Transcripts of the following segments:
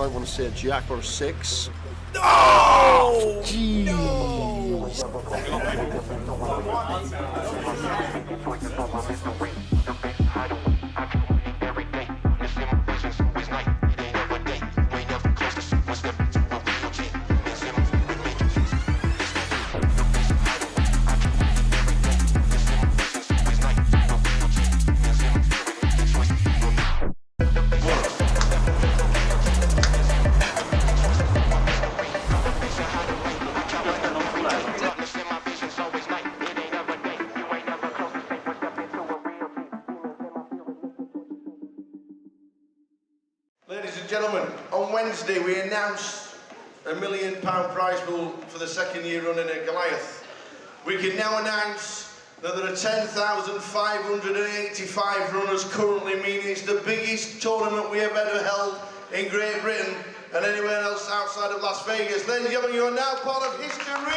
don't want to see a jack or a 6. Oh! Jeez. Ladies and gentlemen, on Wednesday we announced a £1 million prize pool for the second year running at Goliath. We can now announce that there are 10,585 runners currently, meaning it's the biggest tournament we have ever held in Great Britain and anywhere else outside of Las Vegas. Ladies and gentlemen, you are now part of history!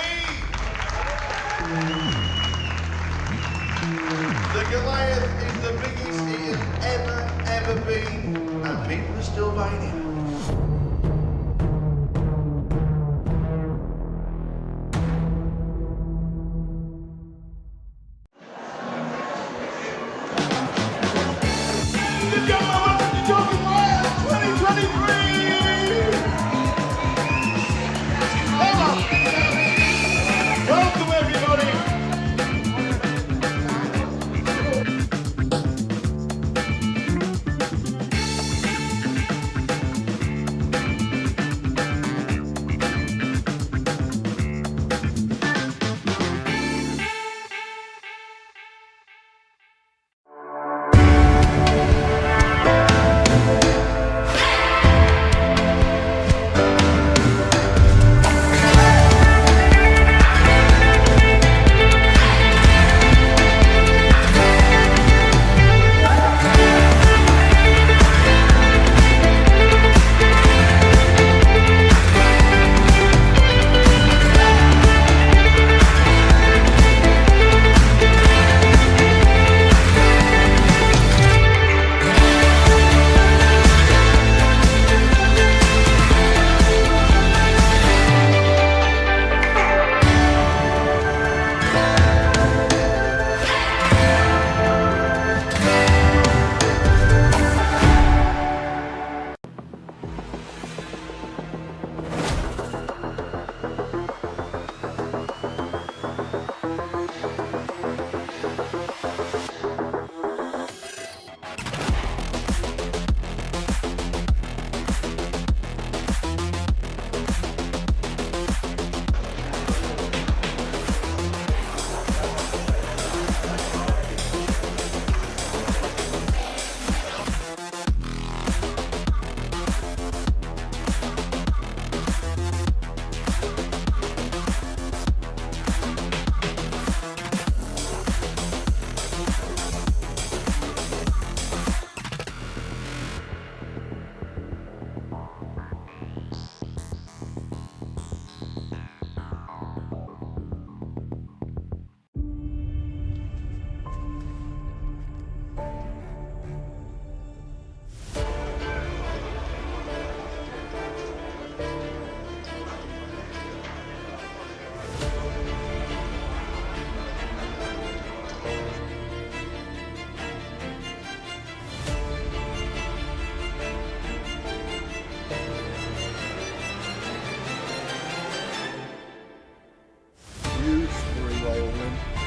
The Goliath is the biggest it has ever been, and people are still buying it. The Goliath 2023! Welcome everybody!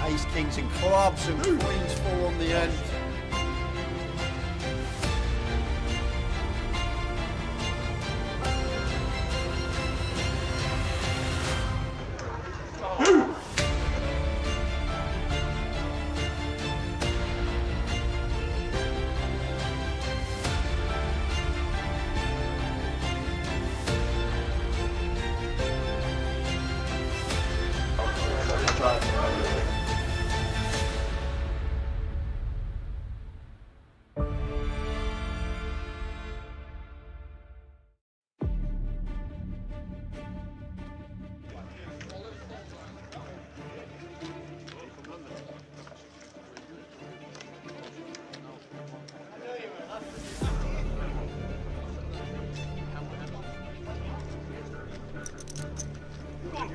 Ace, kings and clubs and queens fall on the end.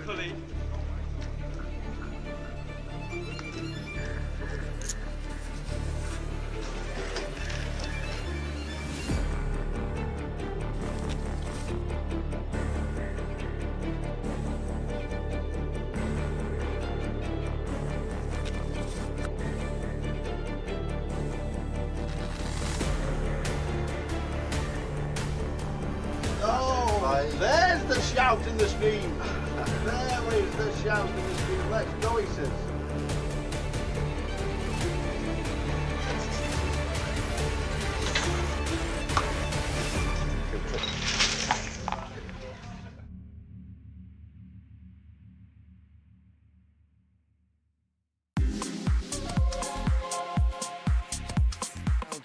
colleague. Oh, there's the shout in the stream. There is the shout in the stream. Let's go, he says.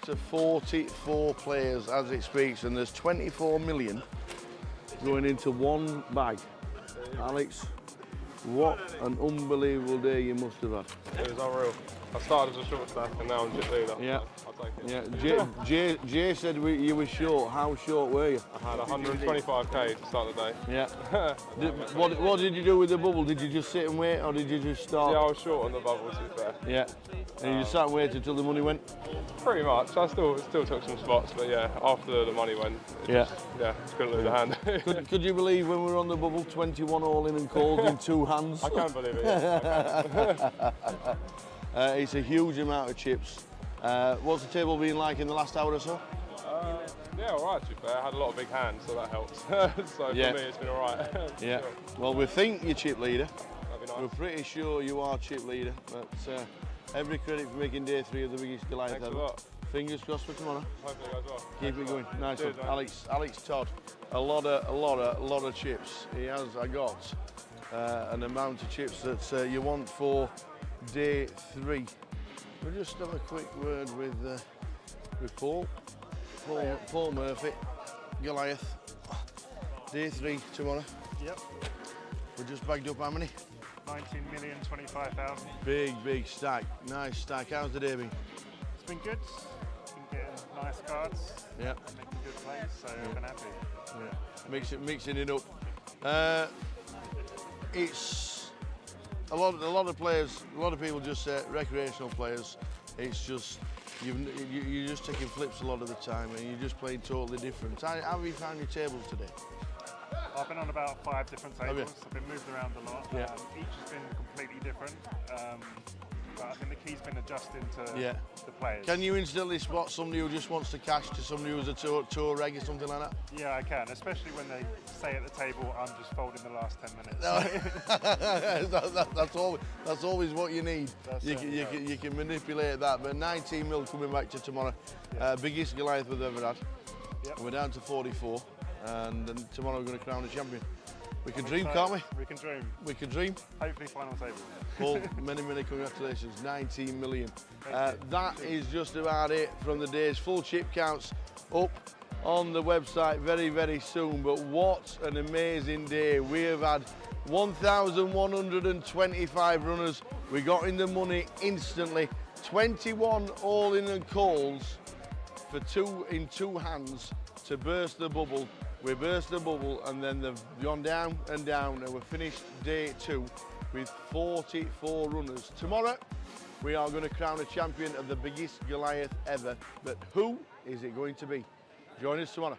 To 44 players as it speaks, and there's 24 million going into one bag. Alex, what an unbelievable day you must have had. It was unreal. I started as a short stack and now I'm just leader. Yeah. I'll take it. Yeah, Jay said you were short. How short were you? I had 125k to start the day. Yeah. What did you do with the bubble? Did you just sit and wait, or did you just start? Yeah, I was short on the bubble, to be fair. Yeah. And you just sat and waited until the money went? Pretty much. I still took some spots, but yeah, after the money went, just couldn't lose a hand. Could you believe when we were on the bubble, 21 all in and calls in two hands? I can't believe it. Yeah. It's a huge amount of chips. What's the table been like in the last hour or so? Yeah, all right, to be fair. I had a lot of big hands, so that helps. So for me, it's been all right. Yeah. Sure. Well, we think you're chip leader. That'd be nice. We're pretty sure you are chip leader, but every credit for making day 3 of the biggest Goliath Thanks ever. a lot. Fingers crossed for tomorrow. Hopefully it goes well. Keep it going. Nice Cheers, one. mate. Alex Todd, a lot of chips. He has got an amount of chips that you want for day 3. We'll just have a quick word with Paul Murphy, Goliath. Day 3 tomorrow. Yep, We just bagged up how many? 19,025,000. Big stack. Nice stack. How's the day been? It's been good. Been getting nice cards. Yeah. Making good plays, so I've been happy. Yeah. Mixing it up. It's a lot of players. A lot of people just say recreational players. It's just you're just taking flips a lot of the time, and you're just playing totally different. How have you found your tables today? I've been on about 5 different Have you? tables. I've been moved around a lot. Yeah. Each has been completely different. But I think the key's been adjusting to the players. Can you instantly spot somebody who just wants to cash to somebody who's a tour reg or something like that? Yeah, I can, especially when they say at the table, I'm just folding the last 10 minutes. that's always what you need. That's You can manipulate that. But 19 mil coming back to tomorrow. Biggest Goliath we've ever had. Yep. We're down to 44, and then tomorrow we're going to crown a champion. We can dream, can't we? We can dream. We can dream. Hopefully final table. Paul, many congratulations. 19 million. That is just about it from the day's full chip counts up on the website very soon. But what an amazing day. We have had 1,125 runners. We got in the money instantly. 21 all in and calls for in two hands to burst the bubble. We burst the bubble, and then they've gone down and down, and we've finished day 2 with 44 runners. Tomorrow, we are going to crown a champion of the biggest Goliath ever. But who is it going to be? Join us tomorrow.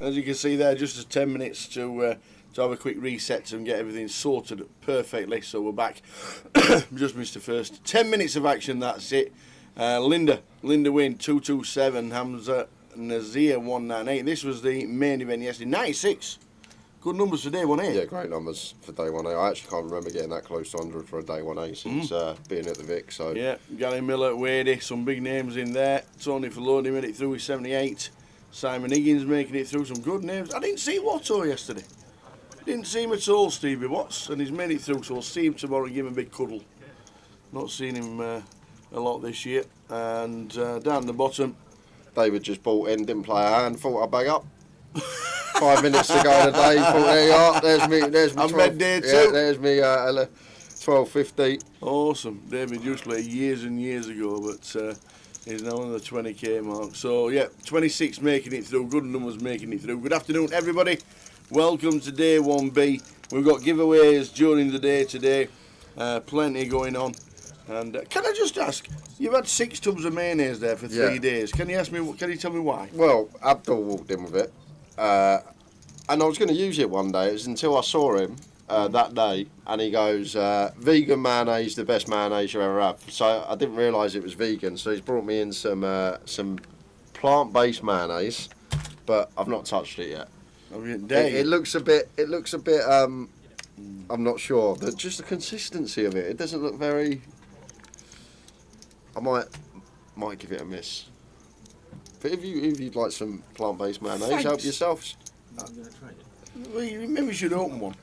As you can see there, just 10 minutes to have a quick reset and get everything sorted perfectly. So we're back. Just missed the first 10 minutes of action. That's it. Linda win 227. Hamza Nazir 198. This was the main event yesterday. 96. Good numbers for day 1A. Yeah, great numbers for day 1A. I actually can't remember getting that close to 100 for a day 1A since being at the Vic. So yeah, Gary Miller, Wadey, some big names in there. Tony Filoni made it through with 78. Simon Higgins making it through, some good names. I didn't see Watto yesterday. Didn't see him at all, Stevie Watts, and he's made it through, so we'll see him tomorrow and give him a big cuddle. Not seen him a lot this year. And down the bottom, David just bought in, didn't play a hand, thought I'd bag up. 5 minutes to go in the day, thought there you are, there's me I'm 12, bed day too. yeah, there's me 12.50. Awesome. David used to play years and years ago, but he's now on the 20k mark. So, yeah, 26 making it through. Good numbers making it through. Good afternoon, everybody. Welcome to day 1B. We've got giveaways during the day today. Plenty going on. And can I just ask, you've had 6 tubs of mayonnaise there for 3 days. Can you tell me why? Well, Abdul walked in with it, and I was going to use it one day. It was until I saw him that day, and he goes, vegan mayonnaise, the best mayonnaise you ever had. So I didn't realise it was vegan, so he's brought me in some plant-based mayonnaise, but I've not touched it yet. It looks a bit, I'm not sure, just the consistency of it, it doesn't look very, I might give it a miss. But if you'd like some plant-based mayonnaise, help yourselves. Well, you maybe should open one.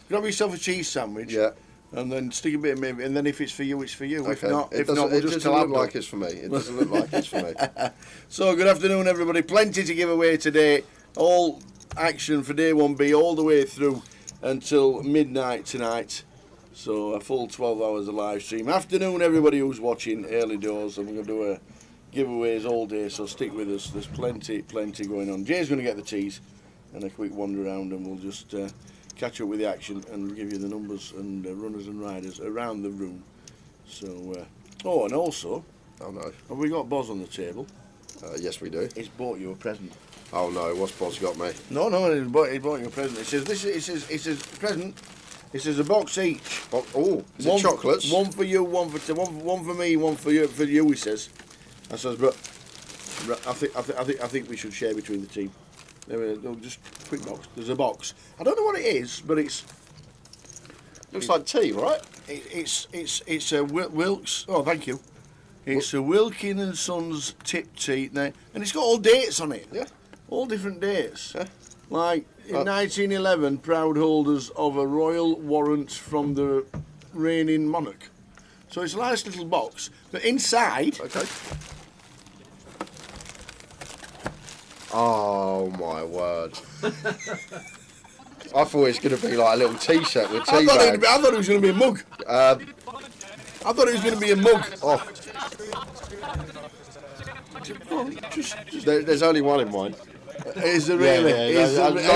Grab yourself a cheese sandwich. Yeah. And then stick a bit of maybe, and then if it's for you, it's for you. Okay. If not, we'll just doesn't look like it's for me. It doesn't look like it's for me. So good afternoon, everybody. Plenty to give away today. All action for day 1B all the way through until midnight tonight. So a full 12 hours of live stream. Afternoon, everybody who's watching early doors, and we're going to do giveaways all day. So stick with us. There's plenty going on. Jay's going to get the teas and a quick wander around, and we'll just catch up with the action and give you the numbers and runners and riders around the room. So, oh, and also, Oh no. have we got Boz on the table? Yes, we do. He's bought you a present. Oh no, what's Boz got me? No, he bought you a present. It says present. It says a box each. Oh, is it chocolates? One for you, one for me, one for you. For you, he says. I says, but I think we should share between the team. Just quick box. There's a box. I don't know what it is, but Looks like tea, right? it's a Wilkes. Oh, thank you. It's a Wilkin and Sons tip tea, and it's got all dates on it. Yeah. All different dates. Yeah. Like in 1911, proud holders of a royal warrant from the reigning monarch. So it's a nice little box, but inside. Okay. Oh my word! I thought it was going to be like a little T-shirt with tea bags. I thought it was going to be a mug. I thought it was going to be a mug. Oh. There's only one in mine. Is there really? I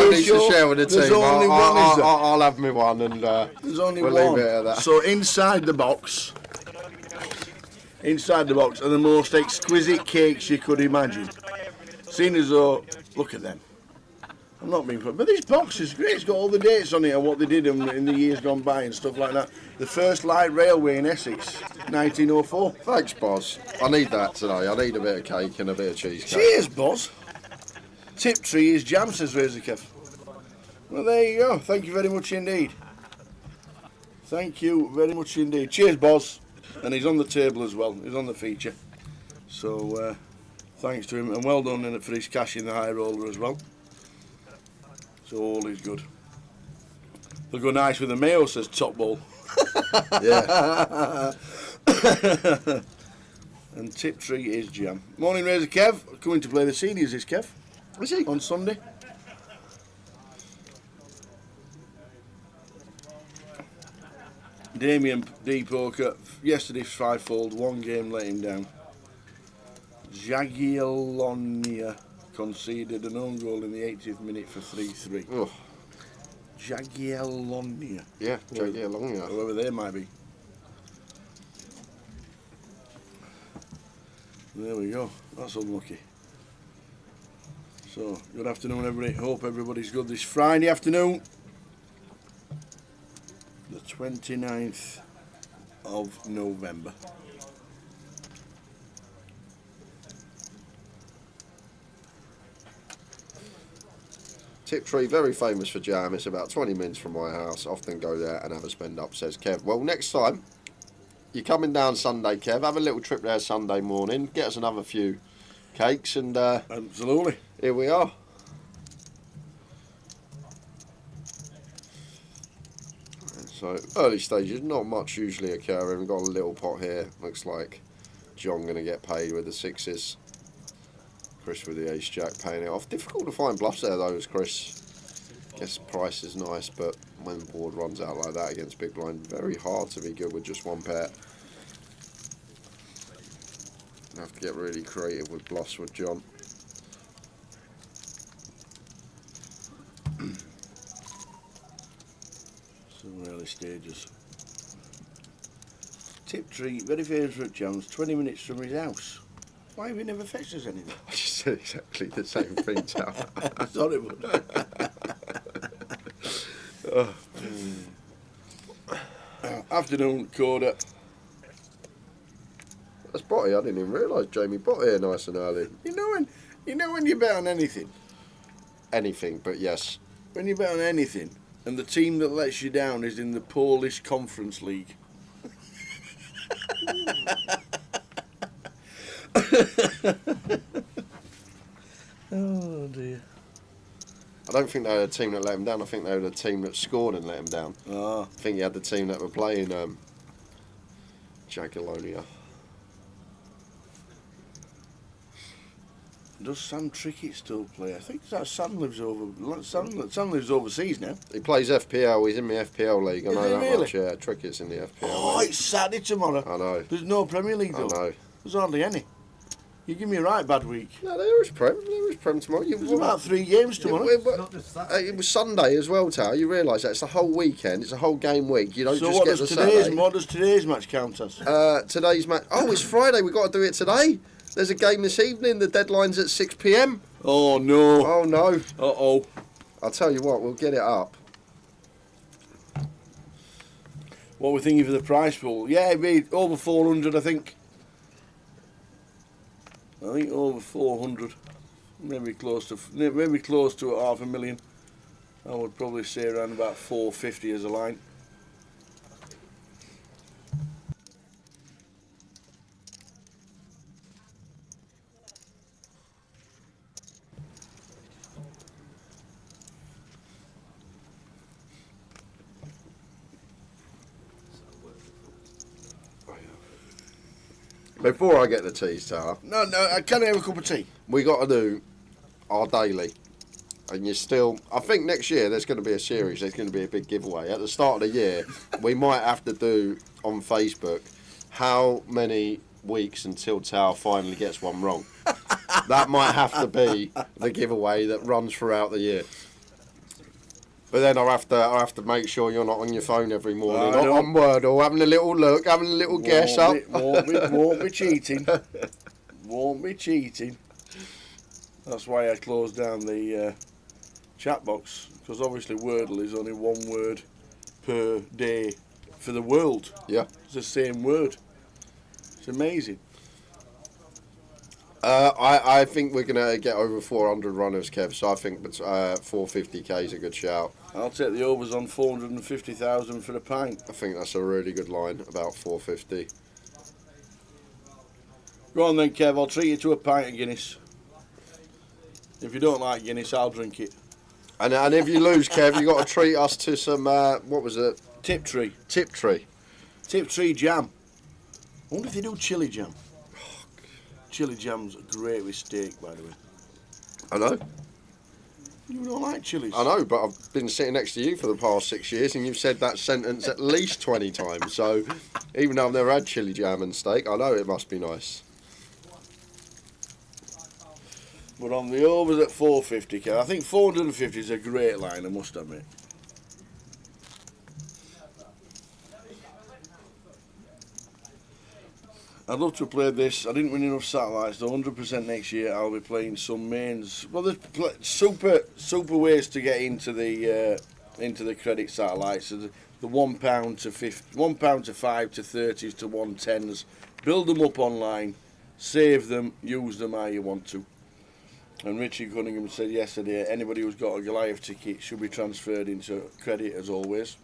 need to share with the team. There's only one, is there? I'll have me one, and There's only we'll one. leave it at that. So inside the box are the most exquisite cakes you could imagine. Seeing as though, look at them. I'm not being funny, but this box is great. It's got all the dates on it and what they did in the years gone by and stuff like that. The first light railway in Essex, 1904. Thanks, Boz. I need that today. I need a bit of cake and a bit of cheesecake. Cheers, Boz. Tiptree is jam, says Razorkev. Well, there you go. Thank you very much indeed. Thank you very much indeed. Cheers, Boz. And he's on the table as well. He's on the feature. So, thanks to him. And well done for his cash in the high roller as well. So all is good. They'll go nice with the mayo, says Top Ball. Yeah. And Tiptree is jam. Morning, Razor Kev. Coming to play the seniors, is Kev? Is he? On Sunday. Damien D. Poker, yesterday's 5-fold, one game let him down. Jagiellonia conceded an own goal in the 80th minute for 3-3. Oh. Jagiellonia. Yeah, Jagiellonia. Whoever they might be. There we go. That's unlucky. So, good afternoon, everybody. Hope everybody's good this Friday afternoon. The 29th of November. Tiptree, very famous for jam. It's about 20 minutes from my house. Often go there and have a spend up, says Kev. Well, next time, you're coming down Sunday, Kev. Have a little trip there Sunday morning. Get us another few cakes and... Absolutely. Here we are. So, early stages, not much usually occurring. We've got a little pot here. Looks like John going to get paid with the sixes. Chris with the ace jack paying it off. Difficult to find bluffs there though, as Chris. Guess price is nice, but when the board runs out like that against big blind, very hard to be good with just one pair. You have to get really creative with bluffs with John. Some early stages. Tiptree, very favourite jams, 20 minutes from his house. Why have you never fetched us anything? I just said exactly the same thing, Tal. Sorry, bud. Afternoon, Coda. That's Botty. I didn't even realise Jamie Botty here nice and early. You know when you bet on anything? Anything, but yes. When you bet on anything, and the team that lets you down is in the Polish Conference League. Oh dear. I don't think they were the team that let him down. I think they were the team that scored and let him down. Ah. I think he had the team that were playing Jagiellonia. Does Sam Trickett still play? I think that Sam lives overseas now. He plays FPL. He's in the FPL league. I know Is he that really? much. Yeah, Trickett's in the FPL. Oh, league. it's Saturday tomorrow. I know. There's no Premier League though. I know. There's hardly any. You give me a right bad week. No, there is Prem. There is Prem tomorrow. There's about 3 games tomorrow. It was Sunday as well, Tal. You realise that it's a whole weekend. It's a whole game week. You don't So just what get does the today's Saturday. what does today's match count as? Today's match. Oh, it's Friday. We've got to do it today. There's a game this evening. The deadline's at 6 p.m. Oh no. Oh no. Uh-oh. I'll tell you what. We'll get it up. What we're thinking for the prize pool? Yeah, it'd be over 400, I think. I think over 400. Maybe close to $500,000. I would probably say around about 450 as a line. Before I get the teas, Tal, No, I can't have a cup of tea. we got to do our daily. And you're still... I think next year there's going to be a series. There's going to be a big giveaway. At the start of the year, we might have to do on Facebook how many weeks until Tal finally gets one wrong. That might have to be the giveaway that runs throughout the year. But then I'll have to make sure you're not on your phone every morning, not on Wordle, having a little look, having a little guess up. Won't be cheating. Won't be cheating. That's why I closed down the chat box, because obviously Wordle is only 1 word per day for the world. Yeah. It's the same word. It's amazing. I think we're going to get over 400 runners, Kev, so I think 450k is a good shout. I'll take the overs on 450,000 for a pint. I think that's a really good line, about 450. Go on then, Kev, I'll treat you to a pint of Guinness. If you don't like Guinness, I'll drink it. And if you lose, Kev, you got to treat us to some, what was it? Tiptree. Tiptree. Tiptree jam. I wonder if they do chili jam. Chili jam's great with steak, by the way. I know. You don't like chilies? I know, but I've been sitting next to you for the past 6 years and you've said that sentence at least 20 times. So even though I've never had chili jam and steak, I know it must be nice. But on the overs at 450, I think 450 is a great line, I must admit. I'd love to play this. I didn't win enough satellites. The 100% next year, I'll be playing some mains. Well, there's super ways to get into the credit satellites. So the £1 to £1 to 5 to 30s to 110s. Build them up online, save them, use them how you want to. And Richie Cunningham said yesterday, anybody who's got a Goliath ticket should be transferred into credit as always.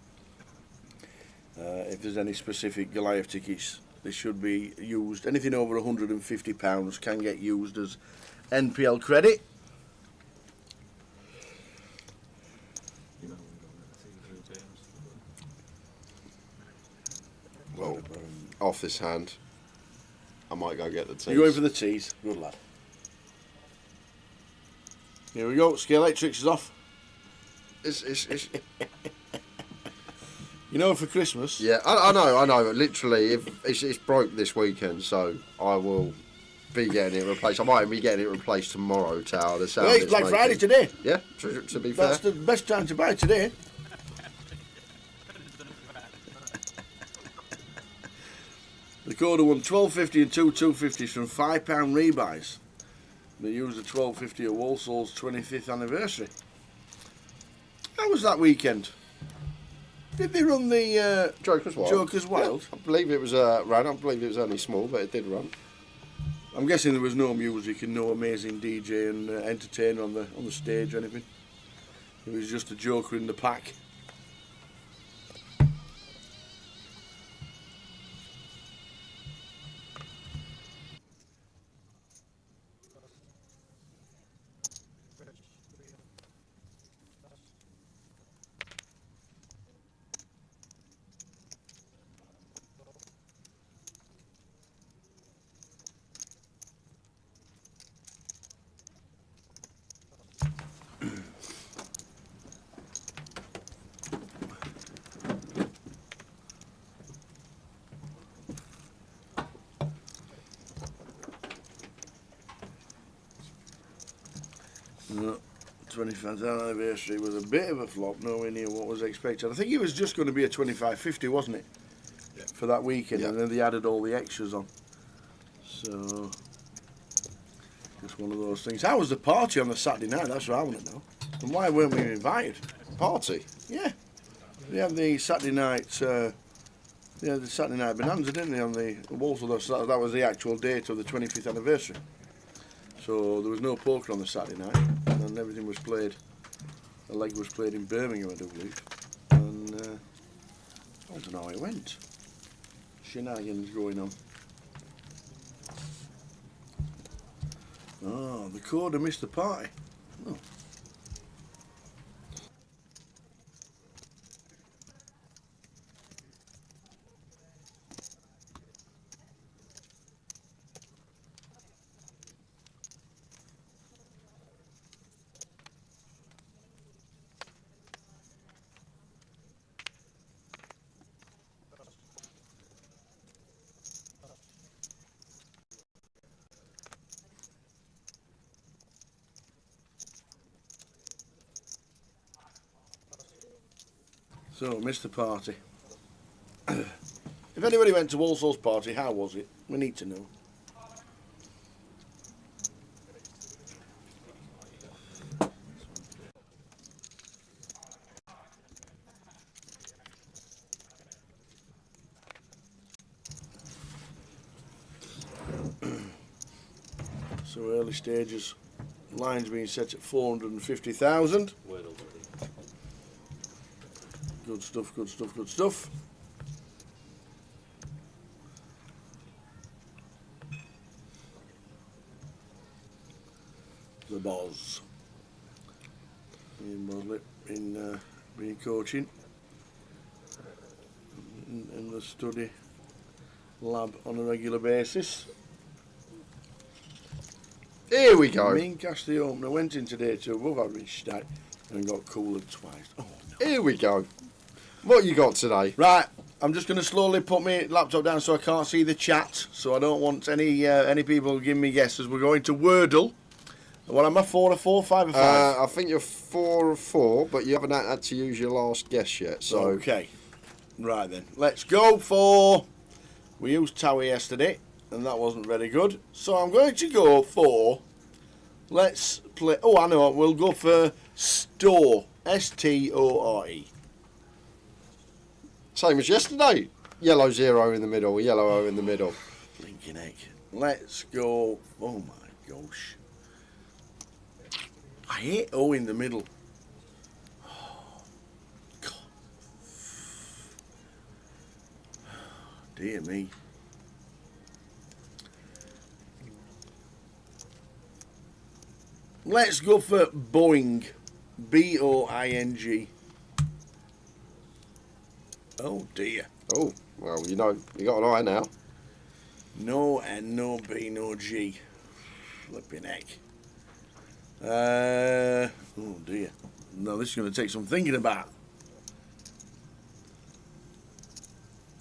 If there's any specific Goliath tickets, they should be used. Anything over £150 can get used as NPL credit. Well, off this hand, I might go get the teas. You're going for the teas? Good lad. Here we go. Scalextrics is off. It's You know, for Christmas. yeah, I know. Literally, if it's broke this weekend, so I will be getting it replaced. I might even be getting it replaced tomorrow, Tower. The sound Well, it's Black Friday today. Yeah, to be fair. That's the best time to buy today. The Recorder won $12.50 and two $2.50s from £5 rebuys. They used the $12.50 at Walsall's 25th anniversary. How was that weekend? Did they run the Joker's Wild. Joker's Wild? Yeah, I believe it was ran. I believe it was only small, but it did run. I'm guessing there was no music and no amazing DJ and entertainer on the stage or anything. It was just a Joker in the pack. No, 25th anniversary was a bit of a flop, nowhere near what was expected. I think it was just going to be a 25.50, wasn't it? Yeah. For that weekend, Yeah. and then they added all the extras on. So, just one of those things. How was the party on the Saturday night? That's what I want to know. And why weren't we invited? Party. Yeah. They had the Saturday night, the Saturday night bonanza, didn't they, on the Walsall? That was the actual date of the 25th anniversary. So there was no poker on the Saturday night, and everything was played. The leg was played in Birmingham, I do believe. And I don't know how it went. Shenanigans going on. Oh, the Coda missed the party. Oh. So, missed the party. If anybody went to Walsall's party, how was it? We need to know. So early stages, lines being set at 450,000. Good stuff, good stuff, good stuff. The Boz. Ian Bosley been coaching in the study lab on a regular basis. Here we go. Me and Cash the opener went in today to above average stack and got cooled twice. Oh no. Here we go. What you got today? Right, I'm just going to slowly put my laptop down so I can't see the chat. So I don't want any people giving me guesses. We're going to Wordle. What am I, 4 or 4, 5 or 5? I think you're 4 or 4, but you haven't had to use your last guess yet. So Okay, right then. Let's go for... We used Tower yesterday, and that wasn't very good. So I'm going to go for... Let's play... Oh, I know. We'll go for Store. S-T-O-R-E. same as yesterday. Yellow 0 in the middle, yellow O in the middle. Blinking heck. Let's go... Oh my gosh. I hate O in the middle. Oh, God. Dear me. Let's go for Boing. B-O-I-N-G. Oh dear. Oh, well, you know, you got an eye now. No N, no B, no G. Flipping heck. Oh dear. No, this is going to take some thinking about.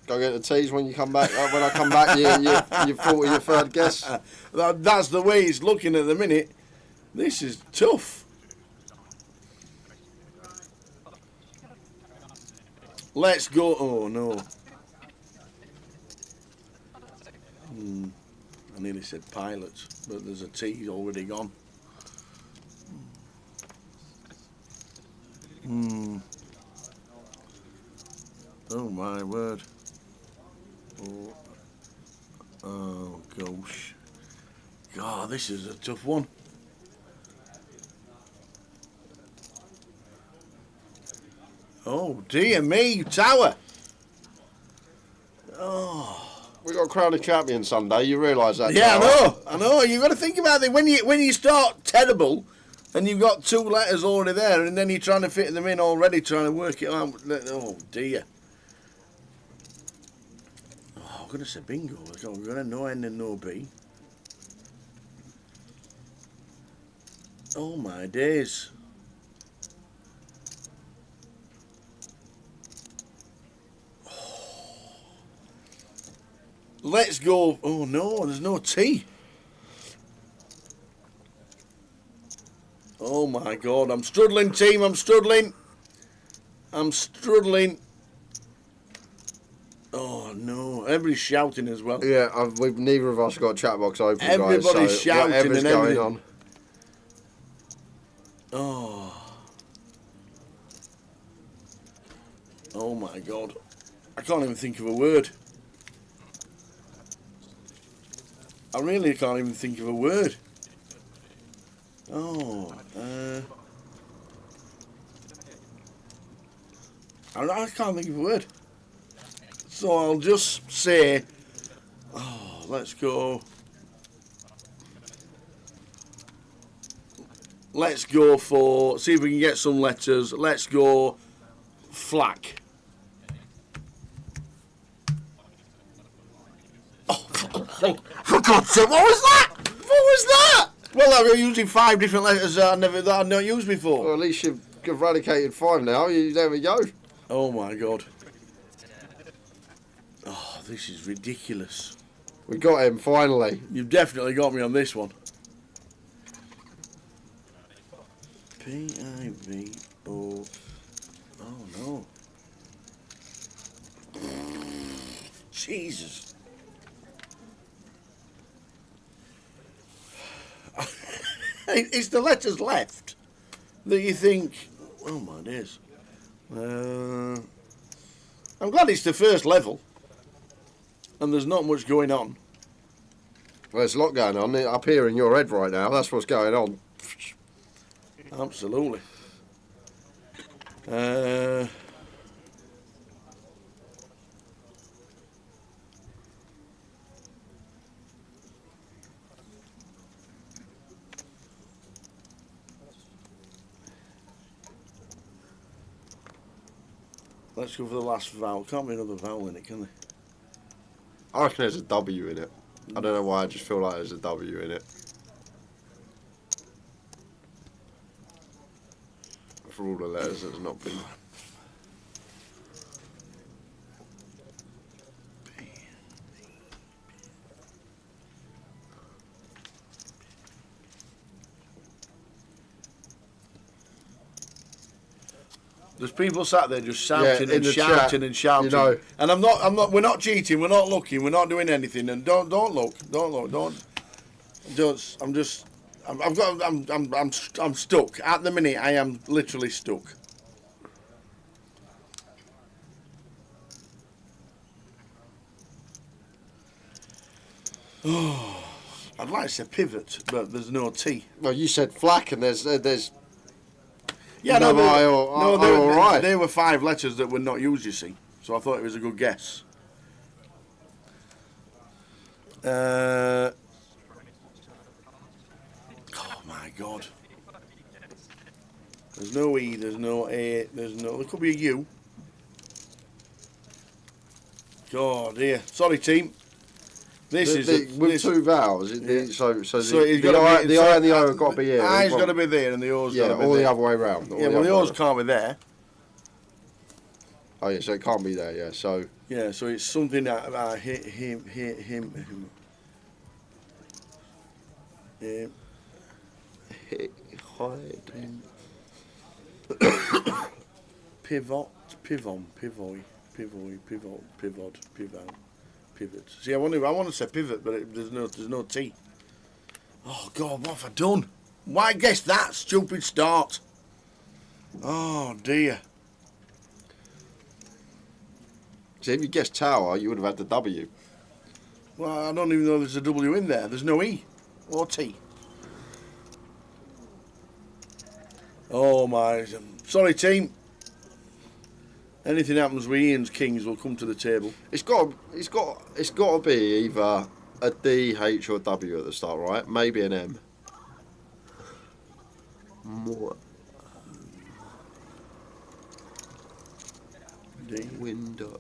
Go get the teas when you come back. When I come back, you thought of your third guess. That's the way it's looking at the minute. This is tough. Let's go. Oh no. I nearly said pilots, but there's a T already gone. Oh my word. Oh gosh. God, this is a tough one. Oh dear me, Tower. Oh. We got crowned a champion Sunday. You realise that? Yeah, Tower? I know. You've got to think about it. When you start terrible, and you've got 2 letters already there, and then you're trying to fit them in already, trying to work it out. Oh dear. Oh, I'm going to say bingo. I'm going to no N and no B. Oh my days. Let's go. Oh no, there's no T. Oh my God, I'm struggling, team. I'm struggling. Oh no, everybody's shouting as well. Yeah, neither of us got a chat box open, Everybody's guys. So shouting whatever's and going everything. on. Oh my God, I can't even think of a word. I really can't even think of a word. Oh, I can't think of a word. So I'll just say, let's go. Let's go for, see if we can get some letters. Let's go flak. For God's sake, what was that? What was that? Well, I was using 5 different letters that I've not used before. Well, at least you've eradicated 5 now. There we go. Oh my God. Oh, this is ridiculous. We got him finally. You've definitely got me on this one. P-I-V-O. Oh no. Jesus. It's the letters left that you think, oh my days. I'm glad it's the first level and there's not much going on. Well, there's a lot going on up here in your head right now. That's what's going on. Absolutely. Let's go for the last vowel. Can't be another vowel in it, can there? I reckon there's a W in it. I don't know why, I just feel like there's a W in it. For all the letters that's not been... There's people sat there just shouting in and the shouting chat, and shouting. you know. And I'm not. We're not cheating. We're not looking. We're not doing anything. And don't look. I'm stuck at the minute. I am literally stuck. Oh, I'd like to say pivot, but there's no T. Well, you said flak and there's Yeah, no, they were 5 letters that were not used, you see. So I thought it was a good guess. Oh my God. There's no E, there's no A, there could be a U. God dear. Sorry team. This is with two vowels. So he's the gotta be- the I and the O have got to be here. I's got to be there and the O's got yeah, to be or there. the other way round. Yeah, well, the O's can't be there. Oh yeah, so it can't be there. Yeah, so Yeah, so it's something that him. hide. Pivot, pivot. See, I want to say pivot, but there's no T. Oh God, what have I done? Why guess that stupid start? Oh dear. So if you guessed tower, you would have had the W. Well, I don't even know there's a W in there. There's no E or T. Oh my! Sorry, team. Anything happens with Ian's Kings will come to the table. It's got to be either a D, H, or W at the start, right? Maybe an M. More. D. Window.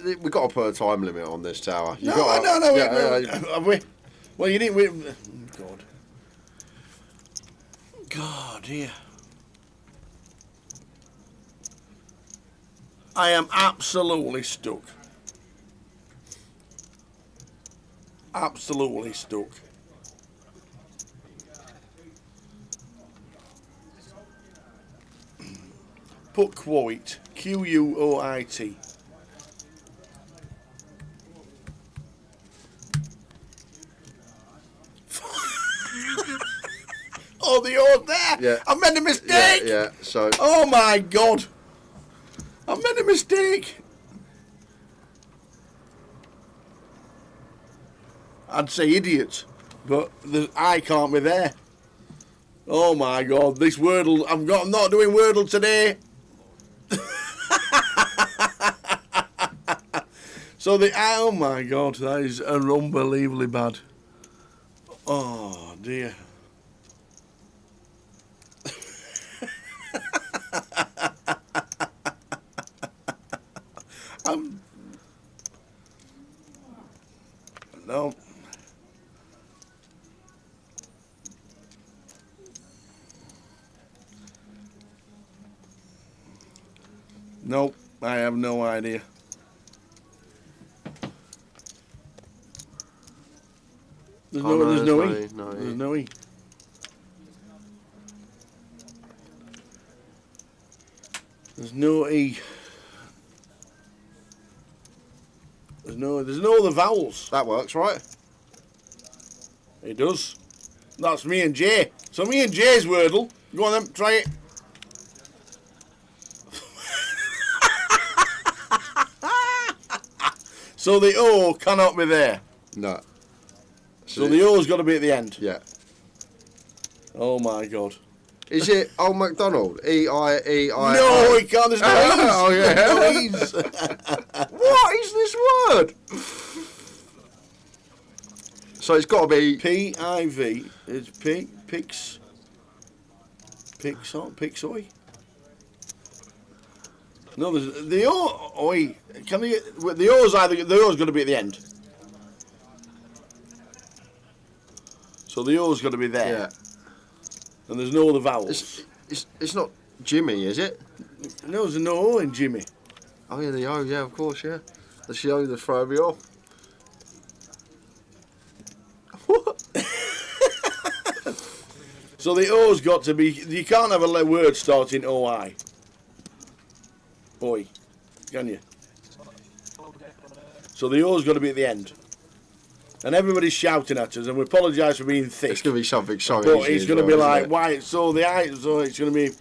We've got to put a time limit on this tower. No, have we? Well, you didn't. God. God, dear. I am absolutely stuck. Absolutely stuck. Put quoit. Quoit. Oh, the old there. Yeah. I made a mistake. Yeah. So. Oh my God. I made a mistake. I'd say idiot, but the I can't be there. Oh my God, this Wordle, I'm not doing Wordle today. So oh my God, that is unbelievably bad. Oh dear. No. Nope, I have no idea. There's no E. There's no E. There's no E. There's no other vowels. That works, right? It does. That's me and Jay. So me and Jay's Wordle. Go on then, try it. So the O cannot be there. No. So the O's got to be at the end. Yeah. Oh my God. Is it Old MacDonald? E-I-E-I-I? No, it can't. There's no E's. Oh, yeah. No E's. What is this word? So it's got to be P-I-V. It's Pixoy. No, there's the O. Oi. Can we get the O's either? The O's got to be at the end. So the O's got to be there. yeah. And there's no other vowels. It's not Jimmy, is it? No, there's no O in Jimmy. Oh yeah, the O. Yeah, of course. Yeah. That's the O that's throwing me off. What? So the O's got to be. You can't have a word starting O-I. Oi. Can you? So the O's got to be at the end. And everybody's shouting at us, and we apologise for being thick. It's going to be something so But easy. it's as going to well, be isn't like, it? why? So the I, so it's going to be.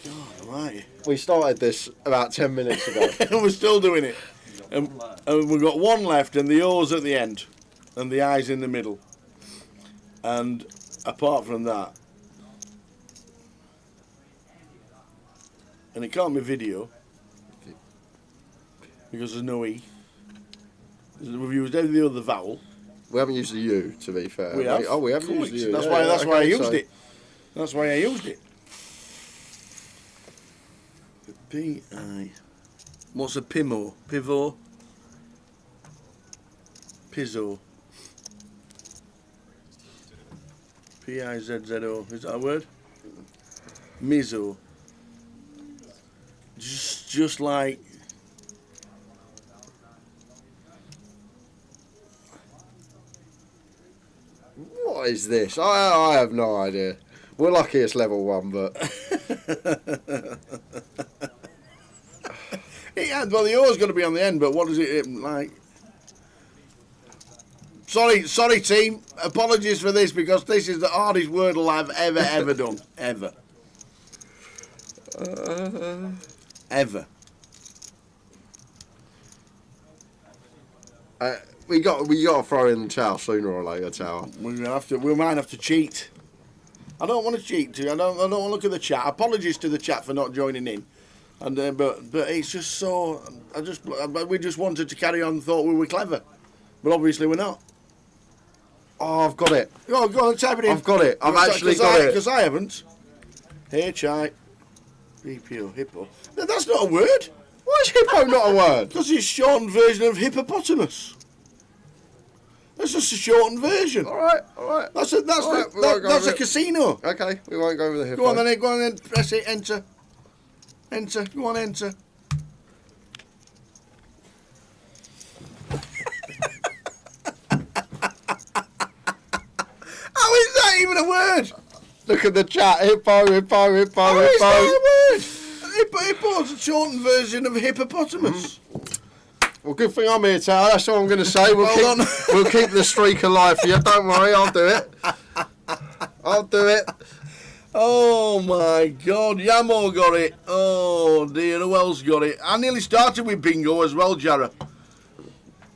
God, right. We started this about 10 minutes ago. And we're still doing it. And we've got one left, and the O's at the end, and the I's in the middle. And apart from that, and it can't be video because there's no E. We've used every other vowel. We haven't used the U, to be fair. We have. Oh, we have Of used the course. U. That's Yeah, why. yeah, That's why I okay, used so- it. That's why I used it. P-I. What's a pimo? Pivot. Pizzo. P-I-Z-Z-O. Is that a word? Mizzo. Just like. What is this? I have no idea. We're lucky it's level 1, but Yeah, well, the O's got to be on the end, but what is it like? Sorry, team. Apologies for this because this is the hardest Wordle I've ever done. Ever. Ever. we got to throw in Chow sooner or later, Chow. We might have to cheat. I don't want to cheat too. I don't want to look at the chat. Apologies to the chat for not joining in. And but it's just so. We just wanted to carry on. Thought we were clever, but obviously we're not. Oh, I've got it. Go on, type it in. I've got it. I've actually got it. Because I haven't. H-I-P-P-O, hippo. No, that's not a word. Why is hippo not a word? Because it's a shortened version of hippopotamus. That's just a shortened version. All right. That's All right, we won't go that's over a it. casino. Okay, we won't go over the hippo. Go on then, press it, enter. Enter, go on, enter. How is that even a word? Look at the chat. Hippo. How is that a word? Hippo's a shortened version of hippopotamus. Well, good thing I'm here, Chow. That's all I'm going to say. Well done. We'll keep the streak alive for you. Don't worry, I'll do it. I'll do it. Oh my God, Yamo got it. Oh dear, who else got it? I nearly started with bingo as well, Jarrah.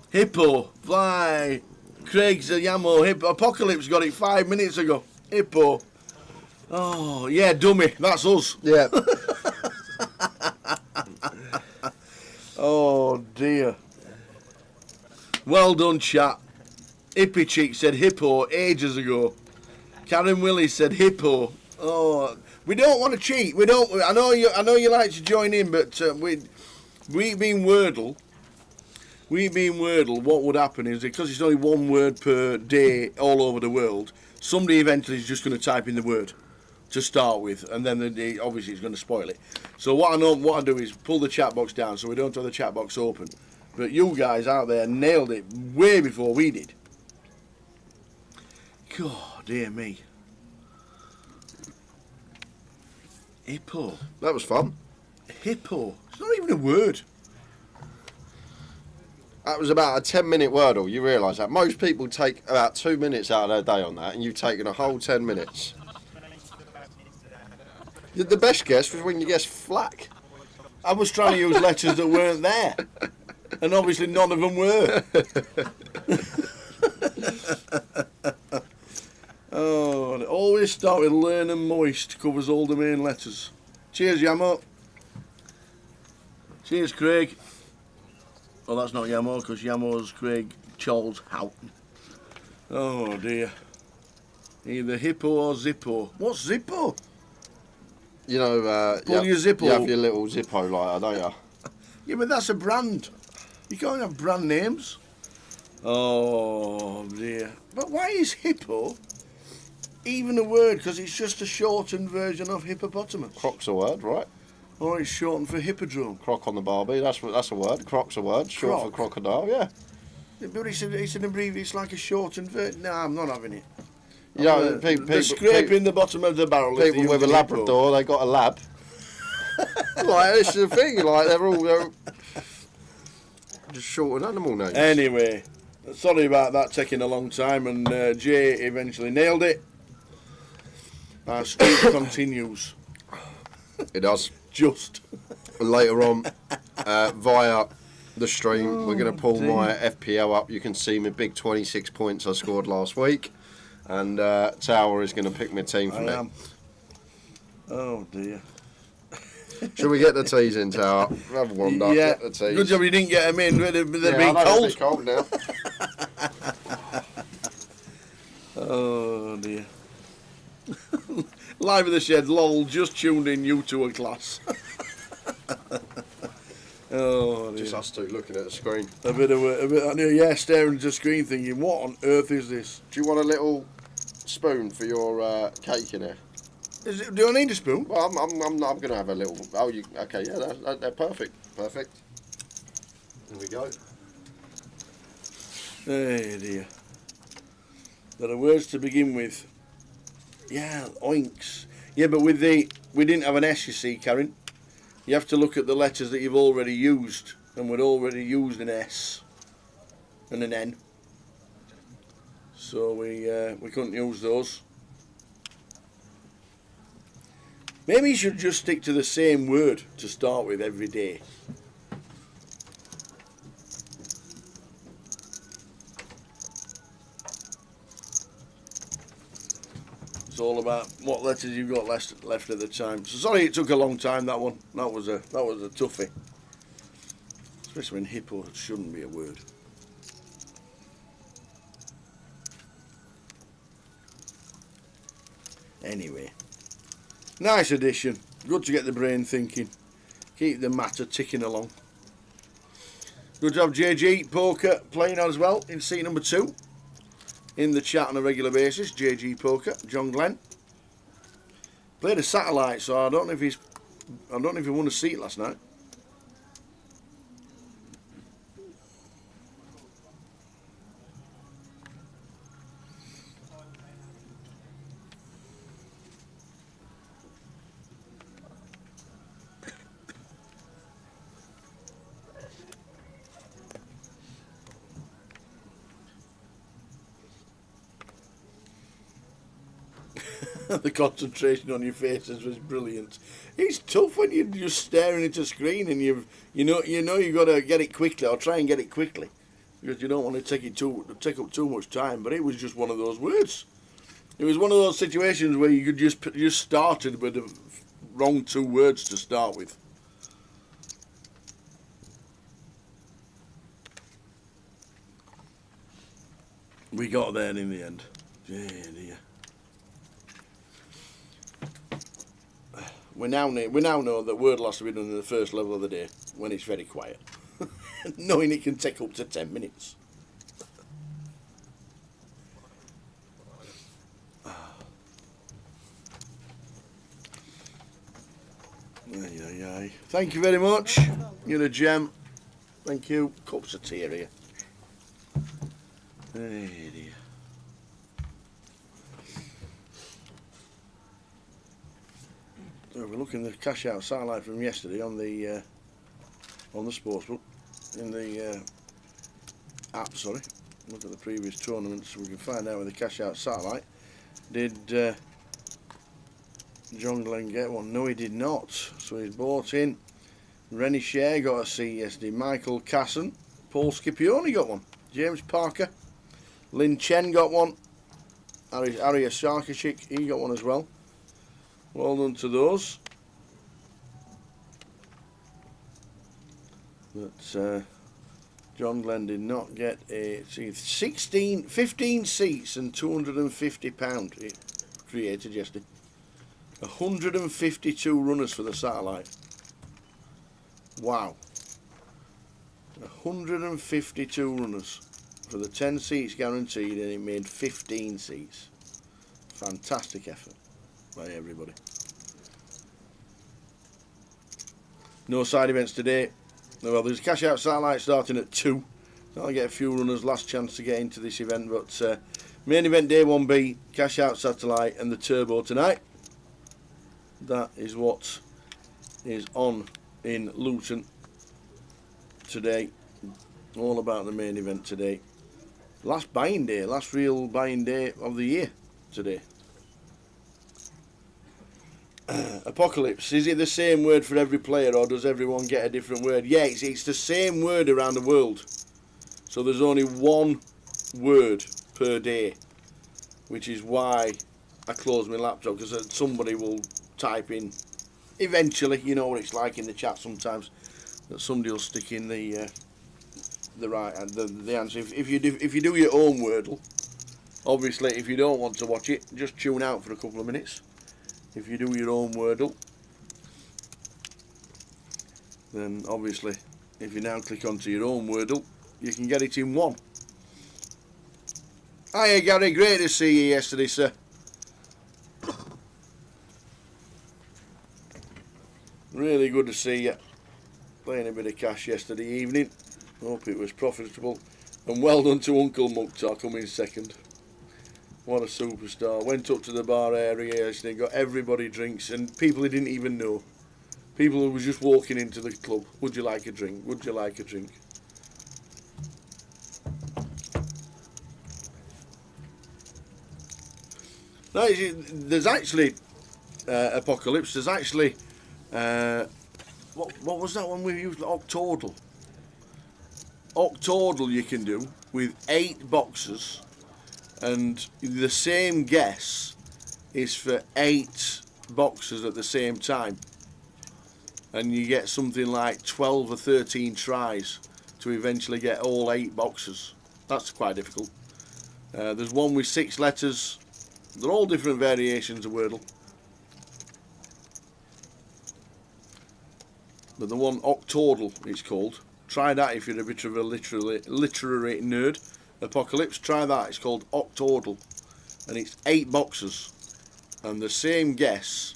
Hippo, fly. Craig said Yamo, hippo. Apocalypse got it 5 minutes ago. Hippo. Oh yeah, dummy. That's us. Yeah. Oh dear. Well done, chat. Hippie Chick said hippo ages ago. Karen Willis said hippo. Oh, we don't want to cheat. We don't. I know you like to join in, but we being Wordle. What would happen is because it's only one word per day all over the world. Somebody eventually is just going to type in the word to start with, and then obviously it's going to spoil it. So what I do is pull the chat box down so we don't have the chat box open. But you guys out there nailed it way before we did. God, dear me. Hippo. That was fun. Hippo. It's not even a word. That was about a 10-minute Wordle. You realise that? Most people take about 2 minutes out of their day on that, and you've taken a whole 10 minutes. The best guess was when you guessed flack. I was trying to use letters that weren't there. And obviously none of them were. Oh, and always start with learn and moist. Covers all the main letters. Cheers, Yamo. Cheers, Craig. Oh, that's not Yamo, because Yamo's Craig Charles Houghton. Oh, dear. Either hippo or zippo. What's zippo? You know, Pull your Zippo. You have your little Zippo lighter, don't you? Yeah, but that's a brand. You can't have brand names. Oh, dear. But why is hippo even a word? Because it's just a shortened version of hippopotamus. Croc's a word, right? Or it's shortened for hippodrome. Croc on the Barbie, that's a word. Croc's a word, short for Croc? crocodile, yeah. But it's an abbreviation, it's like a shortened version. No, I'm not having it. You know, They're scraping the bottom of the barrel. if people they with a use hippo. Labrador, they got a lab. Like, this is the thing, like, they're just short animal names. Anyway, sorry about that taking a long time, and Jay eventually nailed it. Our streak continues. It does. Just. Later on, via the stream, we're going to pull my FPL up. You can see my big 26 points I scored last week. And Tower is going to pick my team for I me. am. Oh, dear. Should we get the teas in, Tower? Have a warmed up, Yeah, get the teas. good job you didn't get them in. They're Yeah, being I know, cold. it's cold now. dear. Live in the shed, lol, just tuned in, you to a class. Oh, dear. Just us two looking at the screen. A bit, yeah, staring at the screen thinking, what on earth is this? Do you want a little spoon for your cake in there? Do I need a spoon? Well, I'm going to have a little. Oh, you okay? Yeah, they're perfect. Perfect. There we go. Hey dear. There are words to begin with. Yeah, oinks. Yeah, but we didn't have an S, you see, Karen. You have to look at the letters that you've already used, and we'd already used an S and an N, so we couldn't use those. Maybe you should just stick to the same word to start with every day. It's all about what letters you've got left at the time. So sorry it took a long time, that one. That was a toughie. Especially when hippo shouldn't be a word. Anyway. Nice addition. Good to get the brain thinking. Keep the matter ticking along. Good to have JG Poker playing on as well in seat number 2. In the chat on a regular basis, JG Poker, John Glenn. Played a satellite, so I don't know if he won a seat last night. The concentration on your faces was brilliant. It's tough when you're just staring at a screen and you know you've got to get it quickly, or try and get it quickly, because you don't want to take up too much time. But it was just one of those words. It was one of those situations where you could just started with the wrong 2 words to start with. We got there in the end. Yeah, dear. We now know that Wordle has to be done in the first level of the day, when it's very quiet. Knowing it can take up to 10 minutes. Thank you very much. You're a gem. Thank you. Cups of tea here. Hey dear. So we're looking at the cash out satellite from yesterday on the sportsbook in the app. Sorry, look at the previous tournaments so we can find out where the cash out satellite. Did John Glenn get one? No, he did not. So he's bought in. Rennie Share got a seat yesterday. Michael Casson, Paul Scipione got one. James Parker, Lin Chen got one. Arya Sarkashik, he got one as well. Well done to those. But John Glenn did not get a 15 seats and £250 it created yesterday. 152 runners for the satellite. Wow. 152 runners for the 10 seats guaranteed, and it made 15 seats. Fantastic effort by everybody. No side events today. Well, there's a cash out satellite starting at 2. I'll get a few runners, last chance to get into this event, but main event day 1B, cash out satellite and the turbo tonight. That is what is on in Luton today. All about the main event today. Last buying day, last real buying day of the year today. Apocalypse, is it the same word for every player, or does everyone get a different word? Yeah, it's the same word around the world. So there's only one word per day, which is why I close my laptop, because somebody will type in eventually, you know what it's like in the chat sometimes, that somebody will stick in the right the answer. If you do your own Wordle, Obviously, if you don't want to watch it, just tune out for a couple of minutes. If you do your own Wordle, then obviously, if you now click onto your own Wordle, you can get it in one. Hiya Gary, great to see you yesterday, sir. Really good to see you. Playing a bit of cash yesterday evening. Hope it was profitable. And well done to Uncle Mukhtar coming second. What a superstar. Went up to the bar area yesterday, got everybody drinks, and people he didn't even know. People who were just walking into the club. Would you like a drink? Would you like a drink? No, there's actually Apocalypse. There's actually what was that one we used? Octordle. Octordle you can do with 8 boxes, and the same guess is for 8 boxes at the same time, and you get something like 12 or 13 tries to eventually get all 8 boxes. That's quite difficult. There's one with 6 letters. They're all different variations of Wordle. But the one Octordle it's called. Try that if you're a bit of a literary nerd. Apocalypse, try that. It's called Octordle. And it's 8 boxes. And the same guess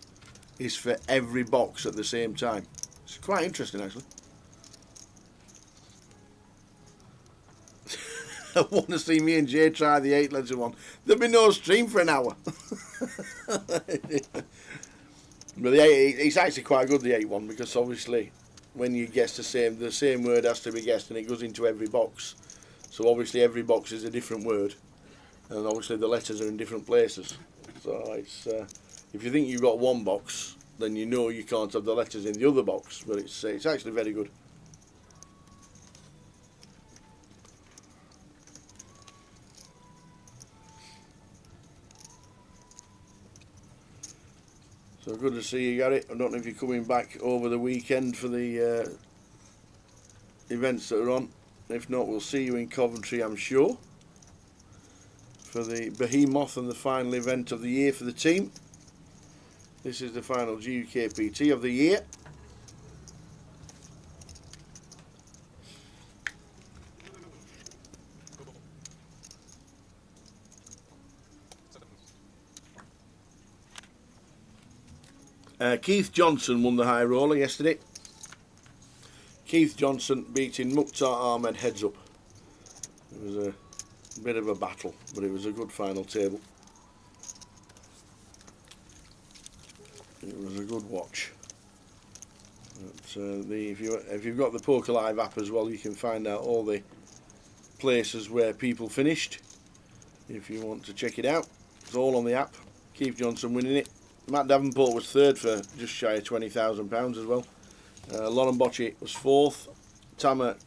is for every box at the same time. It's quite interesting actually. I want to see me and Jay try the 8-letter one. There'll be no stream for an hour. But it's actually quite good, the 8 one, because obviously when you guess the same word has to be guessed, and it goes into every box. So obviously every box is a different word, and obviously the letters are in different places. So it's if you think you've got one box, then you know you can't have the letters in the other box. But it's actually very good. So good to see you, Gary. I don't know if you're coming back over the weekend for the events that are on. If not, we'll see you in Coventry, I'm sure, for the Behemoth and the final event of the year for the team. This is the final GUKPT of the year. Keith Johnson won the high roller yesterday. Keith Johnson beating Mukhtar Ahmed heads up. It was a bit of a battle, but it was a good final table. It was a good watch. But, if you've got the Poker Live app as well, you can find out all the places where people finished. If you want to check it out, it's all on the app. Keith Johnson winning it. Matt Davenport was third for just shy of £20,000 as well. Lauren Bocci was fourth. Tama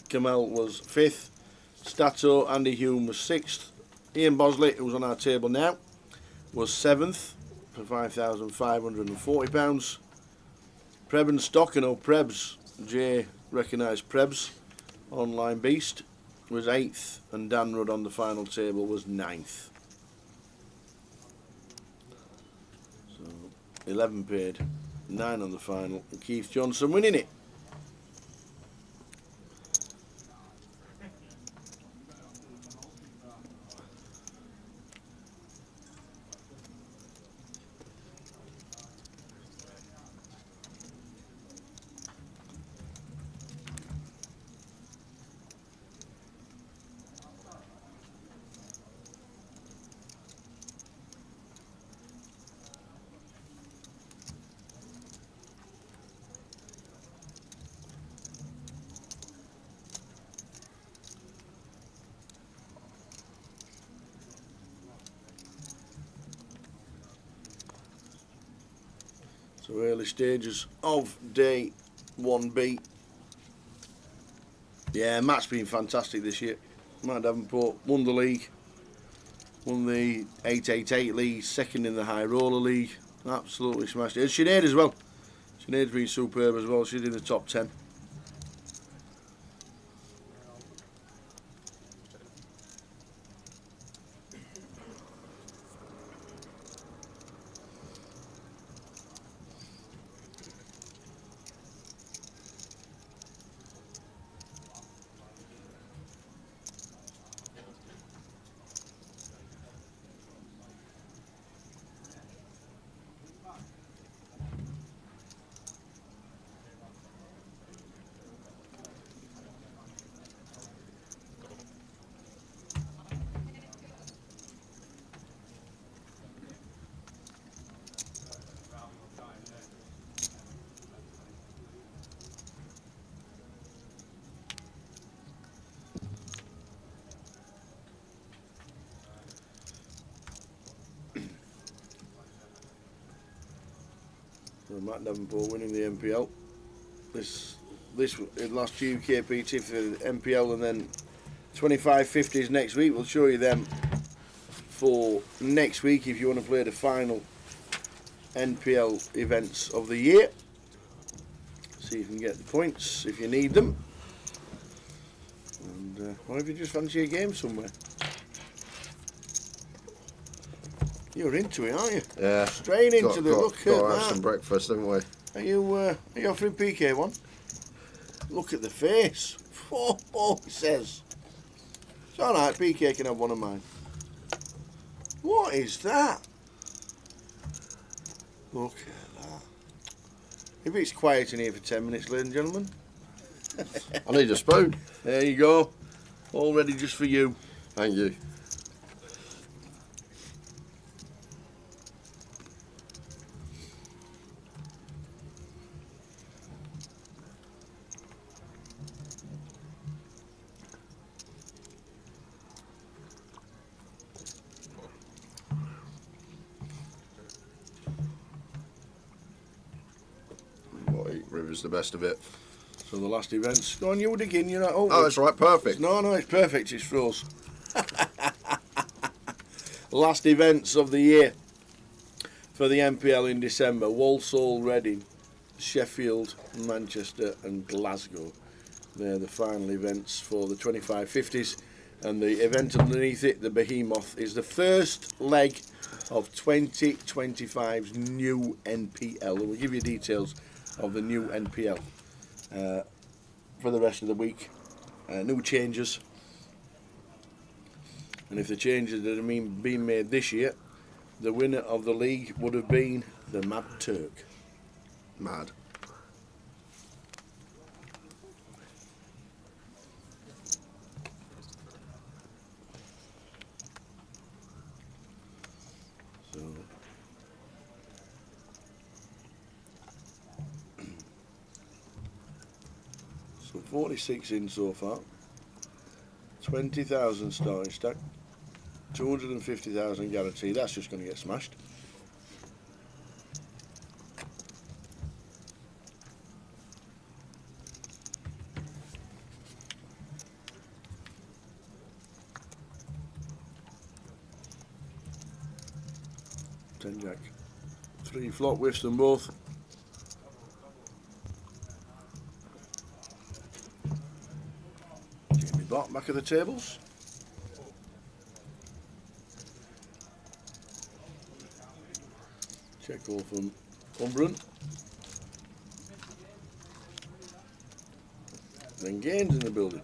Kamel was fifth. Stato Andy Hume was sixth. Ian Bosley, who's on our table now, was seventh for £5,540. Preben Stockeno, Prebs, Jay recognised Prebs, online beast, was eighth, and Dan Rudd on the final table was ninth. 11 paid, 9 on the final, and Keith Johnson winning it. So early stages of day 1B. Yeah, Matt's been fantastic this year. Matt Davenport won the league, won the 888 league, second in the high roller league. Absolutely smashed it. And Sinead as well. Sinead's been superb as well. She's in the top 10. So Matt Davenport winning the NPL. This last GUKPT for the NPL, and then 25-50s next week. We'll show you them for next week if you want to play the final NPL events of the year. See if you can get the points if you need them. And or if you just fancy a game somewhere. You're into it, aren't you? Yeah. Straight into the look at got to have that. some breakfast, haven't we? Are you offering PK1? Look at the face. Oh, he says. It's alright, PK can have one of mine. What is that? Look at that. If it's quiet in here for 10 minutes, ladies and gentlemen. I need a spoon. There you go. All ready just for you. Thank you. River's the best of it. So the last events. Go on, you would again, you're not. Oh, that's right, perfect. No, it's perfect, it's froze. Last events of the year for the NPL in December: Walsall, Reading, Sheffield, Manchester, and Glasgow. They're the final events for the 25-50s, and the event underneath it, the Behemoth, is the first leg of 2025's new NPL. We'll give you details of the new NPL for the rest of the week. New changes, and if the changes that have been made this year, the winner of the league would have been the Mad Turk. Mad. So 46 in so far, 20,000 starting stack, 250,000 guarantee. That's just going to get smashed. Ten jack, 3 flop, whiffs them both. Jamie Bott back of the tables. Check all from Umbran. Then Gaines in the building.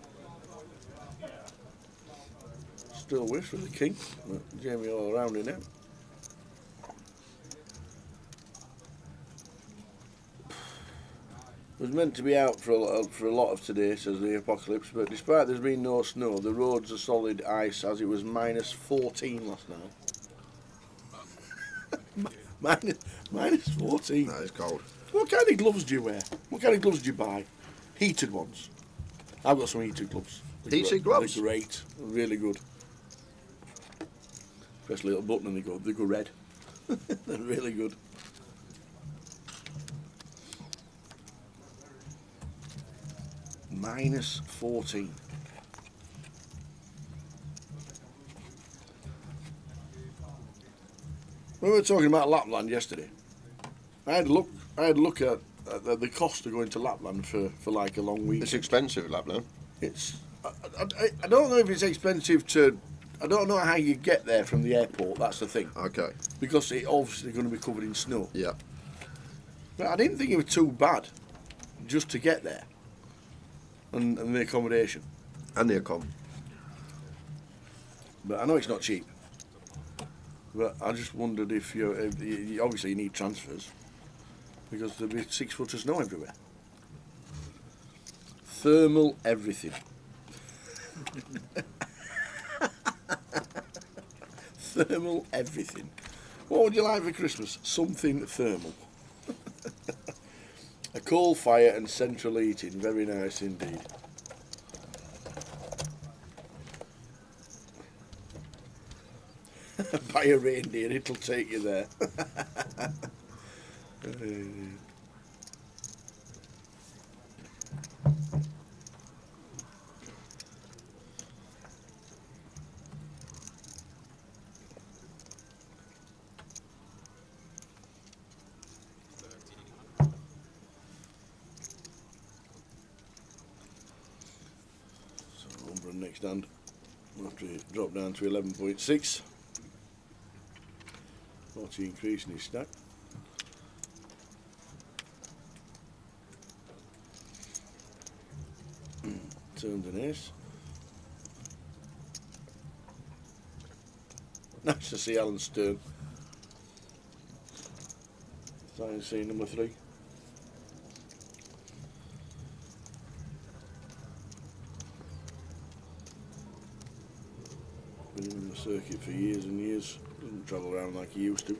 Still whiffs for the king. Jamie all around in it. Was meant to be out for a lot of today, says the Apocalypse, but despite there's been no snow, the roads are solid ice, as it was minus 14 last night. minus 14. That is cold. What kind of gloves do you wear? What kind of gloves do you buy? Heated ones. I've got some heated gloves. Heated gloves? They're great, really good. Press a little button and they go red. They're really good. Minus 14. We were talking about Lapland yesterday. I had a look at the cost of going to Lapland for like a long week. It's expensive, Lapland. It's I don't know if it's expensive to. I don't know how you get there from the airport. That's the thing. Okay. Because it's obviously going to be covered in snow. Yeah. But I didn't think it was too bad just to get there. And the accommodation. And the accom. But I know it's not cheap. But I just wondered if you obviously you need transfers because there'll be 6 foot of snow everywhere. Thermal everything. Thermal everything. What would you like for Christmas? Something thermal. A coal fire and central heating, very nice indeed. Buy a reindeer, it'll take you there. Number next hand after he dropped down to 11.6. 40 increase in his stack. Turns an ace. Nice to see Alan Stern. Starting scene number 3. Been in the circuit for years and years. Doesn't travel around like he used to.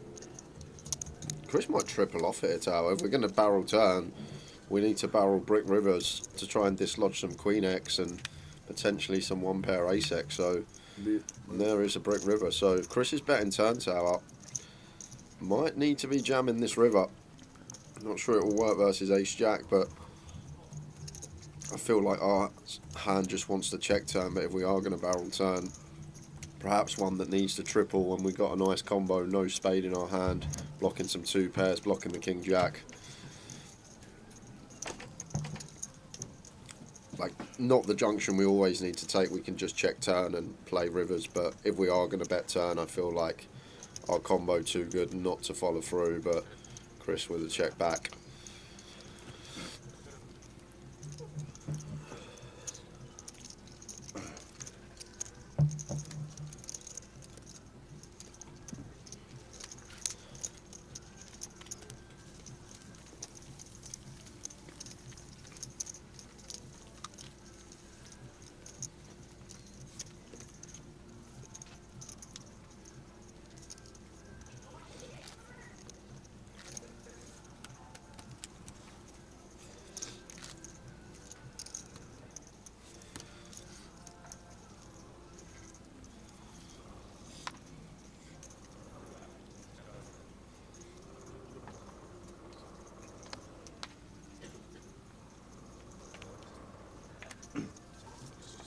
Chris might triple off here, Tower. If we're going to barrel turn, we need to barrel brick rivers to try and dislodge some queen X and potentially some one pair ace X. So there is a brick river. So if Chris is betting turn, Tower, might need to be jamming this river. Not sure it will work versus ace jack, but I feel like our hand just wants to check turn. But if we are going to barrel turn, perhaps one that needs to triple when we got a nice combo, no spade in our hand, blocking some 2 pairs, blocking the king jack. Like, not the junction we always need to take. We can just check turn and play rivers, but if we are going to bet turn, I feel like our combo too good not to follow through. But Chris with a check back.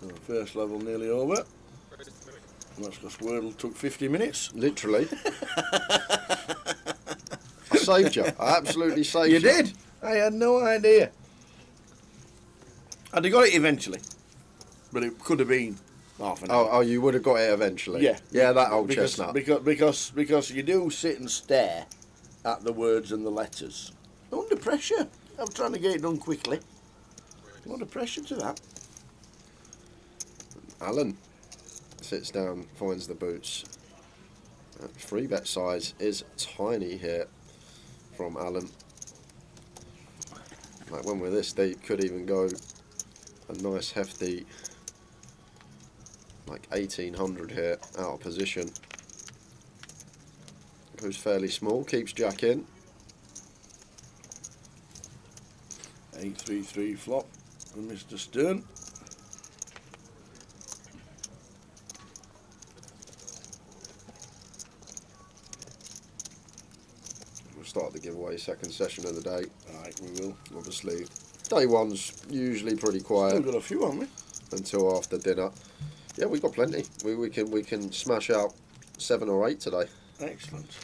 So first level nearly over. And that's because Wordle took 50 minutes. Literally. I saved you. I absolutely saved you. You did? I had no idea. I'd have got it eventually. But it could have been half an hour. Oh, you would have got it eventually. Yeah. Yeah, that old because, chestnut. Because you do sit and stare at the words and the letters. Under pressure. I'm trying to get it done quickly. Under pressure to that. Alan sits down, finds the boots. Free bet size is tiny here from Alan. Like when we're this deep, could even go a nice hefty like 1800 here out of position. Goes fairly small, keeps jack in. 8-3-3 flop from Mr. Stern. We'll start the giveaway second session of the day. Alright, we will. Obviously, day one's usually pretty quiet. Still got a few, haven't we? Until after dinner. Yeah, we've got plenty. We can smash out 7 or 8 today. Excellent.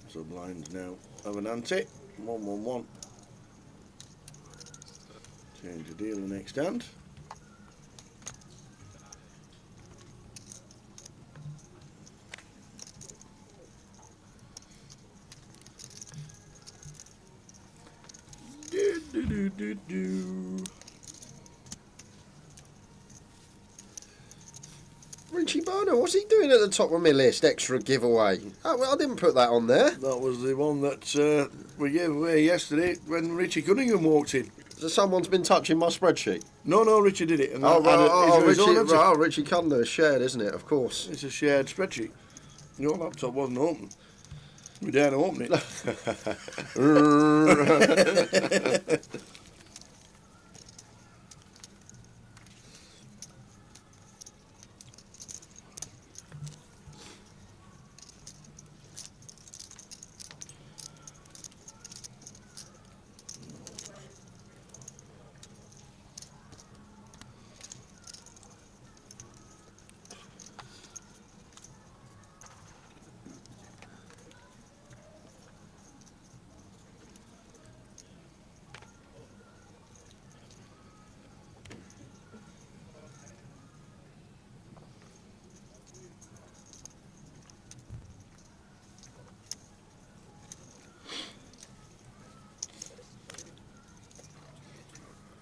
So blinds now have an ante. 1-1-1. Change the deal the next hand. Richie Barner, what's he doing at the top of my list? Extra giveaway. Oh, well, I didn't put that on there. That was the one that we gave away yesterday when Richie Cunningham walked in. So someone's been touching my spreadsheet. No, Richie did it. And Oh, Richie, Richie Cunningham is shared, isn't it? Of course. it's a shared spreadsheet. Your laptop wasn't open. We daren't open it.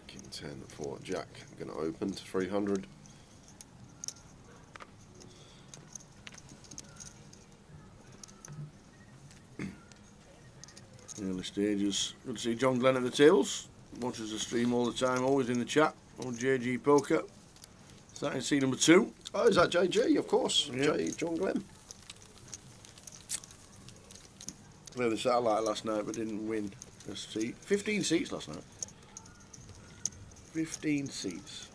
King 10 for Jack. I'm going to open to 300. Early stages. Good to see John Glenn at the tables. Watches the stream all the time, always in the chat on JG Poker. Starting seat number 2. Oh, is that JG? Of course. Yeah. John Glenn. Played the satellite last night but didn't win a seat. 15 seats last night. 15 seats.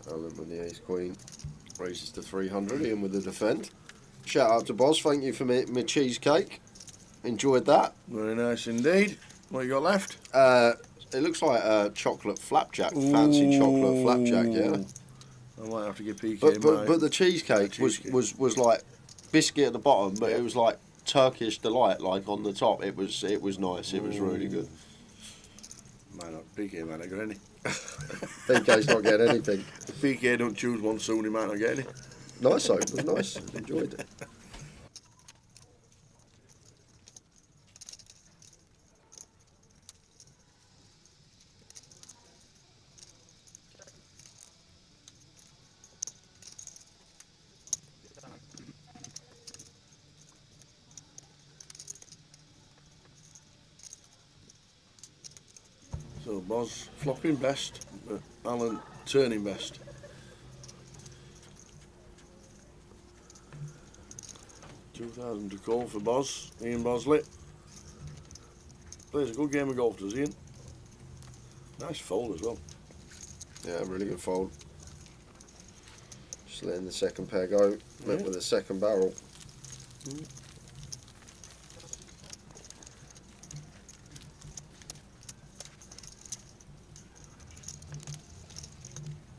Alan with the ace queen. Raises to 300. Ian with the defend. Shout out to Boz. Thank you for my cheesecake. Enjoyed that. Very nice indeed. What you got left? It looks like a chocolate flapjack. Fancy chocolate flapjack, yeah. I might have to give PK But the cheesecake was like biscuit at the bottom, but it was like Turkish delight, like on the top. It was nice. It was really good. PK might not get any. PK's not getting anything. If PK don't choose one soon, he might not get any. Nice though. It was nice. Enjoyed it. So Boz flopping best, but Alan turning best. $2,000 to call for Boz, Ian Bosley. Plays a good game of golf, does Ian? Nice fold as well. Yeah, really good fold. Just letting the second pair go. Met with the second barrel.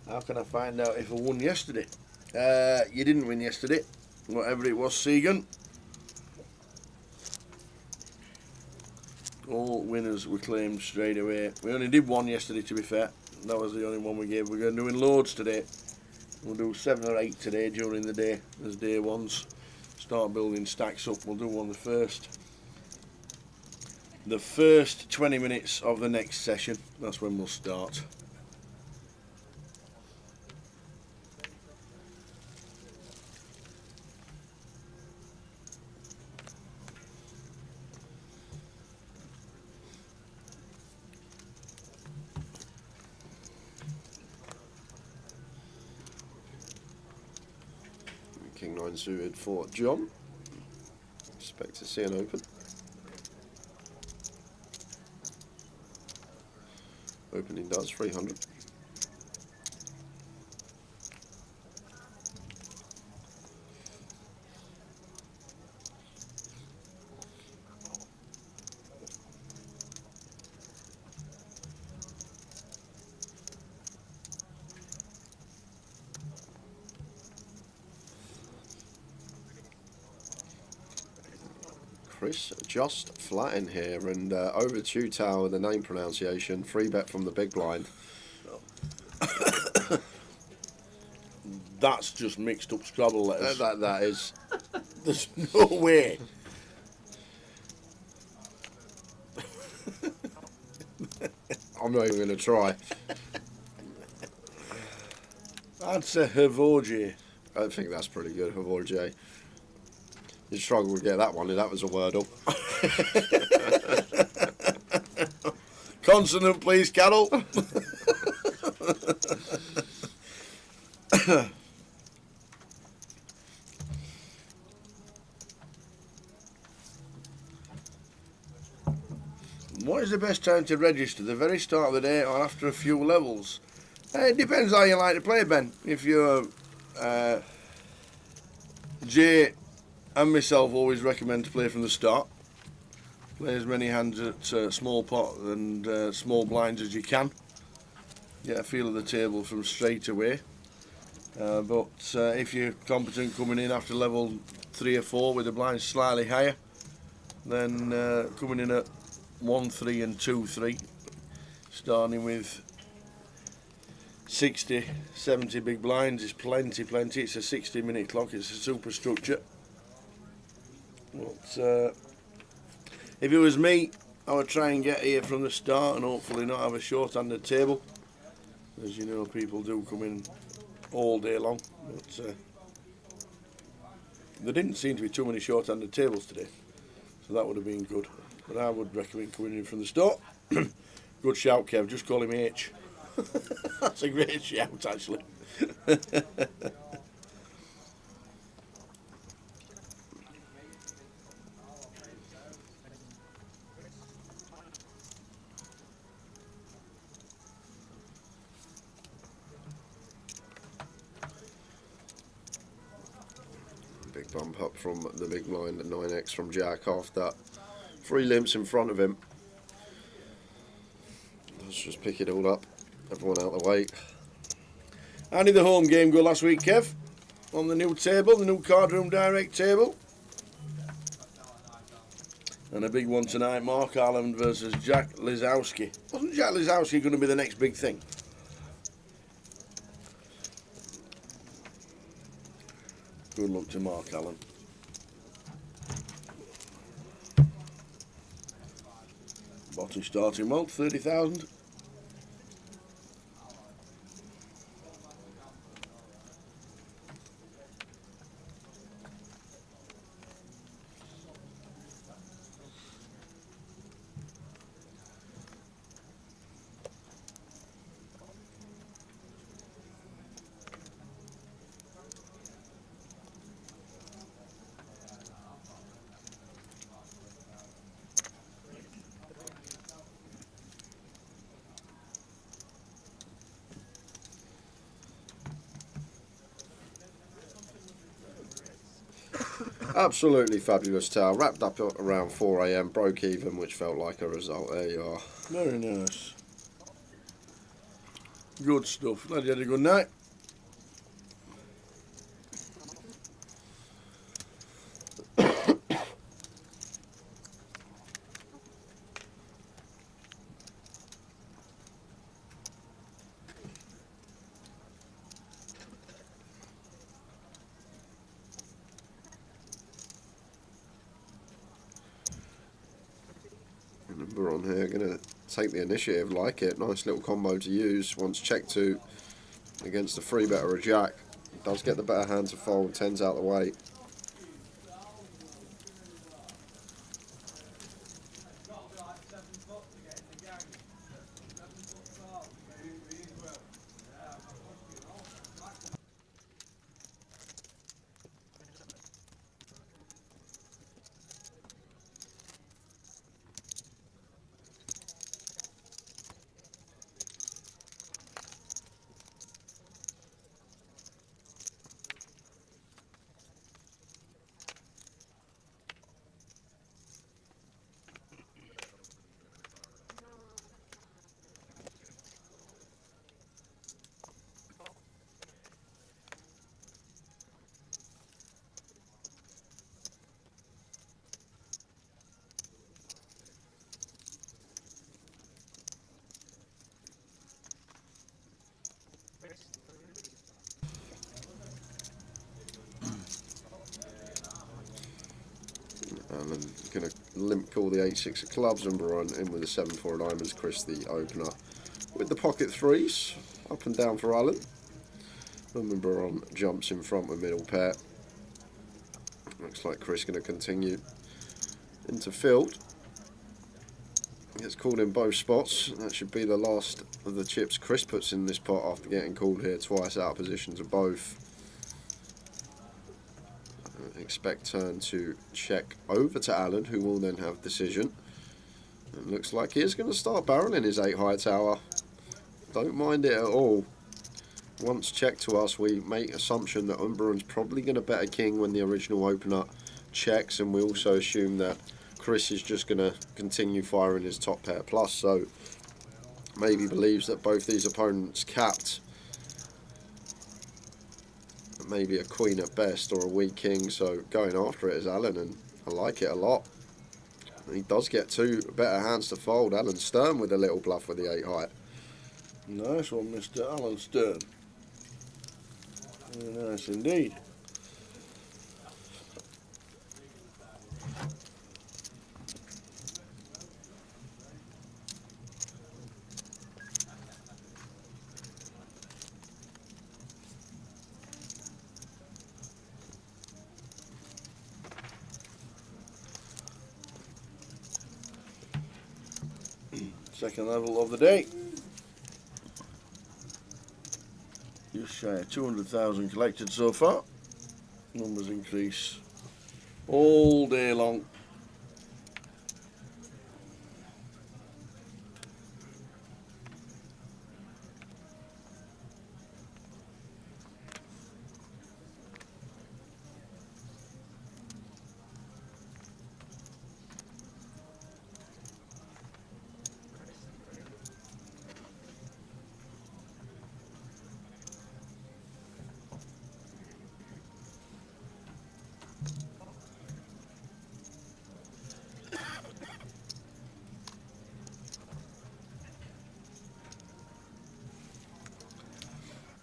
How can I find out if I won yesterday? You didn't win yesterday. Whatever it was, Segan. All winners were claimed straight away. We only did one yesterday, to be fair. That was the only one we gave. We're going to do in loads today. We'll do 7 or 8 today during the day as day ones. Start building stacks up. We'll do one the first 20 minutes of the next session. That's when we'll start. King 9 suited for John. Expect to see an open. Opening does 300. Chris just flat in here and over 2 tower the name pronunciation. 3-bet from the big blind. That's just mixed up Scrabble letters. That is. There's no way. I'm not even going to try. I'd say Havoje. I think that's pretty good, Havorje. You struggled to get that one, and that was a Wordle. Consonant, please, Carol. What is the best time to register? The very start of the day or after a few levels? It depends how you like to play, Ben. If you're Jay and myself always recommend to play from the start. Play as many hands at small pot and small blinds as you can. Get a feel of the table from straight away. But if you're competent coming in after level 3 or 4 with the blinds slightly higher, then coming in at 1, 3 and 2, 3, starting with 60, 70 big blinds is plenty. It's a 60-minute clock, it's a superstructure. But if it was me, I would try and get here from the start and hopefully not have a short-handed table. As you know, people do come in all day long. But there didn't seem to be too many short-handed tables today, so that would have been good. But I would recommend coming in from the start. Good shout, Kev, just call him H. That's a great shout, actually. Big bump up from the big blind at 9x from Jack after 3 limps in front of him. Let's just pick it all up. Everyone out the way. How did the home game go last week, Kev? On the new table, the new Cardroom Direct table. And a big one tonight, Mark Allen versus Jack Lizowski. Wasn't Jack Lizowski going to be the next big thing? Good luck to Mark Allen. Bottom starting well, 30,000. Absolutely fabulous tower. Wrapped up at around 4 AM, broke even, which felt like a result. There you are. Very nice. Good stuff. Glad you had a good night. We're on here, going to take the initiative, like it. Nice little combo to use. Once check to against a 3-bet or a jack. Does get the better hand to fold, 10's out the way. Alan going to limp call the 8-6 of clubs, and Baron in with the 7-4 of diamonds. Chris the opener with the pocket threes, up and down for Alan. And Baron jumps in front with middle pair. Looks like Chris going to continue into field. Gets called in both spots. That should be the last of the chips Chris puts in this pot after getting called here twice out of position to both. Expect turn to check over to Alan, who will then have decision. It looks like he is going to start barreling his 8 high tower. Don't mind it at all. Once checked to us, we make assumption that Umberon's probably going to bet a king when the original opener checks, and we also assume that Chris is just going to continue firing his top pair plus, so maybe believes that both these opponents capped. Maybe a queen at best or a weak king, so going after it is Alan, and I like it a lot. He does get 2 better hands to fold. Alan Stern with a little bluff with the 8 high. Nice one, Mr. Alan Stern. Very nice indeed. Second level of the day. Just shy of 200,000 collected so far. Numbers increase all day long.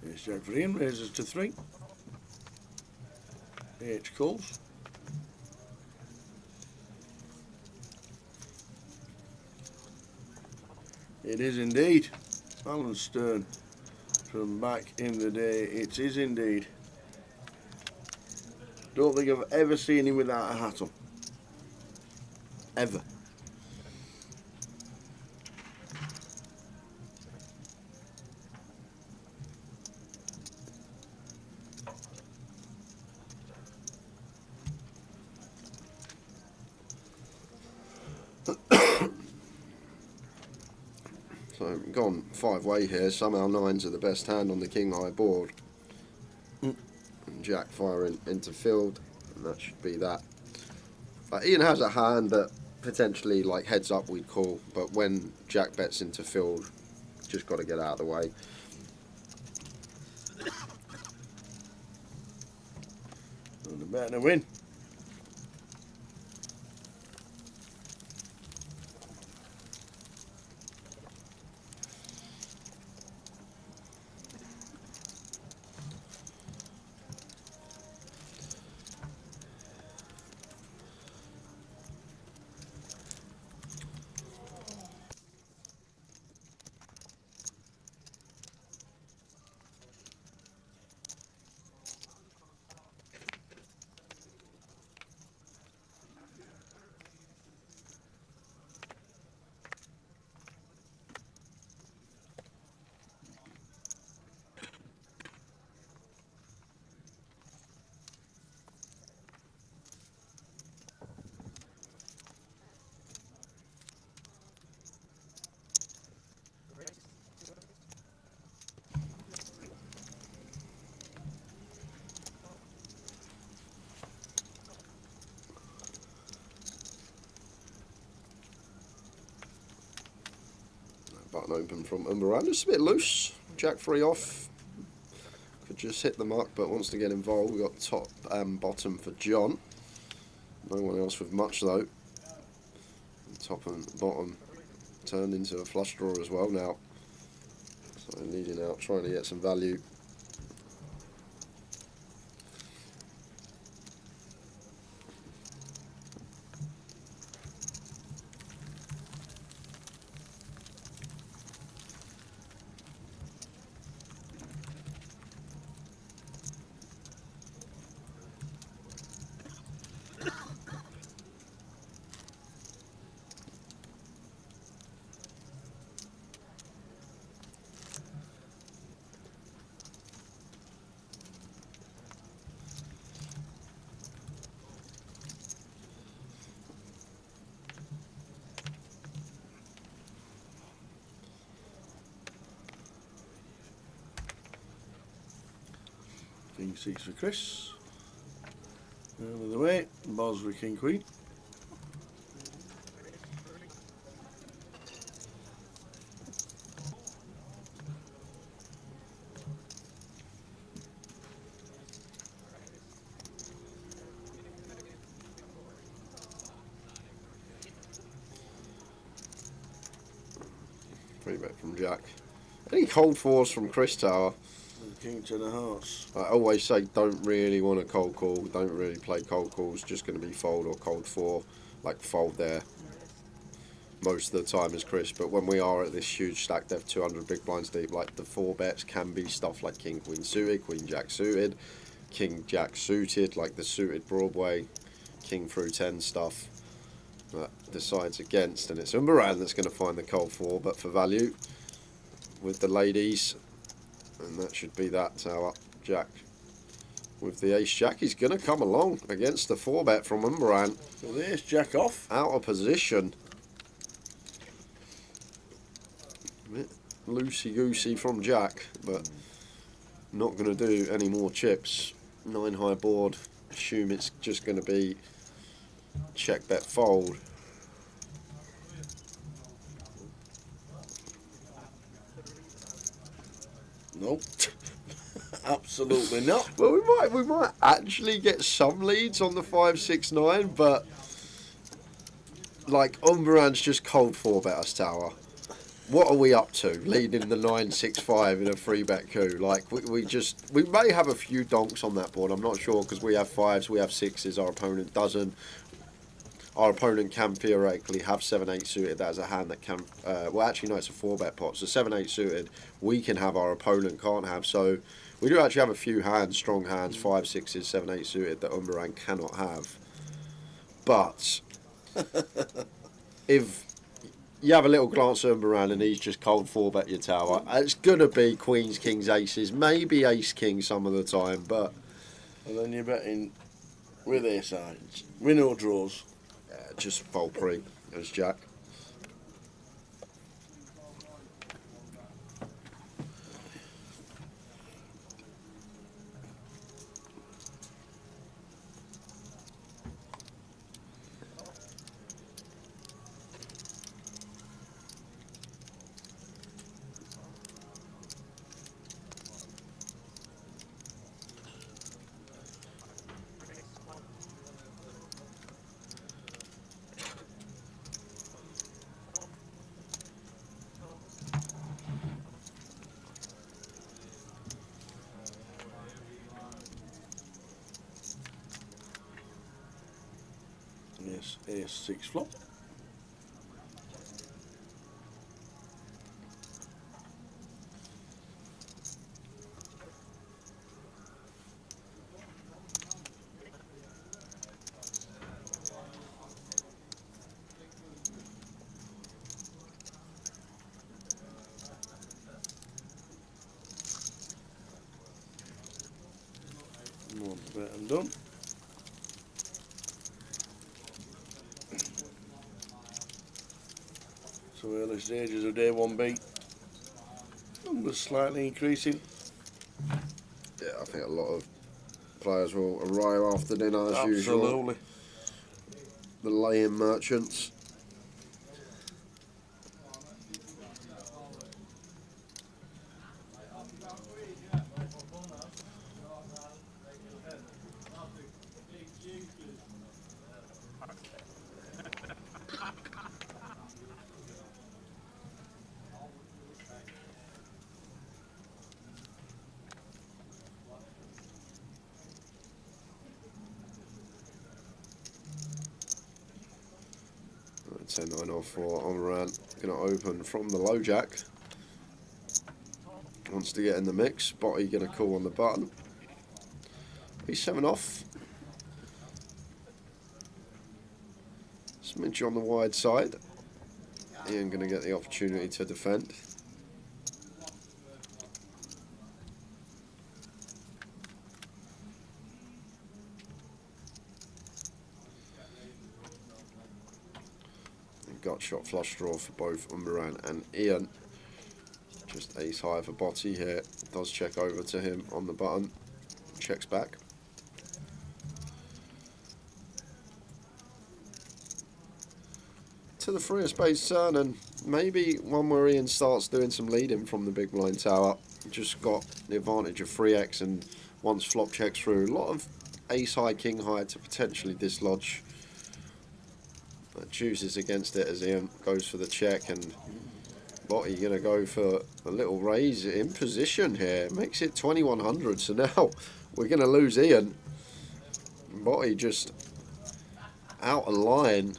Ace Jack for Ian, raises to 3. H calls. It is indeed Alan Stern from back in the day. It is indeed. Don't think I've ever seen him without a hat on. Ever. So gone 5-way here. Somehow 9s are the best hand on the king high board. And Jack firing into field, and that should be that. But Ian has a hand that potentially like heads up we'd call, but when Jack bets into field, just got to get out of the way. And the bet to win. Button open from Umberan, just a bit loose. Jack 3 off. Could just hit the mark, but wants to get involved. We've got top and bottom for John. No one else with much though. Top and bottom turned into a flush draw as well now. So leading out, trying to get some value. King 6 for Chris. Out of the way. Boz with King Queen. Free bet from Jack. Any cold fours from Chris Tower? King 10 of hearts. I always say don't really want to cold call, don't really play cold calls, just going to be fold or cold four, like fold there most of the time as Chris, but when we are at this huge stack depth, 200 big blinds deep, like the four bets can be stuff like King Queen suited, Queen Jack suited, King Jack suited, like the suited Broadway, King through 10 stuff that decides against, and it's Umbaran that's going to find the cold four, but for value with the ladies. And that should be that tower. Jack with the ace jack. He's going to come along against the 4-bet from Umbaran. So the ace jack off. Out of position. Loosey-goosey from Jack, but not going to do any more chips. 9 high board. Assume it's just going to be check bet fold. Nope. Absolutely not. Well, we might actually get some leads on the 5, 6, 9, but like Umbaran's just cold 4-bet us tower. What are we up to? Leading the 9, 6, 5 in a 3-bet coup. Like we may have a few donks on that board. I'm not sure because we have 5s, we have 6s. Our opponent doesn't. Our opponent can theoretically have 7, 8 suited. That is a hand that can. Well, actually, no, it's a 4-bet pot. So 7, 8 suited, we can have. Our opponent can't have. So we do actually have a few hands, strong hands, 5, 6s, 7, 8 suited that Umbaran cannot have. But if you have a little glance at Umbaran and he's just cold 4-bet your tower, it's gonna be queens, kings, aces, maybe ace king some of the time, but. And then you're betting with ace sides. Win or draws. Just fold pre as Jack. Yes, ace 6 flop. One bet and done. So early stages of day 1B. Numbers slightly increasing. Yeah, I think a lot of players will arrive after dinner as usual. Absolutely. The lay-in merchants. Right, 10-9 off for Umbaran. Going to open from the low jack. Wants to get in the mix. Botty going to call on the button. He's 7 off. Smidge on the wide side. Ian going to get the opportunity to defend. Got shot flush draw for both Umbaran and Ian. Just ace high for Botty here. Does check over to him on the button. checks back. To the 3 of spades turn, and maybe one where Ian starts doing some leading from the big blind tower. Just got the advantage of 3x, and once flop checks through, a lot of ace high, king high to potentially dislodge. But chooses against it as Ian goes for the check, and Botty going to go for a little raise in position here. Makes it 2100, so now we're going to lose Ian. Botty just out of line.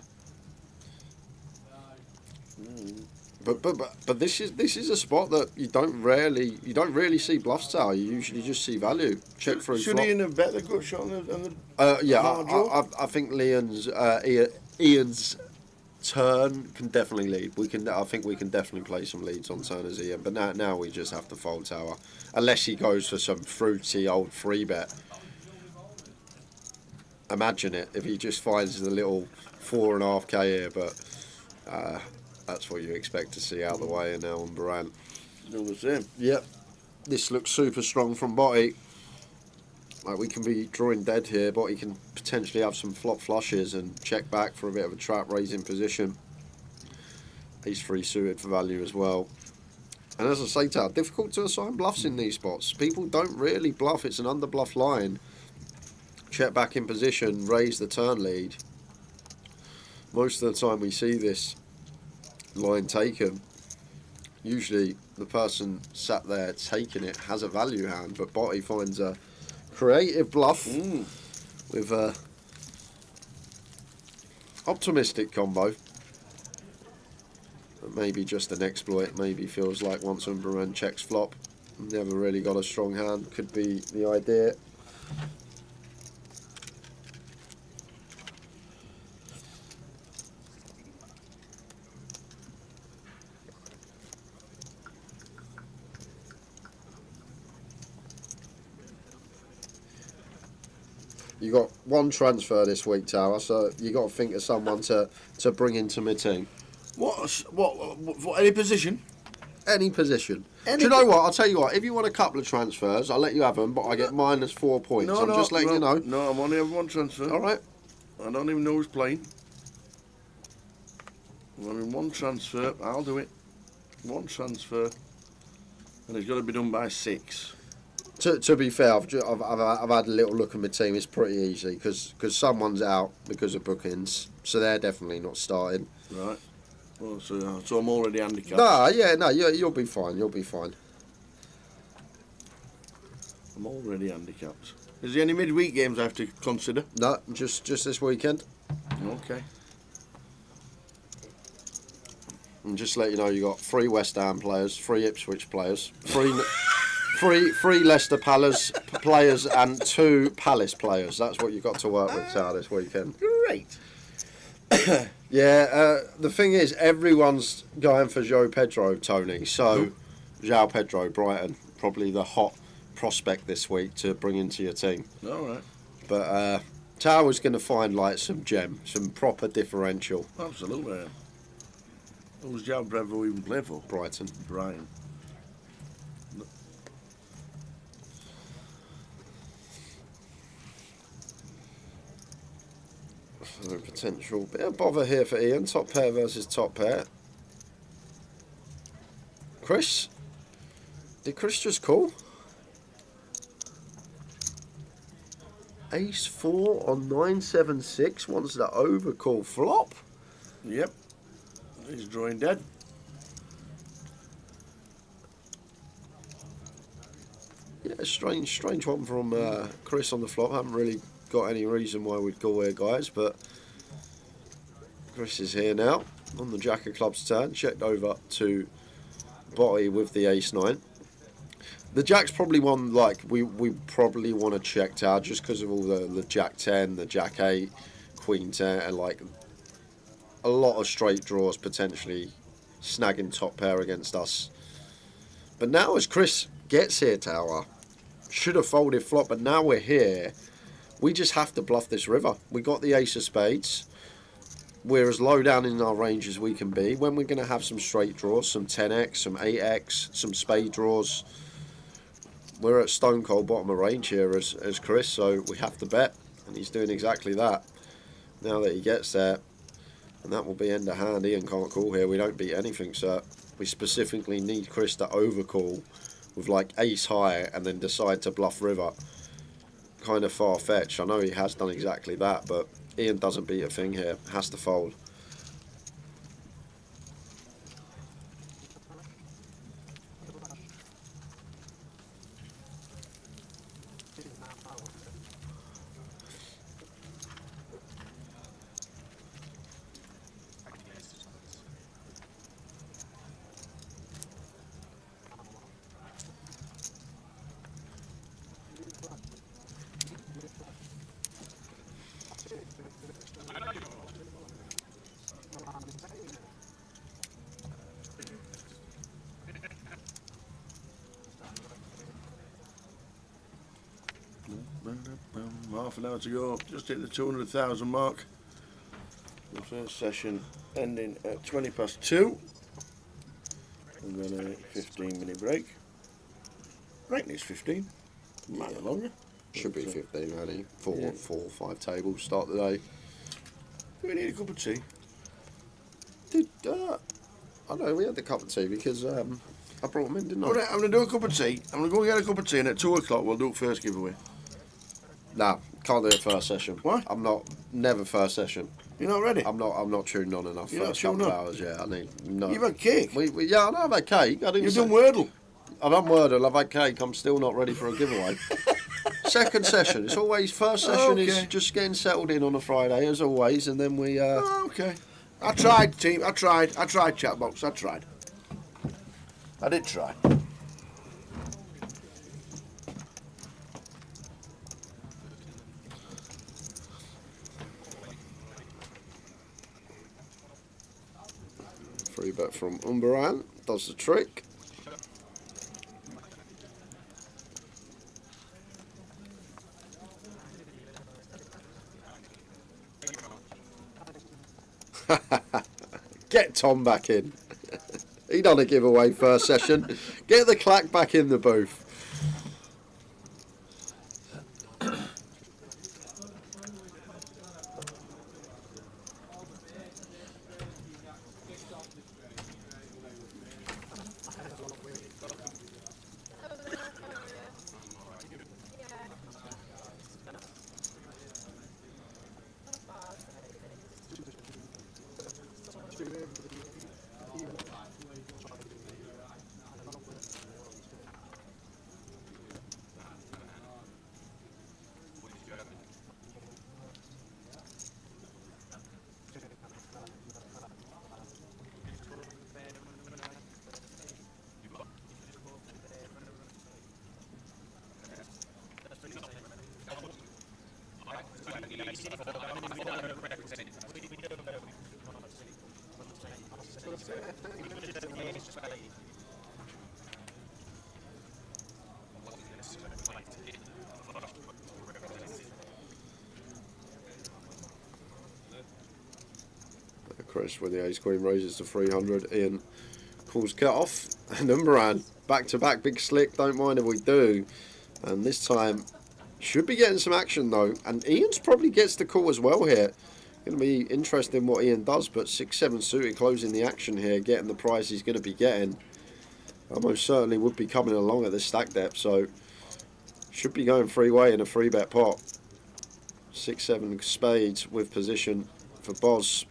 But this is a spot that you don't really see bluffs tower. You usually just see value. Check through. Should Ian have bet the gut shot on the yeah, hard draw? I think Ian's turn can definitely lead. I think we can definitely play some leads on turn as Ian. But now we just have to fold tower, unless he goes for some fruity old free bet. Imagine it if he just finds the little 4.5k here, but. That's what you expect to see out the way, and now on Baran. Still the same. Yep. This looks super strong from Botty. Like, we can be drawing dead here. Botty can potentially have some flop flushes and check back for a bit of a trap raising position. Ace 3 suited for value as well. And as I say, Tal, difficult to assign bluffs in these spots. People don't really bluff. It's an under bluff line. Check back in position, raise the turn lead. Most of the time we see this line taken. Usually the person sat there taking it has a value hand, but Botty finds a creative bluff with a optimistic combo. But maybe just an exploit. Maybe feels like once Umbaran checks flop, never really got a strong hand. Could be the idea. You got one transfer this week, Tower, so you got to think of someone to bring into my team. What for any position? Any position. Do you know what? I'll tell you what. If you want a couple of transfers, I'll let you have them, but I get -4 points. I'm just letting you know. No, I'm only having one transfer. All right. I don't even know who's playing. I'm having one transfer. I'll do it. One transfer, and it's got to be done by 6. To be fair, I've had a little look at my team. It's pretty easy because someone's out because of bookings, so they're definitely not starting. Right. Well, so I'm already handicapped. No, you'll be fine. You'll be fine. I'm already handicapped. Is there any midweek games I have to consider? No, just this weekend. Okay. And just let you know, you got 3 West Ham players, 3 Ipswich players, 3 Leicester Palace players, and 2 Palace players. That's what you've got to work with, Sal, this weekend. Great. Yeah, the thing is, everyone's going for João Pedro, Tony. So, João Pedro, Brighton, probably the hot prospect this week to bring into your team. All right. But Tower's going to find like some proper differential. Absolutely. Who's João Pedro even play for? Brighton. Brighton. So potential bit of bother here for Ian. Top pair versus top pair. Chris? Did Chris just call? Ace 4 on 976 wants the overcall flop. Yep. He's drawing dead. Yeah, strange one from Chris on the flop. Haven't really got any reason why we'd go here, guys, but Chris is here now on the Jack of Clubs turn. Checked over to Botty with the Ace 9. The Jack's probably one like we probably want to check out just because of all the Jack 10, the Jack 8, Queen 10, and like a lot of straight draws potentially snagging top pair against us. But now as Chris gets here, Tower, should have folded flop, but now we're here. We just have to bluff this river. We got the Ace of Spades. We're as low down in our range as we can be. When we're going to have some straight draws, some 10x, some 8x, some spade draws, we're at stone cold bottom of range here as Chris, so we have to bet, and he's doing exactly that. Now that he gets there, and that will be end of hand. Ian can't call here. We don't beat anything, sir. We specifically need Chris to overcall with like ace high and then decide to bluff river. Kind of far-fetched. I know he has done exactly that, but Ian doesn't beat a thing here. Has to fold. Half an hour to go, just hit the 200,000 mark. The first session ending at 20 past 2. And then a 15-minute break. I think it's 15. Might be longer. Should be 15, really. Four or five tables, start the day. Do we need a cup of tea? I know, we had the cup of tea because I brought them in, didn't I? Alright, I'm going to do a cup of tea. I'm going to go and get a cup of tea, and at 2 o'clock we'll do it first giveaway. Nah, can't do it first session. Why? I'm not, never first session. You're not ready? I'm not tuned on enough. You're not First couple tuned of on? hours, yeah. I need, no. You've had cake. Yeah, I know I've had cake. I didn't You've say- done Wordle. I've done Wordle, I've had cake. I'm still not ready for a giveaway. Second session. It's always, first session is Okay. just getting settled in on a Friday, as always, and then we... Oh, okay. I tried, team. I tried, Chatbox. I tried. I did try. Free bet from Umberan. Does the trick. Get Tom back in. He done a giveaway first session. Get the clack back in the booth. Chris with the ace queen raises to 300. Ian calls cut off. And Umberan back to back, big slick. Don't mind if we do. And this time should be getting some action though. And Ian's probably gets the call as well here. Going to be interesting what Ian does, but 6-7 suited closing the action here, getting the price he's going to be getting. Almost certainly would be coming along at this stack depth, so should be going three-way in a 3-bet pot. 6-7 spades with position for Boz.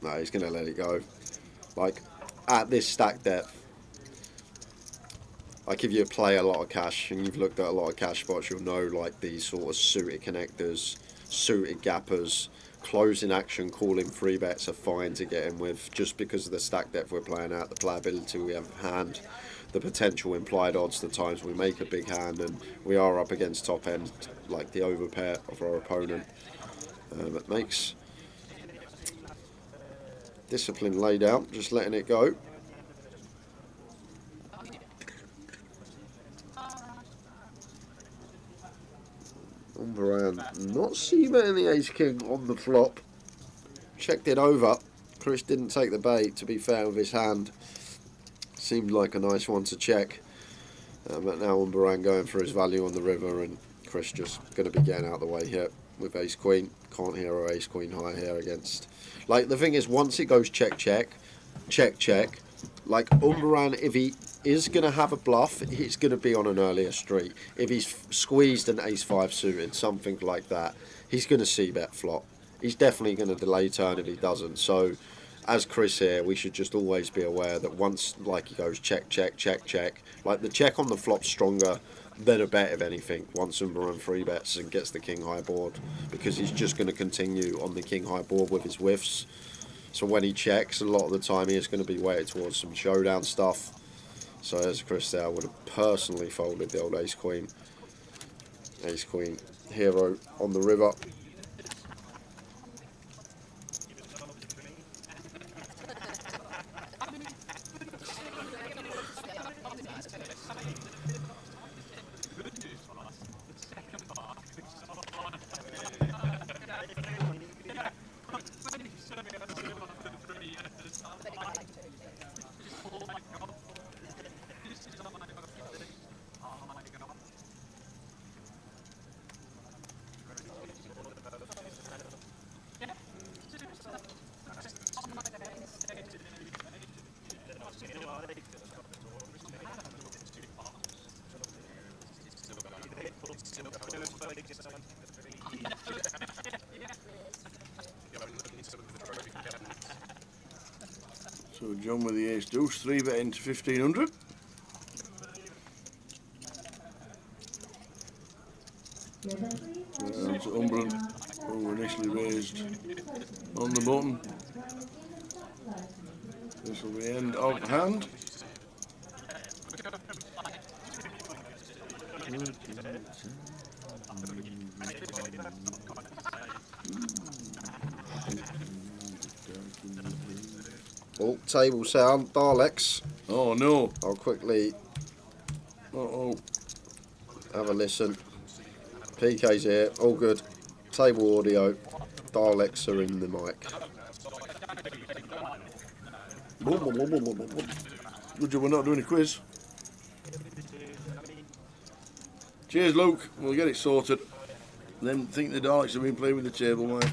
No, he's going to let it go. Like, at this stack depth, like if you play a lot of cash and you've looked at a lot of cash spots, you'll know like these sort of suited connectors, suited gappers, closing action, calling 3-bets are fine to get in with just because of the stack depth we're playing at, the playability we have at hand, the potential implied odds, the times we make a big hand, and we are up against top end, like the overpair of our opponent. It makes discipline laid out, just letting it go. Umberan not c-betting the ace king on the flop. Checked it over. Chris didn't take the bait, to be fair, with his hand. Seemed like a nice one to check. But now Umbaran going for his value on the river, and Chris just going to be getting out of the way here with ace queen. Can't hero ace queen high here against. Like, the thing is, once it goes check check, check check, like Umbaran, if he is going to have a bluff, it's going to be on an earlier street. If he's squeezed an ace 5 suited, something like that, he's going to see bet flop. He's definitely going to delay turn if he doesn't. So, as Chris here, we should just always be aware that once, like, he goes check, check, check, check, like, the check on the flop's stronger than a bet, if anything, once Umbaran 3-bets and gets the king high board, because he's just going to continue on the king high board with his whiffs. So when he checks, a lot of the time he is going to be weighted towards some showdown stuff. So as Chris there, I would have personally folded the old ace queen. Ace queen hero on the river. So John with the ace deuce, 3-bet into 1500. So Umbrella, who initially raised on the button. This will be end of hand. Oh, table sound, Daleks. Oh no. I'll quickly Uh-oh. have a listen. PK's here, all good. Table audio, Daleks are in the mic. Good job we're not doing a quiz. Cheers, Luke. We'll get it sorted. Then think the Daleks have been playing with the table, Mike.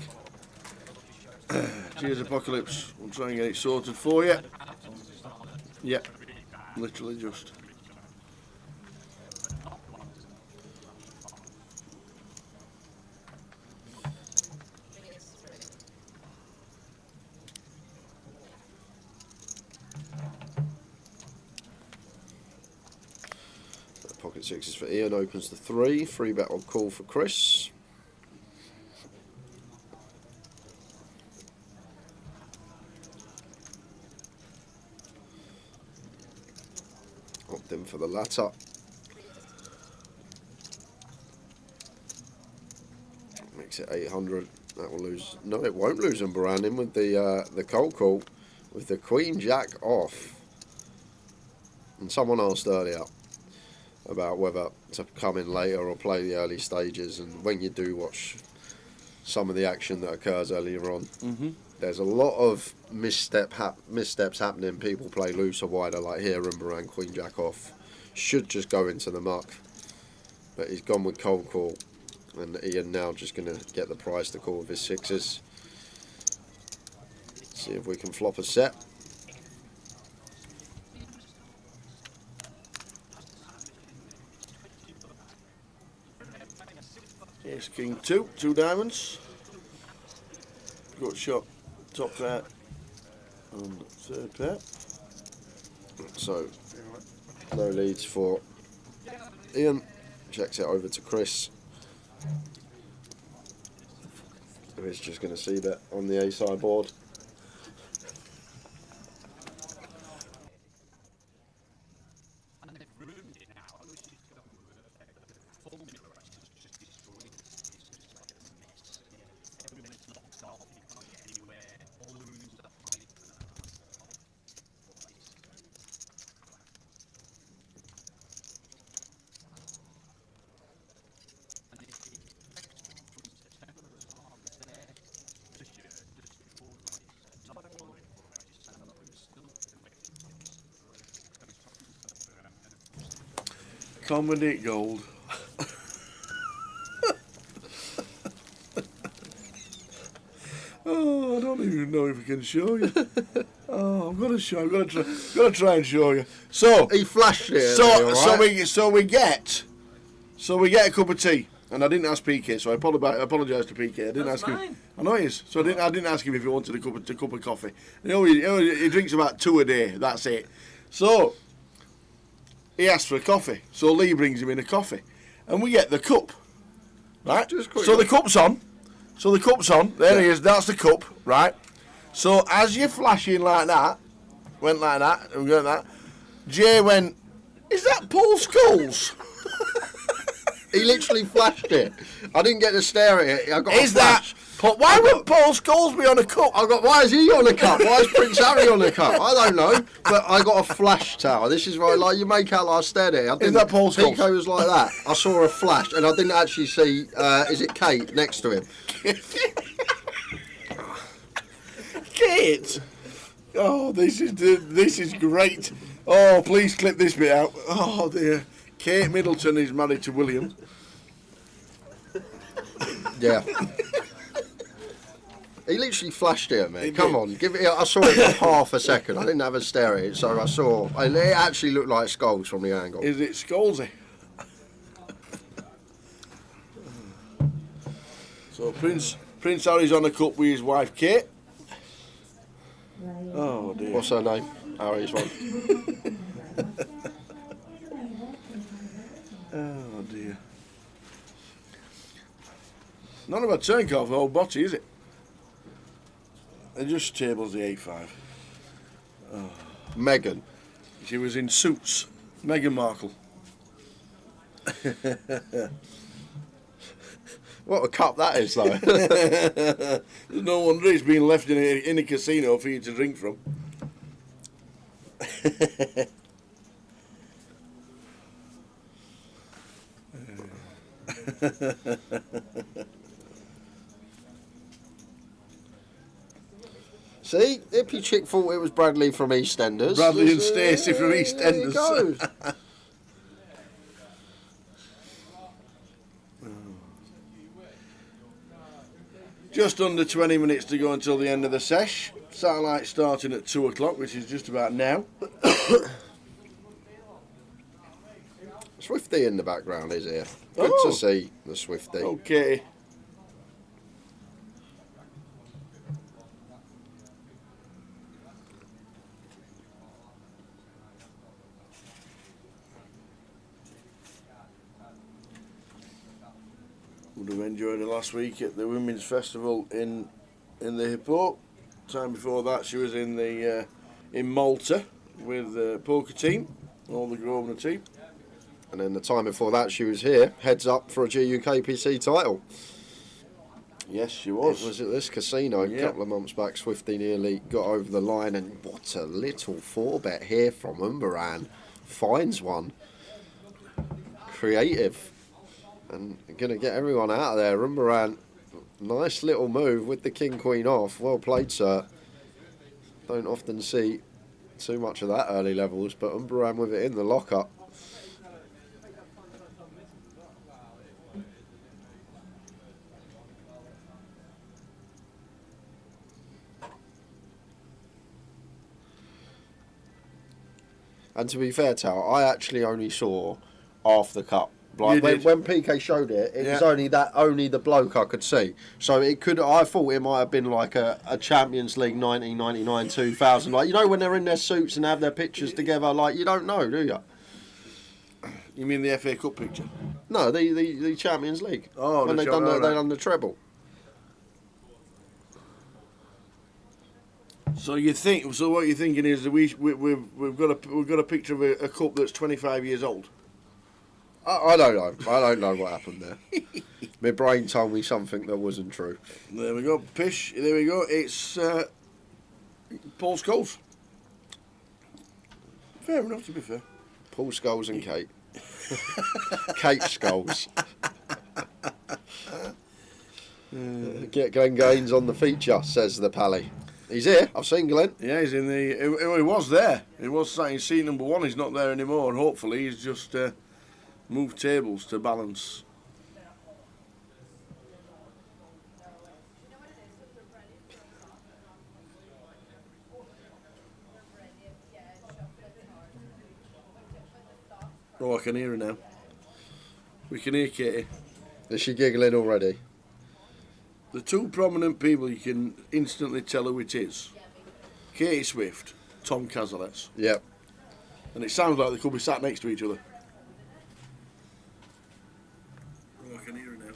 Cheers, Apocalypse. We'll try and get it sorted for you. Yeah, literally just. Pocket sixes for Ian, opens the 3-bet on call for Chris. Opt in for the latter. Makes it 800. That will lose. No, it won't lose Umbaran in with the cold call with the Queen Jack off. And someone asked earlier about whether to come in later or play the early stages, and when you do watch some of the action that occurs earlier on, there's a lot of missteps happening. People play loose or wider, like here, Umbaran, Queen Jack off. Should just go into the muck, but he's gone with cold call, and Ian now just going to get the prize to call with his sixes. See if we can flop a set. Ace King 2, 2 diamonds. Good shot, top pair and third pair. So, no leads for Ian. Checks it over to Chris. He's just going to see that on the A-side board. Comedy gold. Oh, I don't even know if I can show you. Oh, I'm gonna try and show you. So He flashed it. so we get a cup of tea, and I didn't ask PK, so I apologise to PK. I didn't ask him. I know he is. So I didn't ask him if he wanted a cup of coffee. He drinks about 2 a day. That's it. So he asked for a coffee. So Lee brings him in a coffee, and we get the cup. Right. So the cup's on. There he is. That's the cup. Right. So as you're flashing like that, went like that, and we got that. Jay went, "Is that Paul Scholes?" He literally flashed it. I didn't get to stare at it. I got Is a flash. that? Why would Paul Scholes be on a cup? Why is he on a cup? Why is Prince Harry on a cup? I don't know. But I got a flash tower. This is right, like you make out like I stared at it. I Is didn't- that Paul Scholes? Pico was like that. I saw a flash and I didn't actually see, is it Kate next to him? Kate. Oh, this is great. Oh, please clip this bit out. Oh dear. Kate Middleton is married to William. Yeah. He literally flashed it at me. He Come did. on, give it. I saw it for half a second. I didn't have a stare at it, so I saw. It actually looked like skulls from the angle. Is it Scholesy? So Prince Harry's on a cup with his wife Kate. Oh dear. What's her name? Harry's one. Oh dear. None of a turncoat for old Botty, is it? It just tables the 8-5. Meghan. She was in Suits. Meghan Markle. What a cup that is, though. There's no wonder it's been left in a casino for you to drink from. See, Hippie Chick thought it was Bradley from EastEnders. Bradley and Stacey from EastEnders. There you go. Just under 20 minutes to go until the end of the sesh. Satellite starting at 2 o'clock, which is just about now. Swifty in the background is here. Good Oh. to see the Swifty. Okay. Would have enjoyed her last week at the Women's Festival in the Hippo. Time before that, she was in the in Malta with the poker team, all the Grosvenor team. And then the time before that, she was here, heads up for a GUKPT title. Yes, she was. It was at this casino a Yeah. couple of months back. Swifty nearly got over the line, and what a little 4-bet here from Umbaran. Finds one. Creative. And going to get everyone out of there. Umbaran, nice little move with the king-queen off. Well played, sir. Don't often see too much of that early levels, but Umbaran with it in the lockup. And to be fair, Tal, I actually only saw half the cup. Like You did. when PK showed it, it was Yeah. only the bloke I could see. So it could. I thought it might have been like a Champions League 1999, 2000. Like, you know, when they're in their suits and have their pictures together. Like, you don't know, do you? You mean the FA Cup picture? No, the Champions League. Oh, when the they cha- done the, all they right. done the treble. So you think? So what you're thinking is that we've got a picture of a cup that's 25 years old. I don't know. I don't know what happened there. My brain told me something that wasn't true. There we go, Pish. There we go. It's Paul Scholes. Fair enough, to be fair. Paul Scholes and Kate. Kate Scholes. Get Glenn Gaines on the feature, says the Pally. He's here. I've seen Glenn. Yeah, he's in the. He was there. He was sat in seat number 1. He's not there anymore, and hopefully he's just Move tables to balance. Oh, I can hear her now. We can hear Katie. Is she giggling already? The two prominent people you can instantly tell who it is. Katie Swift, Tom Cazalet's. Yep. And it sounds like they could be sat next to each other. Oh, I can hear her now.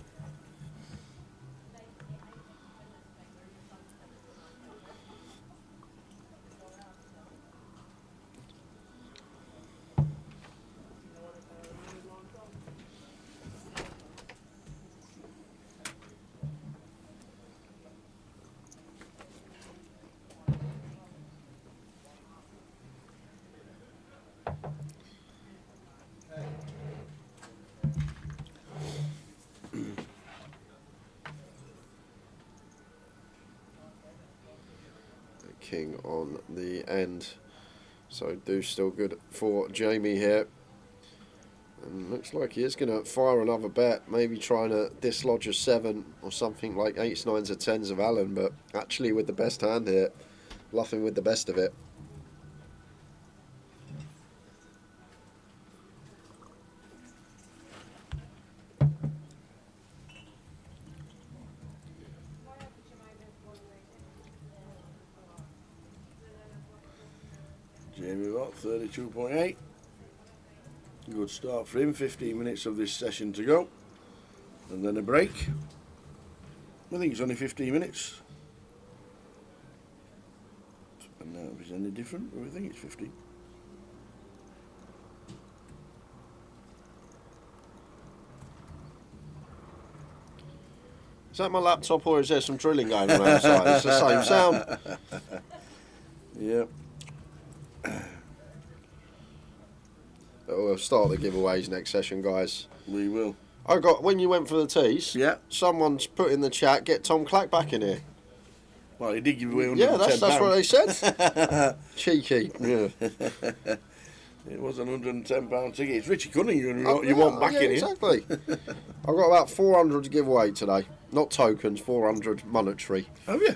King on the end. So do still good for Jamie here. And looks like he is going to fire another bet, maybe trying to dislodge a 7 or something like 8s, 9s or 10s of Alan, but actually with the best hand here, bluffing with the best of it. Jamie Watt, 32.8. Good start for him. 15 minutes of this session to go. And then a break. I think it's only 15 minutes. And now if it's any different, I think it's 15. Is that my laptop or is there some drilling going on outside? It's the same sound. Yep. We'll start the giveaways next session, guys. We will. I got, when you went for the tees, Yeah. someone's put in the chat, get Tom Clack back in here. Well, he did give away £110. Yeah, that's what they said. Cheeky. Yeah. It was an £110 ticket. It's Richie Cunning you want back in here. Exactly. I've got about 400 to give away today. Not tokens, 400 monetary. Have you?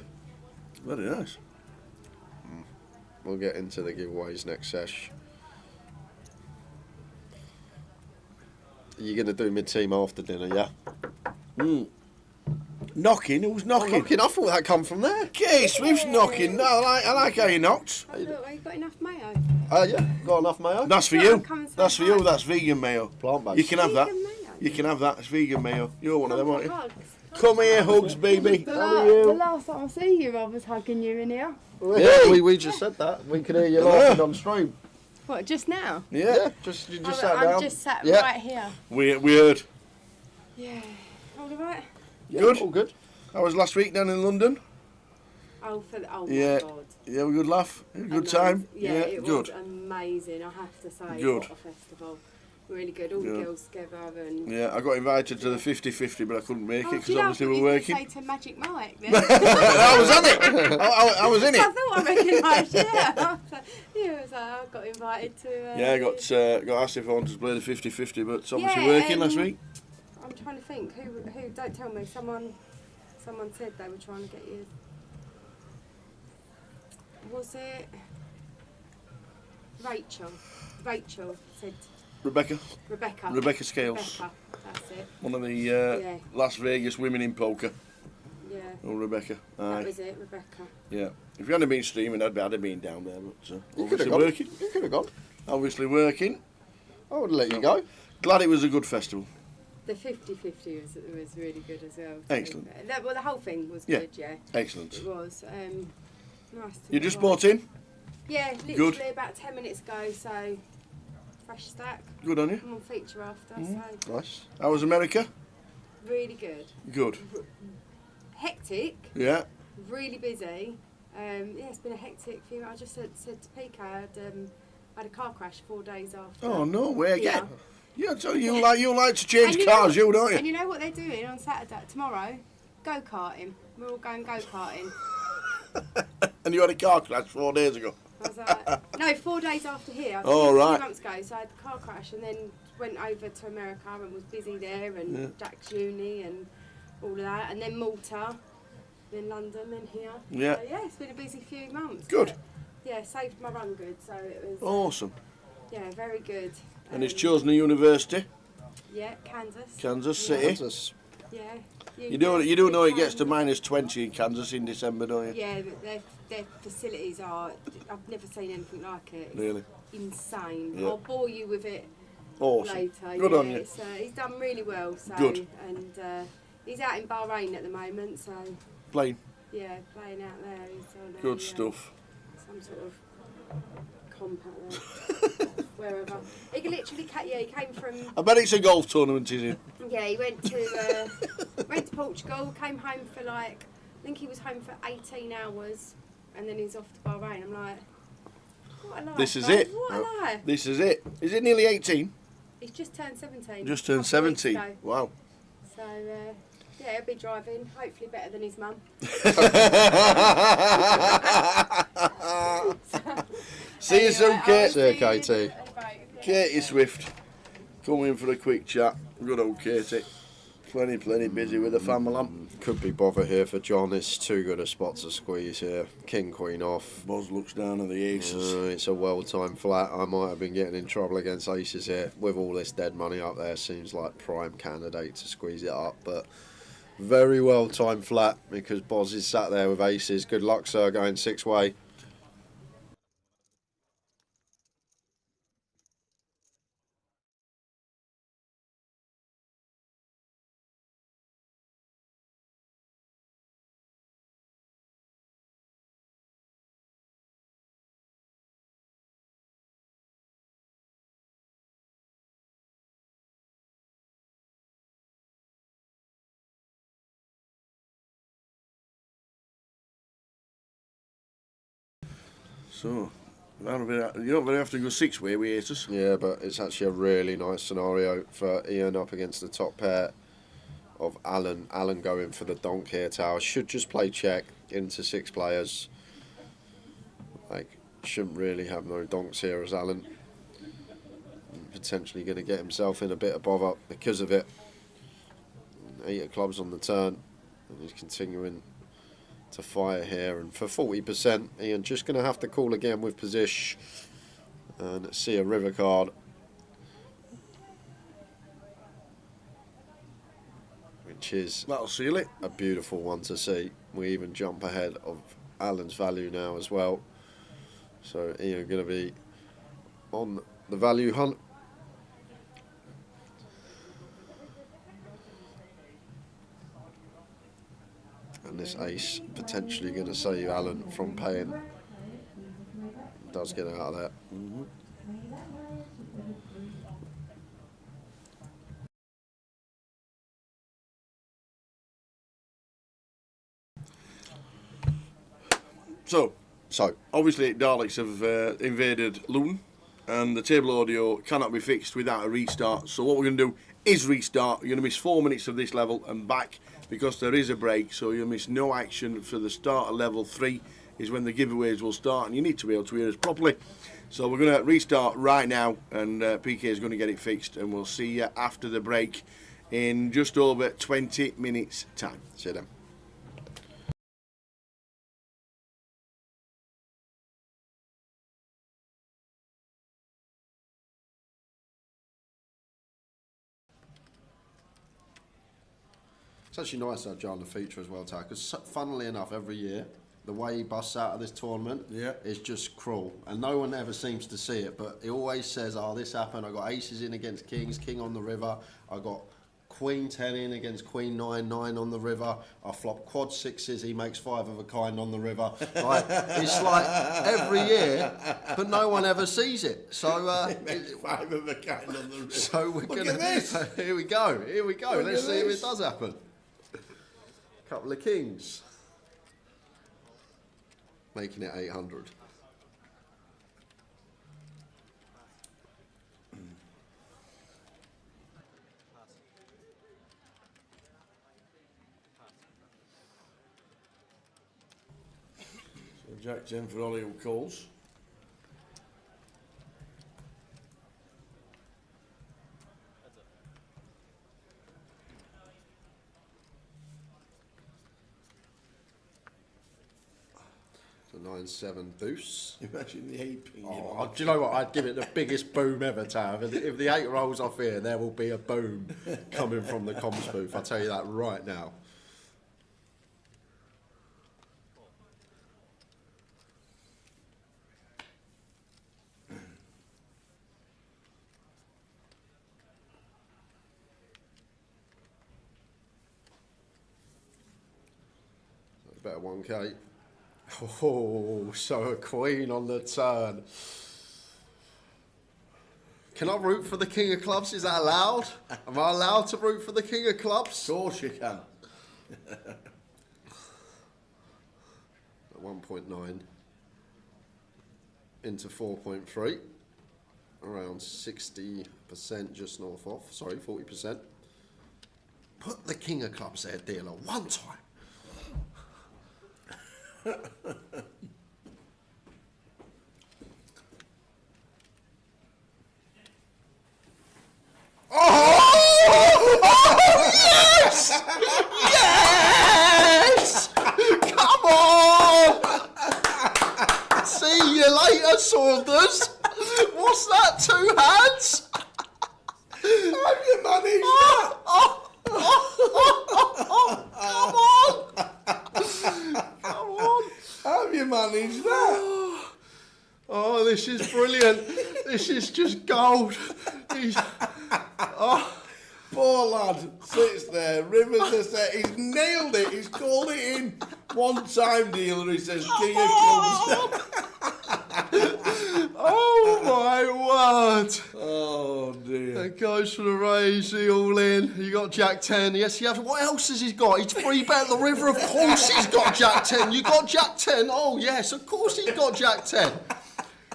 Very nice. We'll get into the giveaways next sesh. You're going to do mid-team after dinner, yeah? Knocking? Who's knocking? Knocking, I thought that come from there. Kay Swift's knocking. No, I like how you knocked. Oh, look, you got enough mayo? Yeah, got enough mayo? That's for Well, you. come and say That's for hi. you. That's vegan mayo. Plant-based. You can have that. Vegan mayo? You can have that. It's vegan mayo. You're one of them, aren't you? Hugs. Come here, Hugs, baby. The last time I see you, I was hugging you in here. Yeah, we just said that. We could hear you laughing on stream. What, just now? Yeah. Just you I'm, just sat down. I'm just sat Yeah. right here. We heard. Yeah. All right? Yeah, Good. all good. I was last week down in London. Oh, Yeah. my God. Yeah, we good laugh. Good Amazing. time. Yeah, it good. was amazing, I have to say. Good. What a festival. Really good. All the Good. girls together and... Yeah, I got invited to the 50-50, but I couldn't make it do because you know, obviously I we're thought you were working. gonna say to Magic Mike then. I was on it. I was in I it. thought I recognised you. Yeah, so I got invited to... Yeah, I got asked if I wanted to play the 50-50, but obviously Yeah, working last week. I'm trying to think. Who? Don't tell me. Someone said they were trying to get you. Was it Rachel? Rachel said Rebecca Rebecca, Scales. that's it. One of the Las Vegas women in poker. Yeah. Oh, Rebecca. Aye. That was it, Rebecca. Yeah. If you hadn't been streaming, I'd have been down there, but You could obviously have gone. working. You could have gone. Obviously working. I would let you go. Glad it was a good festival. The 50-50 was really good as well. Excellent. Well, the whole thing was Yeah. good, yeah. Excellent. It was. Nice to You just watch. bought in? Yeah, literally about 10 minutes ago, so fresh stack. Good on you. I'm on feature after, so Nice. How was America? really good. Good. Hectic, Yeah. really busy. Yeah, it's been a hectic few. I just said to PK, I had a car crash 4 days after. Oh no, where again? Yeah. Yeah, so you like to change And you cars, know, don't you? And you know what they're doing on Saturday, tomorrow? Go-karting. We're all going go-karting. And you had a car crash 4 days ago. I was like, no, 4 days after here. Oh, A few right. months ago, so I had the car crash, and then went over to America and was busy there, and Jack's uni and all of that, and then Malta, then London, then here. Yeah. So, yeah, it's been a busy few months. Good. But, yeah, saved my run good, so it was. Awesome. Yeah, very good. And he's chosen a university, Yeah, Kansas. Kansas City. Kansas. Yeah. You do know it gets to -20 in Kansas in December, don't you? Yeah, but their facilities are. I've never seen anything like it. It's Really? insane. Yeah. I'll bore you with it Awesome. later. Good yeah, on you. It's, he's done really well. So, Good. And he's out in Bahrain at the moment. So Playing. yeah, playing out there. He's on Good stuff. Some sort of compact there. Wherever. He could literally, he came from. I bet it's a golf tournament he's in. Yeah, he went to Portugal, came home for like, I think he was home for 18 hours, and then he's off to Bahrain. I'm like, what a life. This is man, it. What a life. This is it. Is it nearly 18? He's just turned 17. Just turned a couple of weeks 17. ago. Wow. So, yeah, he'll be driving, hopefully better than his mum. See you soon, Kate. See you, Katie. Katie Swift, come in for a quick chat. Good old Katie. Plenty busy with the family. Could be bother here for John. It's too good a spot to squeeze here. King, queen off. Boz looks down at the aces. It's a well-timed flat. I might have been getting in trouble against aces here. With all this dead money up there, seems like prime candidate to squeeze it up. But very well-timed flat because Boz is sat there with aces. Good luck, sir, going six-way. So, you don't very often go six-way with aces. Yeah, but it's actually a really nice scenario for Ian up against the top pair of Alan. Alan going for the donk here, Tower. Should just play check into six players. Like, shouldn't really have no donks here as Alan. Potentially going to get himself in a bit of bother because of it. 8 of clubs on the turn. And he's continuing to fire here, and for 40% Ian just going to have to call again with position and see a river card, which is That'll seal it. a beautiful one to see. We even jump ahead of Alan's value now as well, so Ian going to be on the value hunt. And this ace potentially going to save Alan from paying. Does get out of that. So, obviously Daleks have invaded Luton, and the table audio cannot be fixed without a restart. So what we're going to do is restart. You're going to miss 4 minutes of this level and back because there is a break. So you'll miss no action for the start of level 3 is when the giveaways will start, and you need to be able to hear us properly. So we're going to restart right now, and PK is going to get it fixed, and we'll see you after the break in just over 20 minutes time. See you then. It's actually nice to have John the feature as well, because funnily enough, every year, the way he busts out of this tournament is just cruel. And no one ever seems to see it, but he always says, oh, this happened, I got aces in against kings, king on the river, I got queen 10 in against queen 9, 9 on the river, I flop quad sixes, he makes 5 of a kind on the river. Like, it's like every year, but no one ever sees it. So, 5 of a kind on the river. so we're Look gonna. at this. Here we go. Look Let's at see if this. it does happen. Couple of kings. Making it 800. So Jack 10 for Ollie who calls. The 9-7 boost. Imagine the 8 ping. Oh, do you know what? I'd give it the biggest boom ever, Tav. If the 8 rolls off here, there will be a boom coming from the comms booth. I'll tell you that right now. Better 1K. Oh, so a queen on the turn. Can I root for the king of clubs? Is that allowed? Am I allowed to root for the king of clubs? Of course you can. At 1.9 into 4.3. Around 60%, just north of. Sorry, 40%. Put the king of clubs there, dealer, one time. Oh, yes! Yes! Come on! See you later, Saunders. What's that, 2 hands? Have you managed Come on! Have you managed that? Oh, this is brilliant. This is just gold. Poor lad sits there, rivers the set. He's nailed it. He's called it in. One time, dealer, he says, King of Clubs. Oh my word! Oh dear. It goes for the raise, the all in. You got Jack 10. Yes, you have. What else has he got? He's free bet the river. Of course he's got Jack 10. You got Jack 10. Oh yes, of course he's got Jack 10.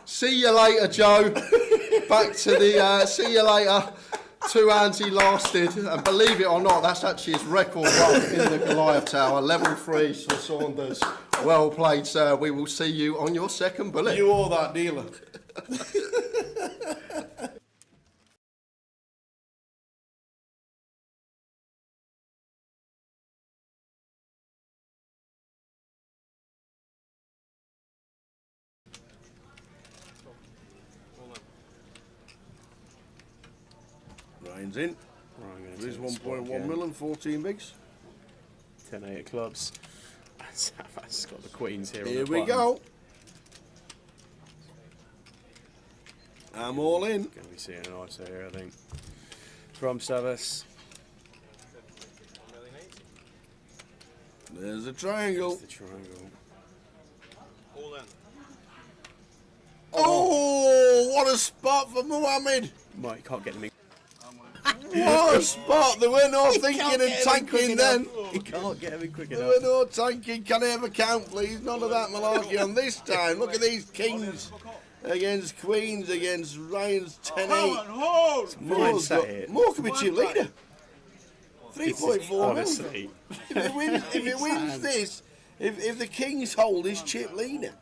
See you later, Joe. Back to the. See you later. 2 hands he lasted, and believe it or not, that's actually his record run in the Goliath Tower. Level 3 for Saunders. Well played, sir. We will see you on your second bullet. You owe that dealer. Ryan's in. There's 1.1 million, 14 bigs. 10-8 clubs. That's got the queens here. Here on the we button. go. I'm all in. Going to be seeing an ISO here, I think. From service. There's a triangle. The triangle. Oh, what a spot for Mohammed. Mike, you can't get them in. What a spot. There were no thinking and tanking then. You can't get them in quick There enough. were no tanking. Can I have a count, please? None of that malarkey on this time. Look at these kings against queens against Ryan's 10-8. Mine sat here. More could be chip leader. This is 3.4 million. honestly. If it wins this, if the kings hold his chip leader.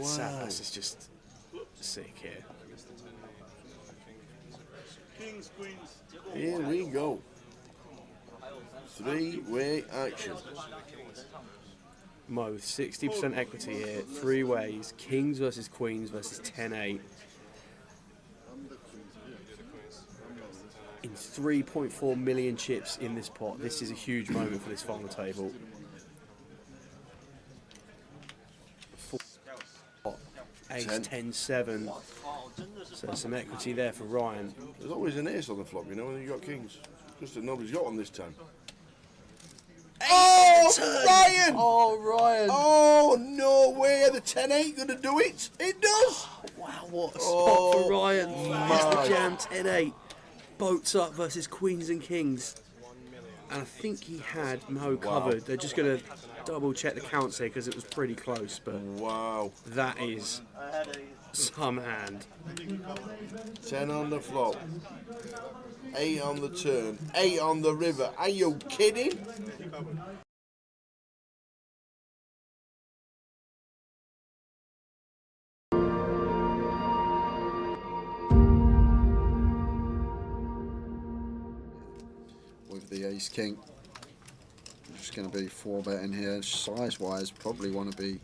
Salas is just sick here. Here we go. 3-way action. Mo, 60% equity here. 3 ways. Kings versus queens versus 10-8. In 3.4 million chips in this pot. This is a huge moment for this final table. Ace 10-7. So some equity there for Ryan. There's always an ace on the flop, you know, when you've got kings. Just that nobody's got one this time. Oh, Ryan! Oh, Ryan! Oh, no way. The 10-8 going to do it. It does. Wow, what a spot for Ryan. He's the my. jam 10-8. Boats up versus queens and kings. And I think he had Mo covered. They're just going to double check the counts here because it was pretty close. But Wow. that is some hand. 10 on the flop. 8 on the turn. 8 on the river. Are you kidding? With the ace king. just going to be 4-betting here. Size-wise, probably want to be...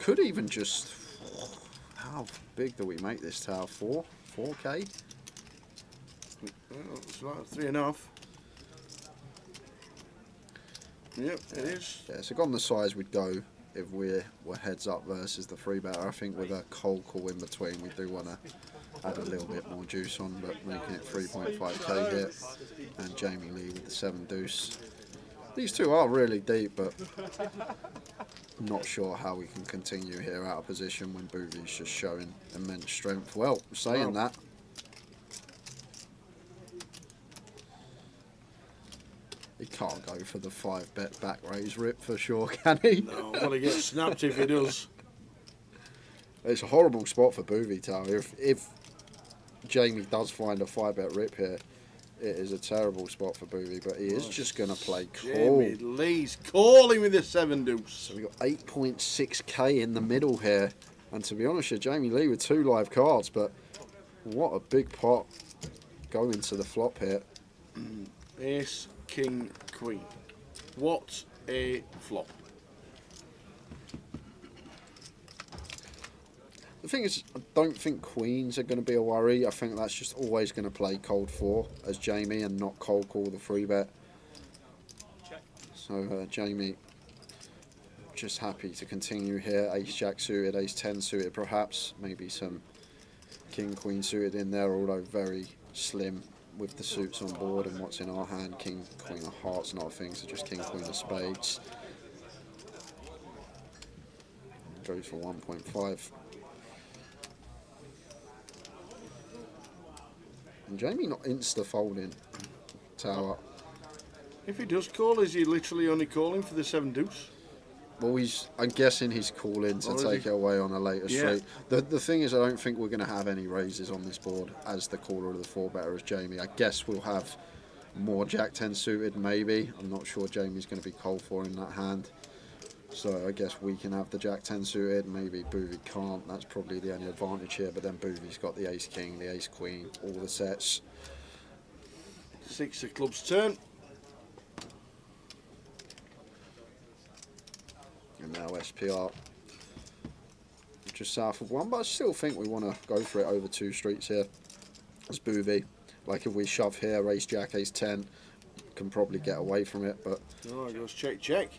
Could even just... How big do we make this tower? 4K? It's like 3.5. Yep, it is. Yeah, so gone the size we'd go if we were heads up versus the 3-better. I think with a cold call in between, we do want to add a little bit more juice on, but making it 3.5k here. And Jamie Lee with the 7 deuce. These two are really deep, but I'm not sure how we can continue here out of position when Boovy's just showing immense strength. Well, saying that, he can't go for the 5-bet back raise rip for sure, can he? No, well, he gets snapped if he does. It's a horrible spot for Boovy Tower. If Jamie does find a 5-bet rip here, it is a terrible spot for Boovy, but he is just going to play call. Jamie Lee's calling with the 7 deuce. So we've got 8.6k in the middle here. And to be honest with Jamie Lee with 2 live cards, but what a big pot going to the flop here. Ace, King, Queen. What a flop. The thing is, I don't think queens are going to be a worry. I think that's just always going to play cold 4 as Jamie and not cold call the 3-bet. So Jamie just happy to continue here. Ace Jack suited, Ace 10 suited perhaps. Maybe some King Queen suited in there, although very slim with the suits on board and what's in our hand. King Queen of Hearts, not a thing, so just King Queen of Spades. Goes for 1.5. And Jamie not insta-folding tower. If he does call, is he literally only calling for the 7 deuce? Well, I'm guessing he's calling to take it away on a later street. The thing is, I don't think we're going to have any raises on this board as the caller of the 4-better as Jamie. I guess we'll have more Jack 10 suited, maybe. I'm not sure Jamie's going to be cold for in that hand. So I guess we can have the Jack 10 suited, maybe Boovy can't. That's probably the only advantage here, but then Boovy's got the Ace King, the Ace Queen, all the sets. 6 of clubs turn. And now SPR just south of 1, but I still think we want to go for it over 2 streets here as Boovy. Like if we shove here, Ace Jack, Ace 10, can probably get away from it, but... Oh, it goes check, check.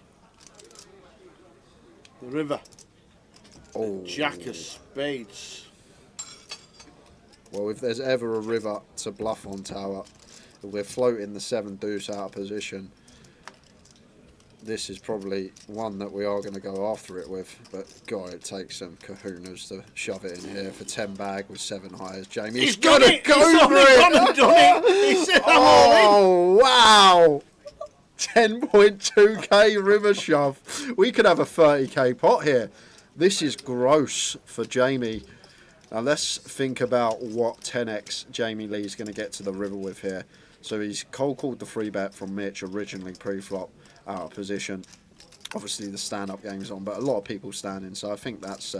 The river. Oh. Jack of Spades. Well, if there's ever a river to bluff on tower, if we're floating the 7 deuce out of position, this is probably one that we are going to go after it with. But God, it takes some kahunas to shove it in here for 10 bag with 7 highs. Jamie, he's got to go for it. He said, I'm all in. Wow! 10.2k river shove. We could have a 30k pot here. This is gross for Jamie. Now let's think about what 10x Jamie Lee's going to get to the river with here. So he's cold called the 3-bet from Mitch originally pre-flop out of position. Obviously the stand-up game's on, but a lot of people standing, so I think that's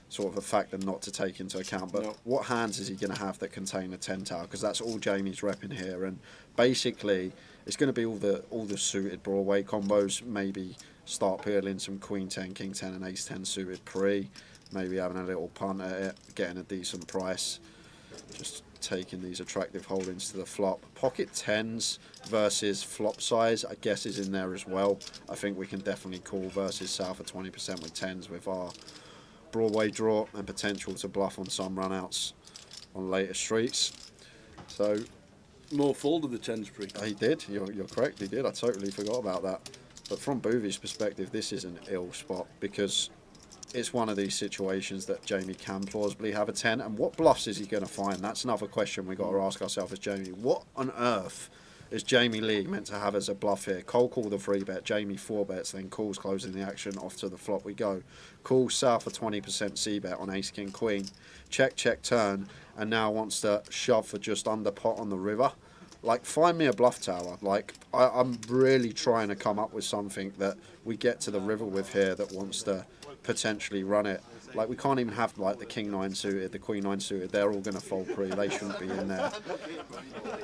sort of a factor not to take into account. But what hands is he going to have that contain a 10 tower? Because that's all Jamie's repping here, and basically it's going to be all the suited Broadway combos. Maybe start peeling some Queen 10, King 10 and Ace 10 suited pre. Maybe having a little punt at it, getting a decent price. Just taking these attractive holdings to the flop. Pocket 10s versus flop size, I guess, is in there as well. I think we can definitely call versus south of 20% with 10s with our Broadway draw and potential to bluff on some runouts on later streets. So More folded the 10s pre. he did, you're correct, he did. I totally forgot about that. But from Boovy's perspective, this is an ill spot because it's one of these situations that Jamie can plausibly have a 10. And what bluffs is he going to find? That's another question we've got to ask ourselves as Jamie. What on earth is Jamie Lee meant to have as a bluff here? Cold call the 3-bet, Jamie 4-bets, then calls closing the action, off to the flop we go. Calls south for 20% C-bet on Ace King Queen. Check, check, turn, and now wants to shove for just under pot on the river. Like, find me a bluff tower. Like, I'm really trying to come up with something that we get to the river with here that wants to potentially run it Like, we can't even have like the king 9 suited, the queen 9 suited. They're all going to fold pre. They shouldn't be in there.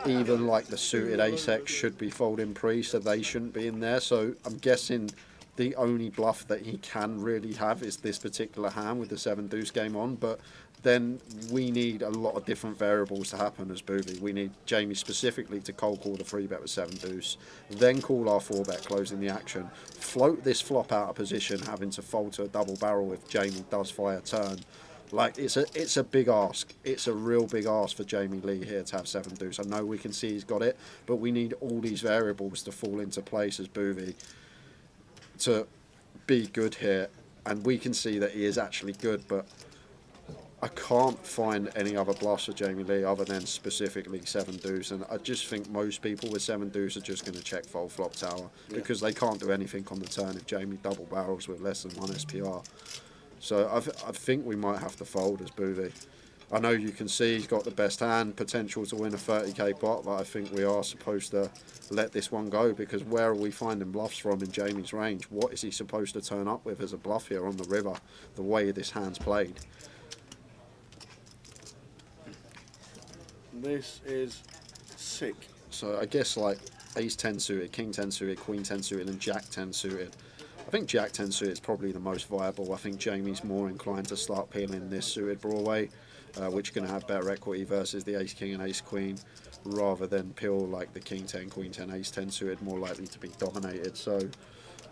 Even like the suited ace-x should be folding pre, so they shouldn't be in there. So I'm guessing the only bluff that he can really have is this particular hand with the 7 deuce game on. But then we need a lot of different variables to happen as booby. We need Jamie specifically to cold call the 3-bet with 7 deuce, then call our 4-bet closing the action, float this flop out of position, having to fold to a double barrel if Jamie does fire turn. Like, it's a big ask. It's a real big ask for Jamie Lee here to have 7 deuce. I know we can see he's got it, but we need all these variables to fall into place as booby to be good here. And we can see that he is actually good, but I can't find any other bluffs for Jamie Lee other than specifically 7 deuce, and I just think most people with 7 deuce are just going to check fold flop tower because they can't do anything on the turn if Jamie double barrels with less than 1 SPR. So I think we might have to fold as booby. I know you can see he's got the best hand, potential to win a 30k pot, but I think we are supposed to let this one go because where are we finding bluffs from in Jamie's range? What is he supposed to turn up with as a bluff here on the river, the way this hand's played? This is sick. So I guess like ace 10 suited, king 10 suited, queen 10 suited and jack 10 suited. I think jack 10 suited is probably the most viable. I think Jamie's more inclined to start peeling this suited Broadway, which is going to have better equity versus the ace king and ace queen, rather than peel like the king 10, queen 10, ace 10 suited, more likely to be dominated. So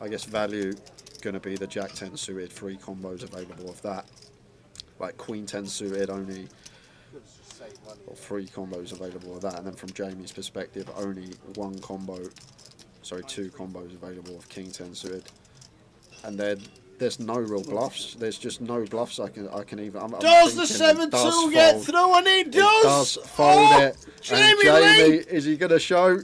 I guess value going to be the jack 10 suited, 3 combos available of that. Like queen 10 suited only, or 3 combos available of that, and then from Jamie's perspective only 2 combos available of king 10 suited, and then there's no real bluffs. There's just no bluffs I can even. I'm does the 7-2 get through? And it does. It does fold it. Jamie and Jamie, Lee. is he going to show?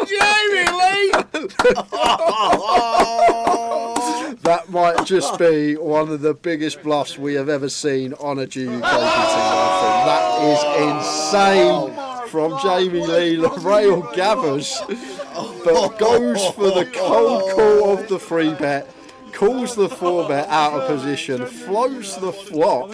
Jamie Lee. That might just be one of the biggest bluffs we have ever seen on a GUKPT live. That is insane from Jamie Lee. The rail gathers, but goes for the cold call of the 3-bet, calls the 4-bet out of position, floats the flop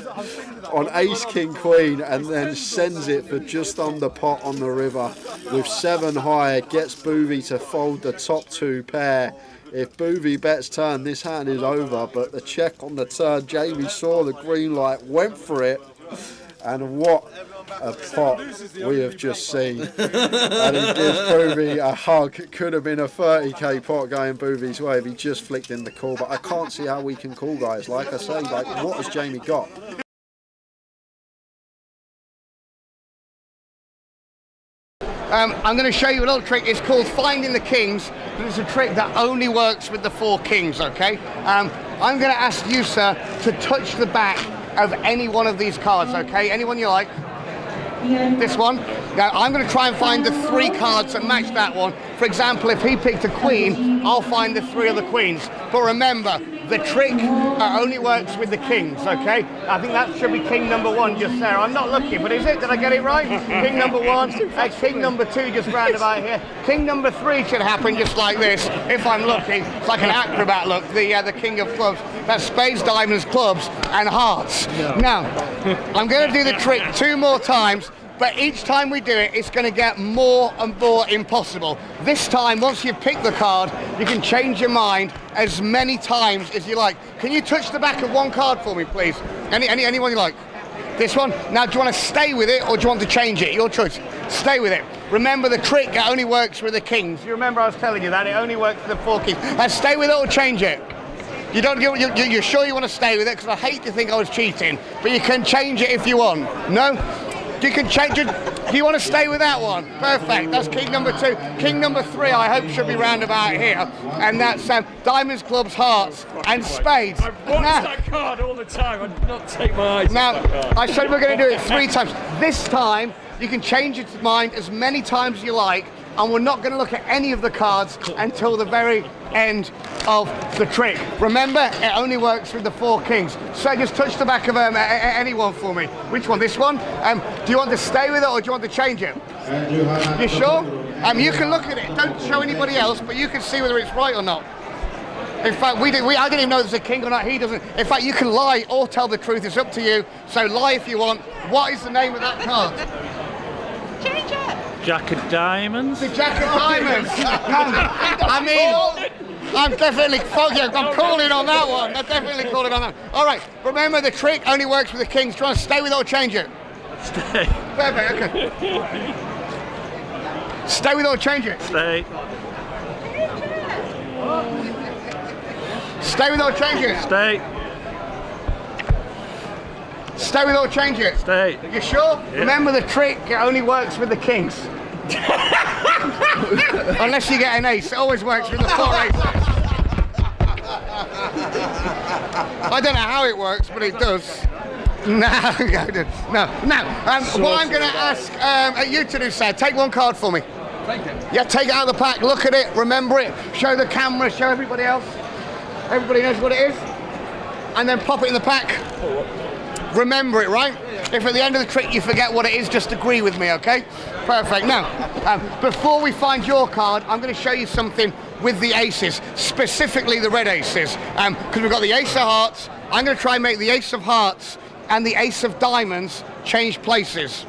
on ace king queen, and then sends it for just under pot on the river with 7 high. Gets booby to fold the top 2 pair. If booby bets turn, this hand is over, but the check on the turn, Jamie saw the green light, went for it, and what a pot we have just seen. And he gives booby a hug. It could have been a 30k pot going booby's way if he just flicked in the call, but I can't see how we can call, guys. Like I say, like, what has Jamie got? I'm going to show you a little trick. It's called Finding the Kings, but it's a trick that only works with the 4 kings, okay? I'm going to ask you, sir, to touch the back of any one of these cards, okay? Anyone you like. This one. Now, I'm going to try and find the 3 cards that match that one. For example, if he picked a queen, I'll find the 3 of the queens. But remember, the trick only works with the kings, okay? I think that should be king number 1 just there. I'm not looking, but is it? Did I get it right? King number 1, king number 2 just round about here. King number 3 should happen just like this, if I'm looking. It's like an acrobat look, the king of clubs. That's spades, diamonds, clubs, and hearts. No. Now, I'm going to do the trick 2 more times, but each time we do it, it's going to get more and more impossible. This time, once you've picked the card, you can change your mind as many times as you like. Can you touch the back of 1 card for me, please? Anyone you like? This one? Now, do you want to stay with it or do you want to change it? Your choice. Stay with it. Remember, the trick only works with the kings. You remember I was telling you that? It only works with the 4 kings. Now, stay with it or change it. You're sure you want to stay with it? Because I hate to think I was cheating, but you can change it if you want. No? You can change it. Do you want to stay with that one? Perfect. That's king number 2. King number 3, I hope, should be round about here. And that's diamonds, clubs, hearts, and spades. I've watched that card all the time. I did not take my eyes off that card. I said we're going to do it 3 times. This time, you can change its mind as many times as you like, and we're not going to look at any of the cards until the very end of the trick. Remember, it only works with the 4 kings. So just touch the back of any one for me. Which one? This one? Do you want to stay with it or do you want to change it? You sure? You can look at it. Don't show anybody else, but you can see whether it's right or not. In fact, I don't even know if there's a king or not. He doesn't. In fact, you can lie or tell the truth. It's up to you. So lie if you want. What is the name of that card? Change it. Jack of Diamonds. The Jack of Diamonds. I mean, I'm definitely I'm calling on that one. I'm definitely calling on that. All right. Remember, the trick only works with the kings. Do you want to stay with it or change it? Stay. Perfect. Okay. Stay with it or change it? Stay. Stay with it or change it? Stay. Stay with it or change it? Stay. You sure? Yeah. Remember, the trick only works with the kings. Unless you get an ace, it always works with the 4 aces. I don't know how it works, but it does. No. What I'm going to ask you to do, sir, take one card for me. Yeah, take it out of the pack, look at it, remember it, show the camera, show everybody else. Everybody knows what it is. And then pop it in the pack. Remember it, right? If at the end of the trick you forget what it is, just agree with me, okay? Perfect. Now, before we find your card, I'm going to show you something with the aces, specifically the red aces. Because we've got the ace of hearts. I'm going to try and make the ace of hearts and the ace of diamonds change places.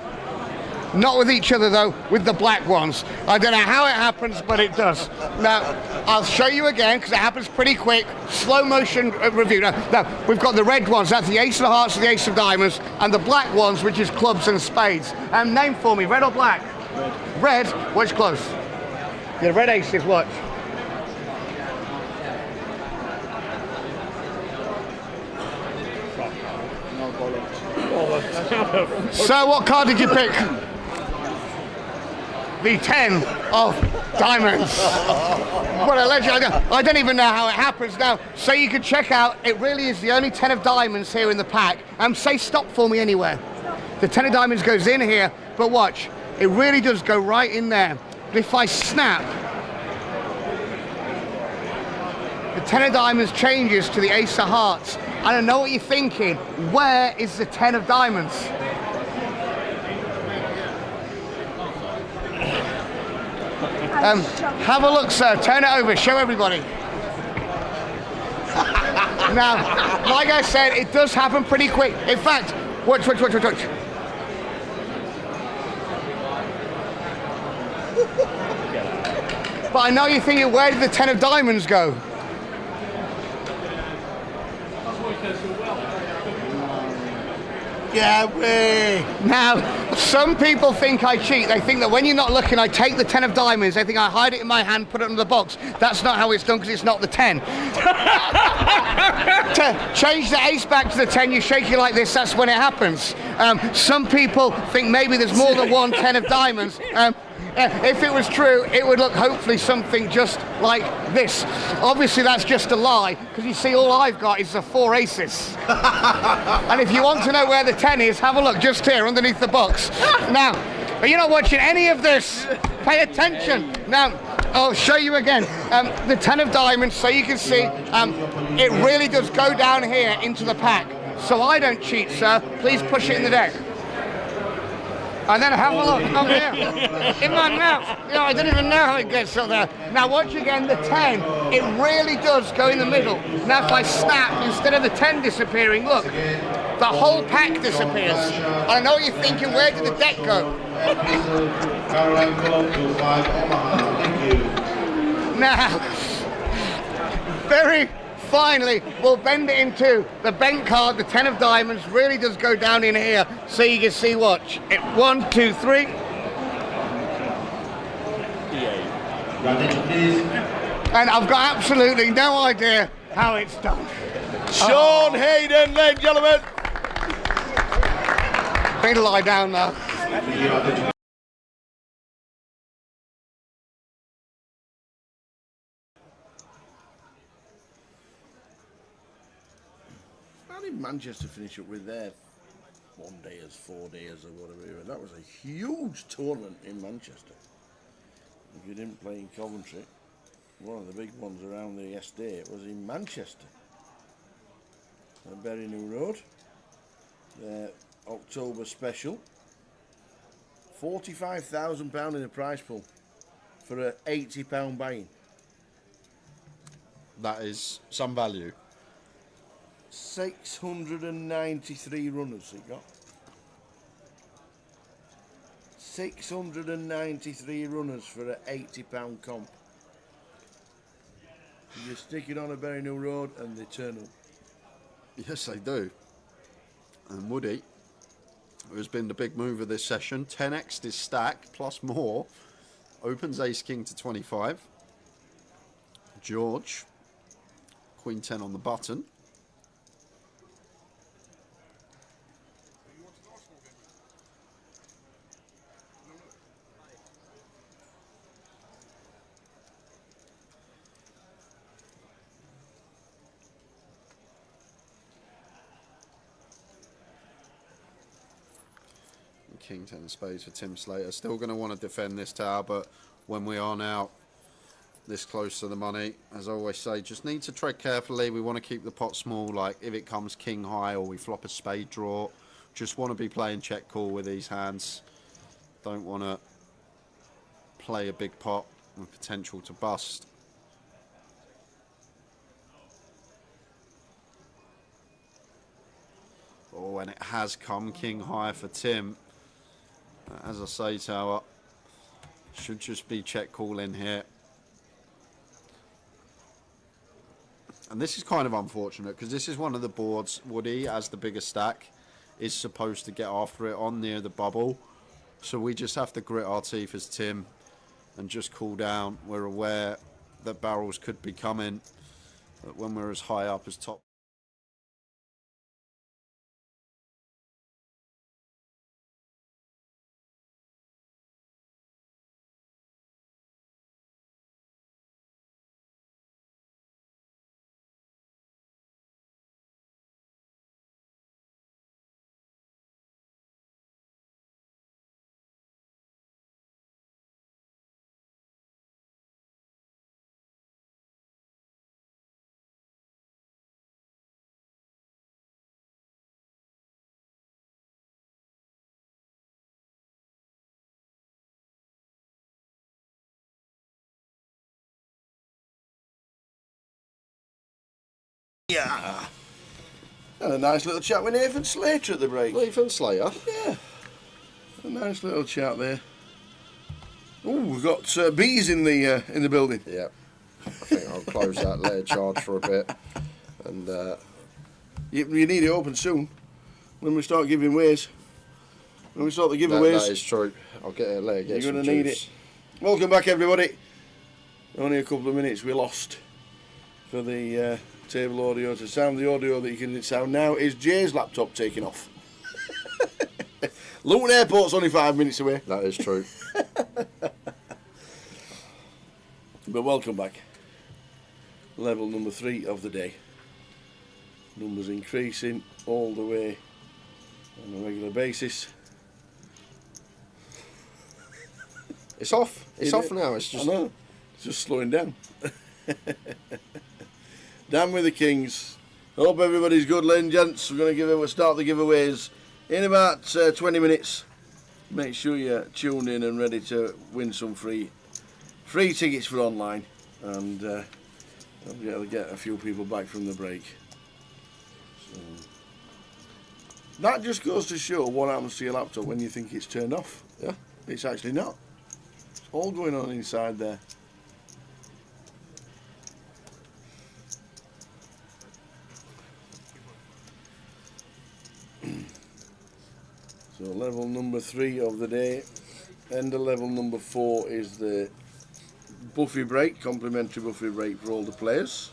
Not with each other though, with the black ones. I don't know how it happens, but it does. Now, I'll show you again, because it happens pretty quick. Slow motion review. Now, we've got the red ones, that's the ace of hearts and the ace of diamonds, and the black ones, which is clubs and spades. Name for me, red or black? Red. Red, watch close. The red aces, watch. So what card did you pick? The 10 of diamonds. What a legend. I don't even know how it happens now. So you can check out, it really is the only 10 of diamonds here in the pack. Say stop for me anywhere. The 10 of diamonds goes in here, but watch, it really does go right in there. But if I snap, the 10 of diamonds changes to the ace of hearts. I don't know what you're thinking. Where is the 10 of diamonds? Have a look, sir. Turn it over. Show everybody. Now, like I said, it does happen pretty quick. In fact, watch. But I know you're thinking, where did the 10 of diamonds go? Yeah, now, some people think I cheat. They think that when you're not looking, I take the 10 of diamonds. They think I hide it in my hand, put it in the box. That's not how it's done, because it's not the 10. To change the ace back to the 10, you shake it like this, that's when it happens. Some people think maybe there's more than one 10 of diamonds. If it was true, it would look hopefully something just like this. Obviously, that's just a lie, because you see, all I've got is the 4 aces. And if you want to know where the 10 is, have a look just here underneath the box. Now, you're not watching any of this. Pay attention. Now, I'll show you again. The 10 of diamonds, so you can see, it really does go down here into the pack. So I don't cheat, sir. Please push it in the deck. And then have a look up here, in my mouth. You know, I don't even know how it gets up there. Now watch again, the 10, it really does go in the middle. Now if I snap, instead of the 10 disappearing, look, the whole pack disappears. I know what you're thinking, where did the deck go? Now, very finally, we'll bend it in two. The bent card, the 10 of diamonds, really does go down in here, so you can see, watch. 1, 2, 3. And I've got absolutely no idea how it's done. Sean Hayden, ladies and gentlemen. I need to lie down now. How did Manchester finish up with their 1 days, 4 days or whatever? That was a huge tournament in Manchester. If you didn't play in Coventry, one of the big ones around the estate was in Manchester. Berry New Road, their October special. £45,000 in a prize pool for a £80 buy-in. that is some value. 693 runners it got. 693 runners for an £80 comp. You stick it on a Berry New Road and they turn up. Yes, they do. And Woody, who has been the big mover this session, 10x his stack plus more, opens ace king to 25. George, queen 10 on the button. King 10 of spades for Tim Slater. Still going to want to defend this tower, but when we are now this close to the money, as I always say, just need to tread carefully. We want to keep the pot small, like if it comes king high or we flop a spade draw, just want to be playing check call with these hands. Don't want to play a big pot with potential to bust. Oh, and it has come king high for Tim. As I say, tower should just be check calling here. And this is kind of unfortunate because this is one of the boards Woody, as the bigger stack, is supposed to get after it on near the bubble. So we just have to grit our teeth as Tim and just cool down. We're aware that barrels could be coming, but when we're as high up as top. Yeah. And a nice little chat with Nathan Slater at the break. Nathan Slater? Yeah. A nice little chat there. Oh, we've got bees in the building. Yeah. I think I'll close that letter charge for a bit. And you need it open soon. When we start giving ways. When we start the giveaways. that is true. I'll get it later. You're going to need it. Welcome back, everybody. Only a couple of minutes we lost for the table audio to sound. The audio that you can sound now is Jay's laptop taking off. Luton Airport's only 5 minutes away. That is true. But welcome back. Level number 3 of the day. Numbers increasing all the way on a regular basis. It's off. It's off now. It's just. I know. It's just slowing down. Down with the Kings. Hope everybody's good, ladies and gents. We're going to start the giveaways in about 20 minutes. Make sure you're tuned in and ready to win some free tickets for online, and I'll be able to get a few people back from the break. So that just goes to show what happens to your laptop when you think it's turned off. Yeah. It's actually not. It's all going on inside there. So level number 3 of the day, and the level number 4 is the buffet break, complimentary buffet break for all the players.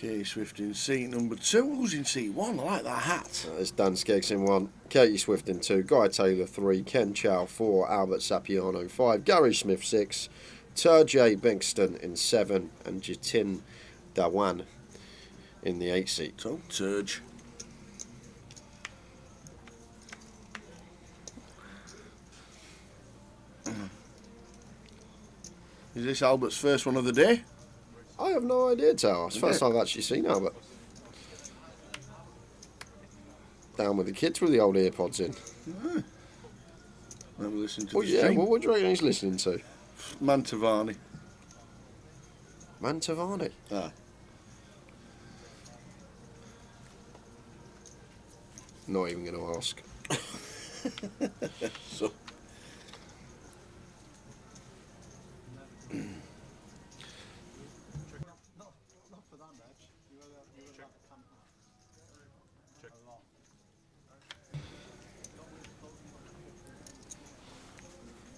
Katie Swift in seat number 2. Who's in seat 1? I like that hat. There's Dan Skeggs in 1, Katie Swift in 2, Guy Taylor 3, Ken Chow 4, Albert Sapiano 5, Gary Smith 6, Turjay Bankston in 7, and Jitin Dhawan in the 8 seat. So, Turge. Is this Albert's first one of the day? I have no idea, Tower. It's the first time I've actually seen Albert. Down with the kids with the old earpods in. Yeah. Never listened to Well, the yeah, stream. well, what do you reckon he's listening to? Mantovani. Mantovani? Ah. Not even going to ask. So.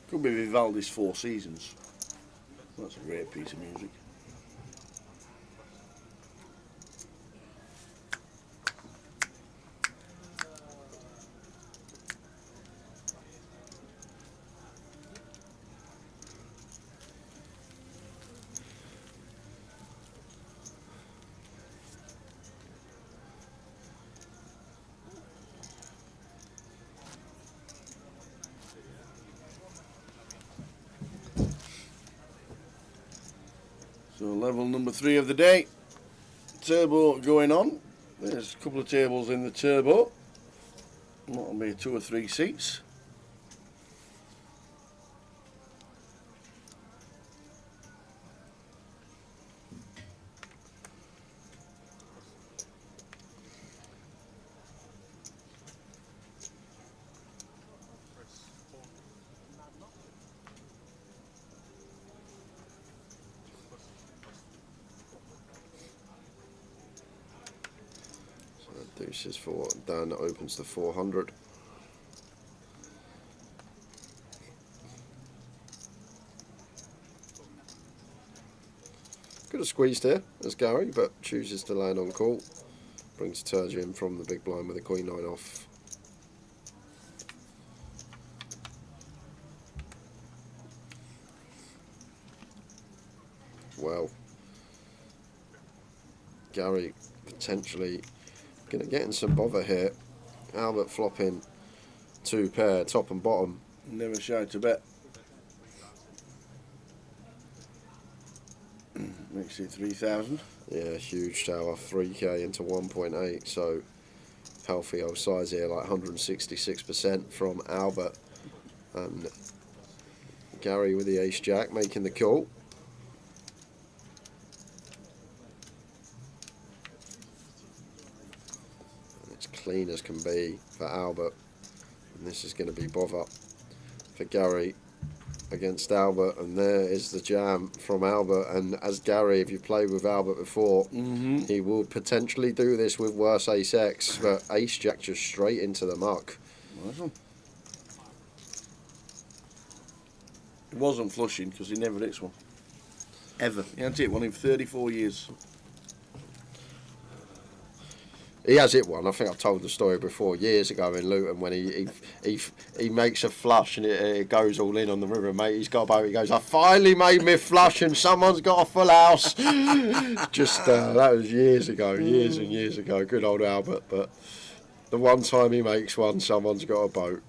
Could be Vivaldi's Four Seasons. That's a great piece of music. So level number 3 of the day. Turbo going on. There's a couple of tables in the turbo. That'll be 2 or 3 seats. Deuces for Dan opens the 400. Could have squeezed here as Gary, but chooses to land on call. Brings Turge in from the big blind with a queen 9 off. Well, Gary potentially going to get in some bother here. Albert flopping 2 pair, top and bottom. Never shy to bet. Makes it 3,000. Yeah, huge tower, 3k into 1.8, so healthy old size here, like 166% from Albert. And Gary with the ace jack making the call. Clean as can be for Albert, and this is going to be bother for Gary against Albert, and there is the jam from Albert. And as Gary, if you played with Albert before, he will potentially do this with worse ace X, but ace jack just straight into the muck. Awesome. It wasn't flushing because he never hits one. Ever. He hasn't hit one in 34 years. He has hit one. I think I've told the story before, years ago in Luton, when he makes a flush and it goes all in on the river, mate. He's got a boat. He goes, I finally made me flush and someone's got a full house. Just that was years ago, years and years ago. Good old Albert. But the one time he makes one, someone's got a boat.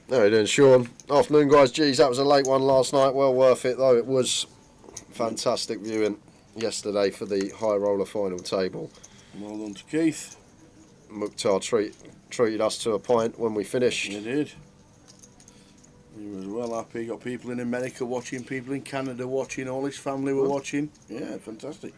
How you doing, Sean? Afternoon, guys. Geez, that was a late one last night. Well worth it, though. It was fantastic viewing yesterday for the high roller final table. Well done to Keith. Mukhtar treated us to a pint when we finished. He did. He was well happy. He got people in America watching, people in Canada watching, all his family were watching. Yeah, fantastic.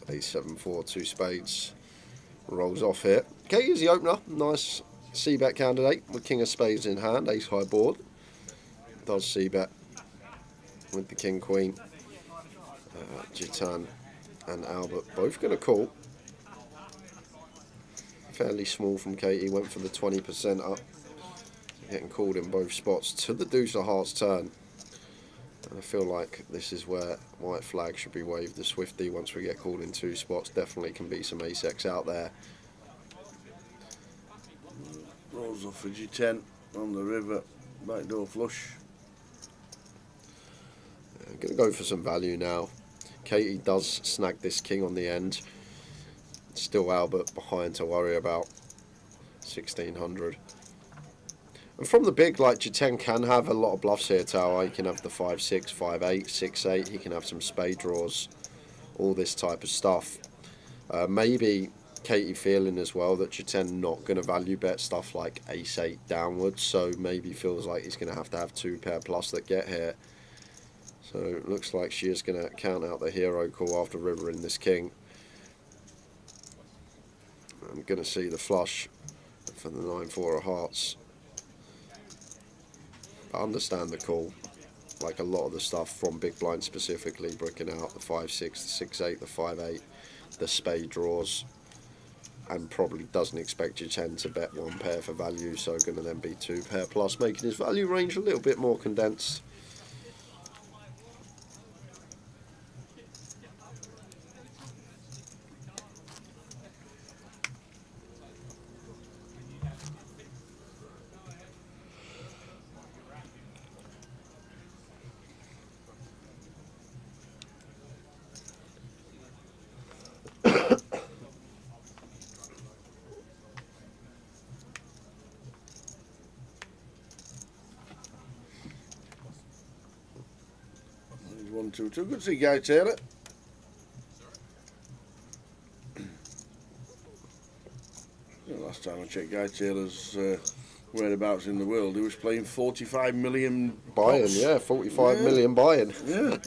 Ace 7-4, 2 spades rolls off here. Okay, here's the opener. Nice C-bet candidate with king of spades in hand, ace high board. Does C-bet with the king queen. Jitan and Albert both going to call. Fairly small from Katie, went for the 20% up. Getting called in both spots to the deuce of hearts turn. And I feel like this is where white flag should be waved. The Swifty, once we get called in 2 spots, definitely can be some ace-x out there. Rolls off for G10 on the river, backdoor flush. I'm going to go for some value now. Katie does snag this king on the end. Still Albert behind to worry about. 1600. And from the big, like, G10 can have a lot of bluffs here, Tower. He can have the 5-6, 5-8, 6-8. He can have some spade draws, all this type of stuff. Maybe Katie feeling as well that G10 not going to value bet stuff like ace-8 downwards, so maybe feels like he's going to have 2 pair plus that get here. So it looks like she is going to count out the hero call after river in this king. I'm going to see the flush for the 9-4 of hearts. I understand the call, like a lot of the stuff from big blind specifically, bricking out the 5-6, the 6-8, the 5-8, the spade draws, and probably doesn't expect you 10 to bet 1 pair for value, so going to then be 2 pair plus, making his value range a little bit more condensed. One, two, two. Good to see Guy Taylor. Last time I checked Guy Taylor's whereabouts in the world, he was playing 45 million buy-in, pots. yeah, 45 million buy-in. Yeah.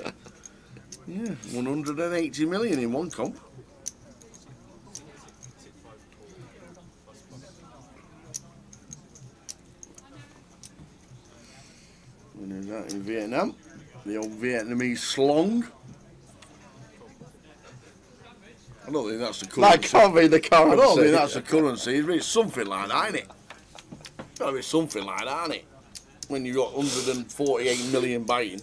Yeah, 180 million in one comp. And there's that in Vietnam. The old Vietnamese slong. I don't think that's the currency. That can't be the currency. I don't think that's the currency. It's something like that, isn't it? It's got to be something like that, isn't it? When you've got 148 million buying.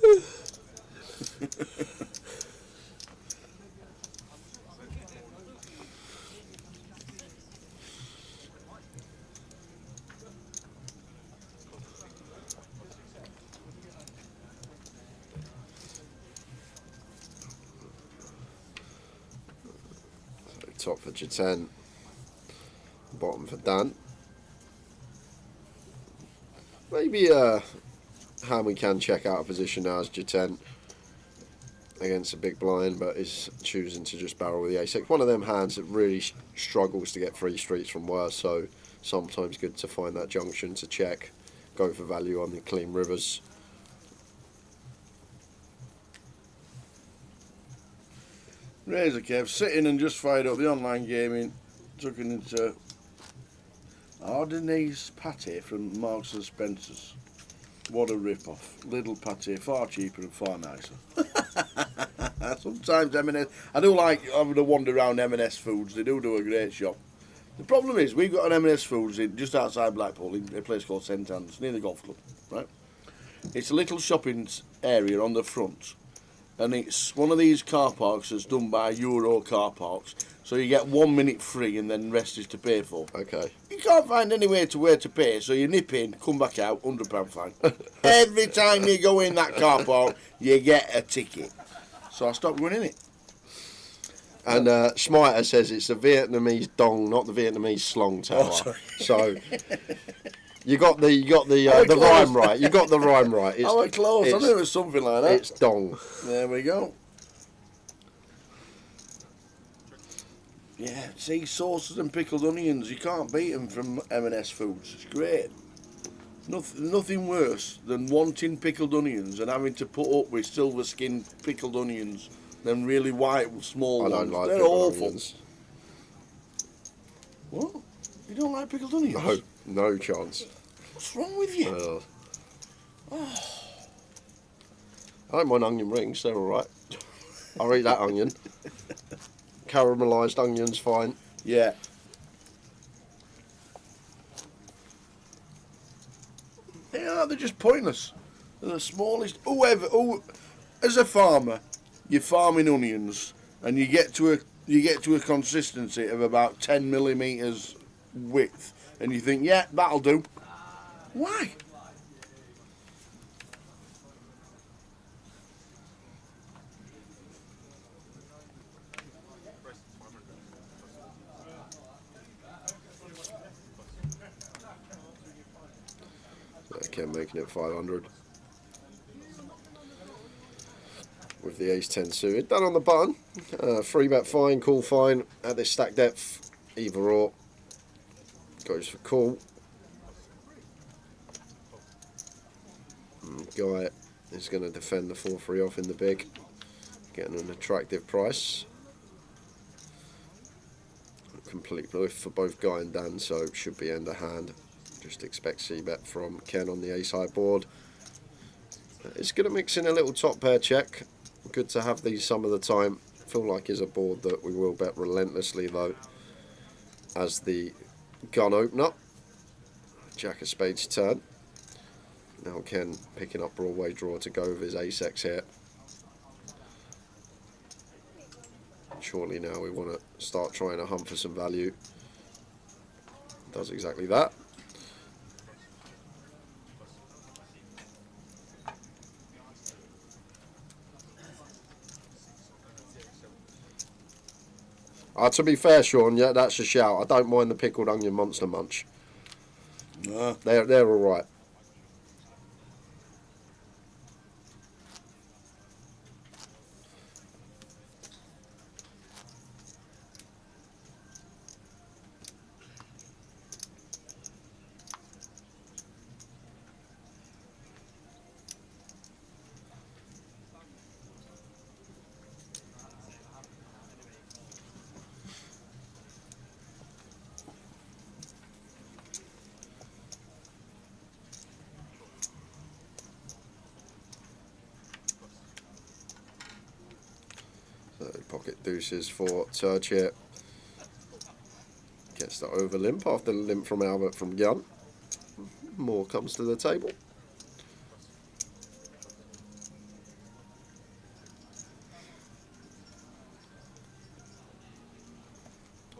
Top for G10, bottom for Dan. Maybe hand we can check out a position now as G10 against a big blind, but is choosing to just barrel with the ace-6. One of them hands that really struggles to get free streets from worse, so sometimes good to find that junction to check, go for value on the clean rivers. Razor Kev sitting and just fired up the online gaming, took it into Ardennes pate from Marks and Spencer's. What a rip-off. Lidl pate, far cheaper and far nicer. Sometimes M&S, I do like having a wander around M&S Foods, they do a great shop. The problem is, we've got an M&S Foods in, just outside Blackpool, in a place called St Anne's, near the golf club, right? It's a little shopping area on the front. And it's one of these car parks that's done by Euro car parks. So you get 1 minute free and then the rest is to pay for. Okay. You can't find anywhere to where to pay, so you nip in, come back out, £100 fine. Every time you go in that car park, you get a ticket. So I stopped going in it. And Schmeiter says it's the Vietnamese dong, not the Vietnamese slong tower. Oh, so you got the rhyme right. You got the rhyme right. I was close. I knew it was something like that. It's dong. There we go. Yeah, see, sauces and pickled onions. You can't beat them from M&S Foods. It's great. Nothing worse than wanting pickled onions and having to put up with silver skin pickled onions, them really white small ones. I don't like They're pickled awful. onions. What? You don't like pickled onions? No. No chance. What's wrong with you? I don't mind onion rings, they're alright. I'll eat that onion. Caramelised onion's fine. Yeah. Yeah, they're just pointless. They're the smallest. As a farmer, you're farming onions, and you get to a consistency of about 10 millimeters width, and you think, yeah, that'll do. Why? Ken making it 500. With the ace-10 suited. Done on the button. 3-bet fine, call fine. At this stack depth, either or. Goes for call. Guy is going to defend the 4-3 off in the big. Getting an attractive price. Complete bluff for both Guy and Dan, so should be end of hand. Just expect c-bet from Ken on the ace-high board. It's going to mix in a little top pair check. Good to have these some of the time. Feel like it's a board that we will bet relentlessly though. As the gun opener. Jack of spades turn. Now Ken picking up Broadway draw to go with his ace-x here. Shortly now we want to start trying to hunt for some value. Does exactly that. To be fair, Sean, yeah, that's a shout. I don't mind the pickled onion monster munch. No. They're all right. Pocket deuces for Turge here. Gets the over limp after the limp from Albert from Gun. More comes to the table.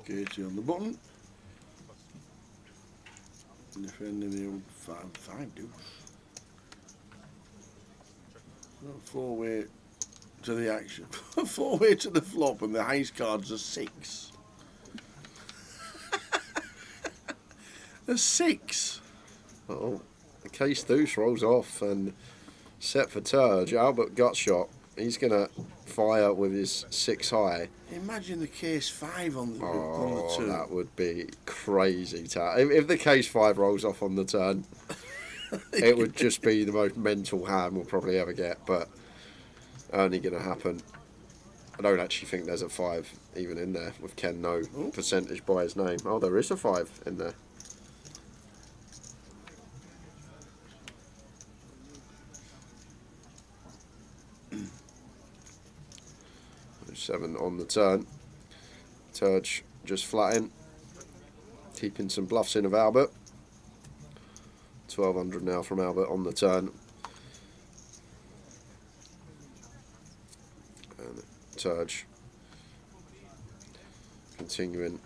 Katie on the button. Defending the old 5-5 deuce. 4-way to the action. 4-way to the flop, and the highest cards are 6. A 6. Oh, the case deuce rolls off and set for Turge. Albert gut shot. He's gonna fire with his 6 high. Imagine the case 5 on the Oh, turn. that would be crazy. If the case 5 rolls off on the turn, it would just be the most mental hand we'll probably ever get. But only going to happen. I don't actually think there's a 5 even in there with Ken no percentage by his name. Oh, there is a 5 in there. Seven on the turn. Turge just flatting. Keeping some bluffs in of Albert. 1200 now from Albert on the turn. And Turge continuing.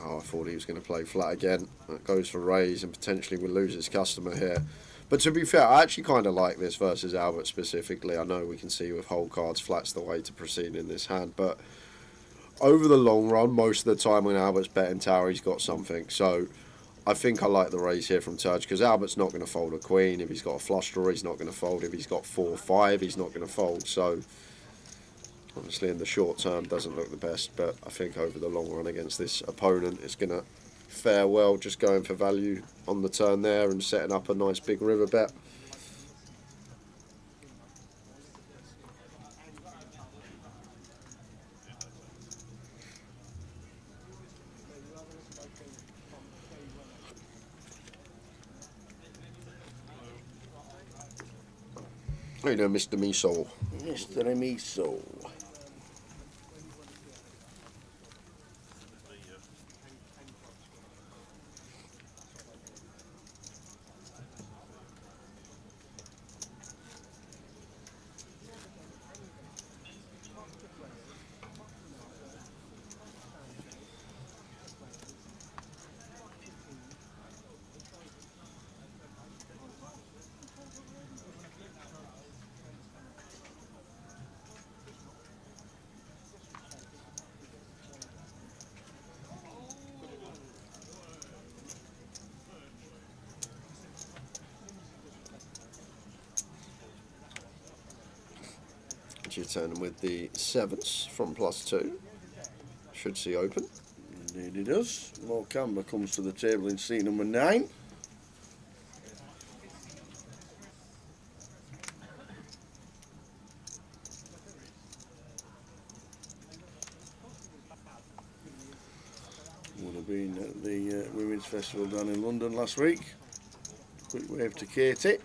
Oh, I thought he was going to play flat again. That goes for raise and potentially will lose his customer here. But to be fair, I actually kind of like this versus Albert specifically. I know we can see with whole cards, flat's the way to proceed in this hand. But over the long run, most of the time when Albert's betting tower, he's got something. So I think I like the raise here from Turge because Albert's not going to fold a queen. If he's got a flush draw, he's not going to fold. If he's got 4-5, he's not going to fold. So obviously in the short term, doesn't look the best. But I think over the long run against this opponent, it's going to fare well, just going for value on the turn there and setting up a nice big river bet. How you doing, Mr. Miso? Mr. Miso. You turn them with the 7s from +2. Should see open. Indeed he does. Mo Camber comes to the table in seat number 9. Would have been at the Women's Festival down in London last week. Quick wave to Katie.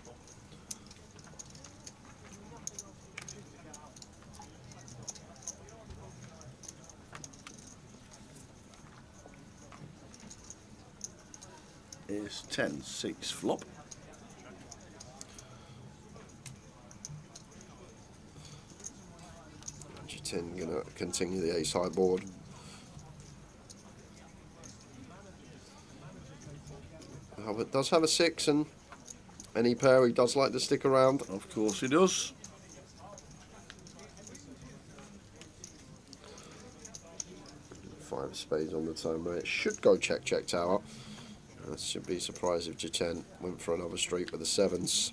Is 10-6 flop. G10 going to continue the ace high board. Albert does have a 6 and any pair he does like to stick around. Of course he does. Five of spades on the turn, but it should go check tower. I should be surprised if G10 went for another street with the 7s.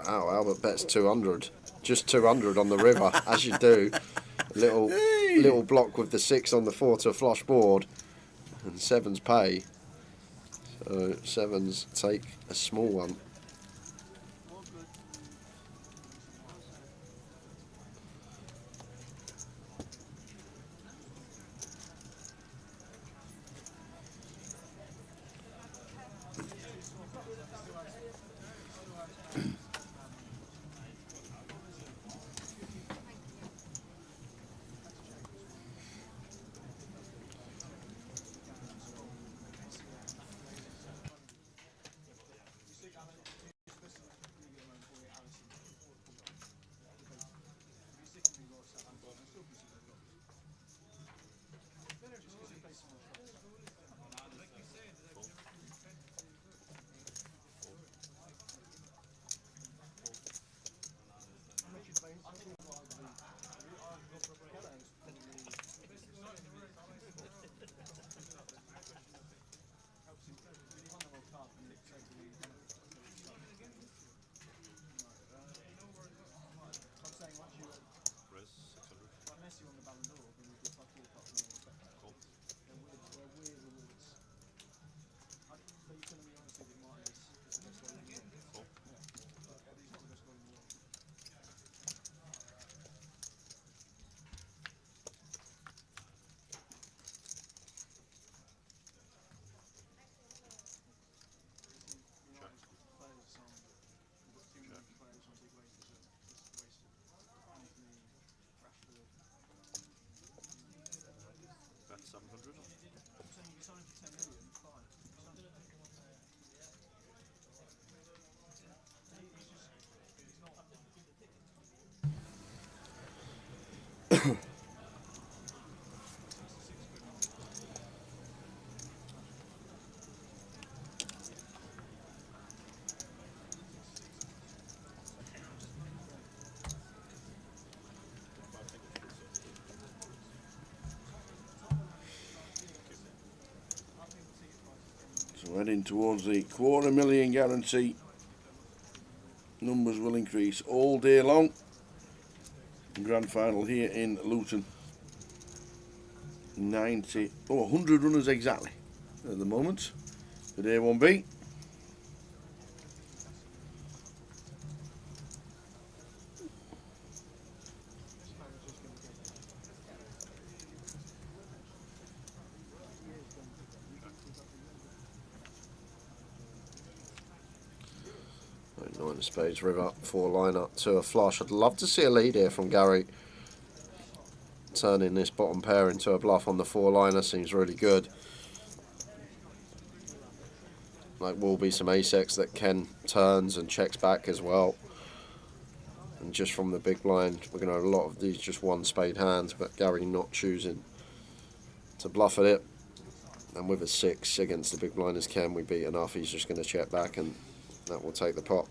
Wow, Albert bets 200. Just 200 on the river, as you do. Little block with the 6 on the 4 to a flush board. And 7s pay. So 7s take a small one. So heading towards the $250,000 guarantee. Numbers will increase all day long. Grand final here in Luton. 90, 100 runners exactly at the moment for A1B. Nine of spades, river, four liner to a flush. I'd love to see a lead here from Gary. Turning this bottom pair into a bluff on the four liner seems really good. Like, will be some ace-x that Ken turns and checks back as well. And just from the big blind, we're going to have a lot of these just one spade hands, but Gary not choosing to bluff at it. And with a 6 against the big blind as Ken, we beat enough. He's just going to check back, and that will take the pot.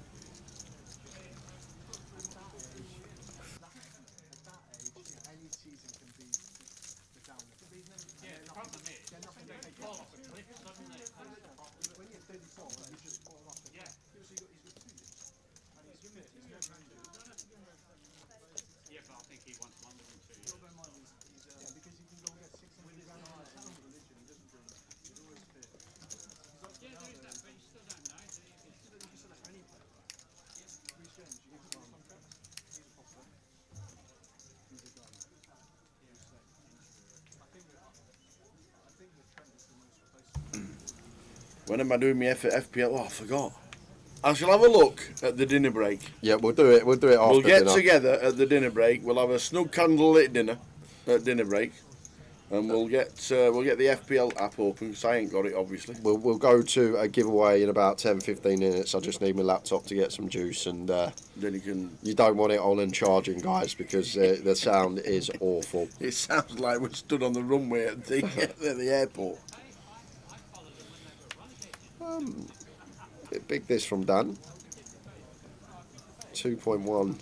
When am I doing my FPL? Oh, I forgot. I shall have a look at the dinner break. Yeah, we'll do it. We'll do it after We'll get dinner. together at the dinner break. We'll have a snug candlelit dinner at dinner break, and we'll get the FPL app open because I ain't got it, obviously. We'll go to a giveaway in about 10-15 minutes. I just need my laptop to get some juice, and then you can. You don't want it on and charging, guys, because the sound is awful. It sounds like we're stood on the runway at the airport. Bit big this from Dan. 2.1.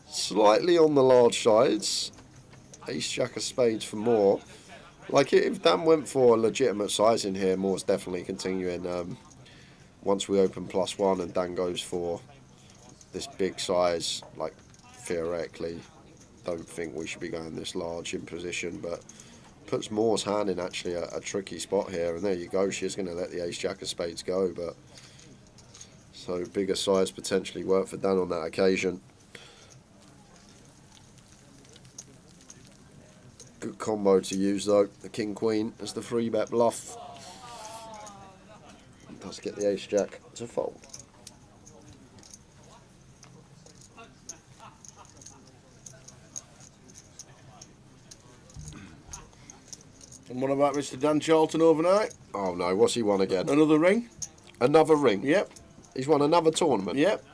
Slightly on the large sides. Ace jack of spades for more. Like, if Dan went for a legitimate size in here, more's definitely continuing. Once we open +1 and Dan goes for this big size, like, theoretically, don't think we should be going this large in position, but puts Moore's hand in actually a tricky spot here, and there you go. She's going to let the ace jack of spades go, but so bigger size potentially worked for Dan on that occasion. Good combo to use though. The king queen as the 3-bet bluff. Does get the ace jack to fold. And what about Mr. Dan Charlton overnight? Oh no, what's he won again? Another ring? Another ring? Yep. He's won another tournament? Yep.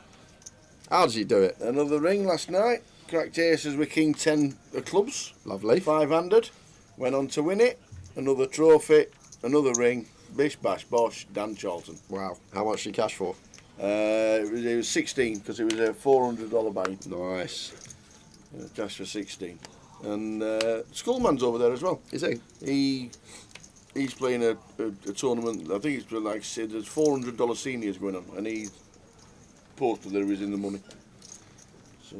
How does he do it? Another ring last night. Cracked aces with king 10 of clubs. Lovely. 5-handed. Went on to win it. Another trophy. Another ring. Bish bash bosh. Dan Charlton. Wow. How much did he cash for? It was 16 because it was a $400 buy. Nice. Cash for 16. And Skullman's over there as well. Is he? He's playing a tournament. I think it's like there's $400 seniors going on, and he posted that he was in the money. So.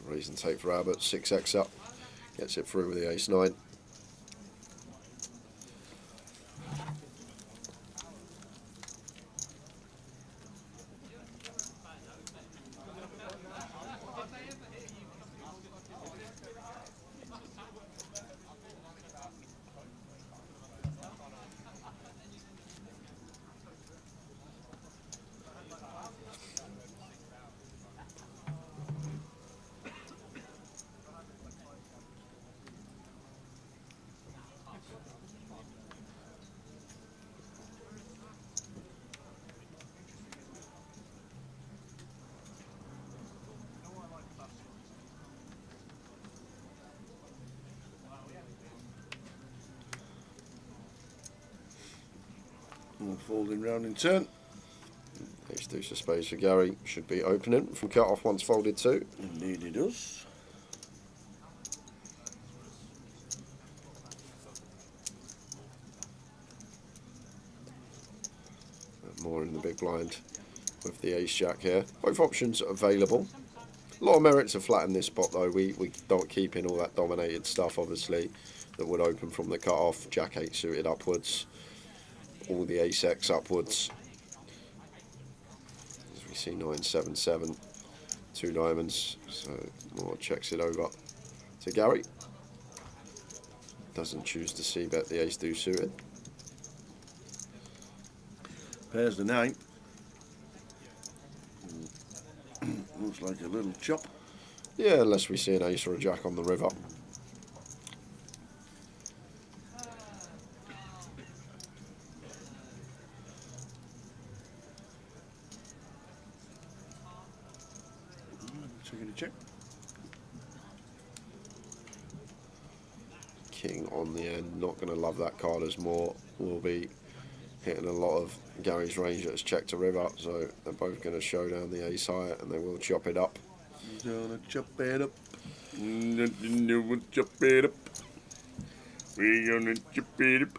Raise and take for Albert. 6x up. Gets it through with the ace-9. Folding round in turn. Ace deuce of spades for Gary. Should be opening from cut off once folded too. Indeed he does. More in the big blind. with the ace jack here. Both options available. A lot of merit to flatten this spot though. We don't keep in all that dominated stuff obviously that would open from the cut off. Jack 8 suited upwards. All the ace X upwards. As we see 9 7 7. 2 diamonds. So Moore checks it over to Gary. Doesn't choose to see bet the ace 2 suited. Pairs the 9. Looks like a little chop. Yeah, unless we see an ace or a jack on the river. Taking a check. King on the end. Not going to love that card as more will be hitting a lot of Gary's range that's checked to river, so they're both going to show down the ace high and they will chop it up. Gonna chop it up. We'll chop it up. We're gonna chop it up.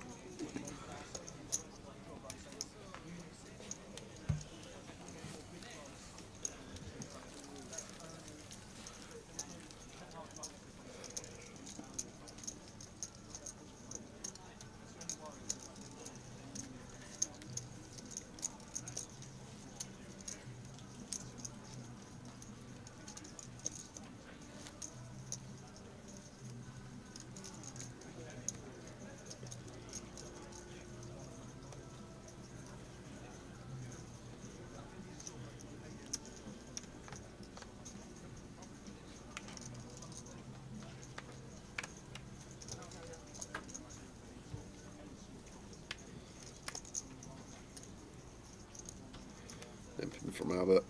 Limping from Albert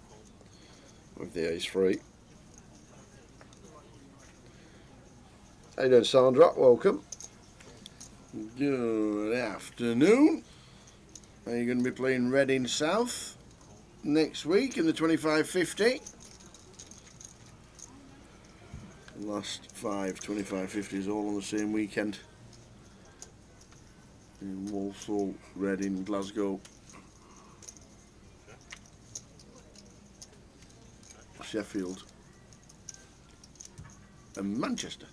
with the ace 3. How you doing, Sandra? Welcome. Good afternoon. Are you going to be playing Reading South next week in the 25-50? Last 5 25-50s all on the same weekend. In Walsall, Reading, Glasgow, Sheffield and Manchester.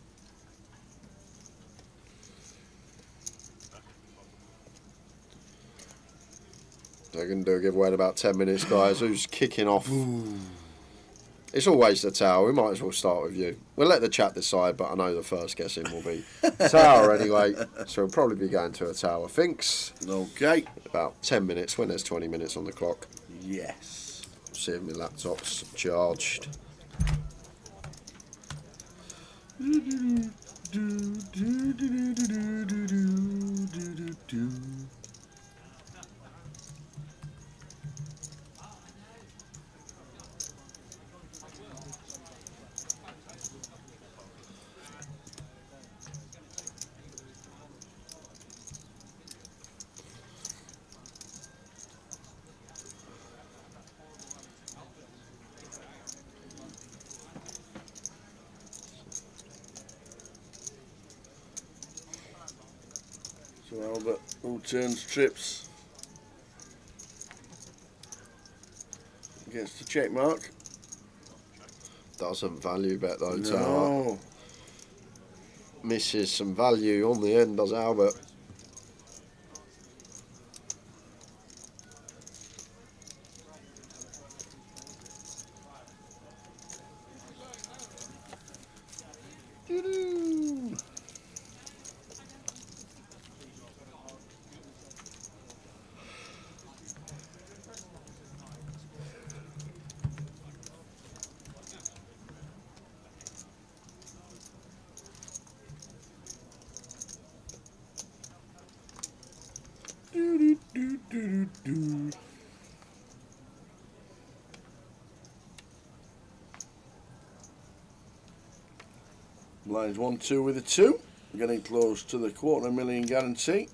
They're going to do a giveaway in about 10 minutes, guys. Who's kicking off? It's always the Tower. We might as well start with you. We'll let the chat decide, but I know the first guess in will be Tower anyway. So we'll probably be going to a Tower Finks. Okay. About 10 minutes when there's 20 minutes on the clock. Yes. See if my laptop's charged. So Albert, who turns trips? Gets the check mark. Doesn't value bet though, Tower. No. Misses some value on the end, does Albert. Blinds 1-2 with a 2. Getting close to the $250,000 guarantee.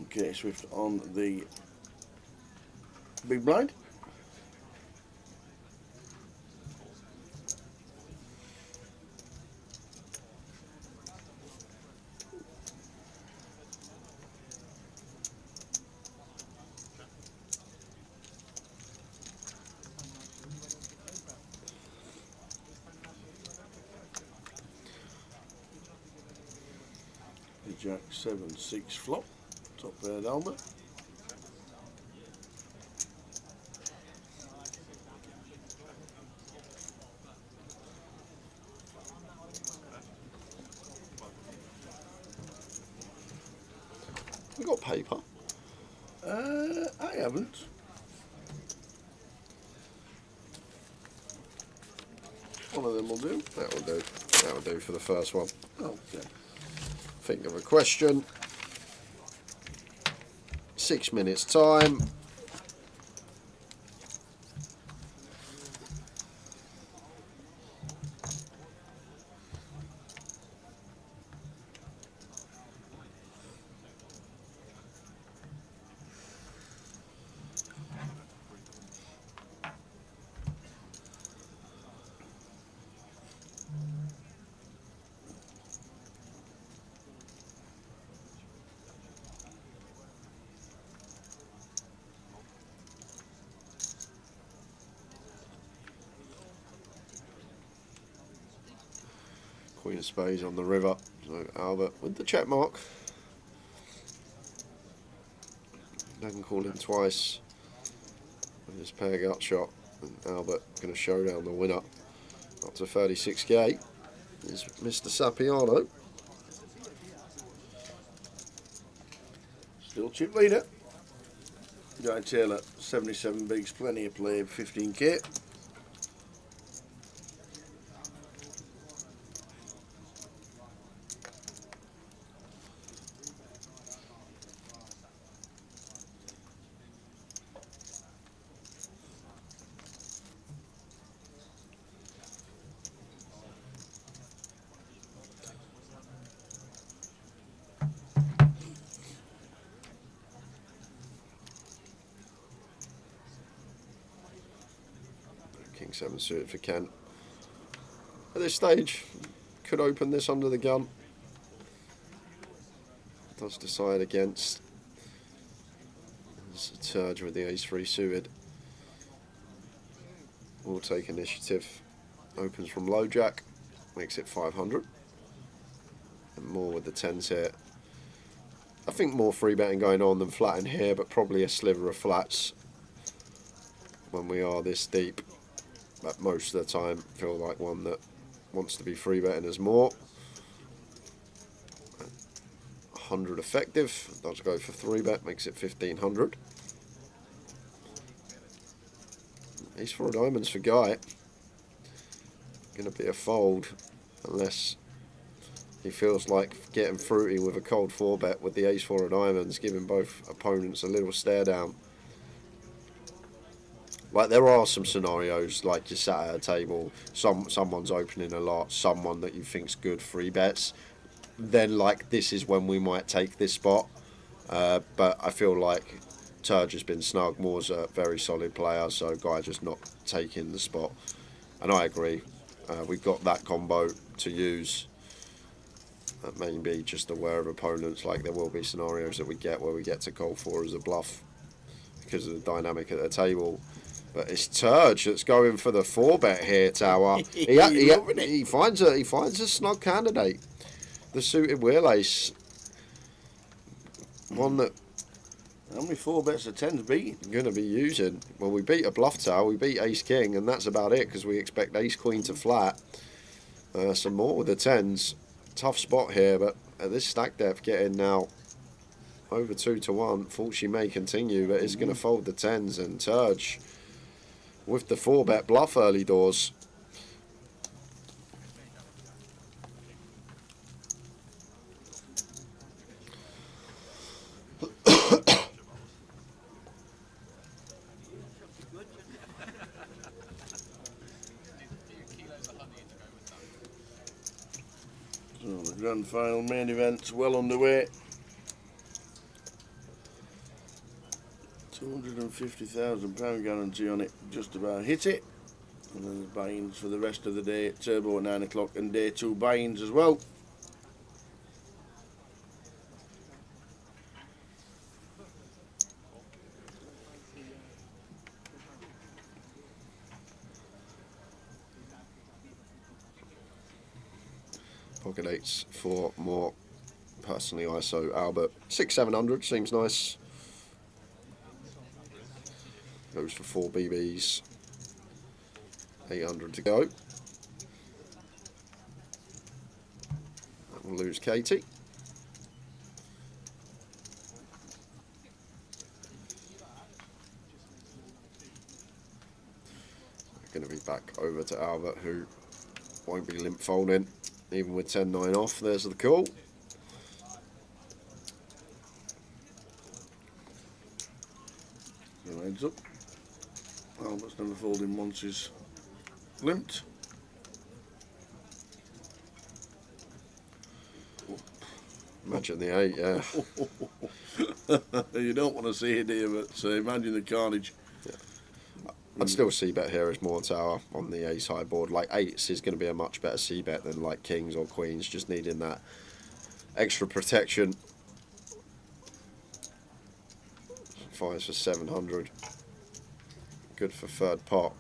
Okay, Swift on the big blind. Jack 7 6 flop. Top pair Albert. You got paper? I haven't. One of them will do. That will do. That will do for the first one. Okay. Think of a question. 6 minutes time. Queen of Spades on the river. So Albert with the check mark. Doesn't call in twice. With his pair gut shot. And Albert going to show down the winner. Up to 36k is Mr. Sapiano. Still chip leader. Guy Taylor 77 bigs, plenty of play, 15k. King 7 suited for Kent. At this stage, could open this under the gun. Does decide against. There's a Turge with the ace-3 suited. Will take initiative. Opens from low jack, makes it 500. And more with the 10s here. I think more free betting going on than flat in here, but probably a sliver of flats when we are this deep. But most of the time, feel like one that wants to be free betting as more. 100 effective, does go for 3 bet, makes it 1500. Ace 4 diamonds for Guy. Going to be a fold unless he feels like getting fruity with a cold 4 bet with the ace 4 of diamonds, giving both opponents a little stare down. Like there are some scenarios, like you sat at a table, someone's opening a lot, someone that you think's good free bets. Then like this is when we might take this spot. But I feel like Turge has been snug. Moore's a very solid player, so Guy just not taking the spot. And I agree. We've got that combo to use. Maybe just aware of opponents. Like there will be scenarios that we get where we get to call 4 as a bluff because of the dynamic at the table. But it's Turge that's going for the 4 bet here, Tower. He finds a snug candidate. The suited wheel ace. One that. How many 4 bets are 10s beating? Going to be using. Well, we beat a bluff tower, we beat ace king, and that's about it because we expect ace queen to flat. Some more with the 10s. Tough spot here, but at this stack depth, getting now over 2 to 1. Thought she may continue, but it's going to fold the 10s, and Turge with the 4 bet bluff early doors. So the grand final main event's well underway. £250,000 guarantee on it, just about hit it. And then there's buy-ins for the rest of the day, turbo at 9 o'clock, and day 2 buy-ins as well. Pocket 8s for more personally ISO Albert. 6-700 seems nice. Goes for 4 BBs. 800 to go. We'll lose Katie. Going to be back over to Albert, who won't be limp folding, even with 10-9 off. There's the call. No heads up. Albert's never folding once he's limped. Imagine the 8, yeah. You don't want to see it, do you? But imagine the carnage. I'd still c-bet here as more tower on the ace high board. Like 8s is going to be a much better c-bet than like kings or queens, just needing that extra protection. 5s for 700. Good for third pot.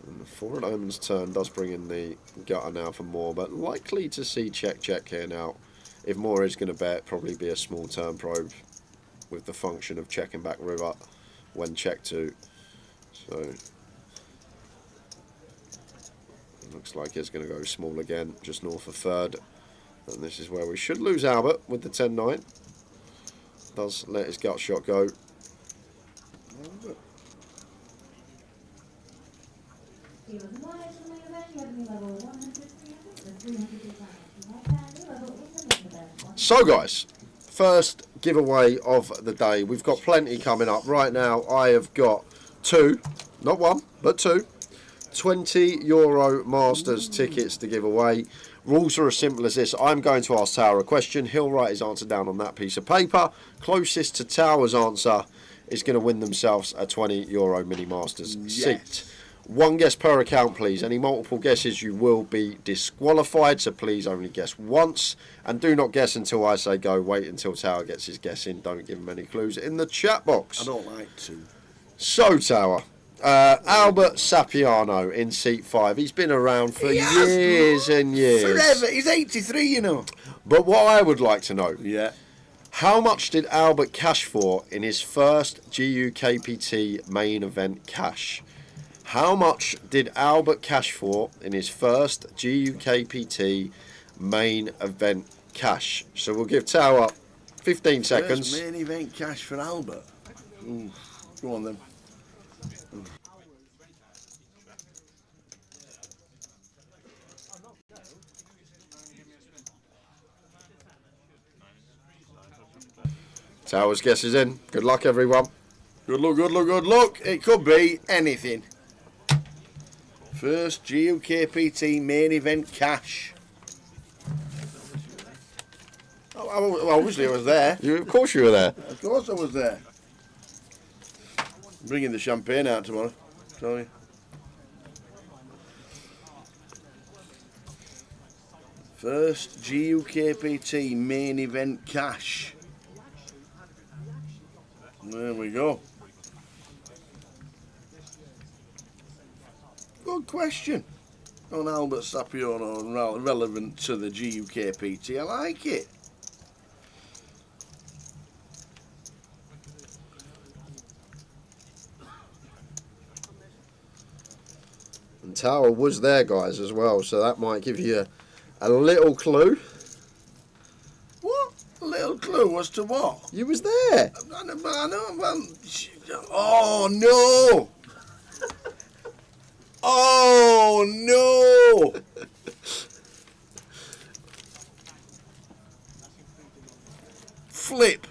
And the 4 at Omen's turn does bring in the gutter now for more, but likely to see check here now. If more is going to bet, probably be a small turn probe with the function of checking back river when check 2. So looks like it's going to go small again, just north of third. And this is where we should lose Albert with the 10-9. Does let his gut shot go. So guys, first giveaway of the day. We've got plenty coming up. Right now I have got 2, not 1, but 2 €20 Masters tickets to give away. Rules are as simple as this. I'm going to ask Tower a question. He'll write his answer down on that piece of paper. Closest to Tower's answer is going to win themselves a €20 Mini Masters seat. 1 guess per account, please. Any multiple guesses, you will be disqualified, so please only guess once. And do not guess until I say go. Wait until Tower gets his guess in. Don't give him any clues in the chat box. I don't like to. So, Tower, Albert Sapiano in seat 5. He's been around for years and years. Forever. He's 83, you know. But what I would like to know, yeah, how much did Albert cash for in his first GUKPT main event cash? How much did Albert cash for in his first GUKPT main event cash? So we'll give Tower 15 seconds. First main event cash for Albert. Go on then. Tower's guess is in. Good luck, everyone. Good luck, good luck, good luck. It could be anything. First GUKPT main event cash. Oh, obviously I was there. Of course you were there. Of course I was there. Bringing the champagne out tomorrow. Tell you. First GUKPT main event cash. There we go. Good question on Albert Sapiano, relevant to the GUKPT. I like it. And Tower was there, guys, as well, so that might give you a little clue. What? A little clue as to what? You was there. I know, well, oh no! Oh no! Flip.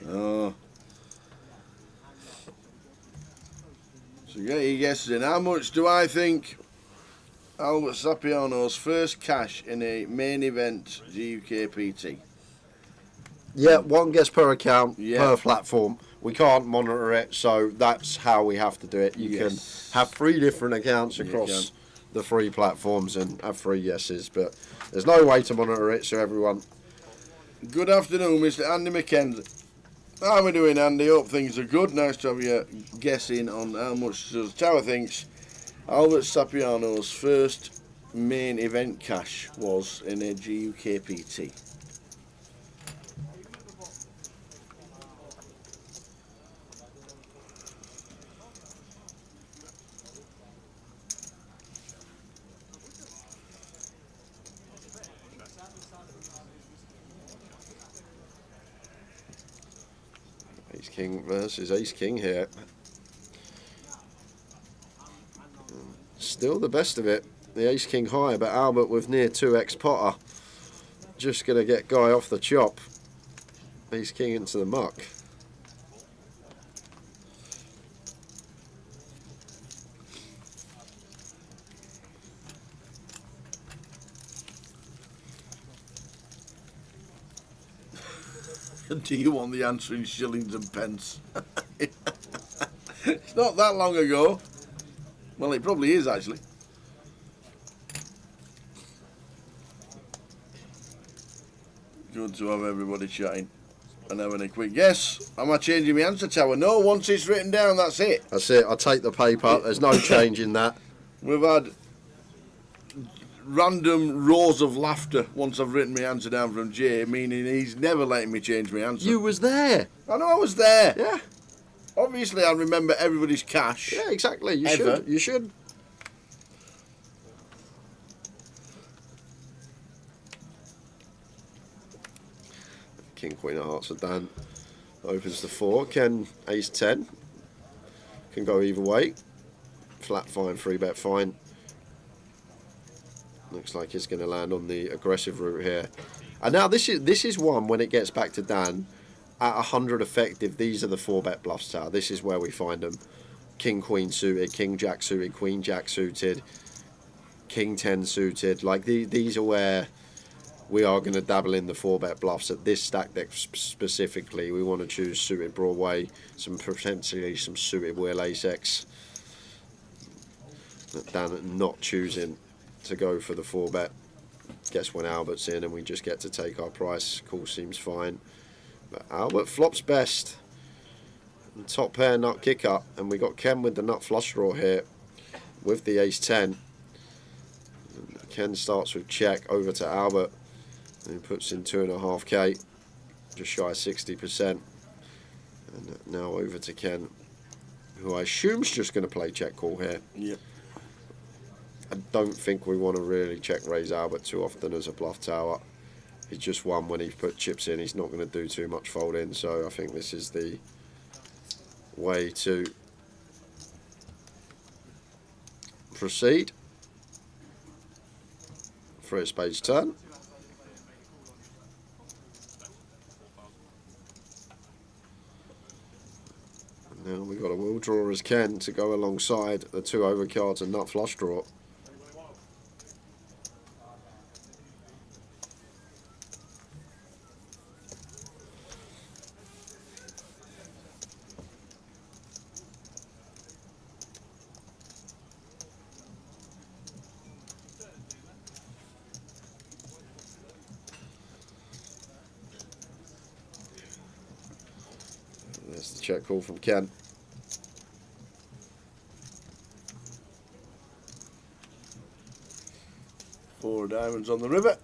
Oh. So get your guesses in. How much do I think Albert Sapiano's first cash in a main event GUKPT? Yeah, 1 guess per account, per platform. We can't monitor it, so that's how we have to do it. You can have 3 different accounts across the 3 platforms and have 3 guesses, but there's no way to monitor it, so everyone... Good afternoon, Mr. Andy McKenzie. How are we doing, Andy? Hope things are good. Nice to have you guessing on how much does Tower thinks Albert Sapiano's first main event cash was in a GUKPT. Ace King versus Ace King here. Still the best of it. The Ace King high, but Albert with near 2x Potter. Just going to get Guy off the chop. Ace King into the muck. Do you want the answer in shillings and pence? It's not that long ago. Well, it probably is, actually. Good to have everybody chatting and having a quick guess. Am I changing my answer, Tower? No, once it's written down, that's it. That's it. I'll take the paper. There's no change in that. We've had random roars of laughter once I've written my answer down from Jay, meaning he's never letting me change my answer. You was there. I know I was there. Yeah. Obviously, I remember everybody's cash. Yeah, exactly. You Ever. should. You should. King, Queen of Hearts of Dan opens the 4. Ken, Ace 10. Can go either way. Flat fine, 3-bet fine. Looks like it's going to land on the aggressive route here. And now this is one when it gets back to Dan. At 100 effective, these are the 4-bet bluffs, Tower. This is where we find them. King, Queen suited, King, Jack suited, Queen, Jack suited, King 10 suited. Like these are where we are going to dabble in the 4-bet bluffs. At this stack deck specifically, we want to choose suited Broadway, potentially some suited Wheel Ace X. Dan not choosing to go for the 4-bet. Guess when Albert's in and we just get to take our price. Call seems fine. But Albert flops best. And top pair nut kick up. And we got Ken with the nut flush draw here with the Ace 10. And Ken starts with check over to Albert. And he puts in 2.5k. Just shy of 60%. And now over to Ken, who I assume's just going to play check call here. Yep. I don't think we want to really check raise Albert too often as a bluff, Tower. He's just won when he put chips in. He's not going to do too much folding, so I think this is the way to proceed. 3 of spades turn. And now we've got a will draw as Ken to go alongside the 2 overcards and nut flush draw. There's the check call from Ken. Four diamonds on the river.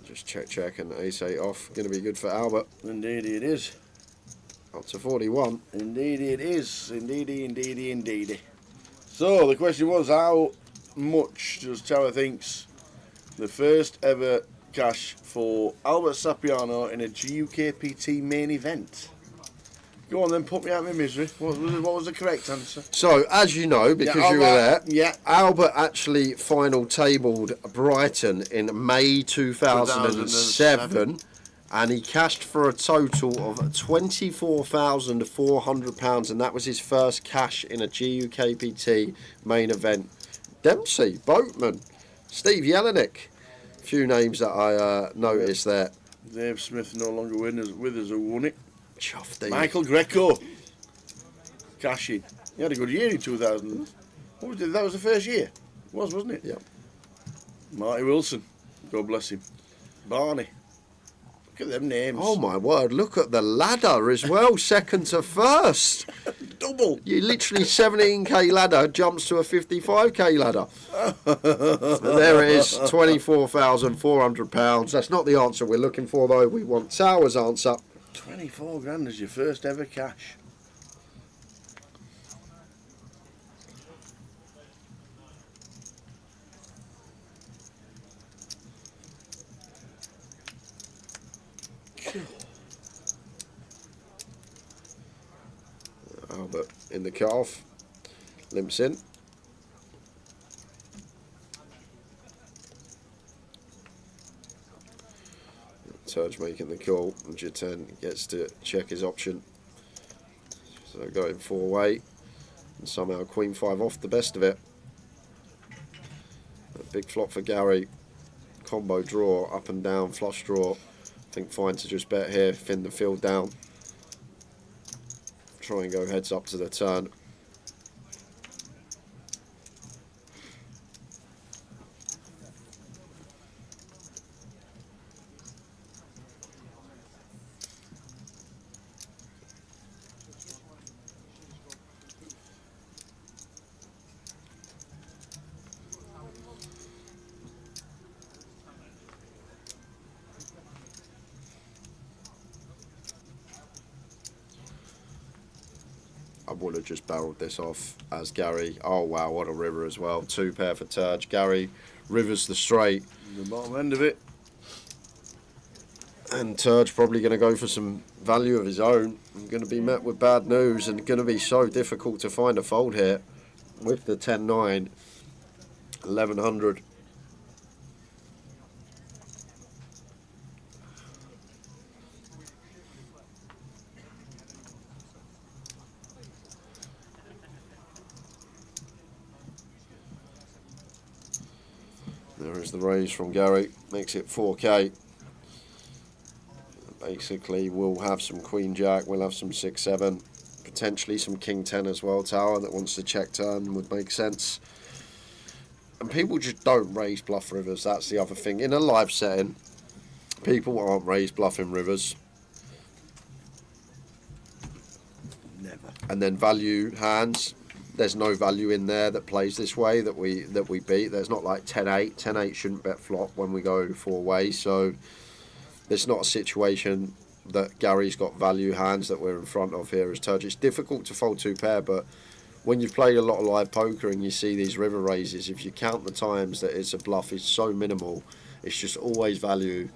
Just check and ace 8 off. Going to be good for Albert. Indeed it is. Up to 41. Indeed it is. Indeedy. So the question was, how much does Tower thinks the first ever cash for Albert Sapiano in a GUKPT main event? Go on then, put me out of my misery. What was the correct answer? So, as you know, because you were there, yeah. Albert actually final tabled Brighton in May 2007, and he cashed for a total of £24,400, and that was his first cash in a GUKPT main event. Dempsey, Boatman, Steve Jelinek, a few names that I noticed there. Dave Smith no longer with us who won it. Chuffed. Michael Greco cashing. He had a good year in 2000. What was it? That was the first year. It was, wasn't it? Yeah. Marty Wilson, God bless him. Barney. Look at them names. Oh my word, look at the ladder as well, second to first. Double. You literally 17k ladder jumps to a 55k ladder. There it is, £24,400. That's not the answer we're looking for though. We want Tower's answer. 24 grand as your first ever cash. Albert in the cut-off, limps in. Turge making the call, and J10 gets to check his option. So going 4-way, and somehow Queen 5 off the best of it. A big flop for Gary. Combo draw, up and down, flush draw. I think fine to just bet here, thin the field down. Try and go heads up to the turn. I would have just barreled this off as Gary. Oh wow, what a river as well. 2 pair for Turge. Gary rivers the straight. The bottom end of it. And Turge probably going to go for some value of his own. And going to be met with bad news and going to be so difficult to find a fold here with the 10-9, 1100. There is the raise from Gary, makes it 4k. Basically, we'll have some Queen Jack, we'll have some 6-7, potentially some King 10 as well. Tower that wants to check turn would make sense. And people just don't raise bluff rivers, that's the other thing. In a live setting, people aren't raise bluffing rivers. Never. And then value hands. There's no value in there that plays this way that we beat. There's not like 10-8. 10-8 shouldn't bet flop when we go 4-way. So it's not a situation that Gary's got value hands that we're in front of here as Turge. It's difficult to fold 2 pair, but when you've played a lot of live poker and you see these river raises, if you count the times that it's a bluff, it's so minimal. It's just always value.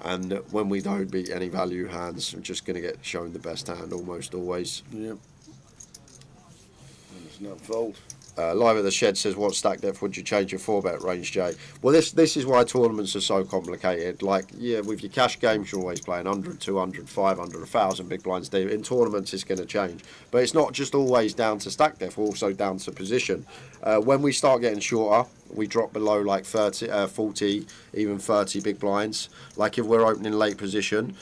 And when we don't beat any value hands, we're just going to get shown the best hand almost always. Yep. Not fold. Live at the Shed says, what stack depth would you change your 4-bet range, Jay? Well, this is why tournaments are so complicated. Like, yeah, with your cash games, you're always playing 100, 200, 500, 1,000 big blinds deep. In tournaments, it's going to change. But it's not just always down to stack depth, also down to position. When we start getting shorter, we drop below like 30, 40, even 30 big blinds. Like if we're opening late position,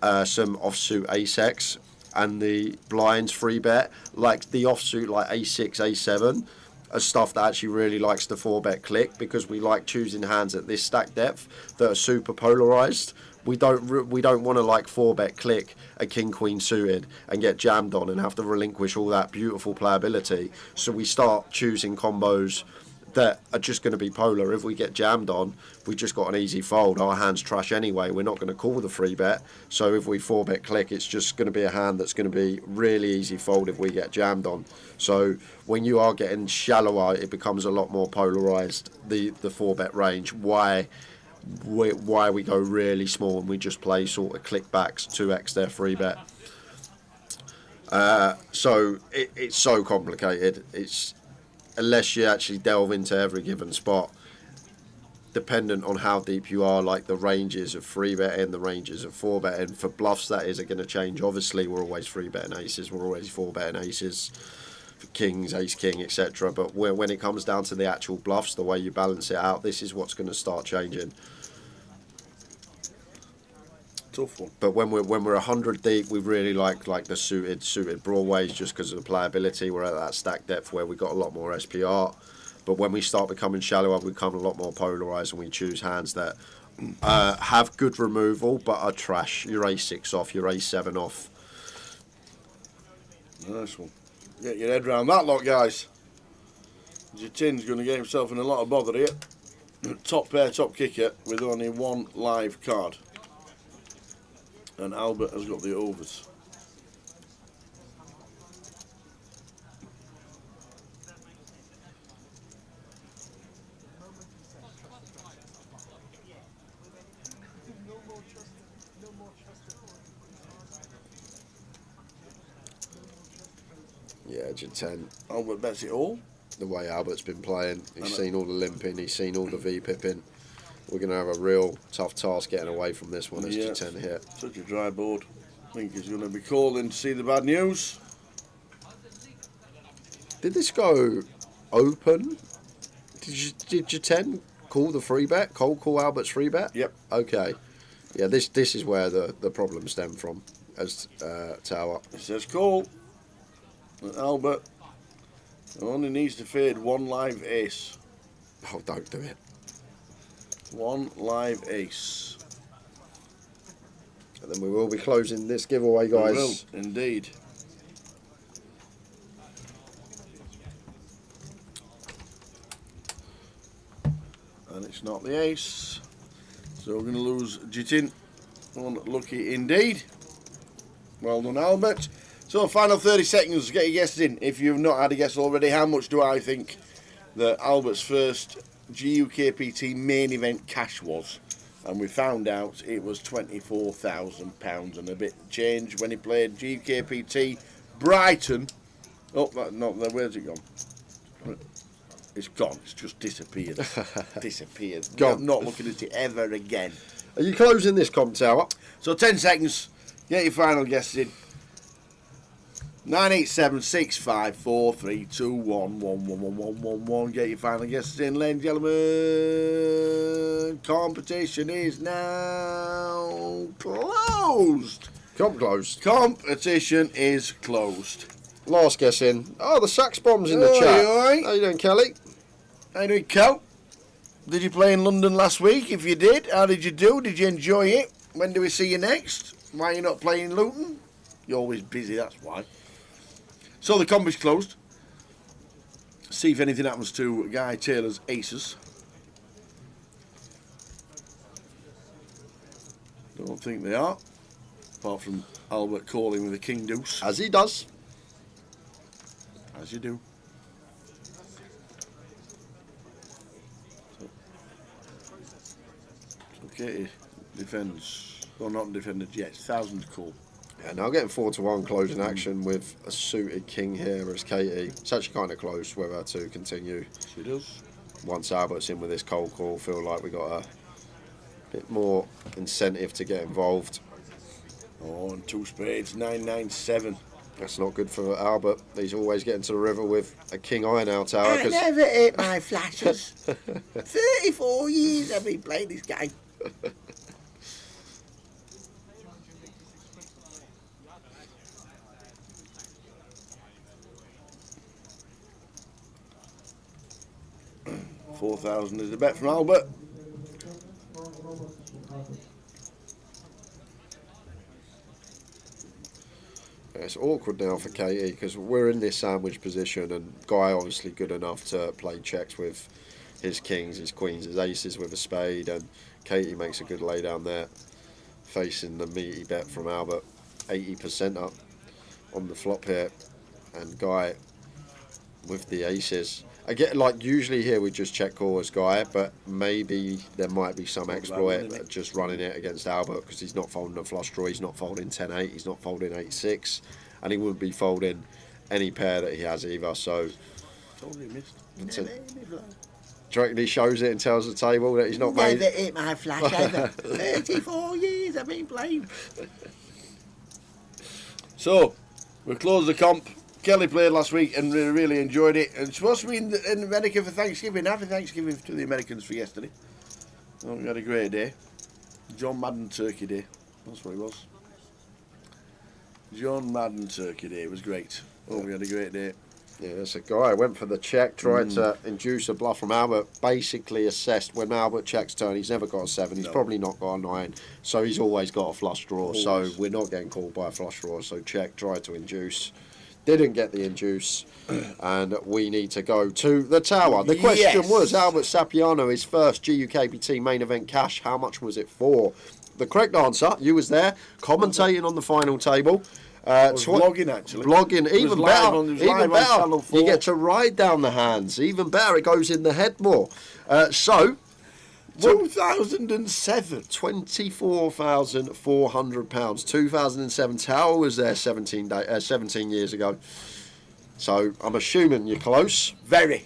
some offsuit ace-X, and the blinds free bet, like the offsuit like A6, A7, are stuff that actually really likes the 4-bet click, because we like choosing hands at this stack depth that are super polarized. We don't want to like 4-bet click a king queen suited and get jammed on and have to relinquish all that beautiful playability. So we start choosing combos that are just going to be polar. If we get jammed on, we just got an easy fold. Our hand's trash anyway. We're not going to call the free bet. So if we 4-bet click, it's just going to be a hand that's going to be really easy fold if we get jammed on. So when you are getting shallower, it becomes a lot more polarized, the 4-bet range. Why we go really small and we just play sort of click backs, 2x their free bet. So it's so complicated. Unless you actually delve into every given spot, dependent on how deep you are, like the ranges of 3-betting, the ranges of 4-betting. For bluffs, that is going to change. Obviously, we're always 3-betting aces, we're always 4-betting aces, for kings, ace-king, etc. But when it comes down to the actual bluffs, the way you balance it out, this is what's going to start changing. Tough one. But when we're 100 deep, we really like the suited broadways just because of the playability. We're at that stack depth where we got a lot more SPR. But when we start becoming shallower, we become a lot more polarized, and we choose hands that have good removal, but are trash. Your A6 off, your A7 off. Nice one. Get your head round that lot, guys. Jatin's going to get himself in a lot of bother here. Top pair, top kicker with only one live card. And Albert has got the overs. Yeah, Jatin. Albert bets it all. The way Albert's been playing, he's seen all the limping, he's seen all the V-pipping. We're going to have a real tough task getting away from this one as Jatin hit. Such a dry board. I think he's going to be calling to see the bad news. Did this go open? Did Jatin call the free bet? Cold call Albert's free bet? Yep. Okay. Yeah, this is where the problem stemmed from as Tower. It says call. And Albert only needs to fade one live ace. Oh, don't do it. One live ace. And then we will be closing this giveaway, guys. We will, indeed. And it's not the ace. So we're going to lose Jatin. Unlucky indeed. Well done, Albert. So final 30 seconds, get your guesses in. If you've not had a guess already, how much do I think that Albert's first GUKPT main event cash was? And we found out it was £24,000 and a bit change when he played GUKPT Brighton. Oh, no, where's it gone? It's gone, it's just disappeared. Disappeared. Gone. I'm not looking at it ever again. Are you closing this comp, Tower? So 10 seconds, get your final guesses in. 987-654-321-11111. Get your final guesses in, ladies and gentlemen. Competition is now closed. Comp closed. Competition is closed. Last guess in. Oh, the Sax Bomb's in the chat. How you doing, Kelly? How you doing, Kel? Did you play in London last week? If you did, how did you do? Did you enjoy it? When do we see you next? Why are you not playing in Luton? You're always busy, that's why. So the comp is closed. See if anything happens to Guy Taylor's aces. Don't think they are. Apart from Albert calling with a king deuce. As he does. As you do. Okay, defends. Well, not defended yet. 1,000 call. Yeah, now getting 4-1 closing action with a suited king here as Katie. It's actually kind of close whether to continue. She does. Once Albert's in with this cold call, feel like we got a bit more incentive to get involved. Oh, and two spades, 997. That's not good for Albert. He's always getting to the river with a king iron out tower. I never hit my flashes. 34 years I've been playing this game. $4,000 is the bet from Albert. It's awkward now for Katie because we're in this sandwich position and Guy obviously good enough to play checks with his kings, his queens, his aces with a spade, and Katie makes a good lay down there facing the meaty bet from Albert. 80% up on the flop here, and Guy with the aces. I get like usually here we just check call as Guy, but maybe there might be some exploit just running it against Albert because he's not folding a flush draw, he's not folding 10-8, he's not folding 8-6, and he wouldn't be folding any pair that he has either. So totally missed. Directly shows it and tells the table that he's not made. Never hit my flash ever. 34 years I've been playing. So we've closed the comp. Kelly played last week and really enjoyed it. And it's supposed to be in America for Thanksgiving. Happy Thanksgiving to the Americans for yesterday. Oh, we had a great day. John Madden Turkey Day. That's what it was. John Madden Turkey Day. It was great. Oh, we had a great day. Yeah, it's a guy went for the check, tried to induce a bluff from Albert. Basically assessed when Albert checks turn, he's never got a 7. He's probably not got a 9, so he's always got a flush draw. Always. So we're not getting called by a flush draw. So check, tried to induce, didn't get the induce, and we need to go to the tower. The question was Albert Sapiano, his first GUKPT main event cash. How much was it for? The correct answer, you was there commentating on the final table. Vlogging actually. Blogging, even better. Even better. You You get to ride down the hands. Even better, it goes in the head more. 2007. £24,400. 2007. Tower was there 17 years ago. So I'm assuming you're close. Very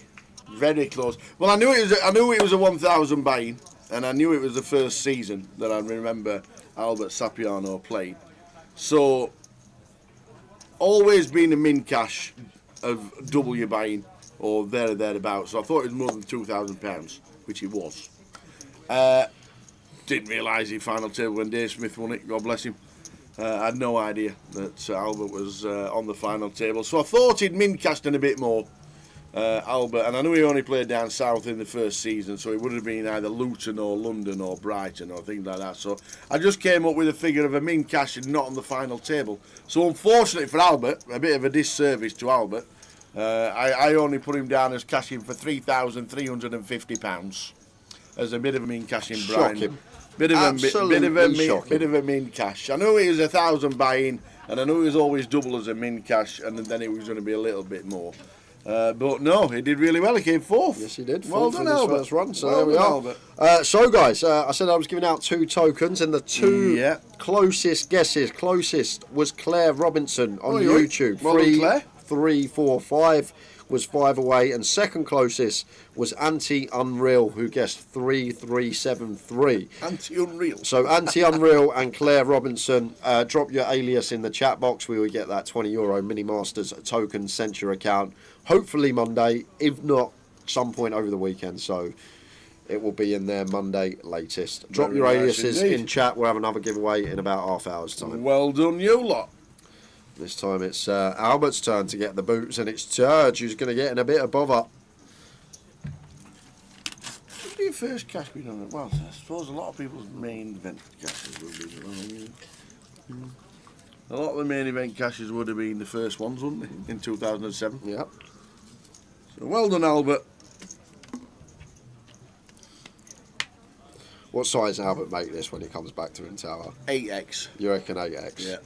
close. Well, I knew it was a 1,000 buy-in, and I knew it was the first season that I remember Albert Sapiano played. So. Always been a min cash of double your buying or there or thereabouts. So I thought it was more than £2,000, which it was. Didn't realise he final table when Dave Smith won it. God bless him. I had no idea that Albert was on the final table. So I thought he'd min cashed in a bit more, Albert. And I knew he only played down south in the first season, so it would have been either Luton or London or Brighton or things like that. So I just came up with a figure of a min cash and not on the final table. So unfortunately for Albert, a bit of a disservice to Albert, I only put him down as cashing for £3,350 as a bit of a mean cash in Brian. Shocking. Bit of a mean cash. I knew it was 1,000 buy-in, and I knew it was always double as a min cash, and then it was going to be a little bit more. But no, he did really well. He came fourth. Yes, he did. Well Fourth done, in his Albert. first run. So Well there we done, are. Albert. So guys, I said I was giving out 2 tokens, and the 2 closest guesses. Closest was Claire Robinson on YouTube. Well done, Claire. 3, 4, 5 was 5 away, and second closest was Anti-Unreal, who guessed 3373. Anti-Unreal. So Anti-Unreal and Claire Robinson, drop your alias in the chat box. We will get that €20 Mini Masters token sent to your account. Hopefully Monday, if not some point over the weekend. So it will be in there Monday latest. Drop Very your nice aliases indeed. in chat. We'll have another giveaway in about half hour's time. Well done, you lot. This time it's Albert's turn to get the boots, and it's Turge who's going to get in a bit of bother. What do your first cash be done? Well, I suppose a lot of people's main event cashes will be done. A lot of the main event cashes would have been the first ones, wouldn't they, in 2007? Yeah. So well done, Albert. What size Albert make this when he comes back to Tower? 8x. You reckon 8x? Yeah.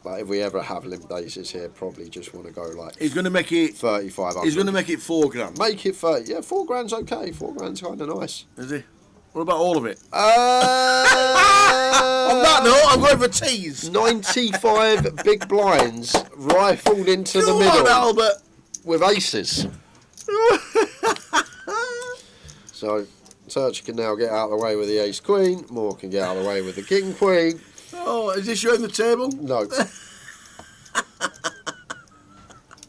But if we ever have limp daisies here, probably just want to go like. He's going to make it 3,500. He's going to make it £4,000. Make it 30. Yeah, £4,000's okay. £4,000's kind of nice. Is he? What about all of it? On that note, I'm going for teas. 95 big blinds rifled into the Come middle. on, Albert. With aces. So, Turch can now get out of the way with the ace queen. Moore can get out of the way with the king queen. Oh, is this showing the table? No.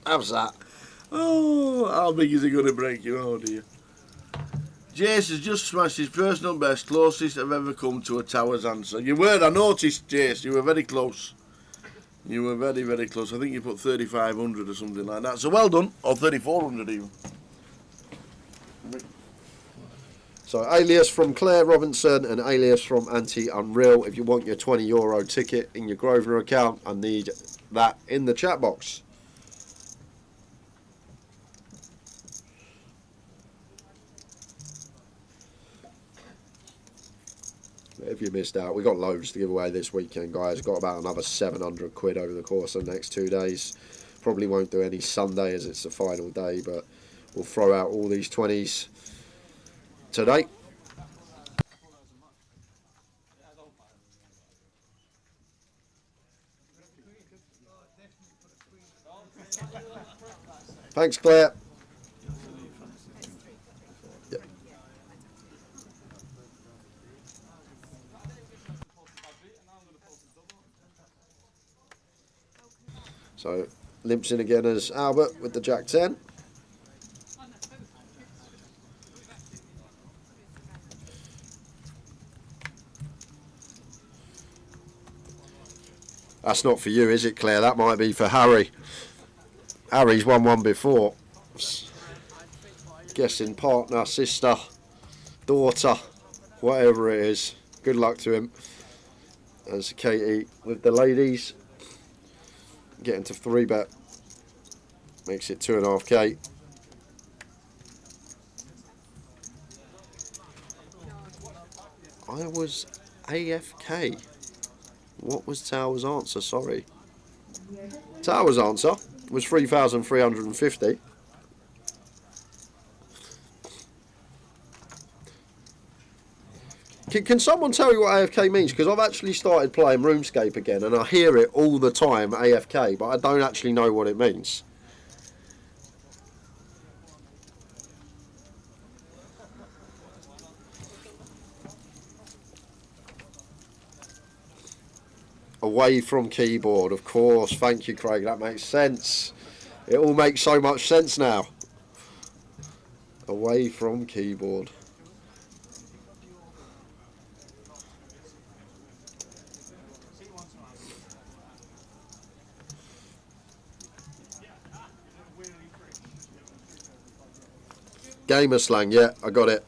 How's that? Oh, how big is he going to break you? Oh, dear. Jace has just smashed his personal best, closest I've ever come to a Towers answer. You were, I noticed, Jace, you were very close. You were very, very close. I think you put 3,500 or something like that. So well done, or 3,400 even. So alias from Claire Robinson and alias from Anti-Unreal. If you want your €20 ticket in your Grosvenor account, I need that in the chat box. If you missed out, we got loads to give away this weekend, guys. Got about another 700 quid over the course of the next 2 days. Probably won't do any Sunday as it's the final day, but we'll throw out all these 20s today. Thanks, Claire. Yep. So limps in again as Albert with the Jack 10. That's not for you, is it, Claire? That might be for Harry. Harry's won one before. Guessing partner, sister, daughter, whatever it is. Good luck to him. As Katie with the ladies. Getting to 3-bet. Makes it 2.5k. I was AFK. What was Tower's answer? Sorry. Tower's answer was 3,350. Can someone tell me what AFK means? Because I've actually started playing RuneScape again and I hear it all the time, AFK, but I don't actually know what it means. Away from keyboard, of course. Thank you, Craig. That makes sense. It all makes so much sense now. Away from keyboard. Gamer slang, yeah, I got it.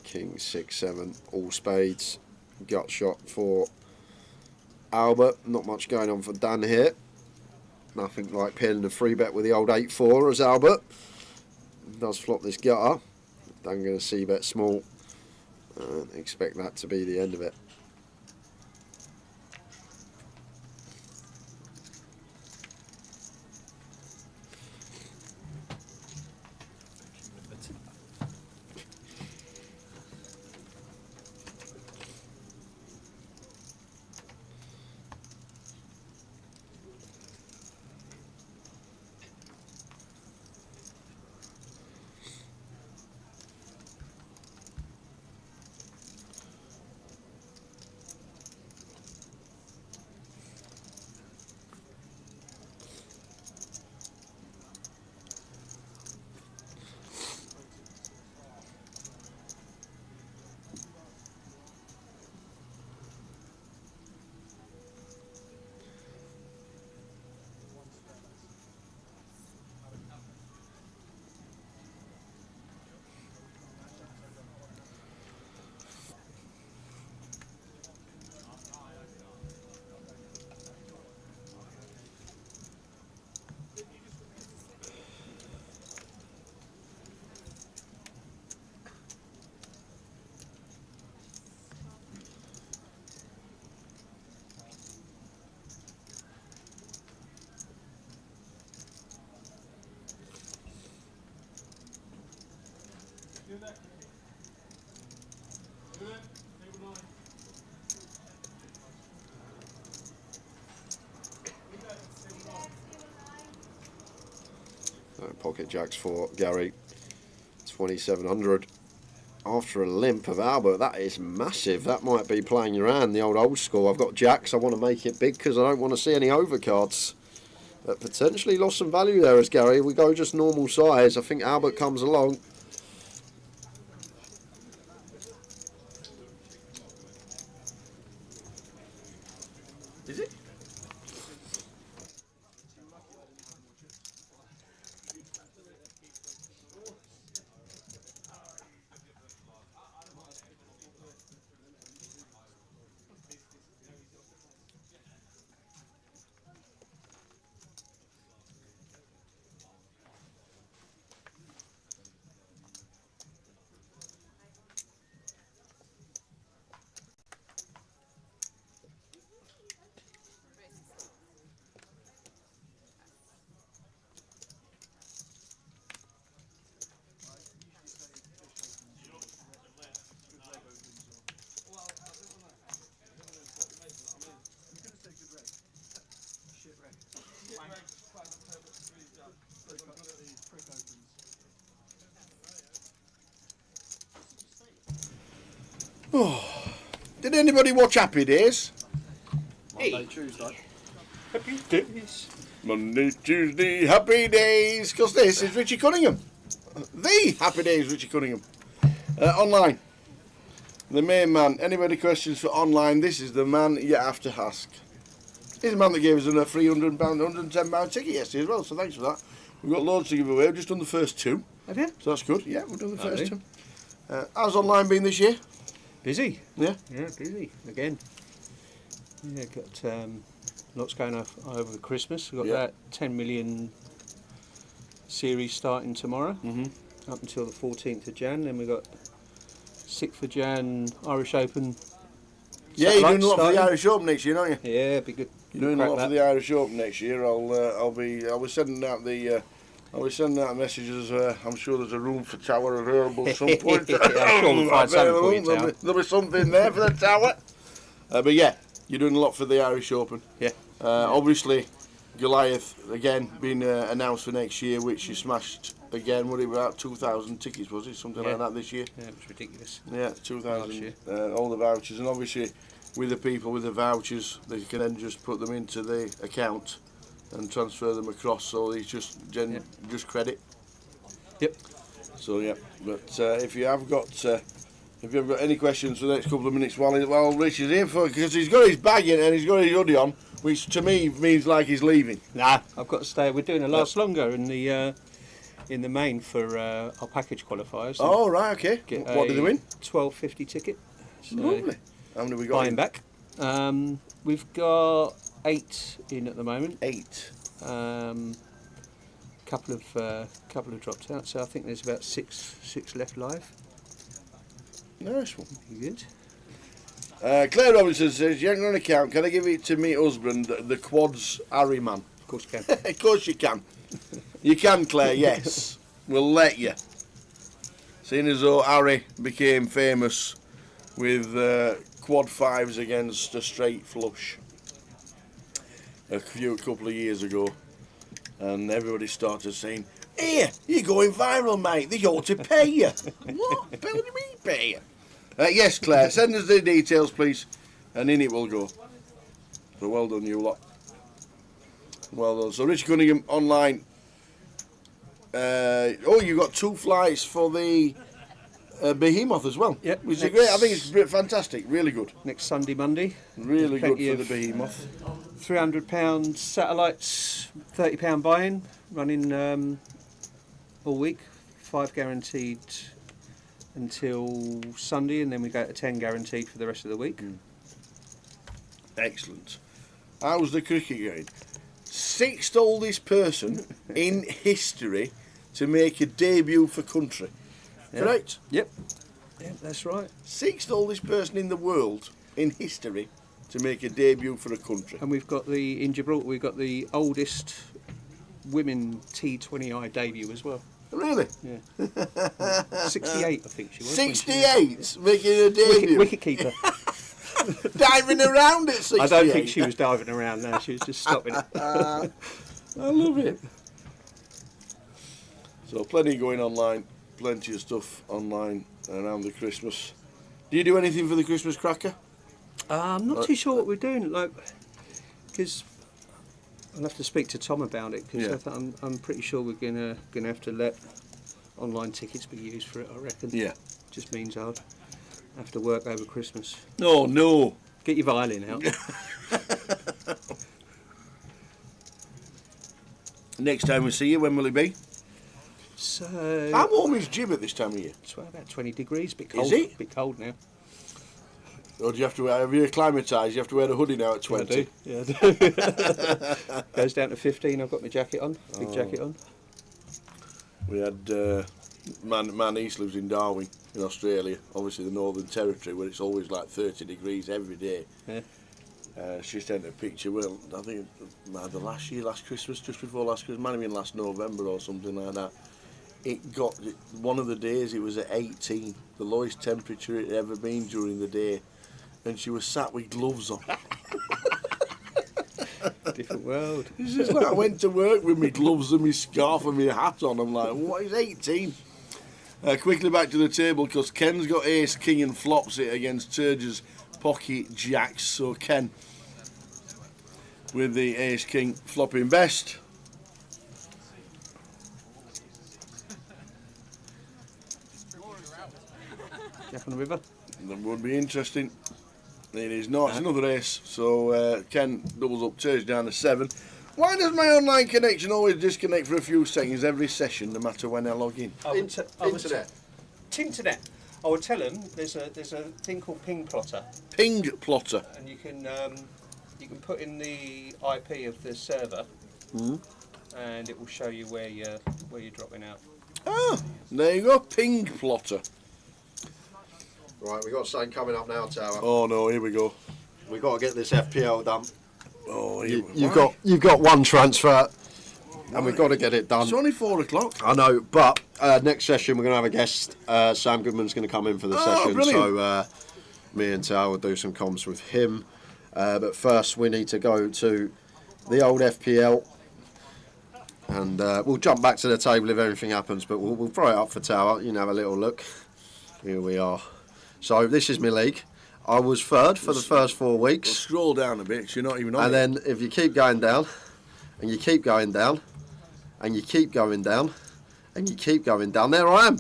King 6-7, all spades, gut shot for Albert. Not much going on for Dan here. Nothing like pinning a 3-bet with the old 8-4 as Albert does flop this gutter. Dan going to c-bet small and expect that to be the end of it. Pocket jacks for Gary, 2,700. After a limp of Albert, that is massive. That might be playing your hand, the old school. I've got jacks, I want to make it big because I don't want to see any overcards. But potentially lost some value there as Gary. If we go just normal size, I think Albert comes along. Is it? Did anybody watch Happy Days? Monday, Tuesday. Happy days. Monday, Tuesday, Happy Days. Because this is Richie Cunningham. The Happy Days Richie Cunningham. Online. The main man. Anybody questions for online? This is the man you have to ask. He's the man that gave us a £300, £110 ticket yesterday as well, so thanks for that. We've got loads to give away. We've just done the first 2. Have you? So that's good. Yeah, we've done the first 2. How's online been this year? Busy. Yeah? Yeah, busy. Again. Yeah, got lots going on over Christmas. We've got that 10 million series starting tomorrow, up until the 14th of Jan. Then we've got 6th of Jan Irish Open. Yeah, you're doing a lot for the Irish Open next year, aren't you? Yeah, be good. You're doing a lot for the Irish Open next year. I'll be sending out messages. I'm sure there's a room for Tower available at some point. I'm sure we'll find something for you, Tower. There'll be something there for the Tower. But yeah, you're doing a lot for the Irish Open. Yeah. Obviously, Goliath again being announced for next year, which you smashed again. What about 2,000 tickets? Was it something like that this year? Yeah, it was ridiculous. Yeah, 2,000. All the vouchers, and obviously with the people with the vouchers, they can then just put them into the account and transfer them across. So it's just credit. Yep. So yeah, but if you have got any questions for the next couple of minutes while Rich is here, because he's got his bag in and he's got his hoodie on, which to me means like he's leaving. Nah, I've got to stay. We're doing a last longer in the main for our package qualifiers. So oh right, okay. What did they win? 12.50 ticket. So Lovely. How many have we got? Buying back. We've got 8 in at the moment. 8. Couple of dropped out, so I think there's about six left live. Nice one. Good. Claire Robinson says, you haven't got an account, can I give it to me husband, the Quads Harry man? Of course you can. Of course you can. You can, Claire, yes. We'll let you. Seeing as though Harry became famous with quad 5s against a straight flush a couple of years ago, and everybody started saying, "Here, you're going viral, mate. They ought to pay you." What? What do you mean pay you? Yes, Claire, send us the details, please, and in it will go. So well done, you lot. Well done. So Rich Cunningham online. You got 2 flights for the Behemoth as well. Yep. Which is great. I think it's fantastic. Really good. Next Sunday, Monday. Really good for the Behemoth. £300 satellites, £30 buy-in, running all week. 5 guaranteed until Sunday, and then we go to 10 guaranteed for the rest of the week. Excellent. How's the cricket going? 6th oldest person in history to make a debut for country. Yep. Correct? Yep, that's right. 6th oldest person in the world in history to make a debut for a country. And we've got in Gibraltar, we've got the oldest women T20I debut as well. Really? Yeah. 68, I think she was. 68 making a debut. Wicket keeper. Diving around at 68. I don't think she was diving around now. She was just stopping it. I love it. So plenty going online, plenty of stuff online around the Christmas. Do you do anything for the Christmas cracker? I'm not too sure what we're doing, because I'll have to speak to Tom about it. Because I'm pretty sure we're gonna have to let online tickets be used for it. I reckon. Yeah. Just means I'd have to work over Christmas. Oh no! Get your violin out. Next time we see you, when will it be? So. How warm is Jim at this time of year? It's about 20 degrees. Bit cold. Is it? A bit cold now. Or do you have to have you acclimatised? You have to wear a hoodie now at 20. Yeah, I do. Goes down to 15. I've got my jacket on. Big jacket on. We had Man East lives in Darwin in Australia, obviously the Northern Territory, where it's always like 30 degrees every day. Yeah. She sent a picture. Well, I think either last Christmas, just before last Christmas, might have been last November or something like that. It got one of the days. It was at 18, the lowest temperature it had ever been during the day. And she was sat with gloves on. Different world. It's just like I went to work with my gloves and my scarf and my hat on. I'm like, what is 18? Quickly back to the table, because Ken's got ace, king and flops it against Turge's pocket jacks. So Ken with the ace king flopping best. Jack on the river. That would be interesting. It is not. It's another ace. So Ken doubles up, tears down to 7. Why does my online connection always disconnect for a few seconds every session, no matter when I log in? Internet. Tinternet. I will tell them there's a thing called Ping Plotter, Ping plotter. and you can put in the IP of the server, and it will show you where you're dropping out. Ah, there you go. Ping plotter. Right, we've got something coming up now, Tower. Oh no, here we go. We've got to get this FPL done. Oh, You've got one transfer, and we've got to get it done. It's only 4 o'clock. I know, but next session we're going to have a guest. Sam Goodman's going to come in for the session, brilliant. so me and Tao will do some comms with him. But first we need to go to the old FPL, and we'll jump back to the table if everything happens, but we'll throw it up for Tao. You can have a little look. Here we are. So this is my league. I was third for the first 4 weeks. We'll scroll down a bit, so you're not even on And it. then if you keep going down, and you keep going down, and you keep going down, and you keep going down, there I am.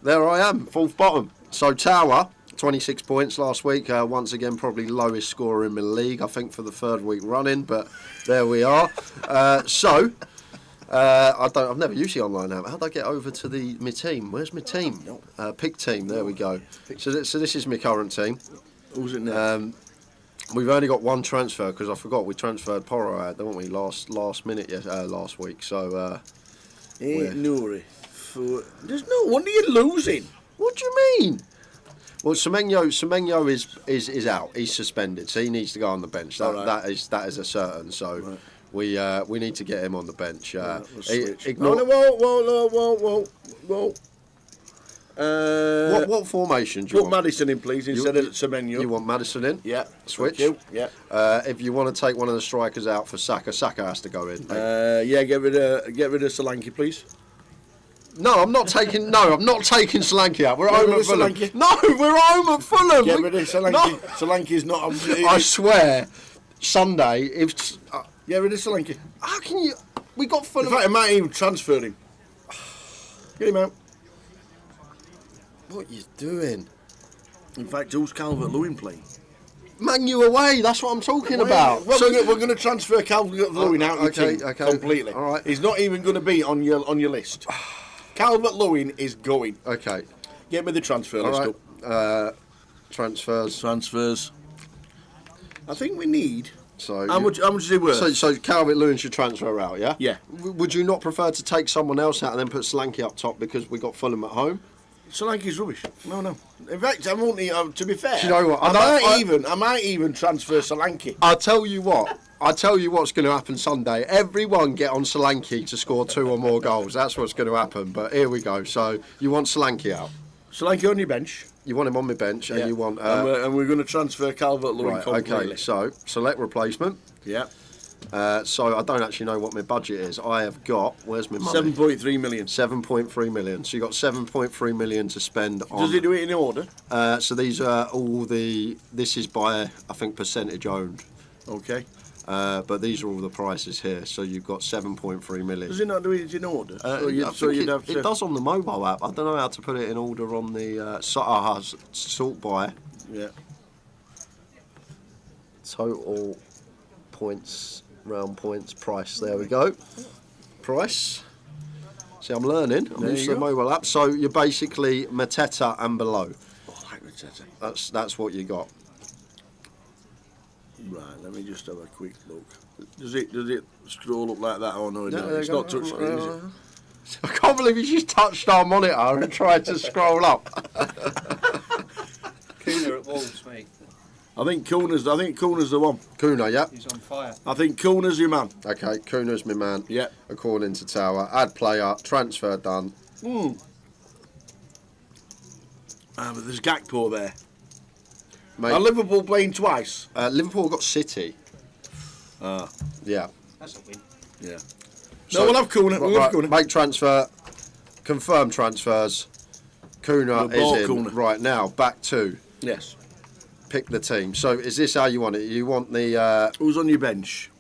There I am, fourth bottom. So Tower, 26 points last week. Once again, probably lowest scorer in the league, I think, for the 3rd week running, but there we are. I've never used the online app. How do I get over to my team? Where's my team? Pick team, there we go. So this is my current team. Who's it now? We've only got one transfer because I forgot we transferred Porro out, don't we? Last minute, last week. So Nuri. There's no wonder you're losing. What do you mean? Well, Semenyo is out. He's suspended, so he needs to go on the bench. That is a certain. So we need to get him on the bench. Whoa. What formation do you Put want? Madison in, please, instead of Semenyo. You want Madison in? Yeah. Switch? Thank you. Yeah. If you want to take one of the strikers out for Saka has to go in. Yeah, get rid of Solanke, please. No, I'm not taking Solanke out. We're home at Fulham. Solanke. No, we're home at Fulham. Get rid of Solanke. No. Solanke's not. I swear, Sunday, if... Get rid of Solanke. How can you... We got In Fulham... fact, I might even transfer him. Get him out. What are you doing? In fact, who's Calvert-Lewin playing? Man, you away. That's what I'm talking about. Well, we're going to transfer Calvert-Lewin out of your team completely. All right. He's not even going to be on your list. Calvert-Lewin is going. Okay. Get me the transfer list up. Transfers. I think we need. So how much is it worth? So Calvert-Lewin should transfer out, yeah? Yeah. Would you not prefer to take someone else out and then put Solanke up top because we got Fulham at home? Solanke's rubbish. No. In fact, I'm only. To be fair, Do you know what? I might even transfer Solanke. I'll tell you what. what's going to happen Sunday. Everyone get on Solanke to score 2 or more goals. That's what's going to happen. But here we go. So you want Solanke out? Solanke on your bench. You want him on my bench, and you want. And we're going to transfer Calvert-Lewin right, completely. Okay. So select replacement. Yeah. So I don't actually know what my budget is. I have got, where's my money? 7.3 million. 7.3 million. So you got 7.3 million to spend on. Does he do it in order? So these are all this is by, I think, percentage owned. Okay. But these are all the prices here. So you've got 7.3 million. Does it not do it in order? It does on the mobile app. I don't know how to put it in order on the sort by. Yeah. Total points. Round points, price, there we go. Price. See, I'm learning. I'm used to the mobile app. So you're basically Mateta and below. Oh, I like Mateta. That's what you got. Right, let me just have a quick look. Does it scroll up like that? Oh no, it's not touchscreen, is it? I can't believe you just touched our monitor and tried to scroll up. Kuna at Wolves, mate. I think Kuna's the one. Kuna, yeah. He's on fire. I think Kuna's your man. Okay, Kuna's my man. Yeah. According to Tower. Add player, transfer done. But there's Gakpo there. Mate, Are Liverpool playing twice? Liverpool got City. Yeah. That's a win. Yeah. So, No, we'll have Kuna. We'll have Kuna. Make transfer. Confirm transfers. Kuna We'll is in Kuna. right now. Back to. Yes. pick the team. So is this how you want it? You want the who's on your bench?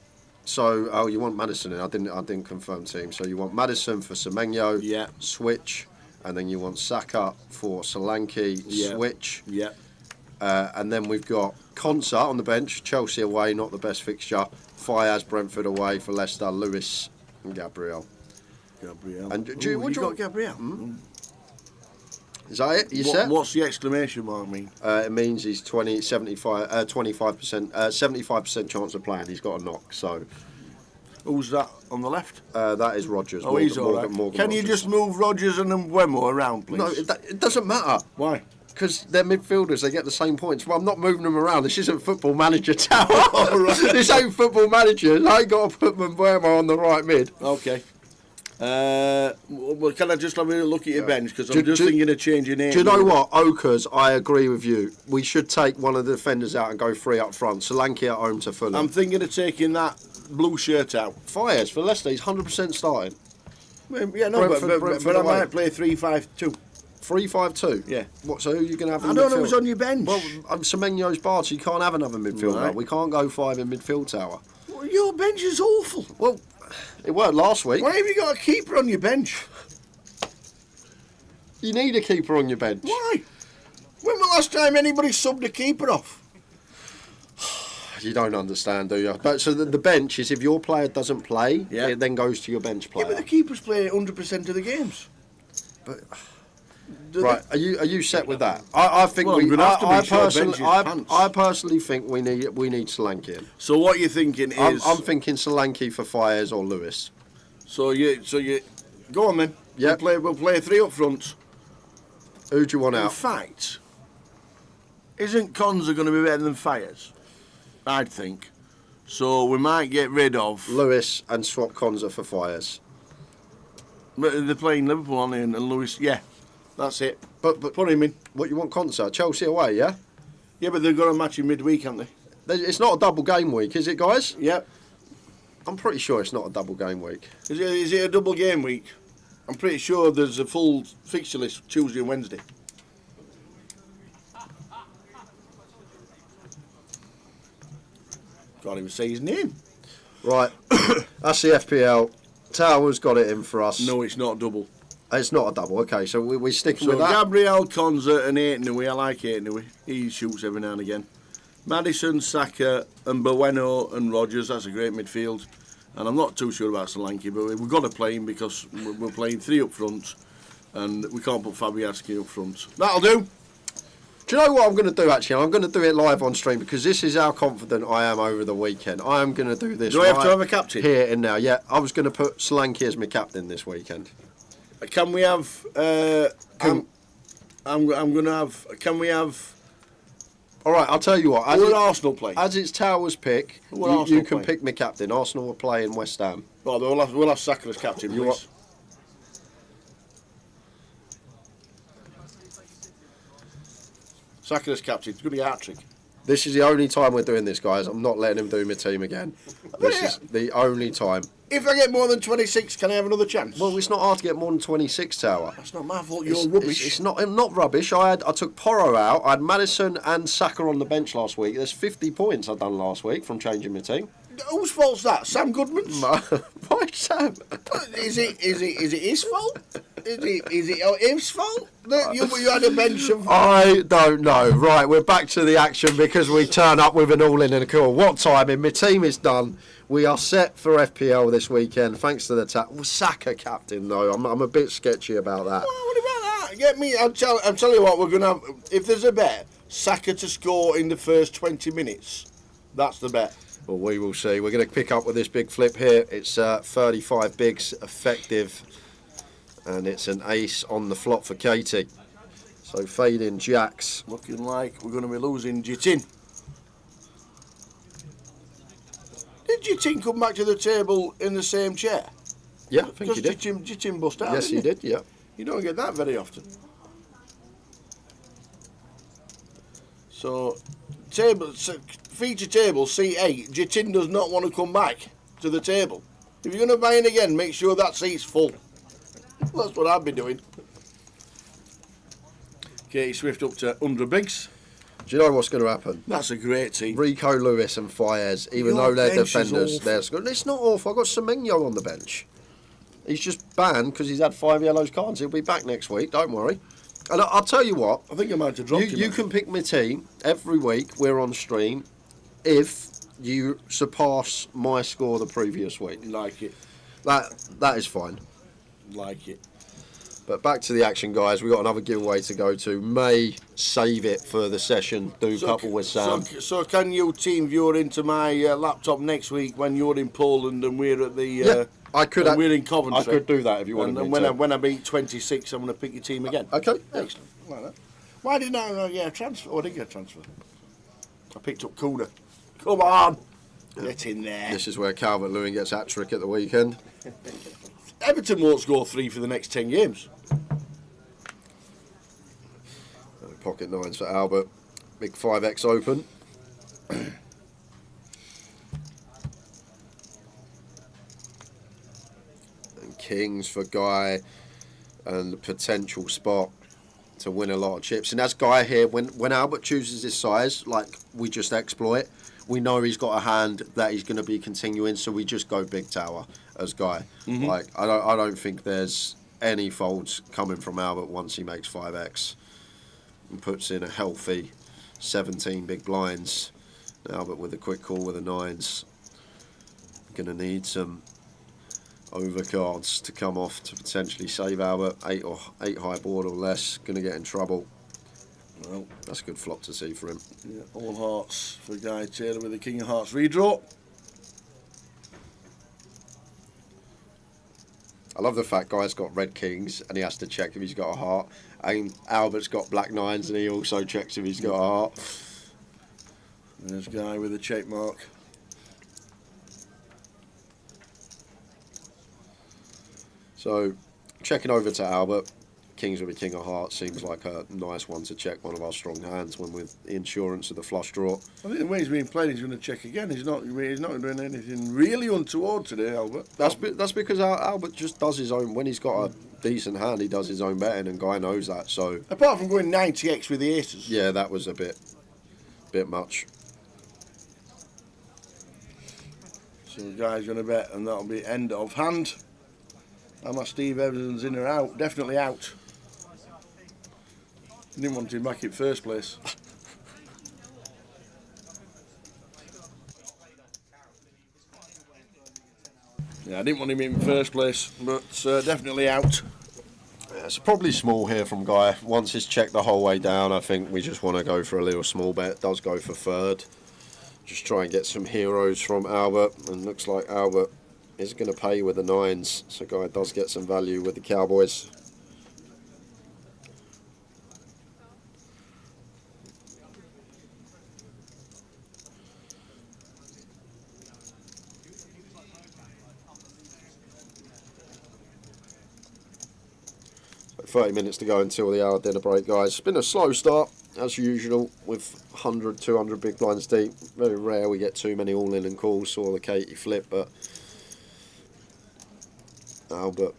So you want Maddison in. I didn't confirm team. So you want Maddison for Semenyo, Yeah. switch, and then you want Saka for Solanke, Yeah. switch. Yeah. And then we've got Konsa on the bench, Chelsea away, not the best fixture. Fayaz, Brentford away for Leicester, Lewis and Gabriel. And do you, Ooh, what you do got Gabriel? Is that it? You set? What's the exclamation mark mean? It means he's 75% chance of playing. He's got a knock. So Who's that on the left? that is Rodgers. Oh, he's all right. Can you just move Rodgers and Mbeumo around, please? No, it doesn't matter. Why? Because they're midfielders, they get the same points. Well, I'm not moving them around. This isn't Football Manager Tower. This ain't Football Manager. I ain't got to put Mbeumo on the right mid. Okay. Well, can I just have a look at your bench? Because I'm just thinking of changing name. Do you know what? Okers, I agree with you. We should take one of the defenders out and go 3 up front. Solanke at home to Fulham. I'm thinking of taking that blue shirt out. Fires for Leicester, he's 100% starting. Yeah, no, Brentford but I away. might play 3-5-2. 3-5-2? Yeah. What, so who are you going to have in I midfield? don't know who's on your bench. Well, Semenyo's barred, so you can't have another midfielder. Right. We can't go 5 in midfield tower. Well, your bench is awful. Well, it worked last week. Why have you got a keeper on your bench? You need a keeper on your bench. Why? When was the last time anybody subbed a keeper off? You don't understand, do you? But so the bench is if your player doesn't play, Yeah. it then goes to your bench player. Yeah, but the keepers play 100% of the games. But Do right, are you set with that? I think Well, I'm we. gonna have to I be sure personally, bench is pants. I personally think we need Solanke in. So what you're thinking is... I'm thinking Solanke for Fires or Lewis. So you go on then. Yeah. We'll play 3 up front. Who do you want In out? fact, isn't Konza going to be better than Fires? I'd think. So we might get rid of... Lewis and swap Konza for Fires. But they're playing Liverpool, aren't they? And Lewis, yeah, that's it. But Put him in. what you want Konza? Chelsea away, yeah? Yeah, but they've got a match in midweek, haven't they? It's not a double game week, is it, guys? Yep. I'm pretty sure it's not a double game week. Is it a double game week? I'm pretty sure there's a full fixture list Tuesday and Wednesday. Can't even say his name. Right, that's the FPL. Tower's got it in for us. No, it's not double. It's not a double. Okay, so we're sticking So with that. Gabriel, Konza and Aitonui. I like Aitonui. He shoots every now and again. Maddison, Saka and Bueno and Rodgers. That's a great midfield. And I'm not too sure about Solanke, but we've got to play him because we're playing 3 up front and we can't put Fabianski up front. That'll do. Do you know what I'm going to do, actually? I'm going to do it live on stream because this is how confident I am over the weekend. I am going to do this Do I have to have a captain? here and now. Yeah, I was going to put Solanke as my captain this weekend. Can we have... I'm going to have... Can we have... All right, I'll tell you what. Who will Arsenal play? As it's Tower's pick, Who will you Arsenal can play? pick my captain. Arsenal will play in West Ham. Oh, we'll have Saka as captain, You please. what? Saka as captain. It's going to be a hat-trick. This is the only time we're doing this, guys. I'm not letting him do my team again. This is the only time. If I get more than 26, can I have another chance? Well, it's not hard to get more than 26, Tower. That's not my fault. You're rubbish. It's not rubbish. I took Porro out. I had Maddison and Saka on the bench last week. There's 50 points I've done last week from changing my team. Whose fault's that? Sam Goodman's? Why Sam? Is it his fault? Is it his fault that you had a bench of... I don't know. Right, we're back to the action because we turn up with an all-in and a call. What timing? My team is done. We are set for FPL this weekend, thanks to the Saka captain, though. I'm a bit sketchy about that. What about that? Get me... I'll tell you what, we're going to have... If there's a bet, Saka to score in the first 20 minutes. That's the bet. Well, we will see. We're going to pick up with this big flip here. It's 35 bigs effective. And it's an ace on the flop for Katie. So fading jacks. Looking like we're going to be losing Jitin. Did Jitin come back to the table in the same chair? Yeah, I think he did. Jitin bust out. Yes, he did, yeah. You don't get that very often. So, feature table C8, Jitin does not want to come back to the table. If you're going to buy in again, make sure that seat's full. That's what I'd be doing. Katie Swift up to 100 bigs. Do you know what's going to happen? That's a great team. Rico Lewis and Fayez, even Your though they're bench is defenders, awful. they're good. It's not awful. I've got Semenyo on the bench. He's just banned because he's had 5 yellow cards. He'll be back next week, don't worry. And I'll tell you what. I think I might have dropped him. You can pick my team every week. We're on stream if you surpass my score the previous week. Like it. That is fine. Like it. But back to the action, guys. We've got another giveaway to go to. May save it for the session. Do a couple with Sam. So can you team viewer into my laptop next week when you're in Poland and we're at the... I could. We're in Coventry. I could do that if you wanted me and to. when I beat 26, I'm going to pick your team again. Okay. Excellent. Like that. Why didn't I get a transfer? Oh, I didn't get a transfer. I picked up Kuna. Come on. Get in there. This is where Calvert-Lewin gets hat-trick at the weekend. Everton won't score 3 for the next 10 games. Pocket nines for Albert. Big 5x open. And kings for Guy. And the potential spot to win a lot of chips. And that's Guy here. When Albert chooses his size, like we just exploit, we know he's got a hand that he's going to be continuing, so we just go big tower as Guy. Like I don't think there's any folds coming from Albert once he makes 5x and puts in a healthy 17 big blinds. Albert with a quick call with the nines. Going to need some overcards to come off to potentially save Albert. 8 high board or less. Going to get in trouble. Well, that's a good flop to see for him. Yeah, all hearts for Guy Taylor with the King of Hearts redraw. I love the fact Guy's got red kings and he has to check if he's got a heart. And Albert's got black nines and he also checks if he's got a heart. There's Guy with a check mark. So, checking over to Albert. Kings with a king of hearts seems like a nice one to check one of our strong hands when with the insurance of the flush draw. I think the way he's been played, he's going to check again. He's not doing anything really untoward today, Albert. That's because Albert just does his own. When he's got a decent hand, he does his own betting, and Guy knows that. So apart from going 90x with the aces. Yeah, that was a bit much. So the Guy's going to bet, and that'll be end of hand. How much Steve Evans in or out? Definitely out. Didn't want him back in first place. Yeah, I didn't want him in first place, but definitely out. Yeah, it's probably small here from Guy. Once he's checked the whole way down, I think we just want to go for a little small bet. Does go for third. Just try and get some heroes from Albert, and looks like Albert is going to pay with the nines, so Guy does get some value with the Cowboys. So 30 minutes to go until the hour dinner break, guys. It's been a slow start, as usual, with 100, 200 big blinds deep. Very rare we get too many all-in and calls. Saw the Katie flip, but Albert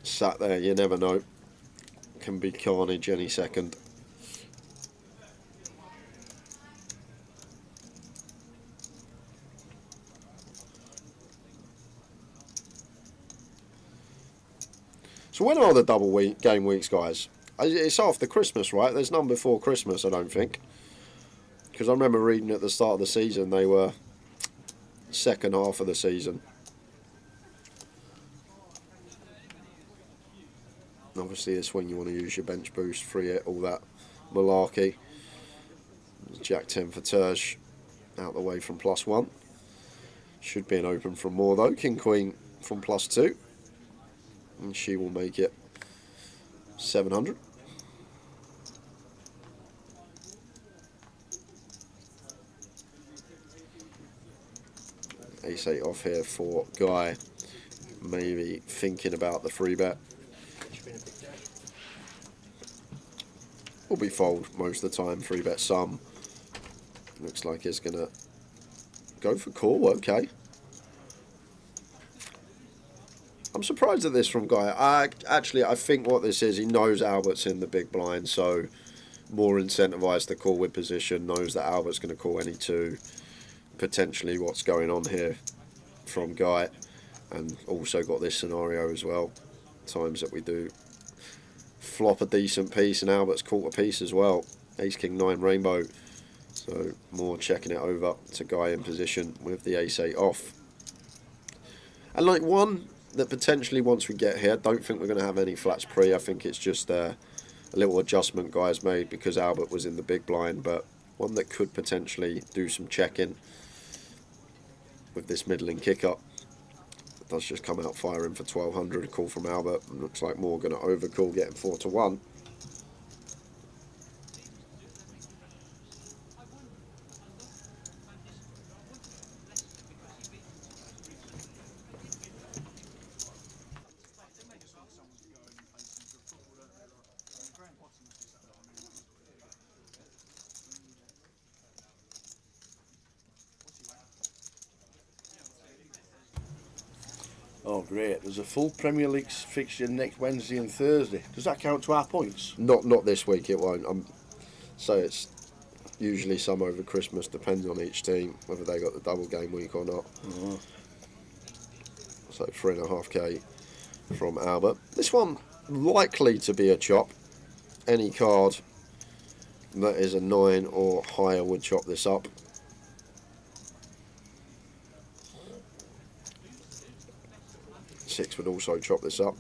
sat there, you never know. Can be carnage any second. So when are the double game weeks, guys? It's after Christmas, right? There's none before Christmas, I don't think. Because I remember reading at the start of the season, they were second half of the season. Obviously, it's when you want to use your bench boost, free hit, all that malarkey. Jack 10 for Terge, out the way from +1. Should be an open from more though. King Queen from +2. And she will make it 700. Ace-8 off here for Guy. Maybe thinking about the free bet. Will be fold most of the time, free bet some. Looks like it's gonna go for call, okay. I'm surprised at this from Guy. I think what this is, he knows Albert's in the big blind, so more incentivised to call with position, knows that Albert's going to call any two, potentially what's going on here from Guy, and also got this scenario as well, times that we do flop a decent piece and Albert's caught a piece as well, ace king 9 rainbow, so more checking it over to Guy in position with the ace 8 off. And like one that potentially once we get here, I don't think we're going to have any flats pre. I think it's just a little adjustment Guy's made because Albert was in the big blind, but one that could potentially do some checking with this middling kick up. It does just come out firing for 1200, a call from Albert. Looks like more going to overcall, getting 4-1. Oh, great. There's a full Premier League fixture next Wednesday and Thursday. Does that count to our points? Not this week, it won't. So it's usually some over Christmas, depending on each team, whether they got the double game week or not. Oh. So 3.5k from Albert. This one likely to be a chop. Any card that is a 9 or higher would chop this up. Six would also chop this up.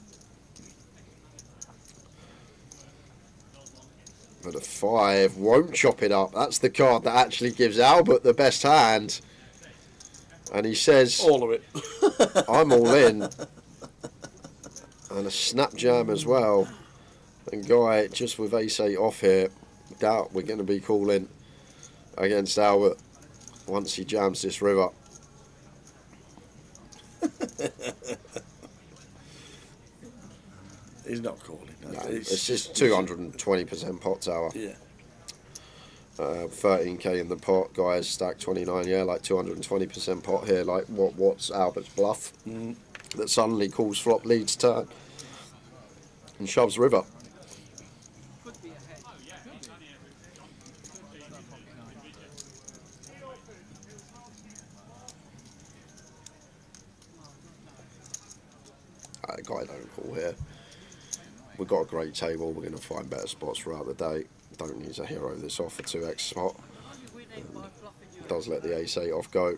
But a 5 won't chop it up. That's the card that actually gives Albert the best hand. And he says, all of it. I'm all in. And a snap jam as well. And Guy, just with ace 8 off here, doubt we're going to be calling against Albert once he jams this river. He's not calling. No, it's just 220% pot tower. Yeah. 13k in the pot. Guys stacked 29. Yeah, like 220% pot here. Like what's Albert's bluff? That suddenly calls flop, leads turn, and shoves river. Guy don't call here. We've got a great table. We're going to find better spots throughout the day. Don't use a hero this off for 2x spot. Does let the ace 8 off go.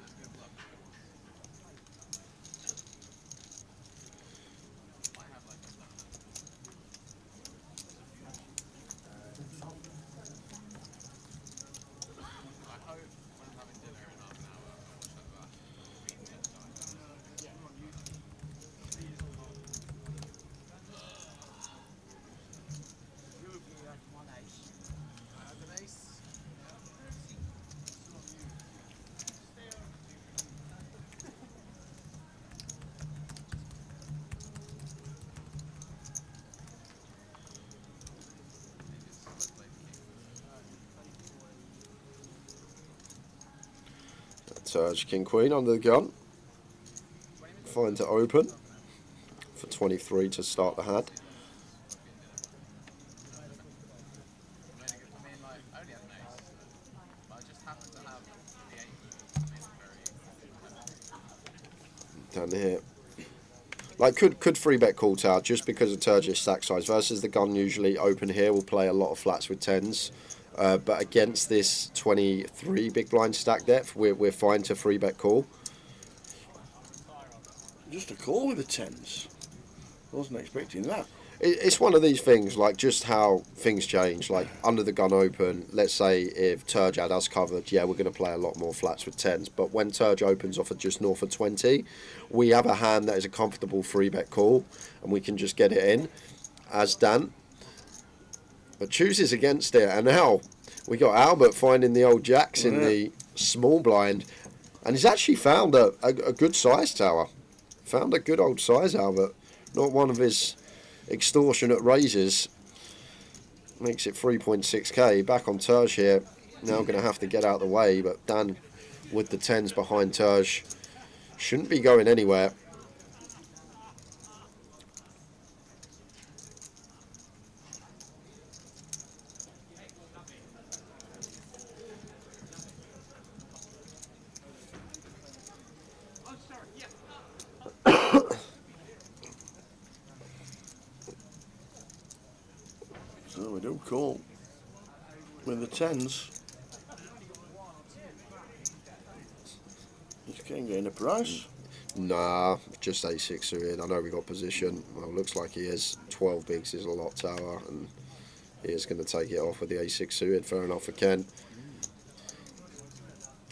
Surge King Queen under the gun. Fine to open for 23 to start the hand. Down here. Like could free bet call tower just because of Turgis stack size versus the gun usually open here will play a lot of flats with 10s. But against this 23 big blind stack depth, we're fine to free bet call. Just a call with the 10s. Wasn't expecting that. It's one of these things, like just how things change. Like under the gun open, let's say if Turge had us covered, yeah, we're going to play a lot more flats with 10s. But when Turge opens off at just north of 20, we have a hand that is a comfortable free bet call, and we can just get it in, as Dan. But chooses against it, and now we got Albert finding the old jacks in the small blind, and he's actually found a good size tower. Found a good old size, Albert. Not one of his extortionate raises. Makes it 3.6k. Back on Terge here. Now going to have to get out of the way, but Dan with the 10s behind Terge shouldn't be going anywhere. do call with the tens. Is Ken getting a price? Nah, just A6 suited. I know we got position. Well, looks like he is. 12 bigs is a lot tower, and he is going to take it off with the A6 suited. Fair enough for Ken.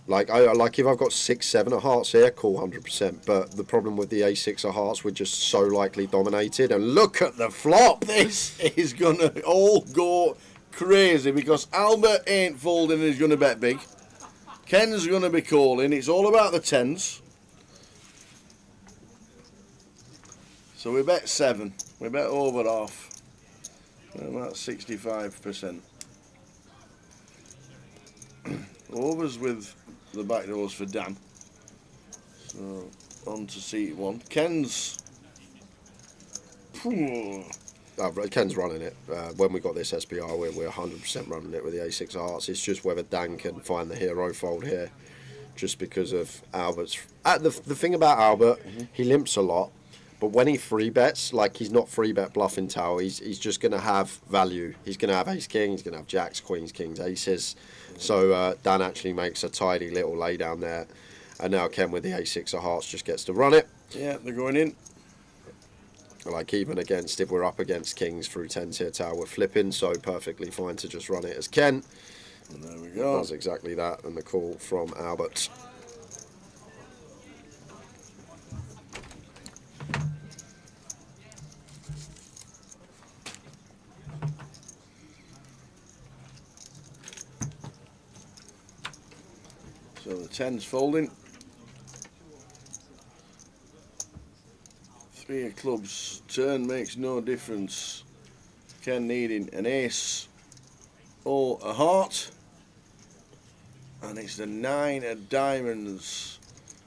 Like if I've got 6-7 of hearts here, cool, 100%. But the problem with the A6 of hearts, we're just so likely dominated. And look at the flop. This is gonna all go crazy because Albert ain't folding and he's gonna bet big. Ken's gonna be calling. It's all about the tens. So we bet 7. We bet over half. And that's 65%. Overs with the back doors for Dan. So on to seat 1. Ken's. Ken's running it. When we got this SPR, we're 100% running it with the A6 of hearts. It's just whether Dan can find the hero fold here, just because of Albert's. The thing about Albert, he limps a lot. But when he free bets, like he's not free bet bluffing tower, he's just going to have value. He's going to have ace king, he's going to have jacks, queens, kings, aces. So Dan actually makes a tidy little lay down there. And now Ken with the a6 of hearts just gets to run it. Yeah, they're going in. Like even against, if we're up against kings through 10s here tower, we're flipping, so perfectly fine to just run it as Ken. And there we go. Does exactly that, and the call from Albert. So the 10's folding. 3 of clubs. Turn makes no difference. Ken needing an ace or a heart. And it's the 9 of diamonds.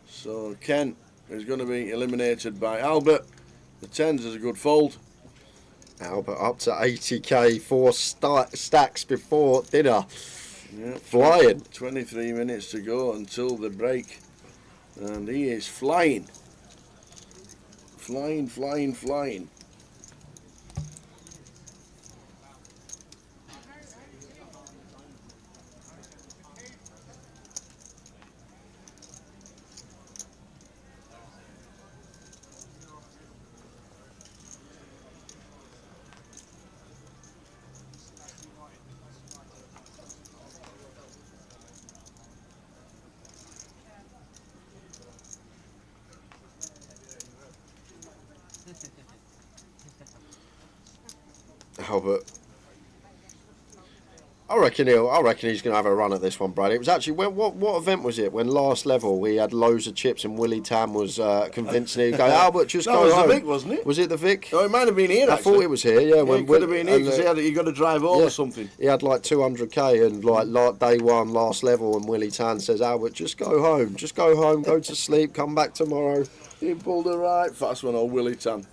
So Ken is going to be eliminated by Albert. The 10's is a good fold. Albert up to 80k, 4 stacks before dinner. Yeah, flying. 23 minutes to go until the break. And he is flying. Flying, flying, flying. Albert. I reckon he's going to have a run at this one, Brad. It was actually what event was it? When last level we had loads of chips and Willie Tam was convincing him to go, Albert, just that go was home. The Vic, wasn't it? Was it the Vic? Oh, it might have been here. I thought it was here. Yeah, when it could have been here because he got to drive over or something. He had like 200k and like day one last level, and Willie Tan says, Albert, just go home, go to sleep, come back tomorrow. He pulled a right fast one, old Willie Tan.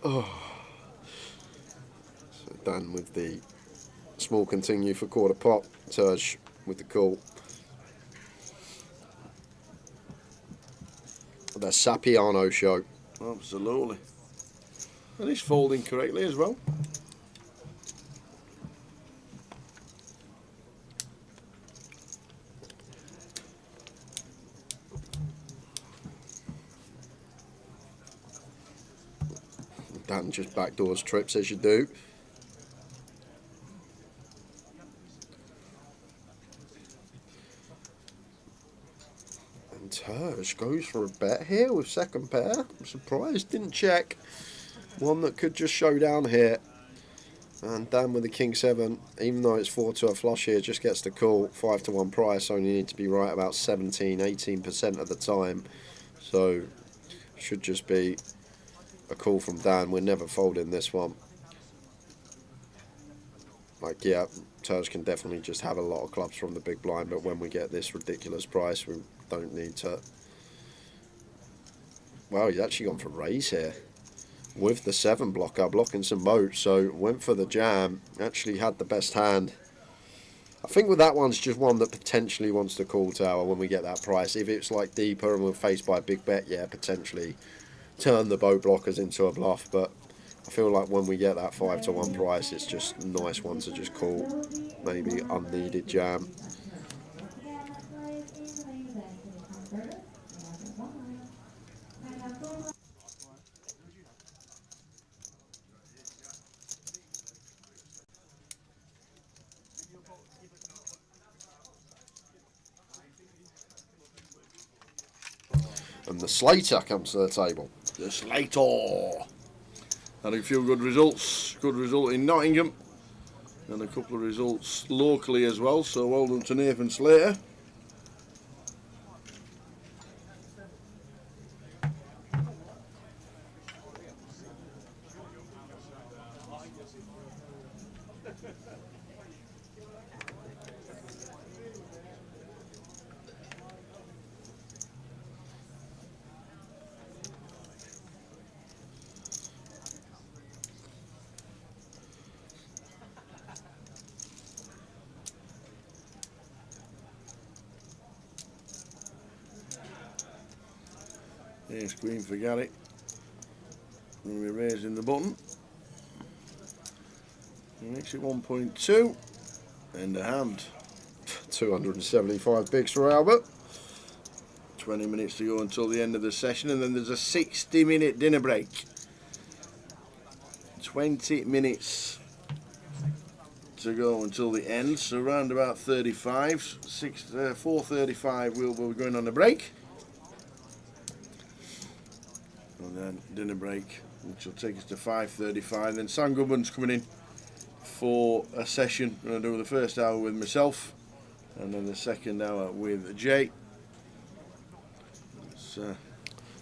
Oh. So Dan with the small continue for quarter pot. Serge with the call. The Sapiano show. Absolutely. And he's folding correctly as well. Dan just backdoors trips as you do. And Terj goes for a bet here with second pair. I'm surprised, didn't check. One that could just show down here. And Dan with the king 7, even though it's 4 to a flush here, just gets the call. 5 to 1 price, only need to be right about 17-18% of the time. So should just be a call from Dan. We're never folding this one. Like, yeah, Turge can definitely just have a lot of clubs from the big blind, but when we get this ridiculous price, we don't need to. Well, he's actually gone for raise here with the 7 blocker, blocking some boats, so went for the jam, actually had the best hand. I think with that one's just one that potentially wants to call tower when we get that price. If it's like deeper and we're faced by a big bet, yeah, potentially turn the boat blockers into a bluff, but I feel like when we get that 5-1 price, it's just a nice one to just call, maybe unneeded jam. And the Slater comes to the table. The Slater. Had a few good results. Good result in Nottingham. And a couple of results locally as well. So well done to Nathan Slater. Ace Queen for Gary. And we're raising the button. Makes it 1.2. And a hand. 275 bigs for Albert. 20 minutes to go until the end of the session, and then there's a 60-minute dinner break. 20 minutes to go until the end, so around about 4:35 we'll be going on a break. And then dinner break, which will take us to 5:35. Then Sam Goodman's coming in for a session. I'm going to do the first hour with myself, and then the second hour with Jay.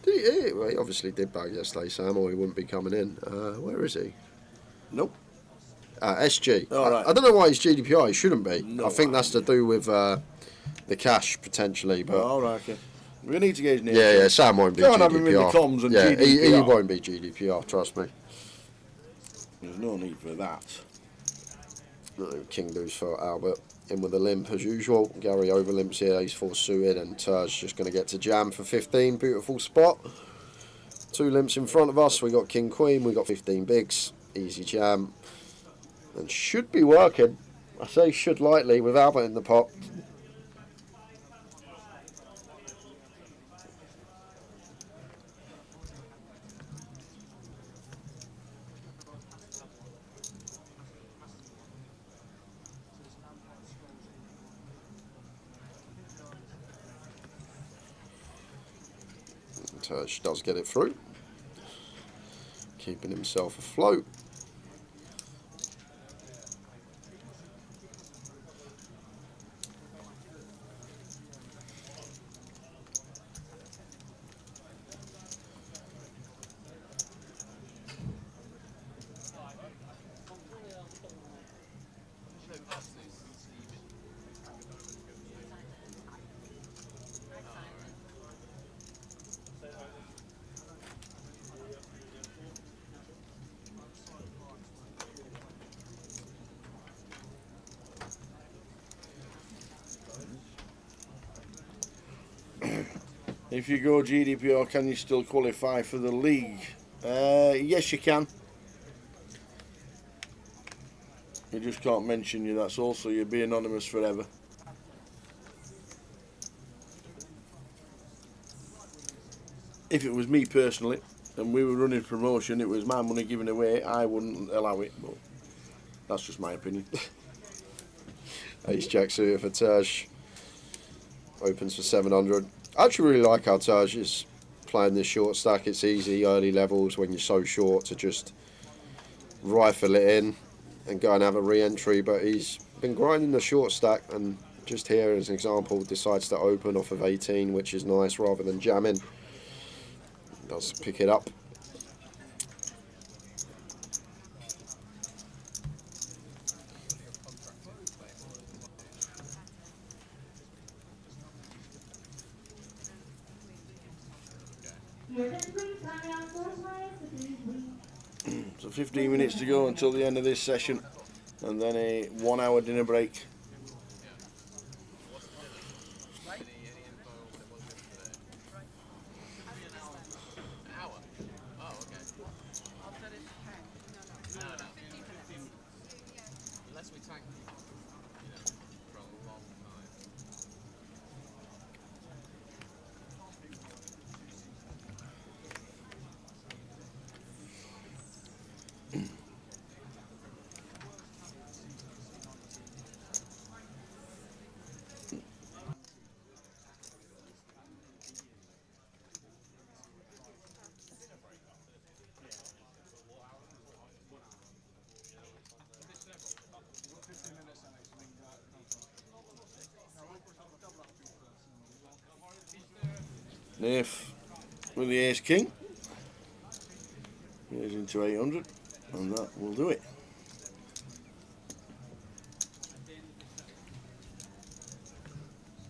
He obviously did bag yesterday, Sam, or he wouldn't be coming in. Where is he? Nope. SG. Oh, right. I don't know why he's GDPR. He shouldn't be. No, I think that's to do with the cash potentially. But all right, okay. We need to get his name. Yeah, Sam won't be Can't GDPR. have him in the comms and GDPR. He won't be GDPR. Trust me. There's no need for that. King deuce for Albert. In with a limp as usual. Gary over limps here. He's 4 suited, and Turge just going to get to jam for 15. Beautiful spot. 2 limps in front of us. We got King Queen. We got 15 bigs. Easy jam. And should be working. I say should lightly with Albert in the pot. Turge does get it through, keeping himself afloat. If you go GDPR, can you still qualify for the league? Yes, you can. You just can't mention you, that's all, so you'll be anonymous forever. If it was me personally, and we were running promotion, it was my money given away, I wouldn't allow it, but that's just my opinion. Ace Jack suited for Turge. Opens for 700. I actually really like how Turge is playing this short stack. It's easy early levels when you're so short to just rifle it in and go and have a re-entry, but he's been grinding the short stack, and just here as an example decides to open off of 18, which is nice, rather than jamming. Does pick it up. So 15 minutes to go until the end of this session, and then a 1 hour dinner break. Nath with the ace king. Here's into 800, and that will do it.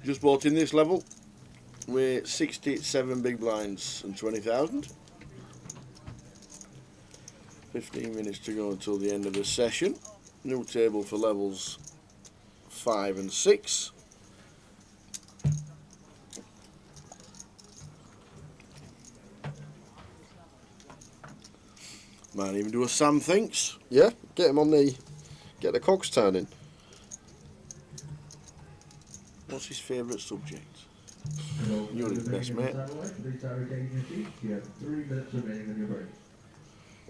Just bought in this level with 67 big blinds and 20,000. 15 minutes to go until the end of the session. New table for levels 5 and 6. Might even do a Sam thinks. Yeah, get him on the, get the cogs turning. What's his favourite subject? You're his best mate.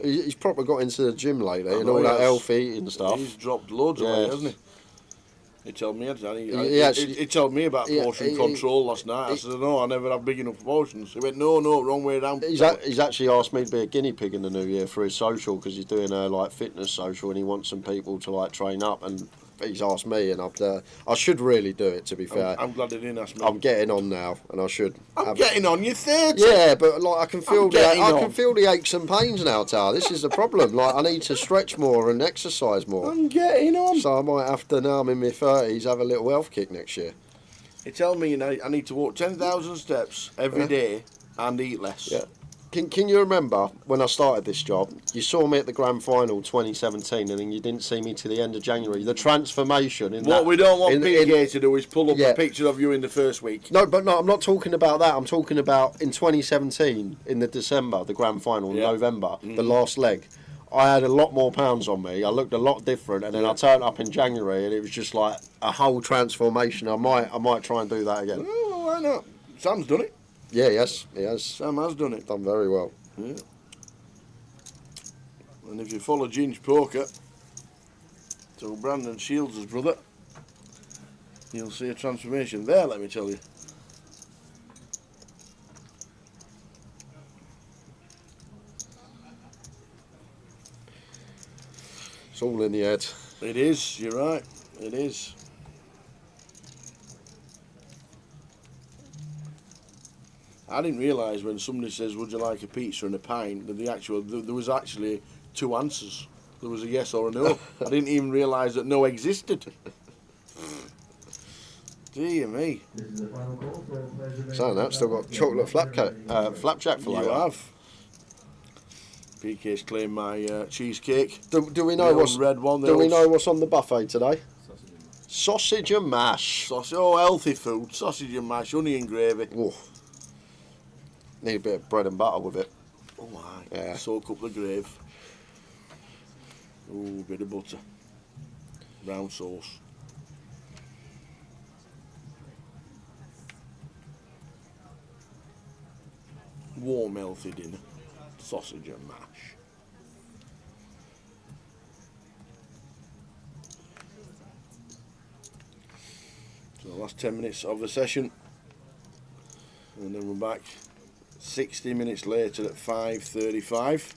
He's probably got into the gym lately and know all he that has. healthy eating stuff. He's dropped loads of weight, hasn't he? He told me, he told me about portion control last night. I said, no, I never have big enough portions. He went, no, wrong way around. He's actually asked me to be a guinea pig in the new year for his social, because he's doing a like fitness social and he wants some people to like train up, and he's asked me, and I should really do it, to be fair. I'm glad he didn't ask me. I'm getting on now, and I should. I'm getting on. You're 30. Yeah, but like I can feel the aches and pains now, Tar. This is the problem. Like I need to stretch more and exercise more. I'm getting on. So I might have to, now I'm in my 30s, have a little health kick next year. He told me, I need to walk 10,000 steps every day and eat less. Yeah. Can you remember when I started this job? You saw me at the grand final 2017, and then you didn't see me to the end of January. The transformation in what we don't want PK to do is pull up a picture of you in the first week. No, I'm not talking about that. I'm talking about in 2017, in the December, the grand final, November, the last leg. I had a lot more pounds on me. I looked a lot different, and then I turned up in January, and it was just like a whole transformation. I might try and do that again. Oh, why not? Sam's done it. Yeah, yes, he has. Sam has done it. Done very well. Yeah. And if you follow Ginge Poker, so Brandon Shields' brother, you'll see a transformation there, let me tell you. It's all in the head. It is, you're right, it is. I didn't realise when somebody says, would you like a pizza and a pint, that there was actually two answers. There was a yes or a no. I didn't even realise that no existed. Dear me. So now I've still got chocolate flapjack for later. You have. PK's claimed my cheesecake. Do we know what's red one? Do we know what's on the buffet today? Sausage and mash. Healthy food. Sausage and mash, onion and gravy. Ooh. Need a bit of bread and butter with it. Oh my. Yeah. Soak up the gravy. Ooh, bit of butter. Brown sauce. Warm, healthy dinner. Sausage and mash. So the last 10 minutes of the session. And then we're back 60 minutes later at 5:35.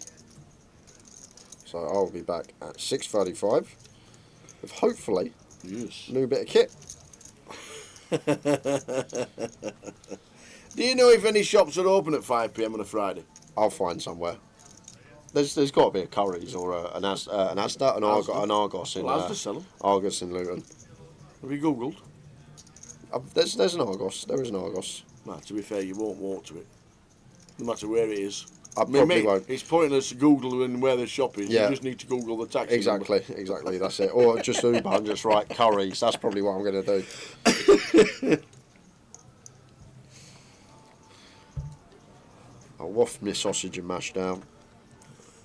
So I'll be back at 6:35 with hopefully a new bit of kit. Do you know if any shops are open at 5 PM on a Friday? I'll find somewhere. There's got to be a Curry's or an Asda, an Argos in Asda sell them. Argos in Luton. Have you googled? There's an Argos. There is an Argos. Nah, to be fair, you won't walk to it. no matter where it is. I probably won't. It's pointless to Google and where the shop is. Yeah. You just need to Google the taxi Exactly, number. exactly. That's it. Or just Uber and just write curries. That's probably what I'm going to do. I'll waft my sausage and mash down,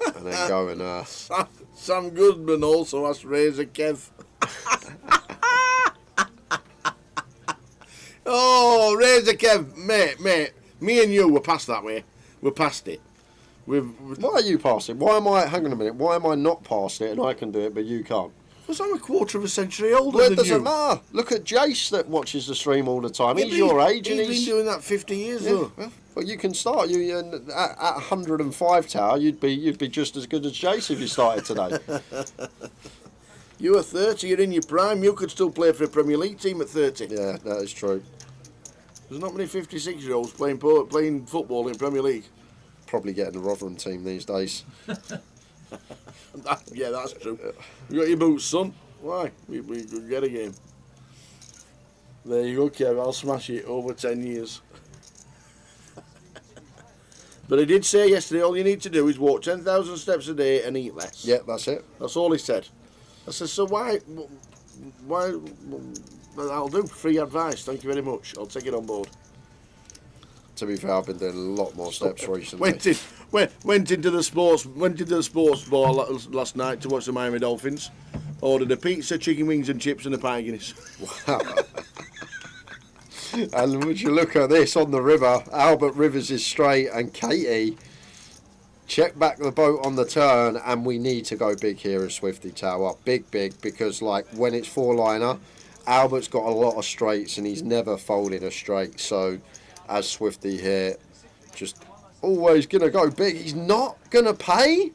and then go and. Sam Goodman also asked Razor Kev. Oh, Razor Kev, mate. Me and you were past that way. We're past it. Why are you past it? Why am I? Hang on a minute. Why am I not past it and I can do it but you can't? Because I'm a quarter of a century older Well, it than doesn't you. matter. Look at Jace that watches the stream all the time. Yeah, he's but your age and he's been doing that 50 years though. Yeah. Well, you can start. You at 105 tower, you'd be just as good as Jace if you started today. You are 30. You're in your prime. You could still play for a Premier League team at 30. Yeah, that is true. There's not many 56-year-olds playing football in Premier League. Probably getting the Rotherham team these days. Yeah, that's true. You got your boots, son. Why? We could get a game. There you go, Kev. I'll smash it over 10 years. But I did say yesterday, all you need to do is walk 10,000 steps a day and eat less. Yeah, that's it. That's all he said. I said, so why? I'll do. Free advice. Thank you very much. I'll take it on board. To be fair, I've been doing a lot more steps recently. Went into the sports bar last night to watch the Miami Dolphins. Ordered a pizza, chicken wings and chips and a pint of Guinness. Wow. And would you look at this on the river? Albert Rivers is straight and Katie check back the boat on the turn, and we need to go big here at Swifty Tower. Big, because like when it's four-liner, Albert's got a lot of straights and he's never folding a straight. So as Swifty here, just always going to go big. He's not going to pay.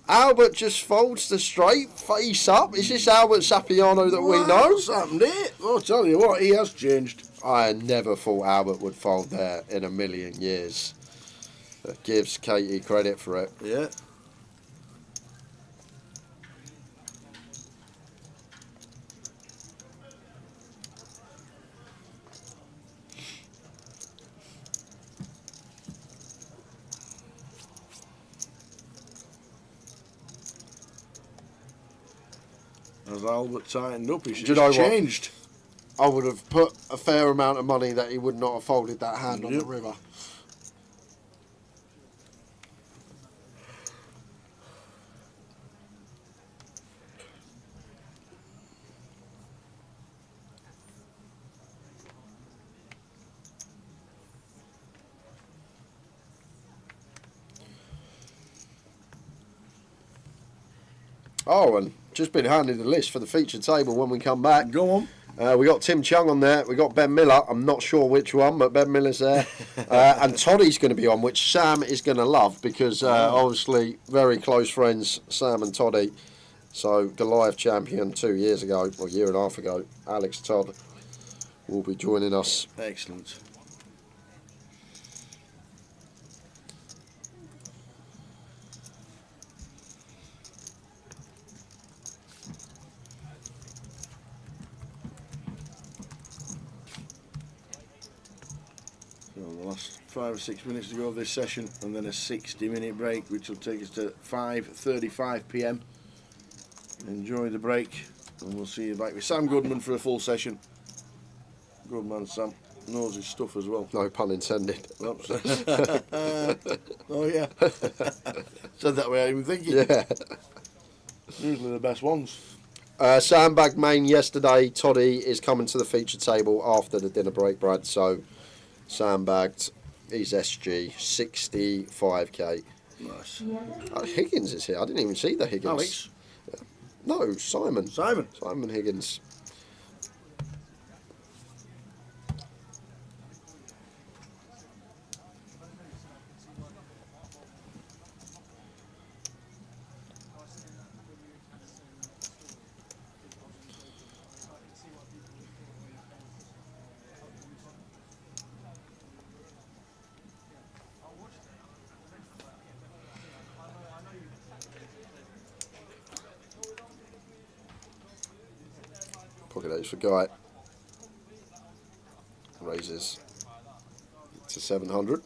Albert just folds the straight face up. Is this Albert Sapiano that we know? What's happened here? I'll tell you what, he has changed. I never thought Albert would fold there in a million years. That gives Katie credit for it. Yeah. As Albert tightened up, he's Do you know just what? changed. I would have put a fair amount of money that he would not have folded that hand on the river. Oh, and just been handed the list for the featured table when we come back. Go on. We got Tim Chung on there. We got Ben Miller. I'm not sure which one, but Ben Miller's there. And Toddy's going to be on, which Sam is going to love because obviously very close friends, Sam and Toddy. So Goliath champion 2 years ago, or a year and a half ago, Alex Todd will be joining us. Excellent. The last 5 or 6 minutes to go of this session, and then a 60-minute break, which will take us to 5:35 p.m. Enjoy the break, and we'll see you back with Sam Goodman for a full session. Good man, Sam. Knows his stuff as well. No pun intended. Oops. Oh yeah. Said that way, I even thinking. Yeah. Usually the best ones. Sandbag main yesterday. Toddy is coming to the feature table after the dinner break, Brad. So sandbagged. He's SG 65k. Nice. Higgins is here. I didn't even see the Higgins. Alex. No, Simon. Simon Higgins. Pocket Ace for Guy. Raises to 700.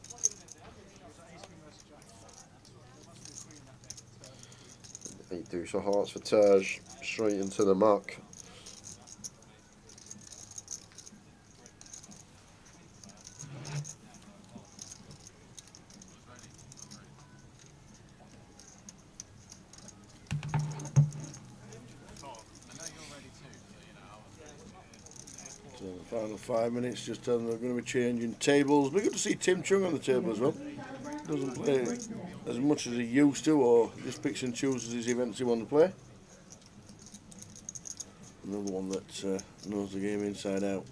Deuce of hearts for Terj, straight into the muck. So the final 5 minutes, just tell them they're going to be changing tables. We're good to see Tim Chung on the table as well. Doesn't play as much as he used to, or just picks and chooses his events he wants to play. Another one that knows the game inside out.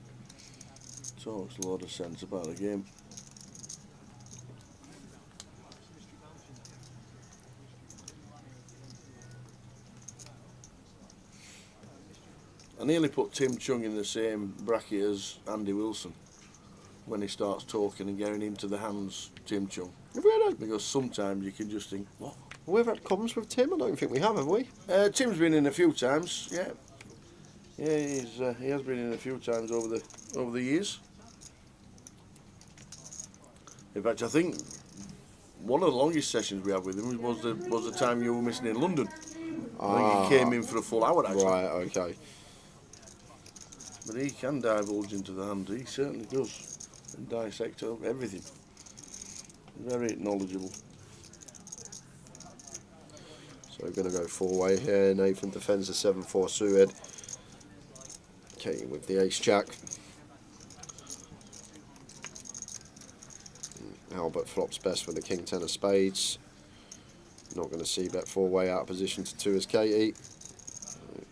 Talks a lot of sense about the game. I nearly put Tim Chung in the same bracket as Andy Wilson when he starts talking and getting into the hands, Tim Chung. Have we had because sometimes you can just think, what? We've had comms with Tim? I don't think we have we? Tim's been in a few times, yeah. Yeah, he has been in a few times over the years. In fact, I think one of the longest sessions we had with him was the time you were missing in London. I think he came in for a full hour actually. Right, okay. But he can divulge into the hand, he certainly does, and dissect everything. Very knowledgeable. So we're going to go four-way here. Nathan defends the 7-4 suited. Okay, with the ace-jack. Albert flops best with the king-10 of spades. Not going to see bet four-way out of position to 2 as Katie.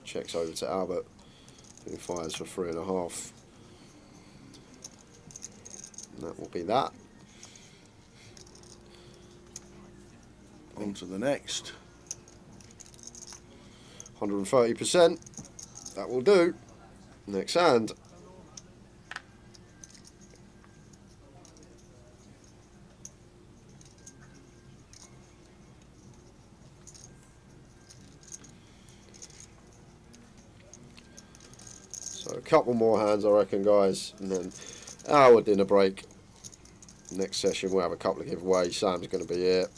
Checks over to Albert, who fires for 3.5. And that will be that. On to the next. 130%. That will do. Next hand. So a couple more hands, I reckon, guys, and then our dinner break. Next session we'll have a couple of giveaways. Sam's going to be here.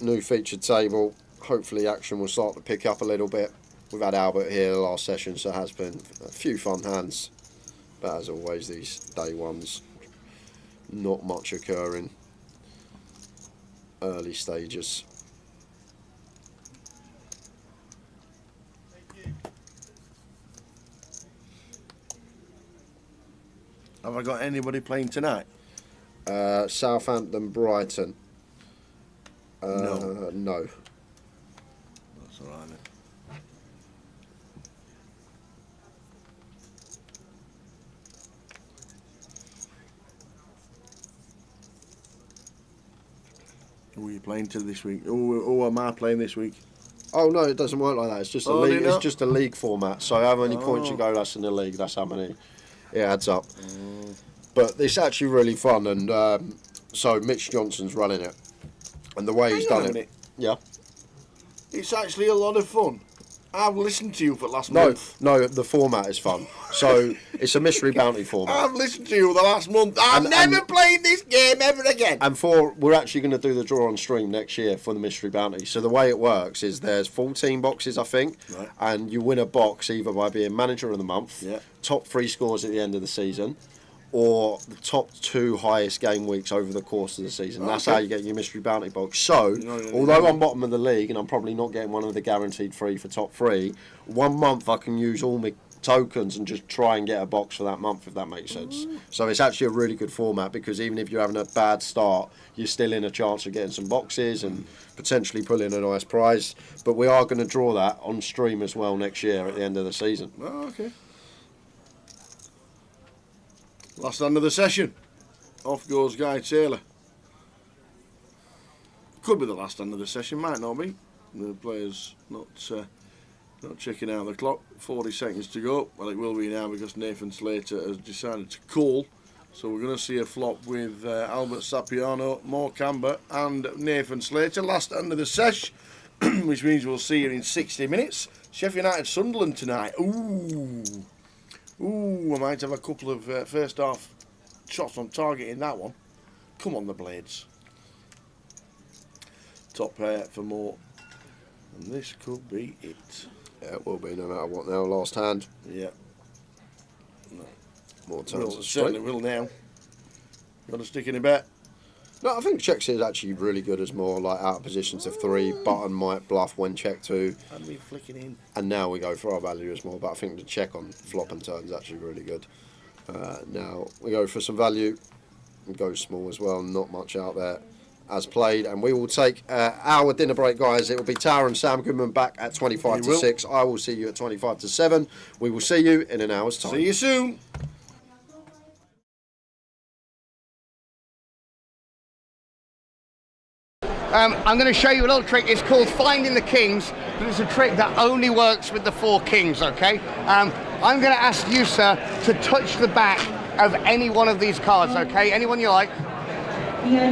New featured table. Hopefully action will start to pick up a little bit. We've had Albert here the last session, so it has been a few fun hands. But as always, these day ones, not much occurring early stages. Have I got anybody playing tonight? Southampton, Brighton. No. No. That's alright then. Who are you playing to this week? Who am I playing this week? Oh no, it doesn't work like that. It's just a league. It's just a league format. So how many points you go, that's in the league. That's how many it adds up. But it's actually really fun, and so Mitch Johnson's running it, and the way he's done it. Yeah. It's actually a lot of fun. I've listened to you for the last month. No, the format is fun. So it's a mystery bounty format. I've listened to you the last month. I've never played this game ever again. And we're actually going to do the draw on stream next year for the mystery bounty. So the way it works is there's 14 boxes, I think, right, and you win a box either by being manager of the month, yeah, top 3 scores at the end of the season, or the top 2 highest game weeks over the course of the season. That's how you get your mystery bounty box. So, although I'm bottom of the league and I'm probably not getting one of the guaranteed 3 for top 3, 1 month I can use all my tokens and just try and get a box for that month, if that makes sense. So it's actually a really good format, because even if you're having a bad start, you're still in a chance of getting some boxes and potentially pulling a nice prize. But we are going to draw that on stream as well next year at the end of the season. Oh, okay. Last hand of the session. Off goes Guy Taylor. Could be the last hand of the session, might not be. The player's not checking out the clock. 40 seconds to go. Well, it will be now, because Nathan Slater has decided to call. So we're going to see a flop with Albert Sapiano, Mo Camber and Nathan Slater. Last hand of the sesh, which means we'll see you in 60 minutes. Sheffield United Sunderland tonight. Ooh, I might have a couple of first half shots on target in that one. Come on, the Blades. Top pair for Mo. And this could be it. Yeah, it will be no matter what now. Last hand. Yeah. More turns. Well, certainly will now. You want to stick in a bet? No, I think check is actually really good as more like out of position to 3. Button might bluff when check 2. And we flicking in. And now we go for our value as more, but I think the check on flop and turn is actually really good. Now we go for some value. We go small as well, not much out there as played. And we will take our dinner break, guys. It will be Tower and Sam Goodman back at 25 to 6. I will see you at 25 to 7. We will see you in an hour's time. See you soon. I'm going to show you a little trick. It's called Finding the Kings, but it's a trick that only works with the 4 kings, okay? I'm going to ask you, sir, to touch the back of any one of these cards, okay? Anyone you like.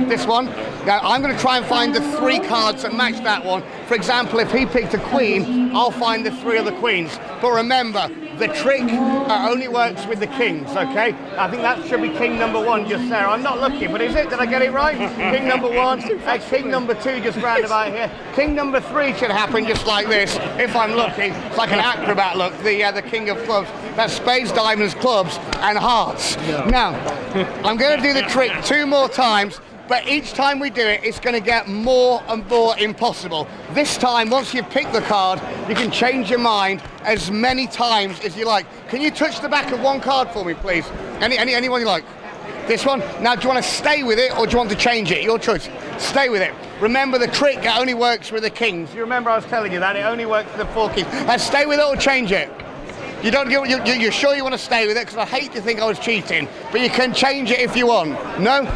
This one. Now, I'm going to try and find the 3 cards that match that one. For example, if he picked a queen, I'll find the 3 other queens. But remember, the trick only works with the kings, okay? I think that should be king number 1 just there. I'm not looking, but is it? Did I get it right? King number 1, king number 2 just round about here. King number 3 should happen just like this, if I'm looking. It's like an acrobat look, the king of clubs. That's spades, diamonds, clubs, and hearts. Now, I'm going to do the trick 2 more times, but each time we do it, it's going to get more and more impossible. This time, once you've picked the card, you can change your mind as many times as you like. Can you touch the back of one card for me, please? Anyone you like? This one? Now, do you want to stay with it or do you want to change it? Your choice. Stay with it. Remember, the trick only works with the kings. You remember I was telling you that? It only works with the 4 kings. And stay with it or change it. You don't. You're sure you want to stay with it? Because I hate to think I was cheating. But you can change it if you want. No?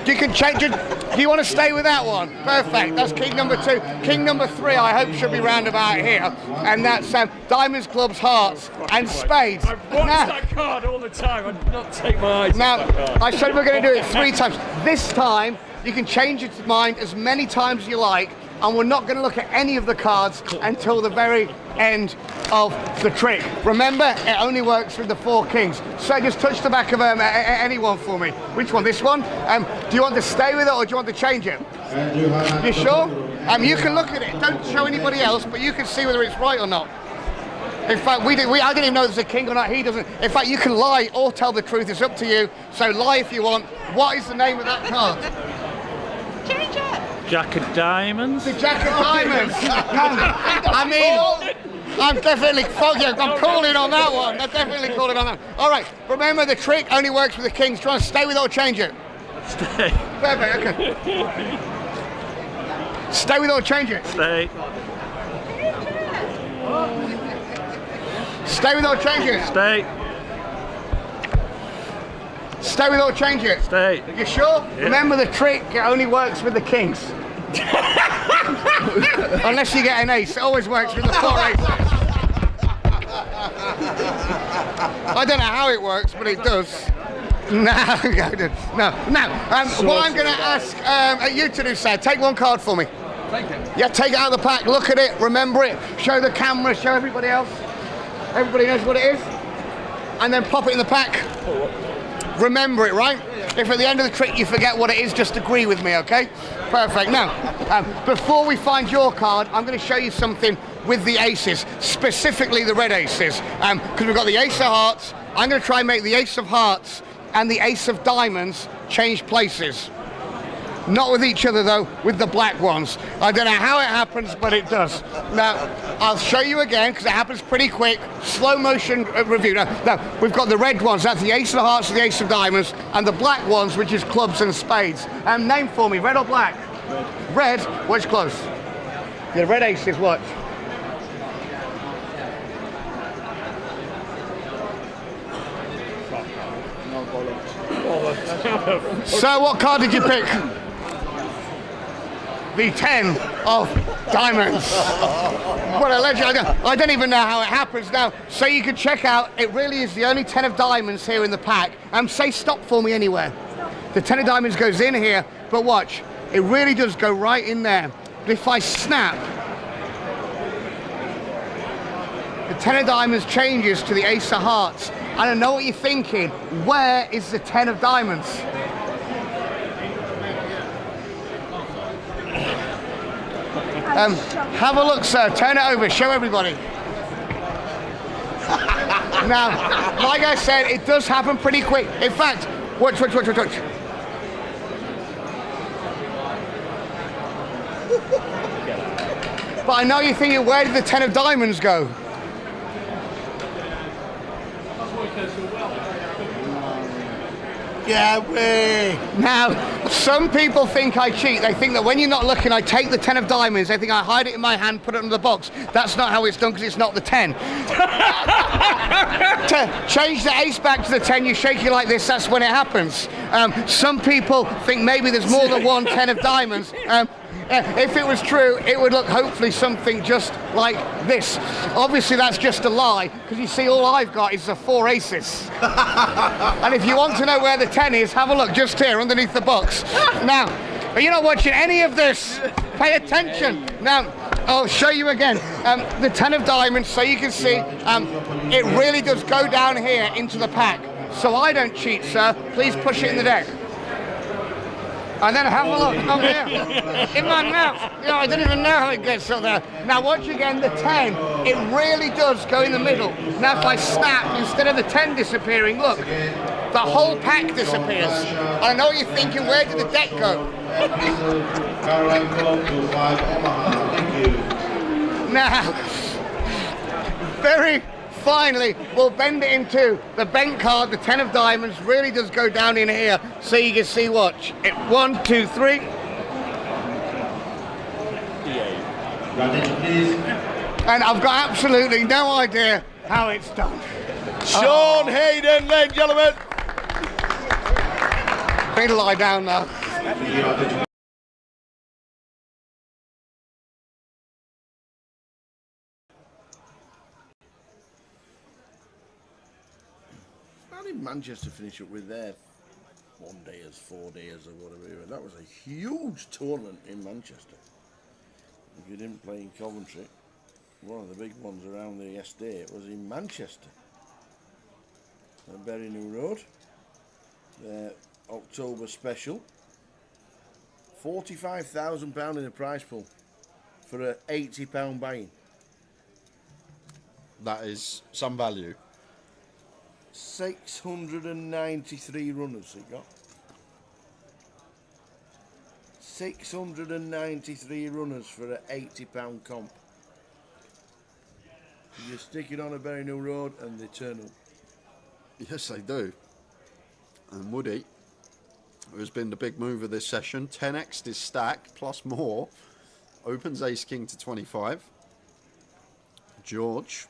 You can change it. Do you want to stay with that one? Perfect. That's king number 2. King number 3, I hope, should be round about here. And that's diamonds, clubs, hearts, and spades. I've watched that card all the time. I'd not take my eyes now, off that card. I said we're going to do it 3 times. This time, you can change your mind as many times as you like, and we're not going to look at any of the cards until the very end of the trick. Remember, it only works with the 4 kings. So just touch the back of anyone for me. Which one? This one? Do you want to stay with it or do you want to change it? You sure? You can look at it. Don't show anybody else, but you can see whether it's right or not. In fact, I didn't even know there's a king or not. He doesn't. In fact, you can lie or tell the truth. It's up to you. So lie if you want. What is the name of that card? Change it. Jack of diamonds. The Jack of diamonds. I mean, I'm definitely I'm calling on that one. I'm definitely calling on that. All right. Remember, the trick only works with the kings. Try and stay with it or change it. Stay. Perfect. Okay. Stay with it or change it. Stay. Stay with it or change it. Stay. Stay with it or change it. Stay. You sure? Yeah. Remember, the trick only works with the kings. Unless you get an ace, it always works with the 4 aces. I don't know how it works, but it does. No. What I'm going to ask you to do, sir, take 1 card for me. Take it. Yeah, take it out of the pack, look at it, remember it, show the camera, show everybody else. Everybody knows what it is. And then pop it in the pack. Remember it, right? If at the end of the trick you forget what it is, just agree with me, okay? Perfect. Now, before we find your card, I'm going to show you something with the aces, specifically the red aces. Because we've got the ace of hearts. I'm going to try and make the ace of hearts and the ace of diamonds change places. Not with each other, though, with the black ones. I don't know how it happens, but it does. Now, I'll show you again, because it happens pretty quick. Slow motion review. Now, we've got the red ones. That's the ace of hearts and the ace of diamonds. And the black ones, which is clubs and spades. Name for me, red or black? Red. Which close? The red aces, watch. So, what card did you pick? The 10 of diamonds. What a legend. I don't even know how it happens now. So you can check out, it really is the only 10 of diamonds here in the pack. Say stop for me anywhere. The 10 of diamonds goes in here, but watch, it really does go right in there. But if I snap, the 10 of diamonds changes to the ace of hearts. I don't know what you're thinking. Where is the 10 of diamonds? Have a look, sir. Turn it over. Show everybody. Now, like I said, it does happen pretty quick. In fact, watch. But I know you're thinking, where did the 10 of diamonds go? Yeah, way. Now, some people think I cheat. They think that when you're not looking, I take the 10 of diamonds. They think I hide it in my hand, put it under the box. That's not how it's done, because it's not the 10. To change the ace back to the 10, you shake it like this, that's when it happens. Some people think maybe there's more than one 10 of diamonds. If it was true, it would look hopefully something just like this. Obviously, that's just a lie, because you see, all I've got is the 4 aces. And if you want to know where the 10 is, have a look just here underneath the box. Now, you're not watching any of this. Pay attention. Now, I'll show you again. The 10 of diamonds, so you can see, it really does go down here into the pack. So I don't cheat, sir. Please push it in the deck. And then have a look over here, in my mouth. You know, I don't even know how it gets up there. Now watch again, the 10, it really does go in the middle. Now if I snap, instead of the 10 disappearing, look, the whole pack disappears. I know you're thinking, where did the deck go? Now, very finally, we'll bend it in two. The bent card, the 10 of diamonds, really does go down in here, so you can see, watch. 1, 2, 3. And I've got absolutely no idea how it's done. Sean Hayden, ladies and gentlemen. Need to lie down now. How did Manchester finish up with their 1 days, 4 days, or whatever? That was a huge tournament in Manchester. If you didn't play in Coventry, one of the big ones around the estate was in Manchester. At Bury New Road. Their October special. £45,000 in the prize pool for an £80 buy-in. That is some value. 693 runners it got. 693 runners for an £80 comp. You stick it on a Bury New Road and they turn up. Yes, they do. And Woody, who has been the big mover this session, 10x his stack plus more, opens ace king to 25. George,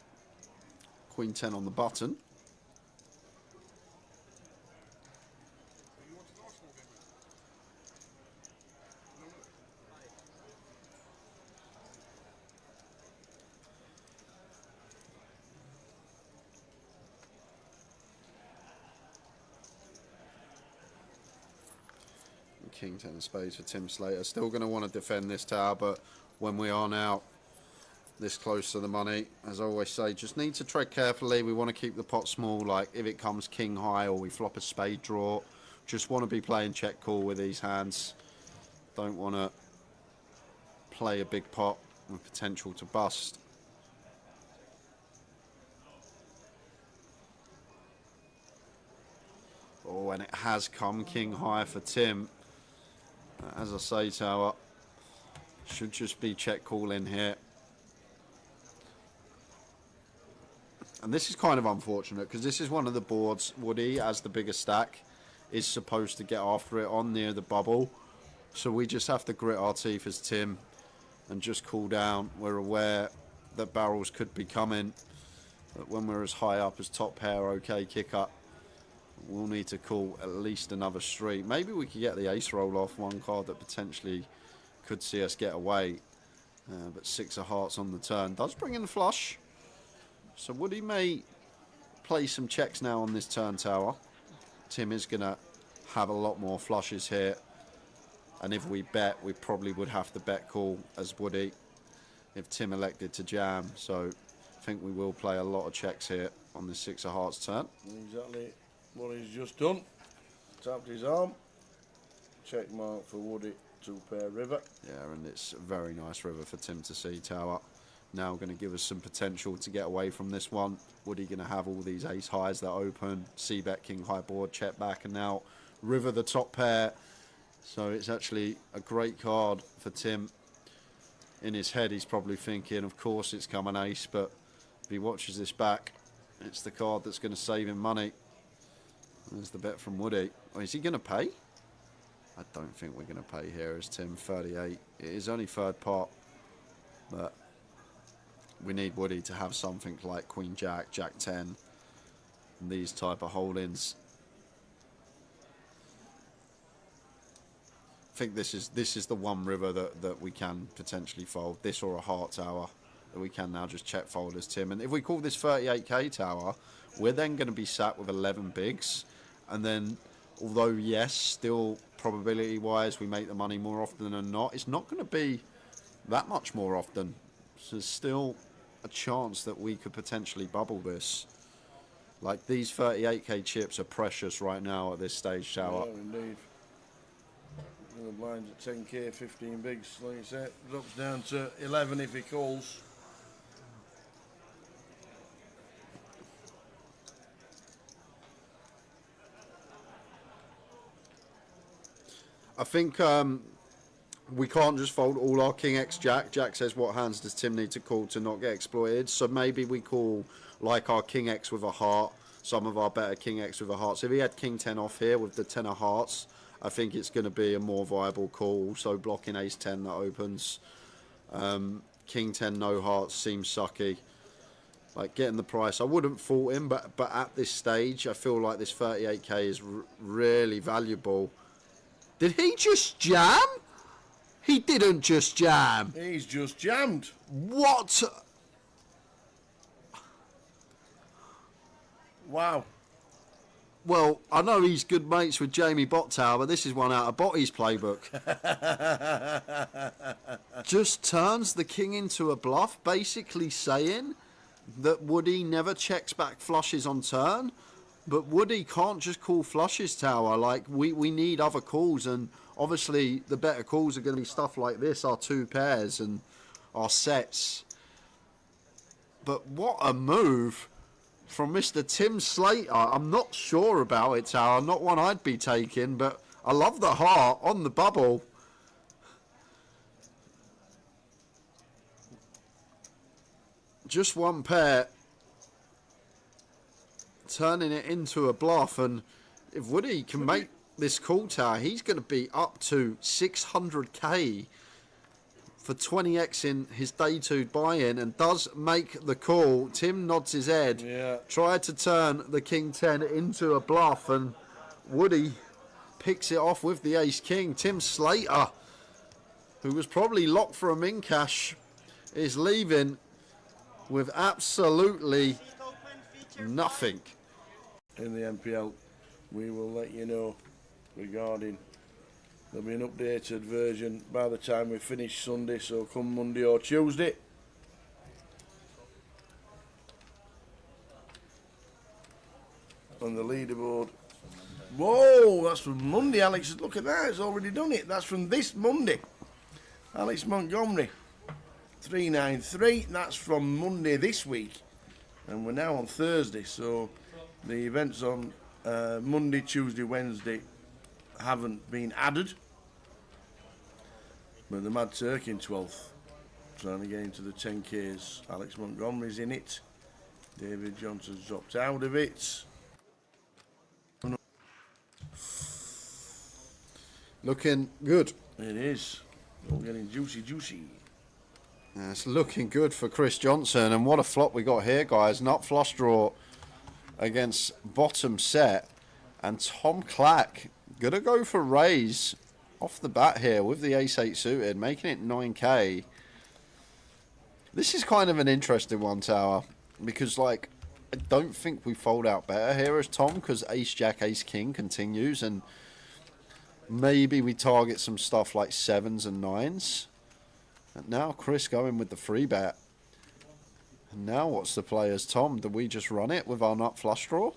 queen 10 on the button. King 10 of spades for Tim Slater. Still going to want to defend this tower, but when we are now this close to the money, as I always say, just need to tread carefully. We want to keep the pot small, like if it comes king high or we flop a spade draw, just want to be playing check call with these hands. Don't want to play a big pot with potential to bust. Oh, and it has come king high for Tim. As I say, tower should just be check call in here. And this is kind of unfortunate because this is one of the boards Woody, as the bigger stack, is supposed to get after it on near the bubble. So we just have to grit our teeth as Tim and just cool down. We're aware that barrels could be coming, but when we're as high up as top pair, okay, kick up, we'll need to call at least another street. Maybe we could get the ace roll off, one card that potentially could see us get away. But 6 of hearts on the turn does bring in the flush. So Woody may play some checks now on this turn tower. Tim is going to have a lot more flushes here. And if we bet, we probably would have to bet call as Woody if Tim elected to jam. So I think we will play a lot of checks here on this 6 of hearts turn. Exactly what he's just done. Tapped his arm. Check mark for Woody 2-pair river. Yeah, and it's a very nice river for Tim to see, Tower. Now going to give us some potential to get away from this one. Woody going to have all these ace highs that open, c-bet, king high board, check back, and now river the top pair. So it's actually a great card for Tim. In his head, he's probably thinking, of course it's come an ace, but if he watches this back, it's the card that's going to save him money. There's the bet from Woody. Oh, is he going to pay? I don't think we're going to pay here as Tim, 38. It is only third pot, but we need Woody to have something like Queen Jack, Jack 10, and these type of holdings. I think this is the one river that we can potentially fold. This or a heart tower that we can now just check fold as Tim. And if we call this 38k tower, we're then going to be sat with 11 bigs. And then, although yes, still probability wise we make the money more often than not, it's not going to be that much more often. So there's still a chance that we could potentially bubble this. Like, these 38k chips are precious right now at this stage, Tower. Yeah, indeed. The blinds at 10k, 15 bigs, like you said, drops down to 11 if he calls. I think we can't just fold all our King X Jack. Jack says, what hands does Tim need to call to not get exploited? So maybe we call like our King X with a heart, some of our better King X with a heart. So if he had King 10 off here with the 10 of hearts, I think it's going to be a more viable call. So blocking Ace 10 that opens. King 10 no hearts seems sucky. Like, getting the price, I wouldn't fault him, but at this stage, I feel like this 38k is really valuable. Did he just jam? He didn't just jam. He's just jammed. What? Wow. Well, I know he's good mates with Jamie Bottow, but this is one out of Botty's playbook. Just turns the king into a bluff, basically saying that Woody never checks back flushes on turn. But Woody can't just call flushes, Tower. Like, we need other calls, and obviously the better calls are going to be stuff like this, our 2 pairs and our sets. But what a move from Mr. Tim Slater. I'm not sure about it, Tower. Not one I'd be taking, but I love the heart on the bubble. Just one pair. Turning it into a bluff, and if Woody can make this call, Tower, he's going to be up to 600k for 20x in his day 2 buy-in, and does make the call. Tim nods his head. Yeah. Tried to turn the King 10 into a bluff, and Woody picks it off with the Ace King. Tim Slater, who was probably locked for a min cash, is leaving with absolutely nothing. In the MPL, we will let you know regarding, there'll be an updated version by the time we finish Sunday, so come Monday or Tuesday. On the leaderboard. Whoa, that's from Monday, Alex. Look at that, it's already done it. That's from this Monday. Alex Montgomery, 393. That's from Monday this week. And we're now on Thursday, so the events on Monday, Tuesday, Wednesday haven't been added. But the Mad Turk in 12th, trying to get into the 10Ks. Alex Montgomery's in it. David Johnson's dropped out of it. Looking good. It is. All getting juicy. Yeah, it's looking good for Chris Johnson, and what a flop we got here, guys. Nut flush draw against bottom set, and Tom Clack gonna go for raise off the bat here with the ace-8 suited, making it 9k. This is kind of an interesting one, Tower, because, like, I don't think we fold out better here as Tom, because ace-jack, ace-king continues, and maybe we target some stuff like 7s and 9s. And now Chris going with the free bet. And now what's the play as Tom? Do we just run it with our nut flush draw?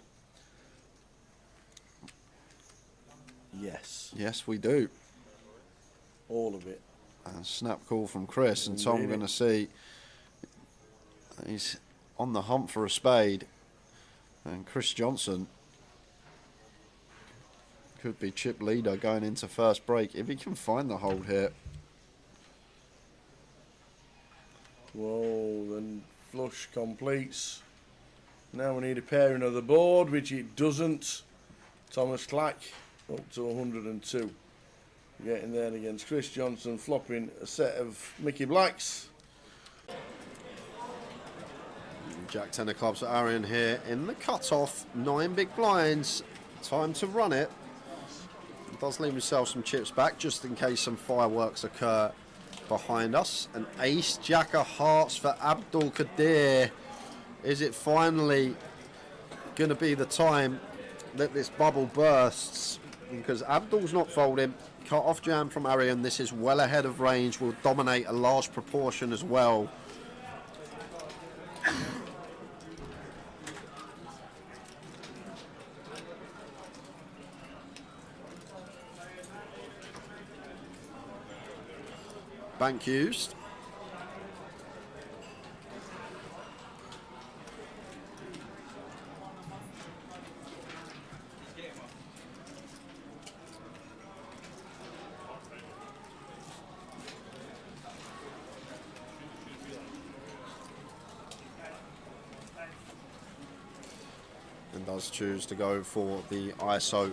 Yes. Yes, we do. All of it. A snap call from Chris, and Tom going to see he's on the hunt for a spade, and Chris Johnson could be chip leader going into first break if he can find the hold here. Whoa, then flush completes. Now we need a pairing of the board, which it doesn't. Thomas Clack up to 102. Getting there against Chris Johnson, flopping a set of Mickey Blacks. Jack 10 of clubs for Arian here in the cut-off. 9 big blinds. Time to run it. Does leave himself some chips back just in case some fireworks occur behind us. An ace jack of hearts for Abdul Qadir. Is it finally going to be the time that this bubble bursts? Because Abdul's not folding. Cut off jam from Arian. This is well ahead of range. Will dominate a large proportion as well. Bank used. And does choose to go for the ISO.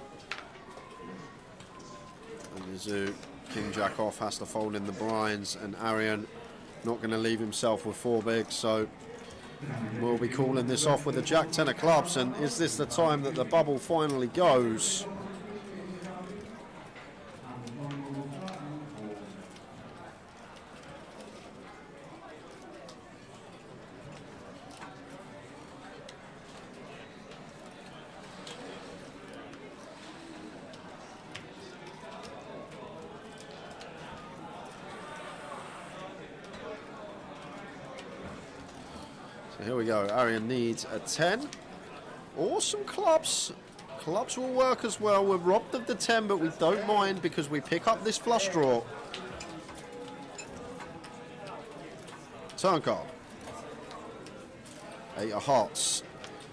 And Mizzou, King Jack off, has to fold in the blinds, and Arian not going to leave himself with 4 bigs, so we'll be calling this off with a Jack 10 of clubs. And is this the time that the bubble finally goes? Here we go. Arian needs a 10 or some clubs. Clubs will work as well. We're robbed of the 10, but we don't mind because we pick up this flush draw. Turn card. 8 of hearts.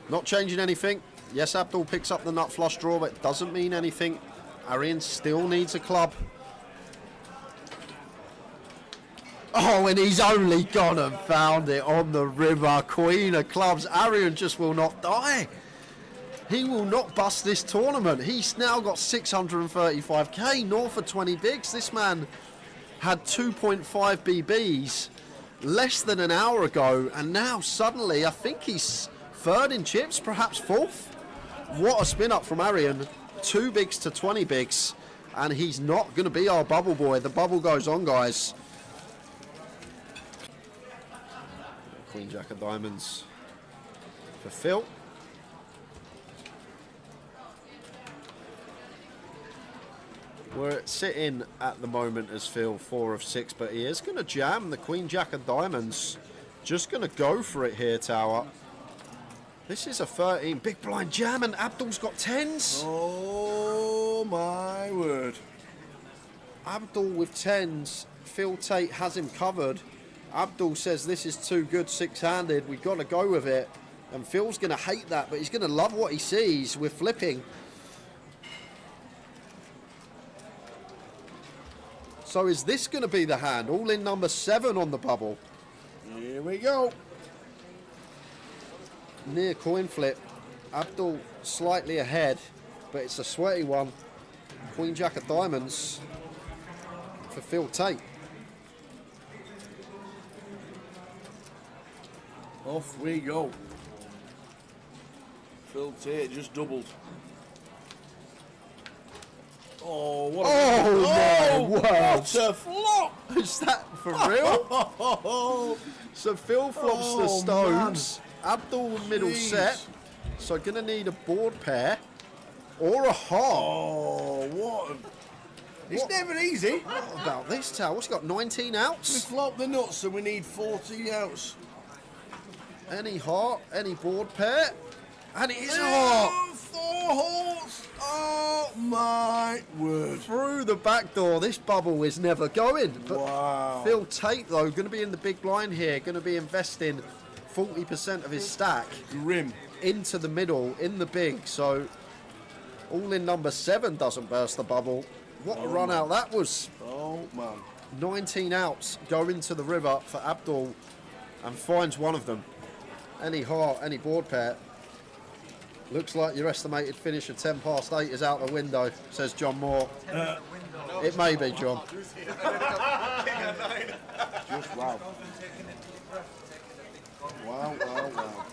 Not changing anything. Yes, Abdul picks up the nut flush draw, but it doesn't mean anything. Arian still needs a club. Oh, and he's only gone and found it on the river. Queen of clubs. Arian just will not die. He will not bust this tournament. He's now got 635k, north of 20 bigs. This man had 2.5 BBs less than an hour ago, and now suddenly I think he's third in chips, perhaps fourth. What a spin up from Arian. 2 bigs to 20 bigs, and he's not going to be our bubble boy. The bubble goes on, guys. Queen Jack of diamonds for Phil. We're sitting at the moment as Phil 4 of 6, but he is going to jam the Queen Jack of diamonds. Just going to go for it here, Tower. This is a 13 big blind jam, and Abdul's got 10s. Oh my word. Abdul with 10s. Phil Tate has him covered. Abdul says this is too good, 6-handed. We've got to go with it. And Phil's going to hate that, but he's going to love what he sees. We're flipping. So is this going to be the hand? All in number 7 on the bubble. Here we go. Near coin flip. Abdul slightly ahead, but it's a sweaty one. Queen Jack of diamonds for Phil Tate. Off we go. Phil Tate just doubled. Oh, what my word. What a flop! Is that for real? So Phil flops the stones. Man. Abdul middle set. So gonna need a board pair or a heart. Oh, what? It's never easy. What about this, Tal? What's he got? 19 outs? We flop the nuts, so we need 40 outs. Any heart, any board pair, and it is a heart. 4 hearts. Oh my word. Through the back door. This bubble is never going. But Wow. Phil Tate, though, going to be in the big blind here. Going to be investing 40% of his stack Grim. into the middle, in the big. So all in number 7 doesn't burst the bubble. What a run out that was. Oh, man. 19 outs go into the river for Abdul and finds one of them. Any heart, any board pair. Looks like your estimated finish of 10 past 8 is out the window, says John Moore. It may be, John. Just wow. Wow, wow, wow.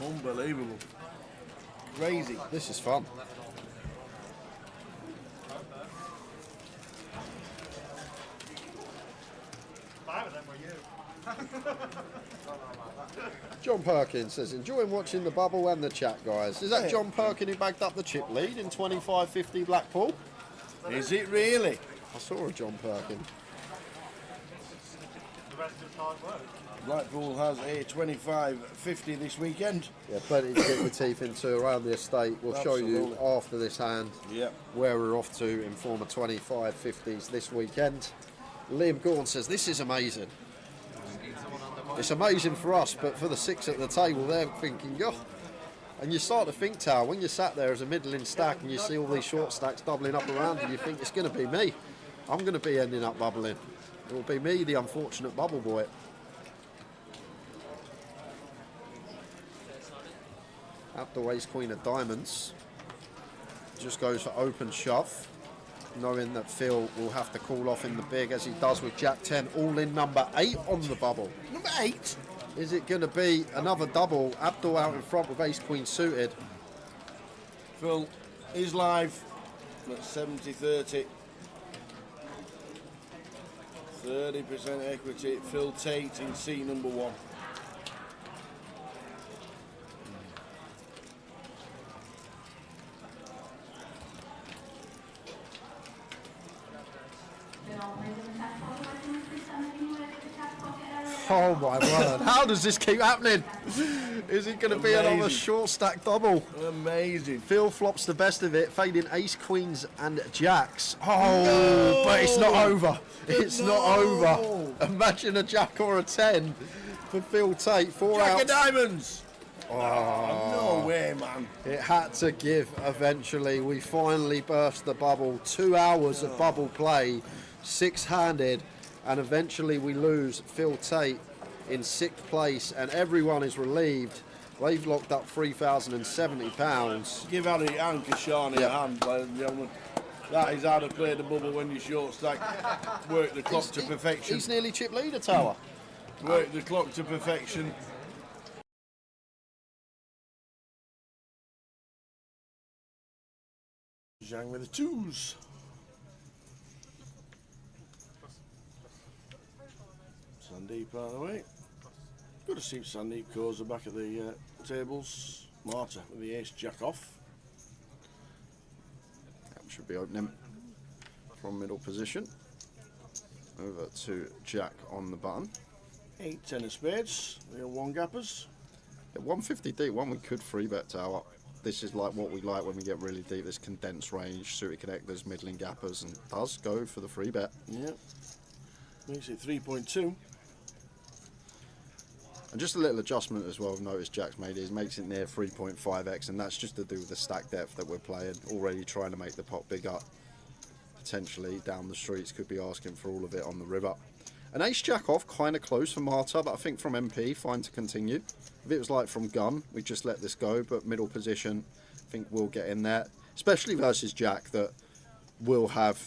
Unbelievable. Crazy. This is fun. John Perkins says, enjoying watching the bubble and the chat, guys. Is that John Perkins who bagged up the chip lead in 25-50 Blackpool? Is it really? I saw a John Perkins. Blackpool has a 25-50 this weekend. Yeah, plenty to get your teeth into around the estate. We'll show you Absolutely. after this hand where we're off to in form of 25-50s this weekend. Liam Gorn says, this is amazing. It's amazing for us, but for the 6 at the table, they're thinking, oh. And you start to think, Tao, when you're sat there as a middling stack and you see all these short stacks doubling up around you, you think it's going to be me. I'm going to be ending up bubbling. It will be me, the unfortunate bubble boy. Abdul Ace Queen of Diamonds just goes for open shove, knowing that Phil will have to call off in the big as he does with Jack 10, all in number 8 on the bubble. Number 8? Is it going to be another double? Abdul out in front with Ace Queen suited. Phil is live at 70-30. 30% equity. Phil Tate in seat number 1. Oh my word, how does this keep happening? Is it going to be another short stack double? Amazing. Phil flops the best of it, fading Ace, Queens and Jacks. Oh, but it's not over. It's not over. Imagine a Jack or a 10 for Phil Tate. 4 Jack outs. of Diamonds. Oh, no way, man. It had to give eventually. We finally burst the bubble. 2 hours of bubble play, 6-handed. And eventually we lose Phil Tate in 6th place, and everyone is relieved. They've locked up £3,070. Give Harry and Kashani a hand, ladies and gentlemen. That is how to play the bubble when you short stack. Work the clock to perfection. He's nearly chip leader, Tower. Work the clock to perfection. Zhang with the 2s. Sandeep out of the way. Good to see Sandeep Koza back at the tables. Marta with the ace jack off. That should be opening from middle position. Over to Jack on the button. 8, 10 of spades. The 1 gappers. At 150 deep, one we could 3-bet Tower. This is like what we like when we get really deep. This condensed range, suited connectors, middling gappers, and does go for the 3-bet. Yep. Makes it 3.2. And just a little adjustment as well, I've noticed Jack's made is makes it near 3.5x, and that's just to do with the stack depth that we're playing. Already trying to make the pot bigger. Potentially down the streets, could be asking for all of it on the river. An ace jack off, kind of close for Marta, but I think from MP, fine to continue. If it was like from gun, we just let this go, but middle position, I think we'll get in there. Especially versus Jack, that will have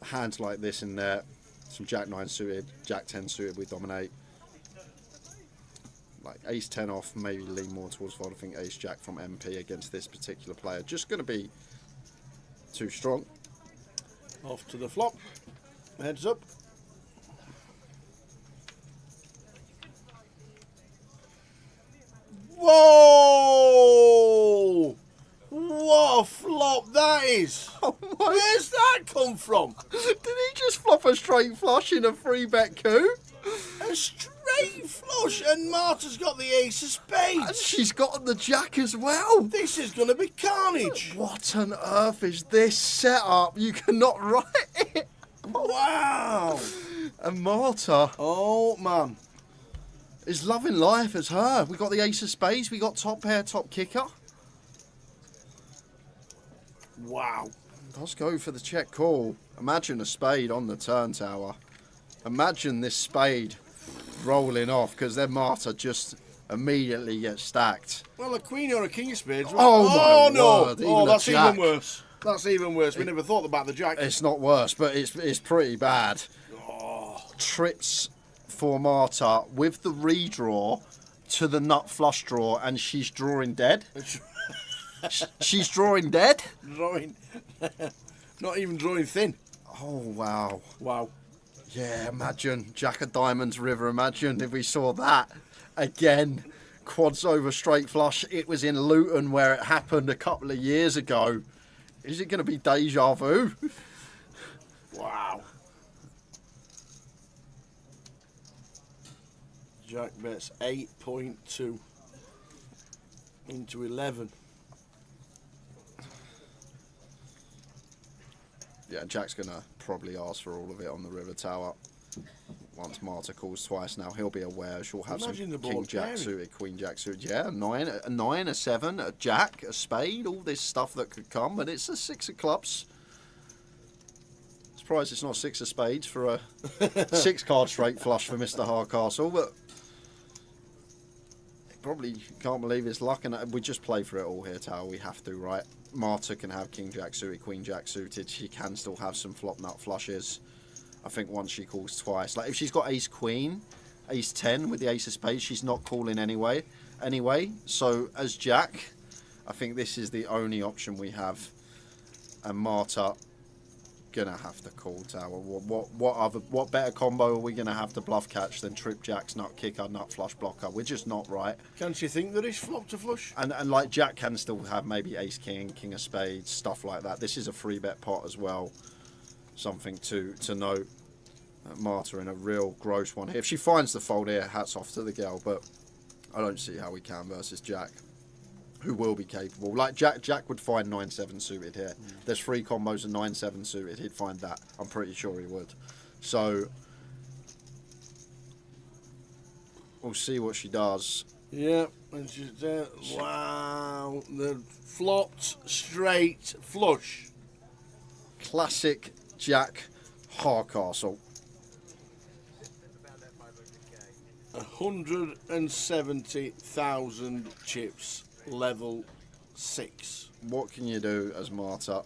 hands like this in there. Some Jack 9 suited, Jack 10 suited, we dominate. Like ace 10 off, maybe lean more towards fold. I think ace jack from MP against this particular player. Just going to be too strong. Off to the flop. Heads up. Whoa! What a flop that is! Where's that come from? Did he just flop a straight flush in a free bet coup. A straight flush, and Marta's got the ace of spades. And she's got the jack as well. This is going to be carnage. What on earth is this setup? You cannot write it. Wow. And Marta, oh man, is loving life as her. We got the ace of spades. We got top pair, top kicker. Wow. Let's go for the check call. Imagine a spade on the turn tower. Imagine this spade rolling off, because then Marta just immediately gets stacked. Well, a queen or a king of spades. Oh, my no! word, Oh, even a that's jack. even worse. That's even worse. We never thought about the jack. It's not worse, but it's pretty bad. Oh. Trips for Marta with the redraw to the nut flush draw, and she's drawing dead. She's drawing dead. Drawing, not even drawing thin. Oh wow! Wow. Yeah, imagine Jack of Diamonds River. Imagine if we saw that again. Quads over straight flush. It was in Luton where it happened a couple of years ago. Is it going to be deja vu? Wow. Jack bets 8.2 into 11. Yeah, Jack's going to probably ask for all of it on the river tower. Once Marta calls twice now, he'll be aware. She'll have Imagine some the king board jack pairing. suited, queen jack suited. Yeah, a nine, a seven, a jack, a spade, all this stuff that could come. But it's a six of clubs. Surprised it's not six of spades for a 6 card straight flush for Mr. Hardcastle. But probably can't believe his luck. And we just play for it all here, Tower. We have to, right? Marta can have king jack suited, queen jack suited. She can still have some flop nut flushes. I think once she calls twice, like if she's got ace queen, ace 10 with the ace of spades, she's not calling anyway. So as Jack, I think this is the only option we have, and Marta gonna have to call Tower. What better combo are we gonna have to bluff catch than trip jacks, nut kicker, nut flush blocker? We're just not right. Can she think that it's flop to flush? And like Jack can still have maybe ace king, king of spades, stuff like that. This is a free bet pot as well. Something to note. Marta in a real gross one here. If she finds the fold here, hats off to the girl, but I don't see how we can versus Jack, who will be capable. Like Jack would find 9-7 suited here. There's 3 combos of 9-7 suited. He'd find that. I'm pretty sure he would. So we'll see what she does. Yeah, and she's there. Wow, the flopped straight flush. Classic Jack Hardcastle. 170,000 chips, level 6. What can you do as Marta?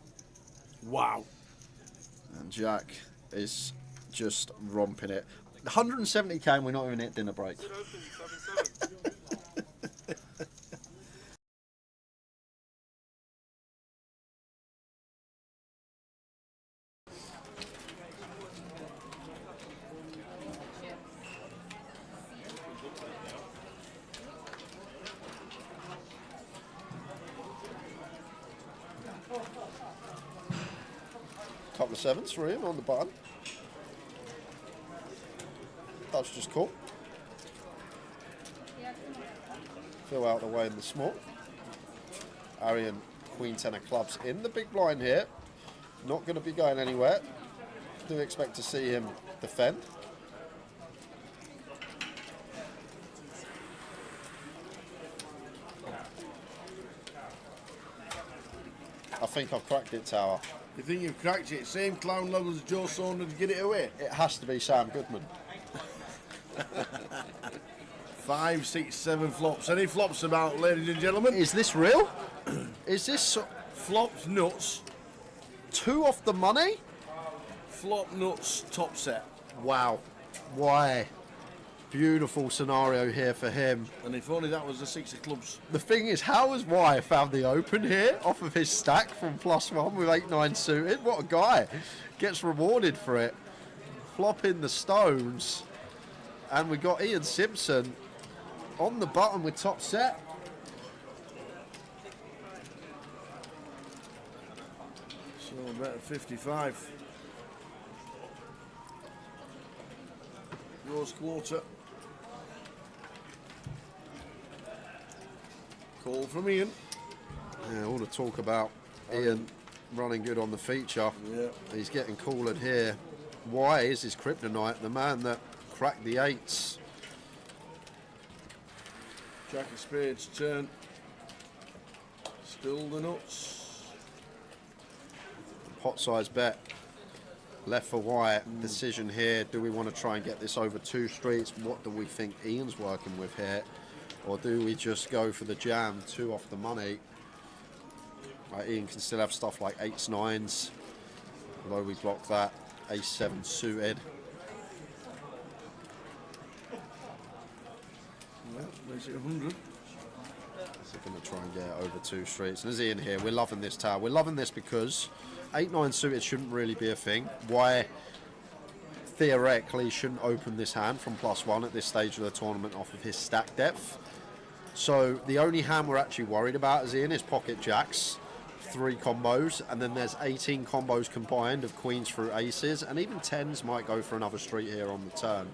Wow. And Jack is just romping it. 170k and we're not even at dinner break. Couple of sevens for him on the button. That's just cool. Fill out the way in the small. Arian, queen 10 of clubs in the big blind here. Not going to be going anywhere. Do expect to see him defend. I think I've cracked it, Tower. You think you've cracked it? Same clown level as Joe Saunders to get it away? It has to be Sam Goodman. 5, 6, 7 flops. Any flops about, ladies and gentlemen? Is this real? Is this flops nuts? 2 off the money? Flop nuts top set. Wow. Why? Beautiful scenario here for him. And if only that was the 6 of clubs. The thing is, how has Why found the open here off of his stack from +1 with 8-9 suited? What a guy. Gets rewarded for it. Flopping the stones. And we got Ian Simpson on the button with top set. So bet 55. Gross quarter. Call from Ian. Yeah, all the talk about Ian running good on the feature. Yeah. He's getting collared here. Why is his kryptonite, the man that cracked the 8s? Jack of spades turn. Still the nuts. Pot size bet. Left for white. Decision here. Do we want to try and get this over 2 streets? What do we think Ian's working with here? Or do we just go for the jam, 2 off the money? Ian can still have stuff like 8s, 9s. Although we block that. Ace 7 suited. Yeah, makes it 100. So going to try and get it over 2 streets. And there's Ian here. We're loving this tower. We're loving this because 8, 9 suited shouldn't really be a thing. Why theoretically shouldn't open this hand from +1 at this stage of the tournament off of his stack depth. So the only hand we're actually worried about as Ian is pocket jacks. 3 combos, and then there's 18 combos combined of queens through aces, and even 10s might go for another street here on the turn.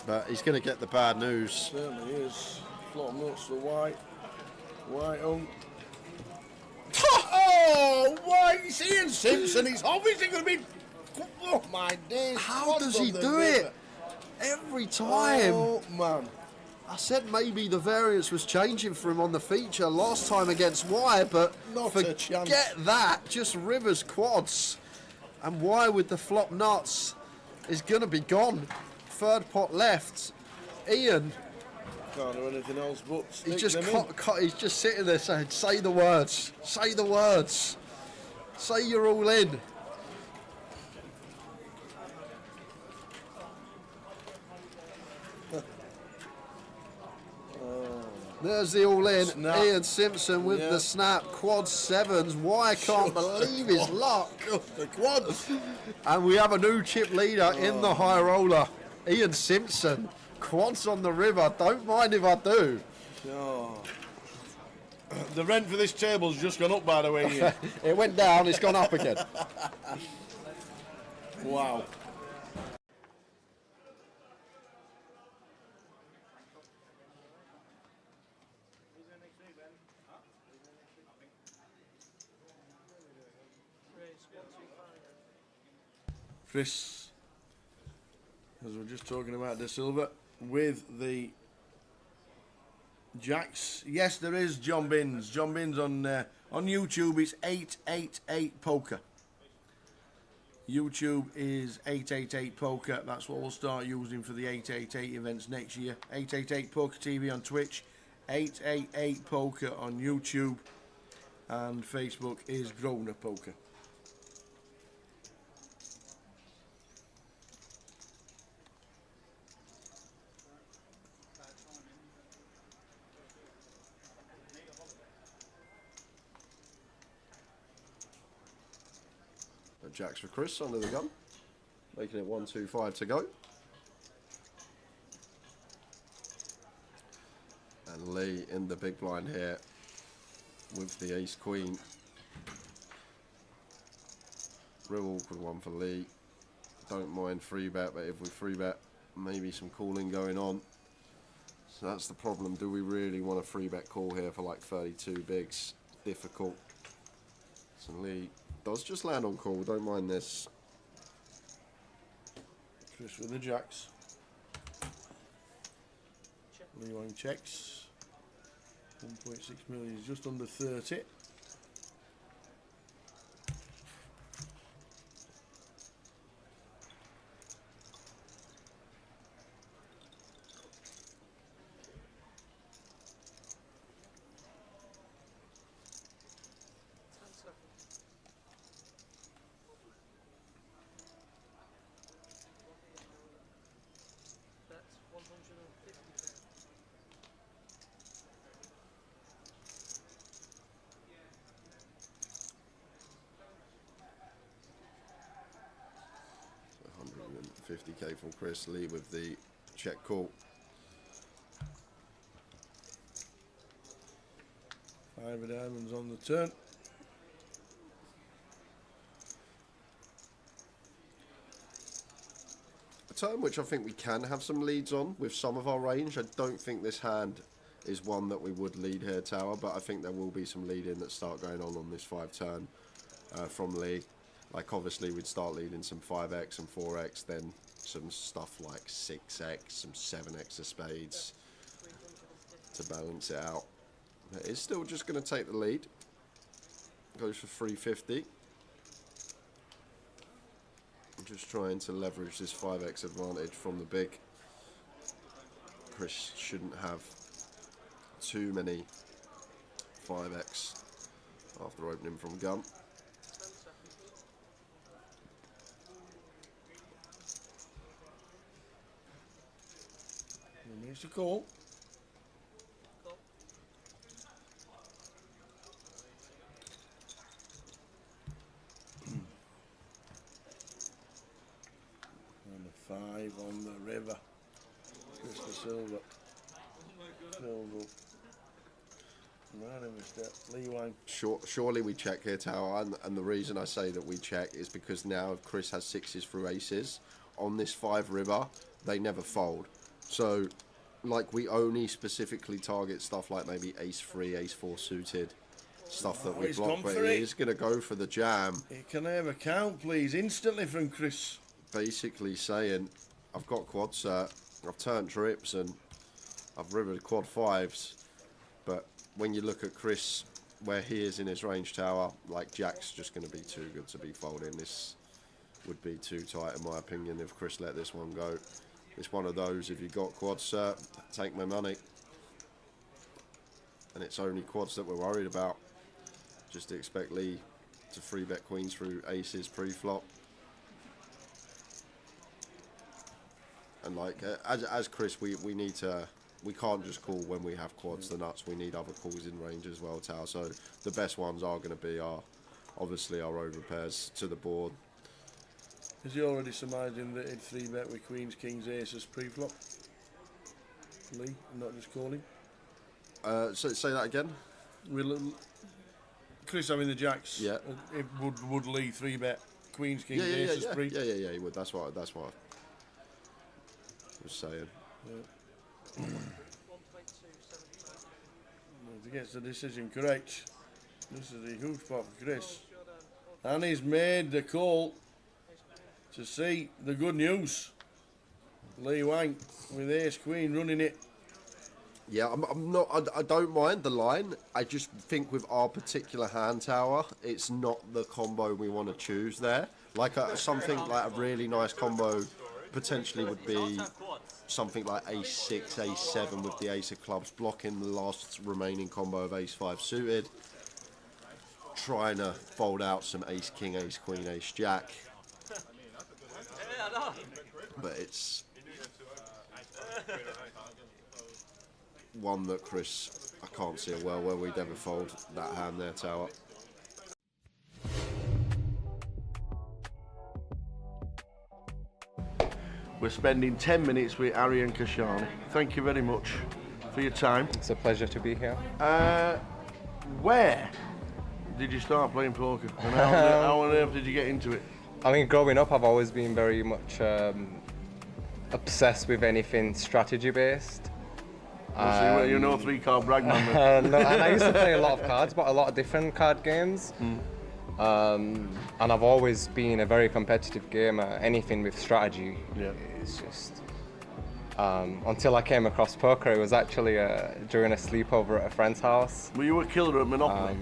But he's going to get the bad news. Certainly is. Flop nuts for white. White on. Oh, white! It's Ian Simpson. He's obviously going to be. Oh my days! How does he do it? Every time. Oh man! I said maybe the variance was changing for him on the feature last time against Y, but Not a chance. forget that. Just rivers quads. And Y with the flop nuts is going to be gone. 3rd pot left. Ian. Can't do anything else but stick He's just them in. he's just sitting there saying, say the words. Say the words. Say you're all in. There's the all-in. Snap. Ian Simpson with Yeah. the snap. Quad 7s. Why can't believe his luck. Just the quads. And we have a new chip leader in the high roller. Ian Simpson. Quads on the river. Don't mind if I do. Oh. The rent for this table's just gone up, by the way, Ian. It went down. It's gone up again. Wow. Chris, as we're just talking about De Silva, with the jacks. Yes, there is John Binns. John Binns on YouTube. It's 888 Poker. YouTube is 888 Poker. That's what we'll start using for the 888 events next year. 888 Poker TV on Twitch. 888 Poker on YouTube. And Facebook is Grosvenor Poker. Jacks for Chris under the gun. Making it 1, 2, 5 to go. And Lee in the big blind here with the ace queen. Real awkward one for Lee. Don't mind free bet, but if we free bet, maybe some calling going on. So that's the problem. Do we really want a free bet call here for like 32 bigs? Difficult. So Lee does just land on call, don't mind this. Chris with the jacks. Lee Wang checks. 1.6 million is just under 30. So 150k from Chris. Lee with the check call. 5 of diamonds on the turn. turn, which I think we can have some leads on with some of our range. I don't think this hand is one that we would lead here, Tower, but I think there will be some leading that start going on this 5 turn from Lee. Like obviously we'd start leading some 5x and 4x, then some stuff like 6x, some 7x of spades to balance it out. But it's still just going to take the lead. Goes for 350. I'm just trying to leverage this 5x advantage from the big. Chris shouldn't have too many 5x after opening from gun. He needs to call. And the 5 on the river. Mr. Silver. Silver. Right, Mr. Lee Wang. Surely we check here, Tower, and the reason I say that we check is because now if Chris has 6s through aces, on this 5 river, they never fold. So, like, we only specifically target stuff like maybe ace 3, ace 4 suited, stuff that we block, but he's going to go for the jam. Can I have a count, please, instantly from Chris? Basically saying, I've got quad cert, I've turned trips, and I've rivered quad 5s, but when you look at Chris, where he is in his range, Tower, like, Jack's just going to be too good to be folding. This would be too tight, in my opinion, if Chris let this one go. It's one of those, if you got quad cert, take my money. And it's only quads that we're worried about. Just expect Lee to 3-bet queens through aces pre-flop. And like, as Chris, we need to, we can't just call when we have quads the nuts. We need other calls in range as well, Tao. So the best ones are going to be obviously our over pairs to the board. Is he already surmising that he'd 3-bet with queens, kings, aces pre-flop? Lee, not just calling? So say that again. Chris having the jacks. Yeah. It would Lee 3-bet queens, kings, aces pre? Yeah, he would. That's what I was saying. Yeah. If he gets the decision correct, this is a huge part for Chris. And he's made the call to see the good news. Lee Wang with ace queen running it. Yeah, I'm not. I don't mind the line. I just think with our particular hand, Tower, it's not the combo we want to choose there. Like something like a really nice combo potentially would be something like ace 6, ace 7 with the ace of clubs, blocking the last remaining combo of ace 5 suited, trying to fold out some ace king, ace queen, ace jack. But it's one that Chris, I can't see a world where we'd ever fold that hand there, Tower. We're spending 10 minutes with Ari and Kashani. Thank you very much for your time. It's a pleasure to be here. Where did you start playing poker? And how on earth did you get into it? I mean, growing up, I've always been very much obsessed with anything strategy-based. So you know 3-card bragman. No, and I used to play a lot of cards, but a lot of different card games. And I've always been a very competitive gamer. Anything with strategy is just... until I came across poker, it was actually during a sleepover at a friend's house. Were you a killer at Monopoly?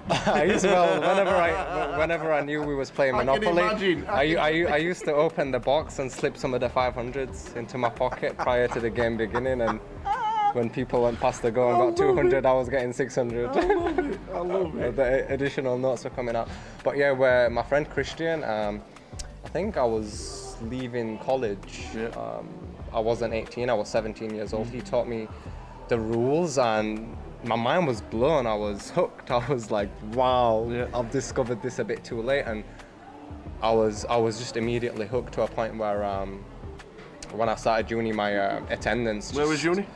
I used to, whenever I knew we was playing Monopoly, I used to open the box and slip some of the 500s into my pocket prior to the game beginning, and when people went past the goal and got 200, I was getting 600. I love it. The additional notes were coming out. But yeah, where my friend Christian, I think I was leaving college. I wasn't 18, I was 17 years old. He taught me the rules and my mind was blown. I was hooked. I was like, wow, I've discovered this a bit too late. And I was just immediately hooked to a point where when I started uni, my attendance. Where was uni?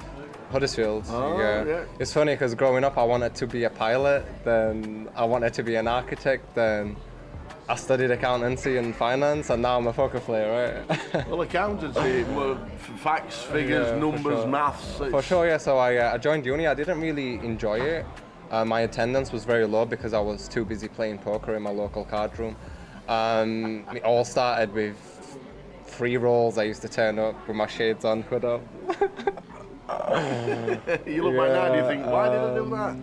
Huddersfield. Oh, yeah. It's funny because growing up I wanted to be a pilot, then I wanted to be an architect, then I studied accountancy and finance, and now I'm a poker player, right? Well, accountancy, facts, figures, Yeah, numbers, for sure. maths. For sure, yeah. So I joined uni. I didn't really enjoy it. My attendance was very low because I was too busy playing poker in my local card room. It all started with free rolls. I used to turn up with my shades on, hood up. You look back now and you think, why did I do that?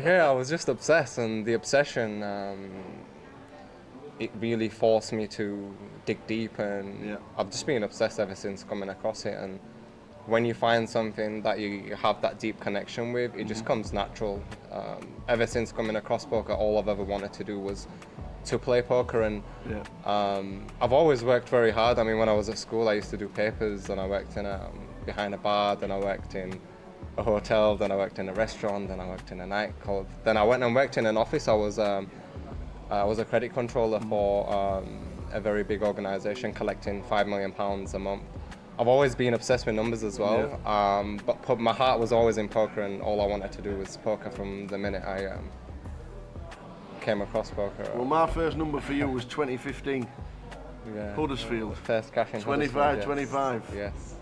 Yeah, I was just obsessed, and the obsession, it really forced me to dig deep, and I've just been obsessed ever since coming across it. And when you find something that you have that deep connection with, it just comes natural. Ever since coming across poker, all I've ever wanted to do was to play poker, and I've always worked very hard. I mean, when I was at school, I used to do papers, and I worked in behind a bar, then I worked in a hotel, then I worked in a restaurant, then I worked in a nightclub, then I went and worked in an office. I was a credit controller for a very big organisation, collecting £5 million a month. I've always been obsessed with numbers as well, but my heart was always in poker, and all I wanted to do was poker from the minute I came across poker. Well, my first number for you was 2015. Yeah. Huddersfield. First cash in 25, Huddersfield, yes. 25. Yes.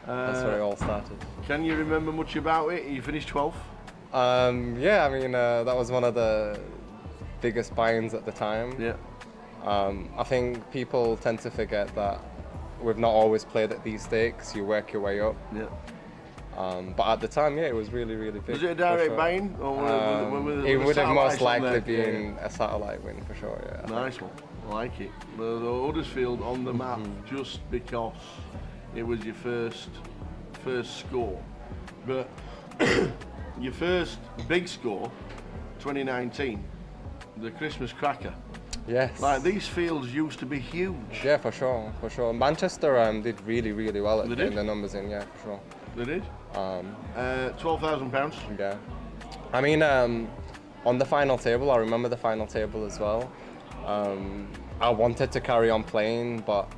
That's where it all started. Can you remember much about it? You finished 12th? Yeah, I mean, that was one of the biggest buy-ins at the time. Yeah. I think people tend to forget that we've not always played at these stakes. You work your way up. Yeah. But at the time, yeah, it was really, really big. Was it a direct buy-in? Or it would have most likely been been a satellite win for sure, yeah. Nice one. I like it. The Huddersfield on the map just because it was your first score. But your first big score, 2019, the Christmas cracker. Yes. Like, these fields used to be huge. Yeah, for sure, for sure. Manchester did really, really well at getting the numbers in, yeah, for sure. They did? £12,000. Yeah. I mean, on the final table, I remember the final table as well. I wanted to carry on playing, but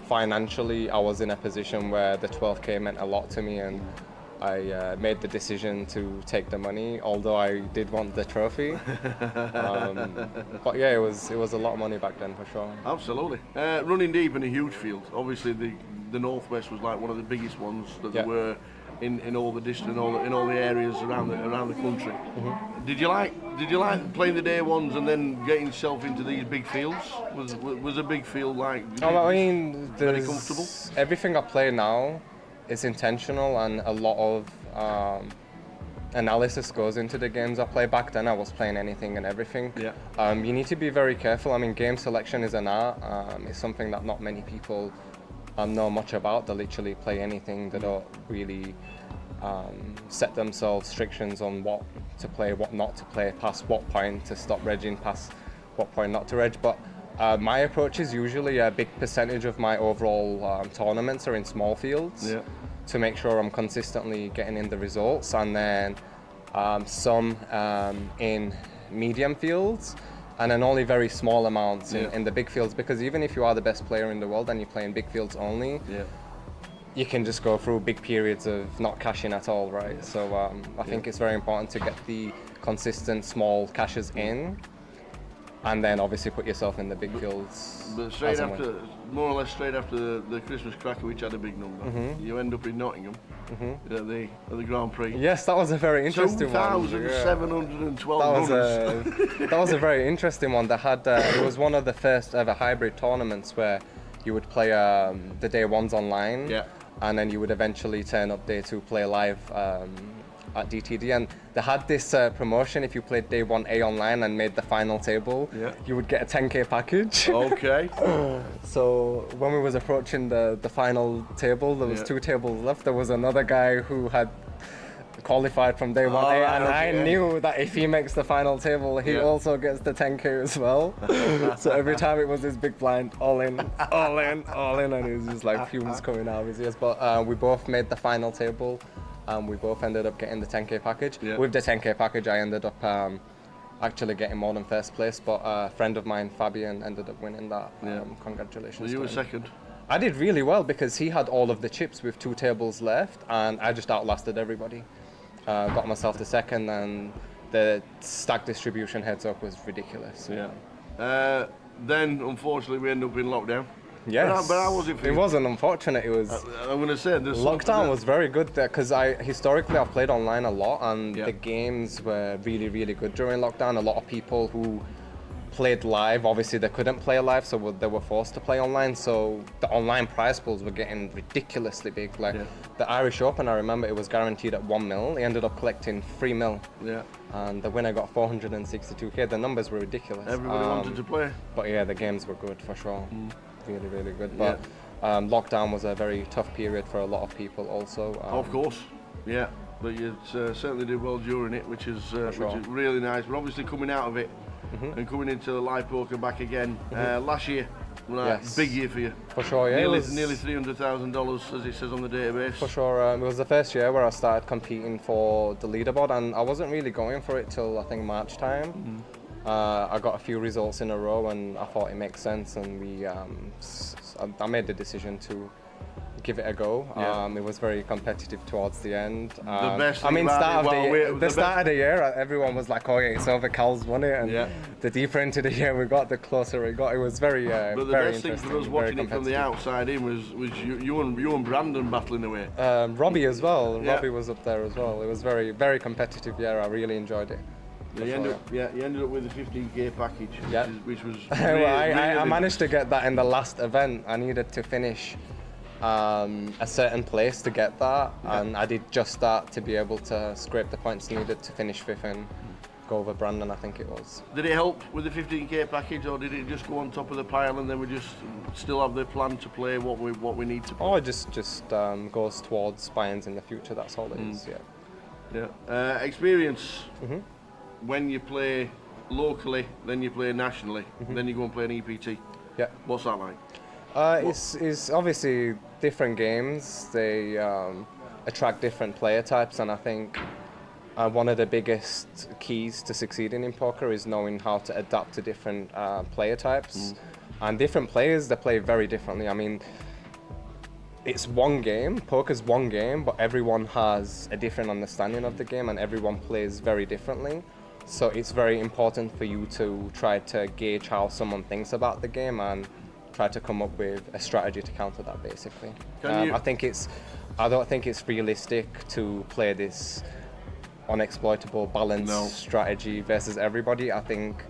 financially I was in a position where the 12k meant a lot to me, and I made the decision to take the money, although I did want the trophy. But yeah, it was a lot of money back then for sure. Absolutely. Running deep in a huge field. Obviously, the Northwest was like one of the biggest ones that there were in all the district, in all the areas around the country. Did you like playing the day ones and then getting yourself into these big fields? Was a big field like? I mean, very comfortable. Everything I play now is intentional, and a lot of analysis goes into the games I play. Back then I was playing anything and everything. Yeah. You need to be very careful. I mean, game selection is an art. It's something that not many people know much about. They literally play anything. They don't really set themselves restrictions on what to play, what not to play, past what point to stop regging, past what point not to reg. But my approach is usually a big percentage of my overall tournaments are in small fields to make sure I'm consistently getting in the results, and then some in medium fields, and then only very small amounts in the big fields, because even if you are the best player in the world and you play in big fields only, you can just go through big periods of not cashing at all, right? So I think it's very important to get the consistent small cashes in, and then obviously put yourself in the big fields. But straight after, more or less straight after the Christmas cracker, which had a big number, you end up in Nottingham at the Grand Prix. Yes, that was a very interesting one. 2,712 runners. That was a very interesting one. That had it was one of the first ever hybrid tournaments where you would play the day ones online, and then you would eventually turn up day two, play live at DTD, and they had this promotion. If you played day 1A online and made the final table, you would get a 10k package. Okay. So when we was approaching the final table, there was 2 tables left. There was another guy who had qualified from day 1A, and I knew that if he makes the final table, he also gets the 10k as well. So every time it was this big blind, all in, all in, all in, and it was just like fumes coming out of his ears. But we both made the final table. We both ended up getting the 10k package. With the 10k package, I ended up actually getting more than first place, but a friend of mine, Fabian, ended up winning that. Congratulations. So you were second? I did really well because he had all of the chips with 2 tables left, and I just outlasted everybody. Got myself to second, and the stack distribution heads up was ridiculous. then unfortunately we ended up in lockdown. Yes, but how was it for you? It wasn't unfortunate. It was. I'm going to say lockdown was very good there because historically I've played online a lot, and the games were really, really good during lockdown. A lot of people who played live, obviously they couldn't play live, so they were forced to play online. So the online prize pools were getting ridiculously big. Like the Irish Open, I remember it was guaranteed at 1 mil. He ended up collecting 3 mil. Yeah. And the winner got 462k. The numbers were ridiculous. Everybody wanted to play. But yeah, the games were good for sure. Really, really good. But lockdown was a very tough period for a lot of people also. Of course, yeah. But you certainly did well during it, which is really nice. We're obviously coming out of it and coming into live poker back again. Last year, big year for you. For sure, yeah. Nearly $300,000, as it says on the database. For sure. It was the first year where I started competing for the leaderboard, and I wasn't really going for it till I think March time. I got a few results in a row, and I thought it makes sense, and I made the decision to give it a go. It was very competitive towards the end. The best I mean, start of the year, everyone was like, "Oh yeah, it's over. Cal's won it." And the deeper into the year we got, the closer it got. It was very, but the very best thing for us watching it from the outside in was you and Brandon battling away. Robbie as well. Robbie was up there as well. It was very, very competitive year. I really enjoyed it. You ended up with a 15k package, which was really, I managed to get that in the last event. I needed to finish a certain place to get that, and I did just that to be able to scrape the points needed to finish 5th and go over Brandon, I think it was. Did it help with the 15k package, or did it just go on top of the pile and then we just still have the plan to play what we need to play? Oh, it just goes towards buy-ins in the future, that's all it is, Experience. When you play locally, then you play nationally, then you go and play an EPT. Yeah. What's that like? It's obviously different games. They attract different player types, and I think one of the biggest keys to succeeding in poker is knowing how to adapt to different player types. And different players, they play very differently. I mean, it's one game, poker's one game, but everyone has a different understanding of the game and everyone plays very differently. So it's very important for you to try to gauge how someone thinks about the game and try to come up with a strategy to counter that, basically. I don't think it's realistic to play this unexploitable balanced strategy versus everybody. I think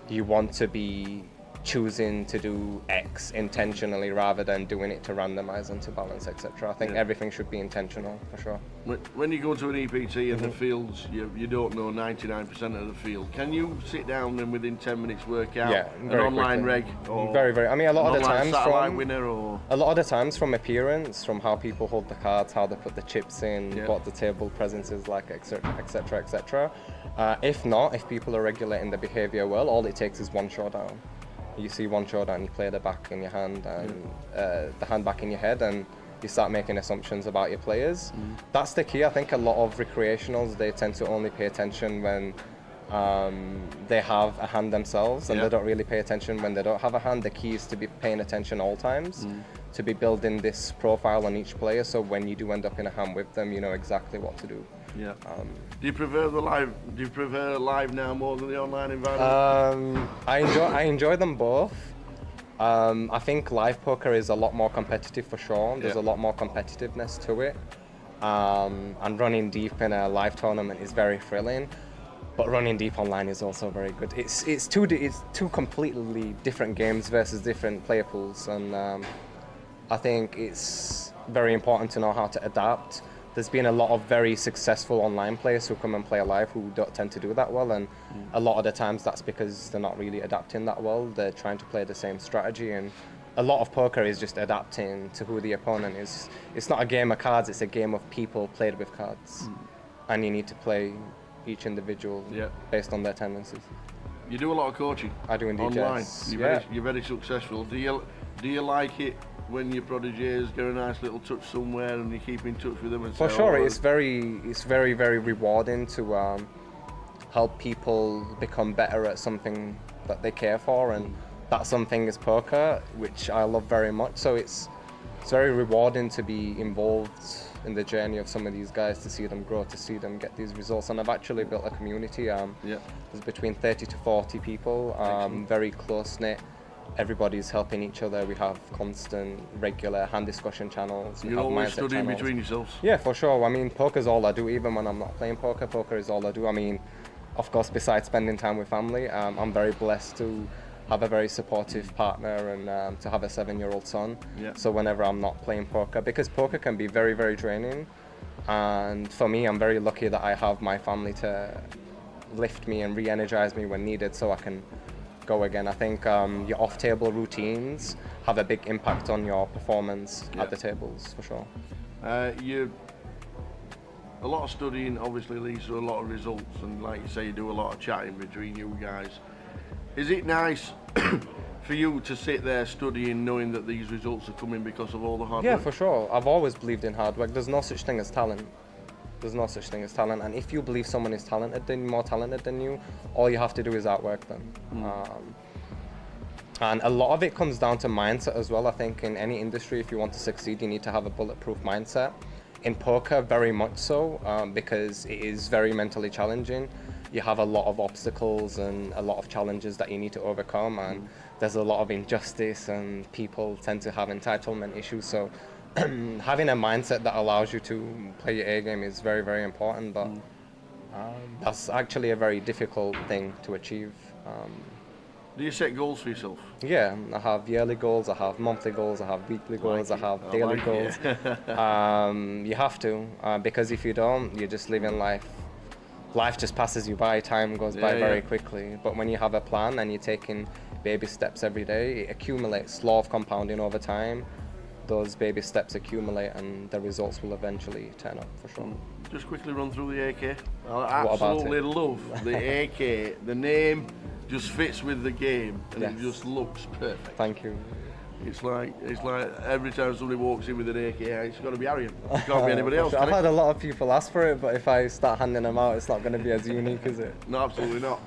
you want to be choosing to do X intentionally rather than doing it to randomize and to balance, etc. I think everything should be intentional, for sure. When you go to an EPT and the fields, you don't know 99% of the field. Can you sit down and within 10 minutes work out an online reg? Or very. I mean, a lot of the times from appearance, from how people hold the cards, how they put the chips in, what the table presence is like, etc., etc. If people are regulating the behavior well, all it takes is one showdown. You see one showdown, you play the back in your hand and the hand back in your head, and you start making assumptions about your players. That's the key. I think a lot of recreationals, they tend to only pay attention when they have a hand themselves, and they don't really pay attention when they don't have a hand. The key is to be paying attention all times, to be building this profile on each player, so when you do end up in a hand with them, you know exactly what to do. Yeah. Do you prefer live? Do you prefer live now more than the online environment? I enjoy them both. I think live poker is a lot more competitive for sure. There's a lot more competitiveness to it, and running deep in a live tournament is very thrilling. But running deep online is also very good. It's two completely different games versus different player pools, and I think it's very important to know how to adapt. There's been a lot of very successful online players who come and play live who don't tend to do that well, and a lot of the times that's because they're not really adapting that well. They're trying to play the same strategy, and a lot of poker is just adapting to who the opponent is. It's not a game of cards, it's a game of people played with cards, and you need to play each individual based on their tendencies. You do a lot of coaching. I do indeed. Online. Yes. You're very successful. Do you like it when your prodigies get a nice little touch somewhere and you keep in touch with them? And for sure, it's very rewarding to help people become better at something that they care for, and that something is poker, which I love very much. So it's very rewarding to be involved in the journey of some of these guys, to see them grow, to see them get these results. And I've actually built a community. There's between 30 to 40 people, very close knit. everybody's helping each other. We have constant, regular hand discussion channels. You're always studying between yourselves? Yeah, for sure. I mean, poker's all I do. Even when I'm not playing poker, poker is all I do. I mean, of course, besides spending time with family, I'm very blessed to have a very supportive partner and to have a 7-year-old son. Yeah. So whenever I'm not playing poker, because poker can be very, very draining, and for me, I'm very lucky that I have my family to lift me and re-energize me when needed so I can go again. I think your off-table routines have a big impact on your performance at the tables, for sure. A lot of studying obviously leads to a lot of results, and like you say, you do a lot of chatting between you guys. Is it nice for you to sit there studying knowing that these results are coming because of all the hard work? Yeah, for sure. I've always believed in hard work. There's no such thing as talent. There's no such thing as talent, and if you believe someone is more talented than you, all you have to do is outwork them. And a lot of it comes down to mindset as well. I think in any industry, if you want to succeed, you need to have a bulletproof mindset. In poker, very much so, because it is very mentally challenging. You have a lot of obstacles and a lot of challenges that you need to overcome, and there's a lot of injustice, and people tend to have entitlement issues. So having a mindset that allows you to play your A game is very, very important, but that's actually a very difficult thing to achieve. Do you set goals for yourself? Yeah, I have yearly goals, I have monthly goals, I have weekly goals, I have daily goals. You have to, because if you don't, you're just living life. Life just passes you by, time goes by very quickly. But when you have a plan and you're taking baby steps every day, it accumulates, law of compounding over time. Those baby steps accumulate and the results will eventually turn up, for sure. Just quickly run through the AK. I absolutely love the AK. The name just fits with the game, and it just looks perfect. Thank you. It's like every time somebody walks in with an AK, it's got to be Arian. It can't be anybody else. I've had a lot of people ask for it, but if I start handing them out, it's not going to be as unique, is it? No, absolutely not.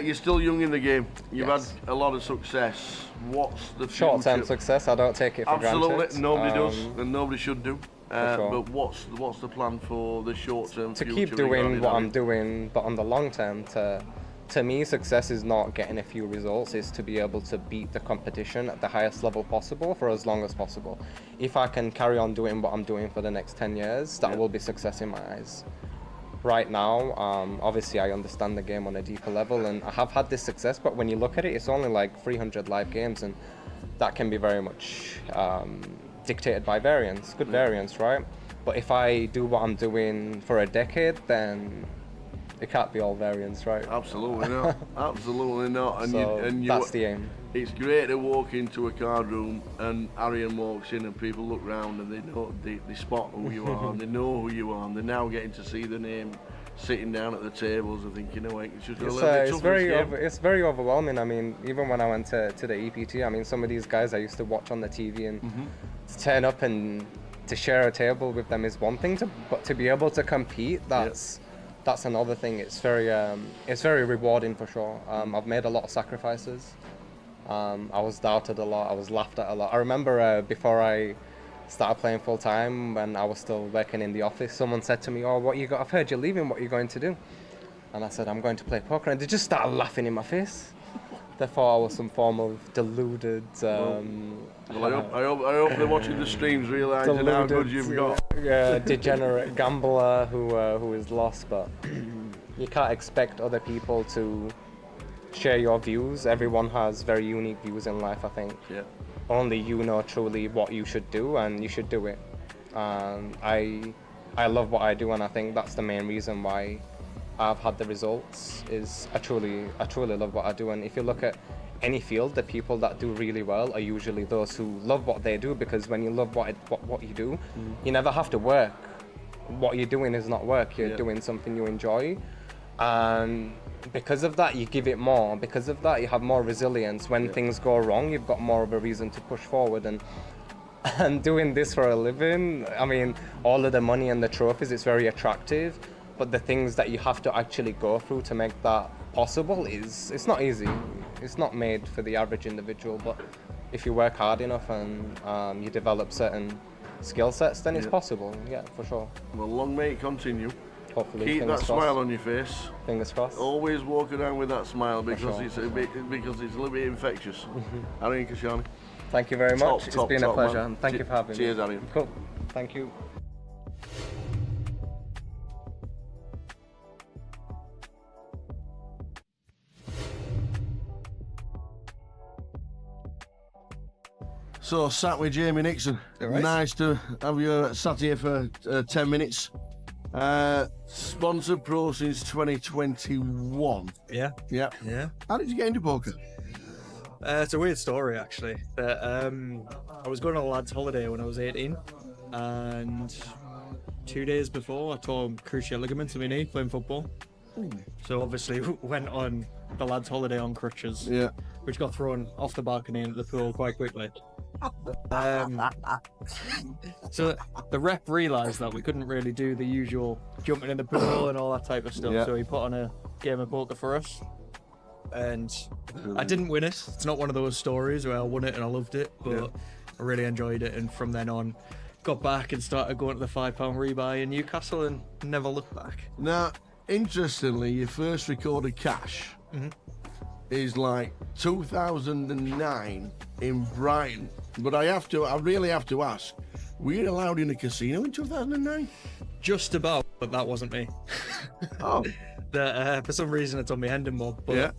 You're still young in the game. You've had a lot of success. What's the future? Short-term success, I don't take it for granted. Absolutely, nobody does, and nobody should do. Sure. But what's the plan for the short-term future? To keep doing what I'm doing, but on the long term, to me, success is not getting a few results, it's to be able to beat the competition at the highest level possible for as long as possible. If I can carry on doing what I'm doing for the next 10 years, that will be success in my eyes. Right now, obviously I understand the game on a deeper level, and I have had this success, but when you look at it, it's only like 300 live games, and that can be very much dictated by variance, good variance, right? But if I do what I'm doing for a decade, then it can't be all variance, right? Absolutely not. Absolutely not. And so that's the aim. It's great to walk into a card room and Arian walks in and people look round and they spot who you are and they know who you are, and they're now getting to see the name sitting down at the tables and thinking, you know, it's just a little bit tougher. It's very overwhelming. I mean, even when I went to the EPT, I mean, some of these guys I used to watch on the TV and to turn up and to share a table with them is one thing, but to be able to compete, that's another thing. It's very rewarding for sure. I've made a lot of sacrifices. I was doubted a lot. I was laughed at a lot. I remember before I started playing full time, when I was still working in the office, someone said to me, "Oh, what you got? I've heard you're leaving. What are you going to do?" And I said, "I'm going to play poker." And they just started laughing in my face. They thought I was some form of deluded. Well, I hope they're watching the streams, realising how good you've got. Degenerate gambler who is lost, but you can't expect other people to share your views. Everyone has very unique views in life, I think. Yeah. Only you know truly what you should do, and you should do it. I love what I do, and I think that's the main reason why I've had the results. Is I truly love what I do. And if you look at any field, the people that do really well are usually those who love what they do, because when you love what you do, you never have to work. What you're doing is not work. You're doing something you enjoy, and because of that, you give it more. Because of that, you have more resilience. When things go wrong, you've got more of a reason to push forward. And doing this for a living, I mean, all of the money and the trophies, it's very attractive. But the things that you have to actually go through to make that possible it's not easy. It's not made for the average individual. But if you work hard enough and you develop certain skill sets, then it's possible. Yeah, for sure. Well, long may it continue. hopefully. Keep that smile on your face. Fingers crossed. Always walk around with that smile because sure, it's a little bit infectious. Arian Kashani. Thank you very much. It's been a pleasure, man. and thank you for having me. Cheers, Arian. Cool. Thank you. So, sat with Jamie Nixon. Right. Nice to have you sat here for 10 minutes. Sponsored pro since 2021. Yeah. Yeah. Yeah. How did you get into poker? It's a weird story, actually. But, I was going on a lad's holiday when I was 18, and 2 days before, I tore cruciate ligaments in my knee playing football. So obviously went on the lad's holiday on crutches, Yeah. which got thrown off the balcony into the pool quite quickly. So the rep realised that we couldn't really do the usual jumping in the pool and all that type of stuff, Yeah. so he put on a game of poker for us. And I didn't win it. It's not one of those stories where I won it and I loved it, but I really enjoyed it. And from then on, got back and started going to the £5 rebuy in Newcastle and never looked back. Now, interestingly, your first recorded cash is like 2009 in Brighton. But I really have to ask, were you allowed in a casino in 2009? Just about, but that wasn't me. Oh. For some reason it's on my Hendon mob, but Yeah.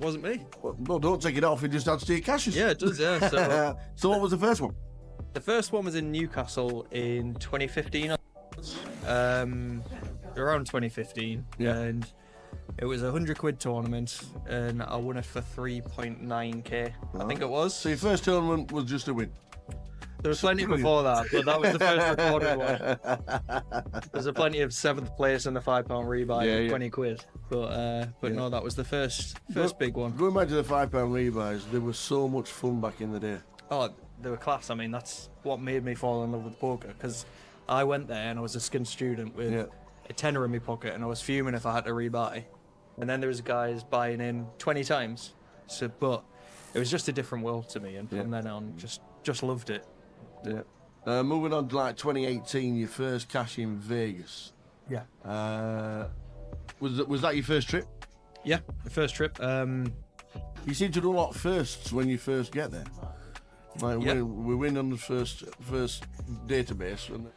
wasn't me. Well, don't take it off, it just had to take cashes. Yeah, it does, yeah. So So what was the first one? the first one was in Newcastle in 2015, around 2015, and it was a £100 tournament, and I won it for 3.9k, I think it was. So your first tournament was just a win? There was plenty before that, but that was the first recorded one. There's a plenty of 7th place in the £5 rebuy for 20 quid, but no, that was the first big one. Going back to the £5 rebuys, they were so much fun back in the day. Oh, they were class. I mean, that's what made me fall in love with poker, because I went there and I was a skint student with a tenner in my pocket, and I was fuming if I had to rebuy. And then there was guys buying in 20 times. So, but it was just a different world to me, and from then on, just loved it. Yeah. Moving on to like 2018, your first cash in Vegas. Yeah. Was that your first trip? Yeah, the first trip. You seem to do a lot firsts when you first get there. Like we win on the first database. And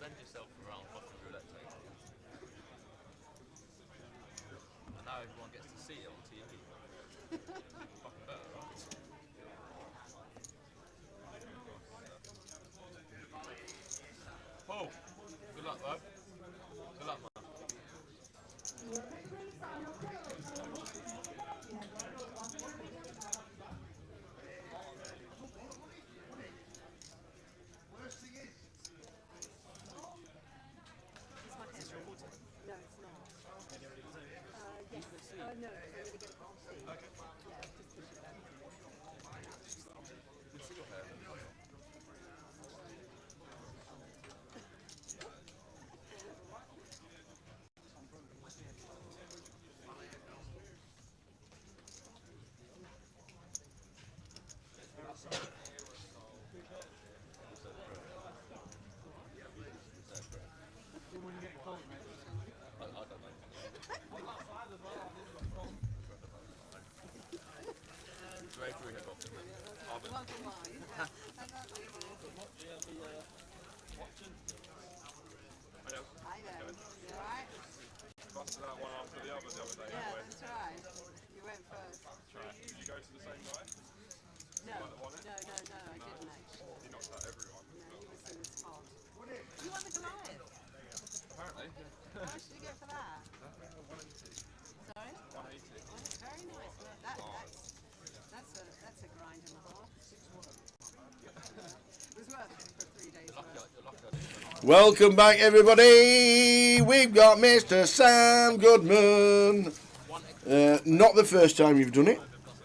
Spend yourself around fucking roulette table. And now everyone gets to see it on TV. Fucking better, right? Paul, good luck, bud. Good luck, man. I don't know. Busted out one after the other day. Yeah, that's right. You went first. Did you go to the same guy? No, no, I didn't actually. He knocked out everyone. No, he was in the spot. You won the Goliath. Apparently. How much did you get for that? 180. Sorry? 180. Oh, that's very nice. Look, that's a grind and a half. It was worth it for 3 days. Welcome back, everybody. We've got Mr. Sam Goodman. Not the first time you've done it.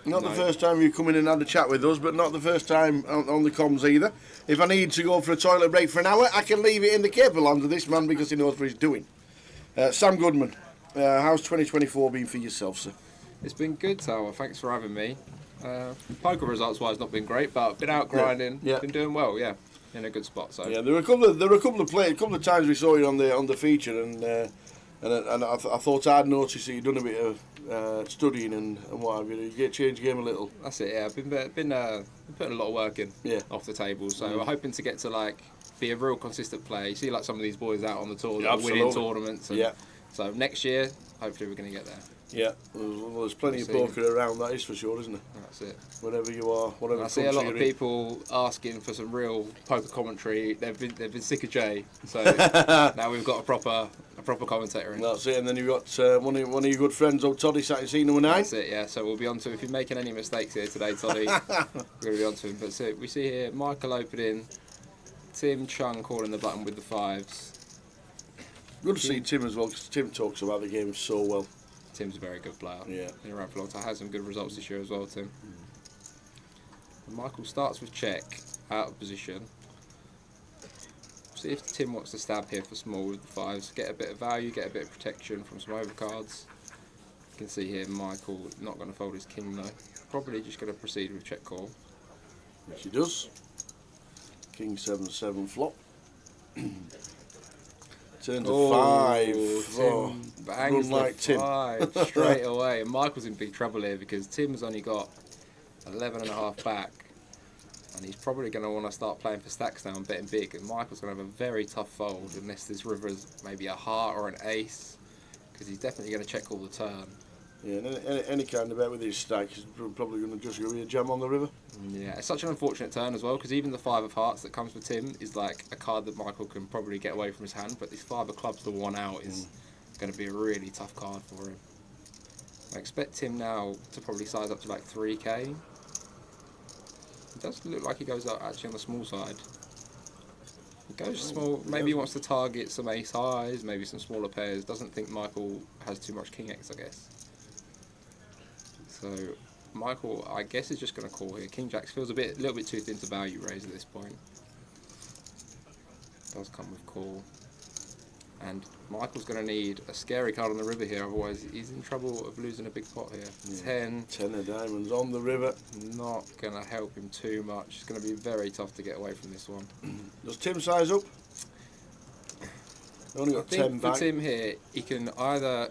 Not the first time you've come in and had a chat with us, but not the first time on the comms either. If I need to go for a toilet break for an hour, I can leave it in the capable hands of this man because he knows what he's doing. Sam Goodman, how's 2024 been for yourself, sir? It's been good, Tower. Thanks for having me. Poker results-wise, not been great, but been out grinding. Yeah. Been doing well. Yeah, in a good spot. So yeah, there were a couple of times we saw you on the feature, and I thought I'd noticed that you'd done a bit of studying and what have you. You get change the game a little. That's it. Yeah, I've been putting a lot of work in off the table. So we're hoping to get to like be a real consistent player. You see like some of these boys out on the tour that are winning tournaments. And so next year, hopefully, we're going to get there. Yeah, well, there's plenty of poker around, that is for sure, isn't there? That's it. Whatever you are, whatever. I see a lot of people asking for some real poker commentary. They've been sick of Jay, so now we've got a proper commentator in. That's it, and then you've got one of your good friends, old Toddy, sat in seat number 9. That's it, yeah. So we'll be on to if you're making any mistakes here today, Toddy. We're going to be on to him. But so we see here Michael opening, Tim Chung calling the button with the 5s. Good to see Tim as well, because Tim talks about the game so well. Tim's a very good player. Yeah. Been around for a long time. Has some good results this year as well, Tim. And Michael starts with check, out of position. See if Tim wants to stab here for small with the 5s. Get a bit of value, get a bit of protection from some overcards. You can see here Michael not going to fold his king though. Probably just going to proceed with check call. Which he does. King 7-7 flop. Turn to 5. Tim bangs like the Tim. 5 straight away. And Michael's in big trouble here because Tim's only got 11.5 back. And he's probably going to want to start playing for stacks now and betting big. And Michael's going to have a very tough fold unless this river is maybe a heart or an ace. Because he's definitely going to check all the turn. Yeah, and any kind of bet with his stack is probably going to just go be a jam on the river. Yeah, it's such an unfortunate turn as well, because even the 5 of hearts that comes with Tim is like a card that Michael can probably get away from his hand, but this 5 of clubs, the 1 out, is going to be a really tough card for him. I expect Tim now to probably size up to like 3k. It does look like he goes up actually on the small side. He goes small, maybe he wants to target some ace highs, maybe some smaller pairs. Doesn't think Michael has too much king x, I guess. So Michael, I guess, is just going to call here. King Jacks feels a little bit too thin to value raise at this point. Does come with call. And Michael's going to need a scary card on the river here, otherwise he's in trouble of losing a big pot here. Yeah. 10 of diamonds on the river. Not going to help him too much. It's going to be very tough to get away from this one. Does Tim size up? Only got 10 back. For Tim here, he can either...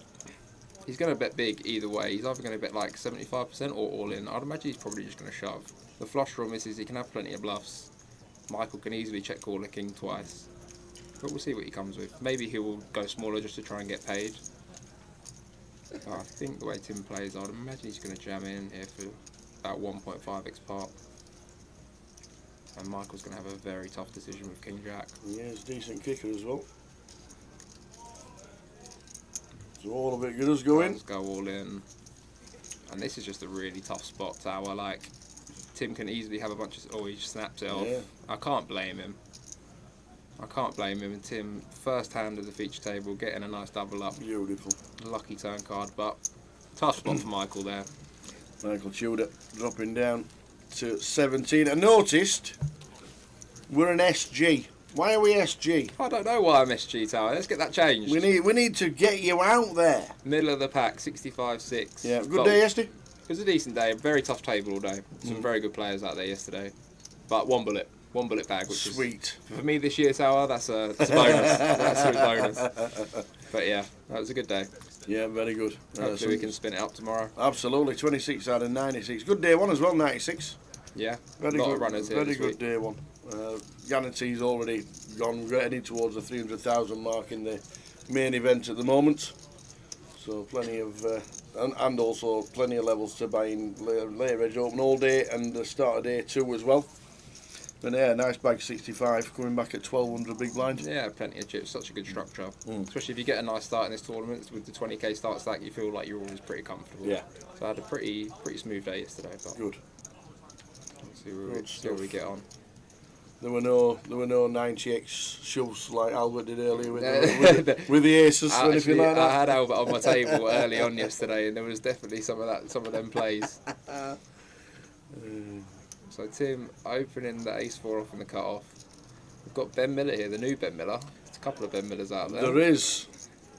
He's going to bet big either way. He's either going to bet like 75% or all in. I'd imagine he's probably just going to shove. The flush draw misses, he can have plenty of bluffs. Michael can easily check call a king twice. But we'll see what he comes with. Maybe he will go smaller just to try and get paid. But I think the way Tim plays, I'd imagine he's going to jam in here for about 1.5x pot. And Michael's going to have a very tough decision with King Jack. Yeah, he's a decent kicker as well. So all of it does go in. Let's go all in. And this is just a really tough spot, Tower. Like, Tim can easily have a bunch of... Oh, he just snaps it off. Yeah. I can't blame him. I can't blame him. And Tim, first hand of the feature table, getting a nice double up. Beautiful. Lucky turn card, but tough spot for Michael there. Michael Tudor dropping down to 17. I noticed we're an SG. Why are we SG? I don't know why I'm SG, Tower. Let's get that changed. We need to get you out there. Middle of the pack, 65-6. Yeah, good day yesterday? It was a decent day. A very tough table all day. Some very good players out there yesterday. But one bullet bag, which sweet. For me this year, Tower, that's a bonus. That's a bonus. But yeah, that was a good day. Yeah, very good. Hopefully we can spin it up tomorrow. Absolutely, 26 out of 96. Good day one as well, 96. Yeah, Very lot good, of runners here very this good week. day one. Guarantee's already gone, heading towards the 300,000 mark in the main event at the moment. So plenty of, and also plenty of levels to buy in later edge open all day and the start of day 2 as well. And yeah, nice bag 65 coming back at 1200 big blind. Yeah, plenty of chips. Such a good structure, especially if you get a nice start in this tournament with the 20k start stack. You feel like you're always pretty comfortable. Yeah. So I had a pretty smooth day yesterday. But Good. Let's see where we get on. There were no 90x shoves like Albert did earlier with the aces or anything like that. I had Albert on my table early on yesterday, and there was definitely some of them plays. So Tim opening the ace-4 off in the cut-off. We've got Ben Miller here, the new Ben Miller. There's a couple of Ben Millers out there. There is.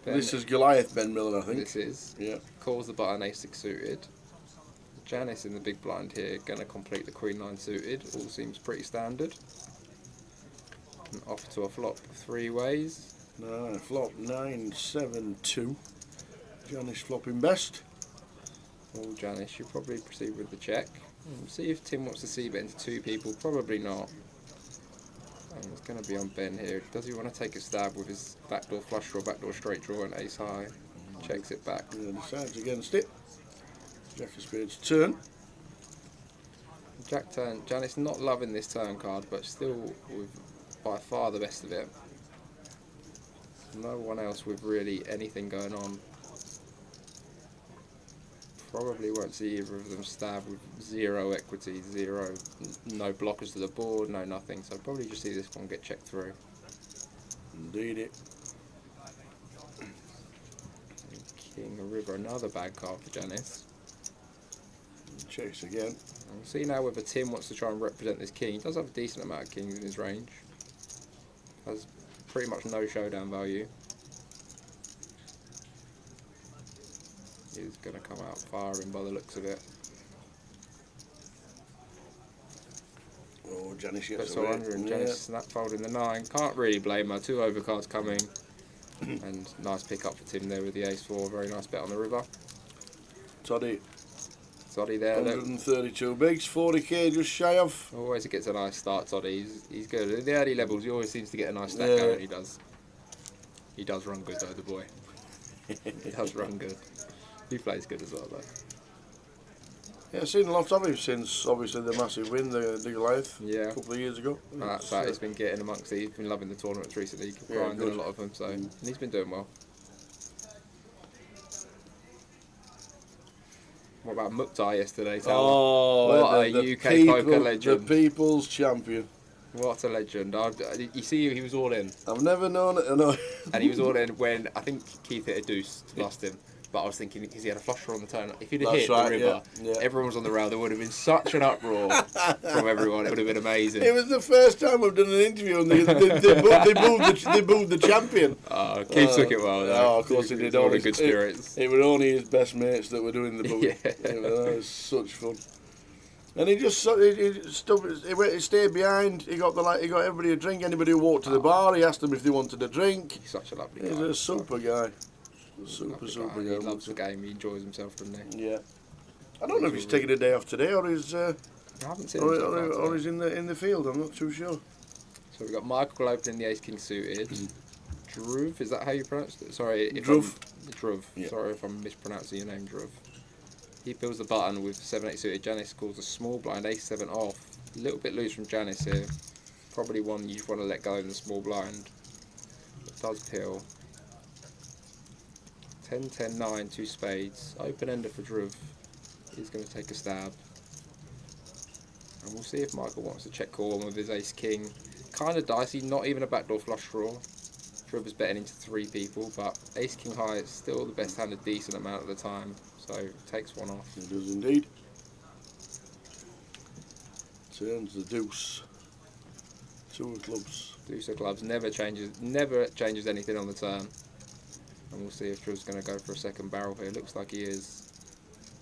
This is Goliath Ben Miller, I think. This is. Yeah. Calls the button ace-6 suited. Janice in the big blind here, going to complete the queen-9 suited. All seems pretty standard. And off to a flop 3 ways. No, flop 9-7-2. Janice flopping best. Oh, Janice, you probably proceed with the check. See if Tim wants to see bet into 2 people. Probably not. And it's going to be on Ben here. Does he want to take a stab with his backdoor flush draw, backdoor straight draw, and ace high? Checks it back. Yeah, decides against it. Jack of spades turn. Jack turn. Janice not loving this turn card, but still with by far the best of it. No one else with really anything going on. Probably won't see either of them stab with 0 equity, 0, no blockers to the board, no nothing. So probably just see this one get checked through. Indeed it. King of River, another bad card for Janice. Checks again. We'll see now whether Tim wants to try and represent this king. He does have a decent amount of kings in his range. Has pretty much no showdown value. He's going to come out firing by the looks of it. Oh, Janice gets Puts her under and Janice snap folding the 9. Can't really blame her. 2 overcards coming. And nice pick up for Tim there with the ace-4. Very nice bet on the river. Toddy. Toddy there. 132 bigs, 40k just shy of. Always gets a nice start, Toddy. He's good. At the early levels, he always seems to get a nice stack going. He does. He does run good though, the boy. He does run good. He plays good as well though. Yeah, I've seen a lot of him since obviously the massive win, the Goliath, yeah, a couple of years ago. That's right, he's been getting amongst it. He's been loving the tournaments recently, grinding a lot of them, so and he's been doing well. What about Mukhtar yesterday? What a UK poker legend. The people's champion. What a legend. You see, he was all in. I've never known it. No. And he was all in when I think Keith hit a deuce to lost him. But I was thinking, because he had a flush draw on the turn, if he'd have hit the river, everyone was on the rail, there would have been such an uproar from everyone, it would have been amazing. It was the first time we've done an interview and they booed the champion. Keith took it well, though. Oh, of course he did. All in good spirits. It were only his best mates that were doing the boot. Yeah. That was such fun. And he just he stayed behind. He got everybody a drink. Anybody who walked to the bar, he asked them if they wanted a drink. He's such a lovely guy. He's a super guy. Super guy. He loves the game. He enjoys himself, doesn't he? Yeah. I don't know if he's taking a day off today or he's I haven't seen him or he's in the field. I'm not too sure. So we've got Michael opening the ace king suited. Druv, is that how you pronounce it? Sorry, Druv. Yeah. Sorry if I'm mispronouncing your name, Druv. He builds the button with 7-8 suited. Janice calls a small blind, ace-7 off. A little bit loose from Janice here. Probably one you just want to let go in the small blind. It does pill. 10-10-9, 2 spades. Open ender for Druv. He's going to take a stab. And we'll see if Michael wants to check call with his ace-king. Kind of dicey, not even a backdoor flush draw. Druv is betting into 3 people, but ace-king high is still the best hand a decent amount of the time. So takes one off. It does indeed. Turns the deuce. 2 of clubs. Deuce of clubs never changes anything on the turn. And we'll see if Drew's going to go for a second barrel here. Looks like he is.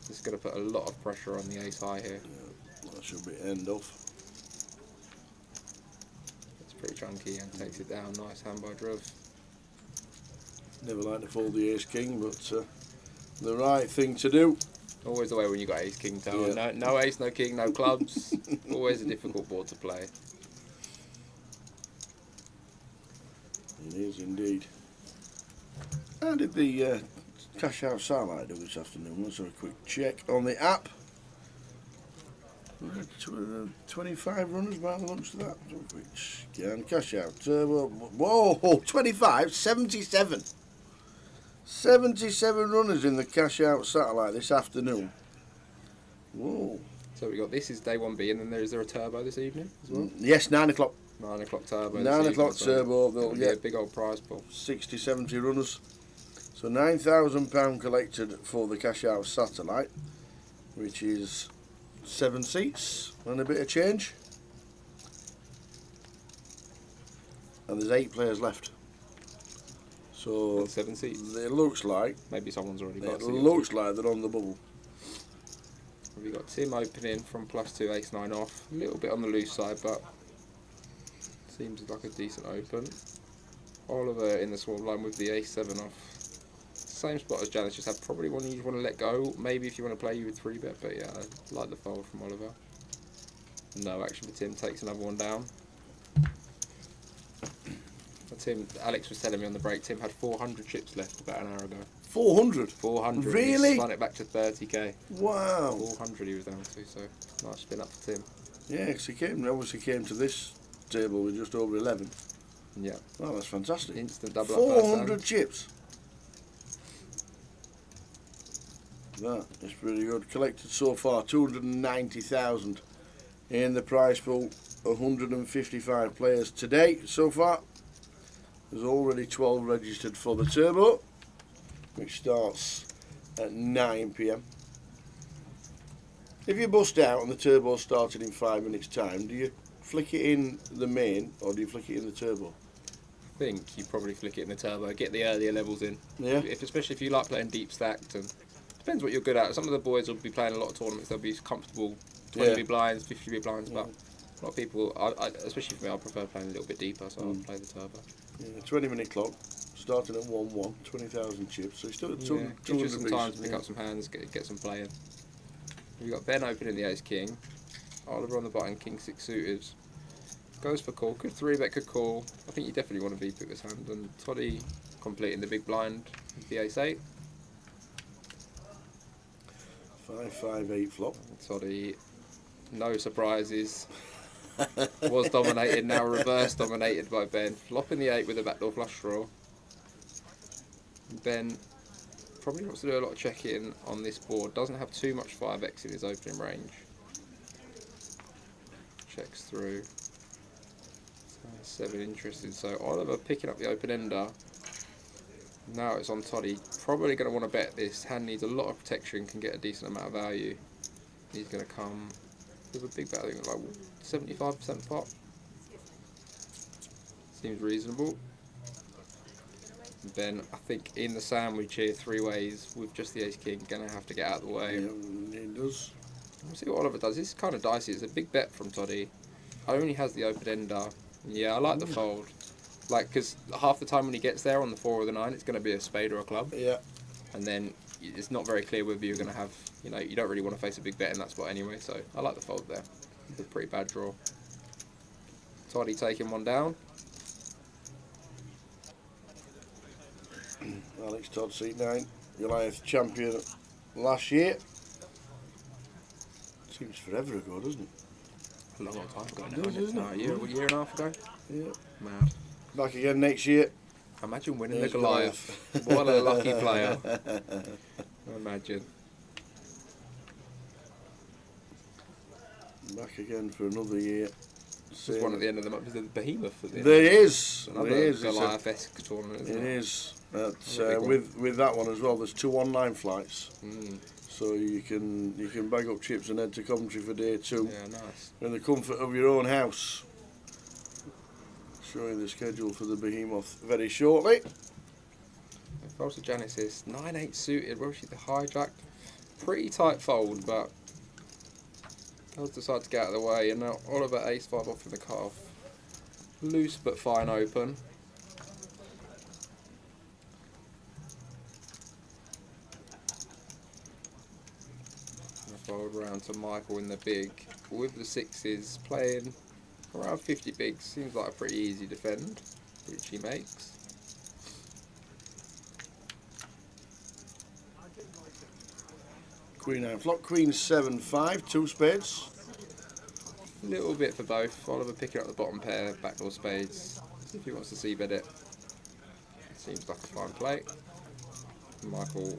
This is going to put a lot of pressure on the ace high here. Yeah, that should be end off. It's pretty chunky and takes it down. Nice hand by Drew. Never like to fold the ace king, but the right thing to do. Always the way when you got ace king tower. No ace, no king, no clubs. Always a difficult board to play. It is indeed. How did the cash out satellite do this afternoon? Let's have a quick check on the app. 25 runners by the looks of that. Which can cash out. Whoa, 25, 77. 77 runners in the cash out satellite this afternoon. Whoa. So we got this is day 1B, and then is there a turbo this evening as well? Yes, 9 o'clock. 9 o'clock turbo. 9 o'clock turbo. They'll get get a big old prize pool. 60, 70 runners. So £9,000 collected for the cash out satellite, which is 7 seats and a bit of change. And there's 8 players left. So and 7 seats. It looks like maybe someone's already got. It looks like they're on the bubble. We've got Tim opening from +2, ace-9 off. A little bit on the loose side, but seems like a decent open. Oliver in the small blind with the ace-7 off. Same spot as Janice just had. Probably one you want to let go. Maybe if you want to play, you would 3-bet, but yeah, I like the fold from Oliver. No action for Tim. Takes another one down. Tim, Alex was telling me on the break, Tim had 400 chips left about an hour ago. 400? 400. Really? He spun it back to 30k. Wow. 400 he was down to, so nice spin up for Tim. Yeah, because he obviously came to this table with just over 11. Yeah. Wow, that's fantastic. Instant double 400 chips. That is pretty good. Collected so far 290,000 in the prize pool. 155 players today so far. There's already 12 registered for the turbo, which starts at 9 PM. If you bust out and the turbo started in 5 minutes time, do you flick it in the main or do you flick it in the turbo? I think you probably flick it in the turbo, get the earlier levels in. Yeah. Especially if you like playing deep stacked, and depends what you're good at. Some of the boys will be playing a lot of tournaments, they'll be comfortable 20 big blinds, 50 big blinds, but a lot of people, especially for me, I prefer playing a little bit deeper, so I'll play the turbo. Yeah, 20-minute clock, starting at 1-1, 20,000 chips, so you're still at 200. Gives you some time to pick up some hands, get some playing. We've got Ben opening the ace-king, Oliver on the button, king-6 suited. Goes for call, could 3-bet, could call. I think you definitely want to V-pick this hand, and Toddy completing the big blind with the ace-8. 5-5-8 flop. Toddy, no surprises. Was dominated, now reverse dominated by Ben. Flopping the 8 with a backdoor flush draw. Ben probably wants to do a lot of checking on this board. Doesn't have too much 5x in his opening range. Checks through. 7 interested. So Oliver picking up the open ender. Now it's on Toddy. Probably going to want to bet this. Hand needs a lot of protection, can get a decent amount of value. He's going to come with a big bet, I think like 75% pot. Seems reasonable. Then I think in the sandwich here, 3 ways with just the ace king, gonna have to get out of the way. Yeah, it does. We'll see what Oliver does. This is kind of dicey. It's a big bet from Toddy. Only has the open ender. Yeah, I like the fold. Like, because half the time when he gets there on the 4 or the 9, it's going to be a spade or a club. Yeah. And then it's not very clear whether you're going to have, you know, you don't really want to face a big bet in that spot anyway. So I like the fold there. It's a pretty bad draw. Toddy taking one down. Alex Todd, seat 9, Goliath champion last year. Seems forever ago, doesn't it? A long time ago now, isn't it? A year and a half ago? Yeah. Mad. Back again next year. Imagine winning the Goliath. What a lucky player. Imagine. Back again for another year. There's one at the end of the month. Is there the Behemoth at the end? There is. Another there is. Goliath-esque tournament, isn't it? It is. With that one as well, there's 2 online flights. So you can bag up chips and head to Coventry for day 2. Yeah, nice. In the comfort of your own house. Showing the schedule for the Behemoth very shortly. Folds to Genesis, 9-8 suited, where was she the hijack? Pretty tight fold, but does decide to get out of the way, and now Oliver ace-5 off in the cutoff. Loose but fine open. Fold round to Michael in the big. With the sixes, playing around 50 bigs. Seems like a pretty easy defend, which he makes. Queen 9 flop, Queen 7-5, 2 spades. A little bit for both. Oliver picking up the bottom pair, backdoor spades. See if he wants to c-bet it. Seems like a fine play. Michael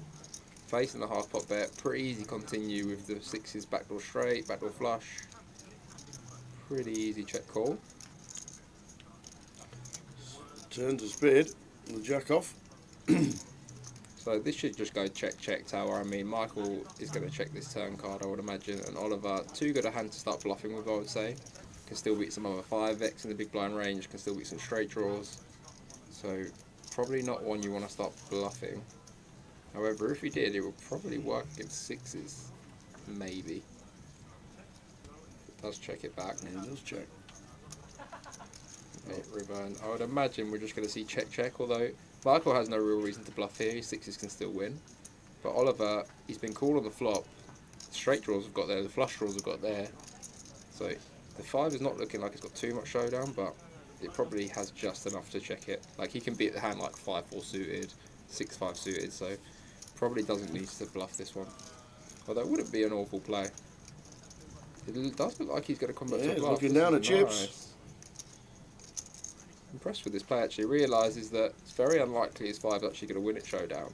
facing the half pot bet. Pretty easy continue with the sixes, backdoor straight, backdoor flush. Pretty easy check call. Turns a spade, the jack off. So this should just go check, check, tower. I mean, Michael is going to check this turn card, I would imagine. And Oliver, too good a hand to start bluffing with, I would say. Can still beat some other 5x in the big blind range, can still beat some straight draws. So probably not one you want to start bluffing. However, if he did, it would probably work against sixes. Maybe. It does check it back. Yeah, it does check. Okay, reburn. I would imagine we're just going to see check, check, although Michael has no real reason to bluff here. His sixes can still win. But Oliver, he's been cool on the flop. The straight draws have got there, the flush draws have got there. So the 5 is not looking like it's got too much showdown, but it probably has just enough to check it. Like, he can beat the hand like 5-4 suited, 6-5 suited, so probably doesn't need to bluff this one. Although it wouldn't be an awful play. It does look like he's going to come back to a bluff. Looking down at chips. Impressed with this play, actually. Realises that it's very unlikely his 5 is actually going to win at showdown.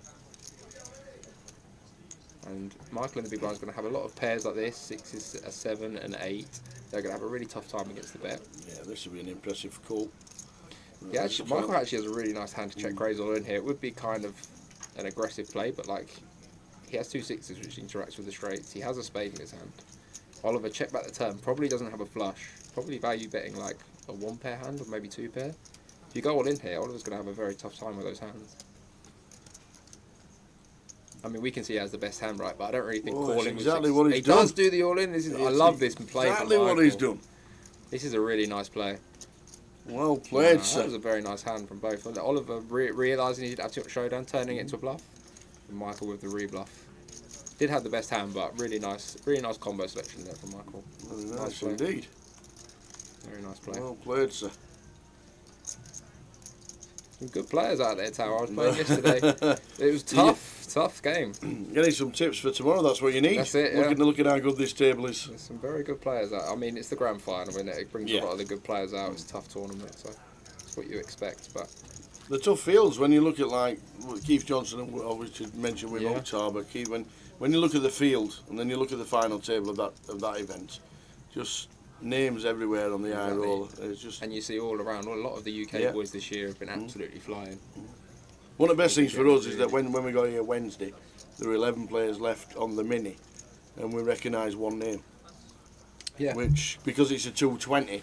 And Michael in the big blind is going to have a lot of pairs like this, 6s, a 7 and 8. They're going to have a really tough time against the bet. Yeah, this will be an impressive call. Yeah, actually, Michael actually has a really nice hand to check raise all in here. It would be kind of an aggressive play, but like, he has 2 6s which interacts with the straights. He has a spade in his hand. Oliver check back the turn, probably doesn't have a flush. Probably value betting like a 1 pair hand or maybe 2 pair. If you go all in here, Oliver's going to have a very tough time with those hands. I mean, we can see he has the best hand, right? But I don't really think calling exactly what he's he done. does do the all in. This is, I love this play. Exactly what he's done. This is a really nice play. Well played, That sir. was a very nice hand from both. Oliver realising he didn't have too much showdown, turning it into a bluff. And Michael with the rebluff. Did have the best hand, but really nice combo selection there from Michael. Very nice play. indeed. Very nice play. Well played, sir. Some good players out there, Tower. I was playing yesterday. It was tough game. Getting some tips for tomorrow, that's what you need. That's it, yeah. Look at how good this table is. There's some very good players out. I mean, it's the grand final, and it brings a lot of the good players out. It's a tough tournament, so it's what you expect. But the tough fields, when you look at like Keith Johnson, obviously mentioned with Mukhtar, but Keith, when you look at the field and then you look at the final table of that event, just names everywhere on the eye roll. It's just, and you see all around. A lot of the UK boys this year have been absolutely flying. One of the best things for us is that when we got here Wednesday, there were 11 players left on the mini, and we recognised one name. Yeah. Which, because it's a 220,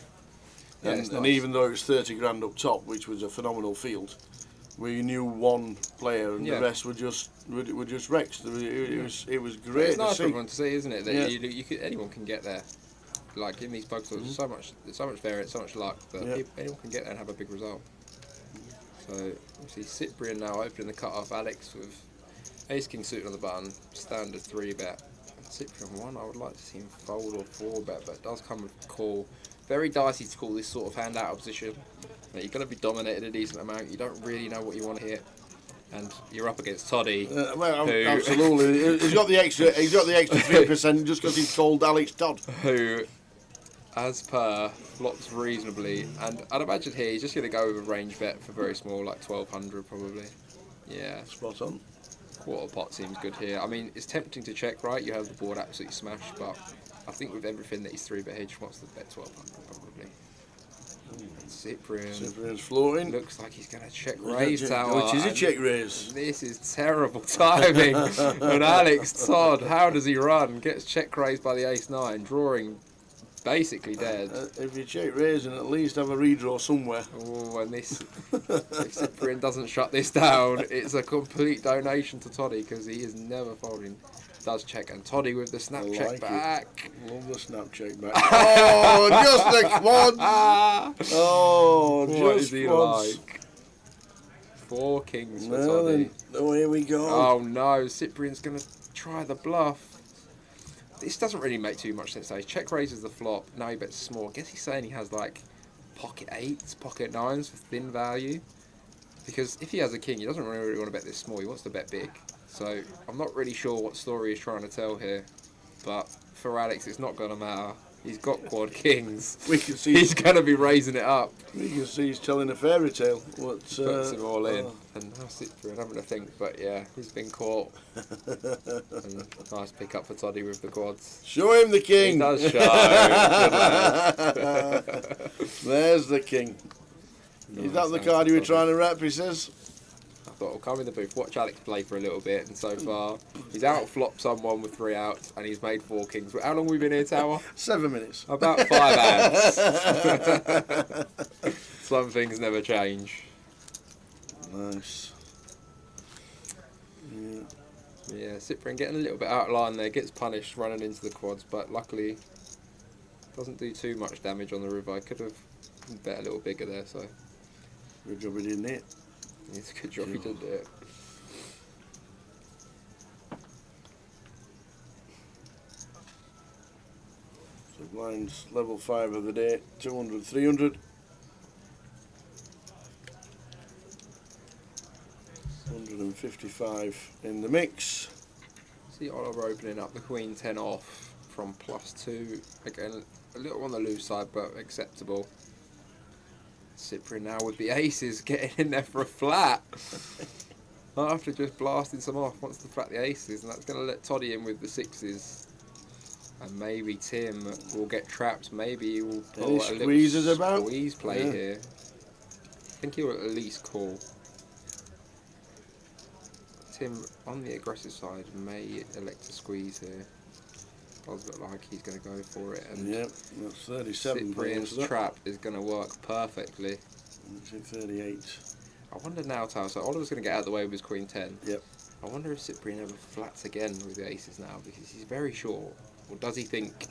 and even though it was 30 grand up top, which was a phenomenal field, we knew one player, and the rest were just wrecks. It was great. It's nice to see. for everyone to see, isn't it? That you could, anyone can get there. Like in these poker tours, there's so much variance, so much luck that anyone can get there and have a big result. So you see Cyprian now opening the cut-off. Alex with ace king suited on the button, standard 3-bet. Cyprian 1, I would like to see him fold or 4-bet, but it does come with a call. Very dicey to call this sort of hand out of position. You're going to be dominated a decent amount. You don't really know what you want to hit, and you're up against Toddy. Absolutely, he's got the extra 3% just because he's called Alex Todd. Who, as per, flops reasonably, and I'd imagine here he's just going to go with a range bet for very small, like 1200 probably. Yeah. Spot on. Quarter pot seems good here. I mean, it's tempting to check, right? You have the board absolutely smashed, but I think with everything that he's 3-bet he just wants to bet 1200 probably. Cyprian's floating. Looks like he's going to check raise, Tower. Which is a check raise. This is terrible timing. And Alex Todd, how does he run? Gets check raised by the ace-9, drawing basically dead. If you check raise and at least have a redraw somewhere. Oh, and this, if Cyprian doesn't shut this down, it's a complete donation to Toddy because he is never folding. Does check, and Toddy with the snap check back. Love the snap check back. Oh, just the quads. Oh, what just is he quads. like? 4 kings for Well, Toddy. oh, here we go. Oh no, Cyprian's going to try the bluff. this doesn't really make too much sense. So check raises the flop. Now he bets small. I guess he's saying he has like pocket 8s, pocket 9s for thin value. Because if he has a king, he doesn't really want to bet this small. He wants to bet big. So I'm not really sure what story he's trying to tell here. But for Alex, it's not going to matter. He's got quad kings. We can see he's going to be raising it up. We can see he's telling a fairy tale. Puts him all in. And now Cyprian having to think, but yeah, he's been caught. And nice pick up for Toddy with the quads. Show him the king. He does show. There's the king. Is that the card you were trying to rep, he says? I thought, I'll come in the booth, watch Alex play for a little bit, and so far, he's out-flopped someone with 3 outs, and he's made 4 kings. How long have we been here, Tower? 7 minutes. About 5 hands. Some things never change. Nice. Yeah, Cyprian getting a little bit out of line there, gets punished running into the quads, but luckily doesn't do too much damage on the river. I could have bet a little bigger there, so. Good job he didn't hit. It's a good job he did it. So blinds level 5 of the day, 200, 300. 155 in the mix. See Oliver opening up the Queen 10 off from +2. Again, a little on the loose side, but acceptable. Cyprian now with the aces getting in there for a flat. After just blasting some off, wants to flat the aces, and that's going to let Toddy in with the 6s. And maybe Tim will get trapped. Maybe he will pull a little squeeze play here. I think he will at least call. Tim, on the aggressive side, may elect to squeeze here. Does look like he's going to go for it. And yep, that's 37. Cyprian's trap is going to work perfectly. 38. I wonder now, Tal, so Oliver's going to get out of the way with his Queen 10. Yep. I wonder if Cyprian ever flats again with the aces now, because he's very short. Or does he think,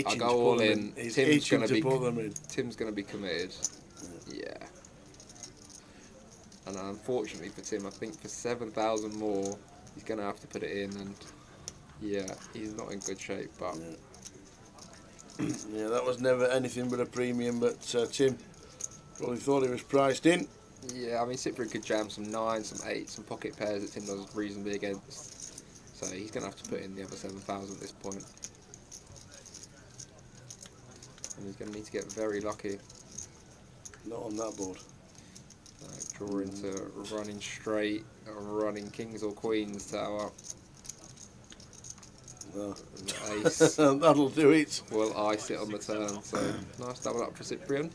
I go all in, Tim's going to be committed? Yeah. And unfortunately for Tim, I think for 7,000 more, he's going to have to put it in, and yeah, he's not in good shape, but... Yeah, that was never anything but a premium, but Tim probably thought he was priced in. Yeah, I mean, Cyprian could jam some 9s, some 8s, some pocket pairs that Tim does reasonably against. So he's going to have to put in the other 7,000 at this point. And he's going to need to get very lucky. Not on that board. Draw into running straight, or running kings or queens, Tower. Well, ace. that'll do it. Will ice it on the turn, so nice double up for Cyprian.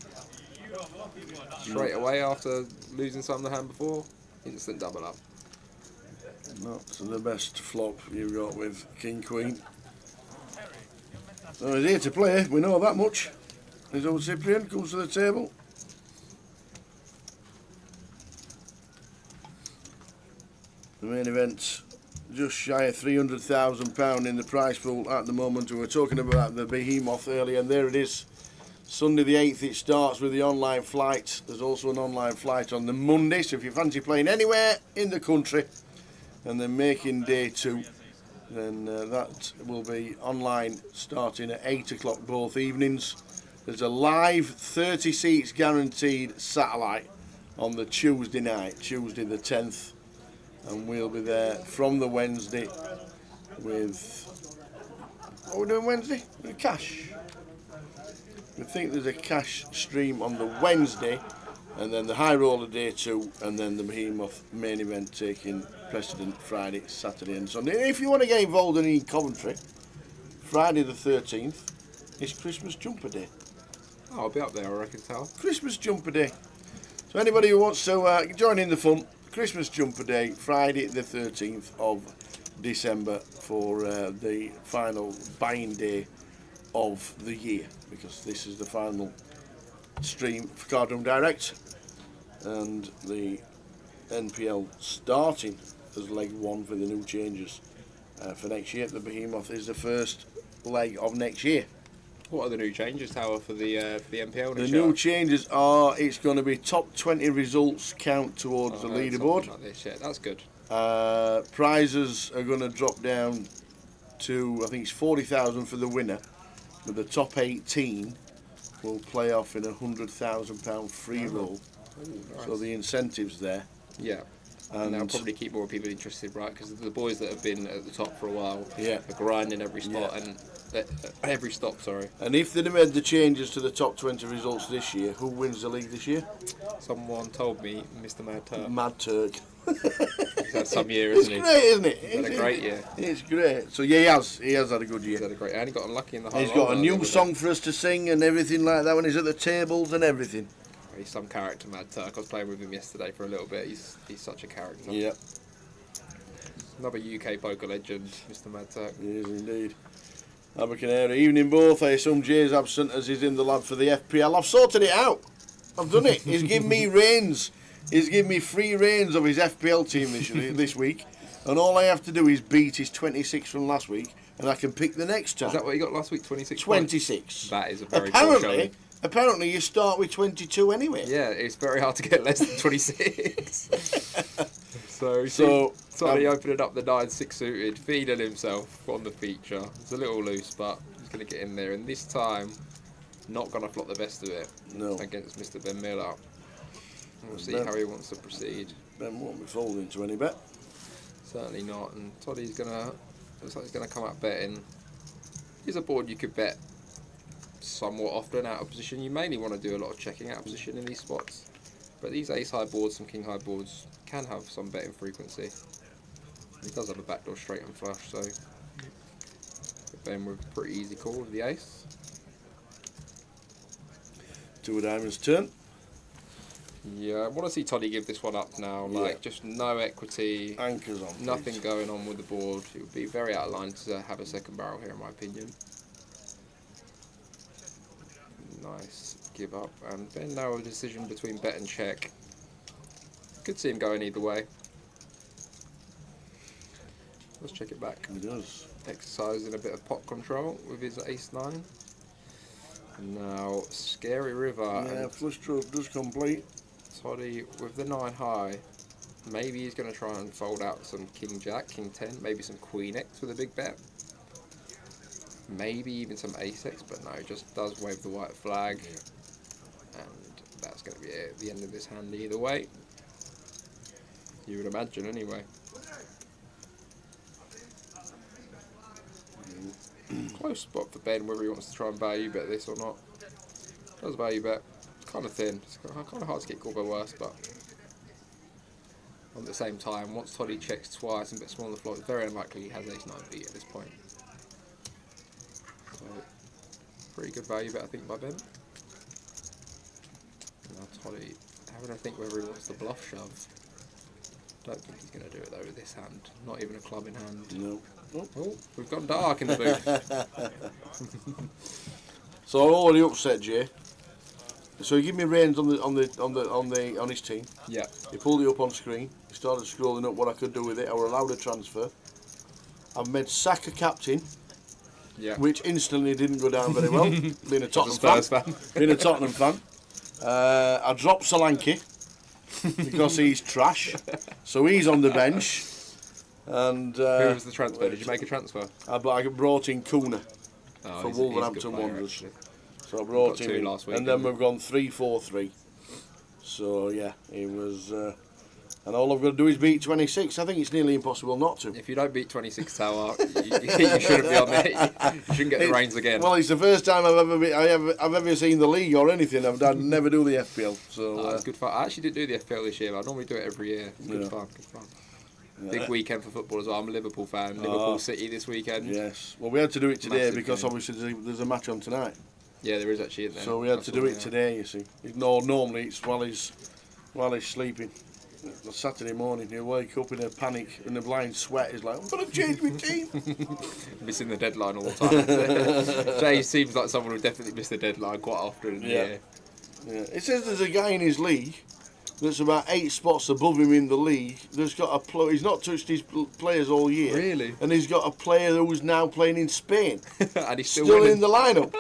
Straight away after losing some of the hand before, instant double up. Not the best flop you've got with King Queen. So he's here to play, we know that much. His old Cyprian comes to the table. The main event, just shy of £300,000 in the prize pool at the moment. We were talking about the behemoth earlier, and there it is. Sunday the 8th it starts with the online flight. There's also an online flight on the Monday, so if you fancy playing anywhere in the country and then making day 2, then that will be online starting at 8 o'clock both evenings. There's a live 30 seats guaranteed satellite on the Tuesday night, Tuesday the 10th. And we'll be there from the Wednesday with... What are we doing Wednesday? Cash. We think there's a cash stream on the Wednesday, and then the High Roller day 2, and then the Behemoth main event taking precedent Friday, Saturday and Sunday. And if you want to get involved in Coventry, Friday the 13th is Christmas Jumper Day. Oh, I'll be up there, I reckon, Tal. Christmas Jumper Day. So anybody who wants to join in the fun, Christmas Jumper Day, Friday the 13th of December for the final buying day of the year, because this is the final stream for Cardroom Direct, and the NPL starting as leg 1 for the new changes for next year. The Behemoth is the first leg of next year. What are the new changes, Tower, for the NPL? The new changes are, it's going to be top 20 results count towards the leaderboard. Like this, yeah, that's good. Prizes are going to drop down to, I think it's 40,000 for the winner, but the top 18 will play off in a £100,000 free roll. Ooh, nice. So the incentive's there. Yeah. And that'll probably keep more people interested, right? Because the boys that have been at the top for a while are grinding every spot and every stop. Sorry. And if they'd have made the changes to the top 20 results this year, who wins the league this year? Someone told me, Mr. Mad Turk. Mad Turk. He's had some year, isn't he? It's great, isn't it? He's had a great year. It's great. So yeah, he has had a good year. He's had a great year. And he got unlucky in the whole. He's got a new song for us to sing and everything like that when he's at the tables and everything. He's some character, Mad Turk. I was playing with him yesterday for a little bit. He's such a character. Yeah. Another UK poker legend, Mr. Mad Turk. He is indeed. Abercanary, evening both. I assume Jay's absent as he's in the lab for the FPL. I've sorted it out. I've done it. He's given me reins. He's given me free reins of his FPL team this week. And all I have to do is beat his 26 from last week, and I can pick the next time. Is that what you got last week? 26? 26. That is a very poor showing. Apparently you start with 22 anyway. Yeah, it's very hard to get less than 26. so Toddy opening up the 9-6 suited, feeding himself on the feature. It's a little loose, but he's going to get in there. And this time, not going to flop the best of it against Mr. Ben Miller. We'll see how he wants to proceed. Ben won't be folding to any bet. Certainly not. And Toddy's looks like he's going to come out betting. Here's a board you could bet somewhat often out of position. You mainly want to do a lot of checking out of position in these spots, but these ace high boards, some king high boards can have some betting frequency. He does have a backdoor straight and flush, so Ben with a pretty easy call with the ace. Two of diamonds turn. Yeah, I want to see Toddy give this one up now. Like just no equity, anchors on, nothing going on with the board. It would be very out of line to have a second barrel here, in my opinion. Nice give up, and then now a decision between bet and check. Could see him going either way. Let's check it back. He does. Exercising a bit of pot control with his ace-9. And now Scary River. Yeah, flush draw does complete. Toddy with the 9 high. Maybe he's going to try and fold out some King Jack, King 10, maybe some Queen X with a big bet. Maybe even some ace X, but no, just does wave the white flag. And that's going to be it, the end of this hand either way. You would imagine anyway. Close spot for Ben, whether he wants to try and value bet this or not. Does value bet. It's kind of thin. It's kind of hard to get called by worse, but at the same time, once Toddy checks twice and bets small on the floor, it's very unlikely he has ace-9 beat at this point. So, pretty good value bet, I think, by Ben. Now Toddy having to think whether he wants to bluff shove. Don't think he's going to do it though with this hand. Not even a club in hand. No. Oh, we've gone dark in the booth. So I'm already upset, Jay. So he gave me reins on his team. Yeah. He pulled it up on screen. He started scrolling up what I could do with it. I were allowed a transfer. I've made Saka captain. Yeah. Which instantly didn't go down very well. Being a Tottenham fan. Being a Tottenham fan. I dropped Solanke because he's trash. So he's on the bench. And who was the transfer? Did you make a transfer? I brought in Kuna for Wolverhampton Wanderers. So I brought him in, last week, and then we've gone 3-4-3. So yeah, it was, and all I've got to do is beat 26. I think it's nearly impossible not to. If you don't beat 26 Tower, you shouldn't be on there. You shouldn't get the reins again. Well, it's the first time I've ever seen the league or anything. I've never do the FPL. So it's good fun. I actually did do the FPL this year, but I normally do it every year. It's good fun. Good fun. Big weekend for football as well. I'm a Liverpool fan. Liverpool City this weekend. Yes. Well, we had to do it today because obviously there's a match on tonight. Yeah, there is actually, isn't there? So we had to do it today, you see. Normally it's while he's sleeping. Saturday morning he'll wake up in a panic, in a blind sweat. He's like, I'm going to change my team. Missing the deadline all the time. Jay seems like someone who definitely missed the deadline quite often in the year. Yeah. It says there's a guy in his league that's about 8 spots above him in the league. There's got he's not touched his players all year. Really? And he's got a player who's now playing in Spain. And he's still in the lineup.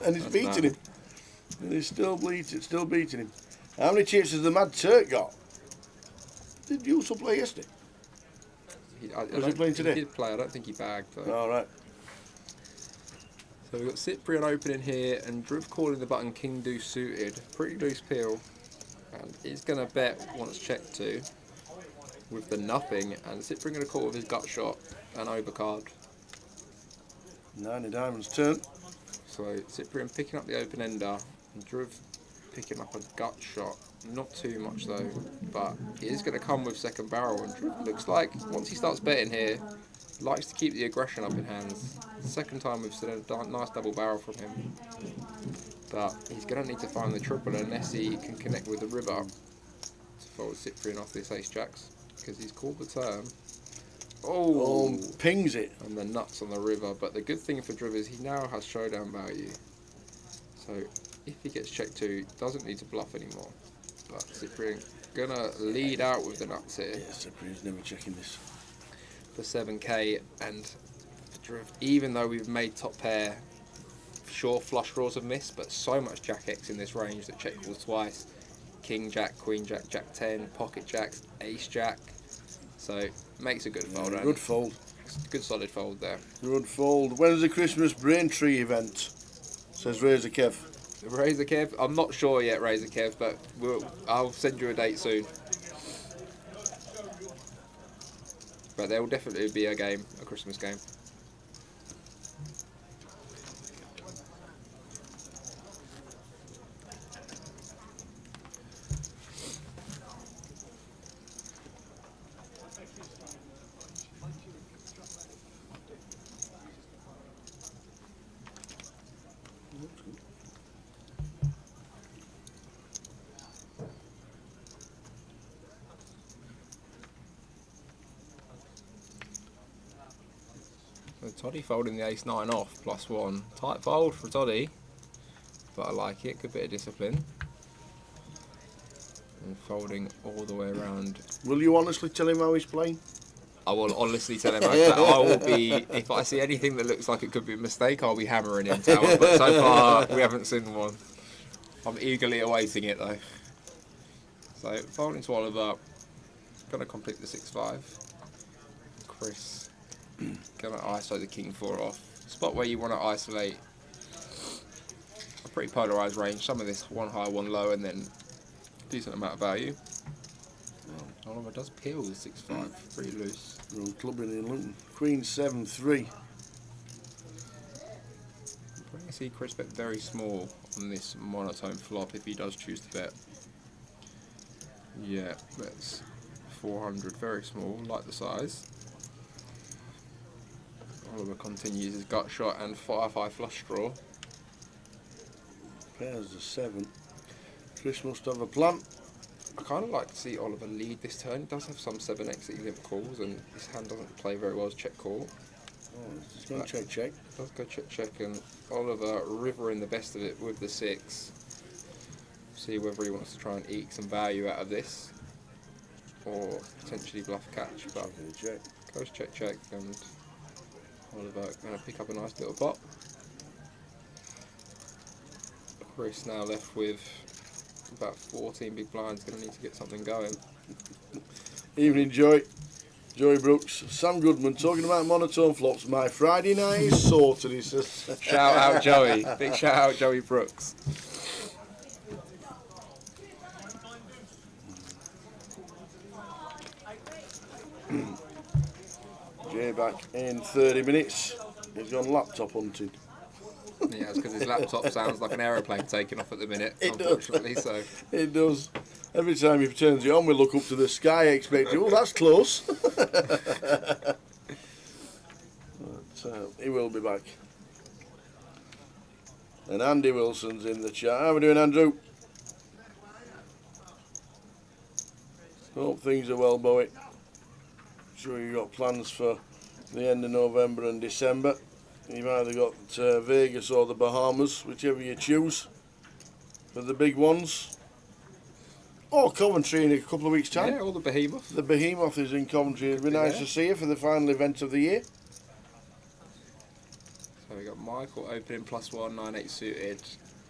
And he's beating him. And he's still beating him. How many chips has the Mad Turk got? Did you also play yesterday? Was he playing today? He did play. I don't think he bagged though. All right. So we've got Cyprian opening here and Driv calling the button King Deuce suited. Pretty loose peel. And he's going to bet once checked to with the nothing. And Cyprian going to call with his gut shot and overcard. 9 of diamonds turn. So Cyprian picking up the open ender and Driv picking up a gut shot. Not too much though, but he is going to come with second barrel. And Driv looks like once he starts betting here, likes to keep the aggression up in hands. Second time we've seen a nice double barrel from him. But he's going to need to find the triple unless he can connect with the river to fold Cyprian off this ace jacks. Because he's called the turn. Oh, pings it. And the nuts on the river. But the good thing for Driv is he now has showdown value. So if he gets checked to, he doesn't need to bluff anymore. But Cyprian going to lead out with the nuts here. Yeah, Cyprian's never checking this. For 7k, and for Driv, even though we've made top pair, sure flush draws have missed, but so much Jack X in this range that check calls twice. King Jack, Queen Jack, Jack 10, Pocket Jacks, Ace Jack. So makes a good fold. Good fold. Good solid fold there. Good fold. When's the Christmas Brain Tree event? Says Razor Kev. Razor Kev, I'm not sure yet, Razor Kev, but I'll send you a date soon. But there will definitely be a game, a Christmas game. So Toddy folding the ace-9 off, +1. Tight fold for Toddy, but I like it, good bit of discipline. And folding all the way around. Will you honestly tell him how he's playing? I will honestly tell him that I will be, if I see anything that looks like it could be a mistake, I'll be hammering him tower, but so far we haven't seen one. I'm eagerly awaiting it though. So folding to Oliver, gonna complete the 6-5. Chris gonna ISO the King 4 off. Spot where you want to isolate a pretty polarised range. Some of this one high, one low, and then decent amount of value. Oliver does peel with 6-5, pretty loose. Clubbing in Luton. Queen 7-3. I'm going to see Chris bet very small on this monotone flop if he does choose to bet. Yeah, that's 400, very small, like the size. Oliver continues his gut shot and 5-5 flush draw. Pairs of 7. Chris must have a plan. I kind of like to see Oliver lead this turn. He does have some 7x that he limp calls, and his hand doesn't play very well as check call. Oh, he's going to check. Does go check, and Oliver rivering the best of it with the 6. See whether he wants to try and eke some value out of this, or potentially bluff catch. But goes check, and Oliver going to pick up a nice little pot. Chris now left with about 14 big blinds, going to need to get something going. Evening, Joey. Joey Brooks. Sam Goodman talking about monotone flops. My Friday night is sorted, he says. Shout out Joey. Big shout out Joey Brooks. Jay back in 30 minutes. He's gone laptop hunting. Yeah, it's because his laptop sounds like an aeroplane taking off at the minute, It unfortunately. does. So It does. Every time he turns it on, we look up to the sky expecting, oh, that's close. But, he will be back. And Andy Wilson's in the chat. How are we doing, Andrew? Hope things are well, Bowie. Sure you've got plans for the end of November and December. You've either got Vegas or the Bahamas, whichever you choose, for the big ones. Or Coventry in a couple of weeks' time. yeah, all the behemoth. The Behemoth is in Coventry. It'd be nice to see you for the final event of the year. So we got Michael opening +1, 9-8 suited,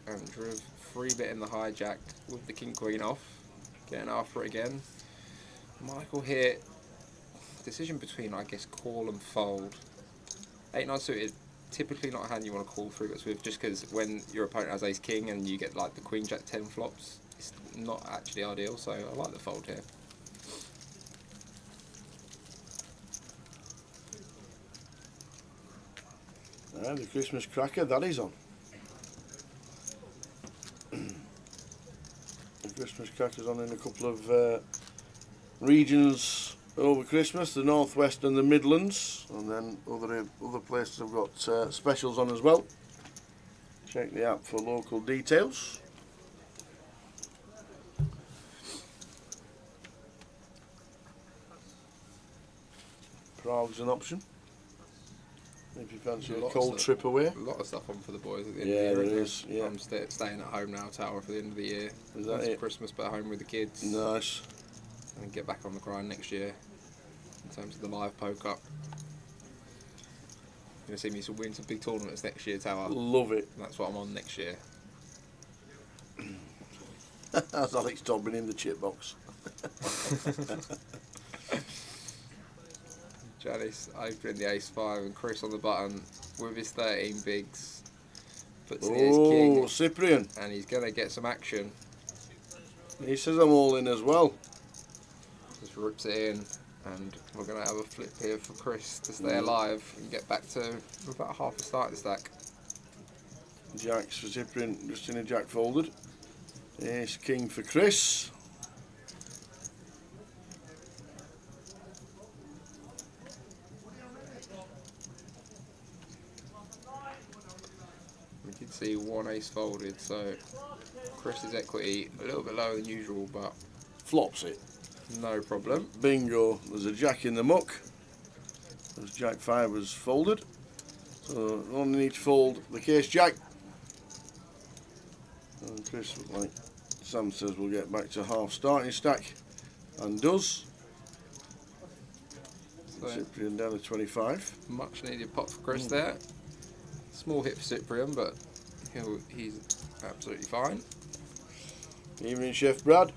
and Driv 3-bit in the hijack with the King Queen off, getting after it again. Michael here decision between, I guess, call and fold. 8-9 suited, typically not a hand you want to call through bets with, just because when your opponent has ace king and you get like the queen jack 10 flops, it's not actually ideal. So I like the fold here. And the Christmas cracker, that is on. The Christmas cracker's on in a couple of regions over Christmas, the Northwest and the Midlands, and then other places have got specials on as well. Check the app for local details. Prague's an option if you fancy a cold trip away. A lot of stuff on for the boys at the end Yeah, of the year. there isn't is. Yeah. I'm staying at home now, Tower, for the end of the year. Is that It's it? Christmas, but at home with the kids. Nice. And get back on the grind next year in terms of the live poke up. You're going to see me win some big tournaments next year, Tower. Love it. That's what I'm on next year. That's Alex Dobbin in the chip box. Janice opening the ace-5 and Chris on the button with his 13 bigs. Puts the ace-king. Oh, Cyprian. And he's going to get some action. He says I'm all in as well. Just rips it in. And we're going to have a flip here for Chris to stay alive and get back to about half a starting stack. Jacks for Cyprian, just in a jack folded. Ace king for Chris. We did see one ace folded, so Chris's equity a little bit lower than usual, but flops it. No problem. Bingo. There's a jack in the muck. There's jack 5 was folded. So only need to fold the case jack. And Chris, like Sam says, we'll get back to half starting stack. And does. So Cyprian down to 25. Much needed pop for Chris there. Small hit for Cyprian, but he's absolutely fine. Evening, Chef Brad.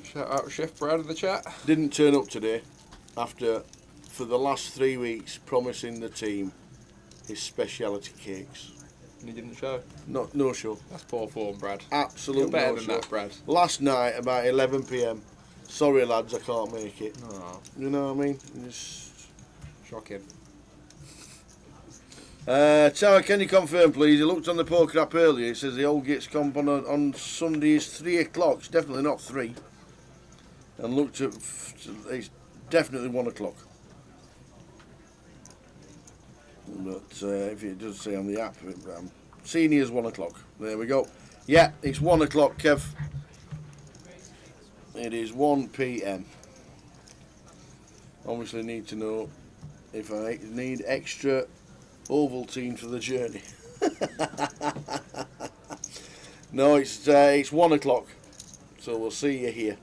Shout out Chef Brad in the chat. Didn't turn up today after, for the last 3 weeks, promising the team his speciality cakes. And he didn't show? No show. That's poor form, Brad. Absolutely You're better no than show. that, Brad. Last night, about 11 PM. Sorry, lads, I can't make it. Oh. You know what I mean? Just... Shocking. Tower, can you confirm, please? He looked on the poker app earlier. It says the old Gits comp on Sunday is 3 o'clock. It's definitely not 3. And looked at... It's definitely 1 o'clock. But if it does say on the app, senior's 1 o'clock. There we go. Yeah, it's 1 o'clock, Kev. It is 1 PM. Obviously need to know if I need extra Ovaltine for the journey. No, it's 1 o'clock. So we'll see you here.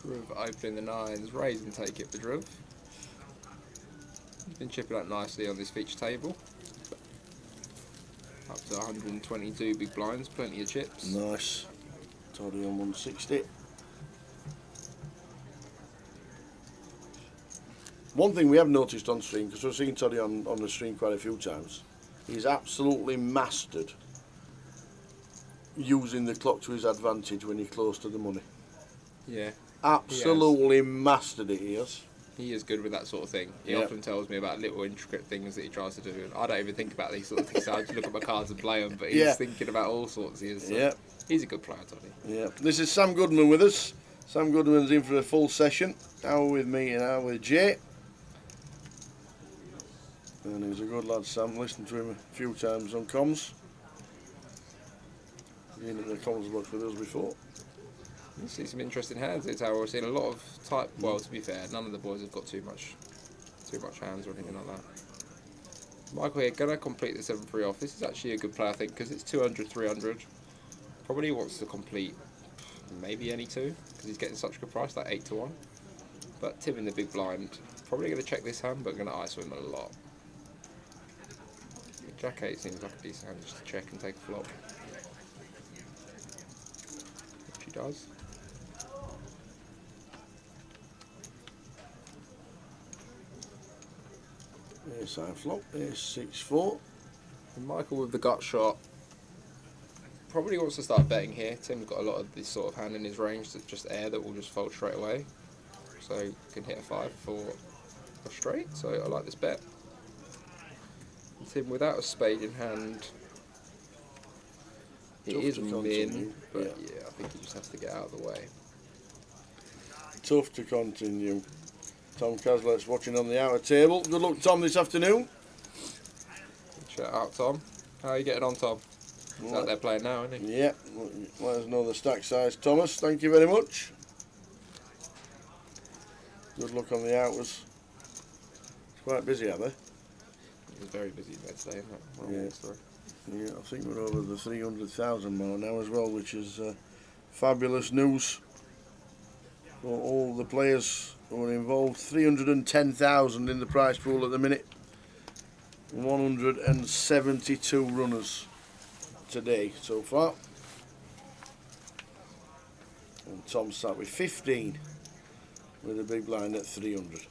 Druv opening the 9s, raise and take it for Druv. He's been chipping up nicely on this feature table. Up to 122 big blinds, plenty of chips. Nice. Toddy on 160. One thing we have noticed on stream, because we've seen Toddy on the stream quite a few times, he's absolutely mastered using the clock to his advantage when you're close to the money. Yeah. Absolutely mastered it, he has. He is good with that sort of thing. He Yep. often tells me about little intricate things that he tries to do, and I don't even think about these sort of things. I just look at my cards and play them, but he's thinking about all sorts. He is. So he's a good player, Toddy. Yeah. This is Sam Goodman with us. Sam Goodman's in for a full session. Hour with me and hour with Jay. And he's a good lad, Sam. Listened to him a few times on comms. Been in the comms box with us before. You see some interesting hands here, Tower. We've seen a lot of type. Well, to be fair, none of the boys have got too much hands or anything like that. Michael here gonna complete the 7-3 off. This is actually a good play, I think, because it's 200, 300. Probably wants to complete maybe any two because he's getting such a good price, like 8-1. But Tim in the big blind, probably gonna check this hand, but gonna ISO him a lot. Jack 8 seems like a decent hand just to check and take a flop. does. Ace high flop, ace 6-4. And Michael with the gut shot probably wants to start betting here. Tim's got a lot of this sort of hand in his range that's just air that will just fold straight away. So you can hit a 5 for a straight, so I like this bet. And Tim without a spade in hand, it Tough is to min, continue, but yeah, I think he just has to get out of the way. Tough to continue. Tom Caslet's watching on the outer table. Good luck, Tom, this afternoon. Shout out, Tom. How are you getting on, Tom? He's out there playing now, isn't he? Yeah, let us know the stack size, Thomas. Thank you very much. Good luck on the outers. It's quite busy, are they? It was very busy there today, isn't it? Yeah. Yeah, I think we're over the 300,000 mark now as well, which is fabulous news for all the players who are involved. 310,000 in the prize pool at the minute. 172 runners today so far. And Tom sat with 15 with a big blind at 300.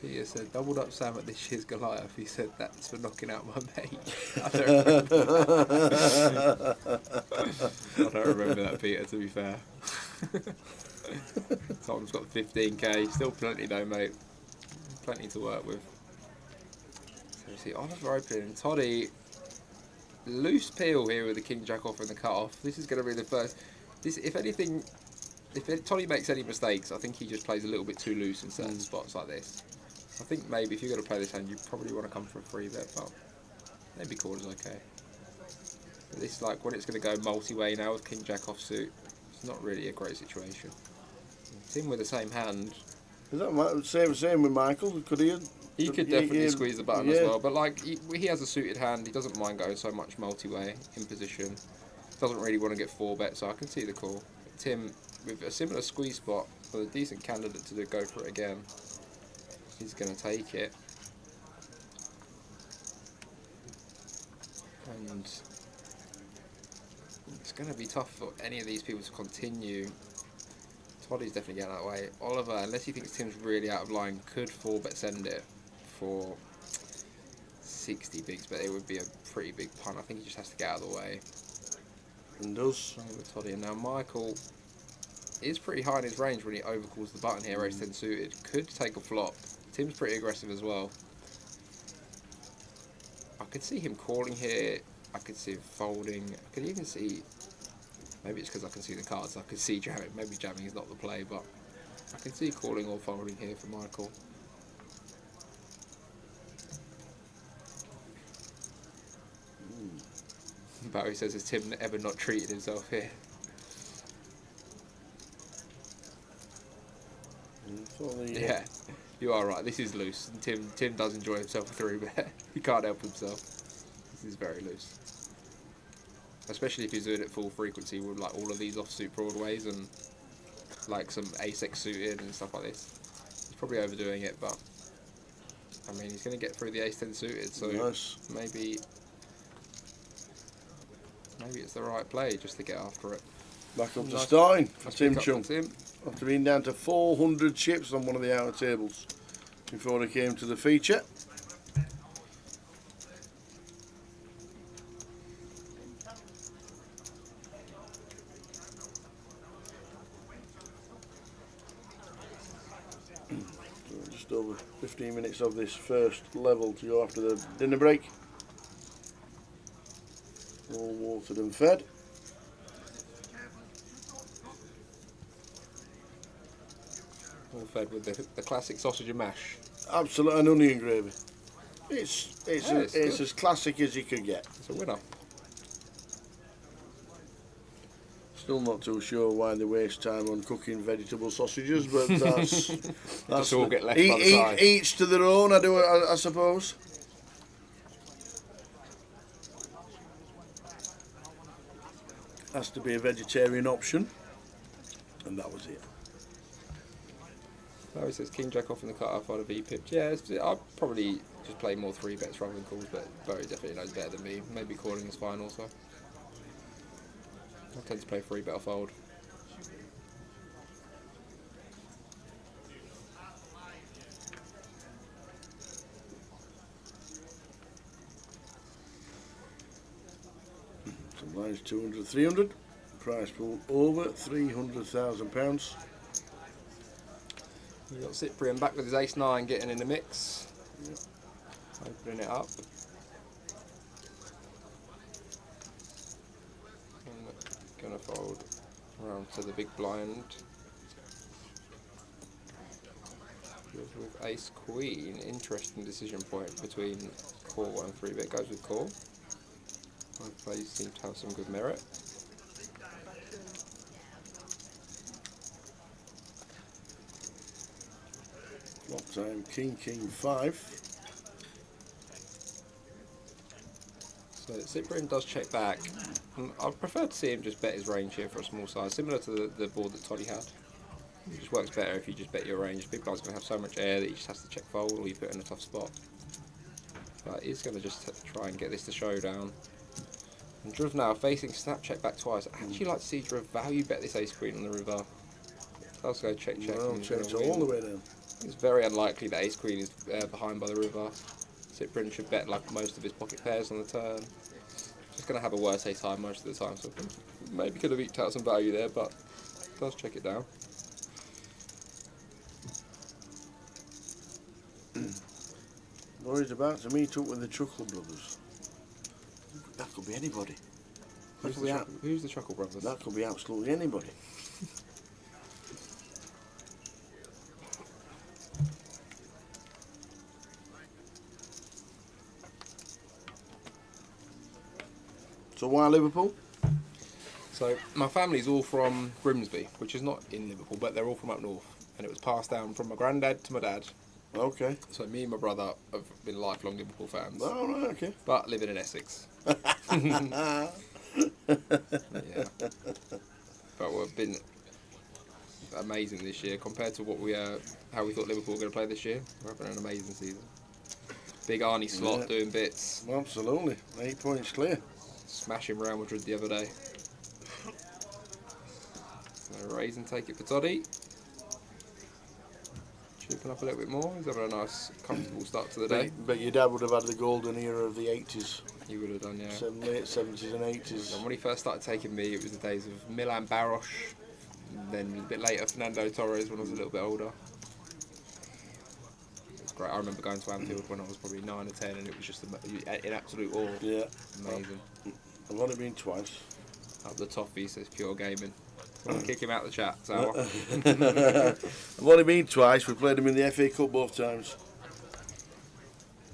Peter said, doubled up Sam at this year's Goliath. He said, that's for knocking out my mate. I don't remember that, Peter, to be fair. Tom's got 15k, still plenty though, mate. Plenty to work with. So you see Oliver opening, Toddy, loose peel here with the King Jack off and the cut off. This is going to be the first. This, if anything, if Toddy makes any mistakes, I think he just plays a little bit too loose in certain spots like this. I think maybe if you're going to play this hand, you probably want to come for a free bet, but maybe quarters okay. But this, like, when it's going to go multi-way now with King Jack offsuit, it's not really a great situation. Tim with the same hand. Is that same with Michael? Could he? He could definitely squeeze the button as well, but like he has a suited hand, he doesn't mind going so much multi-way in position. Doesn't really want to get 4 bet, so I can see the call. Tim with a similar squeeze spot, with a decent candidate to go for it again. He's going to take it. And it's going to be tough for any of these people to continue. Toddy's definitely getting out of the way. Oliver, unless he thinks Tim's really out of line, could 4 bet send it for 60 bigs, but it would be a pretty big punt. I think he just has to get out of the way. And does. With Toddy. And now Michael is pretty high in his range when he overcalls the button here, ace 10 suited. Could take a flop. Tim's pretty aggressive as well. I could see him calling here. I could see him folding. I could even see, maybe it's because I can see the cards, I could see jamming. Maybe jamming is not the play, but I can see calling or folding here for Michael. Barry says, has Tim ever not treated himself here? Yeah, you are right. This is loose. And Tim does enjoy himself a 3 bet. He can't help himself. This is very loose. Especially if he's doing it full frequency with like all of these offsuit broadways and like some ace-x suited and stuff like this. He's probably overdoing it, but I mean he's going to get through the ace-10 suited, so nice. maybe it's the right play just to get after it. Back up to Nice. starting for Nice Tim pick up Chung. for Tim. After being down to 400 chips on one of the outer tables before he came to the feature. So just over 15 minutes of this first level to go after the dinner break. All watered and fed. All fed with the classic sausage and mash. Absolute and onion gravy. It's good. as classic as you could get. It's a winner. Still not too sure why they waste time on cooking vegetable sausages, but that's all get left by the side. each to their own. I suppose. Has to be a vegetarian option, and that was it. Larry says King Jack off in the cut-off on a V-pip. Yeah, I'll probably just play more 3 bets rather than calls, but Barry definitely knows better than me. Maybe calling is fine also. I tend to play 3-bet or fold. So mine's 200, 300. Price pool over £300,000. We've got Cyprian back with his ace-9 getting in the mix. Yep. Opening it up. And gonna fold around to the big blind. With ace-queen, interesting decision point between call and 3-bet. Goes with call. Both plays seem to have some good merit. Flop time, king, king, 5. So Cyprian does check back. I'd prefer to see him just bet his range here for a small size, similar to the board that Toddy had. It just works better if you just bet your range. Big blind's going to have so much air that he just has to check fold or you put it in a tough spot. But he's going to just try and get this to showdown. And Druv now facing snap check back twice. I'd actually like to see Druv value bet this ace queen on the river. I'll go check check. Well, check all the way down. It's very unlikely that ace queen is behind by the river. Cyprian should bet like most of his pocket pairs on the turn. Just going to have a worse ace high most of the time, so I think maybe could have eked out some value there, but does check it down. Laurie's about to meet up with the Chuckle Brothers. That could be anybody. Who's the Chuckle Brothers? That could be absolutely anybody. So why Liverpool? So my family's all from Grimsby, which is not in Liverpool, but they're all from up north. And it was passed down from my granddad to my dad. Okay. So me and my brother have been lifelong Liverpool fans. Oh, right, okay. But living in Essex. Yeah. But we've been amazing this year compared to what how we thought Liverpool were going to play this year. We're having an amazing season. Big Arnie Slot doing bits. Absolutely. 8 points clear. Smashing Real Madrid the other day. So raise and take it for Toddy. Chipping up a little bit more. He's having a nice, comfortable start to the day. But your dad would have had the golden era of the 80s. He would have done, yeah. Late 70s and 80s. And when he first started taking me, it was the days of Milan Baros, and then a bit later Fernando Torres when I was a little bit older. It was great. I remember going to Anfield when I was probably 9 or 10, and it was just in absolute awe. Yeah. Amazing. I've only been twice. Up the toffee says pure gaming. I'll kick him out of the chat, so. I've only been twice. We played him in the FA Cup both times.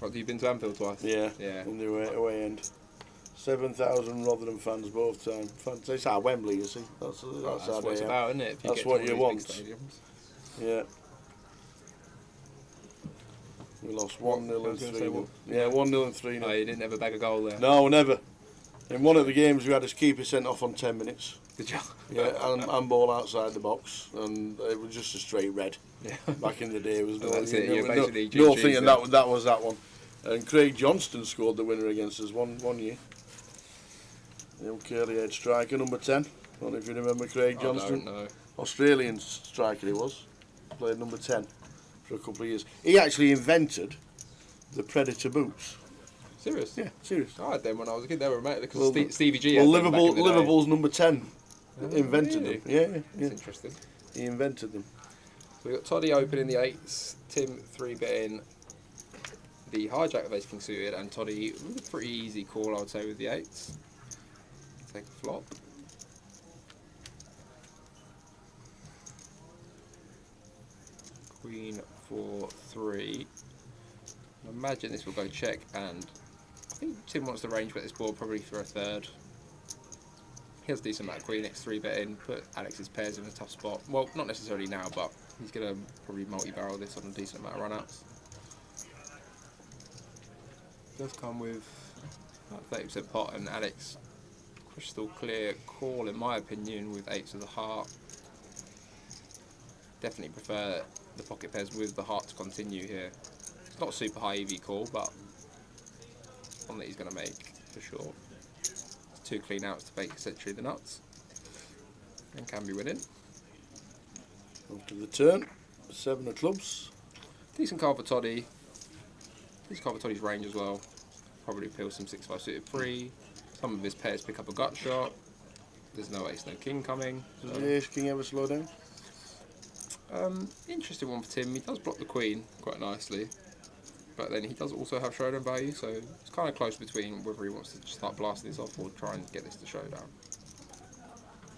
What, have you been to Anfield twice? Yeah. Yeah. In the away end. 7,000 Rotherham fans both times. It's our Wembley, you see. That's what it's about, isn't it? That's what you want. Yeah. We lost 1-0 and 3-0. Yeah, 1-0 and 3-0. Oh, you didn't have a bag of goal there? No, never. In one of the games, we had his keeper sent off on 10 minutes. Did you? Yeah, and ball outside the box, and it was just a straight red. Yeah. Back in the day, it was no, that's it. You're basically no thing, and that was that one. And Craig Johnston scored the winner against us one year. The old curly-haired striker, number 10. I don't know if you remember Craig Johnston. I don't know. Australian striker he was. Played number 10 for a couple of years. He actually invented the Predator boots. Serious? Yeah, serious. I had them when I was a kid. They were mate because Stevie G. Well, had them back in the day. Liverpool's number 10 invented really? them. Yeah. That's interesting. He invented them. So we've got Toddy opening the 8s, Tim 3-betting the hijack of ace king suited, and Toddy with a pretty easy call, I would say, with the 8s. Take a flop. Queen 4-3. I imagine this will go check, and I think Tim wants to range bet this board probably for a third. He has a decent amount of queen x 3-betting, put Alex's pairs in a tough spot. Well, not necessarily now, but he's going to probably multi-barrel this on a decent amount of runouts. Does come with 30% pot, and Alex crystal clear call in my opinion with 8s of the heart. Definitely prefer the pocket pairs with the heart to continue here. It's not a super high EV call, but one that he's going to make for sure. 2 clean outs to bake essentially the nuts. and can be winning. Up to the turn. 7 of clubs. Decent card for Toddy. Decent card for Toddy's range as well. Probably appeals some 6-5 suited free. Some of his pairs pick up a gut shot. There's no ace, no king coming. Does the ace king ever slow down? Interesting one for Tim. He does block the queen quite nicely. But then he does also have showdown value, so it's kind of close between whether he wants to start blasting this off or try and get this to showdown.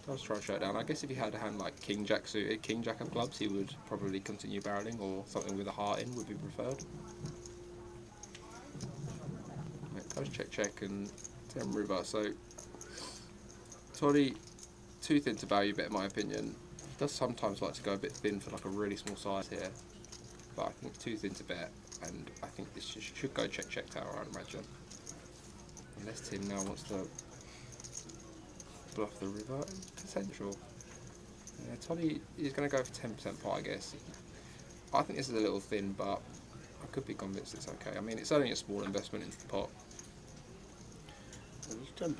Does try showdown. I guess if he had a hand like King Jack suited, King Jack of clubs, he would probably continue barreling, or something with a heart in would be preferred. It does check and Tim river. So Toddy, too thin to value bet in my opinion. He does sometimes like to go a bit thin for like a really small size here, but I think too thin to bet. And I think this should go check tower, I'd imagine. Unless Tim now wants to bluff the river. Potential. Yeah, Toddy is going to go for 10% pot, I guess. I think this is a little thin, but I could be convinced it's okay. I mean, it's only a small investment into the pot. It's 10%.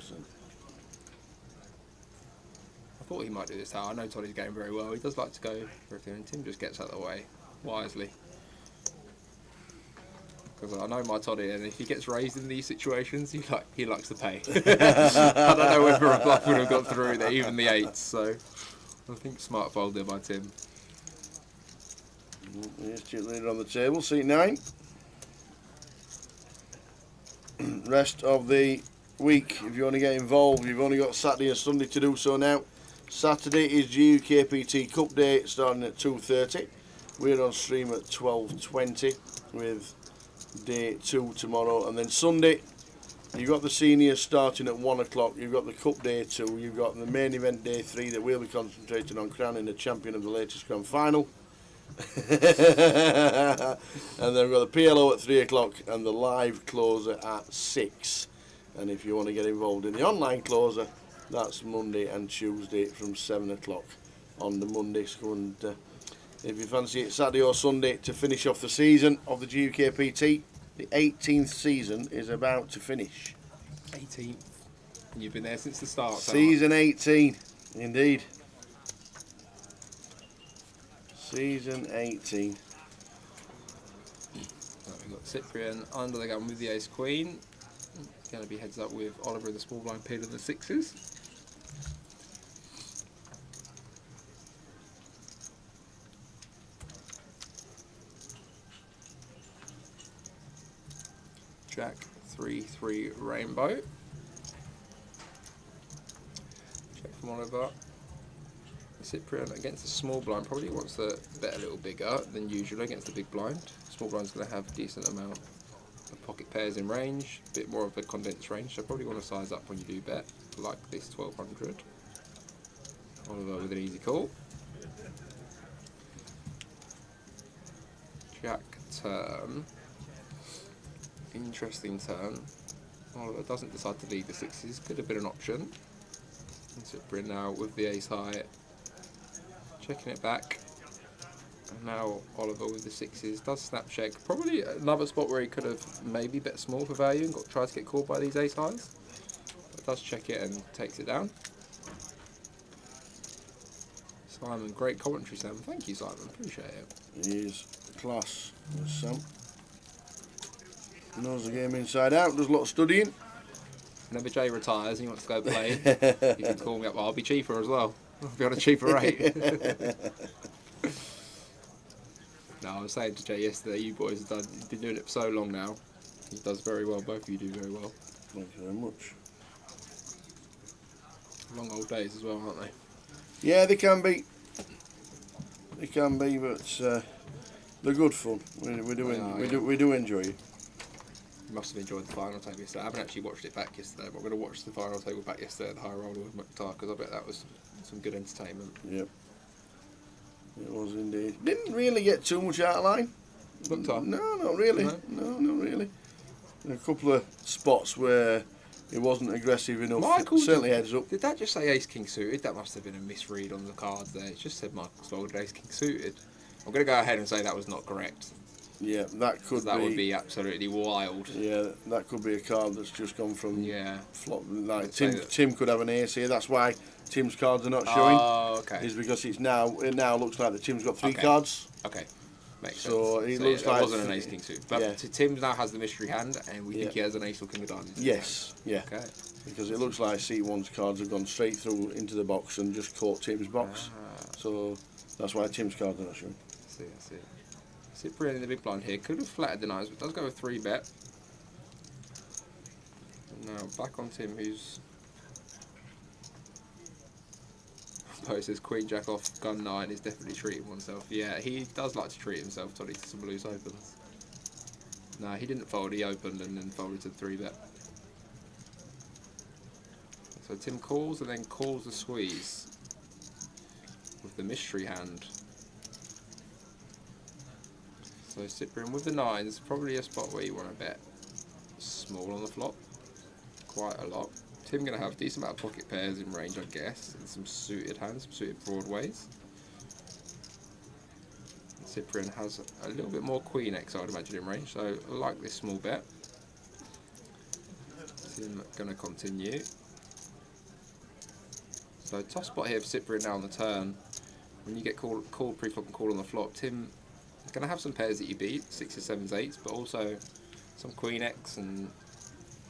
I thought he might do this tower. I know Toddy's game very well. He does like to go for everything, and Tim just gets out of the way wisely. Because I know my Toddy, and if he gets raised in these situations, he likes to pay. I don't know whether a bluff would have got through there, even the 8s. So I think smart fold there by Tim. Here's chip leader on the table, seat 9. Rest of the week, if you want to get involved, you've only got Saturday and Sunday to do so now. Saturday is GUKPT Cup Day, starting at 2:30. We're on stream at 12:20 with day 2 tomorrow, and then Sunday you've got the seniors starting at 1 o'clock, you've got the Cup Day 2, you've got the main event day 3 that we'll be concentrating on crowning the champion of the latest grand final. And then we've got the PLO at 3 o'clock and the live closer at 6. And if you want to get involved in the online closer, that's Monday and Tuesday from 7 o'clock on the Mondays. Go and if you fancy it, Saturday or Sunday to finish off the season of the GUKPT. The 18th season is about to finish. 18th. And you've been there since the start. Season 18, indeed. Season 18. So we've got Cyprian under the gun with the ace queen. Going to be heads up with Oliver in the small blind pin and the 6s. Jack 3-3 rainbow. Check from Oliver. Cyprian against the small blind probably wants to bet a little bigger than usual against the big blind. Small blind's going to have a decent amount of pocket pairs in range, a bit more of a condensed range, so probably want to size up when you do bet, like this 1200. Oliver with an easy call. Jack turn. Interesting turn. Oliver doesn't decide to lead the 6s, could have been an option. And Cyprian now with the ace high, checking it back. And now Oliver with the 6s does snap check. Probably another spot where he could have maybe bet small for value and tried to get called by these ace highs. But does check it and takes it down. Simon, great commentary, Sam. Thank you, Simon. Appreciate it. He is class, Sam. Knows the game inside out, does a lot of studying. Whenever Jay retires and he wants to go play, you can call me up. I'll be cheaper as well. I'll be on a cheaper rate. No, I was saying to Jay yesterday, you boys have you've been doing it for so long now. He does very well. Both of you do very well. Thank you very much. Long old days as well, aren't they? Yeah, they can be. They can be, but they're good fun. We do enjoy it. You must have enjoyed the final table yesterday. I haven't actually watched it back yesterday, but I'm going to watch the final table back yesterday at the high roller with McTar, because I bet that was some good entertainment. Yep. It was indeed. Didn't really get too much out of line. McTar? No, not really. No, not really. A couple of spots where it wasn't aggressive enough. Michael, certainly heads up. Did that just say ace king suited? That must have been a misread on the cards there. It just said Michael's folded ace king suited. I'm going to go ahead and say that was not correct. Yeah, that could that would be absolutely wild. Yeah, that could be a card that's just gone from flop. Like Tim could have an ace here. That's why Tim's cards are not showing. Oh, okay. Is because it now looks like that Tim's got 3 Okay. cards. Okay. Makes So sense. it looks that like wasn't an ace king suit. But yeah. Tim now has the mystery hand, and we think he has an ace or king of diamonds. Yes, yeah. Okay. Because it looks like C1's cards have gone straight through into the box and just caught Tim's box. So that's why Tim's cards are not showing. I see. Cyprian in the big blind here. Could have flattered the nines, but does go with 3-bet. Now back on Tim, who's... It says Queen Jack off, gun 9 is definitely treating oneself. Yeah, he does like to treat himself, Toddy, to some loose opens. No, he didn't fold, he opened and then folded to the 3-bet. So Tim calls and then calls the squeeze with the mystery hand. So Cyprian with the 9s, probably a spot where you want to bet small on the flop, quite a lot. Tim going to have a decent amount of pocket pairs in range, I guess, and some suited hands, some suited broadways. Cyprian has a little bit more Queen X, I would imagine, in range, so I like this small bet. Tim going to continue. So tough spot here for Cyprian now on the turn. When you get called pre-flop and called on the flop, Tim is going to have some pairs that you beat, 6s, 7s, 8s, but also some Queen X and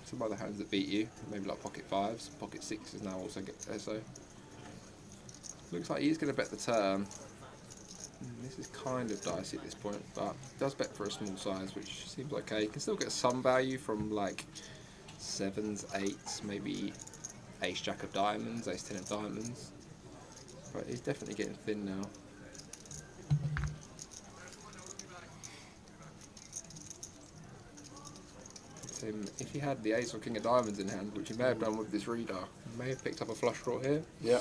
some other hands that beat you, maybe like pocket 5s, pocket 6s now also get there, so looks like he's going to bet the turn. This is kind of dicey at this point, but does bet for a small size, which seems okay. You can still get some value from like 7s, 8s, maybe ace jack of diamonds, ace 10 of diamonds, but he's definitely getting thin now. Tim, if he had the ace or king of diamonds in hand, which he may have done with this reader, he may have picked up a flush draw here. Yeah.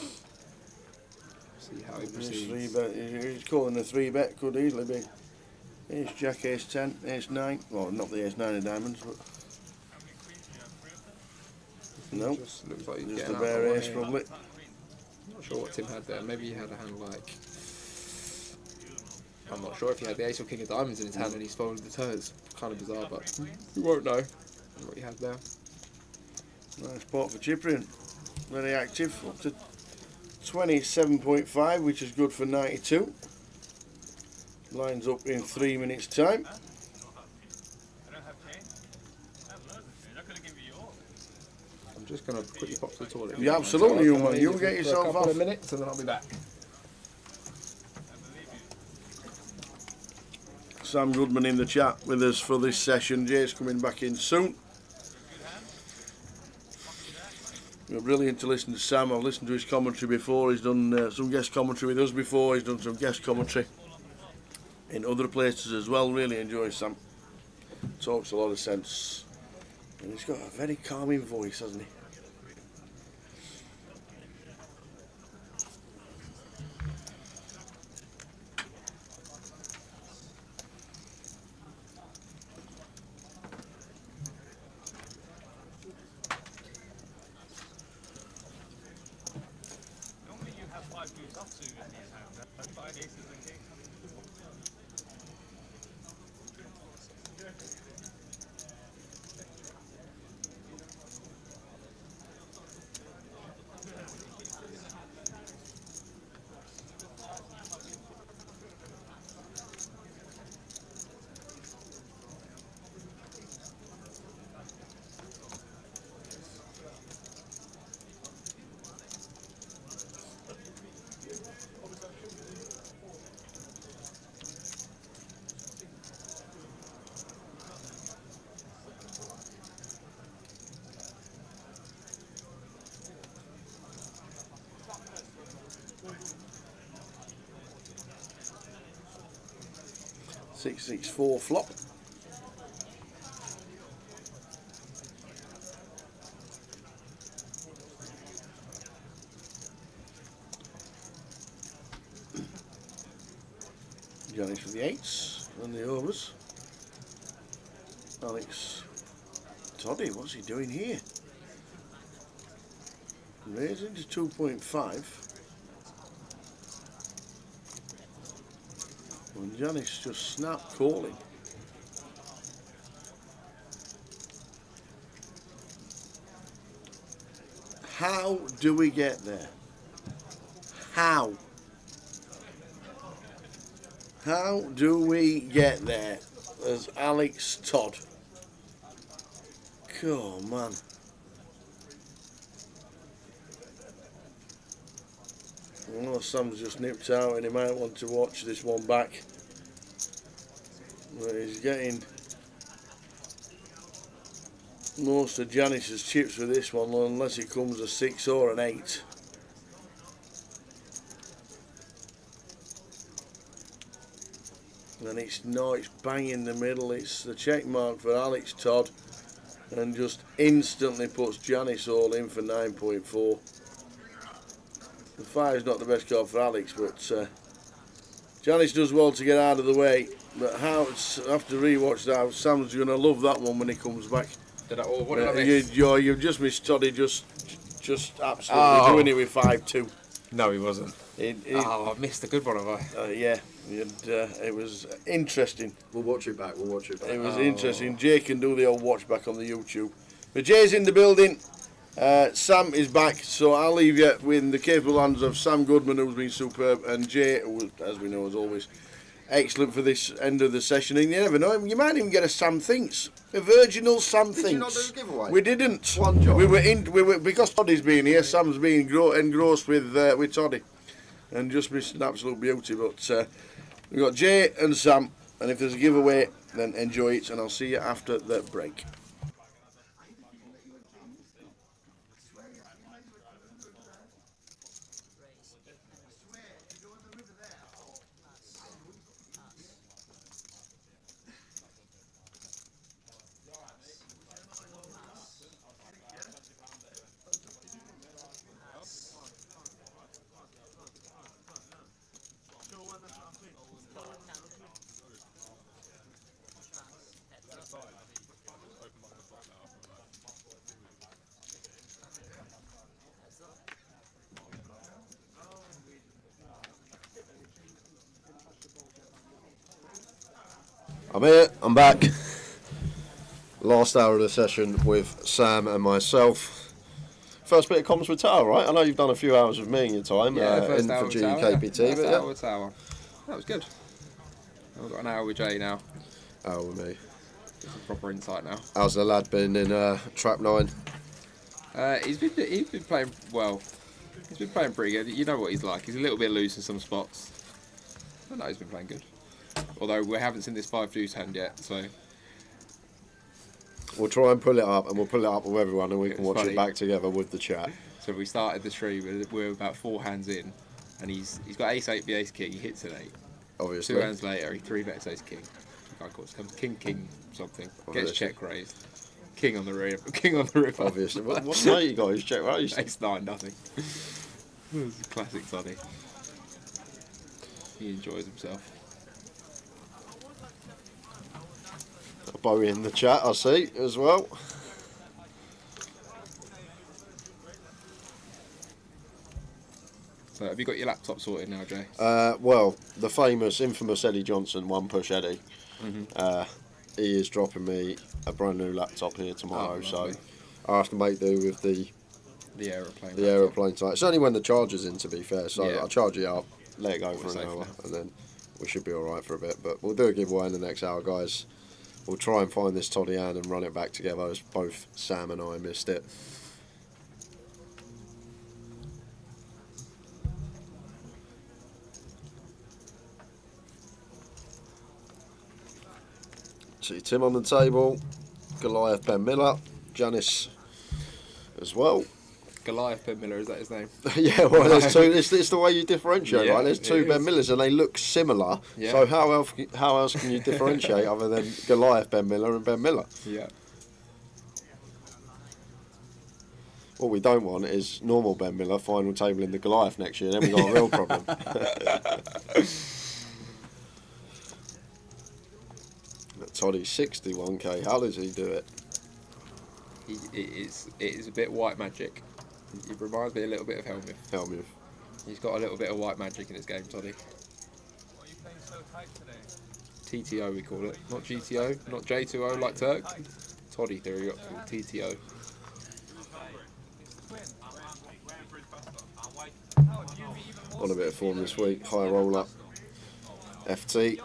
See how he proceeds. 3-bet. He's calling a 3-bet, could easily be. Ace jack, ace 10, ace 9. Well, not the ace 9 of diamonds, but no. Just looks like he's just getting a out bare the ace way. probably. Not sure what Tim had there. Maybe he had a hand like... I'm not sure if he had the ace or king of diamonds in his hand and he's folded the turn. It's kind of bizarre, but we won't know what he had there. Nice pot for Cyprian. Very active, up to 27.5, which is good for 92. Lines up in 3 minutes' time. I'm just going to quickly pop to the toilet. Yeah, absolutely, you man. You'll get yourself for a couple off. of minutes and then I'll be back. Sam Goodman in the chat with us for this session. Jay's coming back in soon. We're brilliant to listen to Sam. I've listened to his commentary before. He's done some guest commentary with us before. He's done some guest commentary in other places as well. Really enjoy Sam. Talks a lot of sense. And he's got a very calming voice, hasn't he? Six-four flop. Alex with the 8s and the overs. Alex Toddy, what's he doing here? Raising to 2.5. And Janice just snapped calling. How do we get there? How? How do we get there? There's Alex Todd. Oh man. Well, Sam's just nipped out and he might want to watch this one back. But he's getting most of Janice's chips with this one, unless it comes a 6 or an 8. And it's bang in the middle. It's the check mark for Alex Todd, and just instantly puts Janice all in for 9.4. The 5 is not the best card for Alex, but Janice does well to get out of the way. But after rewatch that, Sam's going to love that one when he comes back. What did I miss? You've just missed Toddy just absolutely doing it with 5-2. No, he wasn't. I missed a good one, have I? Yeah, it was interesting. We'll watch it back. It was interesting. Jay can do the old watch back on the YouTube. But Jay's in the building. Sam is back, so I'll leave you with the capable hands of Sam Goodman, who's been superb, and Jay, who, as we know, as always, excellent for this end of the session. And you never know, you might even get a Sam Thinks, a virginal Sam Thinks. Did you not do a giveaway? We didn't. One job. We were because Toddy's been here. Sam's been engrossed with Toddy, and just missed an absolute beauty. But we've got Jay and Sam, and if there's a giveaway, then enjoy it, and I'll see you after the break. I'm here, I'm back. Last hour of the session with Sam and myself. First bit of comms with Tower, right? I know you've done a few hours with me in your time first hour for with GUKPT. Tower, hour with Tower. That was good. I've got an hour with Jay now. Hour with me. Get some proper insight now. How's the lad been in Trap 9? He's been playing well. He's been playing pretty good. You know what he's like. He's a little bit loose in some spots. But no, he's been playing good. Although we haven't seen this 5 deuce hand yet, so we'll try and pull it up, and we'll pull it up with everyone, and we can watch funny. it back together with the chat. So we started the stream. We're about 4 hands in, and he's got ace 8 the ace king. He hits an 8. Obviously. 2 hands later, he 3-bets ace king. Of course, comes king something. Gets check raised. King on the rip. Obviously. What night you got? He's check raised. Ace 9 nothing. It's a classic Toddy. He enjoys himself. A Bowie in the chat, I see, as well. So have you got your laptop sorted now, Jay? Well, the famous, infamous Eddie Johnson, One Push Eddie. He is dropping me a brand new laptop here tomorrow, so I have to make do with the aeroplane type. It's only when the charger's in, to be fair, so I'll charge it up, let it go for an hour, and then we should be alright for a bit. But we'll do a giveaway in the next hour, guys. We'll try and find this Toddy hand and run it back together, as both Sam and I missed it. See Tim on the table, Goliath Ben Miller, Janice as well. Goliath Ben Miller, is that his name? Yeah, well, there's two. It's the way you differentiate, right? There's 2 Ben Millers and they look similar. Yeah. So how else can you differentiate other than Goliath Ben Miller and Ben Miller? Yeah. What we don't want is normal Ben Miller final table in the Goliath next year. Then we got a real problem. Toddy 61k. How does he do it? It is a bit white magic. It reminds me a little bit of Helmuth. He's got a little bit of white magic in his game, Toddy. What are you playing so tight today? TTO we call it, not GTO, not J2O like Turk. Toddy theory up to TTO. On a bit of form this week. High roller. FT.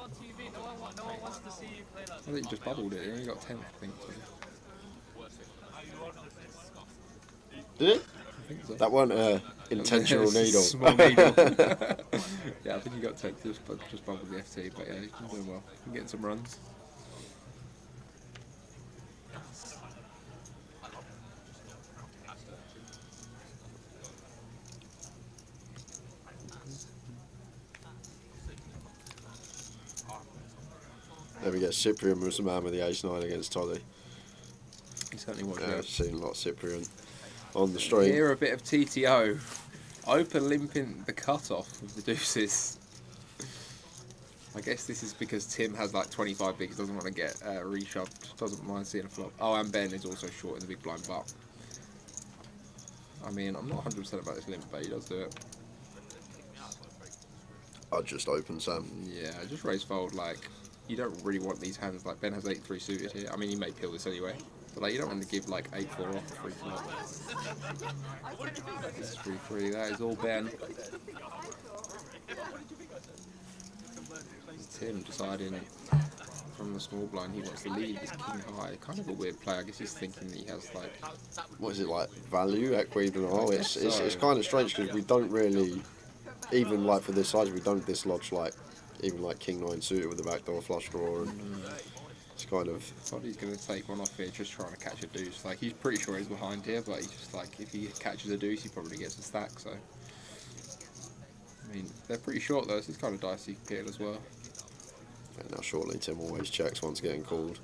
I think you just bubbled it. You only got 10, I think. Did it? I think so. That wasn't an intentional needle. Small needle. Yeah, I think you got 10. Just bubbled the FT, but yeah, you're doing well. You're getting some runs. There we go. Cyprian was the man with the ace-9 against Toddy. He certainly was. Yeah, I've seen a lot of Cyprian on the stream. Here a bit of TTO. Open limping the cut-off with the deuces. I guess this is because Tim has like 25 bigs, doesn't want to get reshoved, doesn't mind seeing a flop. Oh, and Ben is also short in the big blind, but I mean, I'm not 100% about this limp, but he does do it. I'd just open Sam. Yeah, just raise fold. Like, you don't really want these hands. Like, Ben has 8-3 suited here. I mean, he may peel this anyway, but like, you don't want to give like 8-4 off a free flop. It's 3-3. That is all Ben. Tim deciding from the small blind he wants to lead his king high. Kind of a weird play. I guess he's thinking that he has like, what is it, like value equity? No, it's kind of strange because we don't really, even like for this size, we don't dislodge like even like king 9 suited with the backdoor flush draw, and it's kind of. Toddy's going to take one off here, just trying to catch a deuce. Like, he's pretty sure he's behind here, but he's just like, if he catches a deuce, he probably gets a stack. So I mean, they're pretty short though. So it's kind of dicey peel as well. And now shortly Tim always checks once getting called.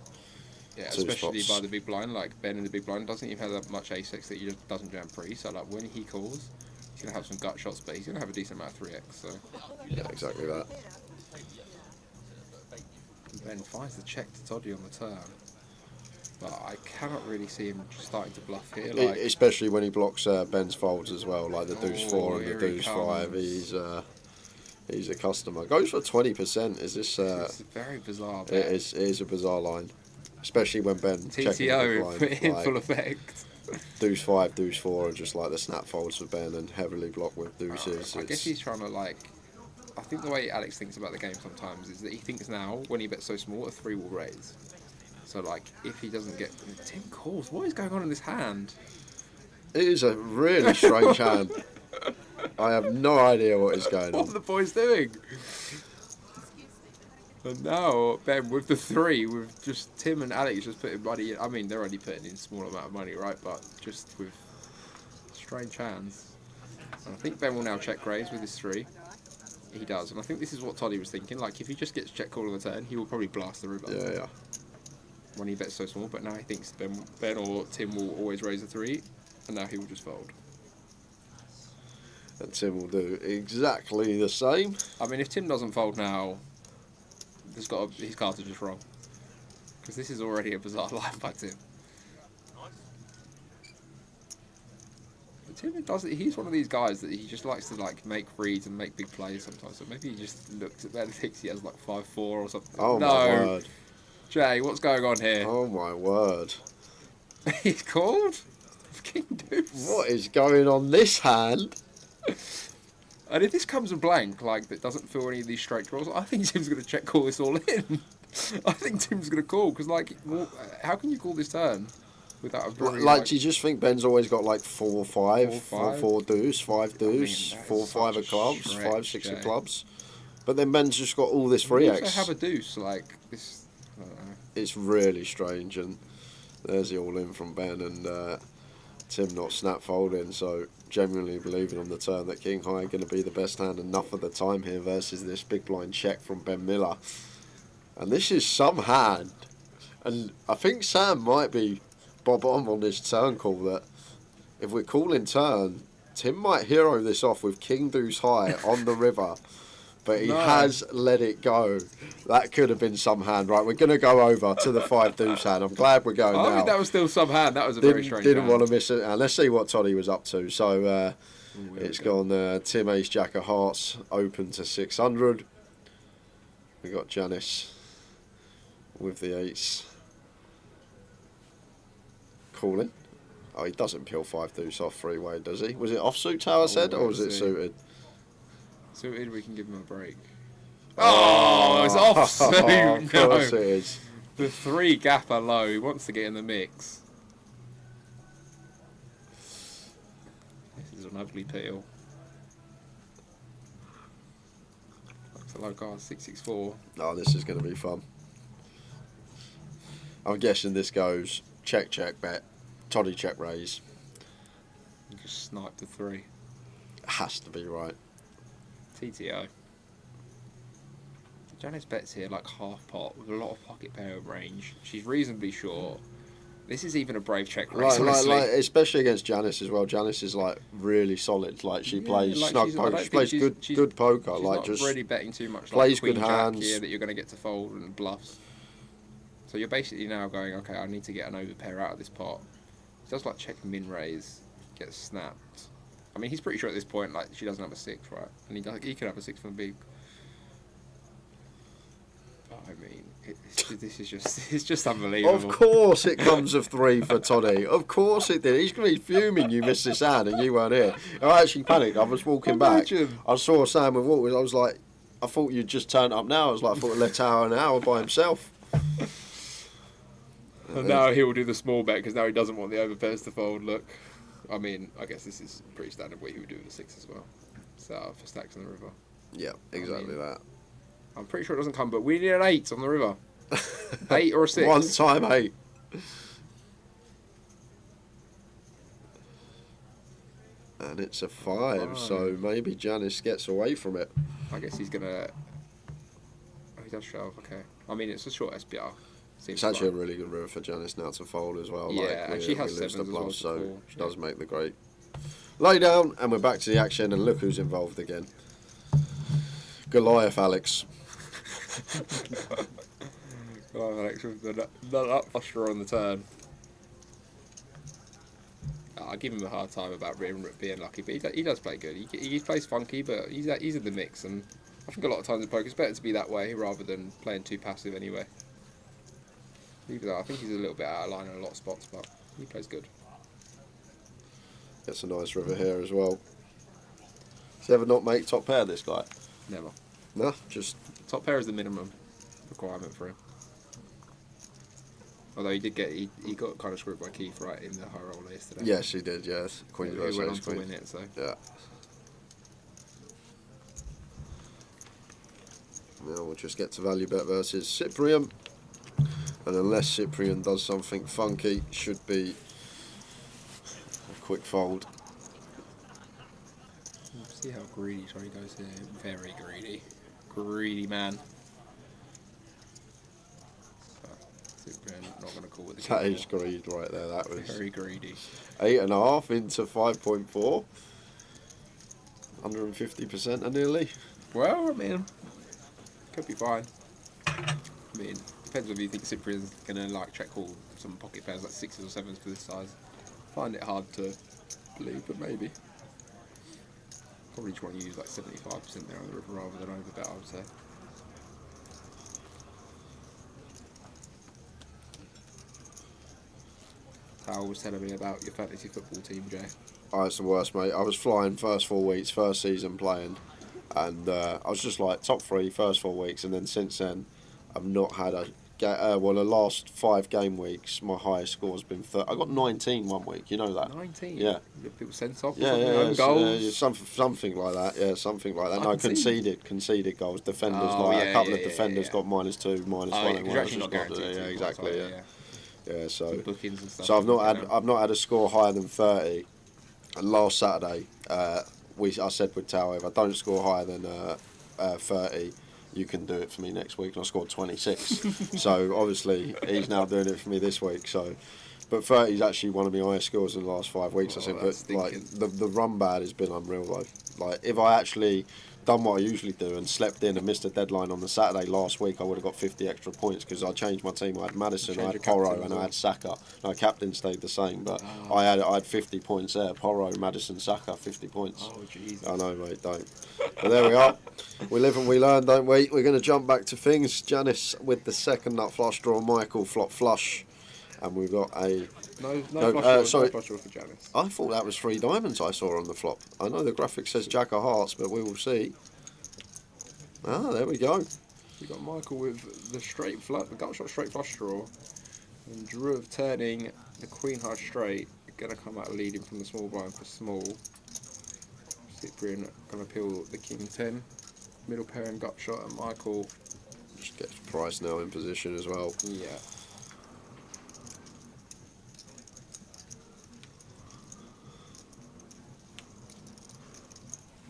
Yeah, especially by the big blind. Like, Ben in the big blind doesn't even have that much ace-x that he just doesn't jam pre. So like, when he calls, he's going to have some gut shots, but he's going to have a decent amount of 3x. So yeah, exactly that. Ben finds the check to Toddy on the turn, but I cannot really see him starting to bluff here. Like, especially when he blocks Ben's folds as well, like the deuce 4 and the deuce 5. He's a customer. Goes for 20%. Is this? It's very bizarre. It is a bizarre line, especially when Ben TTO in full effect. Deuce 5, deuce 4 are just like the snap folds for Ben and heavily blocked with deuces. I guess he's trying to like. I think the way Alex thinks about the game sometimes is that he thinks now, when he bets so small, a 3 will raise. So like, if he doesn't get 10 calls, what is going on in this hand? It is a really strange hand. I have no idea what is going on. What are the boys doing? And now Ben with the 3, with just Tim and Alex just putting money in. I mean, they're only putting in a small amount of money, right? But just with strange hands. And I think Ben will now check raise with his 3. He does, and I think this is what Toddy was thinking. Like, if he just gets check call on the turn, he will probably blast the river. Yeah. When he bets so small, but now he thinks Ben or Tim will always raise a 3, and now he will just fold. And Tim will do exactly the same. I mean, if Tim doesn't fold now, his cards are just wrong. Because this is already a bizarre line by Tim. Tim he's one of these guys that he just likes to like make reads and make big plays sometimes. So maybe he just looks at Ben and thinks he has like 5-4 or something. Oh my word. Jay, what's going on here? Oh my word. He's called? King deuce. What is going on this hand? And if this comes a blank, like, that doesn't fill any of these straight draws, I think Tim's going to check call this all in. I think Tim's going to call, because, like, well, how can you call this turn without a brilliant, like, do you just think Ben's always got, like, 4-5, 4 deuce, 5 deuce, 4-5 of clubs, 5-6 of clubs? But then Ben's just got all this 3x. You also have a deuce, like, this, I don't know. It's really strange, and there's the all-in from Ben, and Tim not snap folding, so genuinely believing on the turn that King High are going to be the best hand enough of the time here versus this big blind check from Ben Miller. And this is some hand, and I think Sam might be bob on this turn call, that if we're calling turn, Tim might hero this off with King Deuce High on the river, but he has let it go. That could have been some hand. Right, we're going to go over to the 5 deuce hand. I'm glad we're going now. I think that was still some hand. That was a very strange Didn't hand. want to miss it. And let's see what Toddy was up to. So it's gone Tim Ace Jack of Hearts open to 600. We got Janice with the 8s calling. Oh, he doesn't peel 5 deuce off 3-way, does he? Was it offsuit, Tower said, or was it suited? Suited, we can give him a break. Oh, it's offsuit. Of course it is. The 3 gapper low. He wants to get in the mix. This is an ugly peel. That's a low card, 664. Oh, this is going to be fun. I'm guessing this goes check, bet, toddy check raise. Just snipe the 3. Has to be right. TTO. Janice bets here like half pot with a lot of pocket pair range. She's reasonably short. This is even a brave check raise, honestly. Especially against Janice as well. Janice is like really solid. Like she plays snug poker. She plays good poker. She's like not just really betting too much. Plays like good Queen hands. Jack here that you're going to get to fold and bluffs. So you're basically now going, okay, I need to get an overpair out of this pot. She does like check min raise, gets snapped. I mean, he's pretty sure at this point like she doesn't have a 6, right? And he could have a 6 from the big. I mean, this is it's just unbelievable. Of course it comes of 3 for Toddy. Of course it did. He's going to be fuming you missed this hand and you weren't here. I actually panicked. I was walking back. I saw Sam with Walters. I was like, I thought you'd just turn up now. I was like, I thought he'd let an hour by himself. And now he will do the small bet because now he doesn't want the overpairs to fold. Look, I mean, I guess this is pretty standard where he would do the 6 as well. Set up for stacks on the river. Yeah, exactly that. I'm pretty sure it doesn't come, but we need an 8 on the river. 8 or a 6. 1 time 8. And it's a 5, so maybe Janice gets away from it. I guess he's gonna. Oh, he does shove. Okay. I mean, it's a short SPR. It's actually a really good river for Janice now to fold as well. Yeah, and she has 7s the as well, so she does make the great lay down, and we're back to the action. And look who's involved again. Goliath, Alex. Oh, Alex with the up posture on the turn. I give him a hard time about being lucky, but he does play good. He plays funky, but he's in the mix, and I think a lot of times in poker it's better to be that way rather than playing too passive anyway. Even though I think he's a little bit out of line in a lot of spots, but he plays good. Gets a nice river here as well. Does he ever not make top pair, this guy? Never. No, just... Top pair is the minimum requirement for him. Although he got kind of screwed by Keith right in the high roller yesterday. Yes, he did, yes. Queen he went on to win it, so... Yeah. Now we'll just get to value bet versus Cyprian. And unless Cyprian does something funky, should be a quick fold. See how greedy Tony goes here. Very greedy. Greedy man. Cyprian not going to call with the That is greed right there. That was very greedy. 8.5 into 5.4. 150% nearly. Well, I mean, could be fine. I mean, depends whether you think Cyprian's gonna like check call some pocket pairs like 6s or 7s for this size. Find it hard to believe, but maybe. Probably just want to use like 75% there on the river rather than overbet, I would say. Hal was telling me about your fantasy football team, Jay. Oh, it's the worst, mate. I was flying first 4 weeks, first season playing, and I was just like top 3 first 4 weeks, and then since then, I've not had a. The last 5 game weeks, my highest score has been. I got 19 one week. You know that? 19. Yeah. People sent off. Yeah, goals. Something like that. Yeah, something like that. No, conceded goals. Defenders, a couple of defenders got -2, -1. You're actually not guaranteed. Yeah, exactly. Yeah. So bookings and stuff. So I've not had a score higher than 30. And last Saturday, I said with Tao, if I don't score higher than 30. You can do it for me next week, and I scored 26. So obviously he's now doing it for me this week. So, but 30 is actually one of my highest scores in the last 5 weeks. I think. But like the run bad has been unreal though. Like if I actually done what I usually do and slept in and missed a deadline on the Saturday last week, I would have got 50 extra points because I changed my team. I had Madison, I had Porro, and I had Saka. My captain stayed the same, but I had 50 points there. Porro, Madison, Saka, 50 points. Oh jeez. I know, mate. Don't. But there we are. We live and we learn, don't we? We're going to jump back to things. Janice with the second nut flush draw. Michael flop flush, and we've got a no flush draw for Janice. I thought that was 3 diamonds I saw on the flop. I know the graphic says Jack of Hearts, but we will see. Ah, there we go. We got Michael with the the gut shot straight flush draw, and Drew turning the queen high straight. Gonna come out leading from the small blind for small. Cyprian gonna peel the king 10. Middle pair and gut shot, and Michael just gets Price now in position as well. Yeah.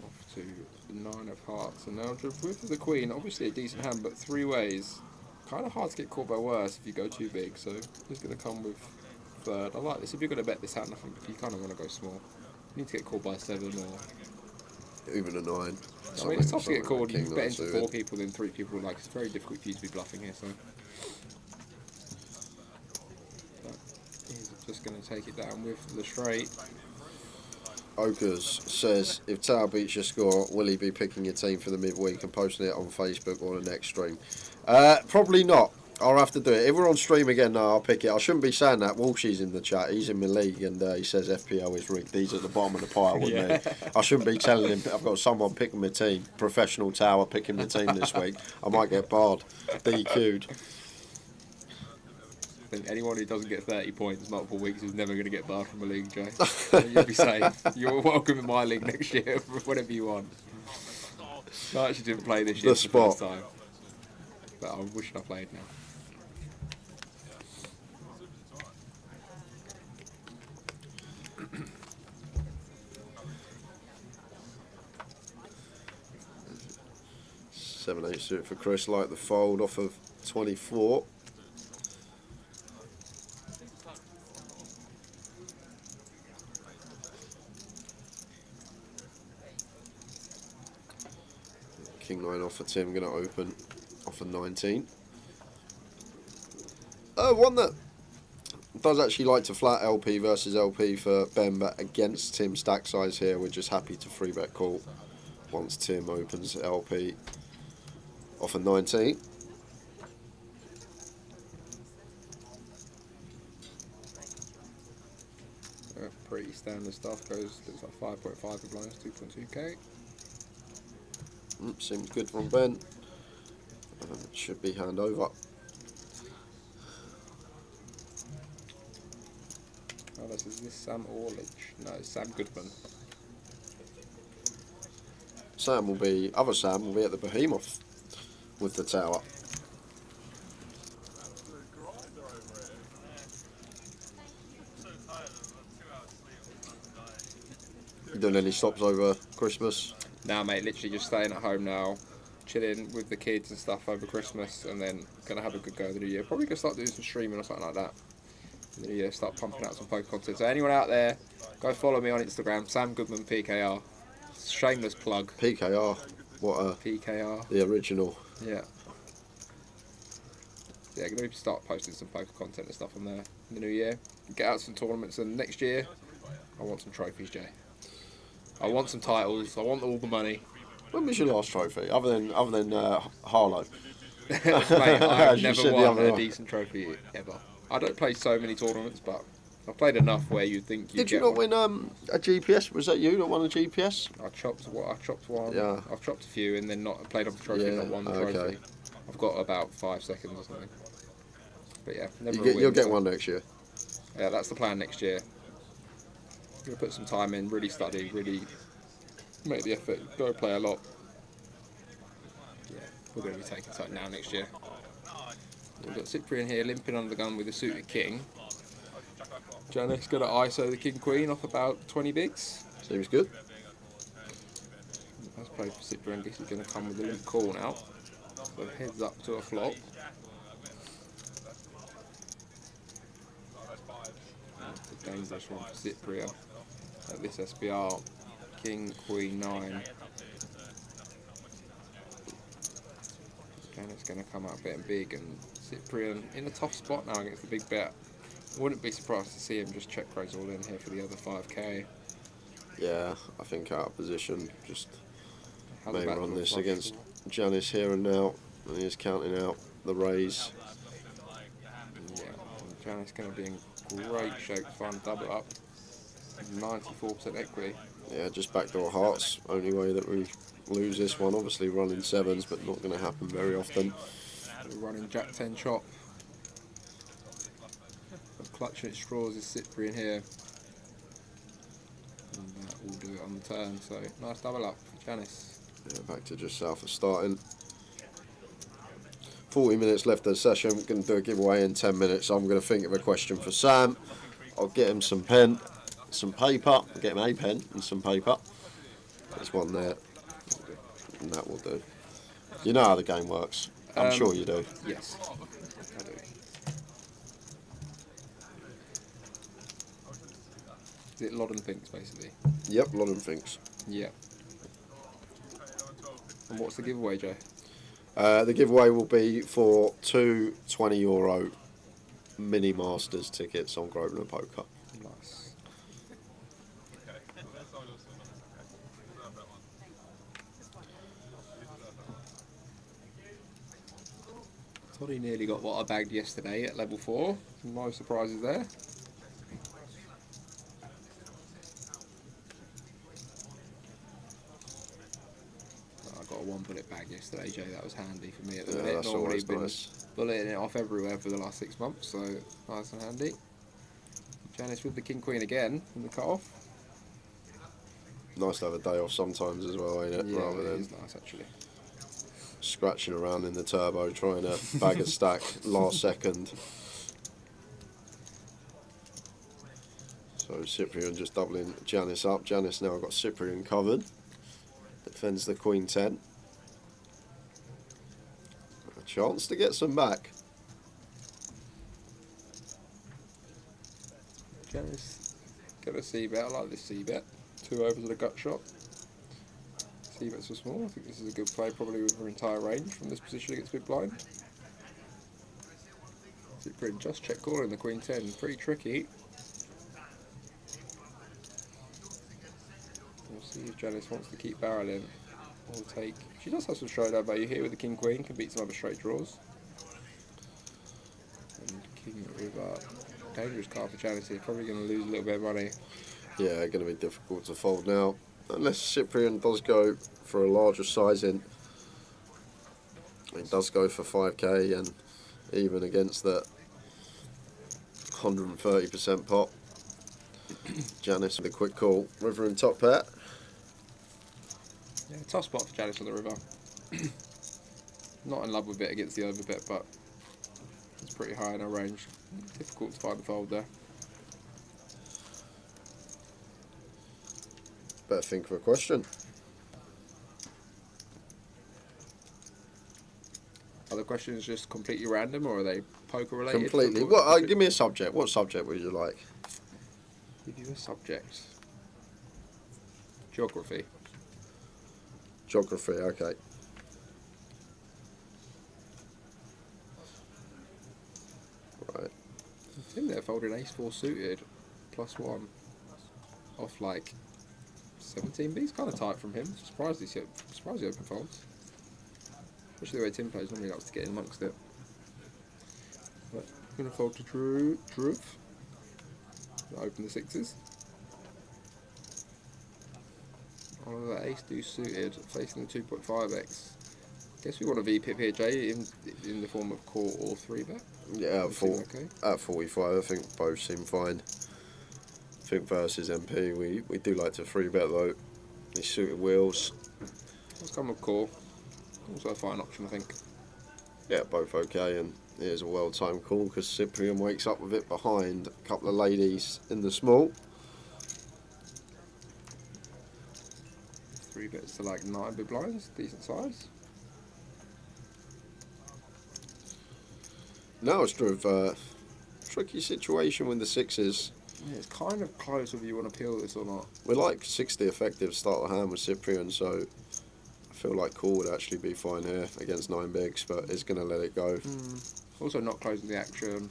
Off to the 9 of hearts, and now with the queen, obviously a decent hand, but 3 ways. Kind of hard to get caught by worse if you go too big, so he's going to come with 3rd. I like this. If you're going to bet this hand, I think if you kind of want to go small, you need to get called by 7 or even a 9. I mean, it's tough to get called. You bet into 4 people, then 3 people. Like, it's very difficult for you to be bluffing here. So but he's just going to take it down with the straight. Okers says, if Tower beats your score, will he be picking your team for the midweek and posting it on Facebook or the next stream? Probably not. I'll have to do it. If we're on stream again, no, I'll pick it. I shouldn't be saying that. Walshy's in the chat. He's in my league, and he says FPL is rigged. He's at the bottom of the pile with me. I shouldn't be telling him I've got someone picking my team. Professional Tower picking my team this week. I might get barred. DQ'd. I think anyone who doesn't get 30 points multiple weeks is never going to get barred from a league, Jay. You'll be safe. You're welcome in my league next year, whatever you want. I actually didn't play this year for the first time, but I wish I played now. Seven, 8 suit for Chris, like the fold off of 24. King 9 off for Tim, going to open off for 19. One that does actually like to flat LP versus LP for Ben, but against Tim's stack size here, we're just happy to 3-bet call once Tim opens LP off a 19. Pretty standard stuff, goes looks like 5.5 of blinds, 2.2k. Seems good from Ben. Should be hand over. Oh, is this Sam Orlich? No, it's Sam Goodman. Other Sam will be at the Behemoth with the tower. You doing any stops over Christmas? Nah, mate, literally just staying at home now, chilling with the kids and stuff over Christmas, and then gonna have a good go of the new year. Probably gonna start doing some streaming or something like that in the new year, start pumping out some poker content. So anyone out there, go follow me on Instagram, Sam Goodman PKR. Shameless plug. PKR, what a PKR. The original. Yeah. Yeah, gonna start posting some poker content and stuff on there in the new year. Get out some tournaments, and next year, I want some trophies, Jay. I want some titles. I want all the money. When was your last trophy, other than Harlow? Mate, I've never won a decent trophy ever. I don't play so many tournaments, but I've played enough where you'd think you'd Did you not win a GPS? Was that you that won a GPS? I chopped one. Yeah. I've chopped a few and then not played off the trophy and not won the trophy. I've got about 5 seconds or something. But yeah, never You'll get one next year. Yeah, that's the plan next year. I'm gonna put some time in, really study, really make the effort, go play a lot. Yeah, we're going to be taking something now next year. We've got Cyprian here limping under the gun with a suited king. Janice going to ISO the king queen off about 20 bigs. Seems good. Let's play for Cyprian. Guess he's going to come with a limp call now. So heads up to a flop. That's a dangerous one for Cyprian. At this SBR, king, queen, 9. And it's going to come out betting big, and Cyprian in a tough spot now against the big bet. Wouldn't be surprised to see him just check raise all in here for the other 5k. Yeah, I think out of position. Just may about run to a this flush against draw? Janice here and now, and he's counting out the raise. Yeah, and Janice going to be in great shape to find double up. 94% equity. Yeah, just backdoor hearts. Only way that we lose this one. Obviously running sevens, but not going to happen very often. We're running Jack 10 chop. But clutching at straws is Cyprian here. And that will do it on the turn, so nice double up for Janice. Yeah, back to just south of starting. 40 minutes left of the session. We're going to do a giveaway in 10 minutes. I'm going to think of a question for Sam. I'll get him some pen, some paper. I'll get him a pen and some paper. There's one there. And that will do. You know how the game works. I'm sure you do. Yes, I do. Is it Lodden thinks, basically? Yep, Lodden thinks. Yeah. And what's the giveaway, Joe? The giveaway will be for two €20 Mini Masters tickets on Grosvenor Poker. Nice. Toddy nearly got what I bagged yesterday at level 4. No surprises there. I got a 1 bullet bag yesterday, Jay. That was handy for me at the minute. That's Normally always been nice. bulleting it off everywhere for the last 6 months, so nice and handy. Janice with the King Queen again from the cut-off. Nice to have a day off sometimes as well, ain't it? Yeah, Rather it than is nice actually. scratching around in the turbo trying to bag a stack last second. So Cyprian just doubling Janice up. Janice now got Cyprian covered. Defends the Queen 10. A chance to get some back. Janice got a C-bet. I like this C-bet. 2 overs with a gut shot. C-bets are small. I think this is a good play, probably with her entire range from this position against big blind. Cyprian just check calling the Queen 10. Pretty tricky. We'll see if Janice wants to keep barreling or take. She does have some showdown value here with the King Queen. Can beat some other straight draws. And King River. Dangerous card for Janice here. Probably going to lose a little bit of money. Yeah, going to be difficult to fold now. Unless Cyprian does go for a larger sizing. He does go for 5k and even against that 130% pot. Janice with a quick call. River and top pair. Yeah, tough spot for Janice on the river. Not in love with it against the over bit, but it's pretty high in our range. Difficult to find the fold there. Better think of a question. Are the questions just completely random, or are they poker related? Completely. What? Give me a subject. What subject would you like? Give you a subject. Geography. Geography. Okay. Right. Tim there folded ace-4 suited, +1, off like 17B's. Kind of tight from him. Surprised he open folds. Especially the way Tim plays, normally likes to get in amongst it. But I'm going to fold to Drew. Open the 6s. On that ace-2 suited, facing the 2.5x. Guess we want a V-pip here, Jay, in the form of call or 3-bet. Yeah, okay. At 45, I think both seem fine. I think versus MP, we do like to 3-bet though. These suited wheels. Let's come with call. Also a fine option, I think. Yeah, both okay, and here's a well-timed call because Cyprian wakes up with it behind a couple of ladies in the small. 3 bets to like 9 big blinds, decent size. Now it's a tricky situation with the 6s. Yeah, it's kind of close whether you want to peel this or not. We're like 60 effective start the hand with Cyprian, so I feel like call would actually be fine here against 9 bigs, but it's going to let it go. Also not closing the action.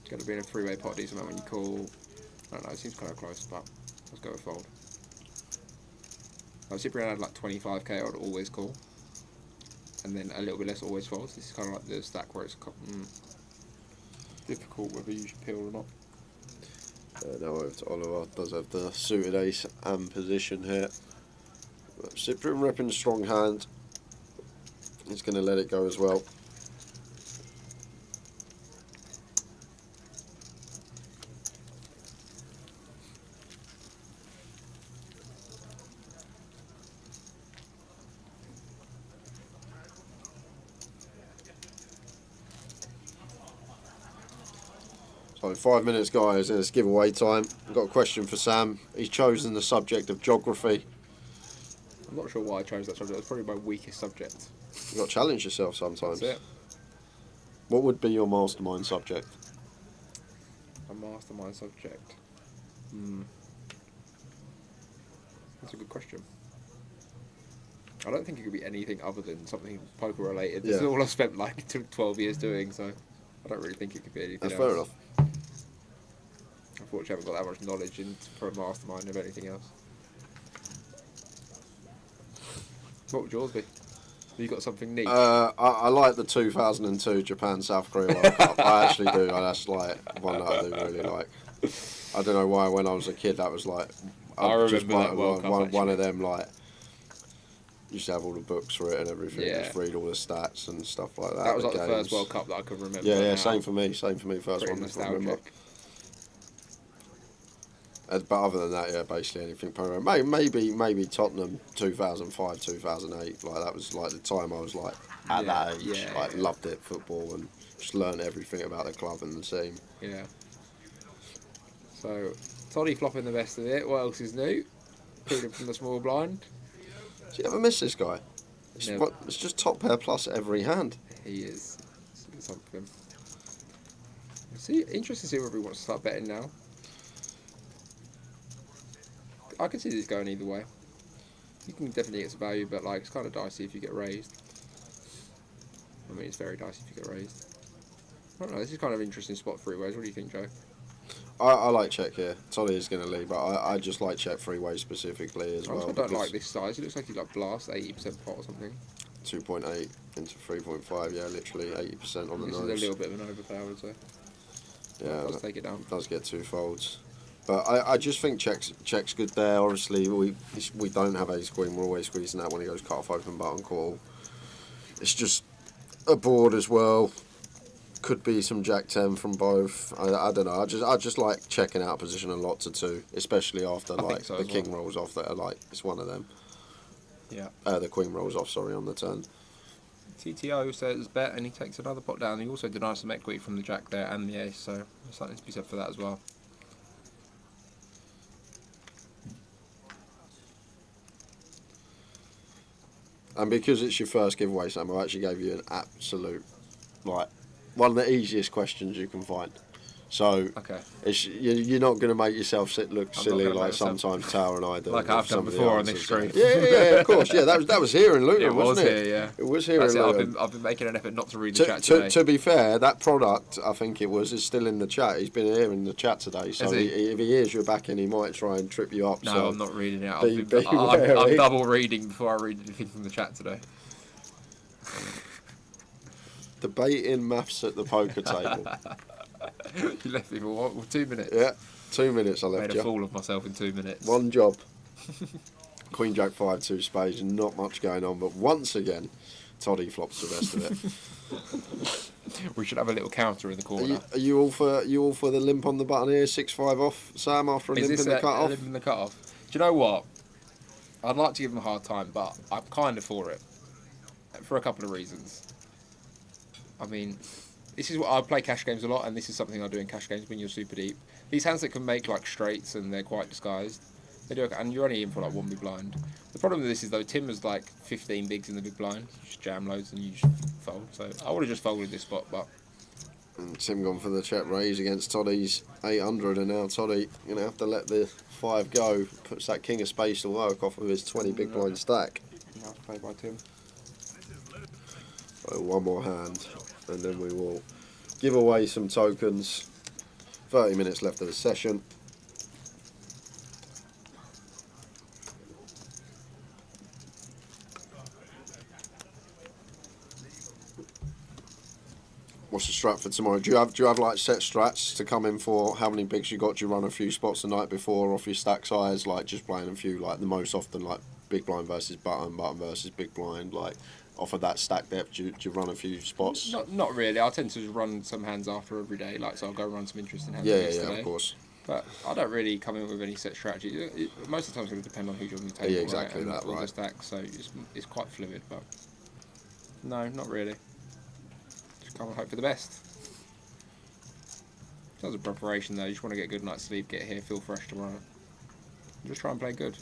It's going to be in a 3-way pot decent amount when you call. I don't know, it seems kind of close, but let's go with fold. If Cyprian had like 25k, I would always call. And then a little bit less always folds. This is kind of like the stack where it's difficult whether you should peel or not. Now over to Oliver. Does have the suited ace and position here. Cyprian repping strong hand. He's going to let it go as well. So 5 minutes, guys, and it's giveaway time. I've got a question for Sam. He's chosen the subject of geography. I'm not sure why I chose that subject. It's probably my weakest subject. You've got to challenge yourself sometimes. That's it. What would be your mastermind subject? A mastermind subject. That's a good question. I don't think it could be anything other than something poker related. This is all I've spent like 12 years doing, so I don't really think it could be anything else. Fair enough. Unfortunately, I haven't got that much knowledge for a mastermind of anything else. What would yours be? Have you got something neat? I like the 2002 Japan-South Korea World Cup. I actually do. That's like one that I do really like. I don't know why when I was a kid that was like... I remember that World Cup, one of them like... Used to have all the books for it and everything. Yeah. Just read all the stats and stuff like that. That was like the first World Cup that I could remember. Yeah, now. same for me. Same for me. First Pretty one I can remember. nostalgic. But other than that, yeah, basically anything program. Maybe Tottenham 2005, 2008. Like that was like the time I was like at that age. Loved it, football, and just learned everything about the club and the team. Yeah. So, Toddy flopping the best of it. What else is new? Peeling from the small blind. Do you ever miss this guy? It's, Never. it's just top pair plus every hand. He is. It's something. See, interesting to see whether he wants to start betting now. I can see this going either way. You can definitely get some value, but like it's kind of dicey if you get raised. I mean, it's very dicey if you get raised. I don't know. This is kind of an interesting spot three ways. What do you think, Joe? I like check here. Tolly is going to lead, but I just like check three ways specifically as I well. also don't like this size. It looks like you like blast 80% pot or something. 2.8 into 3.5. Yeah, literally 80% on the This nose. is a little bit of an overplay, I would say. Yeah, Let's take it down. Does get two folds. But I just think check's good there. Obviously, we don't have ace queen. We're always squeezing that when he goes cut off open button call. It's just a board as well. Could be some jack 10 from both. I don't know. I just like checking out position a lot to two, especially after like so the as king well. rolls off. That are like it's one of them. Yeah. The queen rolls off. Sorry, on the turn. TTO says bet and he takes another pot down. He also denies some equity from the jack there and the ace, so there's something to be said for that as well. And because it's your first giveaway, Sam, I actually gave you an absolute, like, one of the easiest questions you can find. So okay. You're not going to make yourself look silly like sometimes Tower and I do. Like I've done before on this stream. Yeah, of course. Yeah, that was here in Luton, It was wasn't it? here, yeah. It was here That's in it. Luton. I've been making an effort not to read the chat today. To be fair, that product, I think it was, is still in the chat. He's been here in the chat today. So if he hears you back in, he might try and trip you up. No, so I'm not reading it. I'm I'm double reading before I read anything from the chat today. Debating maths at the poker table. You left me for 2 minutes. Yeah, 2 minutes I left Made you. a fool of myself in 2 minutes. One job. Queen Jack 5, 2 spades, not much going on, but once again, Toddy flops the rest of it. We should have a little counter in the corner. Are you all for the limp on the button here? 6-5 off, Sam, after a limp in the cut off. Limp in the cut off? Do you know what? I'd like to give him a hard time, but I'm kind of for it for a couple of reasons. I mean, this is what I play cash games a lot, and this is something I do in cash games when you're super deep. These hands that can make like straights and they're quite disguised, they do, and you're only in for like one big blind. The problem with this is though, Tim has like 15 bigs in the big blind. You just jam loads and you just fold. So I would have just folded this spot, but. And Tim gone for the check raise against Toddy's 800, and now Toddy gonna have to let the 5 go. Puts that king of spades to work off of his 20 big blind stack. Nice play by Tim. So one more hand, and then we will give away some tokens. 30 minutes left of the session. What's the strat for tomorrow? Do you have like set strats to come in for how many bigs you got? Do you run a few spots the night before off your stack size, like just playing a few like the most often like big blind versus button, button versus big blind, like off of that stack depth, do you run a few spots? Not really. I tend to just run some hands after every day, like so I'll go run some interesting hands. Yeah, today. of course. But I don't really come in with any set strategy. Most of the time it's going to depend on who's on the table. Yeah, exactly right? that, right. The stack, so it's quite fluid. But no, not really. Just come and hope for the best. In terms of preparation, though, you just want to get a good night's sleep, get here, feel fresh tomorrow. Just try and play good.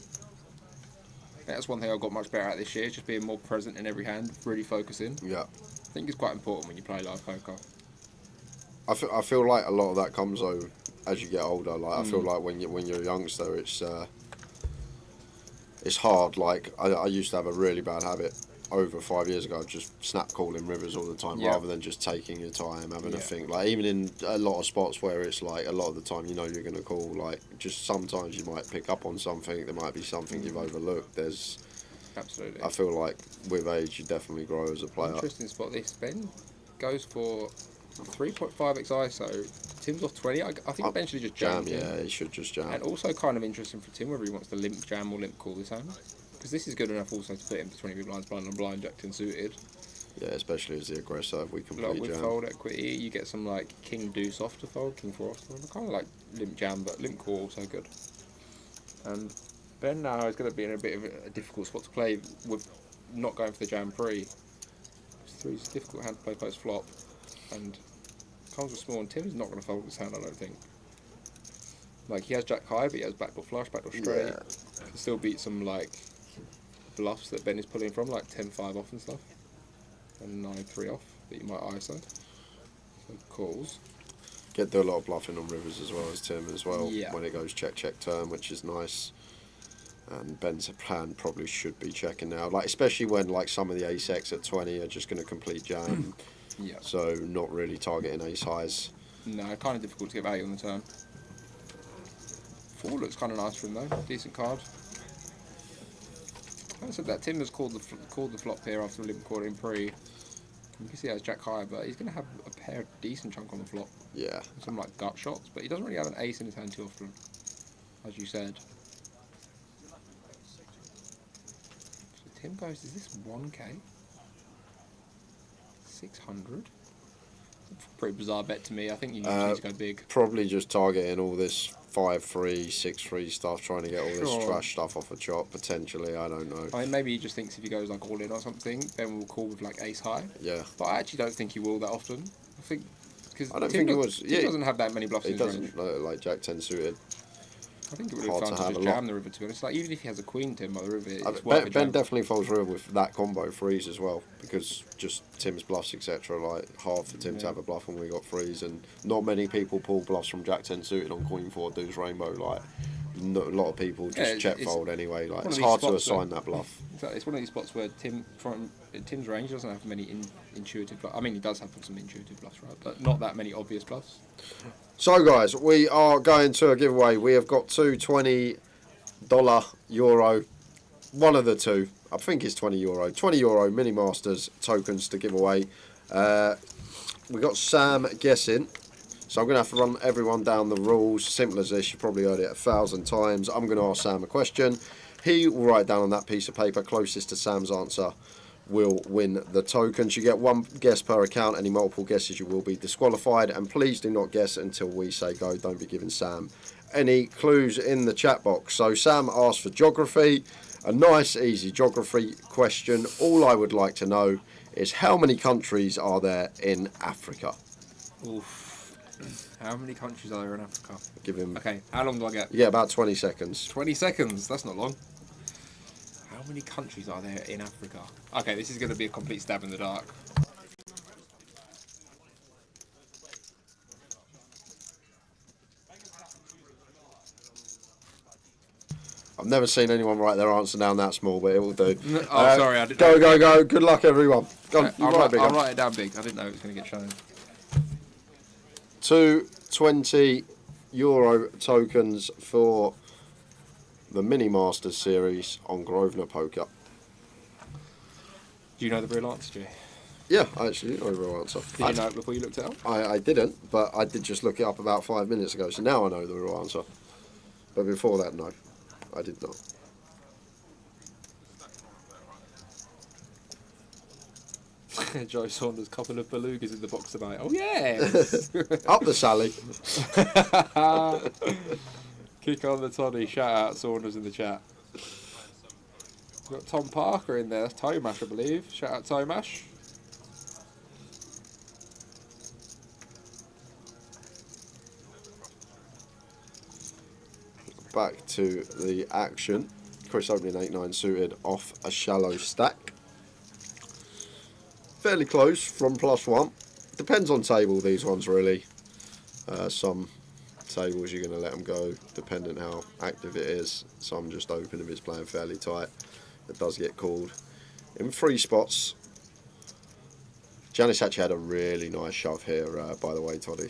That's one thing I got much better at this year, just being more present in every hand, really focusing. Yeah. I think it's quite important when you play live poker. I feel like a lot of that comes though as you get older. Like I feel like when you're a youngster, it's hard. Like I used to have a really bad habit over 5 years ago, just snap calling rivers all the time, rather than just taking your time, having a think. Like even in a lot of spots where it's like a lot of the time you know you're going to call, like just sometimes you might pick up on something. There might be something you've overlooked. There's absolutely. I feel like with age you definitely grow as a player. Interesting spot. This Ben goes for 3.5 x ISO. Tim's off 20. I think Ben should just jam. Yeah, he should just jam. And also kind of interesting for Tim whether he wants to limp jam or limp call this hand. Because this is good enough also to put him to 20 big blinds blind and blind Jack 10 suited. Yeah, especially as the aggressor, if we complete Like with jam. fold equity, you get some like king deuce off to fold, king four off to fold. I kind of like limp jam, but limp call also good. And Ben now is going to be in a bit of a difficult spot to play with not going for the jam pre. Three's a difficult hand to play post flop, and comes with small. And Tim's not going to fold this hand, I don't think. Like he has jack high, but he has backdoor flush, backdoor straight. Yeah. Can still beat some like bluffs that Ben is pulling from, like 10-5 off and stuff, and 9-3 off that you might ISO. So calls. Do a lot of bluffing on rivers as well as Tim as well. Yeah. When it goes check turn, which is nice. And Ben's plan probably should be checking now, like especially when like some of the ace X at 20 are just going to complete jam. Yeah. So not really targeting ace highs. No, kind of difficult to get value on the turn. 4 looks kind of nice for him though. Decent card. I said that Tim has called the flop here after a limp quarter in pre. You can see he has jack high, but he's going to have a pair of decent chunk on the flop. Yeah. Some like gut shots, but he doesn't really have an ace in his hand too often, as you said. So Tim goes, is this 1k? 600? Pretty bizarre bet to me. I think you usually need to go big. Probably just targeting all this 5-3, 6-3 stuff, trying to get all this trash stuff off a chop, potentially, I don't know. I mean, maybe he just thinks if he goes like all in or something, Ben will call with like ace high. Yeah. But I actually don't think he will that often. I think, because I don't think it was. Tim doesn't have that many bluffs in He his range. doesn't, like Jack 10 suited. I think it would have Hard fun to to have just a lot. jam the river, to be honest. Like, even if he has a queen Tim by the river, it's worth a Ben jam. definitely falls through with that combo threes as well, because just Tim's bluffs, etc. Like hard for Tim to have a bluff when we got threes, and not many people pull bluffs from Jack 10 suited on Queen 4 deuce rainbow. Like a lot of people just check fold anyway. Like it's hard to assign that bluff. Exactly, it's one of these spots where Tim's range doesn't have many intuitive bluffs. I mean, he does have some intuitive bluffs, right? But not that many obvious bluffs. So guys, we are going to a giveaway. We have got two $20 Euro, one of the two, I think it's €20, €20 Mini Masters tokens to give away. We got Sam guessing, so I'm going to have to run everyone down the rules. Simple as this, you've probably heard it 1,000 times. I'm going to ask Sam a question. He will write down on that piece of paper closest to Sam's answer will win the tokens. You get one guess per account. Any multiple guesses you will be disqualified, and please do not guess until we say go. Don't be giving Sam any clues in the chat box. So Sam asked for geography, a nice easy geography question. All I would like to know is how many countries are there in Africa? Oof. How many countries are there in Africa? Give him. Okay, how long do I get? You get about 20 seconds. 20 seconds, that's not long. How many countries are there in Africa? Okay, this is going to be a complete stab in the dark. I've never seen anyone write their answer down that small, but it will do. Sorry, I didn't. Go. Good luck, everyone. Go, I'll write it down big. I didn't know it was going to get shown. 2 $20 tokens for the Mini Masters series on Grosvenor Poker. Do you know the real answer, Jay? Yeah, I actually do know the real answer. Did you know it before you looked it up? I didn't, but I did just look it up about 5 minutes ago, so now I know the real answer. But before that, no, I did not. Joe Saunders, couple of belugas in the box tonight. Oh yeah! Up the Sally. Kick on the toddy. Shout out Saunders in the chat. We've got Tom Parker in there. That's Tomash, I believe. Shout out Tomash. Back to the action. Chris opening 8-9 suited off a shallow stack. Fairly close from +1. Depends on table, these ones really. Some tables you're going to let them go depending how active it is. Some just open if it's playing fairly tight. It does get called. In 3 spots. Janice actually had a really nice shove here, by the way, Toddy.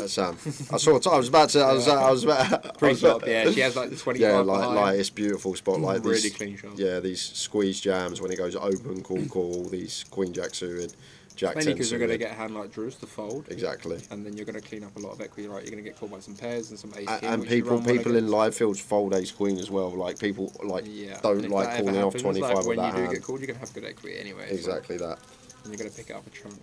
Sam. I saw. I was about to. I was about. Pre-flop, yeah. She has like the 25. Yeah, behind. like it's beautiful spot. Like really these, clean shot. Yeah, these squeeze jams when it goes open, call. These Queen Jack suited, Jack 10 Mainly because suited. you're going to get a hand like Drew's to fold. Exactly. And then you're going to clean up a lot of equity, right? You're going to get called by some pairs and some ace king. And which you run people well in against. live fields fold ace queen as well. Like people like Yeah. don't And if like that ever calling off happens, 25 like, with when that you do hand. get called, you're going to have good equity anyway. Exactly that. And you're going to pick it up a chunk.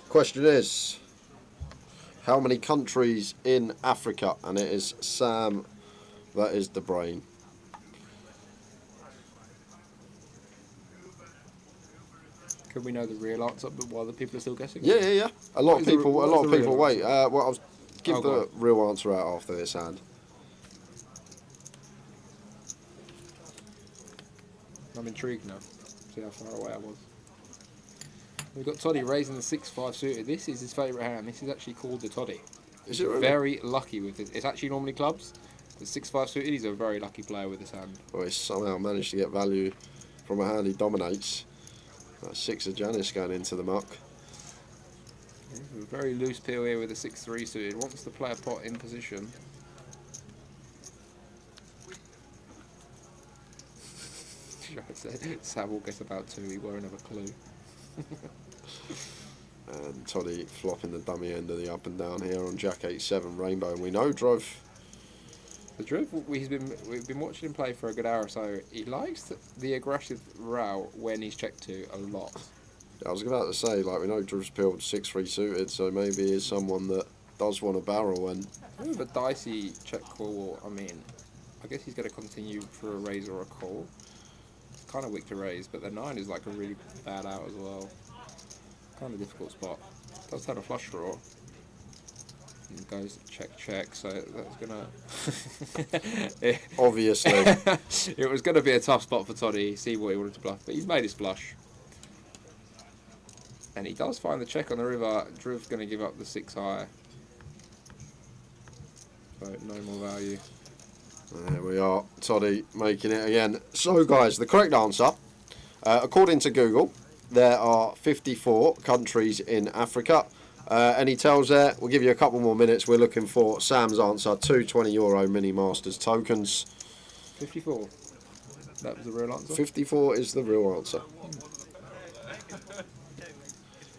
Question is, how many countries in Africa? And it is Sam that is the brain. Could we know the real answer, but while the people are still guessing? Yeah. A lot of people wait. Well, I'll give Oh, the go on. real answer out after this hand. I'm intrigued now. See how far away I was. We've got Toddy raising the 6-5 suited. This is his favourite hand. This is actually called the Toddy. Is He's it really? very lucky with it. It's actually normally clubs. The 6-5 suited, he's a very lucky player with this hand. Well, he's somehow managed to get value from a hand he dominates. 6 of Janice going into the muck. A very loose peel here with a 6-3 suited. Wants to play a pot in position. Sam will guess about 2. He won't have a clue. And Toddy flopping the dummy end of the up and down here on Jack 8-7 Rainbow. And we know drove. The Drew, we've been watching him play for a good hour or so. He likes the aggressive route when he's checked 2 a lot. I was about to say, like, we know Drew's peeled 6-3 suited, so maybe he's someone that does want a barrel. And With a dicey check call, I mean, I guess he's going to continue for a raise or a call. It's kind of weak to raise, but the 9 is like a really bad out as well. Kind of difficult spot. Does have a flush draw. And goes check, so that's gonna. Obviously. It was gonna be a tough spot for Toddy. See what he wanted to bluff, but he's made his flush. And he does find the check on the river. Drew's gonna give up the 6 high. So no more value. There we are, Toddy making it again. So guys, the correct answer, according to Google, there are 54 countries in Africa. Any tells there? We'll give you a couple more minutes. We're looking for Sam's answer. 2 €20 Mini Masters tokens. 54. That was the real answer? 54 is the real answer.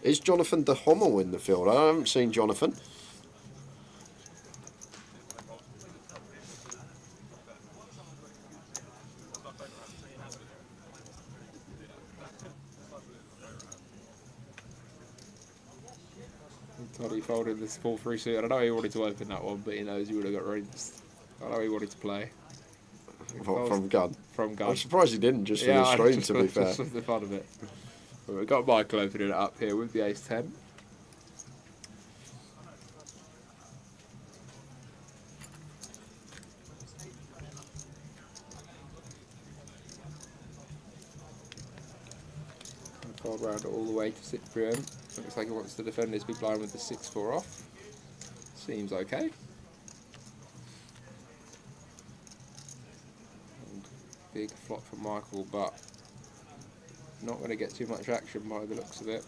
Is Jonathan de Hommel in the field? I haven't seen Jonathan. Toddy folded this 4-3 suit. I know he wanted to open that one, but he knows he would have got rinsed. I know he wanted to play. From gun. From gun. I'm surprised he didn't, just for the stream, to be fair. Just for the fun of it. But we've got Michael opening it up here with the ace-10. Card round all the way to Cyprian. Looks like he wants to defend this big blind with the 6-4 off. Seems okay. And big flop for Michael, but not going to get too much action by the looks of it.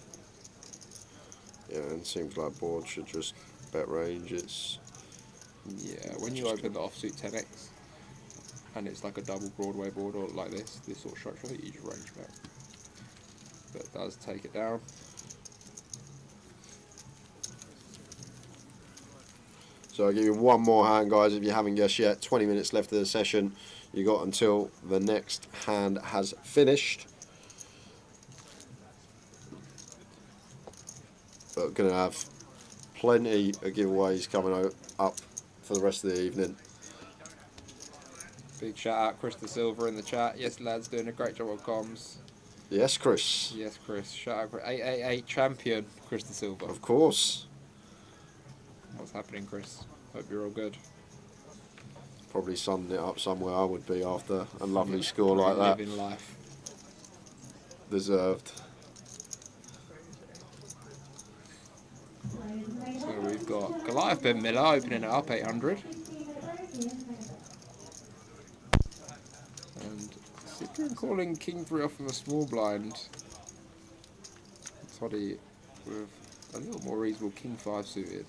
Yeah, and seems like board should just Bet range, it's... Yeah, when you open the offsuit 10x, and it's like a double Broadway board or like this sort of structure, you just range bet. But it does take it down. So I'll give you one more hand, guys, if you haven't guessed yet. 20 minutes left of the session. You got until the next hand has finished. But we're going to have plenty of giveaways coming up for the rest of the evening. Big shout out Chris the Silver in the chat. Yes, lads, doing a great job on comms. Yes, Chris. Yes, Chris. Shout out for 888 champion Chris the Silver. Of course. What's happening, Chris? Hope you're all good. Probably sunning it up somewhere I would be after a lovely score like that. Living life. Deserved. So we've got Goliath Ben Miller opening it up 800. And Cyprian calling King 3 off of a small blind. Toddy with a little more reasonable King 5 suited.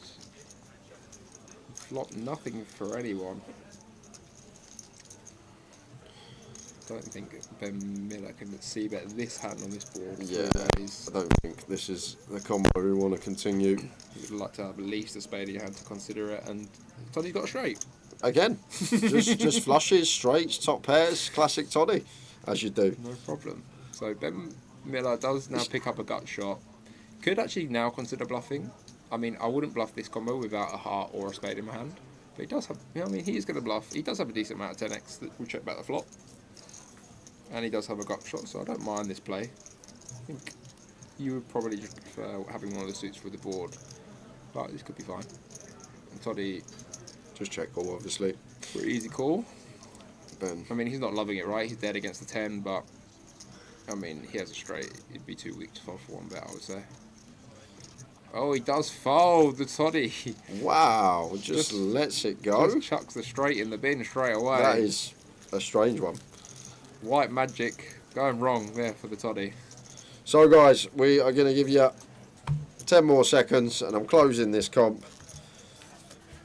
Flop nothing for anyone. Don't think Ben Miller can see bet this hand on this board. Yeah, I don't think this is the combo we want to continue. You'd like to have at least a spade in your hand to consider it, and Toddy's got a straight. Again, just flushes, straights, top pairs, classic Toddy, as you do. No problem. So Ben Miller does now pick up a gut shot. Could actually now consider bluffing. I mean, I wouldn't bluff this combo without a heart or a spade in my hand. But he does have, you know, I mean, he is going to bluff. He does have a decent amount of 10x that will check back the flop. And he does have a gut shot, so I don't mind this play. I think you would probably just prefer having one of the suits for the board. But this could be fine. And Toddy... Just check call, obviously. Pretty easy call. Ben. I mean, he's not loving it, right? He's dead against the 10, but... I mean, he has a straight. It'd be too weak to fold for one bet, I would say. Oh, he does fold the Toddy. Wow, just lets it go. Just chucks the straight in the bin straight away. That is a strange one. White magic going wrong there for the Toddy. So guys, we are going to give you 10 more seconds and I'm closing this comp.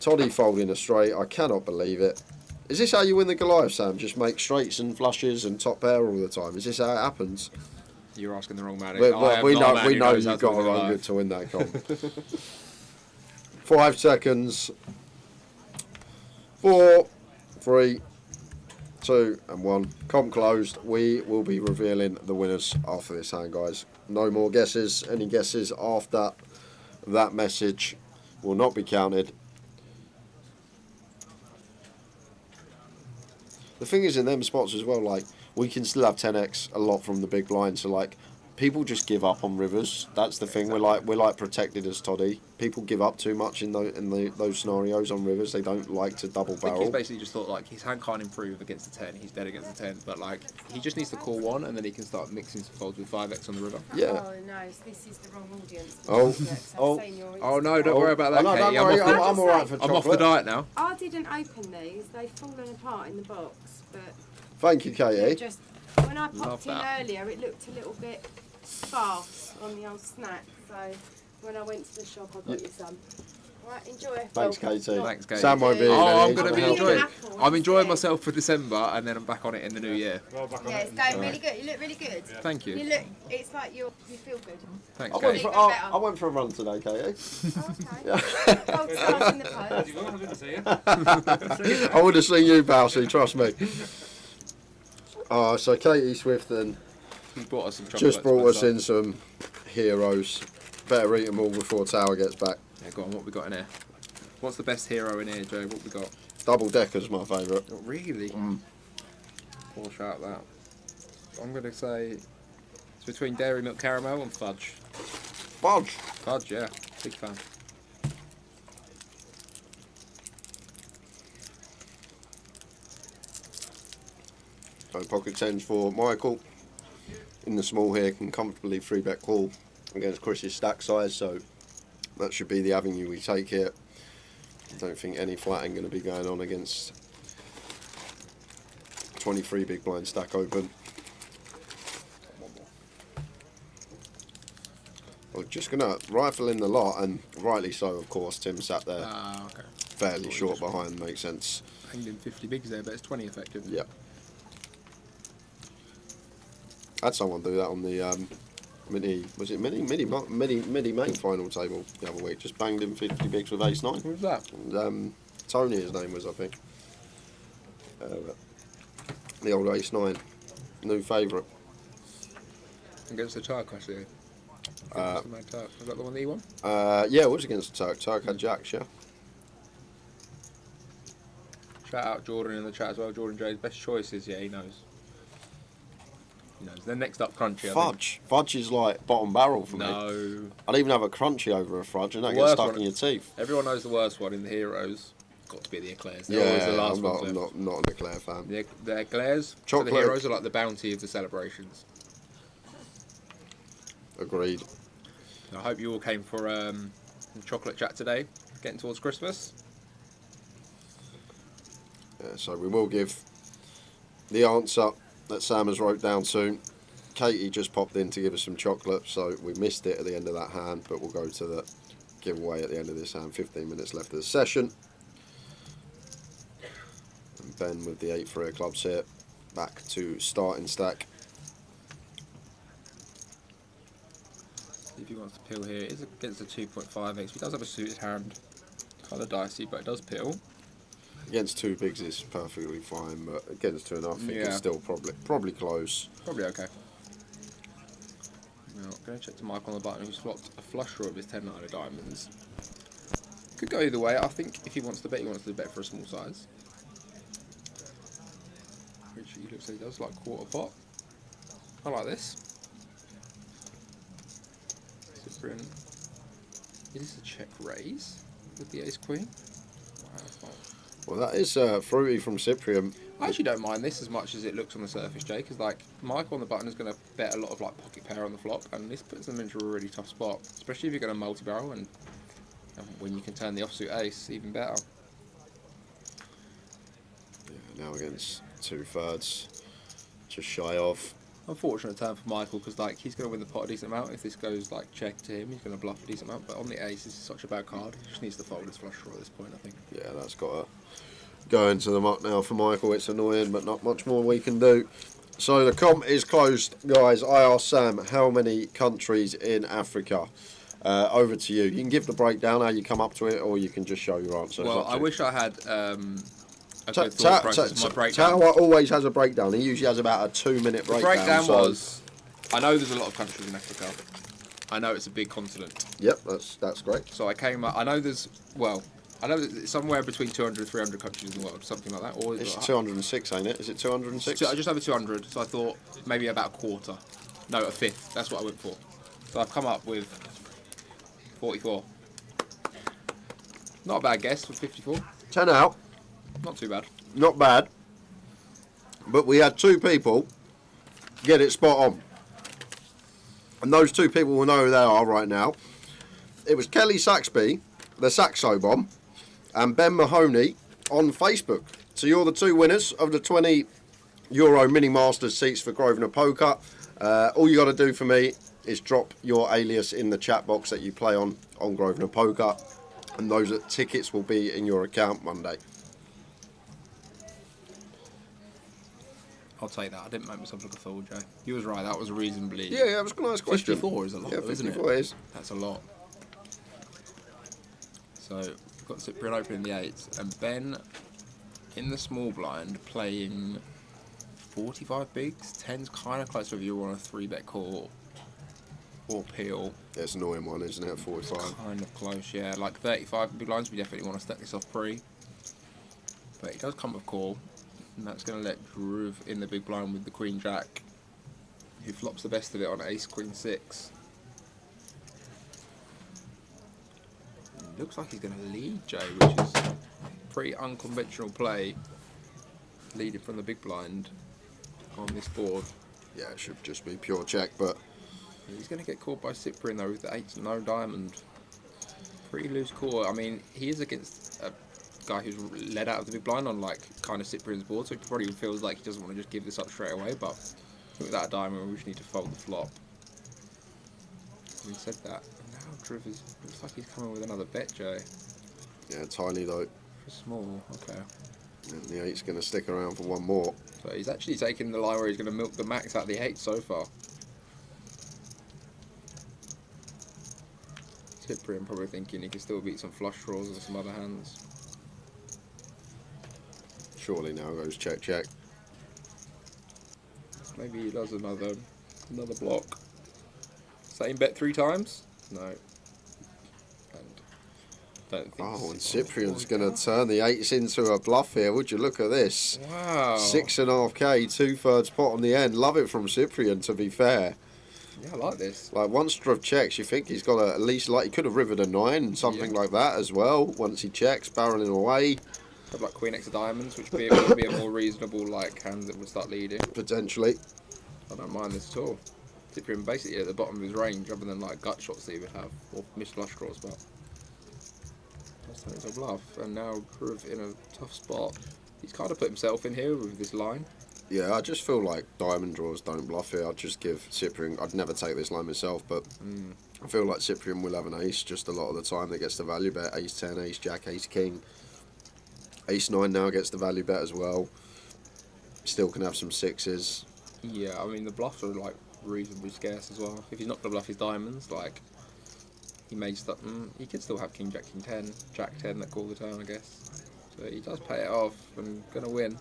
Toddy folding a straight, I cannot believe it. Is this how you win the Goliath, Sam? Just make straights and flushes and top pair all the time? Is this how it happens? You're asking the wrong man. We know you've got to run good to win that comp. 5 seconds. 4, 3, 2 and 1. Comp closed. We will be revealing the winners after this hand, guys. No more guesses. Any guesses after that message will not be counted. The thing is, in them spots as well, like, we can still have 10x a lot from the big blind, so like people just give up on rivers. That's the thing. We're like protected as Toddy. People give up too much in those scenarios on rivers. They don't like to double barrel. I think he's basically just thought like his hand can't improve against the 10. He's dead against the 10, but like he just needs to call one and then he can start mixing some folds with 5x on the river. Yeah. Oh no, this is the wrong audience. Oh no, don't worry about that, no, Katie. don't worry, I'm all right for I'm chocolate. off the diet now. I didn't open these. They've fallen apart in the box, but Thank you, Katie. just when I popped in earlier, it looked a little bit sparse on the old snack. So when I went to the shop, I got you some. Right, enjoy. Thanks, Katie. Thanks, Katie. Sam won't be in I'm any, going to be so- enjoying. I'm enjoying myself for December, and then I'm back on it in the new year. Yeah, it's going really good. You look really good. Thank you. You look. It's like you feel good. Thanks, I went, Katie. I went for a run today, Katie. Cold stars in the post. I would have seen you, Bousey, trust me. So Katie Swifton brought us some just chocolates, brought us but, in some heroes. Better eat them all before Tower gets back. Yeah, go on, what we got in here? What's the best hero in here, Joe? What we got? Double Decker's my favourite. Oh, really? Poor shout that. I'm going to say it's between Dairy Milk Caramel and Fudge. Fudge? Fudge, yeah. Big fan. So pocket tens for Michael. In the small here, can comfortably 3-bet call against Chris's stack size, so that should be the avenue we take here. I don't think any flatting going to be going on against 23 big blind stack open. Well, just going to rifle in the lot, and rightly so, of course. Tim sat there Okay. fairly short behind, makes sense. Hanged in 50 bigs there, but it's 20 effective. Yep. Had someone do that on the mini main final table the other week. Just banged in 50 bigs with ace 9. Who was that? And, Tony, his name was, I think. The old ace 9, new favourite. Against the Turk, actually. Was that the one that he won? Yeah, it was against the Turk. Turk had jacks, yeah. Shout out Jordan in the chat as well. Jordan J's best choices. Yeah, he knows. He knows. Then next up, Crunchy. Fudge. Fudge is like bottom barrel for me. No. I'd even have a Crunchy over a fudge, and that gets Worst stuck one- in your teeth. Everyone knows the worst one in the Heroes. Got to be the eclairs. They're always the last ones I'm left. not an eclair fan. The eclairs for Chocolate. the Heroes are like the bounty of the celebrations. Agreed. I hope you all came for chocolate chat today, getting towards Christmas. Yeah, so we will give the answer that Sam has wrote down soon. Katie just popped in to give us some chocolate, so we missed it at the end of that hand, but we'll go to the giveaway at the end of this hand. 15 minutes left of the session. And Ben with the 8 3 of clubs here, back to starting stack. If he wants to peel here, it is against a 2.5x. He does have a suited hand. Kind of dicey, but it does peel. Against 2 bigs is perfectly fine, but against 2.5, I think it's still probably close. Probably okay. Now, I'm going to check to Mike on the button, who's flopped a flush draw of his 10 9 of diamonds. Could go either way. I think if he wants to bet, he wants to bet for a small size. Which he looks like he does, like quarter pot. I like this. Cyprian. It is a check raise with the ace queen. Wow. Well, that is fruity from Cyprian. I actually don't mind this as much as it looks on the surface, Jay, because like Mike on the button is going to bet a lot of like pocket pair on the flop, and this puts them into a really tough spot, especially if you're going to multi-barrel, and when you can turn the offsuit ace, even better. Yeah, now against 2/3, just shy of. Unfortunate turn for Michael, because like he's going to win the pot a decent amount. If this goes like check to him, he's going to bluff a decent amount. But on the ace, this is such a bad card. He just needs to fold his flush draw at this point, I think. Yeah, that's got to go into the muck now for Michael. It's annoying, but not much more we can do. So the comp is closed, guys. I asked Sam how many countries in Africa. Over to you. You can give the breakdown how you come up to it, or you can just show your answer. Well, I wish I had a good thought process. My breakdown. Tawa always has a breakdown. He usually has about a 2-minute breakdown. The breakdown was, I know there's a lot of countries in Africa. I know it's a big continent. Yep, that's great. So I came up, I know there's somewhere between 200 and 300 countries in the world, something like that. Or it's 206, ain't it? Is it 206? Just over 200, so I thought maybe about a quarter. No, a fifth. That's what I went for. So I've come up with 44. Not a bad guess for 54. 10 out. Not too bad. Not bad. But we had 2 people get it spot on. And those 2 people will know who they are right now. It was Kelly Saxby, the Saxo Bomb, and Ben Mahoney on Facebook. So you're the 2 winners of the €20 Mini Masters seats for Grosvenor Poker. All you got to do for me is drop your alias in the chat box that you play on Grosvenor Poker, and those tickets will be in your account Monday. I'll take that. I didn't make myself look a fool, Joe. You was right. That was reasonably. Yeah, that was a nice question. 54 is a lot, Yeah, though, isn't it? 54 is. That's a lot. So we've got Cyprian opening the 8s, and Ben in the small blind playing 45 bigs. 10's kind of close to if you want a 3-bet call or peel. Yeah, it's an annoying one, isn't it? 45. It's kind of close, yeah. Like 35 big blinds, we definitely want to stack this off pre. But it does come with call. And that's going to let Drew in the big blind with the Queen Jack, who flops the best of it on Ace Queen 6. It looks like he's going to lead Jay, which is pretty unconventional play, leading from the big blind on this board. Yeah, it should just be pure check, but he's going to get caught by Cyprian though with the 8 no diamond. Pretty loose call. I mean, he is against a guy who's led out of the big blind on like kind of Cyprian's board, so he probably feels like he doesn't want to just give this up straight away, but without a diamond we just need to fold the flop. Having said that, now Drivers looks like he's coming with another bet, Joe. Yeah, tiny though. For small, okay. And the 8's going to stick around for one more. So he's actually taking the line where he's going to milk the max out of the 8 so far. Cyprian probably thinking he can still beat some flush draws and some other hands. Surely now goes check, check. Maybe he does another block. Same bet 3 times? No. And don't think. Oh, and Cyprian's going to turn the 8s into a bluff here. Would you look at this? Wow. 6.5k, 2/3 pot on the end. Love it from Cyprian, to be fair. Yeah, I like this. Like, once Druv checks, you think he's got at least, like, he could have rivered a 9, something like that as well. Once he checks, barreling away. Have like Queen X of Diamonds, which would be a more reasonable like hand that would start leading. Potentially. I don't mind this at all. Cyprian basically at the bottom of his range, other than like gut shots that he would have, or missed flush draws, but that's turning into a bluff. And now Druv in a tough spot. He's kind of put himself in here with this line. Yeah, I just feel like diamond draws don't bluff here. I'd just give Cyprian, I'd never take this line myself, but I feel like Cyprian will have an ace just a lot of the time that gets the value bet. Ace 10, ace jack, ace king. Ace 9 now gets the value bet as well. Still can have some 6s. Yeah, I mean the bluffs are like reasonably scarce as well. If he's not going to bluff his diamonds, like he may stop. He could still have king jack, king 10, jack 10 that call the turn, I guess. So he does pay it off and gonna win.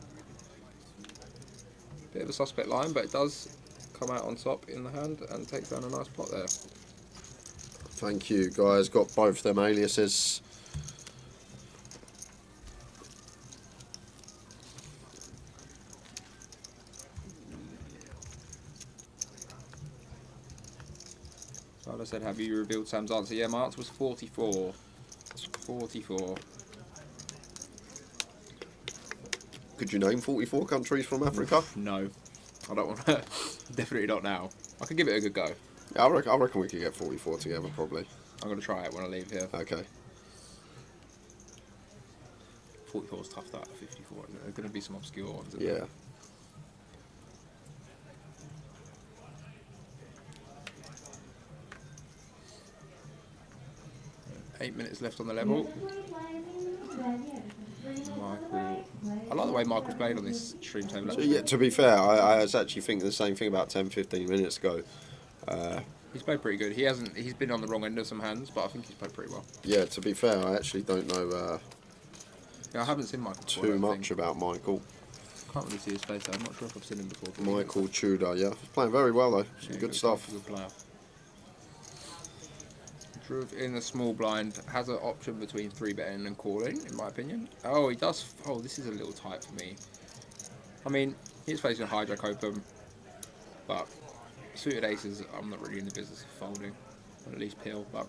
Bit of a suspect line, but it does come out on top in the hand and takes down a nice pot there. Thank you, guys. Got both them aliases. So I said, have you revealed Sam's answer? Yeah, my answer was 44. 44. Could you name 44 countries from Africa? No. I don't want to. Definitely not now. I could give it a good go. Yeah, I reckon we could get 44 together, probably. I'm going to try it when I leave here. Okay. 44 is tough, that. 54. There are going to be some obscure ones. Yeah. There? 8 minutes left on the level. Michael. I like the way Michael's played on this stream table. So, yeah, to be fair, I was actually thinking the same thing about 10-15 minutes ago. He's played pretty good. He's been on the wrong end of some hands, but I think he's played pretty well. Yeah, to be fair, I actually don't know yeah, I haven't seen Michael before, too much about Michael. Can't really see his face. I'm not sure if I've seen him before. Michael Tudor, yeah. He's playing very well, though. Some good stuff. Good player. Druv in the small blind has an option between 3-betting and calling, in my opinion. Oh, he does. Oh, this is a little tight for me. I mean, he's facing a hijack open, but suited aces, I'm not really in the business of folding. At least peel, but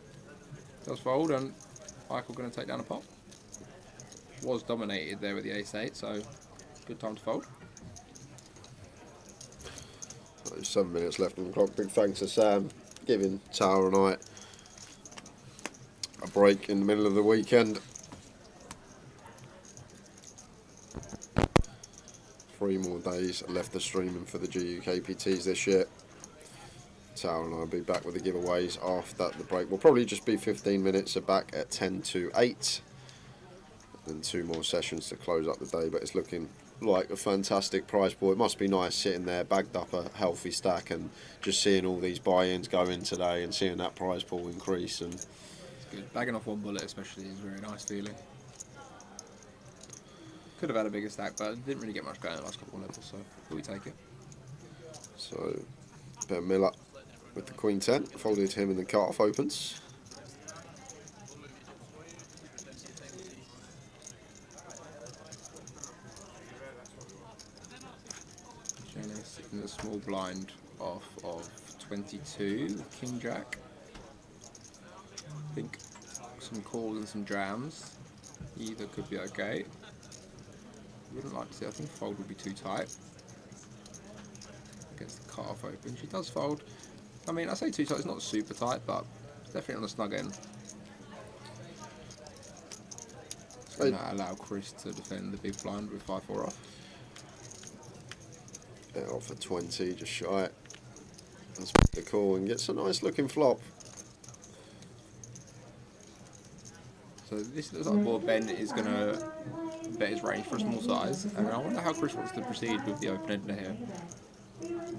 does fold, and Michael going to take down a pot. Was dominated there with the ace-8, so good time to fold. 7 minutes left on the clock. Big thanks to Sam, giving Tower and I a break in the middle of the weekend. 3 more days left of streaming for the GUKPTs this year. Tower and I will be back with the giveaways after the break. We'll probably just be 15 minutes, so back at 10 to 8. And 2 more sessions to close up the day, but it's looking like a fantastic prize pool. It must be nice sitting there, bagged up a healthy stack, and just seeing all these buy-ins go in today and seeing that prize pool increase. And it's good. Bagging off 1 bullet especially is a very nice feeling. Could have had a bigger stack, but didn't really get much going in the last couple of levels, so we take it. So Ben Miller with the Queen 10, folded him in the cut-off opens. In the small blind off of 22, King Jack. I think some calls and some jams. Either could be okay. Wouldn't like to see. I think fold would be too tight. Against the cut-off open. She does fold. I mean, I say too tight. It's not super tight, but it's definitely on the snug end. It's going to allow Chris to defend the big blind with 5-4 off. Off for 20, just shy. That's the call and gets a nice looking flop. So this looks like a board Ben is going to bet his range for a small size, and I wonder how Chris wants to proceed with the open ender here.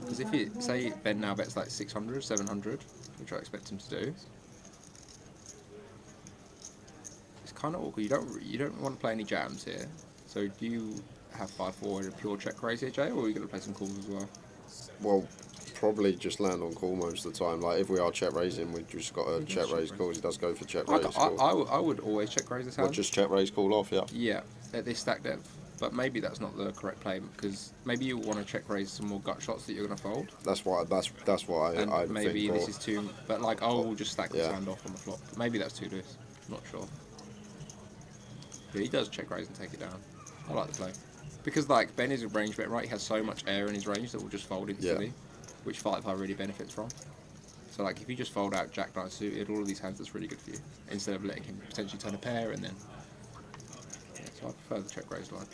Because if it, say Ben now bets like 600, 700, which I expect him to do, it's kind of awkward. You don't want to play any jams here. So do you have 5-4 and a pure check raise here, Jay, or are you going to play some calls as well? Well, probably just land on call most of the time. Like if we are check raising, we've just got a check raise call. He does go for check raise call. I would always check raise this hand. Or just check raise call off, yeah. Yeah, at this stack depth. But maybe that's not the correct play, because maybe you want to check raise some more gut shots that you're going to fold. That's what I maybe think this is too. But like, we'll just stack this hand off on the flop. Maybe that's too loose. Not sure. But he does check raise and take it down. I like the play. Because like Ben is a range bet, right? He has so much air in his range that will just fold instantly, which 5-5 really benefits from. So like if you just fold out Jack 9 suited, all of these hands, that's really good for you. Instead of letting him potentially turn a pair and then. Yeah, so I prefer the check raise line.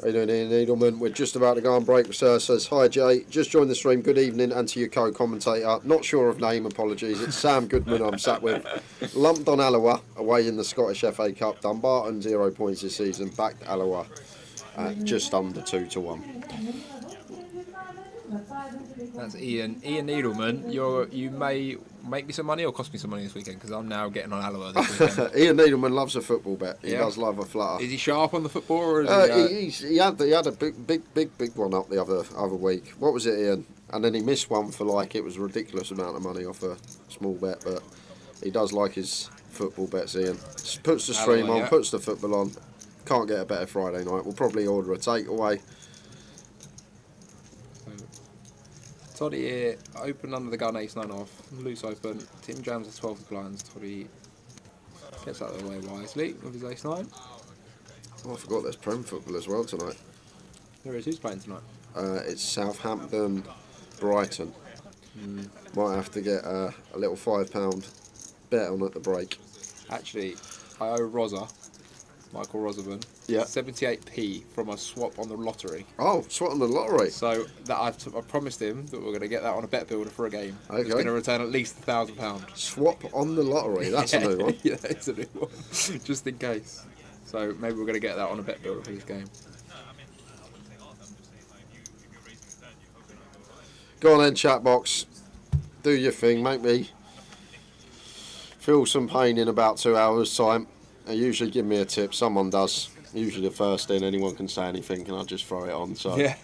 How you doing, Ian Needleman? We're just about to go on break. Sir says, hi Jay, just joined the stream. Good evening, and to your co-commentator. Not sure of name, apologies. It's Sam Goodman I'm sat with. Lumped on Alloa away in the Scottish FA Cup. Dumbarton 0 points this season. Backed Alloa at just under 2-1. That's Ian Needleman. You may make me some money or cost me some money this weekend, because I'm now getting on Alloa this weekend. Ian Needleman loves a football bet. He does love a flutter. Is he sharp on the football, or is he had a big one up the other week. What was it, Ian? And then he missed one for like it was a ridiculous amount of money off a small bet, but he does like his football bets, Ian. Just puts the stream on, puts the football on. Can't get a better Friday night. We'll probably order a takeaway. Toddy here, open under the gun, ace-9 off, loose open. Tim jams the 12 of blinds. Toddy gets out of the way wisely with his ace-9. Oh, I forgot there's Prem football as well tonight. There is. Who's playing tonight? It's Southampton, Brighton. Might have to get a little £5 bet on at the break. Actually, I owe Michael Roserman, 78p from a swap on the lottery. Oh, swap on the lottery. So that I promised him that we're going to get that on a bet builder for a game. Okay. It's going to return at least £1,000. Swap on the lottery. That's a new one. Yeah, it's a new one, just in case. So maybe we're going to get that on a bet builder for this game. Go on then, chat box. Do your thing. Make me feel some pain in about 2 hours' time. They usually give me a tip. Someone does. Usually the first in, anyone can say anything and I just throw it on. So yeah.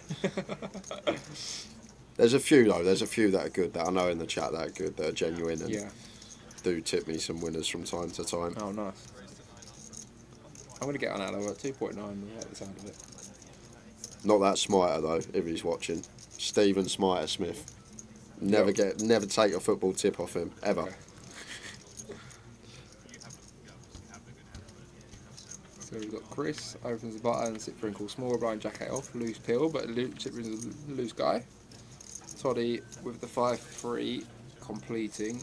There's a few though. There's a few that are good that I know in the chat that are good, that are genuine and do tip me some winners from time to time. Oh, nice. I'm going to get on Allo at 2.9. I like the sound of it. Not that Smiter though, if he's watching. Stephen Smiter Smith. Never take a football tip off him ever. Okay. So we've got Chris, opens the button, Cyprian calls small, Brian Jack 8 off, loose pill, but Cyprian's a loose guy. Toddy with the 5-3 completing,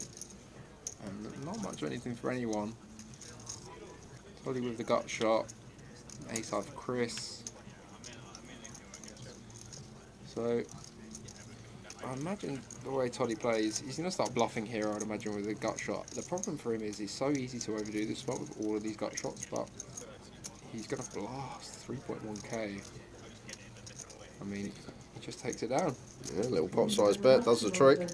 and not much of anything for anyone. Toddy with the gut shot, ace high for Chris. So I imagine the way Toddy plays, he's going to start bluffing here, I'd imagine, with a gut shot. The problem for him is he's so easy to overdo this spot with all of these gut shots, but he's going to blast 3.1k. I mean, he just takes it down. Yeah, little pot size bet does the trick.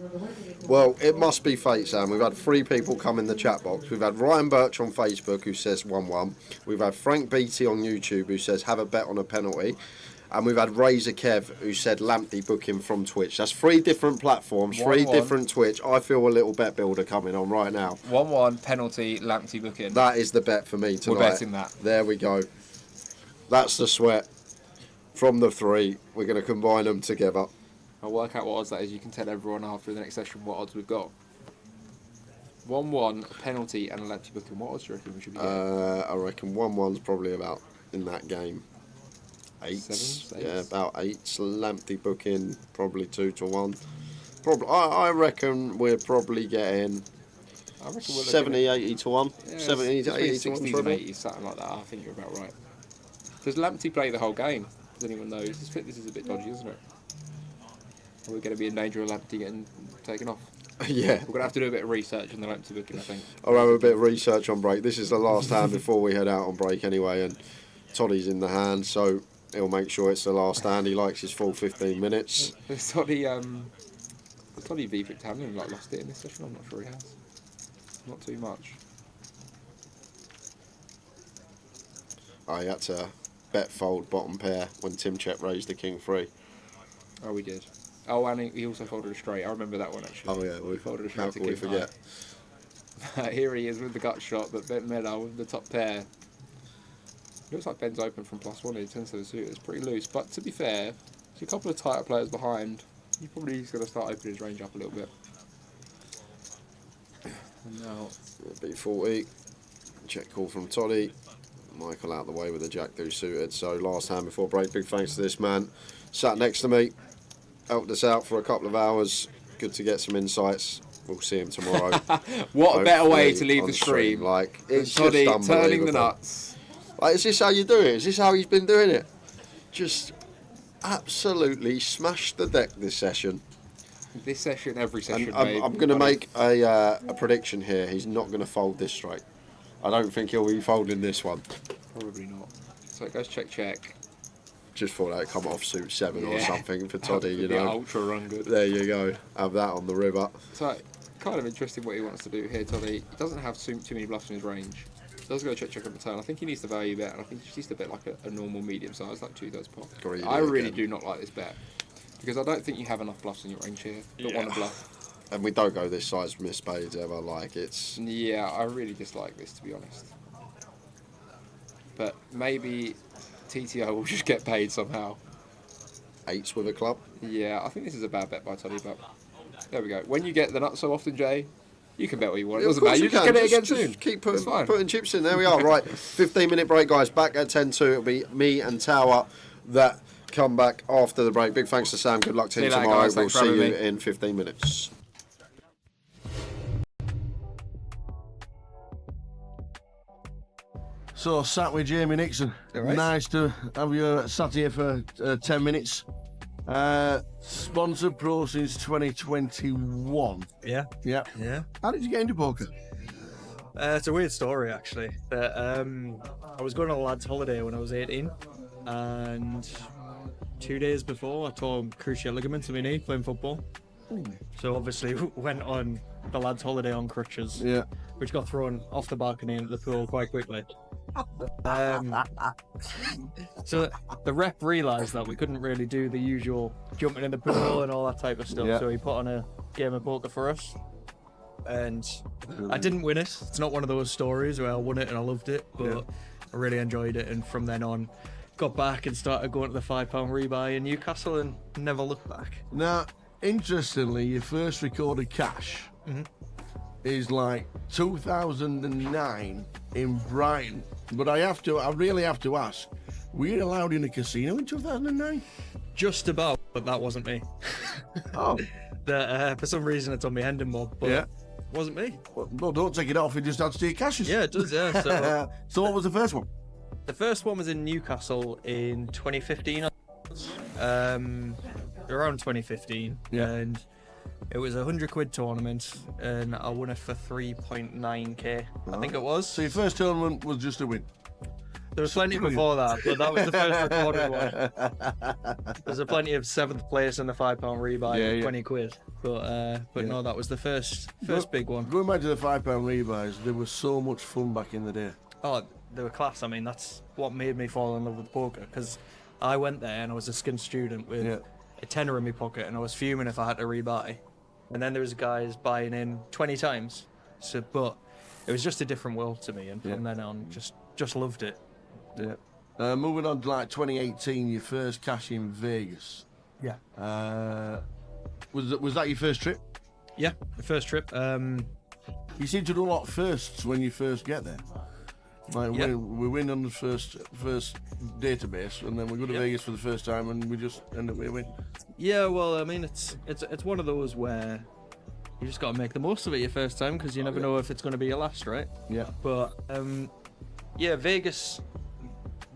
Well, it must be fate, Sam. We've had 3 people come in the chat box. We've had Ryan Birch on Facebook who says 1-1. We've had Frank Beatty on YouTube who says have a bet on a penalty. And we've had Razor Kev who said Lamptey booking from Twitch. That's 3 different platforms, 3 different Twitch. I feel a little bet builder coming on right now. 1-1 penalty, Lamptey booking. That is the bet for me tonight. We're betting that. There we go. That's the sweat. From the 3, we're going to combine them together. I'll work out what odds that is. You can tell everyone after the next session what odds we've got. 1-1 penalty and a Lamptey booking. What odds do you reckon we should be getting? I reckon 1-1's probably about in that game. 8. 7, yeah, about 8. Lamptey booking probably 2-1. Probably, I reckon we're probably getting 70, 80 to 1. Yeah, 70, 80 to 1. 60s and 80s, something like that. I think you're about right. Does Lamptey play the whole game? Does anyone know? This is a bit dodgy, isn't it? Are we going to be in danger of Lamptey getting taken off? Yeah. We're going to have to do a bit of research in the empty booking, I think. I'll have a bit of research on break. This is the last hand before we head out on break anyway, and Toddy's in the hand, so he'll make sure it's the last hand. He likes his full 15 minutes. Toddy V-picked Hamlin, like lost it in this session. I'm not sure he has. Not too much. Oh, he had to bet fold bottom pair when Tim Chep raised the king 3. Oh, we did. Oh, and he also folded a straight. I remember that one actually. Oh yeah, we folded a straight. How to can we king forget? Here he is with the gut shot that bet Miller with the top pair. Looks like Ben's open from +1 in 10 to the suit. It's pretty loose, but to be fair, there's a couple of tighter players behind. He probably is going to start opening his range up a little bit. And now B40, check call from Toddy. Michael out the way with the jack deuce suited. So last hand before break. Big thanks to this man. Sat next to me, helped us out for a couple of hours. Good to get some insights. We'll see him tomorrow. What a better way to leave the stream. Like, it's Toddy just turning the nuts. Like, is this how you do it? Is this how he's been doing it? Just absolutely smashed the deck this session. This session, every session. I'm going to make a prediction here. He's not going to fold this straight. I don't think he'll be folding this one. Probably not. So it goes check, check. Just thought that'd come off suit 7 or Yeah. something for Toddy, you The know. ultra run good. There you go. Have that on the river. So, kind of interesting what he wants to do here, Toddy. He doesn't have too many bluffs in his range. Does go check, check on the turn. I think he needs to value bet, and I think he just needs to bet like a normal medium size, like 2/3 pot. Greedy I really again. do not like this bet because I don't think you have enough bluffs in your range here that want to bluff. And we don't go this size with spades ever. Like, it's... Yeah, I really dislike this, to be honest. But maybe TTO will just get paid somehow. 8s with a club? Yeah, I think this is a bad bet by Toddy, but there we go. When you get the nuts so often, Jay, you can bet what you want. It Yeah, doesn't of course matter. You just get it again just soon. Keep It's fine. putting chips in. There we are. Right, 15-minute break, guys. Back at 10-2. It'll be me and Tower that come back after the break. Big thanks to Sam. Good luck to See him you later, tomorrow. guys. We'll Thanks for see you having me. in 15 minutes. So, sat with Jamie Nixon. right. Nice to have you sat here for 10 minutes. Sponsored pro since 2021. Yeah. Yeah. Yeah. How did you get into poker? It's a weird story, actually. But, I was going on a lad's holiday when I was 18, and 2 days before I tore cruciate ligament in my knee playing football. So obviously went on the lad's holiday on crutches, which got thrown off the balcony into the pool quite quickly. So the rep realised that we couldn't really do the usual jumping in the pool and all that type of stuff, so he put on a game of poker for us. And I didn't win it. It's not one of those stories where I won it and I loved it, but I really enjoyed it. And from then on, got back and started going to the £5 rebuy in Newcastle and never looked back. Now, interestingly, your first recorded cash is like 2009 in Brighton. But I really have to ask, were you allowed in a casino in 2009? Just about, but that wasn't me. Oh. For some reason it's on my Hendon mob, but it wasn't me. Well, don't take it off, it just adds to your cashes. Yeah, it does, yeah. So, so what was the first one? The first one was in Newcastle in 2015. Around 2015. Yeah. And it was a £100 tournament, and I won it for 3.9k. I think it was. So your first tournament was just a win? There was plenty before that, but that was the first recorded one. There's a plenty of 7th place in the £5 rebuy, 20 quid. But no, that was the first big one. Going back to the £5 rebuys, they were so much fun back in the day. Oh, they were class. I mean, that's what made me fall in love with poker, because I went there and I was a skin student with a tenner in my pocket, and I was fuming if I had to rebuy. And then there was guys buying in 20 times. So, but it was just a different world to me, and from then on, just loved it. Yeah. Moving on to like 2018, your first cash in Vegas. Yeah. Was that your first trip? Yeah, the first trip. You seem to do a lot firsts when you first get there. Like we win on the first database, and then we go to Vegas for the first time, and we just end up with a win. Yeah, well, I mean, it's one of those where you just got to make the most of it your first time, because you never know if it's going to be your last, right? Yeah. But yeah, Vegas.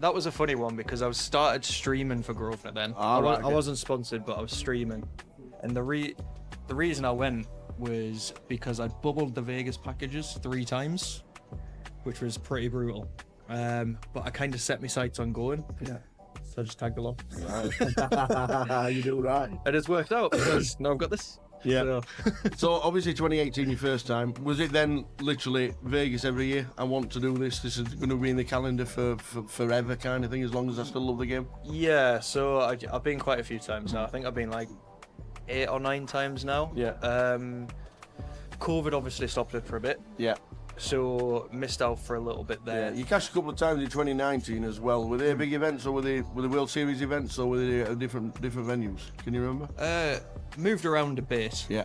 That was a funny one because I started streaming for Grosvenor then. I wasn't sponsored, but I was streaming, and the reason I went was because I'd bubbled the Vegas packages 3 times, which was pretty brutal. But I kind of set my sights on going. Yeah. So I just tagged along. Right. You do right. And it's worked out because now I've got this. Yeah. So obviously 2018, your first time. Was it then literally Vegas every year? I want to do this. This is going to be in the calendar for forever, kind of thing. As long as I still love the game. Yeah. So I've been quite a few times now. I think I've been like 8 or 9 times now. Yeah. COVID obviously stopped it for a bit. Yeah. So missed out for a little bit there. Yeah, you cashed a couple of times in 2019 as well. Were they big events, or were they World Series events, or were they different venues? Can you remember? Moved around a bit. Yeah.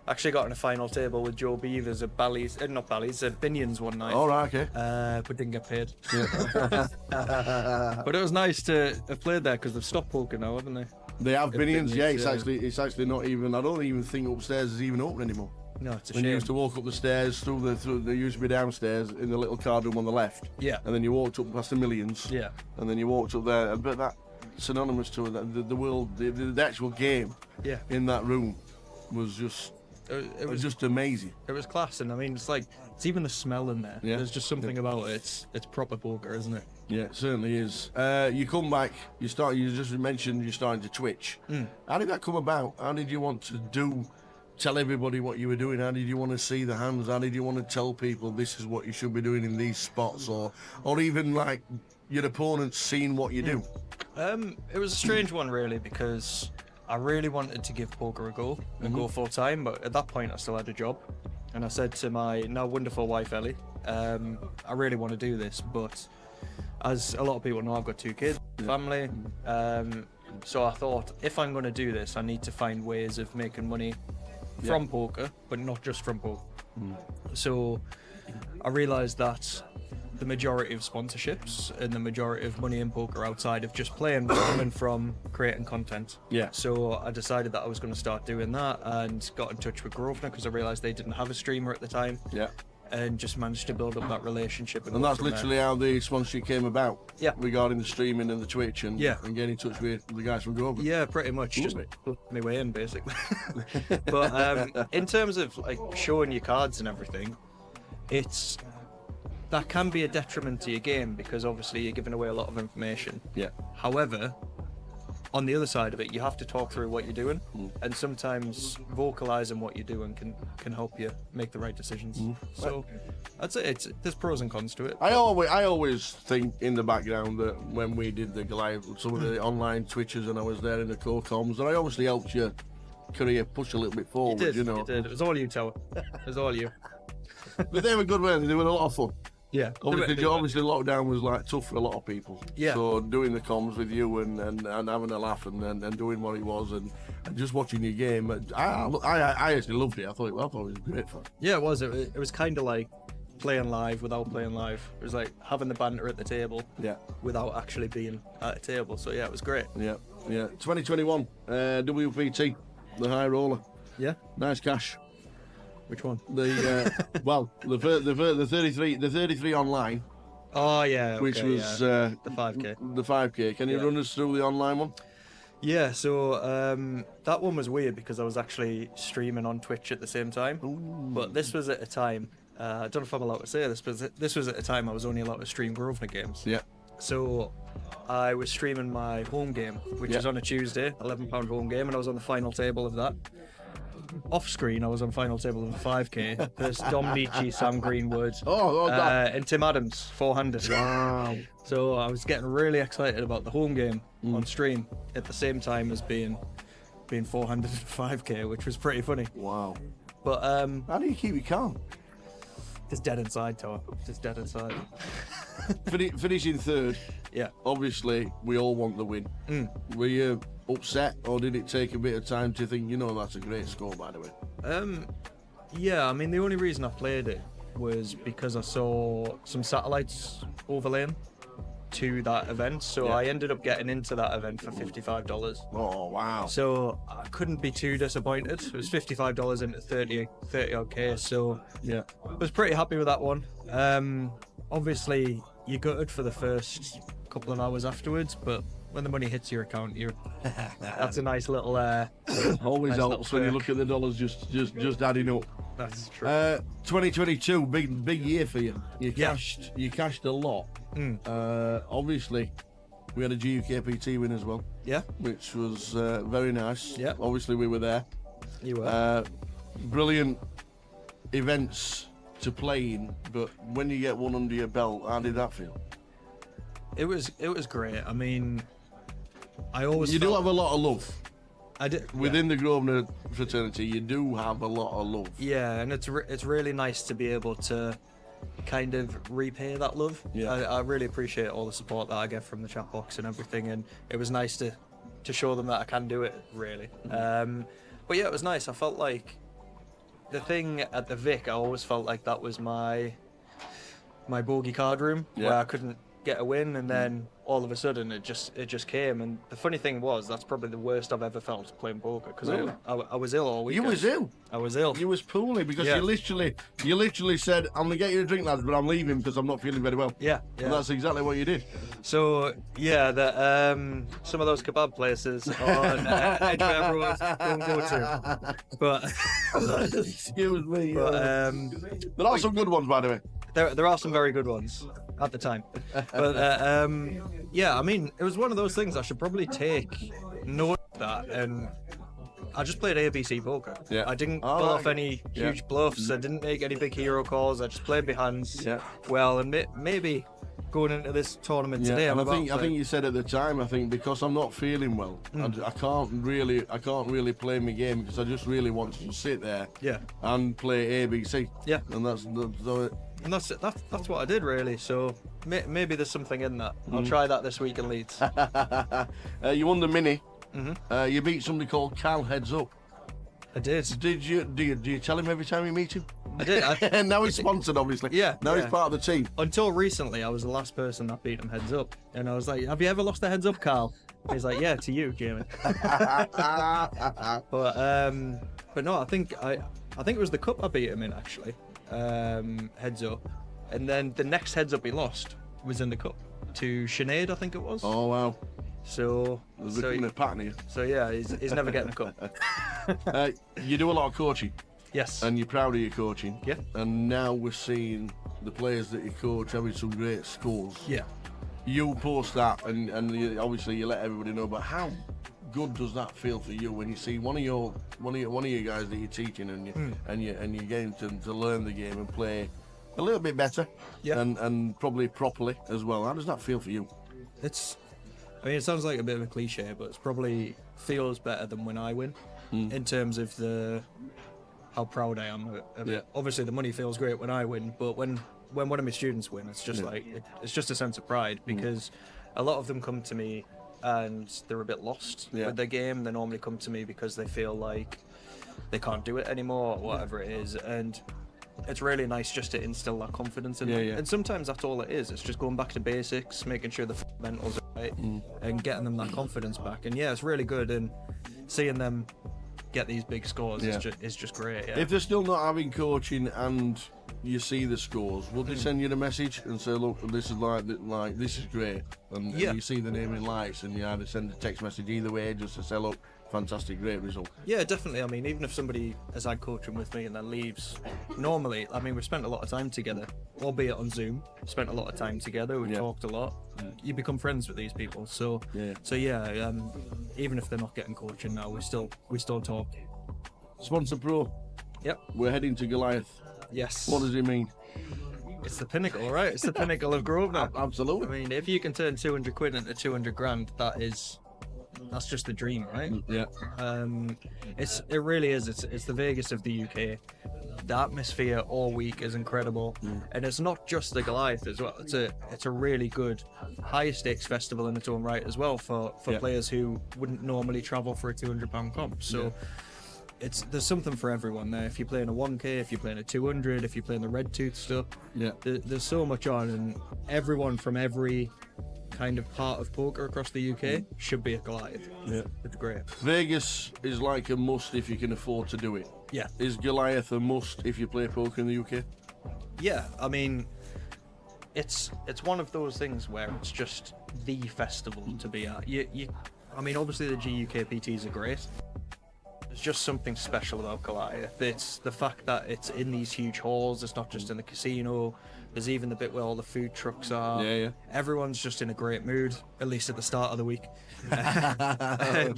Actually got on a final table with Joe Beavers at Bally's, not Bally's, at Binions one night. All right, okay. But didn't get paid. Yeah. But it was nice to have played there because they've stopped poker now, haven't they? They have Binions, yeah. It's yeah. it's actually not even. I don't even think upstairs is even open anymore. No, it's a when shame. you used to walk up the stairs through they used to be downstairs in the little card room on the left. Yeah. And then you walked up past the Millions. Yeah. And then you walked up there, but that synonymous to it, the world, the actual game. Yeah. In that room was just. It was just amazing. It was class, and I mean, it's even the smell in there. Yeah. There's just something about it. It's proper poker, isn't it? Yeah, it certainly is. You come back. You just mentioned you're starting to Twitch. How did that come about? How did you want to tell everybody what you were doing? How did you want to see the hands? How did you want to tell people this is what you should be doing in these spots, or even like your opponents seeing what you do? It was a strange one, really, because I really wanted to give poker a go and go full time, but at that point I still had a job. And I said to my now wonderful wife Ellie, I really want to do this, but as a lot of people know, I've got 2 kids, family. So I thought, if I'm going to do this, I need to find ways of making money from poker, but not just from poker. So I realised that the majority of sponsorships and the majority of money in poker outside of just playing was coming from creating content. Yeah. So I decided that I was going to start doing that and got in touch with Grosvenor because I realised they didn't have a streamer at the time. Yeah. And just managed to build up that relationship. And that's literally how the sponsorship came about. Yeah. Regarding the streaming and the Twitch and getting in touch with the guys from Grosvenor. Yeah, pretty much. Just my way in, basically. But in terms of like showing your cards and everything, that can be a detriment to your game because obviously you're giving away a lot of information. Yeah. However, on the other side of it, you have to talk through what you're doing, and sometimes vocalizing what you're doing can help you make the right decisions. So I'd say there's pros and cons to it. I always think in the background that when we did the Goliath, some of the online Twitches, and I was there in the core comms, and I obviously helped your career push a little bit forward. You did. It was all you, Tower. It was all you. But they were good, weren't they? They were a lot of fun. Yeah. Obviously lockdown was like tough for a lot of people. Yeah. So doing the comms with you and having a laugh and doing what it was and just watching your game, I actually loved it. I thought it was great fun. Yeah, it was. It was kind of like playing live without playing live. It was like having the banter at the table. Yeah. Without actually being at a table. So yeah, it was great. Yeah. 2021 WPT, the high roller. Yeah. Nice cash. Which one? The 33 online. Oh yeah. Which was the 5K. The 5K. Can you run us through the online one? Yeah. So that one was weird because I was actually streaming on Twitch at the same time. Ooh. But this was at a time. I don't know if I'm allowed to say this, but this was at a time I was only allowed to stream Grosvenor games. Yeah. So I was streaming my home game, which is on a Tuesday, £11 home game, and I was on the final table of that. Off screen, I was on final table of a 5K. There's Dom Nietzsche, Sam Greenwood, and Tim Adams, 400. Wow. So I was getting really excited about the home game on stream at the same time as being 400 and 5K, which was pretty funny. Wow. But how do you keep it calm? Just dead inside, Tower. Just dead inside. Finishing third. Yeah. Obviously, we all want the win. Were you upset, or did it take a bit of time to think, that's a great score, by the way? Yeah, I mean, the only reason I played it was because I saw some satellites overlaying to that event, so I ended up getting into that event for $55. Oh, wow. So I couldn't be too disappointed. It was $55 into 30 odd K, so yeah, I was pretty happy with that one. Obviously, you're gutted for the first couple of hours afterwards, but when the money hits your account, that's a nice little. Always nice helps little when you perk. look at the dollars just adding up. That's true. 2022, big year for you. You cashed a lot. Obviously, we had a GUKPT win as well. Yeah. Which was very nice. Yeah. Obviously, we were there. You were. Brilliant events to play in, but when you get one under your belt, how did that feel? It was great. I mean, I always You do have a lot of love. I did Within the Grosvenor fraternity, you do have a lot of love. Yeah, and it's really nice to be able to kind of repay that love. Yeah. I really appreciate all the support that I get from the chat box and everything, and it was nice to show them that I can do it, really. But yeah, it was nice. I felt like the thing at the Vic, I always felt like that was my bogey card room, where I couldn't get a win, and then all of a sudden it just came. And the funny thing was, that's probably the worst I've ever felt playing poker, because Really? I was ill all week. You was ill? I was ill. You was poorly because Yeah. you literally said, I'm gonna get you a drink, lads, but I'm leaving because I'm not feeling very well. Yeah. And that's exactly what you did. So yeah, some of those kebab places on Edgware Road don't go to. But excuse me. But, there are some good ones, by the way. There are some very good ones at the time. But yeah, I mean, it was one of those things. I should probably take note of that. And I just played ABC poker. Yeah. I didn't pull right. off any huge bluffs. I didn't make any big hero calls. I just played my hands well. And maybe going into this tournament today, and I'm I think about to play. you said at the time, I think because I'm not feeling well, I can't really play my game because I just really want to sit there and play ABC. Yeah. And that's that's what I did, really. So maybe there's something in that. I'll try that this week in Leeds. You won the mini. You beat somebody called Cal Heads Up. I did. Do you tell him every time you meet him? I did. Now he's sponsored, obviously. Yeah. Now he's part of the team. Until recently, I was the last person that beat him heads up, and I was like, "Have you ever lost a heads up, Carl?" He's like, "Yeah, to you, Jamie." But no, I think it was the cup I beat him in, actually. Heads up, and then the next heads up he lost was in the cup to Sinead, I think it was. Oh wow. So becoming a pattern here. So yeah, he's never getting a cup. You do a lot of coaching. Yes. And you're proud of your coaching. Yeah. And now we're seeing the players that you coach having some great scores. Yeah. You post that, and obviously you let everybody know. But how good does that feel for you when you see one of your guys that you're teaching and you're getting to learn the game and play a little bit better, and probably properly as well? How does that feel for you? I mean, it sounds like a bit of a cliche, but it's probably feels better than when I win, in terms of how proud I am of it. Obviously, the money feels great when I win, but when one of my students win, it's just like it's just a sense of pride, because a lot of them come to me and they're a bit lost with their game. They normally come to me because they feel like they can't do it anymore, or whatever it is, and it's really nice just to instill that confidence in them. And sometimes that's all it is. It's just going back to basics, making sure the fundamentals are right, and getting them that confidence back. And yeah, it's really good, and seeing them get these big scores is just great. Yeah. If they're still not having coaching and you see the scores, will they send you the message and say, look, this is like this is great, and you see the name in lights, and you either send a text message either way just to say, look, fantastic, great result? Yeah, definitely. I mean, even if somebody has had coaching with me and then leaves, normally, I mean, we've spent a lot of time together, albeit on Zoom. Spent a lot of time together. We've talked a lot. You become friends with these people. So yeah. Even if they're not getting coaching now, we still talk. Sponsor Pro. Yep. We're heading to Goliath. Yes. What does it mean? It's the pinnacle, right? It's the pinnacle of Grosvenor. Absolutely. I mean, if you can turn 200 quid into 200 grand, that's just the dream, right? Yeah. It really is. It's the Vegas of the UK. The atmosphere all week is incredible, and it's not just the Goliath as well. It's a really good high stakes festival in its own right as well for players who wouldn't normally travel for a £200 comp. So there's something for everyone there. If you're playing a 1K, if you're playing a 200, if you're playing the red tooth stuff, there's so much on, and everyone from every kind of part of poker across the UK should be a Goliath. Yeah, it's great. Vegas is like a must if you can afford to do it. Yeah. Is Goliath a must if you play poker in the UK? Yeah, I mean, it's one of those things where it's just the festival to be at. I mean, obviously the GUKPTs are great. There's just something special about Goliath. It's the fact that it's in these huge halls. It's not just in the casino. There's even the bit where all the food trucks are. Yeah. Everyone's just in a great mood, at least at the start of the week. And,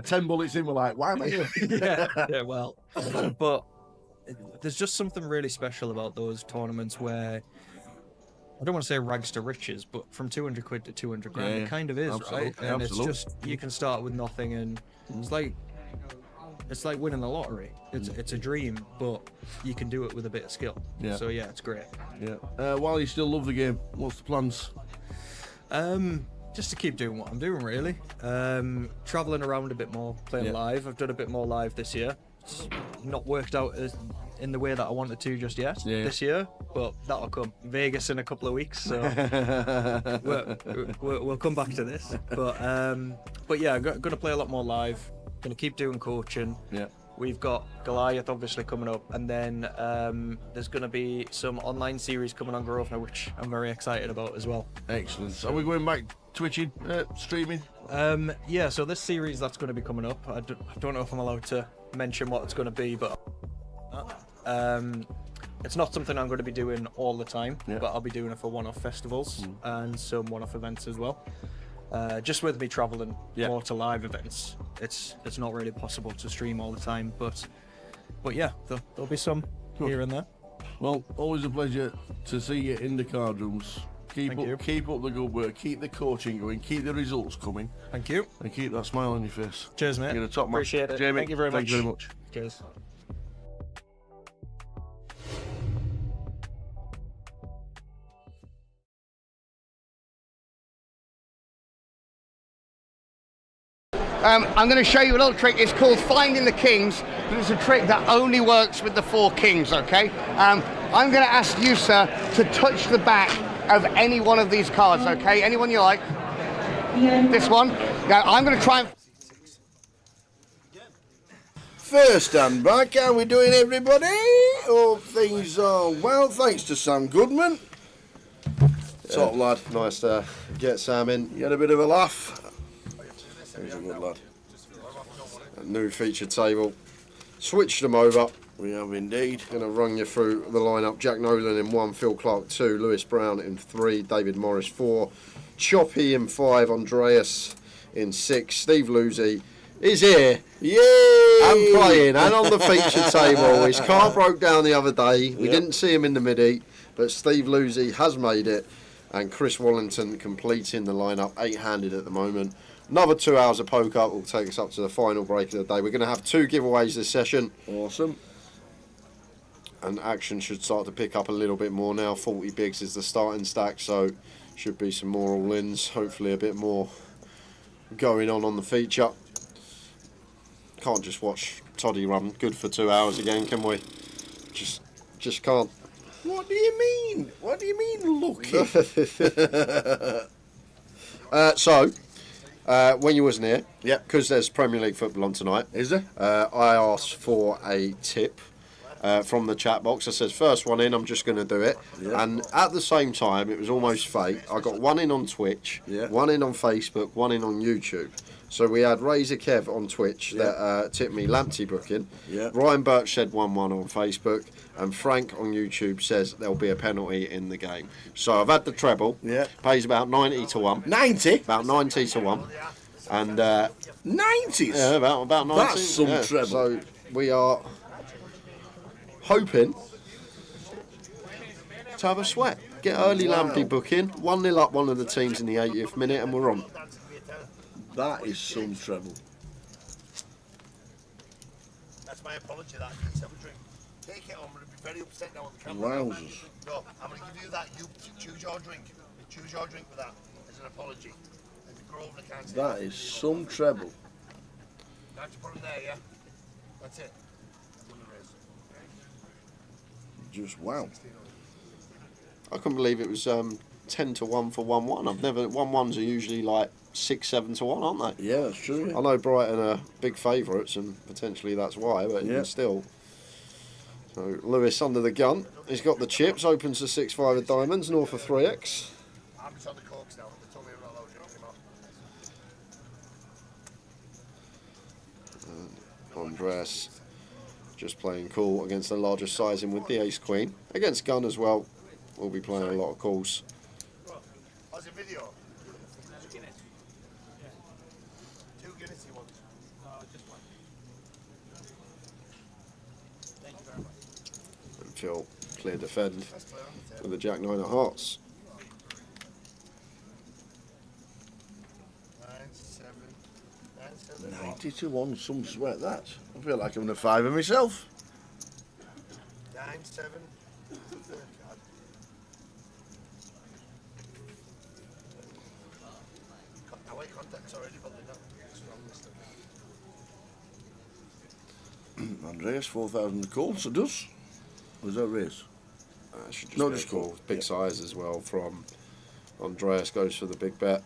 10 bullets in, we're like, why am I here? yeah, well, but there's just something really special about those tournaments where, I don't want to say rags to riches, but from 200 quid to 200 grand, Yeah, it kind of is, absolutely, right? And absolutely. it's just, you can start with nothing, and it's like winning the lottery. It's a dream, but you can do it with a bit of skill. Yeah. So yeah, it's great. Yeah. While you still love the game, what's the plans? Just to keep doing what I'm doing, really. Traveling around a bit more, playing live. I've done a bit more live this year. It's not worked out in the way that I wanted to just yet this year, but that'll come. Vegas in a couple of weeks, so we'll come back to this. But yeah, I'm going to play a lot more live. Going to keep doing coaching. Yeah. We've got Goliath obviously coming up, and then there's going to be some online series coming on Grosvenor, which I'm very excited about as well. Excellent. Are we going back twitching, streaming? Yeah, so this series that's going to be coming up, I don't know if I'm allowed to mention what it's going to be, but it's not something I'm going to be doing all the time, but I'll be doing it for one-off festivals and some one-off events as well. Just with me travelling more to live events, it's not really possible to stream all the time, but yeah, there'll be some here and there. Well, always a pleasure to see you in the card rooms. Keep up the good work, keep the coaching going, keep the results coming. Thank you. And keep that smile on your face. Cheers, mate. You're a top man. Appreciate it. Jamie, Thank you very much. Thank you very much. Cheers. I'm going to show you a little trick. It's called Finding the Kings, but it's a trick that only works with the 4 kings, okay? I'm going to ask you, sir, to touch the back of any one of these cards, okay? Anyone you like. This one. Now, I'm going to try and... First and back, how we doing, everybody? Hope things are well, thanks to Sam Goodman. Top lad, nice to get Sam in. You had a bit of a laugh. He's a good lad. A new feature table. Switched them over. We have indeed. Going to run you through the lineup. Jack Nolan in 1, Phil Clark 2, Lewis Brown in 3, David Morris 4, Choppy in 5, Andreas in 6, Steve Lucy is here. Yay! And playing and on the feature table. His car broke down the other day. We didn't see him in the midi, but Steve Lucy has made it. And Chris Wallington completing the lineup, 8-handed at the moment. Another 2 hours of poker will take us up to the final break of the day. We're going to have 2 giveaways this session. Awesome. And action should start to pick up a little bit more now. 40 bigs is the starting stack, so should be some more all-ins. Hopefully a bit more going on the feature. Can't just watch Toddy run good for 2 hours again, can we? Just can't. What do you mean? What do you mean, lucky? When you wasn't here, because there's Premier League football on tonight. Is there? I asked for a tip from the chat box. I said, first one in, I'm just going to do it. Yeah. And at the same time, it was almost fate. I got one in on Twitch, one in on Facebook, one in on YouTube. So we had Razor Kev on Twitch that tipped me Lamptey booking. Yeah. Ryan Birch said 1-1 on Facebook. And Frank on YouTube says there'll be a penalty in the game. So I've had the treble. Yeah. Pays about 90 to 1. 90? About 90 to 1. And 90s? Yeah, about 90. That's some treble. So we are hoping to have a sweat. Get early Lamptey booking. 1-0 up one of the teams in the 80th minute and we're on. That is some treble. That's my apology, that. Take it on, I'm going to be very upset now on the camera. Wowzers. No, I'm going to give you that. You choose your drink. Choose your drink for that as an apology. And the Grosvenor can't say That is some treble. Now to put them there, yeah? That's it. Just wow. I couldn't believe it was 10 to 1 for 1-1. I've never 1-1s are usually like 6-7 to 1, aren't they? Yeah, that's true. I know Brighton are big favourites and potentially that's why, but even still. So Lewis under the gun. He's got the chips, opens the 6-5 of diamonds, north of 3x. I'm just on the corks now. They told me I'm not allowed to drink them off. Andres just playing cool against the larger sizing with the ace-queen. Against gun as well, we'll be playing a lot of calls. How's the video? 2 Guinness he wants. Just one. Thank you very much. And Phil clear defend with the Jack-9 of hearts. 90 to 1, some sweat that. I feel like I'm in a fiver myself. 9-7. Away contacts already, but they're not strong. Andreas, 4,000 calls, so does. Or is that race? Should just No, be a just call. call. Big size as well from Andreas, goes for the big bet.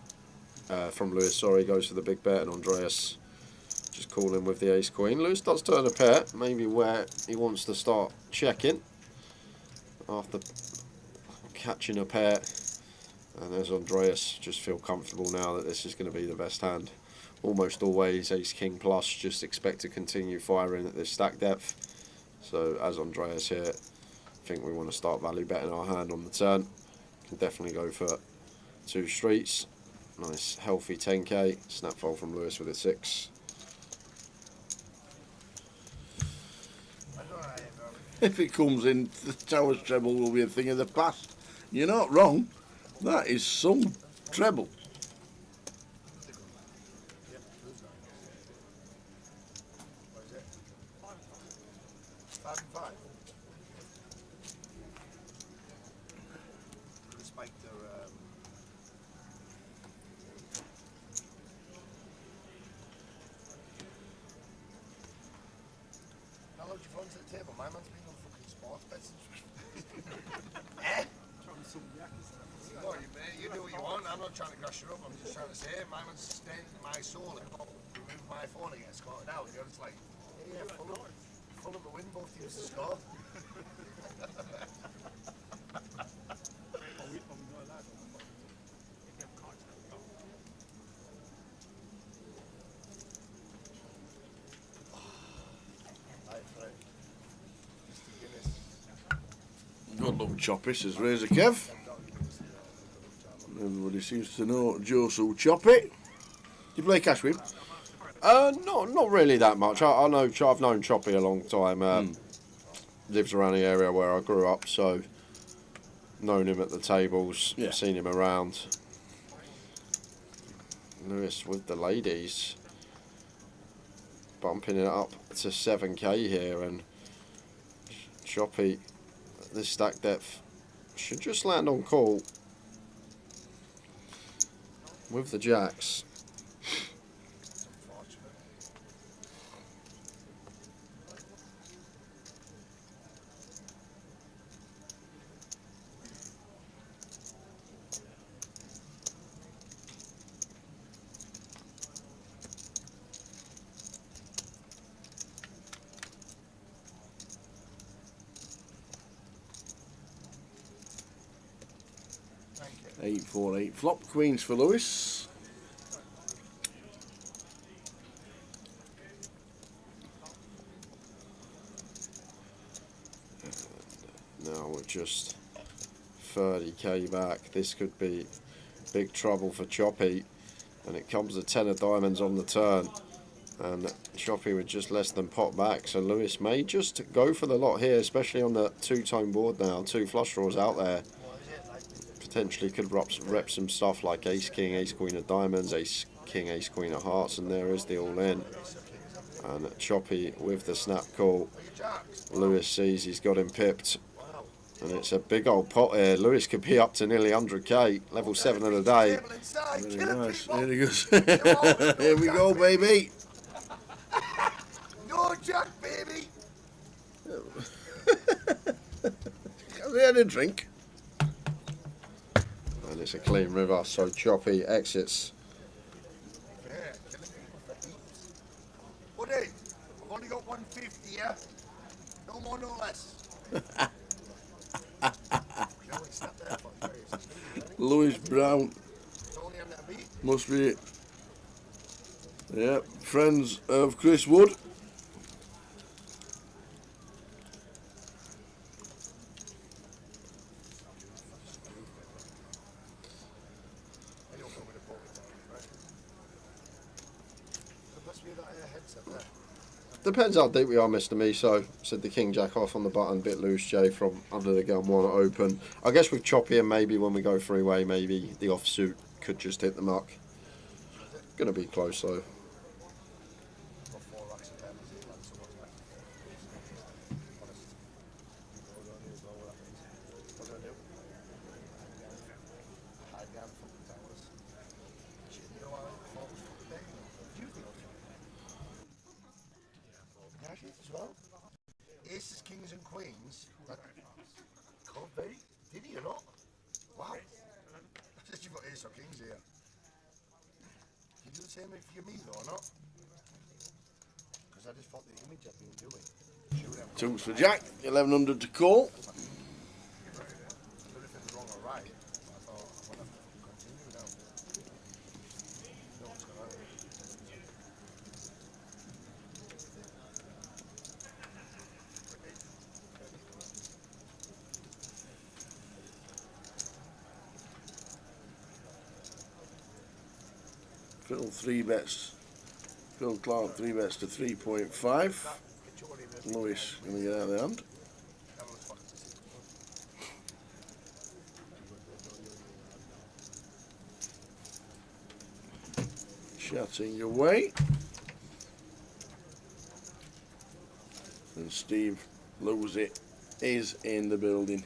From Lewis, sorry, goes for the big bet, and Andreas just calling with the ace-queen. Lewis does turn a pair, maybe where he wants to start checking after catching a pair. And there's Andreas, just feel comfortable now that this is going to be the best hand. Almost always ace-king plus, just expect to continue firing at this stack depth. So as Andreas here, I think we want to start value betting our hand on the turn. Can definitely go for 2 streets. Nice healthy 10k. Snap fold from Lewis with a 6. If it comes in, the Towers treble will be a thing of the past. You're not wrong. That is some treble. How long do you phone to the table? My man's been on fucking sports bets. Eh? No, you do what you want. I'm not trying to crash you up. I'm just trying to say, my man's stained my soul. Remove my phone and get escorted out. You're just like, yeah, full of the win, both teams to score. Good luck, Choppy, says Razor Kev. Everybody seems to know Josu Choppy. Do you play cash with him? Not really that much. I know I've known Choppy a long time. Lives around the area where I grew up, so known him at the tables, seen him around. Lewis with the ladies, bumping it up to 7k here, and Choppy, this stack depth should just land on call with the jacks. Eight, 4, 8 flop. Queens for Lewis. Now we're just 30k back. This could be big trouble for Choppy, and it comes to 10 of diamonds on the turn, and Choppy would just less than pot back, so Lewis may just go for the lot here, especially on the 2-tone board now. 2 flush draws out there. Potentially could rep some stuff like ace king, ace queen of diamonds, ace king, ace queen of hearts, and there is the all in. And Choppy with the snap call. Lewis sees he's got him pipped, and it's a big old pot here. Lewis could be up to nearly 100k, level 7 of the day. Very nice. Here he goes. Here we go, baby. No Jack, baby. Have they had a drink? And it's a clean river, so Choppy exits. Buddy, I've only got 150, yeah? No more, no less. No, it's not there for you. Lewis Brown. It's only him that beat. Must be it. Yep, friends of Chris Wood. Depends how deep we are, Mr. Miso. Said the King Jack off on the button, bit loose, Jay, from under the gun, one open. I guess with choppy and maybe when we go three-way, maybe the offsuit could just hit the mark. Gonna be close though. As well. Aces, kings, and queens. That could be. Did he or not? Wow. I said you've got ace or kings here. Can you do the same for me though or not? Because I just thought the image I've been doing. Twos for Jack, 1100 to call. But if it's wrong or right, I thought I'm going to continue now. No, it's going to Phil 3-bets. Phil Clark 3-bets to 3.5. Lewis going to get out of the hand. Shouting away. And Steve Lose It is in the building.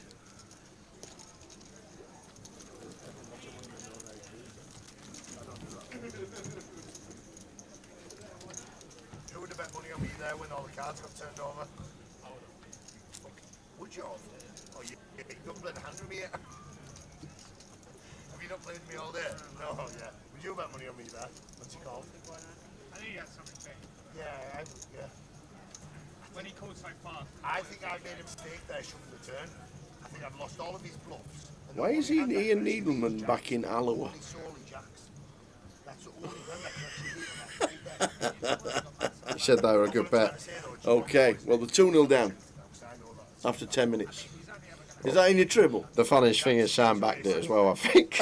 Who would have bet money on me there when all the cards got turned over? Would you have? Oh, you don't play the hand with me yet? Have you not played with me all day? No, yeah. Would you bet money on me there? What's he called? I think he had something big. Yeah, yeah. When he called so fast. I think I made a mistake there shouldn't the turn. I think I've lost all of his bluffs. Why is Ian Needleman back in Alloa? That's the only one that can actually beat that. You said they were a good bet. Okay, well, the 2-0 down after 10 minutes. Is that in your treble? The funniest thing is Sam backed it as well, I think.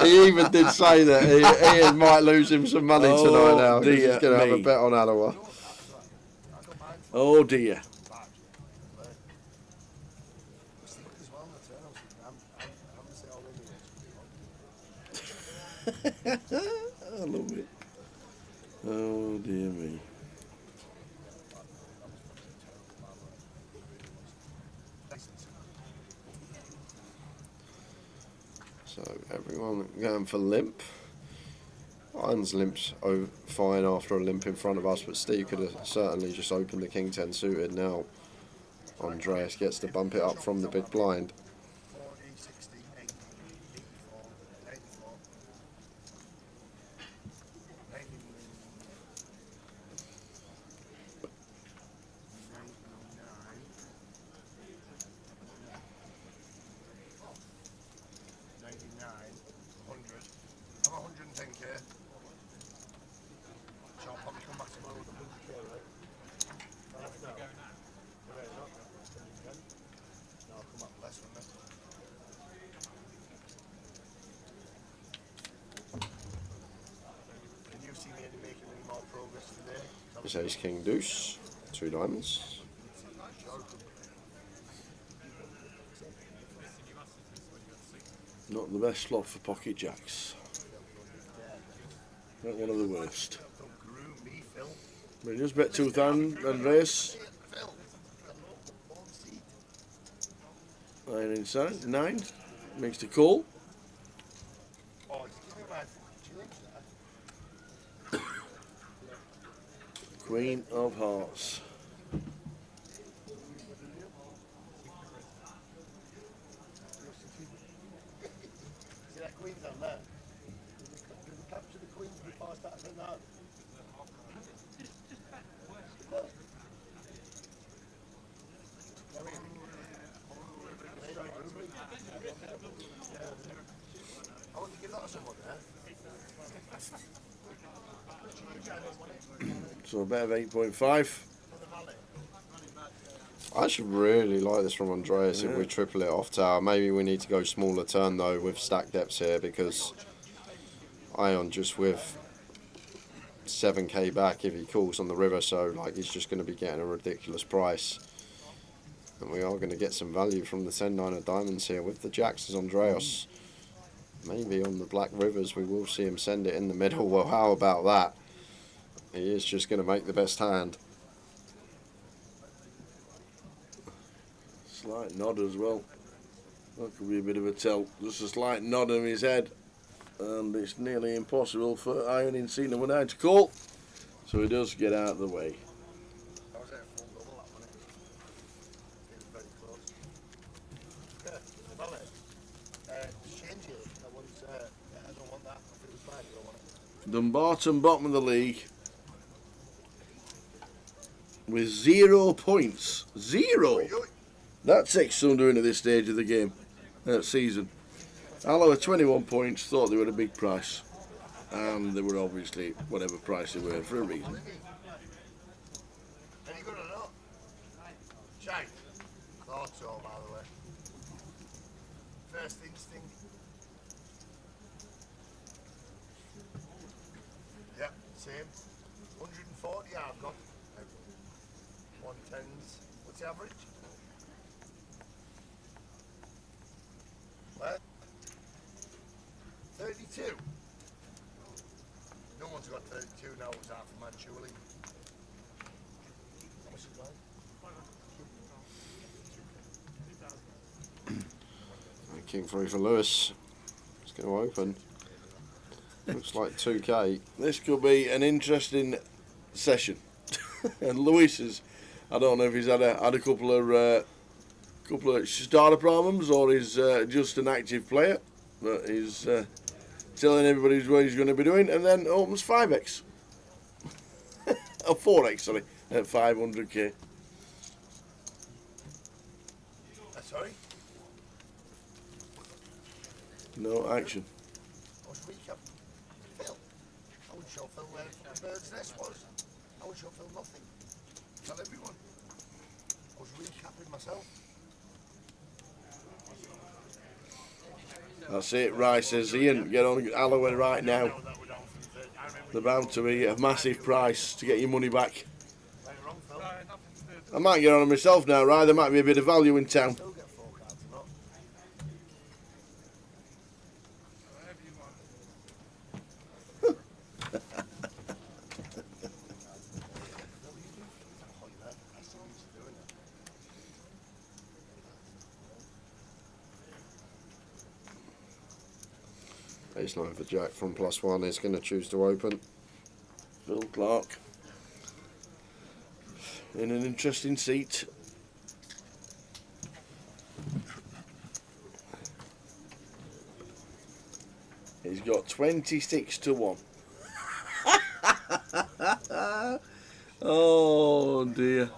He even did say that Ian might lose him some money tonight now. He's Dear going to have a me. bet on Alloa. Oh dear. I love it. Oh dear me. So everyone going for limp. Iron's limp's fine after a limp in front of us, but Steve could have certainly just opened the King 10 suited. Now Andreas gets to bump it up from the big blind. 110k. So I'll probably come back tomorrow with 100k, right? No, I'll come back less than that. Can you see me making any more progress today? It's ace king deuce, 2 diamonds. Not the best slot for pocket jacks. Not one of the worst. We just bet 2,000 and race. 9 inside, 9. Makes the call. Queen of Hearts. See that queen down there? Did we capture the queen before I started putting that? So a bet of 8.5. I should really like this from Andreas if we triple it off tower. Maybe we need to go smaller turn though with stack depths here because Ion just with 7k back if he calls on the river, so like he's just going to be getting a ridiculous price. And we are going to get some value from the 10-9 of diamonds here with the jacks as Andreas. Maybe on the black rivers we will see him send it in the middle. Well, how about that? He is just going to make the best hand. Slight nod as well. That could be a bit of a tell. Just a slight nod on his head. And it's nearly impossible for Iron in scene number 9 to call. So he does get out of the way. Dumbarton bottom of the league with 0 points. 0! That's extraordinary at this stage of the game, season. Alloa 21 points, thought they were a big price. And they were obviously whatever price they were for a reason. Any good or not? Jake? Thought so, by the way. First instinct. Yep, same. 140 I've got. 110s. What's the average? What? 32. No one's got 32 now, it's half a man, surely. How much is that? King 3 for Lewis. It's going to open. Looks like 2k. This could be an interesting session. And Lewis is, I don't know if he's had a couple of starter problems or he's just an active player, but he's telling everybody what he's going to be doing, and then opens 5x. Oh, 4x, sorry, at 500k. Sorry? No action. I was recap. Phil. I would show Phil where the bird's nest was. I would show Phil nothing. Tell everyone. I was recapping myself. That's it, Rice says Ian, get on Alloa right now. They're bound to be a massive price to get your money back. I might get on myself now, right? There might be a bit of value in town. Baseline for Jack from +1 is going to choose to open. Phil Clark in an interesting seat. He's got 26 to 1. Oh dear.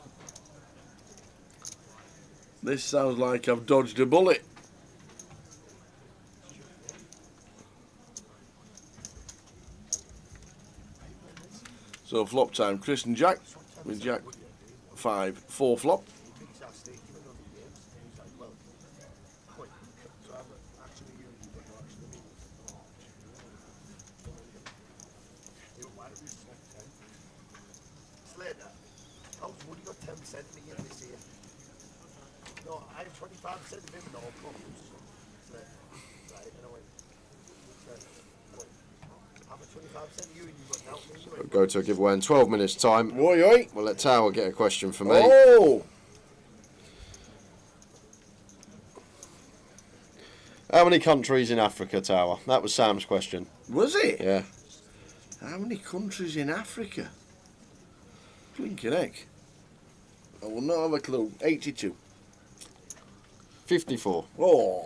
This sounds like I've dodged a bullet. So flop time, Chris and Jack, with Jack 5, 4 flop. Slater, how's Woody got 10% of me in this year? No, I have 25% of him, no problems. Slater, right, anyway. Slater, wait. I'm at 25% of you and you've got now me. We'll go to a giveaway in 12 minutes time. Oi, oi. We'll let Tower get a question for me. Oh! How many countries in Africa, Tower? That was Sam's question. Was it? Yeah. How many countries in Africa? Blinking heck. I will not have a clue. 82. 54. Oh,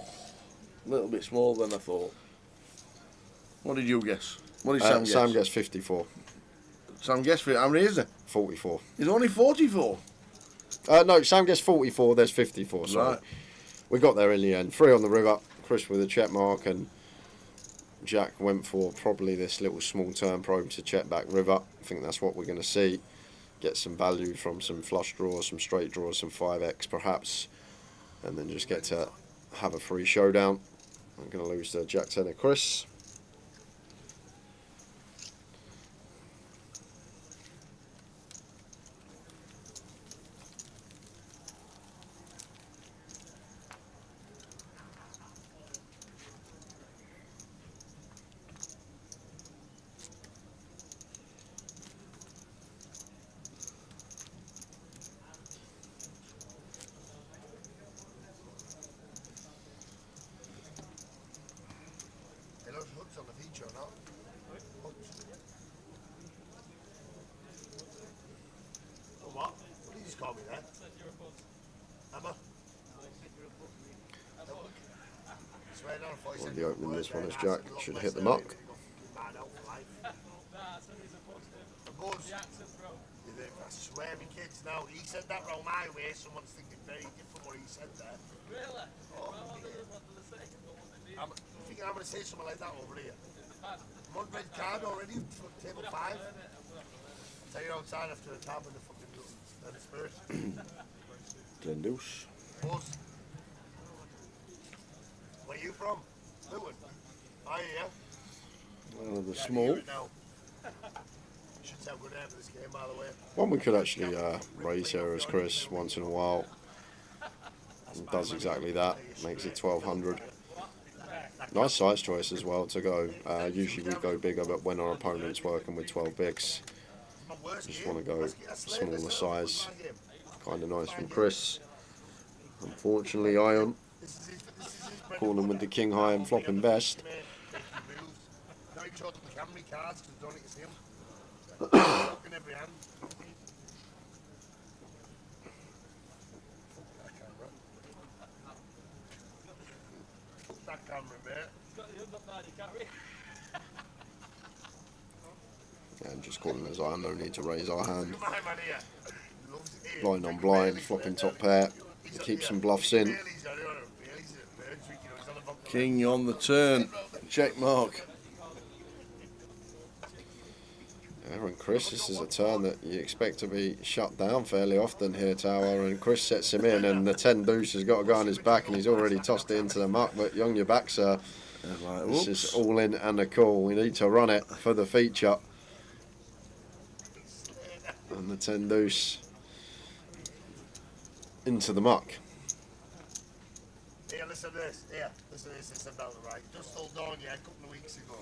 a little bit smaller than I thought. What did you guess? What did Sam guess? Sam guessed 54. Sam guessed for it. How many is there? 44. There's only 44. No, Sam guessed 44. There's 54. Sorry. Right. We got there in the end. 3 on the river. Chris with a check mark and Jack went for probably this little small turn probe to check back river. I think that's what we're going to see. Get some value from some flush draws, some straight draws, some 5x perhaps, and then just get to have a free showdown. I'm going to lose to Jack 10 of Chris. Hey, those hooks on the feature or not? Hooks. Oh, what? What did you just call me there? Emma? Swear down, I thought you We'll said be you were opening this one as worse, Jack. man. Should hit the mark. Man out for life. A buzz. You think, I swear me kids now, he said that wrong my way, someone's thinking very different what he said there. Really? Oh, I'm thinking I'm going to say something like that over here. I'm on red card already for table 5. I'll tell you outside after the tab and the fucking and the Spurs. Ten deuce. Buzz. Where you from? Luton. Are you, yeah? Well, the small. Should sound good after this game, by the way. One we could actually raise here as Chris once in a while. It does exactly that. Makes it 1200. Nice size choice as well to go. Usually we go bigger, but when our opponent's working with 12 bigs, just want to go smaller size. Kind of nice from Chris. Unfortunately, Ion calling with the king high and flopping best. Now he showed them the Camry cards because don't see him. In every hand. That camera, mate. And just calling as Ion, no need to raise our hand. My man here. Blind on blind, flopping top pair. Keep some bluffs in. King on the turn. Check mark. Aaron Chris, this is a turn that you expect to be shut down fairly often here, Tower, and Chris sets him in, and the 10 deuce has got to go on his back, and he's already tossed it into the muck, but you're on your back, sir. This is all in and a call. We need to run it for the feature. And the 10 deuce into the muck. Here, listen to this. Here, listen to this. It's about it, right? Just hold on, yeah, a couple of weeks ago.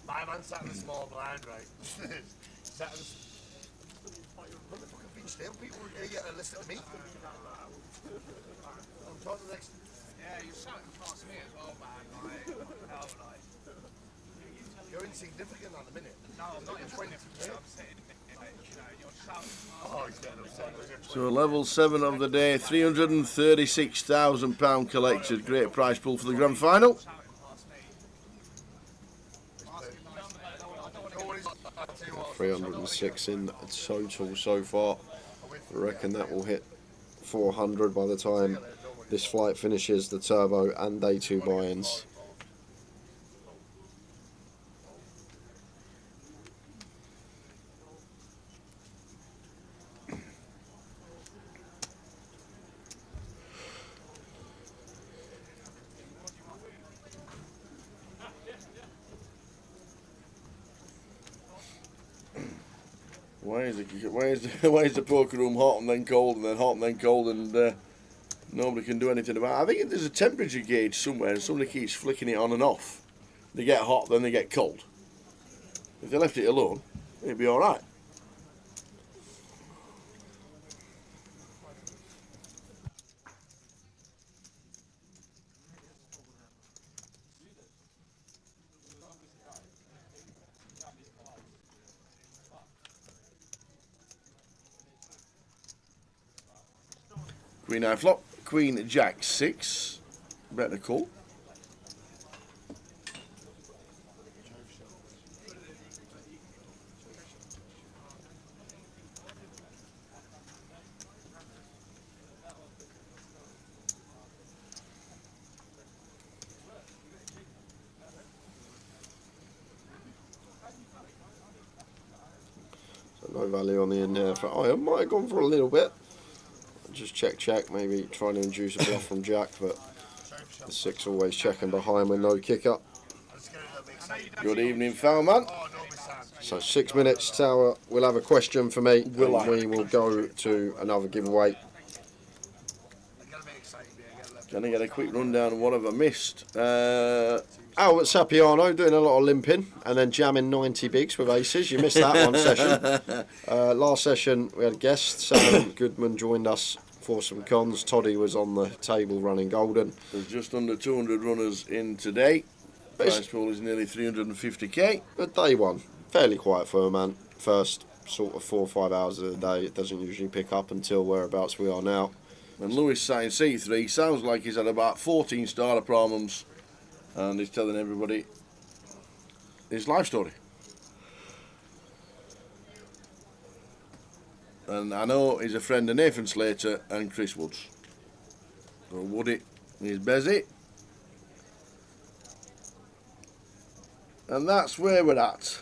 My man sat in the small blind, right? Sat in the... What the fucking beach still? People here yet to listen to me. I'm talking next... Yeah, you're sat past me as well, man. Like, hell, like... You're insignificant at the minute. No, I'm not insignificant. I'm sitting, like, you know, you're shouting. Oh, he's getting upset. So level 7 of the day, £336,000 collected. Great prize pool for the grand final. 306 in total so far. I reckon that will hit 400 by the time this flight finishes, the turbo and day 2 buy-ins. Why is the poker room hot and then cold and then hot and then cold and nobody can do anything about it? I think there's a temperature gauge somewhere and somebody keeps flicking it on and off. They get hot, then they get cold. If they left it alone, it'd be alright. Queen high flop, Queen Jack 6, better call. No value on the in there. I might have gone for a little bit. Just check, maybe trying to induce a bluff from Jack, but the 6 always checking behind with no kicker. Good evening, foul man. So 6 minutes, Tower. We'll have a question for me. We will go to another giveaway. Gonna get a quick rundown of what have I missed. Albert Sapiano doing a lot of limping and then jamming 90 bigs with aces. You missed that one session. Last session we had a guest, Sam Goodman joined us for some cons. Toddy was on the table running golden. There's just under 200 runners in today. Prize pool is nearly 350k. But day one, fairly quiet for a man. First sort of 4 or 5 hours of the day. It doesn't usually pick up until whereabouts we are now. And Lewis saying C3 sounds like he's had about 14 starter problems, and he's telling everybody his life story. And I know he's a friend of Nathan Slater and Chris Woods. So Woody is busy. And that's where we're at.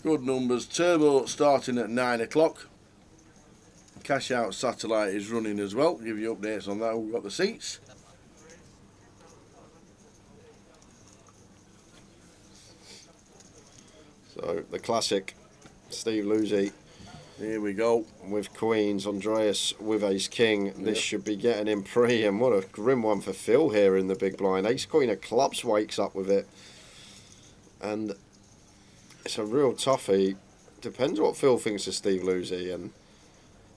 Good numbers. Turbo starting at 9 o'clock. Cash Out Satellite is running as well. Give you updates on that. We've got the seats. So the classic Steve Lucy. Here we go. With Queens, Andreas with Ace King. This should be getting in pre, and what a grim one for Phil here in the big blind. Ace Queen of clubs wakes up with it. And it's a real toughie. Depends what Phil thinks of Steve Lucy, and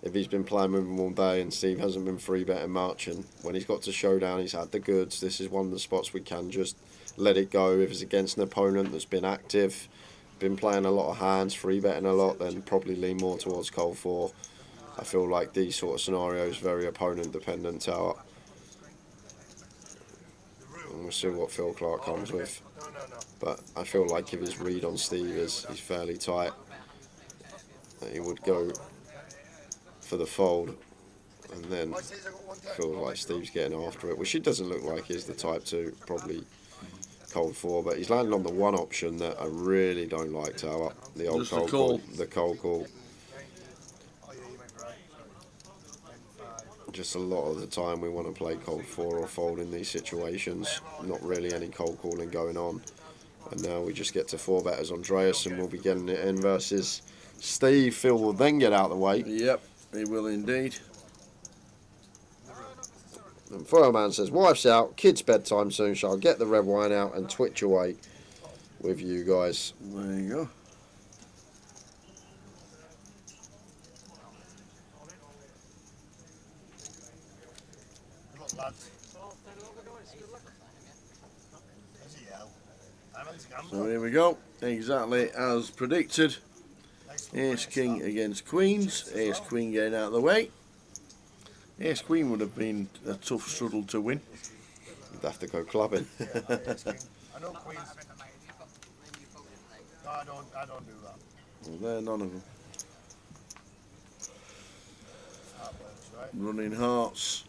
if he's been playing with him all day and Steve hasn't been free betting much, and when he's got to showdown he's had the goods. This is one of the spots we can just let it go. If it's against an opponent that's been active, been playing a lot of hands, free betting a lot, then probably lean more towards cold 4. I feel like these sort of scenarios very opponent dependent out. And we'll see what Phil Clark comes with. But I feel like if his read on Steve is he's fairly tight, that he would go for the fold, and then feels like Steve's getting after it, which it doesn't look like he's the type to, probably cold 4, but he's landing on the one option that I really don't like, Tower. The old Just cold call. The cold call. Just a lot of the time we want to play cold 4 or fold in these situations. Not really any cold calling going on. And now we just get to 4 betters Andreas, and we'll be getting it in versus Steve. Phil will then get out of the way. Yep, he will indeed. And Fireman says, wife's out, kids' bedtime soon, so I'll get the red wine out and twitch away with you guys. There you go. Look, lads. So here we go, exactly as predicted. Ace King against Queens. Ace Queen getting out of the way. Ace Queen would have been a tough struggle to win. You'd have to go clubbing. I know Queens. No, I don't do that. Well, they're none of them. That works, right? Running hearts.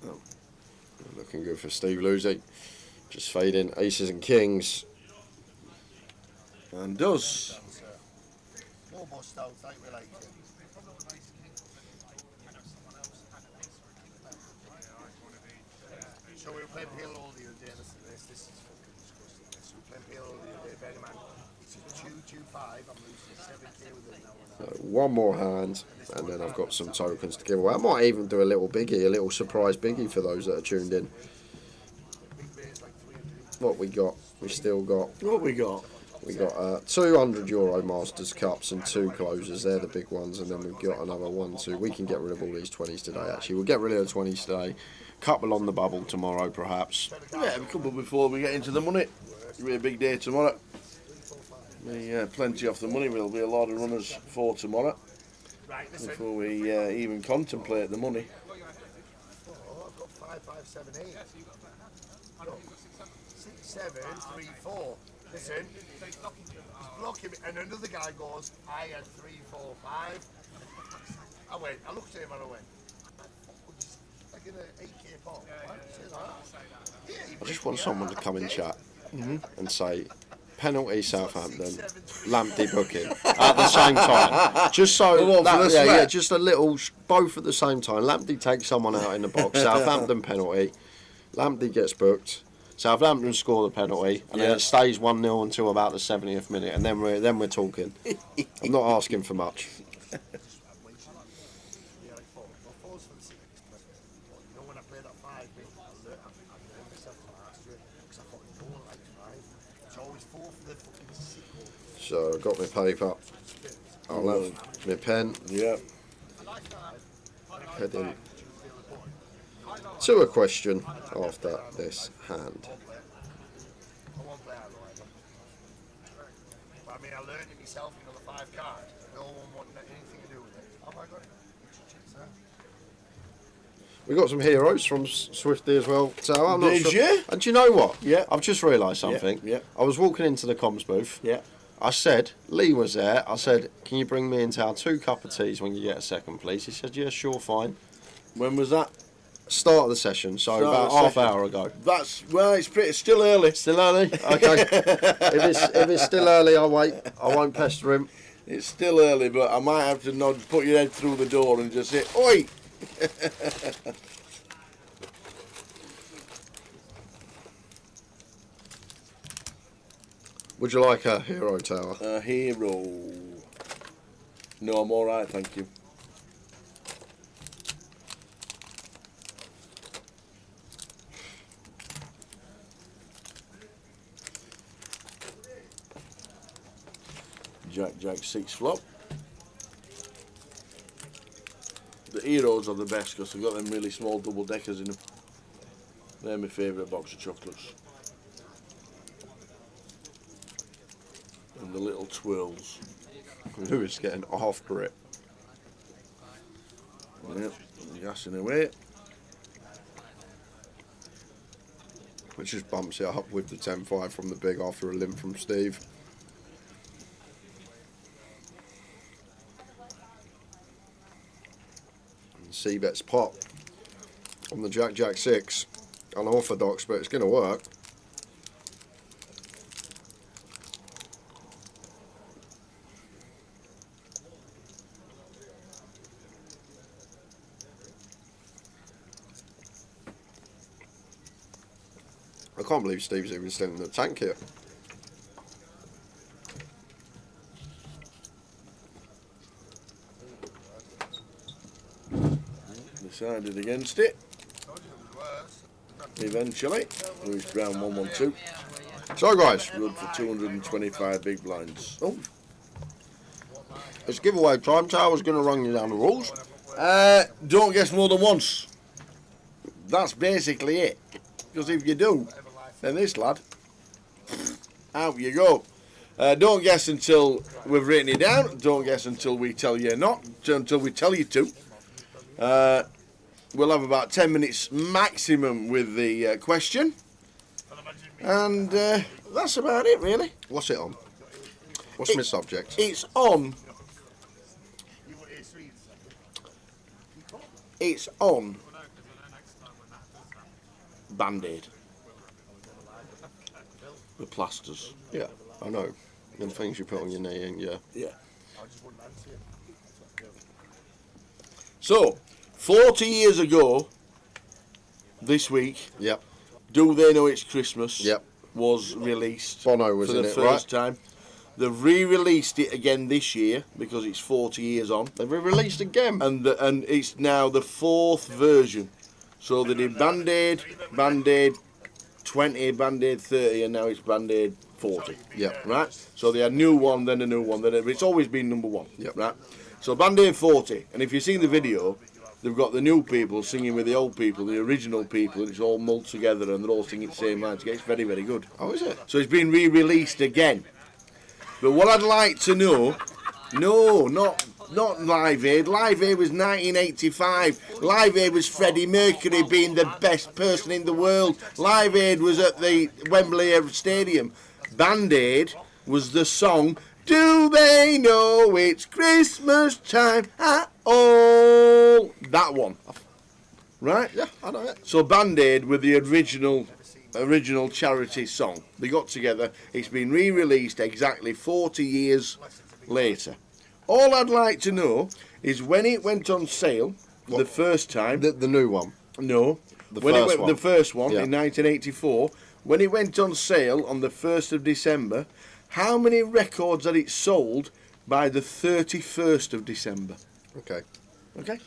Oh. Looking good for Steve Lucy. Just fading aces and kings. And does. No bust out, like we like it. So we were playing PLO the other day. This is fucking disgusting. So we were playing PLO the other day. Bear in mind, it's a 2-2-5. I'm losing 7k with it now. So one more hand, and then I've got some tokens to give away. I might even do a little biggie, a little surprise biggie for those that are tuned in. What we got? We still got. What we got? We got €200 Masters Cups and 2 closers. They're the big ones, and then we've got another 1, 2. We can get rid of all these 20s today. Actually, we'll get rid of the 20s today. Couple on the bubble tomorrow, perhaps. Yeah, a couple before we get into the money. It'll be a big day tomorrow. Plenty off the money. There'll be a lot of runners for tomorrow before we even contemplate the money. Oh, I've got 5, 5, 7, 8. 6, 7, 3, 4. Listen, he's blocking me, and another guy goes, I had 3, 4, 5. I looked at him and I went, like in an 8k pot. I just want someone to come in chat and say, penalty Southampton, Lamptey booking at the same time. Just so Well, that, for the yeah, sweat. just a little, both at the same time. Lamptey takes someone out in the box. Southampton penalty. Lamptey gets booked. Southampton score the penalty, and then it stays 1-0 until about the 70th minute, and then we're talking. I'm not asking for much. So I've got my paper. I'll have my pen. Yep. Head in to a question after this hand. I mean, I learned it myself, you know, the 5 card. No one wanted anything to do with it. Have I got it? We got some heroes from Swifty as well. So I'm not Did sure. you? And do you know what? Yeah. I've just realised something. Yeah. I was walking into the comms booth. Yeah. I said, Lee was there. I said, can you bring me into our 2 cup of teas when you get a second, please? He said, yeah, sure, fine. When was that? Start of the session, so Start about of the half session. hour ago. That's, well, it's still early. Still early? Okay. if it's still early, I'll wait. I won't pester him. It's still early, but I might have to put your head through the door and just say, oi! Would you like a hero tower? A hero. No, I'm alright, thank you. Jack 6 flop. The heroes are the best because they've got them really small double deckers in them. They're my favourite box of chocolates. And the little twirls. Lewis getting off grip. Yep, gassing away. Which just bumps it up with the 10-5 from the big after a limp from Steve. And C-bet's pot on the Jack 6. Unorthodox, but it's going to work. I can't believe Steve's even still in the tank here. Decided against it. Eventually. Lewis Brown 112. So guys. Good for 225 big blinds. Oh. It's giveaway time, so I was going to run you down the rules. Don't guess more than once. That's basically it. Because if you do, then this lad, out you go. Don't guess until we've written it down. Don't guess until we tell you not. Until we tell you to. We'll have about 10 minutes maximum with the question. And that's about it, really. What's it on? What's my subject? It's on. It's on. Band-Aid. The plasters. Yeah, I know. Them things you put on your knee, and yeah. Yeah. So, 40 years ago, this week, yep. Do They Know It's Christmas? Yep. Was released Bono was for the in it, first right? time. They've re-released it again this year because it's 40 years on. They've re-released again, and it's now the 4th version. So they did Band-Aid, Band-Aid 20, Band-Aid 30, and now it's Band-Aid 40. Yeah. Right? So they had new one, then a new one, then it's always been number 1. Yep. Right? So Band-Aid 40, and if you've seen the video, they've got the new people singing with the old people, the original people, and it's all mulled together and they're all singing the same line together. It's very, very good. Oh, is it? So it's been re-released again. But what I'd like to know, no, not Live Aid. Live Aid was 1985. Live Aid was Freddie Mercury being the best person in the world. Live Aid was at the Wembley Stadium. Band-Aid was the song, Do They Know It's Christmas Time at All? That one. Right? Yeah, I know it. So Band-Aid were the original original charity song. They got together. It's been re-released exactly 40 years later. All I'd like to know is when it went on sale the first time. The new one? No. The first one Yeah. in 1984. When it went on sale on the 1st of December, how many records had it sold by the 31st of December? Okay. Okay.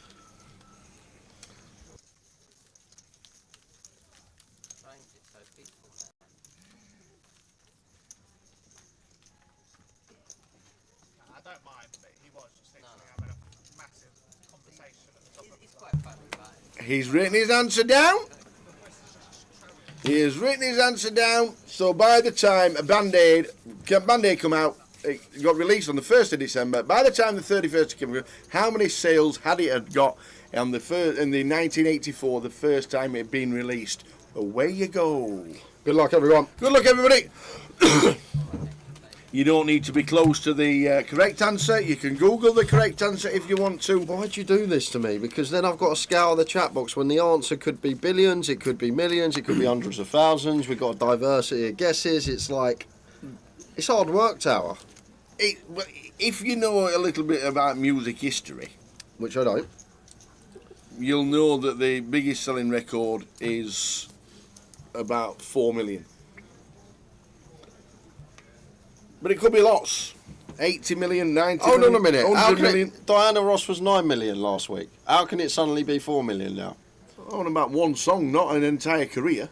I don't mind, but he was just literally having a massive conversation at the top of It's quite funny, but He's written his answer down. He has written his answer down. So by the time Band-Aid come out, it got released on the 1st of December. By the time the 31st came out, how many sales had got on the in the 1984, the first time it had been released? Away you go. Good luck, everyone. Good luck, everybody. You don't need to be close to the correct answer. You can Google the correct answer if you want to. Why'd you do this to me? Because then I've got to scour the chat box when the answer could be billions, it could be millions, it could be hundreds of thousands. We've got a diversity of guesses. It's like, it's hard work, Tower. If you know a little bit about music history, which I don't, you'll know that the biggest selling record is about 4 million. But it could be lots. 80 million, 90 Hold million. on a minute. 100 million. Diana Ross was 9 million last week. How can it suddenly be 4 million now? On about one song, not an entire career.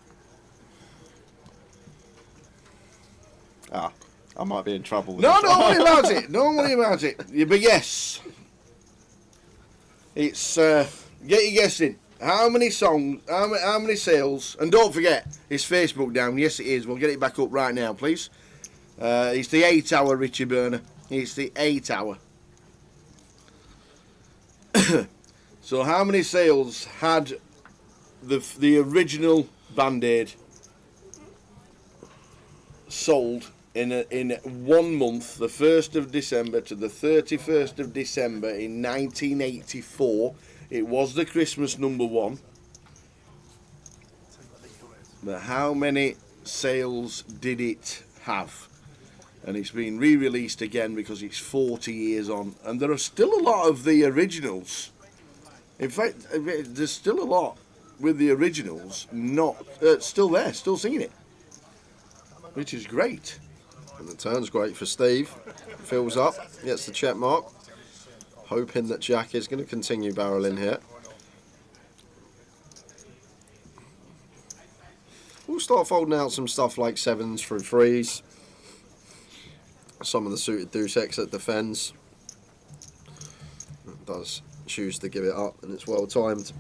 Ah, I might be in trouble with No, this. don't worry about it. Don't worry about it. Yeah, but yes. It's, get your guess in. How many songs, how many sales, and don't forget, it's Facebook down. Yes, it is. We'll get it back up right now, please. It's the 8 hour, Richie Burner. It's the 8 hour. So how many sales had the original Band-Aid sold in 1 month, the 1st of December to the 31st of December in 1984? It was the Christmas #1. But how many sales did it have? And it's been re-released again because it's 40 years on, and there are still a lot of the originals. In fact, there's still a lot with the originals not still there, still singing it, which is great. And the turn's great for Steve. Fills up, gets the check mark. Hoping that Jack is going to continue barreling here. We'll start folding out some stuff like 7s through 3s. Some of the suited deuce-X that defends. It does choose to give it up, and it's well timed.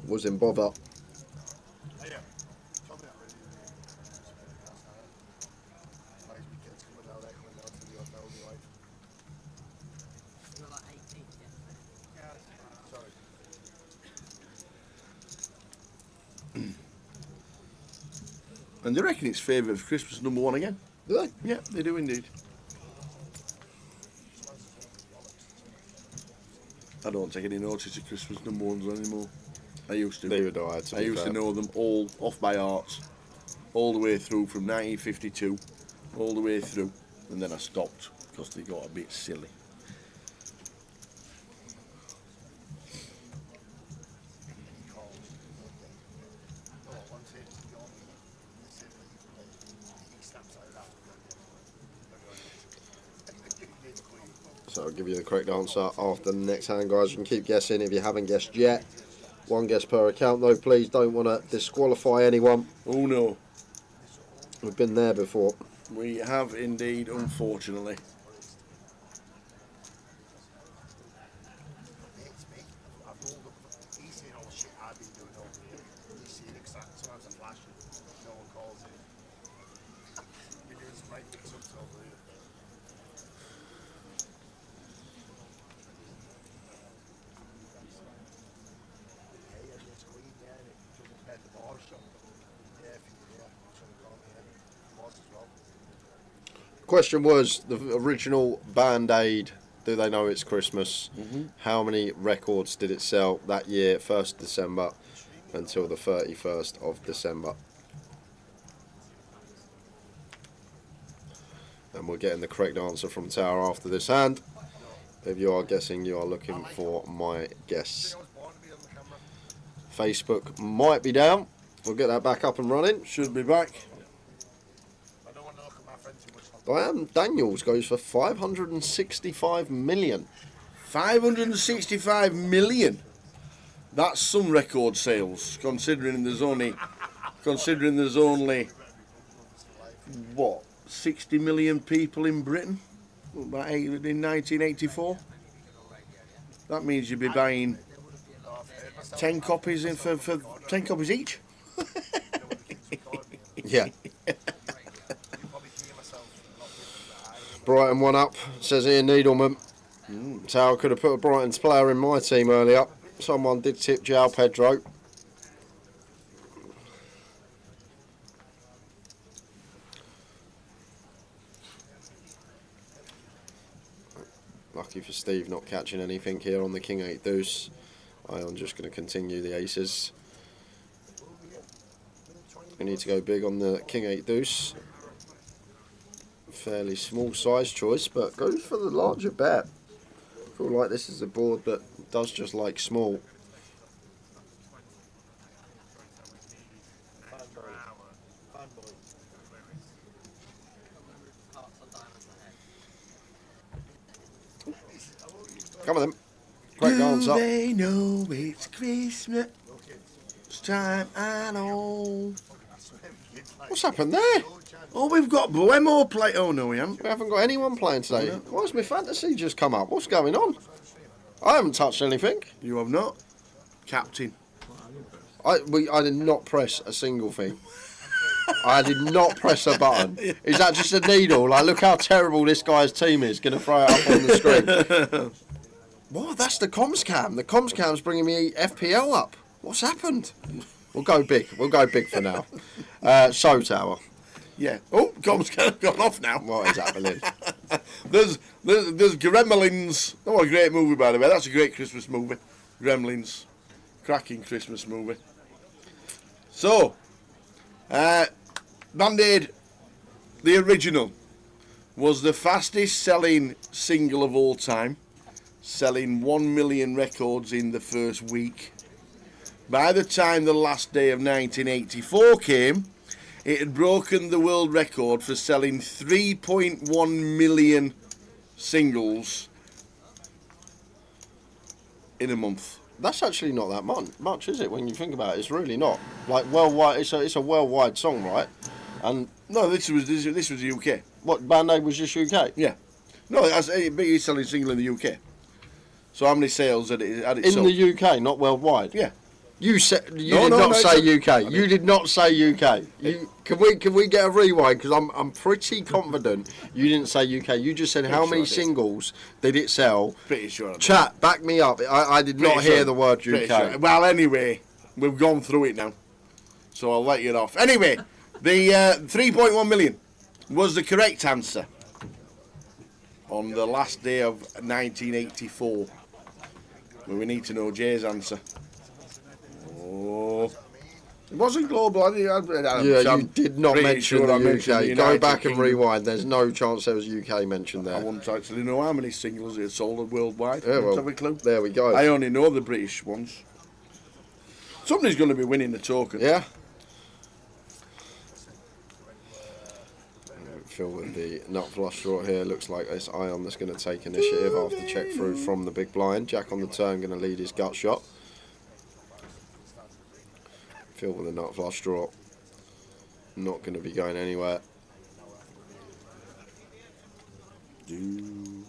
Was in bother. And they reckon it's favourite of Christmas #1 again. Do they? Yeah, they do indeed. I don't take any notice of Christmas #1s anymore. I used to. Neither do I, to be used fair. to know them all off by heart, all the way through from 1952, all the way through, and then I stopped because they got a bit silly. So I'll give you the correct answer after the next hand, guys. You can keep guessing if you haven't guessed yet. One guess per account, though. Please don't want to disqualify anyone. Oh no. We've been there before. We have indeed, unfortunately. Question was, the original Band-Aid, do they know it's Christmas? How many records did it sell that year, 1st December until the 31st of December? we're getting the correct answer from Tower after this hand. If you are guessing, you are looking for my guess. Facebook might be down. We'll get that back up and running. Should be back. Diane Daniels goes for 565 million. 565 million. That's some record sales, considering there's only what, 60 million people in Britain in 1984. That means you'd be buying 10 copies for 10 copies each. Yeah. Brighton 1 up, says Ian Needleman. Tower could have put a Brighton's player in my team earlier. Someone did tip João Pedro. Lucky for Steve not catching anything here on the King 8 deuce. I'm just going to continue the aces. We need to go big on the King 8 deuce. Fairly small size choice, but goes for the larger bet. I feel like this is a board that does just like small. Come on then. Great answer. Do they know it's Christmas time? I know. What's happened there? Oh, we've got Boemo play. Oh no, we haven't. We haven't got anyone playing today. Why has my fantasy just come up? What's going on? I haven't touched anything. You have not, Captain. I did not press a single thing. I did not press a button. Is that just a needle? Like, look how terrible this guy's team is. Going to throw it up on the screen. What? That's the comms cam. The comms cam's bringing me FPL up. What's happened? We'll go big. We'll go big for now. So Tower. Yeah. Oh, comms cam's gone off now. What is happening? There's Gremlins. Oh, what a great movie, by the way. That's a great Christmas movie. Gremlins. Cracking Christmas movie. So, Band-Aid, the original, was the fastest selling single of all time, selling 1 million records in the first week. By the time the last day of 1984 came, it had broken the world record for selling 3.1 million singles in a month. That's actually not that much, is it? When you think about it, it's really not. Like worldwide, it's a worldwide song, right? And no, this was the UK. What, Band-Aid was just UK? Yeah. No, it's a biggest selling single in the UK. So how many sales had it in sold? the UK, not worldwide? Yeah. You said you did not say UK. You did not say UK. Can we get a rewind? Because I'm pretty confident you didn't say UK. You just said how many singles did it sell? Pretty sure. Chat, back me up. I did not hear the word UK. Sure. Well, anyway, we've gone through it now, so I'll let you off. Anyway, the 3.1 million was the correct answer on the last day of 1984. Well, we need to know Jay's answer. Oh, it wasn't global. You did not mention the UK. Go back and rewind. There's no chance there was UK mentioned there. I wouldn't actually know how many singles it sold worldwide. Yeah, well, have a clue. There we go. I only know the British ones. Somebody's going to be winning the token. Yeah. Phil with the nut flush draw here. Looks like it's Ion that's going to take initiative after check through from the big blind. Jack on the turn going to lead his gut shot. Phil with a nut flush draw. Not going to be going anywhere.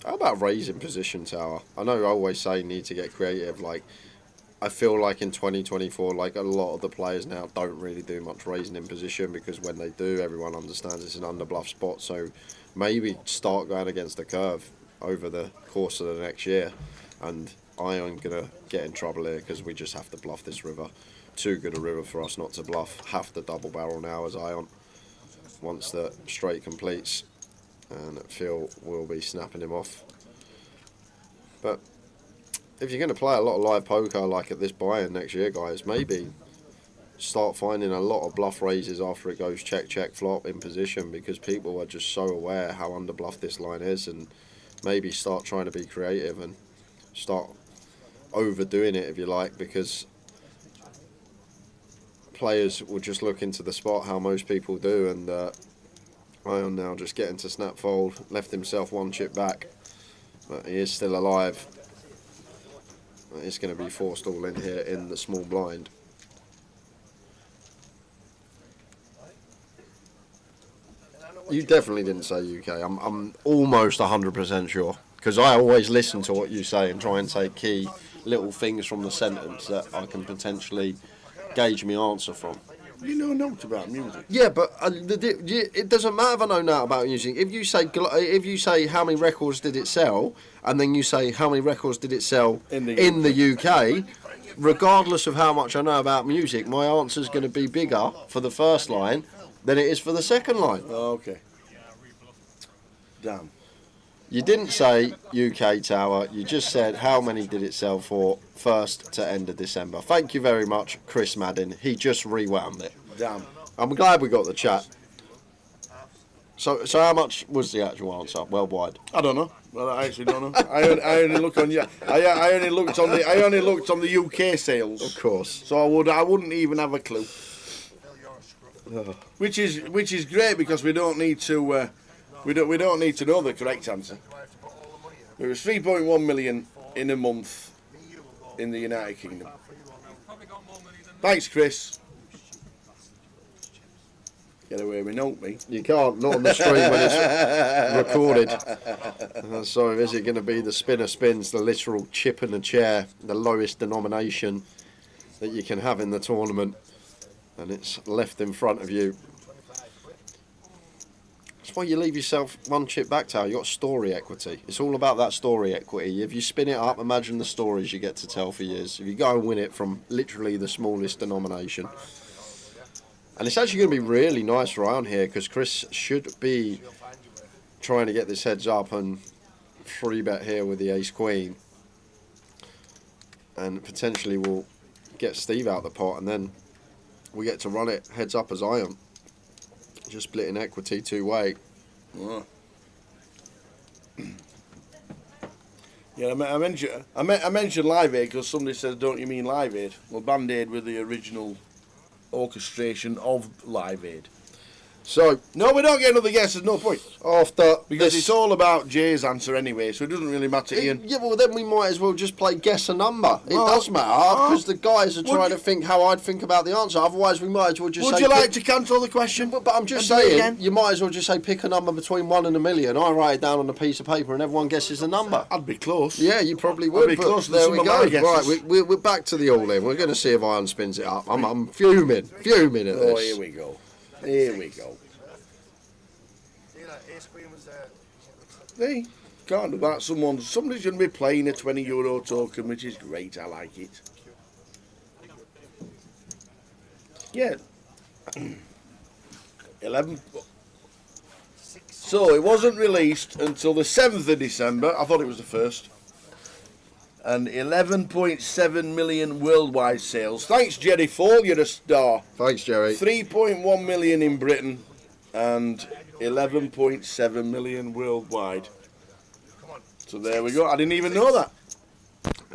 How about raising position, Tower? I know I always say need to get creative. Like, I feel like in 2024, like a lot of the players now don't really do much raising in position, because when they do, everyone understands it's an underbluff spot. So maybe start going against the curve over the course of the next year. And Ion going to get in trouble here because we just have to bluff this river. Too good a river for us not to bluff. Have to double barrel now as Ion once the straight completes, and Phil will be snapping him off. But if you're going to play a lot of live poker like at this buy-in next year, guys, maybe start finding a lot of bluff raises after it goes check, check, flop in position, because people are just so aware how under bluff this line is, and maybe start trying to be creative and start overdoing it, if you like, because players will just look into the spot how most people do, and Ion now just getting to snap fold, left himself one chip back, but he is still alive. It's going to be forced all in here in the small blind. You definitely didn't say UK. I'm almost 100% sure, because I always listen to what you say and try and take key little things from the sentence that I can potentially gauge my answer from. You know nothing about music. Yeah, but it doesn't matter if I know nothing about music. If you say how many records did it sell, and then you say how many records did it sell in the UK, regardless of how much I know about music, my answer's going to be bigger for the first line than it is for the second line. Oh, okay. Damn. You didn't say UK Tower, you just said how many did it sell for 1st to end of December. Thank you very much, Chris Madden. He just rewound it. Damn. I'm glad we got the chat. So how much was the actual answer worldwide? I don't know. Well, I actually don't know. I only look on I only looked on the UK sales. Of course. So I wouldn't even have a clue. Which is great, because we don't need to we don't need to know the correct answer. It was 3.1 million in a month in the United Kingdom. Thanks, Chris. Get away with note, me. You can't, not on the stream when it's recorded. So is it going to be the spinner spins, the literal chip in the chair, the lowest denomination that you can have in the tournament, and it's left in front of you? That's why you leave yourself one chip back, Tower. You've got story equity. It's all about that story equity. If you spin it up, imagine the stories you get to tell for years. If you go and win it from literally the smallest denomination. And it's actually going to be really nice for Ion here, because Chris should be trying to get this heads up and free bet here with the ace-queen. And potentially will get Steve out the pot, and then we get to run it heads up as Ion. Just splitting equity two-way. Oh. Yeah, I mentioned Live Aid because somebody said, "Don't you mean Live Aid?" Well, Band Aid with the original orchestration of Live Aid. So no, we don't get another guess. There's no point after because it's all about Jay's answer anyway, so it doesn't really matter, Ian. Yeah, well then we might as well just play guess a number. It does matter because the guys are trying to think how I'd think about the answer. Otherwise, we might as well just. Would say you like to cancel the question? But I'm just saying, you might as well just say pick a number between 1 and a million. I write it down on a piece of paper, and everyone guesses the number. I'd be close. Yeah, you probably would. I'd be close. There we go. Right, we're back to the all-in. We're going to see if Iron spins it up. I'm fuming at this. Oh, here we go. Here we go. Hey, can't do that. Somebody's going to be playing a €20 token, which is great. I like it. Yeah. 11. So it wasn't released until the 7th of December. I thought it was the 1st. And 11.7 million worldwide sales. Thanks, Jerry Fall. You're a star. Thanks, Jerry. 3.1 million in Britain and 11.7 million worldwide. So there we go. I didn't even know that.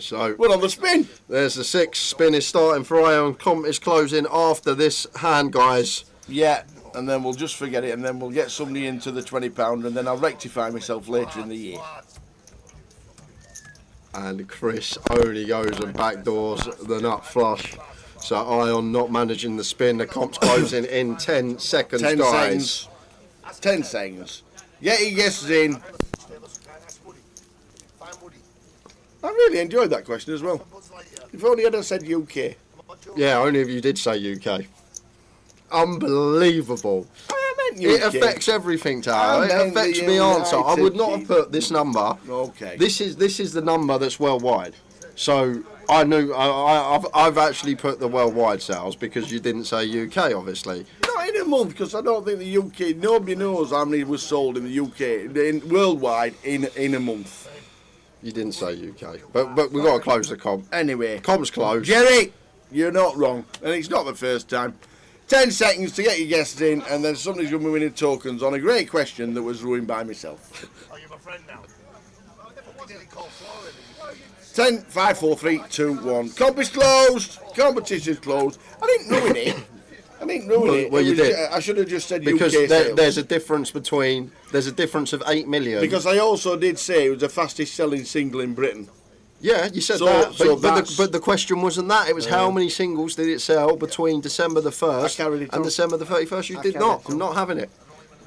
So we're on the spin. There's the 6. Spin is starting for Ion. Comp is closing after this hand, guys. Yeah, and then we'll just forget it, and then we'll get somebody into the £20, and then I'll rectify myself later in the year. And Chris only goes and backdoors the nut flush. So Ion not managing the spin. The comp's closing in 10 seconds, 10 guys. 10 seconds. Yeah, he guesses in. I really enjoyed that question as well. If only I'd have said UK. Yeah, only if you did say UK. Unbelievable. It affects everything, Tara. It affects my answer. I would not have put this number. Okay. This is the number that's worldwide. So I knew I've actually put the worldwide sales because you didn't say UK, obviously. Not in a month, because I don't think the UK. Nobody knows how many was sold in the UK worldwide in a month. You didn't say UK, but we got to close the comp. Anyway, comp's closed. Jerry, You're not wrong, and it's not the first time. 10 seconds to get your guests in, and then somebody's going to be winning tokens on a great question that was ruined by myself. Oh, you're my friend now. What did it call for? 10, 5, 4, 3, 2, 1. Comp is closed. Competition's closed. I didn't ruin it. I didn't ruin it. Well, you did. I should have just said because UK sales. there's a difference between there's a difference of 8 million. Because I also did say it was the fastest selling single in Britain. Yeah, you said So- that, so but the question wasn't that. It was how many singles did it sell between December the 1st carried it and on. December the 31st? You I did carried not. it I'm not having it.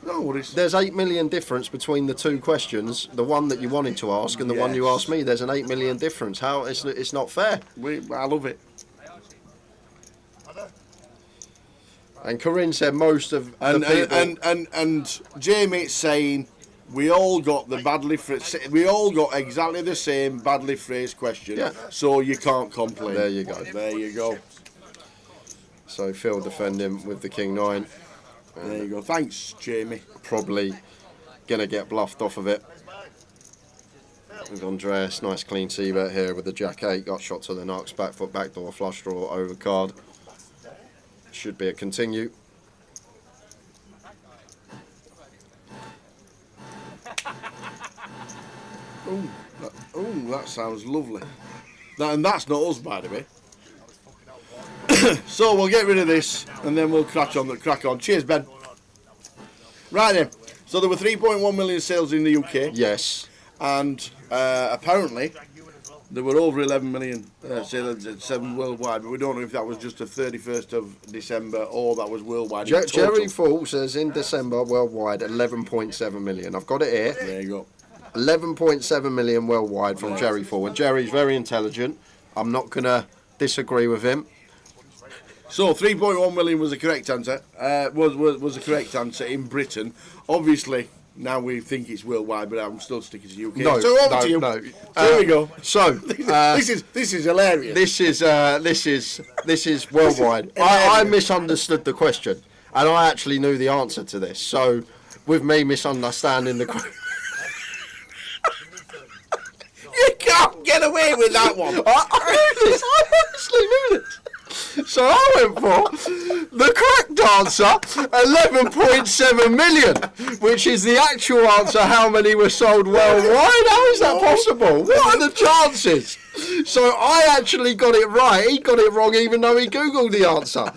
No worries. There's 8 million difference between the two questions. The one that you wanted to ask and the one you Yes. asked me. There's an 8 million difference. How it's not fair. I love it. And Corinne said most of And the people. and Jamie saying we all got the badly we all got exactly the same badly phrased question. Yeah. So you can't complain. There you go. There you go. So Phil defending with the King 9. There you go. Thanks, Jamie. Probably gonna get bluffed off of it. With Andreas, nice clean c-bet here with the Jack 8. Got shot to the Knox, back foot, backdoor, flush draw, overcard. Should be a continue. That sounds lovely. And that's not us, by the way. So we'll get rid of this, and then we'll crack on. Cheers, Ben. Right then. So there were 3.1 million sales in the UK. Yes. And apparently there were over 11 million sales worldwide, but we don't know if that was just the 31st of December or that was worldwide. in total. Jerry Fall says in December worldwide 11.7 million. I've got it here. There you go. 11.7 million worldwide from Jerry Fall. And Jerry's very intelligent. I'm not going to disagree with him. So 3.1 million was the correct answer. Was the correct answer in Britain. Obviously, now we think it's worldwide, but I'm still sticking to UK. No, so over to you. no. There we go. So this is hilarious. This is worldwide. I misunderstood the question, and I actually knew the answer to this. So with me misunderstanding the question. You can't get away with that one. I honestly knew this. So I went for the correct answer, 11.7 million, which is the actual answer. How many were sold worldwide? How is that possible? What are the chances? So I actually got it right. He got it wrong, even though he googled the answer.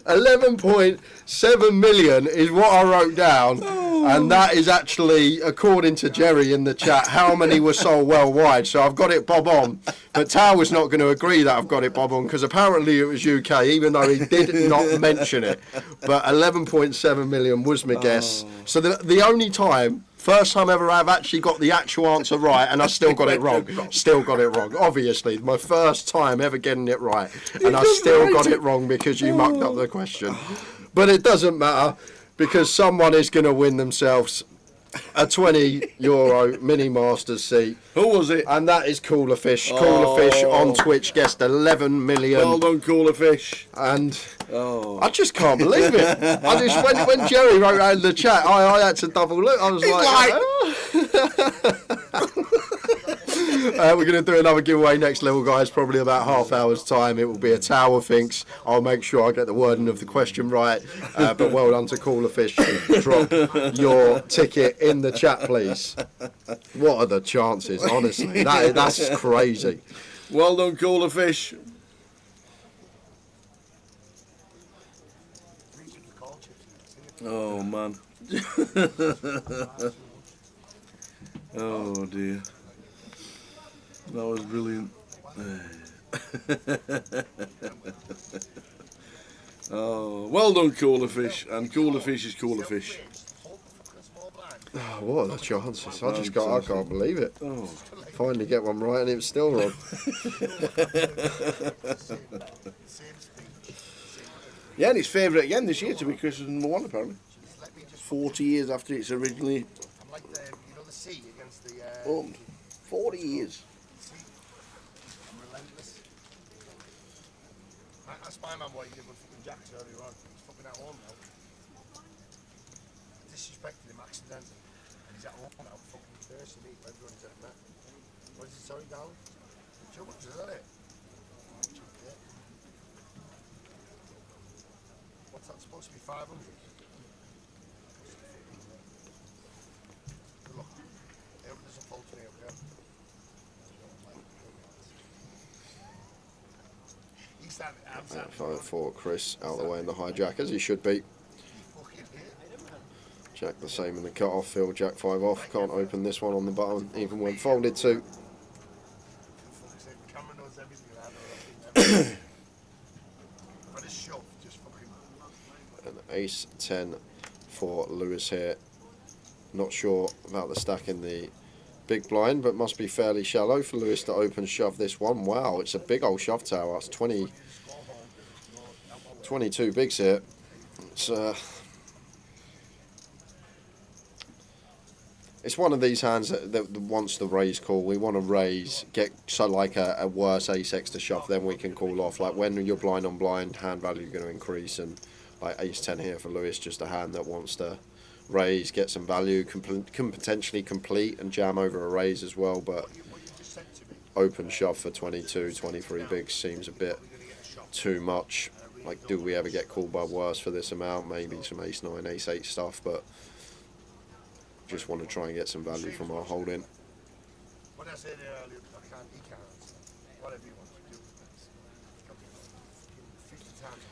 11.7 million is what I wrote down, and that is actually, according to Jerry in the chat, how many were sold worldwide. So I've got it bob on, but Tao was not going to agree that I've got it bob on because apparently it was UK, even though he did not mention it. But 11.7 million was my guess. So the only time. First time ever I've actually got the actual answer right, and I still got it wrong. Still got it wrong. Obviously, my first time ever getting it right, and I still got it wrong because you mucked up the question. But it doesn't matter because someone is going to win themselves a €20 mini Masters seat. Who was it? And that is Cooler Fish. Cooler Fish on Twitch guessed 11 million. Well done, Cooler Fish. And I just can't believe it. I just when Jerry wrote out in the chat, I had to double look. I was we're going to do another giveaway next level, guys. Probably about half hour's time. It will be a Tower Thinks. I'll make sure I get the wording of the question right. But well done to Cooler Fish. Drop your ticket in the chat, please. What are the chances? Honestly, that's crazy. Well done, Cooler Fish. Oh man. Oh dear. That was brilliant. Oh, well done, Cooler Fish. And Cooler Fish is Cooler Fish. Oh, what are the chances? I can't believe it. Oh. Finally get one right and it was still wrong. Yeah, and it's favourite again this year to be Christmas #1 apparently. 40 years after it's originally. I'm like the sea against the. 40 years. I'm relentless. That's my man what he did with fucking Jacks earlier on. He's fucking at home now. I disrespected him accidentally. And he's at home now, fucking cursing me. Everyone's at that. What is it, sorry, darling? Too much, isn't it? What's that supposed to be, 500? Good luck. It doesn't fall to me, okay? For Chris out the way in the hijack, as he should be. Jack the same in the cut-off field. Jack 5 off. Can't open this one on the button, even when folded to. An ace 10 for Lewis here. Not sure about the stack in the big blind, but must be fairly shallow for Lewis to open shove this one. Wow, it's a big old shove tower. It's 22 bigs here. It's one of these hands that wants the raise call. We want to raise, get so like a worse ace-x to shove, then we can call off. Like when you're blind on blind, hand value going to increase, and like ace-10 here for Lewis, just a hand that wants to raise, get some value, can potentially complete and jam over a raise as well, but open shove for 22, 23 bigs seems a bit too much. Like, do we ever get called by worse for this amount? Maybe some ace-9, ace-8 stuff, but just want to try and get some value from our holding. What I said earlier, he can't answer. Whatever you want to do. 50 times.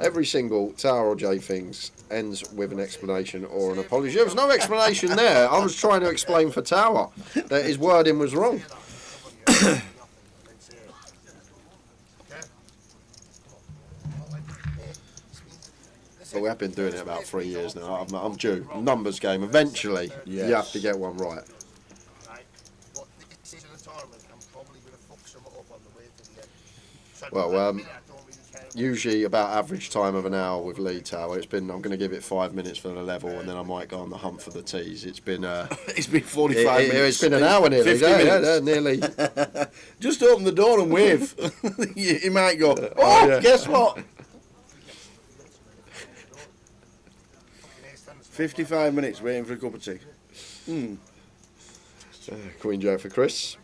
Every single Tower or J things ends with an explanation or an apology. There was no explanation there. I was trying to explain for Tower that his wording was wrong. But we have been doing it about 3 years now. I'm due. Numbers game. Eventually, yes. You have to get one right. Well, usually about average time of an hour with lead tower. It's been. I'm going to give it 5 minutes for the level, and then I might go on the hunt for the tees. It's been. It's been 45 minutes. It's been an hour nearly. 50 minutes. Yeah, nearly. Just open the door and wave. You might go. Oh, yeah. Guess what? 55 minutes waiting for a cup of tea. Queen Jack for Chris.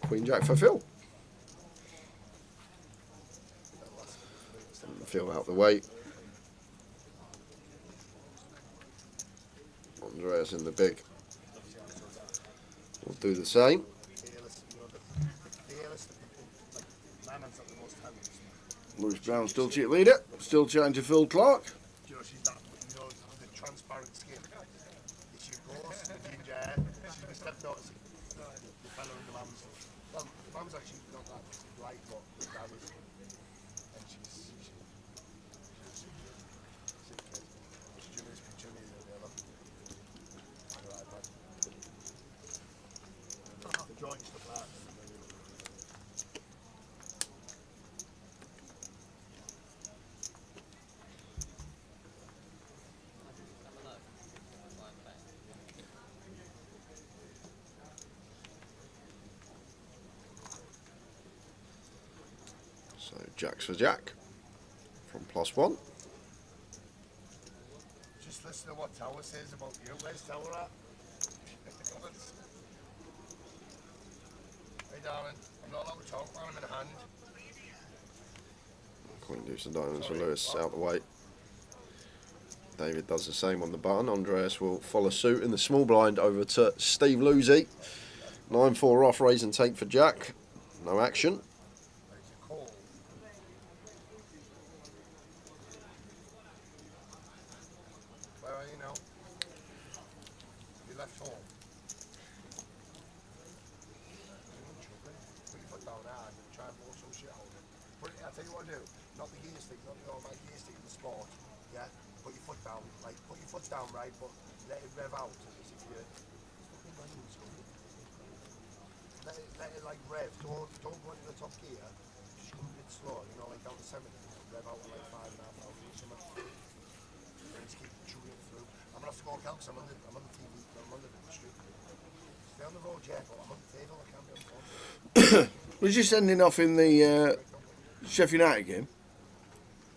Queen Jack for Phil. Phil out the way. Andreas in the big. We'll do the same. Lewis Brown still cheat leader. Still chatting to Phil Clark. The transparent skin. It's your ghost, the ginger hair. She's been stepped noticing. The fella in the mum's. Well, the mum's actually not that light, but the dad is. And she's doing this picture of me the other day, look. The joint stuff like that. So Jack's for Jack from +1. Just listen to what Tower says about you. Where's Tower at? Hey darling, I'm not allowed to talk, man, I'm in a hand. Queen deuce and diamonds for Lewis out the way. David does the same on the button. Andreas will follow suit in the small blind over to Steve Lucy. 9-4 off, raise and take for Jack. No action. Where are you now? You left home. Put your foot down hard and try and blow some shit out of it. I'll tell you what to do. Not the gear stick, not my gear stick in the sport. Yeah? Put your foot down. Like, put your foot down, right? But let it rev out. As if you're let it like rev. Don't go into the top gear. Just go a bit slow. You know, like down to 70. Rev out at like 5,500 or something. And just keep chewing it through. I'm gonna have to go count because I'm on the TV. I'm on the street. Stay on the road, yeah, but I'm on the table. I can't be on the phone. Was you sending off in the Sheffield United game?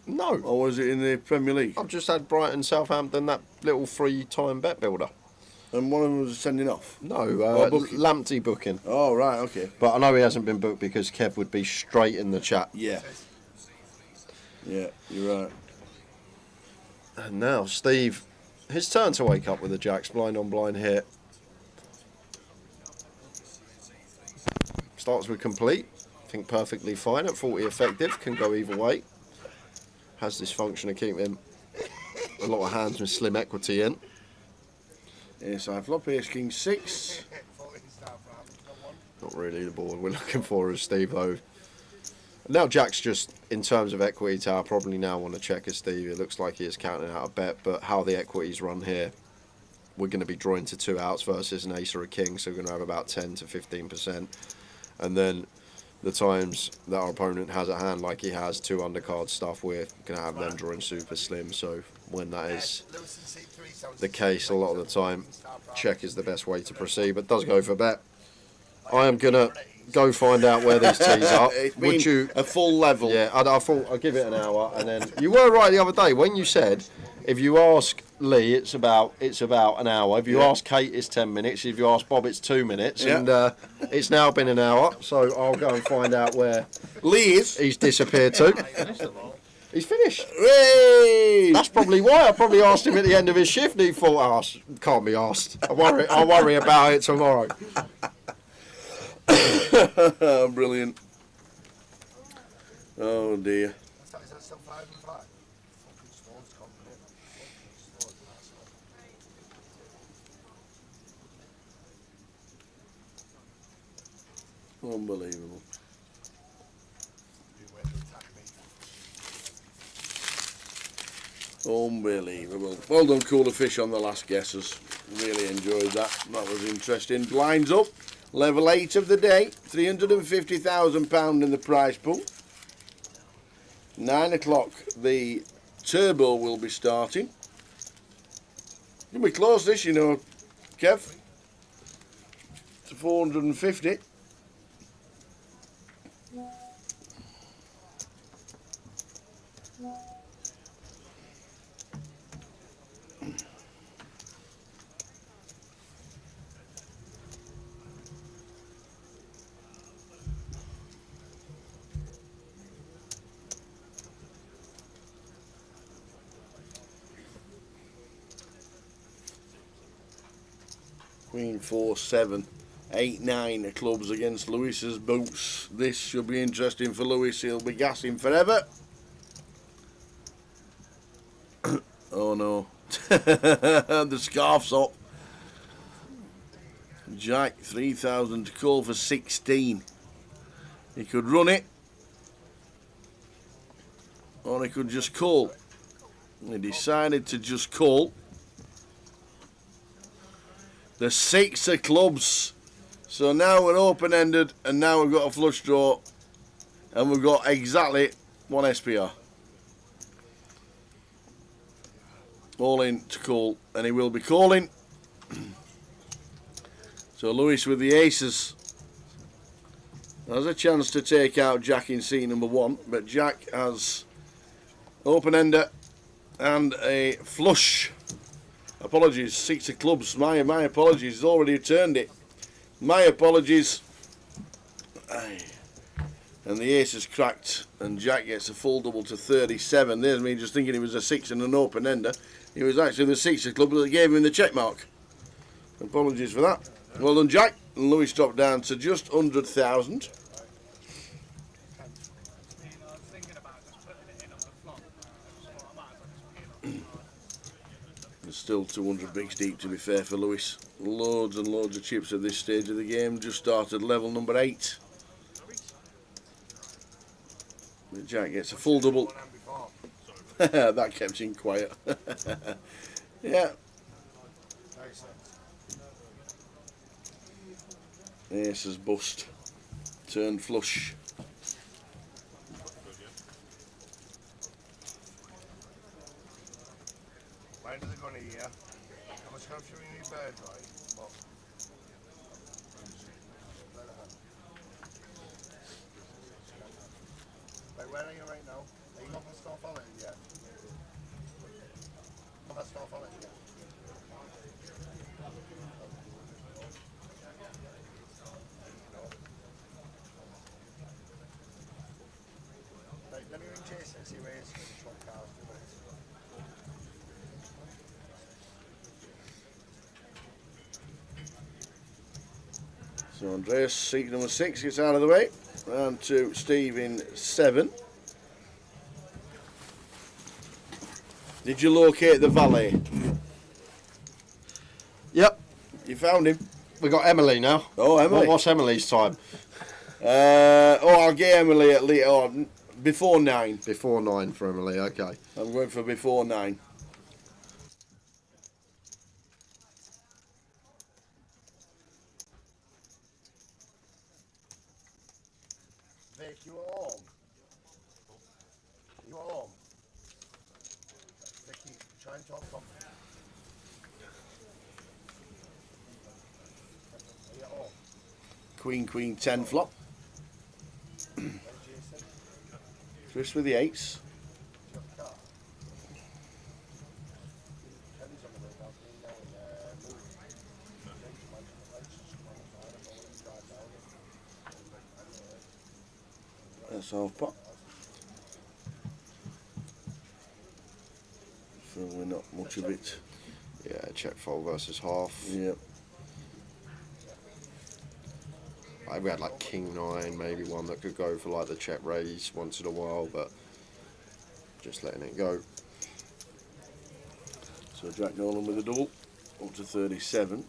No. Or was it in the Premier League? I've just had Brighton, Southampton, that little free-time bet builder. And one of them was sending off? No, booking. Lamptey booking. Oh, right, okay. But I know he hasn't been booked because Kev would be straight in the chat. Yeah. Yeah, you're right. And now, Steve, his turn to wake up with a jacks, blind on blind hit. Starts with complete. I think perfectly fine at 40 effective. Can go either way. Has this function of keeping a lot of hands with slim equity in. Yes, I flop ace king 6. Not really the board we're looking for as Steve though. Now Jack's just, in terms of equity tower, probably now want to check as Steve. It looks like he is counting out a bet, but how the equities run here, we're going to be drawing to 2 outs versus an ace or a king, so we're going to have about 10 to 15%. And then the times that our opponent has a hand like he has 2 undercard stuff, we're going to have them drawing super slim. So when that is the case, a lot of the time, check is the best way to proceed, but does go for bet. I am going to go find out where these tees are. Would you a full level? Yeah, I thought I'd give it an hour, and then you were right the other day when you said if you ask Lee it's about an hour. If you ask Kate it's 10 minutes. If you ask Bob it's 2 minutes, and it's now been an hour. So I'll go and find out where Lee is. He's disappeared to. He's finished. Hey! That's probably why. I probably asked him at the end of his shift. And he thought, can't be asked. I'll worry about it tomorrow. Brilliant. Oh dear. Unbelievable. Unbelievable. Well done, Cooler Fish, on the last guesses. Really enjoyed that. That was interesting. Blinds up. Level 8 of the day. £350,000 in the prize pool. 9 o'clock, the turbo will be starting. It'll be close this, you know, Kev. To 450. Queen 4, 7, 8, 9 clubs against Lewis's boots. This should be interesting for Lewis. He'll be gassing forever. Oh no. The scarf's up. Jack, 3,000 to call for 16. He could run it, or he could just call. He decided to just call. The 6 of clubs. So now we're open-ended, and now we've got a flush draw, and we've got exactly 1 SPR. All in to call, and he will be calling. So Lewis with the aces has a chance to take out Jack in seat number 1, but Jack has open-ender and a flush. Apologies, 6 of clubs. My apologies. He's already returned it. My apologies. And the ace is cracked, and Jack gets a full double to 37. There's me just thinking he was a 6 and an open ender. He was actually the 6 of clubs that gave him the check mark. Apologies for that. Well done, Jack. And Lewis dropped down to just 100,000. Still 200 bigs deep, to be fair, for Lewis. Loads and loads of chips at this stage of the game. Just started level number 8. But Jack gets a full double. That kept him quiet. Yeah. Ace has bust. Turn flush. Why does it go in a year? How much help you need bird, right? Wait, where are you right now? Are you not for stuff on it yet? Not for stuff on it yet? Right, let me ring Jason and see where he is for the trump cards. 2 minutes. So Andreas, seat number 6 gets out of the way. Round to Steve in 7. Did you locate the valet? Yep. You found him? We got Emily now. Oh, Emily. What's Emily's time? I'll get Emily at least before 9. Before 9 for Emily, okay. I'm going for before 9. Vic, you at home? You at home? Vicky, try and talk properly. Are you at home? Queen, 10 flop. Twist with the 8s. That's half pot. So we're not much of it. Yeah, check fold versus half. Yep. We had like King 9, maybe one that could go for like the check raise once in a while, but just letting it go. So Jack Nolan with a double, up to 37.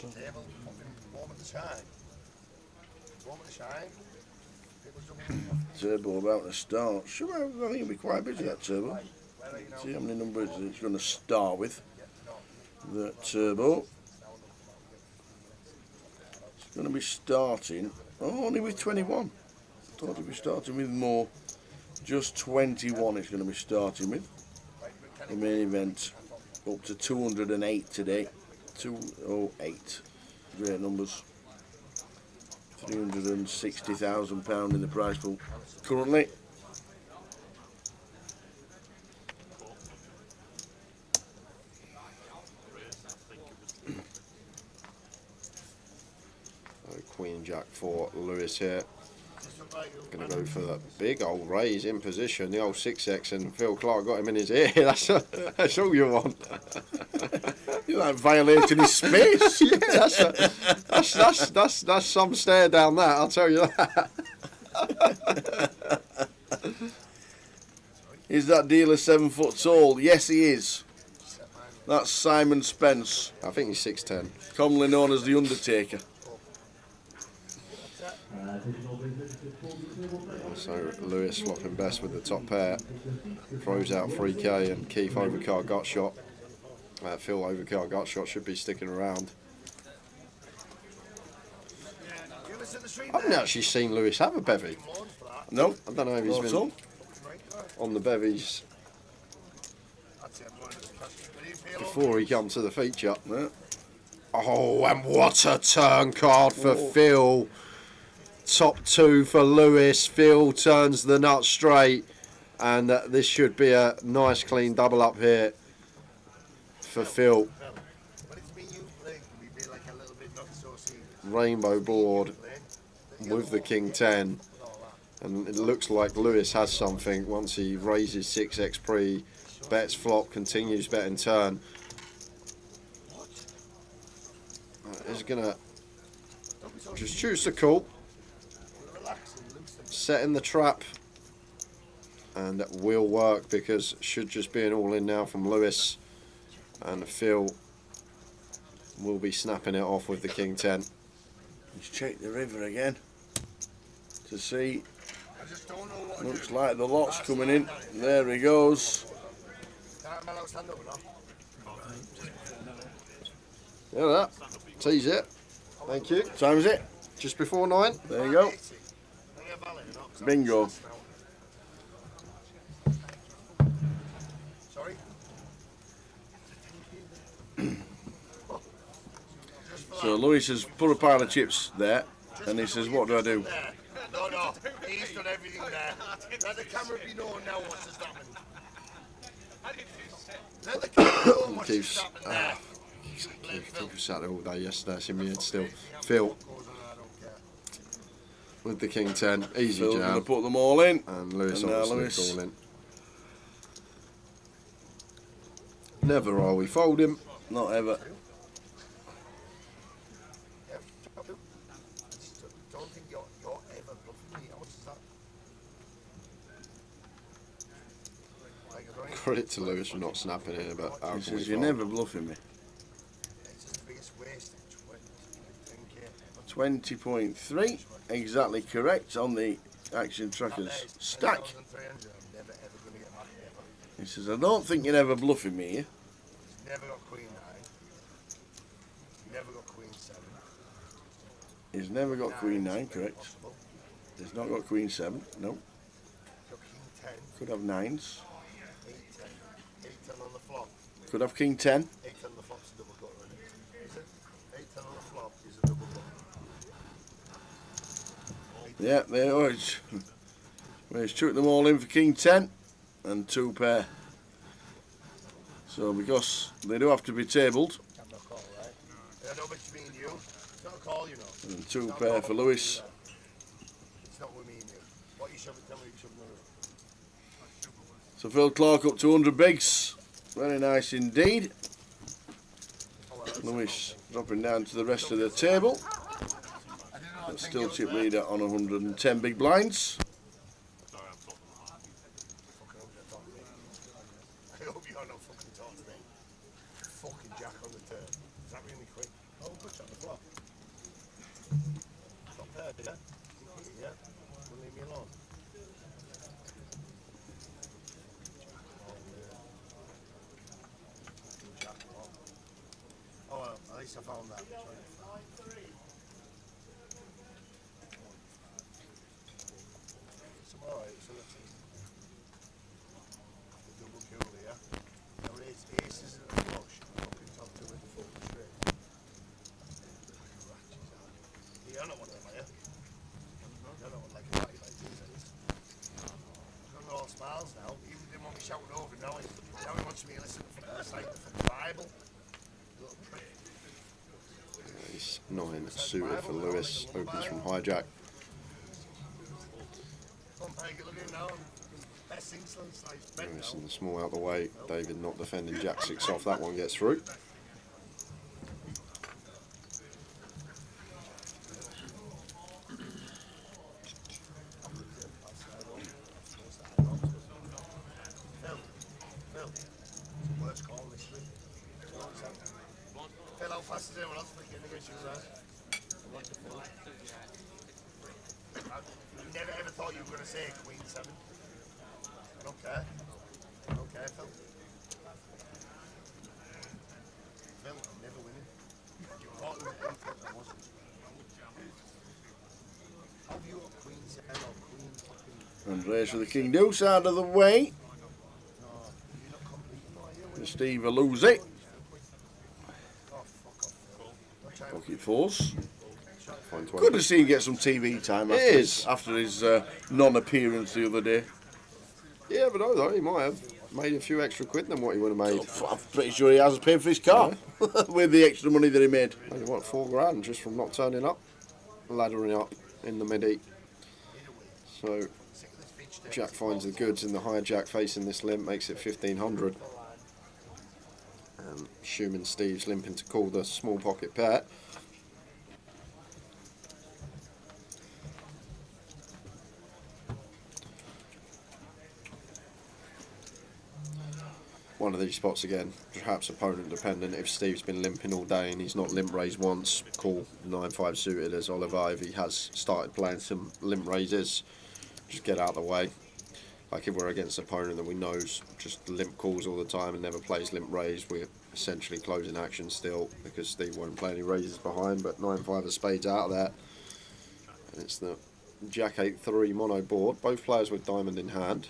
Table, moment of shine. Moment of shine. Turbo about to start. Sure, I think it'll be quite busy, that turbo. See how many numbers it's going to start with. That turbo. It's going to be starting only with 21. Thought it'd be starting with more. Just 21 it's going to be starting with. The main event up to 208 today. 208. Great numbers. £360,000 in the prize pool currently. Queen Jack for Lewis here. Going to go for that big old raise in position. The old 6x, and Phil Clark got him in his ear. That's all you want. You're like violating his space. Yeah, that's some stare down that, I'll tell you that. Is that dealer 7 foot tall? Yes, he is. That's Simon Spence. I think he's 6'10". Commonly known as the Undertaker. So Lewis flopping best with the top pair. Throws out 3k, and Keith overcard gut shot. Phil overcard gut shot should be sticking around. I haven't actually seen Lewis have a bevy. No, I don't know if he's been on the bevies before he come to the feature. Yeah. Oh, and what a turn card for Phil. Top 2 for Lewis. Phil turns the nut straight, and this should be a nice clean double up here for Phil. Rainbow board with the King 10, and it looks like Lewis has something once he raises 6x pre, bets flop, continues betting turn. He's gonna just choose to call, setting the trap, and that will work because should just be an all in now from Lewis, and Phil will be snapping it off with the King 10. Let's check the river again to see. Looks like the lot's coming in. There he goes. Yeah, that. Tease it. Thank you. Time is it? Just before 9. There you go. Bingo. So Lewis has put a pile of chips there, and he says, "What do I do?" No, he's done everything there. Let the camera be known now what's just happened. Let the camera know what's just happened there. Keith was sat there all day yesterday, it's in my head still. Phil with the King 10, easy Phil's jam. going to put them all in. And Lewis And obviously Lewis. calling. Never are we folding. Not ever. Don't think you're ever bluffing me. How much is that? Like, I don't even- Credit to Lewis for not snapping in, but how He can we says, "You're fold?" never bluffing me." It's just the biggest waste. 10K. 20.3, exactly correct on the Action Trackers stack. 10,300. I'm never ever going to get back ever. He says, "I don't think you're ever bluffing me here." He's never got Queen 9. Never got Queen 7. He's never got Queen 9, correct. He's not got Queen 7, no. Got King 10. Could have 9s. 8-10. 8-10 on the flop. Could have King 10. 8-10 on the flop's a double cut, isn't it? Is it? 8-10 on the flop is a double cut. Yeah, there it is. Well, he's chucked them all in for King 10 and 2 pair. So because they do have to be tabled, I'm not call, right? I know it's me and you. It's not a call, you know. and 2 pair for Lewis. It's not with me and you. What you should tell me, you should know. So Phil Clark up to 100 bigs. Very nice indeed. Lewis dropping down to the rest of the table. But still chip leader on 110 big blinds. I hope you're not fucking talking to me. Fucking jack on the turn. Is that really quick? Oh, good shot on the flop. Top pair, yeah? Yeah? Will leave me alone. Oh well, at least I found that. So alright, so that's it. The double kill here. Now aces and a flush. Fucking top two with the fucking straight. You're not one of them, are you? You're not one like a guy like these days. I've got all smiles now. He didn't want me shouting over. Now he wants me to listen to the recite the fucking Bible. Little prick. He's 9 suited for Lewis, opens from hijack. Lewis in the small out the way. David not defending jack 6 off. That one gets through. Phil, how fast is everyone else picking against you guys? I never ever thought you were going to say Queen 7. I don't care. I don't care, Phil. Phil, I'm never winning. You thought you were Queen 7, I wasn't. How have you got Queen 7 or Queen fucking... And raise for the King Deuce out of the way. Steve will lose it. Pocket fours. Good to see him get some TV time after his non-appearance the other day. Yeah, but I thought he might have made a few extra quid than what he would have made. I'm pretty sure he hasn't paid for his car with the extra money that he made. He what, 4 grand just from not turning up, laddering up in the mid-heat. So Jack finds the goods in the hijack facing this limp, makes it 1500. Schumann Steve's limping to call the small pocket pair. One of these spots again, perhaps opponent dependent. If Steve's been limping all day and he's not limp raised once, call 9-5 suited as Oliver. If he has started playing some limp raises, just get out of the way. Like if we're against an opponent that we know's just limp calls all the time and never plays limp raised, we're essentially closing action still because Steve won't play any raises behind, but 9-5 of spades out of there. And it's the Jack 8-3 mono board, both players with diamond in hand.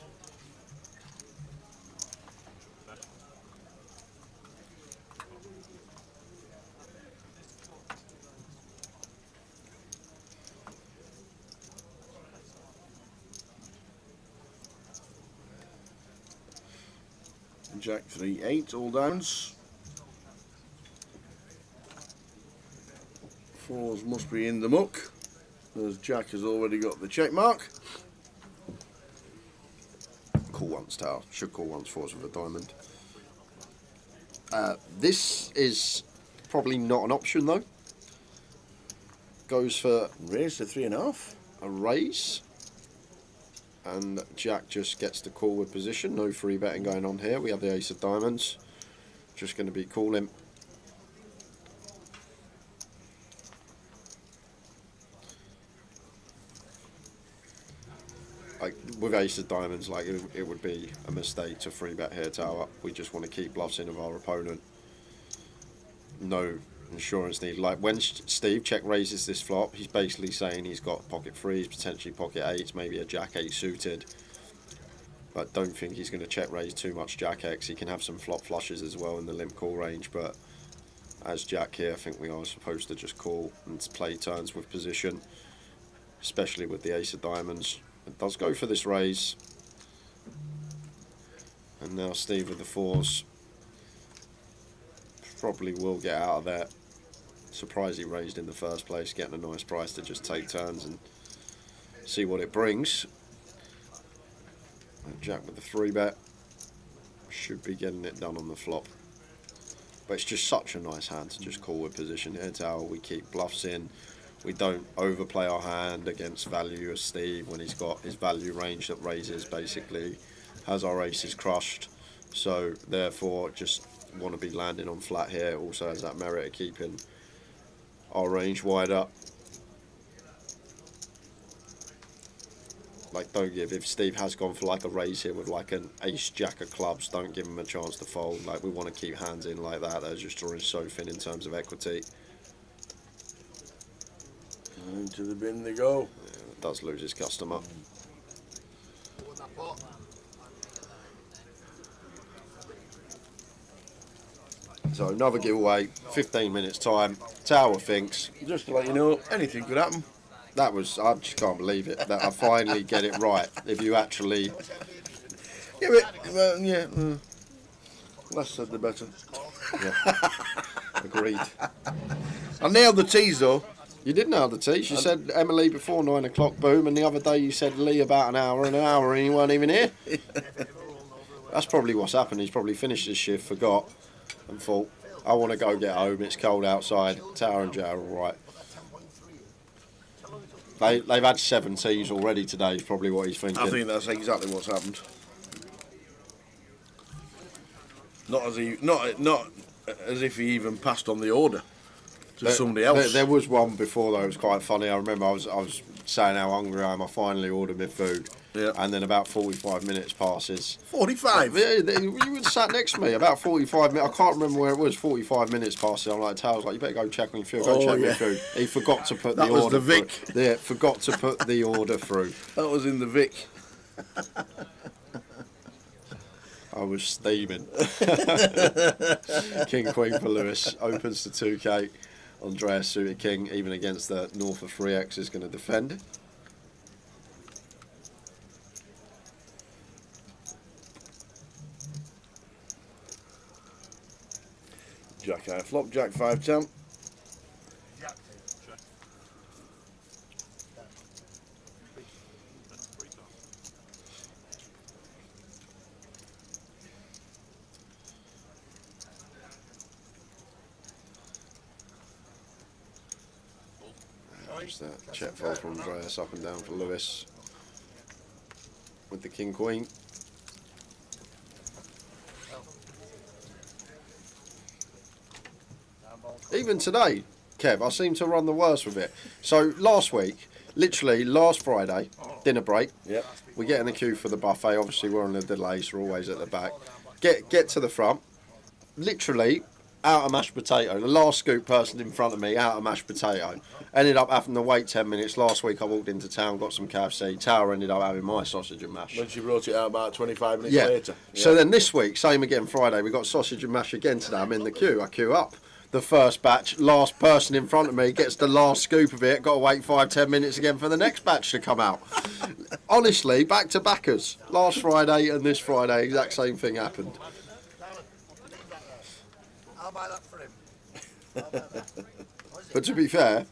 Jack 3-8, all downs. Fours must be in the muck, as Jack has already got the check mark. Call once, Tower. Should call once, fours with a diamond. This is probably not an option though. Goes for raise to 3.5. A raise. And Jack just gets the call with position. No free betting going on here. We have the ace of diamonds. Just going to be calling. Like with ace of diamonds, like it would be a mistake to free bet here, Tower. We just want to keep bluffs in of our opponent. No insurance need. Like when Steve check raises this flop, he's basically saying he's got pocket threes, potentially pocket eights, maybe a jack eight suited. But don't think he's going to check raise too much jack X. He can have some flop flushes as well in the limp call range, but as Jack here, I think we are supposed to just call and play turns with position, especially with the ace of diamonds. It does go for this raise. And now Steve with the fours probably will get out of that. Surprised he raised in the first place, getting a nice price to just take turns and see what it brings. And Jack with the 3-bet should be getting it done on the flop. But it's just such a nice hand to just call with position here, Tower. We keep bluffs in. We don't overplay our hand against value as Steve when he's got his value range that raises, basically has our aces crushed. So therefore just want to be landing on flat here. Also has that merit of keeping our range wide up. Like don't give, if Steve has gone for like a raise here with like an ace jack of clubs, don't give him a chance to fold. Like we want to keep hands in like that. They're just drawing so thin in terms of equity. Into the bin they go. Yeah, it does lose his customer. So another giveaway, 15 minutes time. Tower thinks. Just to let you know, anything could happen. That was, I just can't believe it, that I finally get it right. If you actually... Yeah, but, well, yeah. Less said the better. Yeah. Agreed. I nailed the teas though. You did nail the teas. You said Emily before 9 o'clock, boom, and the other day you said Lee about an hour, and you weren't even here. That's probably what's happened. He's probably finished his shift, forgot, and thought, I want to go get home, it's cold outside. Tower and Joe are all right. They've had 7 teas already today, is probably what he's thinking. I think that's exactly what's happened. Not as if he even passed on the order to somebody else. There was one before though, it was quite funny. I remember I was saying how hungry I am. I finally ordered my food. Yeah. And then about 45 minutes passes. 45? Yeah, you were sat next to me. About 45 minutes. I can't remember where it was. 45 minutes passes. I'm like, Tails, like, you better go check on your food. Go check your food. He forgot to put the order through. That was the Vic. Yeah, forgot to put the order through. That was in the Vic. I was steaming. King Queen for Lewis. Opens to 2k. Andreas suited king, even against the north of 3x, is going to defend. Jack high flop, Jack 5-10. Just that check fold from Andreas, up and down for Lewis with the king queen. Even today, Kev, I seem to run the worst with it. So last week, literally last Friday, dinner break. Yep. We get in the queue for the buffet. Obviously, we're on the delay, so we're always at the back. Get to the front. Literally, out of mashed potato. The last scoop person in front of me, out of mashed potato. Ended up having to wait 10 minutes. Last week, I walked into town, got some KFC. Tower ended up having my sausage and mash. When she brought it out about 25 minutes later. Yeah. So then this week, same again Friday, we got sausage and mash again today. I'm in the queue. I queue up. The first batch, last person in front of me gets the last scoop of it. Got to wait 5-10 minutes again for the next batch to come out. Honestly, back to backers. Last Friday and this Friday, exact same thing happened. I'll buy that for him. But to be fair,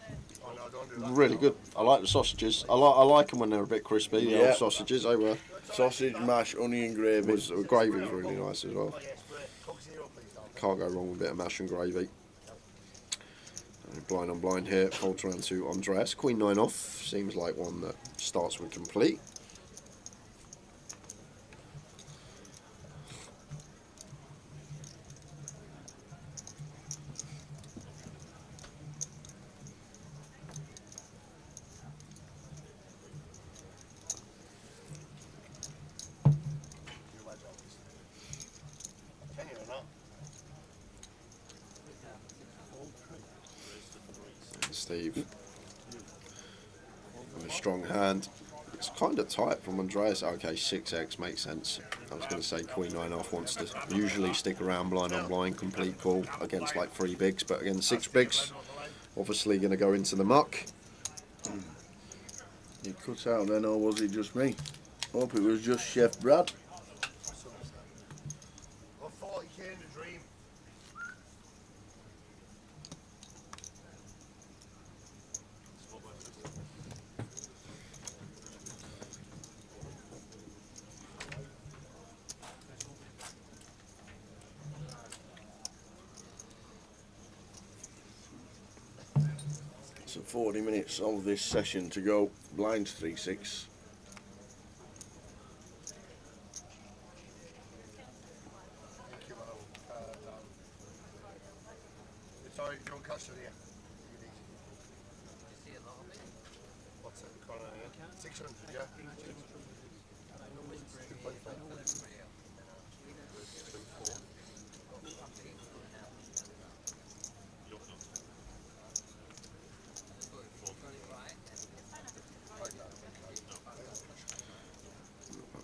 Oh, no, don't do that. really good. I like the sausages. I like them when they're a bit crispy. The Yeah. old sausages, they were. Sausage, mash, onion gravy. The gravy was really nice as well. Can't go wrong with a bit of mash and gravy. Blind on blind here. Folds around to Andreas. Queen 9 off. Seems like one that starts with complete. Steve with a strong hand. It's kind of tight from Andreas. Okay, 6x makes sense. I was going to say Queen 9 off wants to usually stick around blind on blind, complete call against like 3 bigs, but against 6 bigs, obviously going to go into the muck. You cut out then, or was it just me? Hope it was just Chef Brad. Well, 40k in the dream. So 40 minutes of this session to go. Blinds 3-6. Sorry, don't catch it here. What's it? 600, yeah.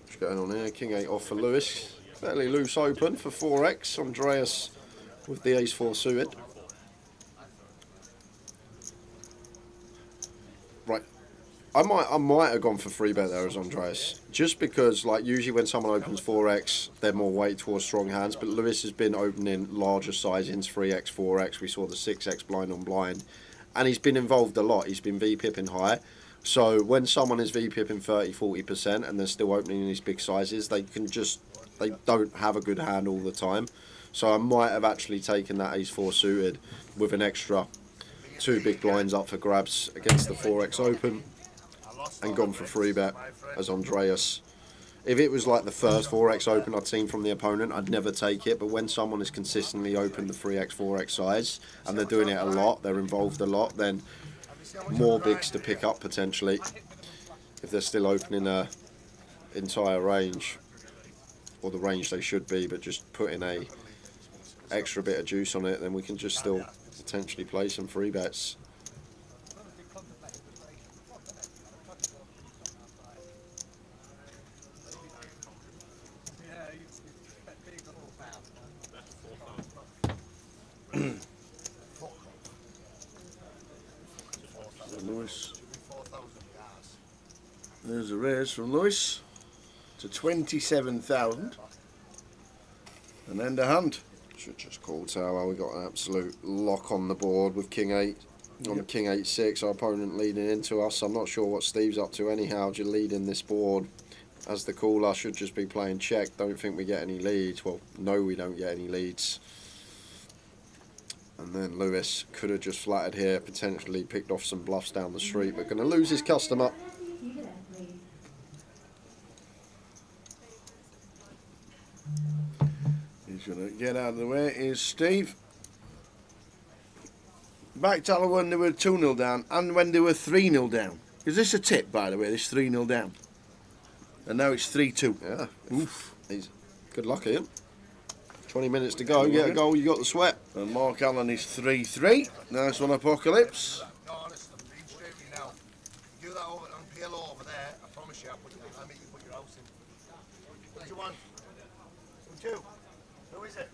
What's going on here? King 8 off for Lewis. Fairly loose open for 4x. Andreas with the ace 4 suited. Right. I might have gone for 3-bet there as Andreas. Just because, like, usually when someone opens 4x, they're more weight towards strong hands. But Lewis has been opening larger sizings, 3x, 4x. We saw the 6x blind on blind. And he's been involved a lot. He's been V-pipping high. So when someone is V-pipping 30-40% and they're still opening in these big sizes, they don't have a good hand all the time. So I might have actually taken that ace 4 suited with an extra 2 big blinds up for grabs against the 4x open and gone for 3-bet as Andreas. If it was like the first 4x open I'd seen from the opponent, I'd never take it. But when someone has consistently opened the 3x, 4x size and they're doing it a lot, they're involved a lot, then more bigs to pick up potentially if they're still opening a entire range, or the range they should be, but just putting a extra bit of juice on it, then we can just still potentially play some 3-bets. Lewis. There's a raise from Lewis to 27,000. And end of hand. Should just call tower. We got an absolute lock on the board with King 8 on King 8-6. Our opponent leading into us. I'm not sure what Steve's up to anyhow. Just leading this board as the caller. Should just be playing check. Don't think we get any leads. Well, no, we don't get any leads. And then Lewis could have just flattered here, potentially picked off some bluffs down the street, but going to lose his customer. He's going to get out of the way. Is Steve. Back tally when they were 2-0 down and when they were 3-0 down. Is this a tip, by the way, this 3-0 down? And now it's 3-2. Yeah. Oof. He's good luck here. 20 minutes to go, get a goal, you got the sweat. And Mark Allen is 3-3. Nice one, Apocalypse. No, honestly, being straight with you now. Do that over and PLO over there. I promise you, I'll make you put your house in. What do you want? Who? Who is it?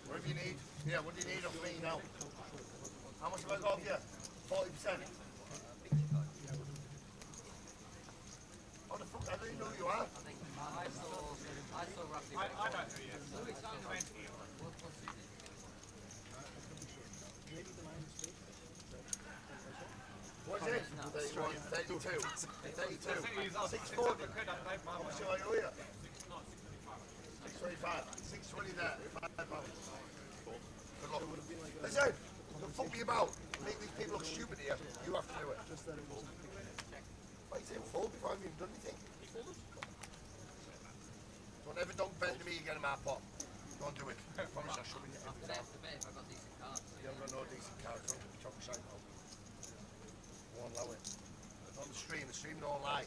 Whatever you need. Yeah, what do you need off me now? How much have I got here? 40%. How the fuck? I don't even know who you are. I saw roughly. I don't know yet. What is it? 31, 32. 32. 640. How much do I owe you? 625. 620 there. £5. Good luck. Listen, don't fuck me about. Make these people look stupid here. You have to do it. Why is it full before I've even done anything? Don't ever don't bet to me again in my pot. Don't do it. I promise I'll shove it in every time. You haven't got no decent cards. Don't be talking shite now. Won't allow it. On the stream don't lie.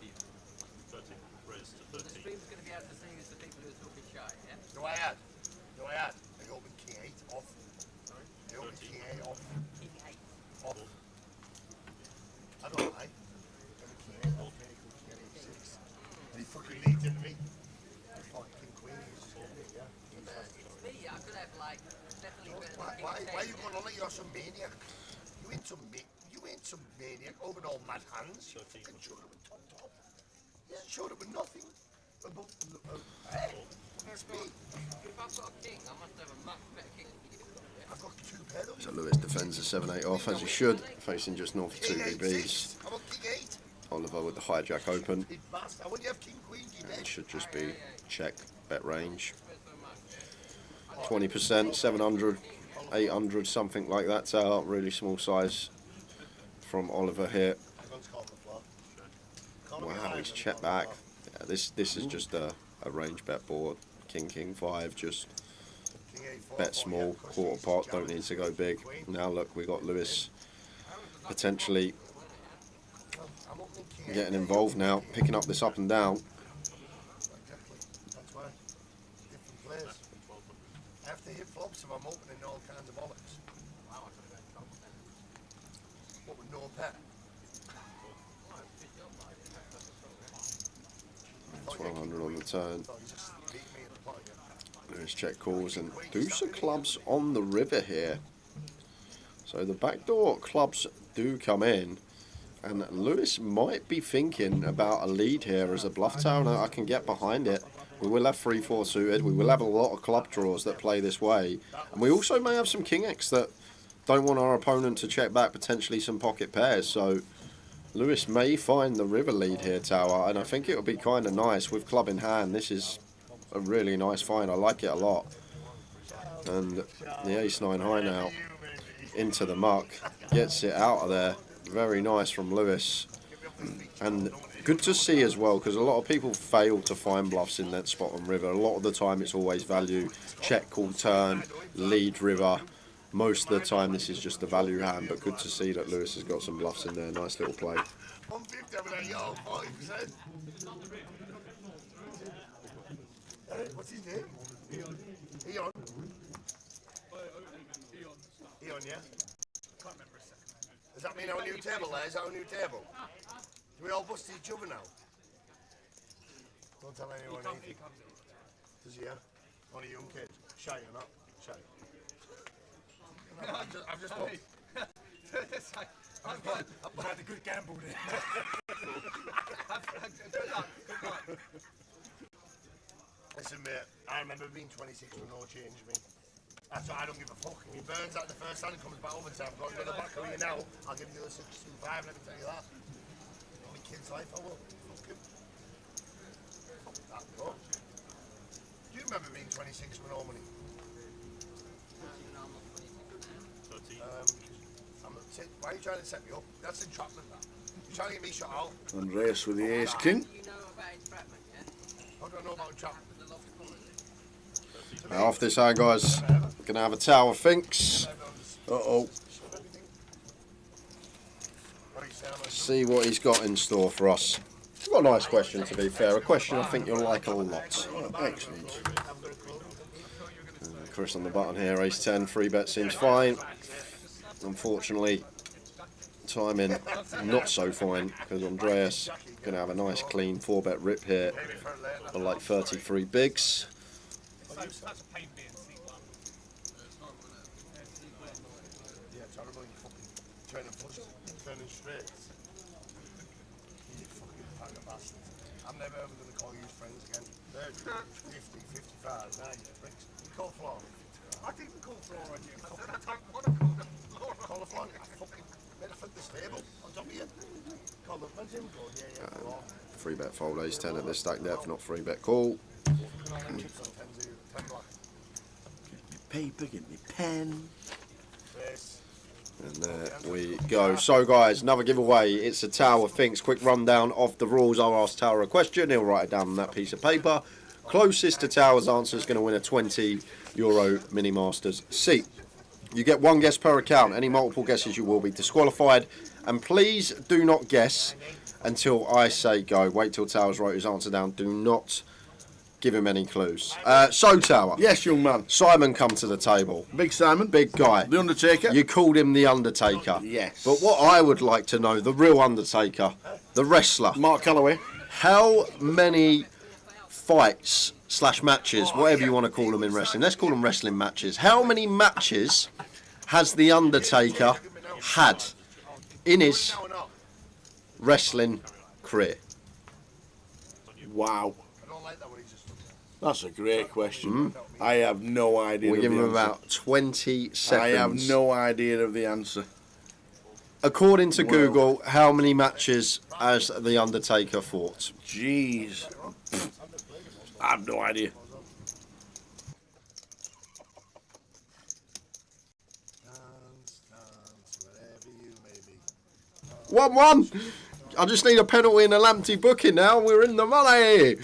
30, raised to 13. The stream's going to be able to see us the people who are talking shy, yeah? Do I add? I open key 8 off. Sorry? I open key 8 off. King 8. Off. I don't lie. I open key 8 off. Key 8 6. And he fucking leads into me. I fucking king queen. He's just getting it, yeah. It's me, I could have like definitely better than Why King are 10. you going on like you're some maniac? You ain't some maniac over all mad hands. You fucking showed up with top. He hasn't showed up with nothing. Hey, that's me. If I've got a king, I must have a much better king than you. I've got 2 pairs. So Lewis defends the 7-8 off as he should, facing just north of 2 VBs. I'm a king 8. Oliver with the hijack open. Big bastard. I want you have king queen, king 8. It should just be check, bet range. 20%, 700, 800, something like that. Really small size from Oliver here. Wow, he's checked back. Yeah, this is just a range bet board. King 5, just bet small, quarter pot, don't need to go big. Now look, we got Lewis potentially getting involved now, picking up this up and down. That's why. Different players. I have to hit flops if I'm opening all kinds of bollocks. What with no pet? 1200 on the turn. There's check calls and deuce of clubs on the river here. So the backdoor clubs do come in, and Lewis might be thinking about a lead here as a bluff town. I can get behind it. We will have 3-4 suited. We will have a lot of club draws that play this way, and we also may have some king X that don't want our opponent to check back, potentially some pocket pairs. So Lewis may find the river lead here, Tower, and I think it would be kind of nice with club in hand. This is a really nice find. I like it a lot. And the ace-9 high now into the muck, gets it out of there. Very nice from Lewis, and good to see as well, because a lot of people fail to find bluffs in that spot on river. A lot of the time it's always value, check, call, turn, lead, river. Most of the time this is just a value hand, but good to see that Lewis has got some bluffs in there. Nice little play. 150 over there, yo, 40%. What's his name? Eon. Eon, yeah? Does that mean our new table there? Is that our new table? Do we all bust each other now? Don't tell anyone anything. Does he, yeah? Only young kid. Shy or not? Shy. I've just put... I've had a good gamble there. Good luck. Listen, mate, I remember being 26 with no change, me. That's why I don't give a fuck. He burns out the first hand and comes back over time. I've got to go to the back of you now. I'll give you the 6-5, let me tell you that. My kid's life, I will. Fuck him. Fuck that, bro. Do you remember being 26 with no money? Why are you trying to set me up? That's entrapment, that. You're trying to get me shot out. Andreas with the ace king. How do I know about entrapment? Off this hand, guys. Gonna have a tower finks. Uh-oh. See what he's got in store for us. It's got a nice question, to be fair. A question I think you'll like a lot. Excellent. Chris on the button here, ace 10, free bet seems fine. Unfortunately, timing not so fine, because Andreas going to have a nice clean 4-bet rip here for like 33 bigs. Turning straight. You fucking pack of bastards. I'm never ever going to call you friends again. 30, 50, 55, 90, bricks. You call floor. I didn't call for already. I said I don't want to call the floor. Call the floor. I fucking made a flip this table on top of you. Call the when's him going? Yeah, floor. Free bet fold ace 10 at this stack depth, not free bet call. Paper, get me pen. And there we go. So guys, another giveaway. It's a Tower Thinks quick rundown of the rules. I'll ask Tower a question, he'll write it down on that piece of paper. Closest to Tower's answer is going to win a €20 Mini Masters seat. You get one guess per account. Any multiple guesses you will be disqualified. And please do not guess until I say go. Wait till Tower's wrote his answer down. Do not give him any clues. So Tower. Yes, young man. Simon, come to the table. Big Simon. Big guy. The Undertaker. You called him the Undertaker. Yes. But what I would like to know, the real Undertaker, the wrestler. Mark Calloway. How many fights / matches, whatever you want to call them in wrestling, let's call them wrestling matches. How many matches has the Undertaker had in his wrestling career? Wow. That's a great question. I have no idea. We'll give him about 20 seconds. I have no idea of the answer. According to Google, how many matches has The Undertaker fought? Jeez. I have no idea. One. I just need a penalty and a Lamptey booking now. We're in the money.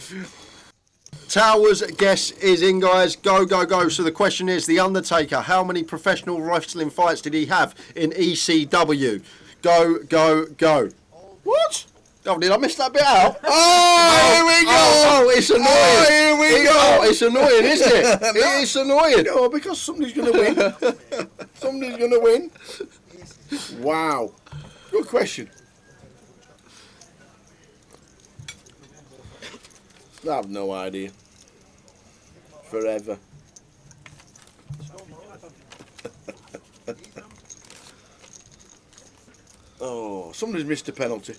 Tower's guess is in, guys. Go, go, go. So the question is, The Undertaker, how many professional wrestling fights did he have in ECW? Go, go, go. What? Oh, did I miss that bit out? Oh, here we go. Oh, it's annoying. Oh, here we go. Oh, it's annoying, isn't it? It's annoying. No, because somebody's going to win. Somebody's going to win. Wow. Good question. I have no idea. Forever. Oh, somebody's missed a penalty.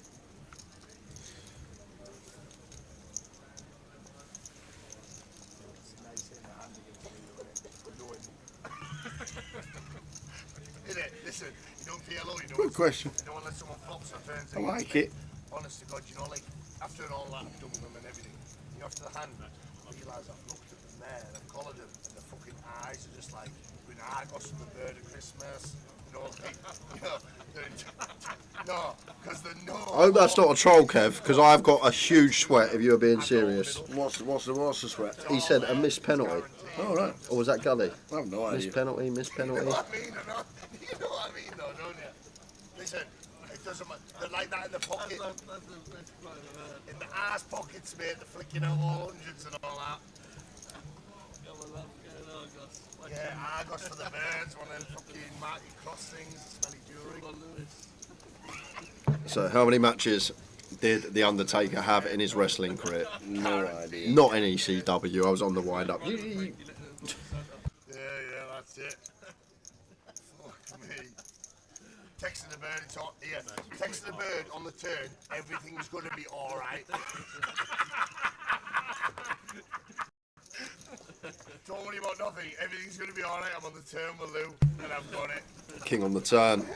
Listen, you don't feel alone, you know. Good question. You don't want to let someone flops or turns I like it. Honest to God, you know, like, after all that, I've done them and everything, you know, after the hand, I realise I've looked at them there and I've collared them and the fucking eyes are just like, when Argos and the bird of Christmas, you know, like, you know, no, because they're no. I hope that's not a troll, Kev, because I've got a huge sweat if you're being serious. What's the sweat? He said a missed penalty. Oh, right. Or was that Gully? I have no idea. Missed penalty, missed penalty. You know what I mean, or not? You know what I mean, though, don't you? Listen, it doesn't matter. They're like that in the pocket. In the ass pockets, mate, they're flicking out all hundreds and all that. Yeah, Argos for the birds, one of them fucking Marty Cross things, smelly jewellery. So how many matches did The Undertaker have in his wrestling career? No idea. Not in ECW, I was on the wind-up. Yeah, that's it. Fuck me. Texting the bird, it's all, yeah, texting the bird on the turn, everything's going to be alright. Don't worry about nothing, everything's going to be alright, I'm on the turn with Lou, and I've got it. King on the turn.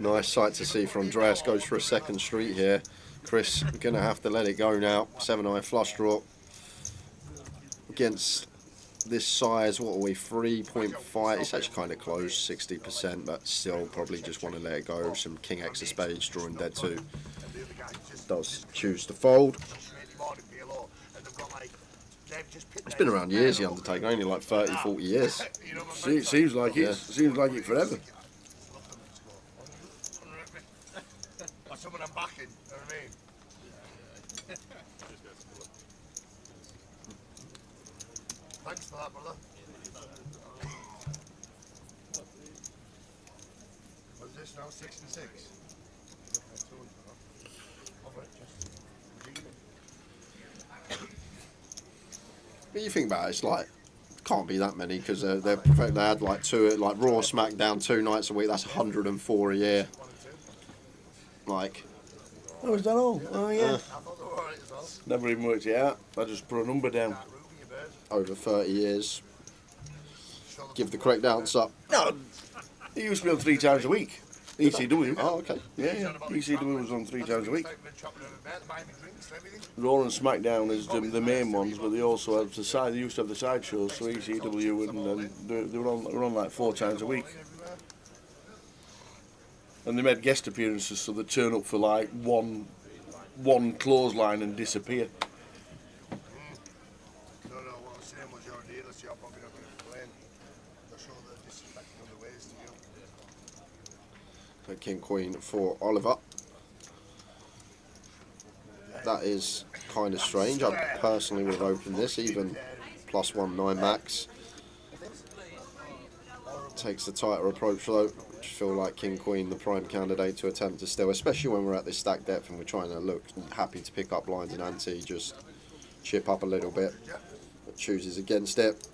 Nice sight to see from Andreas. Goes for a second street here. Chris, going to have to let it go now. 7-eye flush draw. Against this size, what are we, 3.5? It's actually kind of close, 60%, but still probably just want to let it go. Some King X of spades, drawing dead 2. Does choose to fold. It's been around years, The Undertaker, only like 30, 40 years. Seems like it. Seems like it forever. Someone I'm backing, you know what I mean? Thanks for that, brother. What's this now, 6 and 6? But you think about it, it's like, can't be that many because they had like 2, like Raw, SmackDown 2 nights a week. That's 104 a year. Like, oh, is that all? Oh, yeah. Never even worked it out. I just put a number down. Over 30 years. give the correct answer. No, he used to be on 3 times a week. ECW. Oh, okay. Yeah. ECW was on 3 times a week. Raw and SmackDown is the main ones, but they also have the side. They used to have the side shows, so ECW, and they were on like 4 times a week. And they made guest appearances, so they turn up for like one clothesline and disappear. King Queen for Oliver. That is kind of strange. I personally would have opened this, even +1 max. Takes the tighter approach though, which feel like King Queen the prime candidate to attempt to steal, especially when we're at this stack depth and we're trying to look happy to pick up lines in ante, just chip up a little bit, but chooses against it.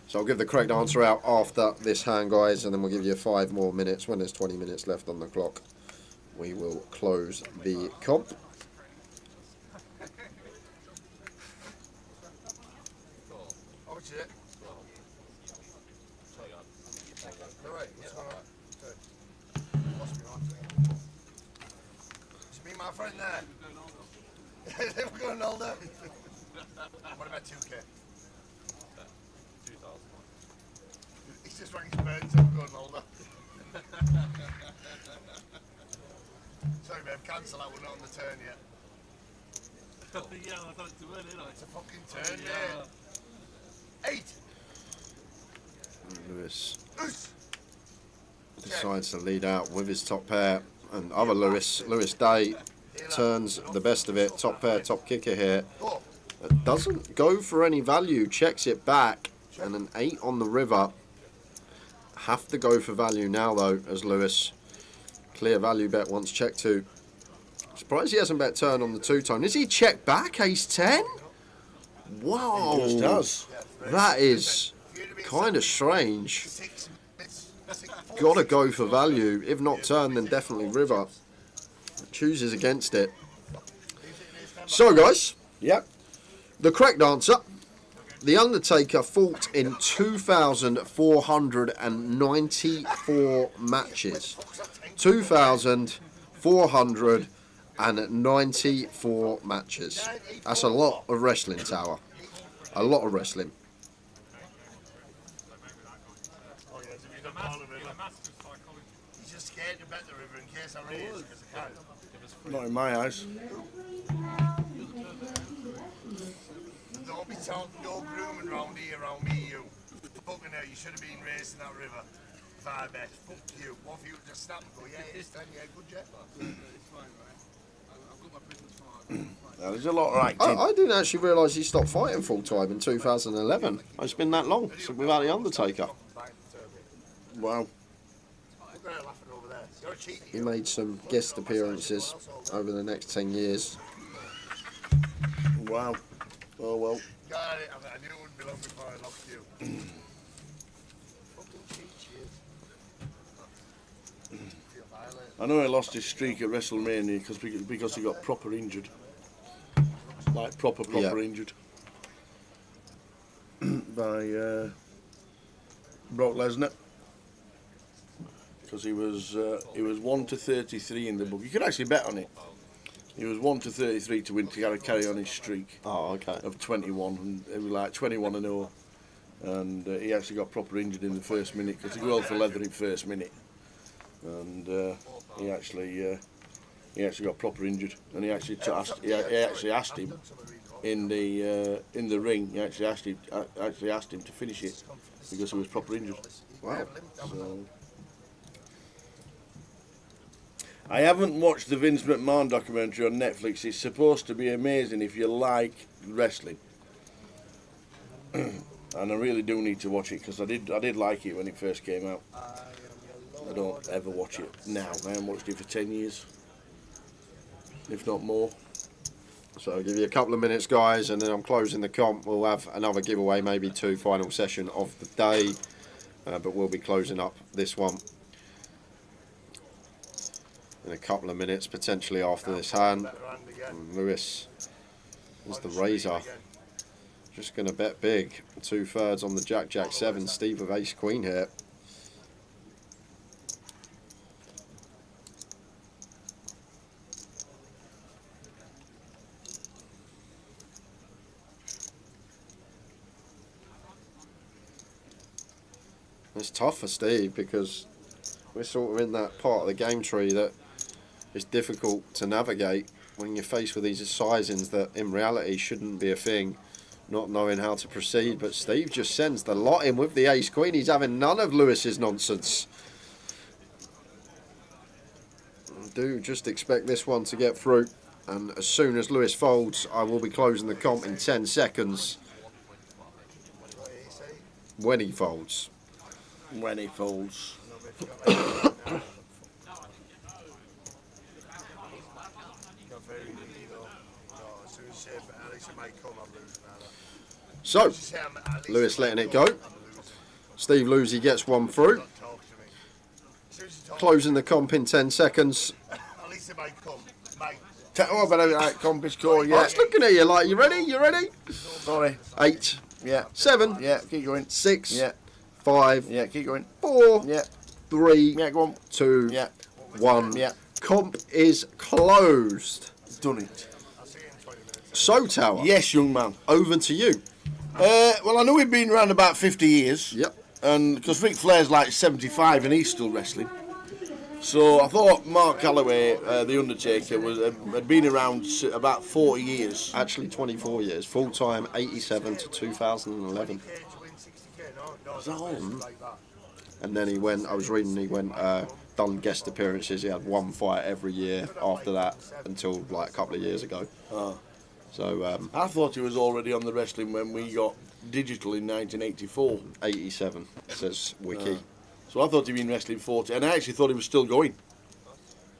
So I'll give the correct answer out after this hand, guys, and then we'll give you 5 more minutes. When there's 20 minutes left on the clock, we will close the comp. My friend there. We're going older. What about 2K? 2,000. He's just rang his parents and we're going older. Sorry babe, cancel that, we're not on the turn yet. Yeah, I thought it's too early, isn't it? It's a fucking turn, yeah. 8. Lewis decides to lead out with his top pair, and other Lewis Day turns the best of it. Top pair, top kicker here. Doesn't go for any value, checks it back, and an 8 on the river. Have to go for value now though, as Lewis. Clear value bet once checked to. Surprised he hasn't bet turn on the 2-tone. Is he checked back ace 10? Wow. He just does. That is kind of strange. Gotta go for value. If not turn, then definitely river. Chooses against it. So guys, yep. The correct answer. The Undertaker fought in 2,494 matches. 2,494 matches. That's a lot of wrestling, Tower. A lot of wrestling. He's just scared to bet the river in case I raise because I can't. Not in my eyes. Don't be talking, no grooming round here, around me, you. Fucking hell, you should have been racing that river. If I bet, fuck you. What if you just snap and go, yeah, it's 10, yeah, good jet. Now, there's a lot of acting. I didn't actually realise he stopped fighting full time in 2011. It's been that long without the Undertaker. Wow. He made some guest appearances over the next 10 years. Wow. Oh well. God, I knew it wouldn't be long before I lost you. I know he lost his streak at WrestleMania because he got proper injured. Like proper injured. By Brock Lesnar. Because he was 1-33 in the book. You could actually bet on it. He was 1-33 to win to carry on his streak. Oh, okay. Of 21, and it was like 21-0, and he actually got proper injured in the first minute because he go for leather in first minute, and he actually got proper injured, and he actually asked him in the ring. He actually asked him to finish it because he was proper injured. Wow. So, I haven't watched the Vince McMahon documentary on Netflix. It's supposed to be amazing if you like wrestling, and I really do need to watch it because I did like it when it first came out. I don't ever watch it now. I haven't watched it for 10 years, if not more. So I'll give you a couple of minutes, guys, and then I'm closing the comp. We'll have another giveaway, maybe 2 final session of the day, but we'll be closing up this one in a couple of minutes, potentially after this hand. And Lewis is the razor. Just going to bet big. 2/3 on the Jack, Jack 7. Steve with Ace Queen here. It's tough for Steve because we're sort of in that part of the game tree that is difficult to navigate when you're faced with these sizings that in reality shouldn't be a thing, not knowing how to proceed. But Steve just sends the lot in with the Ace Queen. He's having none of Lewis's nonsense. I do just expect this one to get through, and as soon as Lewis folds, I will be closing the comp in 10 seconds. When he folds. When he folds. So, Lewis letting it go. Steve Lucy gets one through. Closing the comp in 10 seconds. Oh, but comp is core, yeah. Oh, it's looking at you like, you ready? You ready? Sorry. 8. Yeah. 7. Yeah, keep going. 6. Yeah. 5. Yeah, keep going. 4. Yeah. 3. Yeah, go on. 2. Yeah. 1. Yeah. Comp is closed. Done it. So, Tower. Yes, young man. Over to you. Well, I know we've been around about 50 years. Yep. And because Ric Flair's like 75 and he's still wrestling. So I thought Mark Calloway, The Undertaker, had been around about 40 years. Actually 24 years. Full time, 87 to 2011. Is that all? And then he went, I was reading, he went, done guest appearances. He had one fight every year after that until like a couple of years ago. Oh. So I thought he was already on the wrestling when we got digital in 1984. 87, says Wiki. So I thought he'd been wrestling 40, and I actually thought he was still going.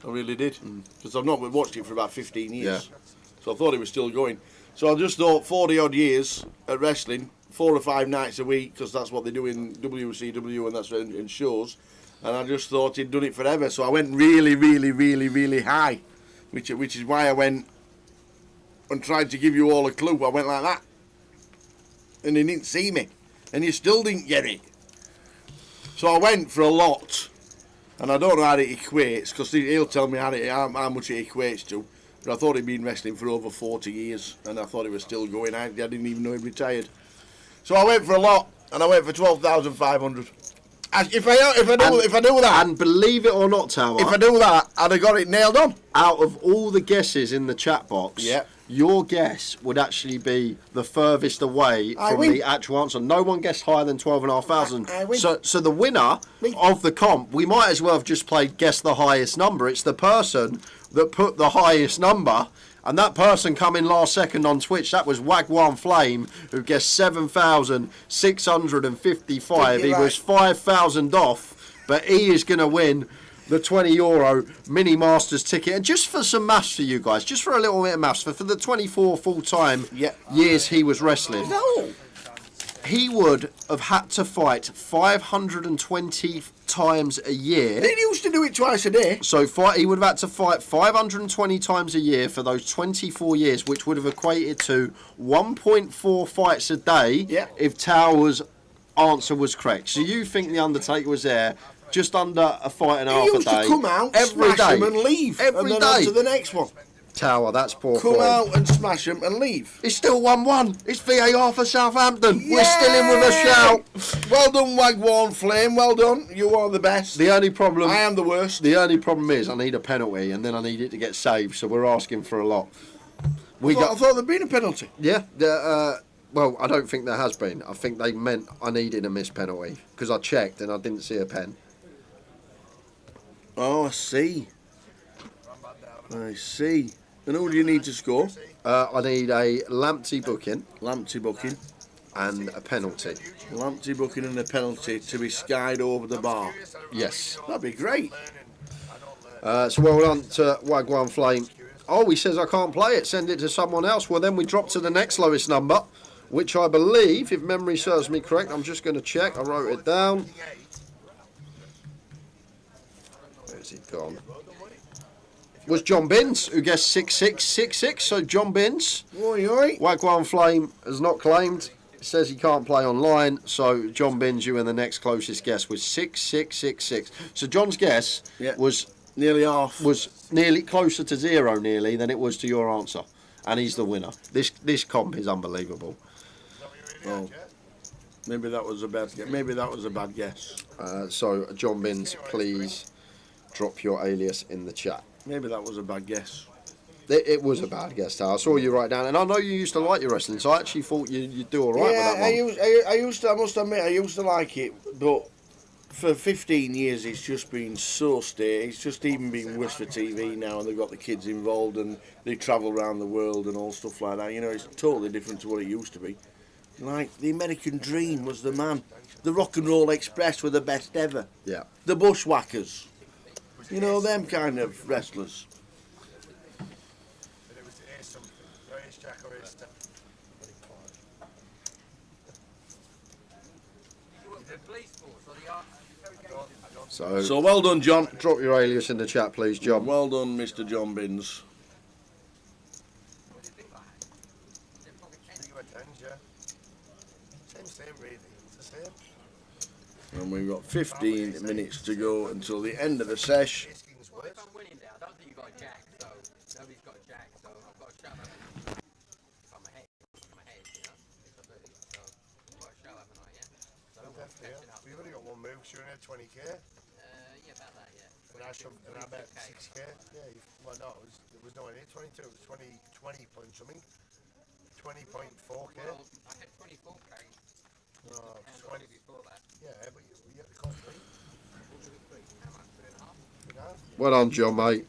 I really did, because I've not watched it for about 15 years. Yeah. So I thought he was still going. So I just thought 40 odd years at wrestling, 4 or 5 nights a week, because that's what they do in WCW and that's in shows. And I just thought he'd done it forever. So I went really, really, really, really high, which is why I went and tried to give you all a clue. I went like that, and he didn't see me, and you still didn't get it. So I went for a lot, and I don't know how it equates, because he'll tell me how much it equates to, but I thought he'd been wrestling for over 40 years, and I thought he was still going. I didn't even know he'd retired. So I went for a lot, and I went for 12,500. If I do that, and believe it or not, Tower, if I do that, I'd have got it nailed on. Out of all the guesses in the chat box, yeah, your guess would actually be the furthest away from the actual answer. No one guessed higher than 12,500. So the winner of the comp, we might as well have just played guess the highest number. It's the person that put the highest number, and that person coming last second on Twitch, that was Wagwan Flame, who guessed 7,655. He was 5,000 off, but he is going to win the €20 Mini Masters ticket. And just for some maths for you guys, just for a little bit of maths, for the 24 full-time years he was wrestling, he would have had to fight 520 times a year. He used to do it twice a day. So he would have had to fight 520 times a year for those 24 years, which would have equated to 1.4 fights a day if Tower's answer was correct. So you think The Undertaker was there just under a fight and a half a day? He used to come out, every smash day, him and leave. Every and then day. on to the next one. Tower, that's poor Come form. out and smash him and leave. It's still 1-1. It's VAR for Southampton. We're still in with a shout. Well done, Wagwan Flame. Well done. You are the best. The only problem... I am the worst. The only problem is I need a penalty and then I need it to get saved, so we're asking for a lot. I thought there'd been a penalty. Yeah. Well, I don't think there has been. I think they meant I needed a missed penalty because I checked and I didn't see a pen. Oh, I see. I see. And who do you need to score? I need a Lamptey booking. Lamptey booking. And a penalty. Lamptey booking and a penalty to be skied over the bar. Yes. That'd be great. So well done to Wagwan Flame. Oh, he says I can't play it. Send it to someone else. Well, then we drop to the next lowest number, which I believe, if memory serves me correct, I'm just going to check. I wrote it down. Where's it gone? was John Binns, who guessed 6666. So John Binns, Oi, oi. Wagwan Flame has not claimed. Says he can't play online. So John Binns, you and the next closest guess was 6666. So John's guess was nearly half. Was nearly closer to zero, nearly, than it was to your answer, and he's the winner. This comp is unbelievable. Oh. Maybe that was a bad guess. Maybe that was a bad guess. So John Binns, please drop your alias in the chat. Maybe that was a bad guess. It was a bad guess. I saw you write down, and I know you used to like your wrestling, so I actually thought you'd do all right with that one. I used to. I must admit, I used to like it, but for 15 years, it's just been so stale. It's just even been worse for TV now, and they've got the kids involved, and they travel around the world and all stuff like that. You know, it's totally different to what it used to be. Like, the American Dream was the man. The Rock and Roll Express were the best ever. Yeah. The Bushwhackers. You know, them kind of wrestlers. So well done, John. Drop your alias in the chat, please, John. Well done, Mr. John Binns. And we've got 15 minutes to go until the end of the sesh. We've only got one move, so you're only at 20k? Yeah, about that, yeah. And I bet 6k? Yeah, well, no, it was nowhere near 22, it was 20 point something. 20.4k? Well, I had 24k. No, 20 before that. Yeah, but you have to call 3. Well done, John, mate.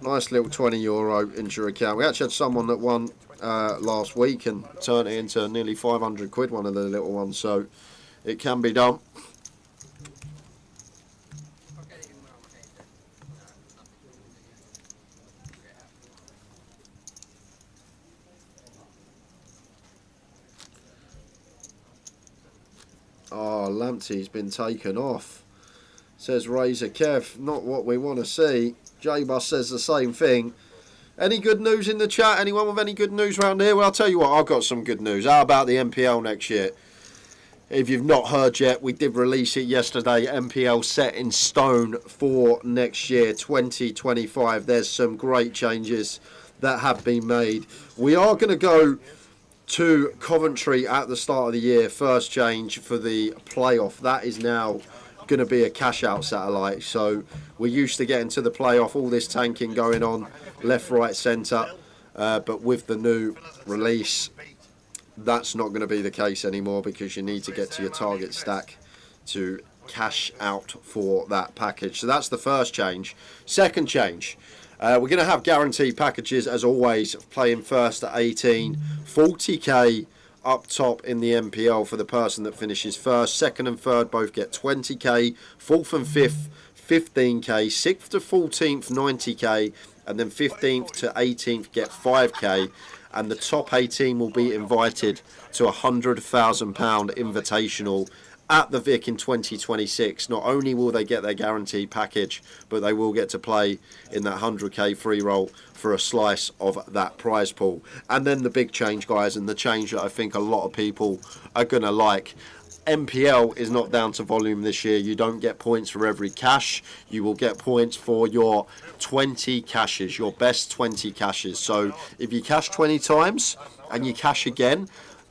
Nice little €20 into your account. We actually had someone that won last week and turned it into nearly 500 quid, one of the little ones, so it can be done. Oh, Lamptey's been taken off. Says Razor Kev, not what we want to see. J-Bus says the same thing. Any good news in the chat? Anyone with any good news around here? Well, I'll tell you what, I've got some good news. How about the MPL next year? If you've not heard yet, we did release it yesterday. MPL set in stone for next year, 2025. There's some great changes that have been made. We are going to go to Coventry at the start of the year. First change for the playoff. That is now going to be a cash out satellite. So we're used to getting to the playoff, all this tanking going on left, right, centre. But with the new release, that's not going to be the case anymore, because you need to get to your target stack to cash out for that package. So that's the first change. Second change, we're going to have guaranteed packages as always, playing first at 18, 40k up top in the MPL for the person that finishes first. Second and third both get 20k, fourth and fifth 15k, 6th to 14th 90k, and then 15th to 18th get 5k. And the top 18 will be invited to a £100,000 invitational at the Vic in 2026. Not only will they get their guaranteed package, but they will get to play in that 100k free roll for a slice of that prize pool. And then the big change, guys, and the change that I think a lot of people are going to like. MPL is not down to volume this year. You don't get points for every cash. You will get points for your 20 cashes, your best 20 cashes. So if you cash 20 times and you cash again,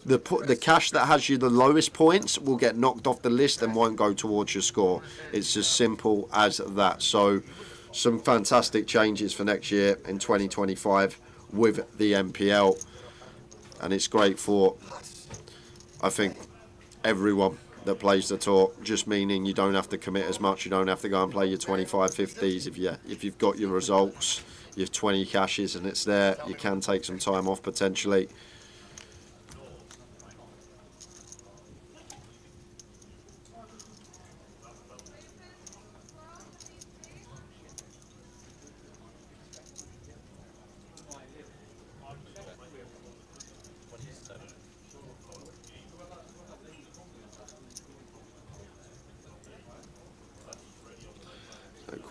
the cash that has you the lowest points will get knocked off the list and won't go towards your score. It's as simple as that. So some fantastic changes for next year in 2025 with the MPL. And it's great for, I think, everyone that plays the tour, just meaning you don't have to commit as much. You don't have to go and play your 25-50s. If you've got your results, you have 20 cashes and it's there, you can take some time off potentially.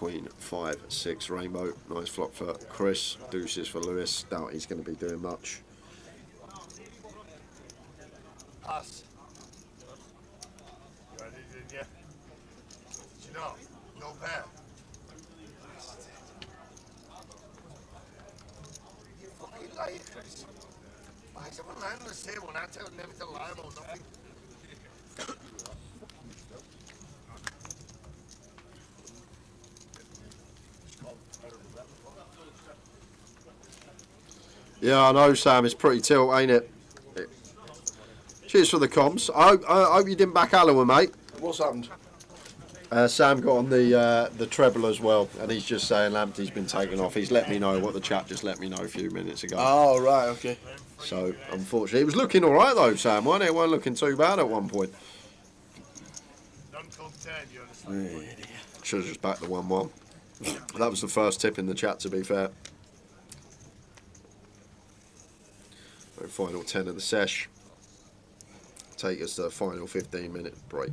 Queen 5, 6 rainbow. Nice flop for Chris. Deuces for Lewis. Doubt he's going to be doing much. Pass. You ready, did you? Did you not? No pair. You fucking liar, Chris. Why is everyone lying on the table and I tell them never to lie about nothing? Yeah, I know, Sam. It's pretty tilt, ain't it? Cheers for the comms. I hope you didn't back Alloa, mate. What's happened? Sam got on the treble as well, and he's just saying Lamptey's been taken off. He's let me know what the chap just let me know a few minutes ago. Oh, right, okay. So, unfortunately, it was looking all right, though, Sam, wasn't it? It wasn't looking too bad at one point. Should have just backed the 1-1. That was the first tip in the chat, to be fair. Final 10 of the sesh. Take us to the final 15-minute break.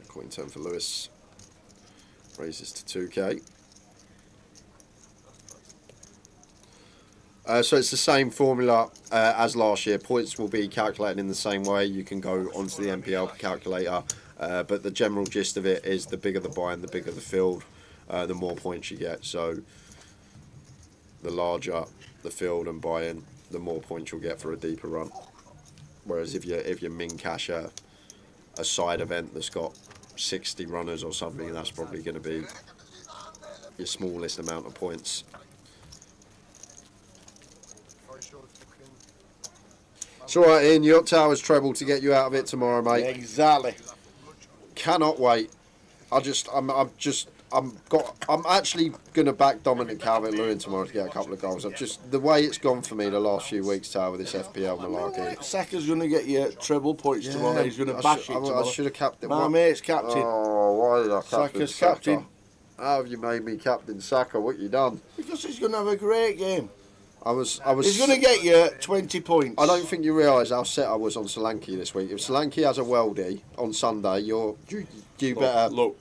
Queen 10 for Lewis. Raises to 2k. So it's the same formula as last year. Points will be calculated in the same way. You can go onto the MPL calculator, but the general gist of it is the bigger the buy-in, the bigger the field, the more points you get. So the larger the field and buy-in, the more points you'll get for a deeper run. Whereas if you min cash a side event that's got 60 runners or something, that's probably going to be your smallest amount of points. It's all right, Ian. Your tower's treble to get you out of it tomorrow, mate. Exactly. Cannot wait. I'm actually gonna back Dominic Calvert-Lewin tomorrow to get a couple of goals. The way it's gone for me the last few weeks, Tower, with this FPL malarkey. Saka's gonna get you treble points tomorrow. He's gonna bash it. I should have captain. My mate's captain. Oh, why did I captain Saka's captain. How have you made me captain Saka? What you done? Because he's gonna have a great game. I was. He's going to get you 20 points. I don't think you realise how set I was on Solanke this week. If Solanke has a worldie on Sunday, you better look.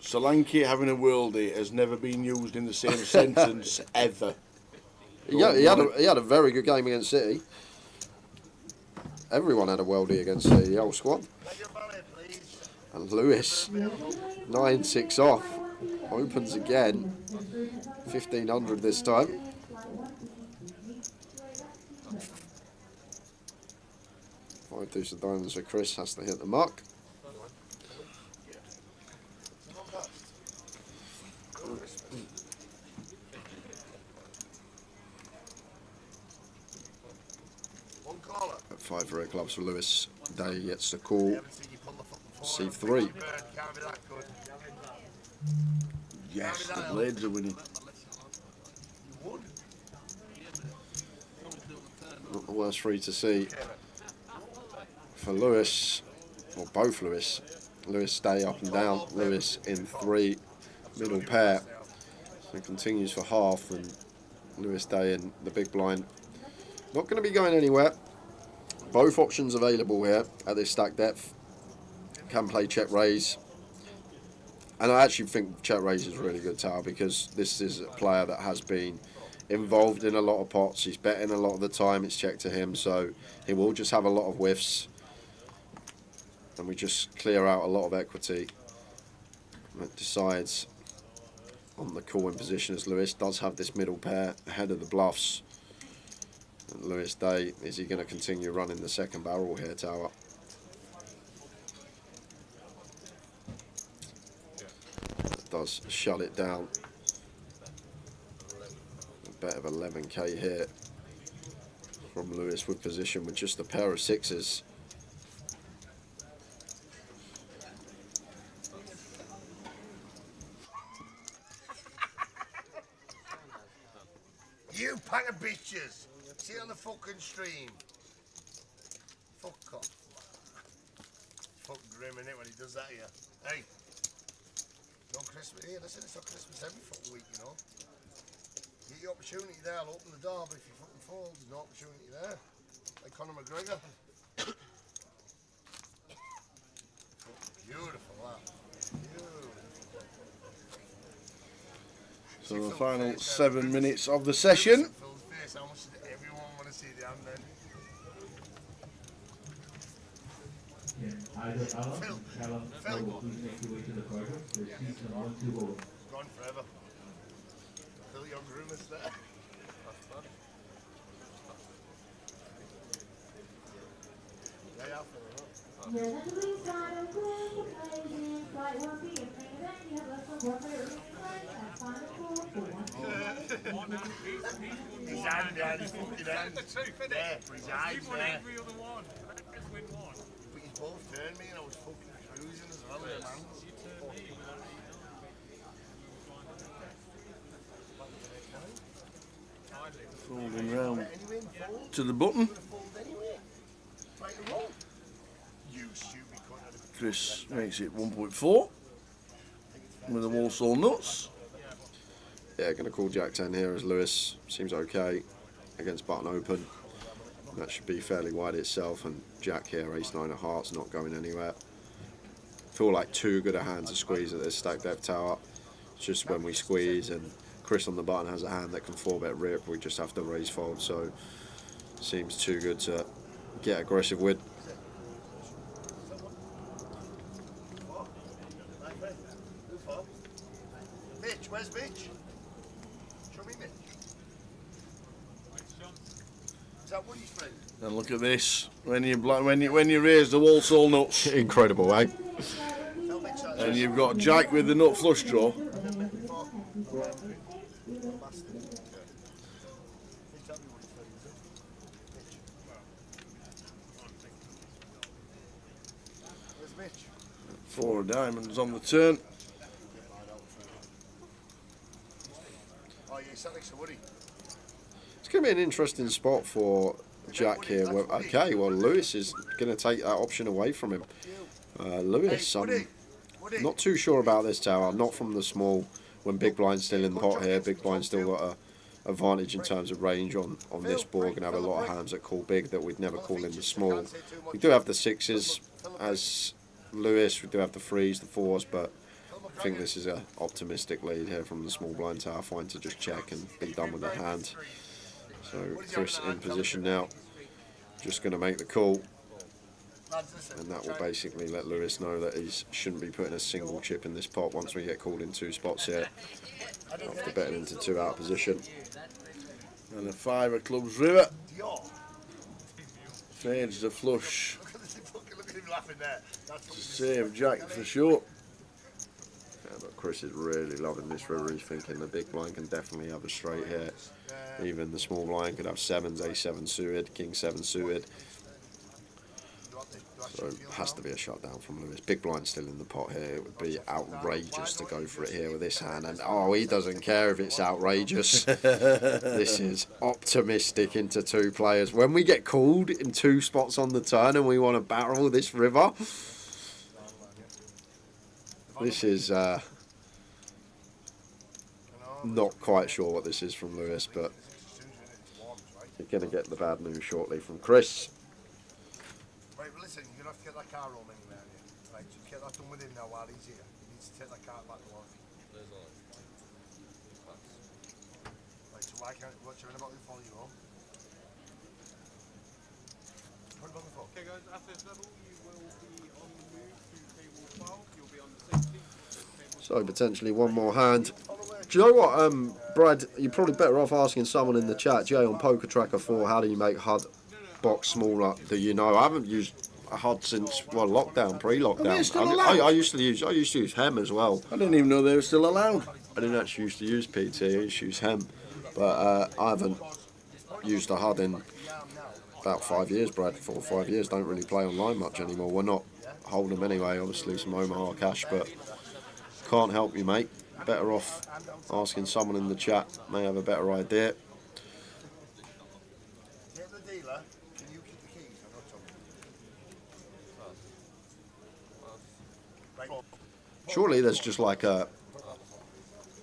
Solanke having a worldie has never been used in the same sentence ever. He had a very good game against City. Everyone had a worldie against City, the whole squad. And Lewis, 9-6 off, opens again, 1500 this time. Five deuce of diamonds for Chris, has to hit the mark. At 5 red clubs for Lewis. Day gets the call. C3. Yes, the Blades are winning. Not the worst 3 to see for Lewis, or both Lewis. Lewis stay up and down. Lewis in 3, middle pair. So it continues for half, and Lewis Day in the big blind. Not going to be going anywhere. Both options available here at this stack depth. Can play check raise. And I actually think check raise is a really good tower because this is a player that has been involved in a lot of pots. He's betting a lot of the time. It's checked to him, so he will just have a lot of whiffs. And we just clear out a lot of equity. That decides on the call in position as Lewis does have this middle pair ahead of the bluffs. And Lewis Day, is he going to continue running the second barrel here, Tower? That does shut it down. A bet of 11k here from Lewis with position with just a pair of sixes. You pack of bitches. See on the fucking stream. Fuck off. Fuck grim, innit, when he does that here. Hey, no Christmas here. Listen, it's not Christmas every fucking week, you know. Get your opportunity there, I'll open the door, but if you fucking fall, there's no opportunity there. Like Conor McGregor. Beautiful, that. Beautiful. So the final 7 minutes of the session. Phil's face, how much did everyone want to see the hand then? Phil. Gone forever. Phil, young groomers there. They are his hand there, his fucking hand. Yeah, his eyes there. But you both turned me and I was fucking cruising as well, man. Folding round to the button. Chris makes it 1.4 with the Walsall nuts. Yeah, going to call Jack 10 here as Lewis seems okay against button open. That should be fairly wide itself, and Jack here, ace 9 of hearts, not going anywhere. Feel like too good a hand to squeeze at this stack depth tower. It's just when we squeeze and Chris on the button has a hand that can 4-bet rip, we just have to raise fold, so seems too good to get aggressive with. Mitch, where's Mitch? Show me Mitch. Is that Woody's friend? And look at this, when you raise the Walsall nuts. Incredible, eh? And you've got Jack with the nut flush draw. Where's Mitch? 4 of diamonds on the turn. Oh, yeah, sat next to Woody. It's going to be an interesting spot for Jack here. Well, okay, well, Lewis is going to take that option away from him. Lewis, I'm not too sure about this tower. Not from the small. When big blind's still in the pot here, big blind's still got a advantage in terms of range on this board. Going to have a lot of hands that call big that we'd never call in the small. We do have the 6s as Lewis. We do have the 3s, the 4s, but I think this is an optimistic lead here from the small blind tower. Fine to just check and be done with the hand. So Chris in position now, just going to make the call, and that will basically let Lewis know that he shouldn't be putting a single chip in this pot once we get called in 2 spots here after betting into 2 out of position. And a 5 of clubs river. Fades the flush Look at him laughing there. to save Jack for sure. Yeah, but Chris is really loving this river. He's thinking the big blind can definitely have a straight here. Even the small blind could have 7s, A7 suited, King 7 suited. So it has to be a shutdown from Lewis. Big blind still in the pot here. It would be outrageous to go for it here with this hand. And oh, he doesn't care if it's outrageous. This is optimistic into 2 players. When we get called in 2 spots on the turn and we want to barrel this river, this is not quite sure what this is from Lewis, but you're going to get the bad news shortly from Chris. Right, well listen, you're going to have to get that car home anyway, aren't you? Right, just get that done with him now while he's here. He needs to take that car back to work. Right, so why can't, what's your about to follow you home? Put him on the phone. Okay guys, after this level you will be on the move to table 12, you'll be on the 16th. So potentially one more hand. Do you know what, Brad, you're probably better off asking someone in the chat, Jay on Poker Tracker 4, how do you make HUD box smaller? Do you know? I haven't used a HUD since, well, lockdown, pre-lockdown. I used to use Hem as well. I didn't even know they were still allowed. I didn't actually used to use PT, I used to use Hem. But I haven't used a HUD in about 5 years, Brad, 4 or 5 years. Don't really play online much anymore. We're not holding them anyway, obviously some Omaha cash, but can't help you, mate. Better off asking someone in the chat, may have a better idea. Get the dealer, can you keep the keys? I'm not talking. Surely there's just like a...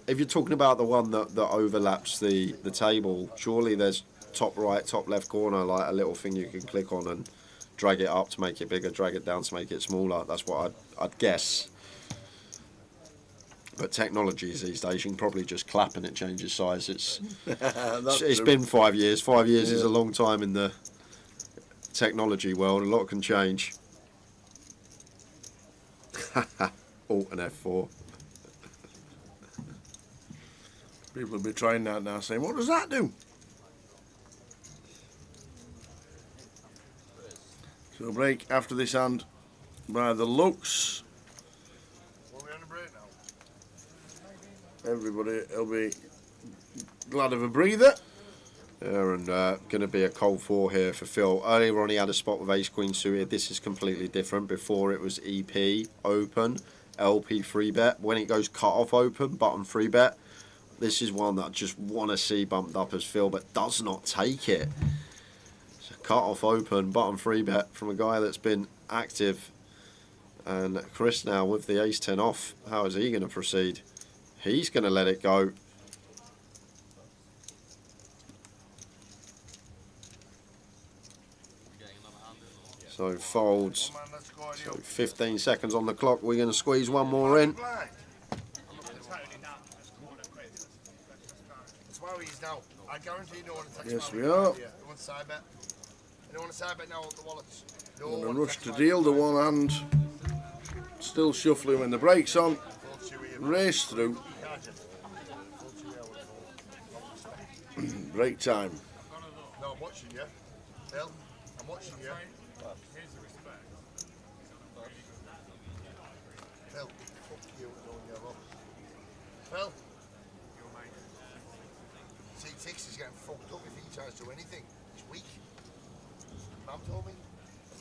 If you're talking about the one that overlaps the table, surely there's top right, top left corner, like a little thing you can click on and drag it up to make it bigger, drag it down to make it smaller. That's what I'd guess. But technologies these days, you can probably just clap and it changes size. It's been 5 years. 5 years is a long time in the technology world. A lot can change. Alt and F4. People will be trying that now, saying, "What does that do?" So break after this hand by the looks. Everybody will be glad of a breather. Yeah, and going to be a cold 4 here for Phil. Earlier on he had a spot with ace queen suited. This is completely different. Before it was EP open, LP free bet. When it goes cut off open, button free bet. This is one that I just want to see bumped up as Phil, but does not take it. So cut off open, button free bet from a guy that's been active. And Chris now with the ace 10 off. How is he going to proceed? He's going to let it go. So folds. So 15 seconds on the clock. We're going to squeeze one more in. That's where he is now. I guarantee no one takes Yes, my we are. idea. Anyone side bet? Anyone side bet now on the wallets? No And a one rush takes to my deal. The idea. one hand still shuffling when the brake's on. Race through. Break time. No, I'm watching you. Phil, I'm watching you. Phil, fuck you and all your lot. Phil. See, Tix is getting fucked up if he tries to do anything. He's weak. Mum told me.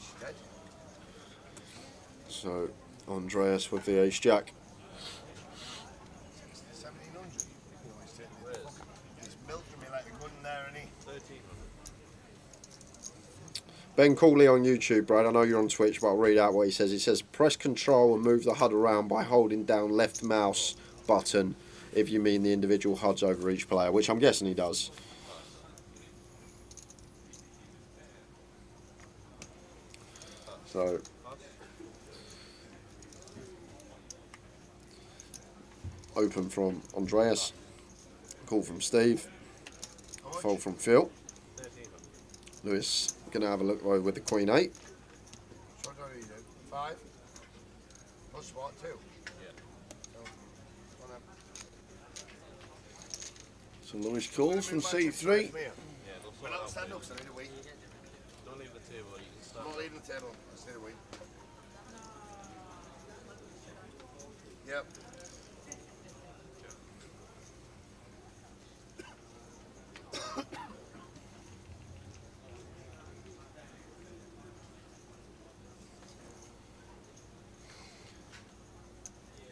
She's dead. So Andreas with the ace jack. 1700. He's milking me like a gun there, isn't he? 1300. Ben Cooley on YouTube, Brad. I know you're on Twitch, but I'll read out what he says. He says, press control and move the HUD around by holding down left mouse button if you mean the individual HUDs over each player, which I'm guessing he does. So, open from Andreas, call from Steve, fold from Phil. Lewis going to have a look over with the Queen 8. What do you do? 5? Plus what? 2? Yeah. So Lewis calls from C3. We're not stand up, so I need a week. Don't leave the table, you can stand. I'm not leaving the table. I just need a week. Yep.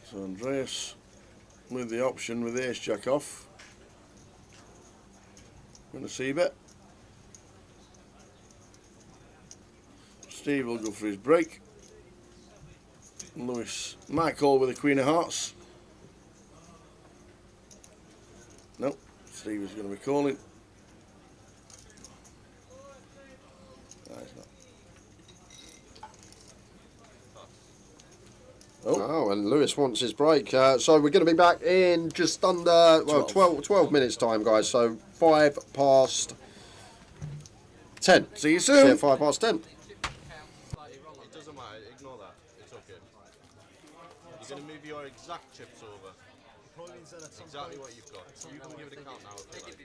So Andreas with the option with the ace jack off. Going to see bet. Steve will go for his break. Lewis might call with the Queen of Hearts. Nope, Steve is going to be calling. No, he's not. Oh, and Lewis wants his break. So we're going to be back in just under 12 minutes time, guys. So 5 past 10. See you soon. See you at 5 past 10. It doesn't matter, ignore that. It's okay. You're going to move your exact chips over. Exactly what you've got. You can give it a count now if you like.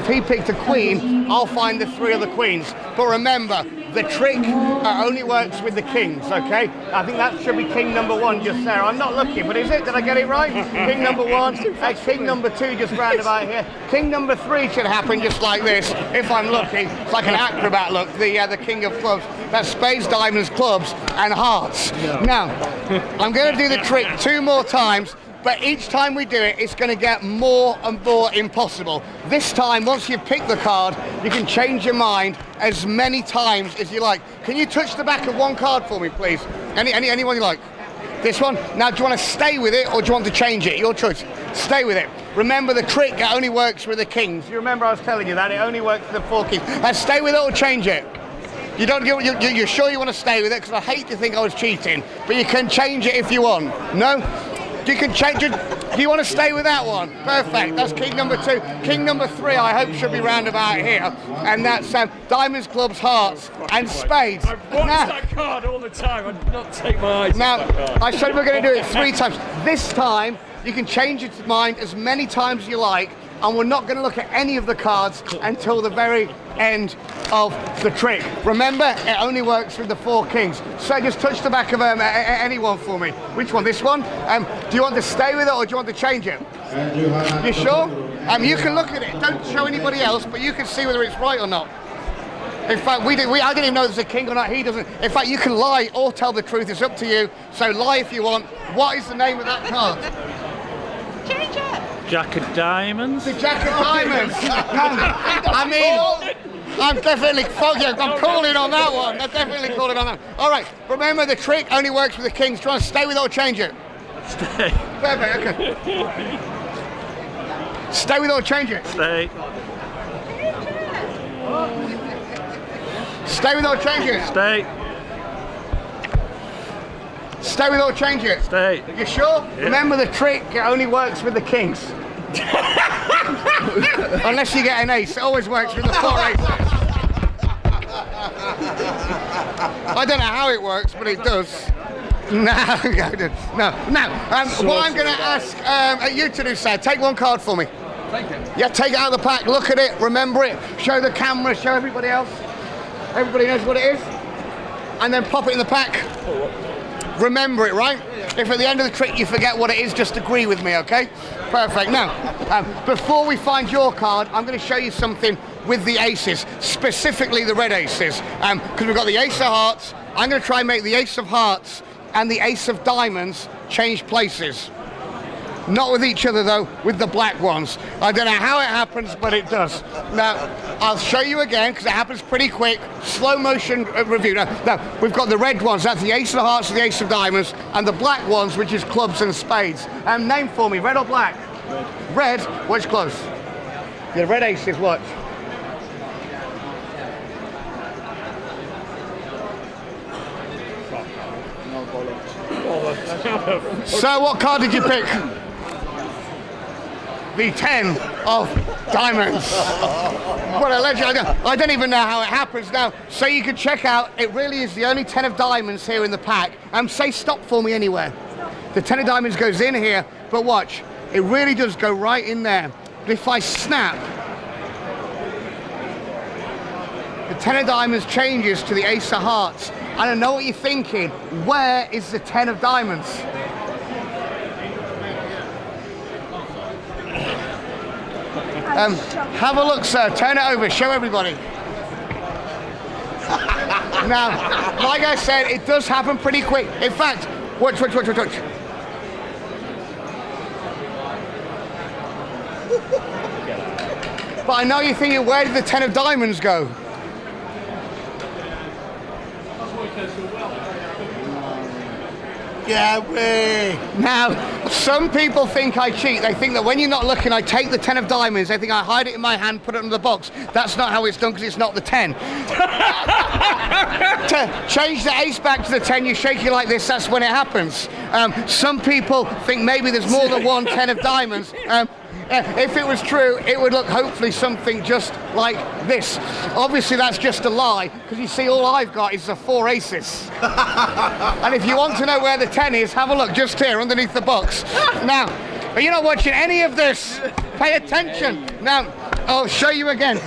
If he picked a queen, I'll find the 3 other queens. But remember, the trick only works with the kings, okay? I think that should be king number 1 just there. I'm not looking, but is it? Did I get it right? King number 1, king number 2 just round about here. King number 3 should happen just like this, if I'm lucky. It's like an acrobat look, the king of clubs. That's spades, diamonds, clubs, and hearts. Now, I'm going to do the trick 2 more times, but each time we do it, it's going to get more and more impossible. This time, once you've picked the card, you can change your mind as many times as you like. Can you touch the back of one card for me, please? Anyone you like? This one? Now, do you want to stay with it or do you want to change it? Your choice. Stay with it. Remember, the trick only works with the kings. You remember I was telling you that? It only works with the 4 kings. Now, stay with it or change it. You're sure you want to stay with it? Because I hate to think I was cheating, but you can change it if you want. No? You can change it. Do you want to stay with that one? Perfect. That's king number 2. King number 3, I hope, should be round about here. And that's diamonds, clubs, hearts, and spades. I watch that card all the time. I do not take my eyes now, off that card. I said we're going to do it 3 times. This time, you can change your mind as many times as you like, and we're not going to look at any of the cards until the very end of the trick. Remember, it only works with the 4 kings. So just touch the back of anyone for me. Which one? This one? Do you want to stay with it or do you want to change it? You sure? You can look at it. Don't show anybody else, but you can see whether it's right or not. In fact, I didn't even know there's a king or not. He doesn't. In fact, you can lie or tell the truth. It's up to you. So lie if you want. What is the name of that card? Change it. Jack of diamonds. The Jack of diamonds. I mean, I'm definitely I'm calling on that one. I'm definitely calling on that. All right. Remember, the trick only works with the kings. Try and stay with it or change it. Stay. Perfect. Okay. Stay with it or change it. Stay. Stay with it or change it. Stay. Stay with it or change it. Stay. You sure? Yeah. Remember, the trick only works with the kings. Unless you get an ace, it always works with the 4 aces. I don't know how it works, but it does. No. What I'm going to ask you to do, sir, take 1 card for me. Take it. Yeah, take it out of the pack, look at it, remember it, show the camera, show everybody else. Everybody knows what it is. And then pop it in the pack. Remember it, right? If at the end of the trick you forget what it is, just agree with me, okay? Perfect. Now, before we find your card, I'm going to show you something with the aces, specifically the red aces. Because we've got the ace of hearts. I'm going to try and make the ace of hearts and the ace of diamonds change places. Not with each other, though, with the black ones. I don't know how it happens, but it does. Now, I'll show you again, because it happens pretty quick. Slow motion review. Now, we've got the red ones. That's the ace of hearts and the ace of diamonds. And the black ones, which is clubs and spades. Name for me, red or black? Red. Which close? The red aces, watch. So, what card did you pick? The 10 of diamonds. What a legend. I don't even know how it happens now. So you can check out, it really is the only 10 of diamonds here in the pack. Say stop for me anywhere. The 10 of diamonds goes in here, but watch, it really does go right in there. But if I snap, the 10 of diamonds changes to the ace of hearts. I don't know what you're thinking. Where is the 10 of diamonds? Have a look, sir. Turn it over. Show everybody. Now, like I said, it does happen pretty quick. In fact, watch. But I know you're thinking, where did the 10 of diamonds go? Yeah, now, some people think I cheat. They think that when you're not looking, I take the 10 of diamonds. They think I hide it in my hand, put it in the box. That's not how it's done, because it's not the 10. To change the ace back to the 10, you shake it like this. That's when it happens. Some people think maybe there's more than 1 10 of diamonds. If it was true, it would look hopefully something just like this. Obviously, that's just a lie, because you see, all I've got is the 4 aces. And if you want to know where the 10 is, have a look just here underneath the box. Now, are you not watching any of this? Pay attention. Now, I'll show you again.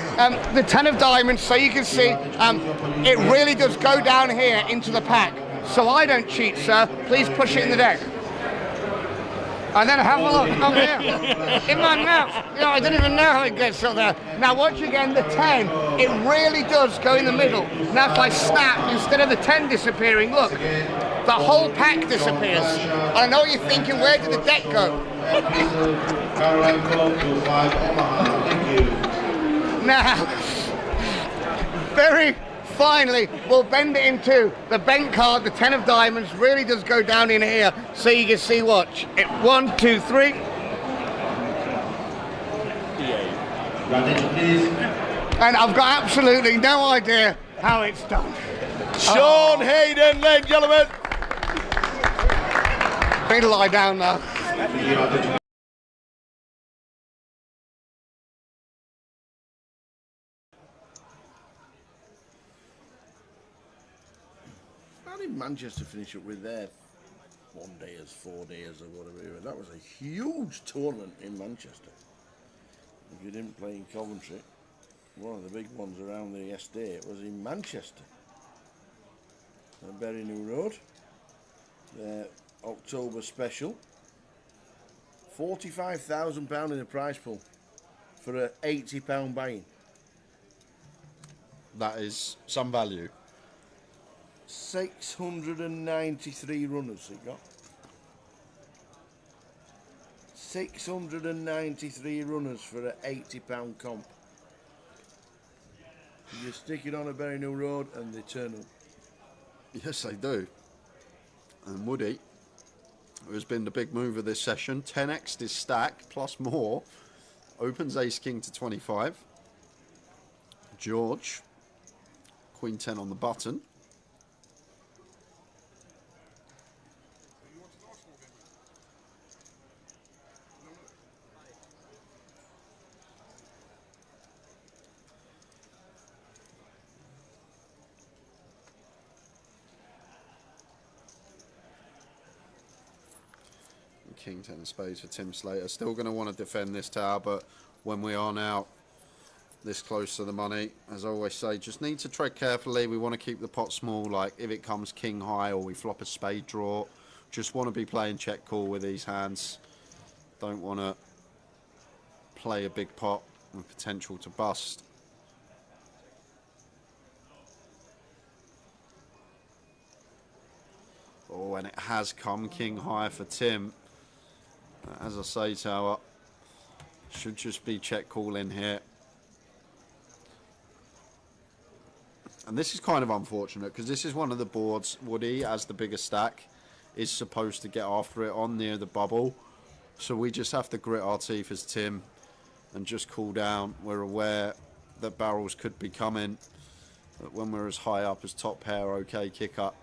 The 10 of diamonds, so you can see it really does go down here into the pack. So I don't cheat, sir. Please push it in the deck. And then have a look up here in my mouth. You know, I don't even know how it gets up there. Now watch again the 10. It really does go in the middle. Now if I snap, instead of the 10 disappearing, look, the whole pack disappears. I know what you're thinking, where did the deck go? Now, very finally, we'll bend it in two. The bent card, the 10 of diamonds, really does go down in here, so you can see, watch. 1, 2, 3. And I've got absolutely no idea how it's done. Sean Hayden, ladies and gentlemen. Need to lie down now. How did Manchester finish up with their 1 days, 4 days, or whatever? That was a huge tournament in Manchester. If you didn't play in Coventry, one of the big ones around the estate was in Manchester. Bury New Road, their October special. £45,000 in the prize pool for an £80 buy-in. That is some value. 693 runners it got. 693 runners for an £80 comp. You stick it on a Bury New Road and they turn up. Yes, they do. And Woody, who has been the big mover this session, 10x his stack plus more, opens ace king to 25. George, queen 10 on the button. King 10 of spades for Tim Slater. Still going to want to defend this tower, but when we are now this close to the money, as I always say, just need to tread carefully. We want to keep the pot small, like if it comes king high or we flop a spade draw, just want to be playing check call with these hands. Don't want to play a big pot with potential to bust. Oh, and it has come king high for Tim. As I say, tower should just be check call in here. And this is kind of unfortunate because this is one of the boards Woody, as the bigger stack, is supposed to get after it on near the bubble. So we just have to grit our teeth as Tim and just cool down. We're aware that barrels could be coming, but when we're as high up as top pair, okay, kick up,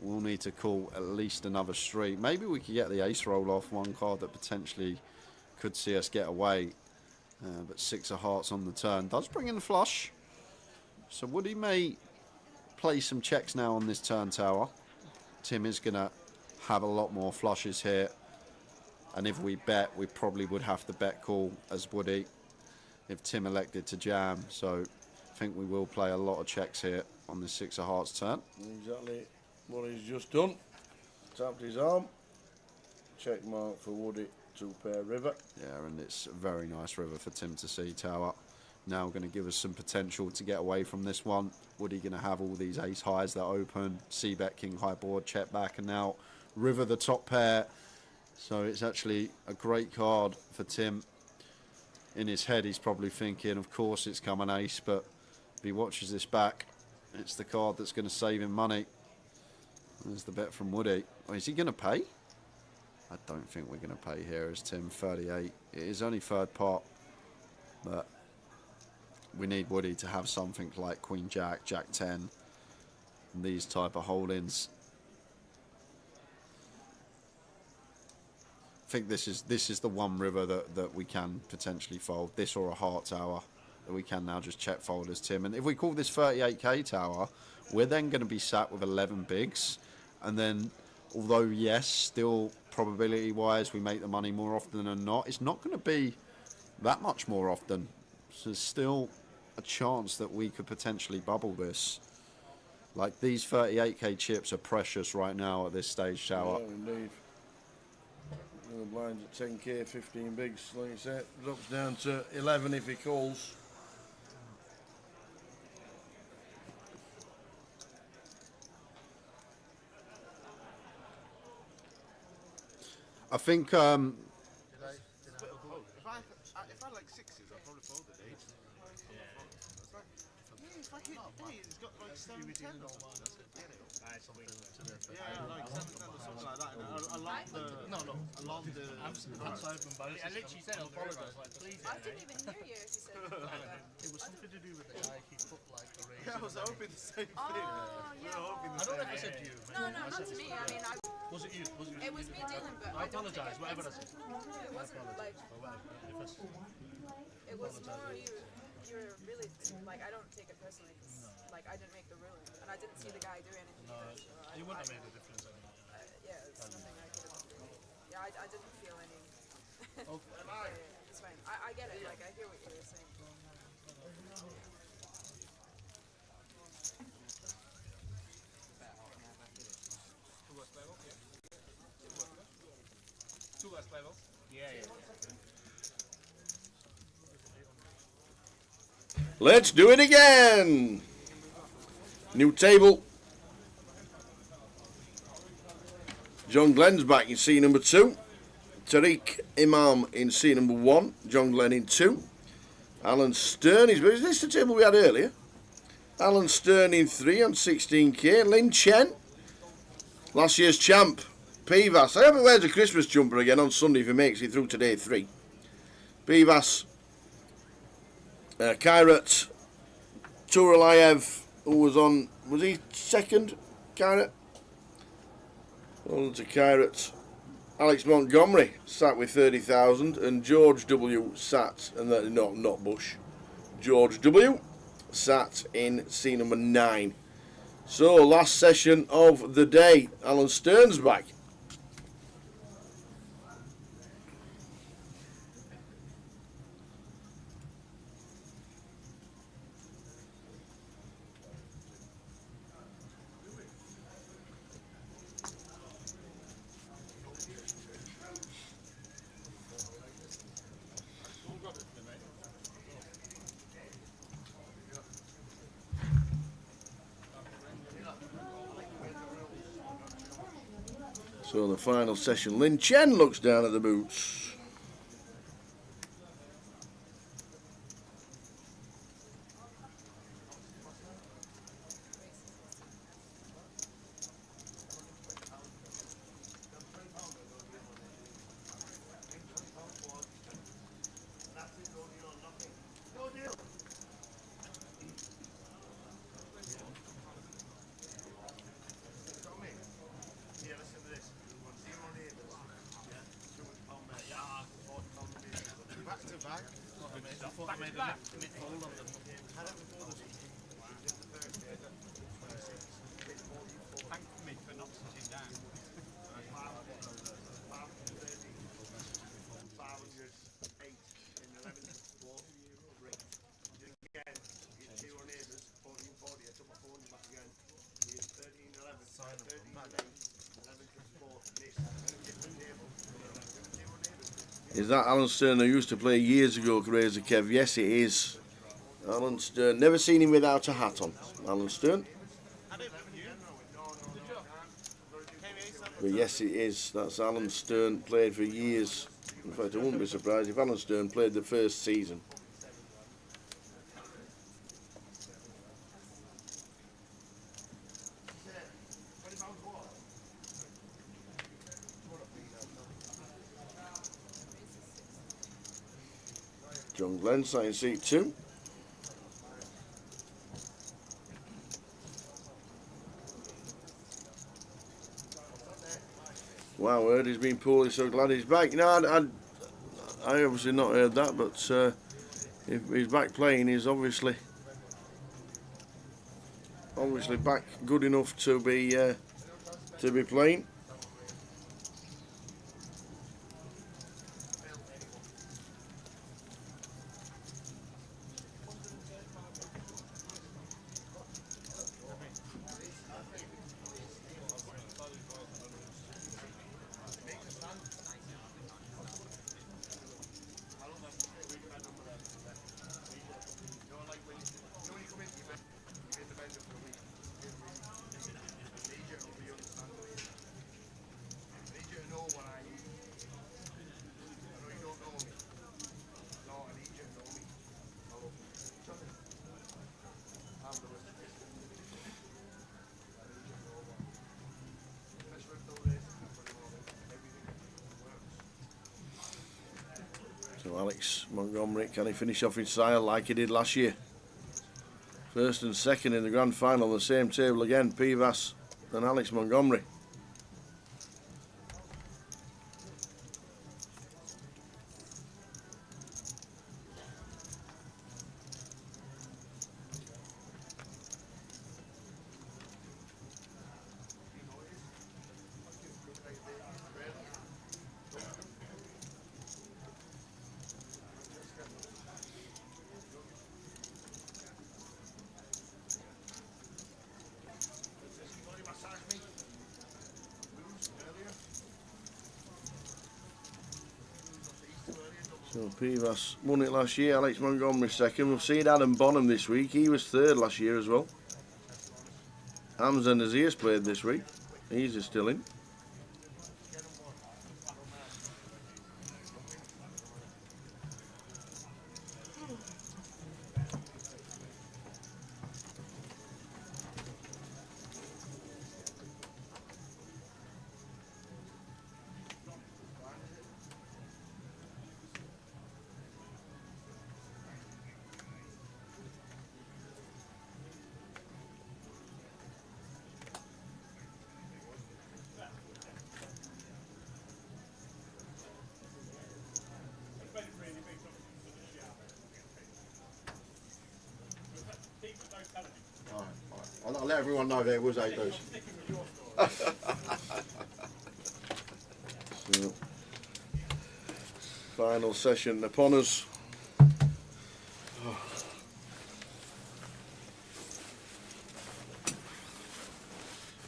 we'll need to call at least another street. Maybe we could get the ace roll off, one card that potentially could see us get away. But 6 of hearts on the turn does bring in the flush. So Woody may play some checks now on this turn tower. Tim is going to have a lot more flushes here. And if we bet, we probably would have to bet call as Woody if Tim elected to jam. So I think we will play a lot of checks here on this 6 of hearts turn. Exactly what he's just done. Tapped his arm. Check mark for Woody, 2 pair river. Yeah, and it's a very nice river for Tim to see tower. Now going to give us some potential to get away from this one. Woody going to have all these ace highs that open, c-bet king high board, check back, and now river the top pair. So it's actually a great card for Tim. In his head he's probably thinking, of course it's come an ace, but if he watches this back, it's the card that's going to save him money. There's the bet from Woody. Oh, is he going to pay? I don't think we're going to pay here as Tim, 38. It is only third pot, but we need Woody to have something like Queen Jack, Jack 10, and these type of holdings. I think this is the one river that we can potentially fold. This or a heart tower that we can now just check fold as Tim. And if we call this 38k tower, we're then going to be sat with 11 bigs. And then, although yes, still probability wise we make the money more often than not, it's not going to be that much more often. So there's still a chance that we could potentially bubble this. Like, these 38k chips are precious right now at this stage, Tower. Yeah, indeed. The blinds at 10k, 15 bigs, like you said. Drops down to 11 if he calls. I think If I like sixes, I'd probably fold it, eight. If I hit eight, it's got like 7, 10 or something. Yeah, like 7, 10 or something like that. Along the outside from both. I literally said I'll apologise. Like, please. I didn't even hear you if you said It was something to do with the guy. He put like a raise. Yeah, I was hoping the same thing. Oh, yeah. I don't know if I said to you. No, not to me. I mean, Was it you? It was me, Dylan, but I apologise. Whatever I said. No, it wasn't like. It was more you're really like, I don't take it personally because like I didn't make the ruling and I didn't see the guy do anything. No, you wouldn't have made a difference anyway. Yeah, it's nothing I could have. Yeah, I didn't feel any. Yeah, it's fine. I get it. Like I hear what you're saying. Two less level? Yeah. Let's do it again. New table. John Glenn's back in seat number 2. Tariq Imam in seat number 1. John Glenn in 2. Alan Stern is this the table we had earlier? Alan Stern in 3 on 16k. Lin Chen, last year's champ. Pivas. I hope he wears a Christmas jumper again on Sunday if he makes it through to day 3. Pivas. Kairat Turalayev, who was he second? Kairat? On to Kairat. Alex Montgomery sat with 30,000, and George W sat, and that not Bush. George W sat in seat number 9. So last session of the day. Alan Stern's back. So the final session, Lin Chen looks down at the boots. Is that Alan Stern who used to play years ago, Crazy Kev? Yes, it is. Alan Stern. Never seen him without a hat on. Alan Stern. But yes, it is. That's Alan Stern. Played for years. In fact, I wouldn't be surprised if Alan Stern played the first season. John Glenn sat in seat 2. Wow, I heard he's been poorly, so glad he's back. No, I obviously not heard that, but if he's back playing, he's obviously back good enough to be playing. Alex Montgomery, can he finish off in style like he did last year? First and second in the grand final, the same table again, Pivas and Alex Montgomery. So Pivas won it last year, Alex Montgomery second. We've seen Adam Bonham this week, he was third last year as well. Hamza Nazir's played this week, he's still in. I'll let everyone know there was 8 deuce. So, final session upon us.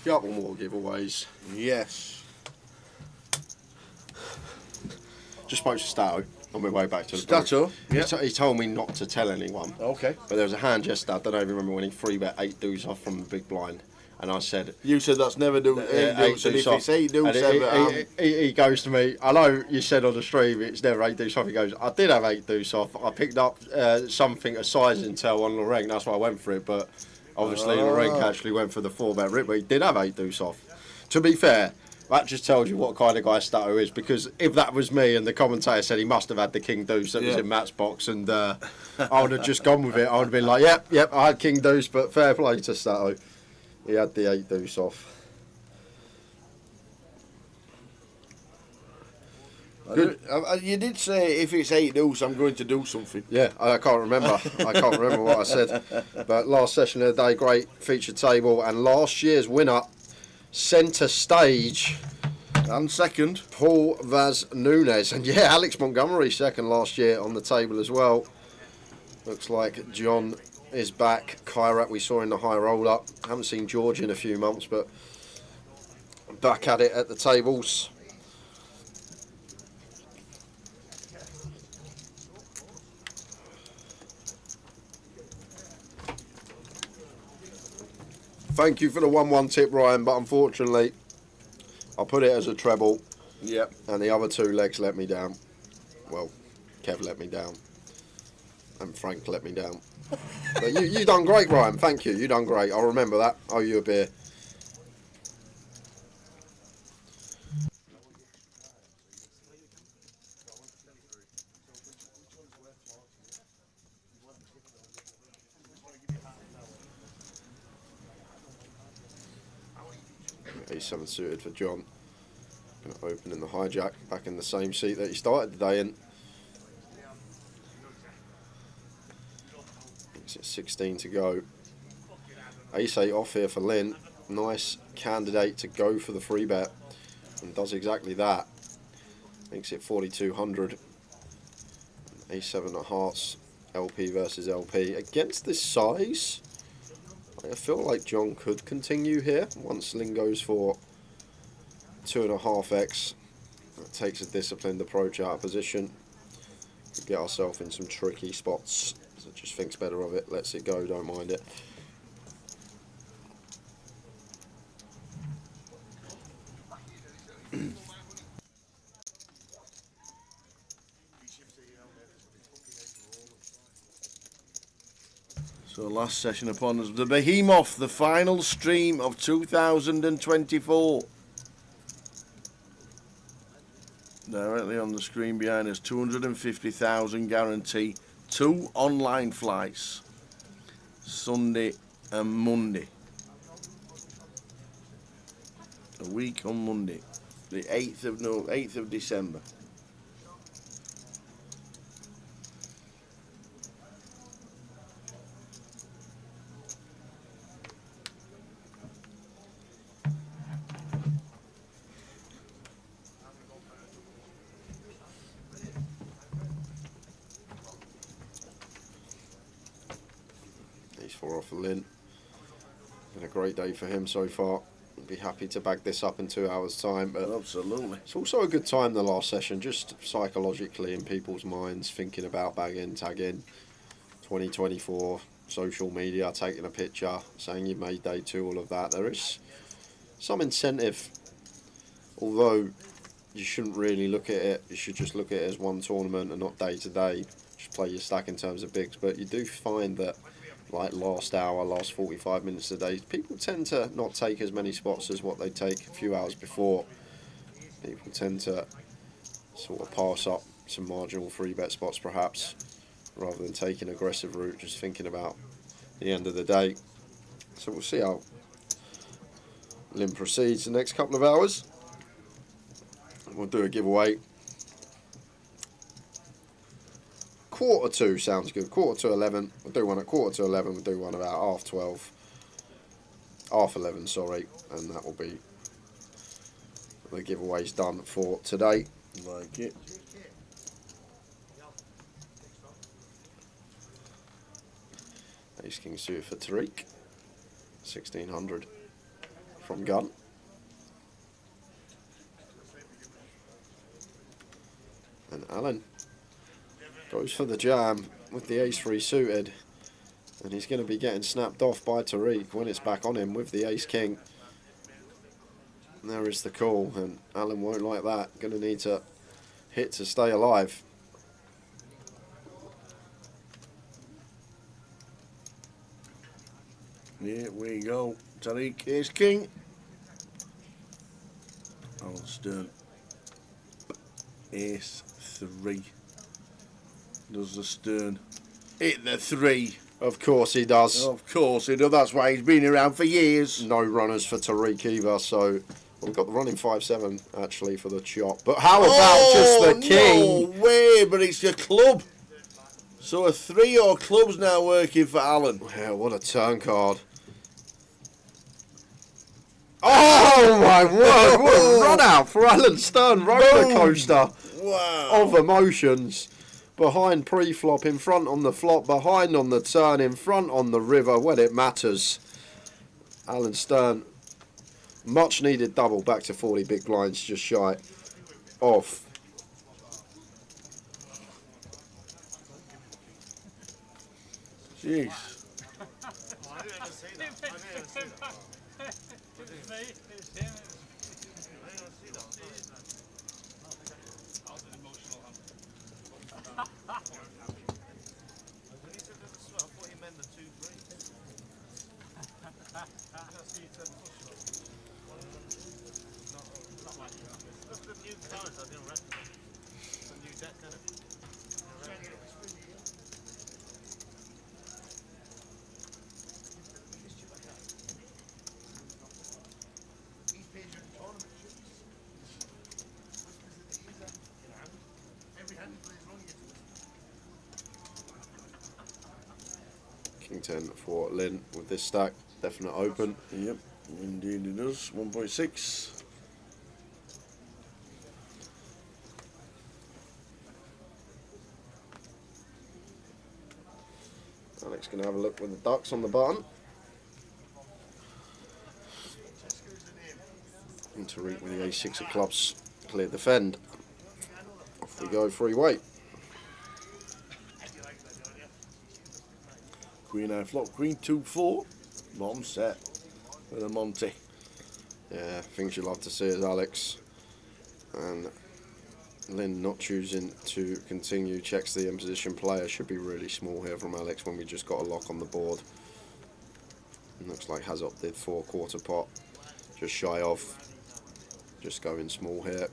Couple more giveaways. Yes. Just spoke to Stato on my way back to the Stato, booth. yeah. He told me not to tell anyone. Okay. But there was a hand yesterday, I don't know if you remember, winning 3-bet 8 deuce off from the big blind. And I said... You said that's never do 8 deuce, and if it's 8 deuce ever... He goes to me, I know you said on the stream it's never 8 deuce off. He goes, I did have 8 deuce off. I picked up something, a size intel on Lorenk, that's why I went for it. But obviously Lorenk actually went for the 4-bet rip, but he did have 8 deuce off. To be fair, that just tells you what kind of guy Stato is, because if that was me and the commentator said he must have had the king deuce that was in Matt's box, and I would have just gone with it. I would have been like, yep, I had king deuce, but fair play to Stato. He had the 8 deuce off. Good. You did say if it's 8 deuce, I'm going to do something. Yeah, I can't remember. I can't remember what I said. But last session of the day, great feature table, and last year's winner, centre stage. And second, Paul Vaz Nunes. And yeah, Alex Montgomery second last year on the table as well. Looks like John is back. Kairat we saw in the high roll up. Haven't seen George in a few months, but back at it at the tables. Thank you for the 1-1 tip, Ryan, but unfortunately I put it as a treble. Yep. And the other 2 legs let me down. Well, Kev let me down. And Frank let me down. But you done great, Ryan. Thank you. You done great. I'll remember that. Owe you a beer. A7 suited for John. Going to open in the hijack, back in the same seat that he started the day in. It's 16 to go. Ace-8 off here for Lynn. Nice candidate to go for the free bet, and does exactly that. Makes it 4,200. A7 of hearts, LP versus LP. Against this size, I feel like John could continue here. Once Lynn goes for 2.5x, that takes a disciplined approach out of position. Could get ourselves in some tricky spots. So just thinks better of it, lets it go, don't mind it. So last session upon us, the Behemoth, the final stream of 2024. directly on the screen behind us, 250,000 guarantee. 2 online flights, Sunday and Monday. A week on Monday, the 8th of December. He's 4 off for Lynn. Been a great day for him so far. Be happy to bag this up in 2 hours' time. But absolutely, it's also a good time, the last session, just psychologically in people's minds, thinking about bagging, tagging, 2024, social media, taking a picture, saying you made day 2, all of that. There is some incentive, although you shouldn't really look at it. You should just look at it as one tournament and not day to day. Just play your stack in terms of bigs. But you do find that, like last hour, last 45 minutes a day, people tend to not take as many spots as what they take a few hours before. People tend to sort of pass up some marginal 3-bet spots perhaps, rather than taking aggressive route, just thinking about the end of the day. So we'll see how Lynn proceeds the next couple of hours. We'll do a giveaway. 1:45 sounds good. 11:15. We'll do one at 11:15. We'll do one about 12:30. 11:30, sorry. And that will be the giveaways done for today. Like it. Ace King suited for Tariq. 1600 from gun. And Alan goes for the jam with the ace-3 suited, and he's going to be getting snapped off by Tariq when it's back on him with the ace-king. And there is the call, and Alan won't like that. Going to need to hit to stay alive. Here we go. Tariq is king. Alan Stern. Ace 3. Does the Stern hit the 3? Of course he does. Of course he does. That's why he's been around for years. No runners for Tariq either, so we've got the running 5-7 actually for the chop. But how about just the king? No way, but it's your club. So a 3 or club's now working for Alan. Yeah, what a turn card. Oh my word, what a run out for Alan Stern, roller coaster of emotions. Behind pre-flop, in front on the flop, behind on the turn, in front on the river, when it matters. Alan Stern, much needed double, back to 40 big blinds, just shy of. Jeez. King 10 for Lynn with this stack, definite open. Yep, indeed it does. 1.6. Alex going to have a look with the ducks on the button. And Tariq with the A6 of clubs, clear defend. Off we go, free weight. Queen I flop, Queen 2-4. Bottom set with a Monty. Yeah, things you love to see is Alex. And Lynn not choosing to continue, checks the in-position player. Should be really small here from Alex when we just got a lock on the board. And looks like has opted for quarter pot. Just shy of. Just going small here.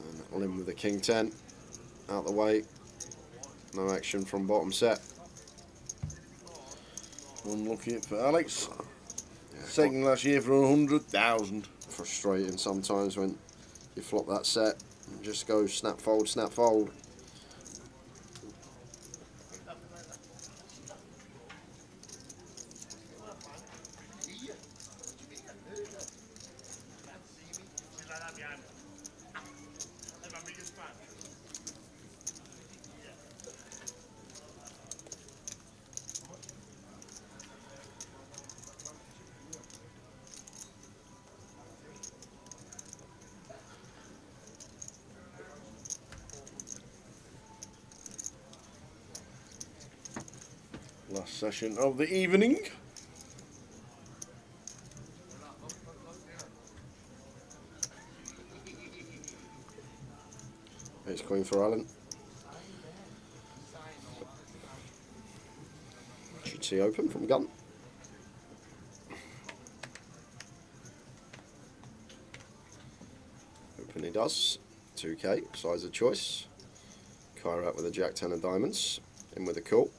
And all in with the king 10. Out the way. No action from bottom set. Unlucky for Alex. Second last year for 100,000. Frustrating sometimes when you flop that set and just go snap fold, snap fold. Last session of the evening. Ace queen for Alan. Should see open from gun. Open he does. 2k, size of choice. Kyra out with a jack 10 of diamonds. In with a call.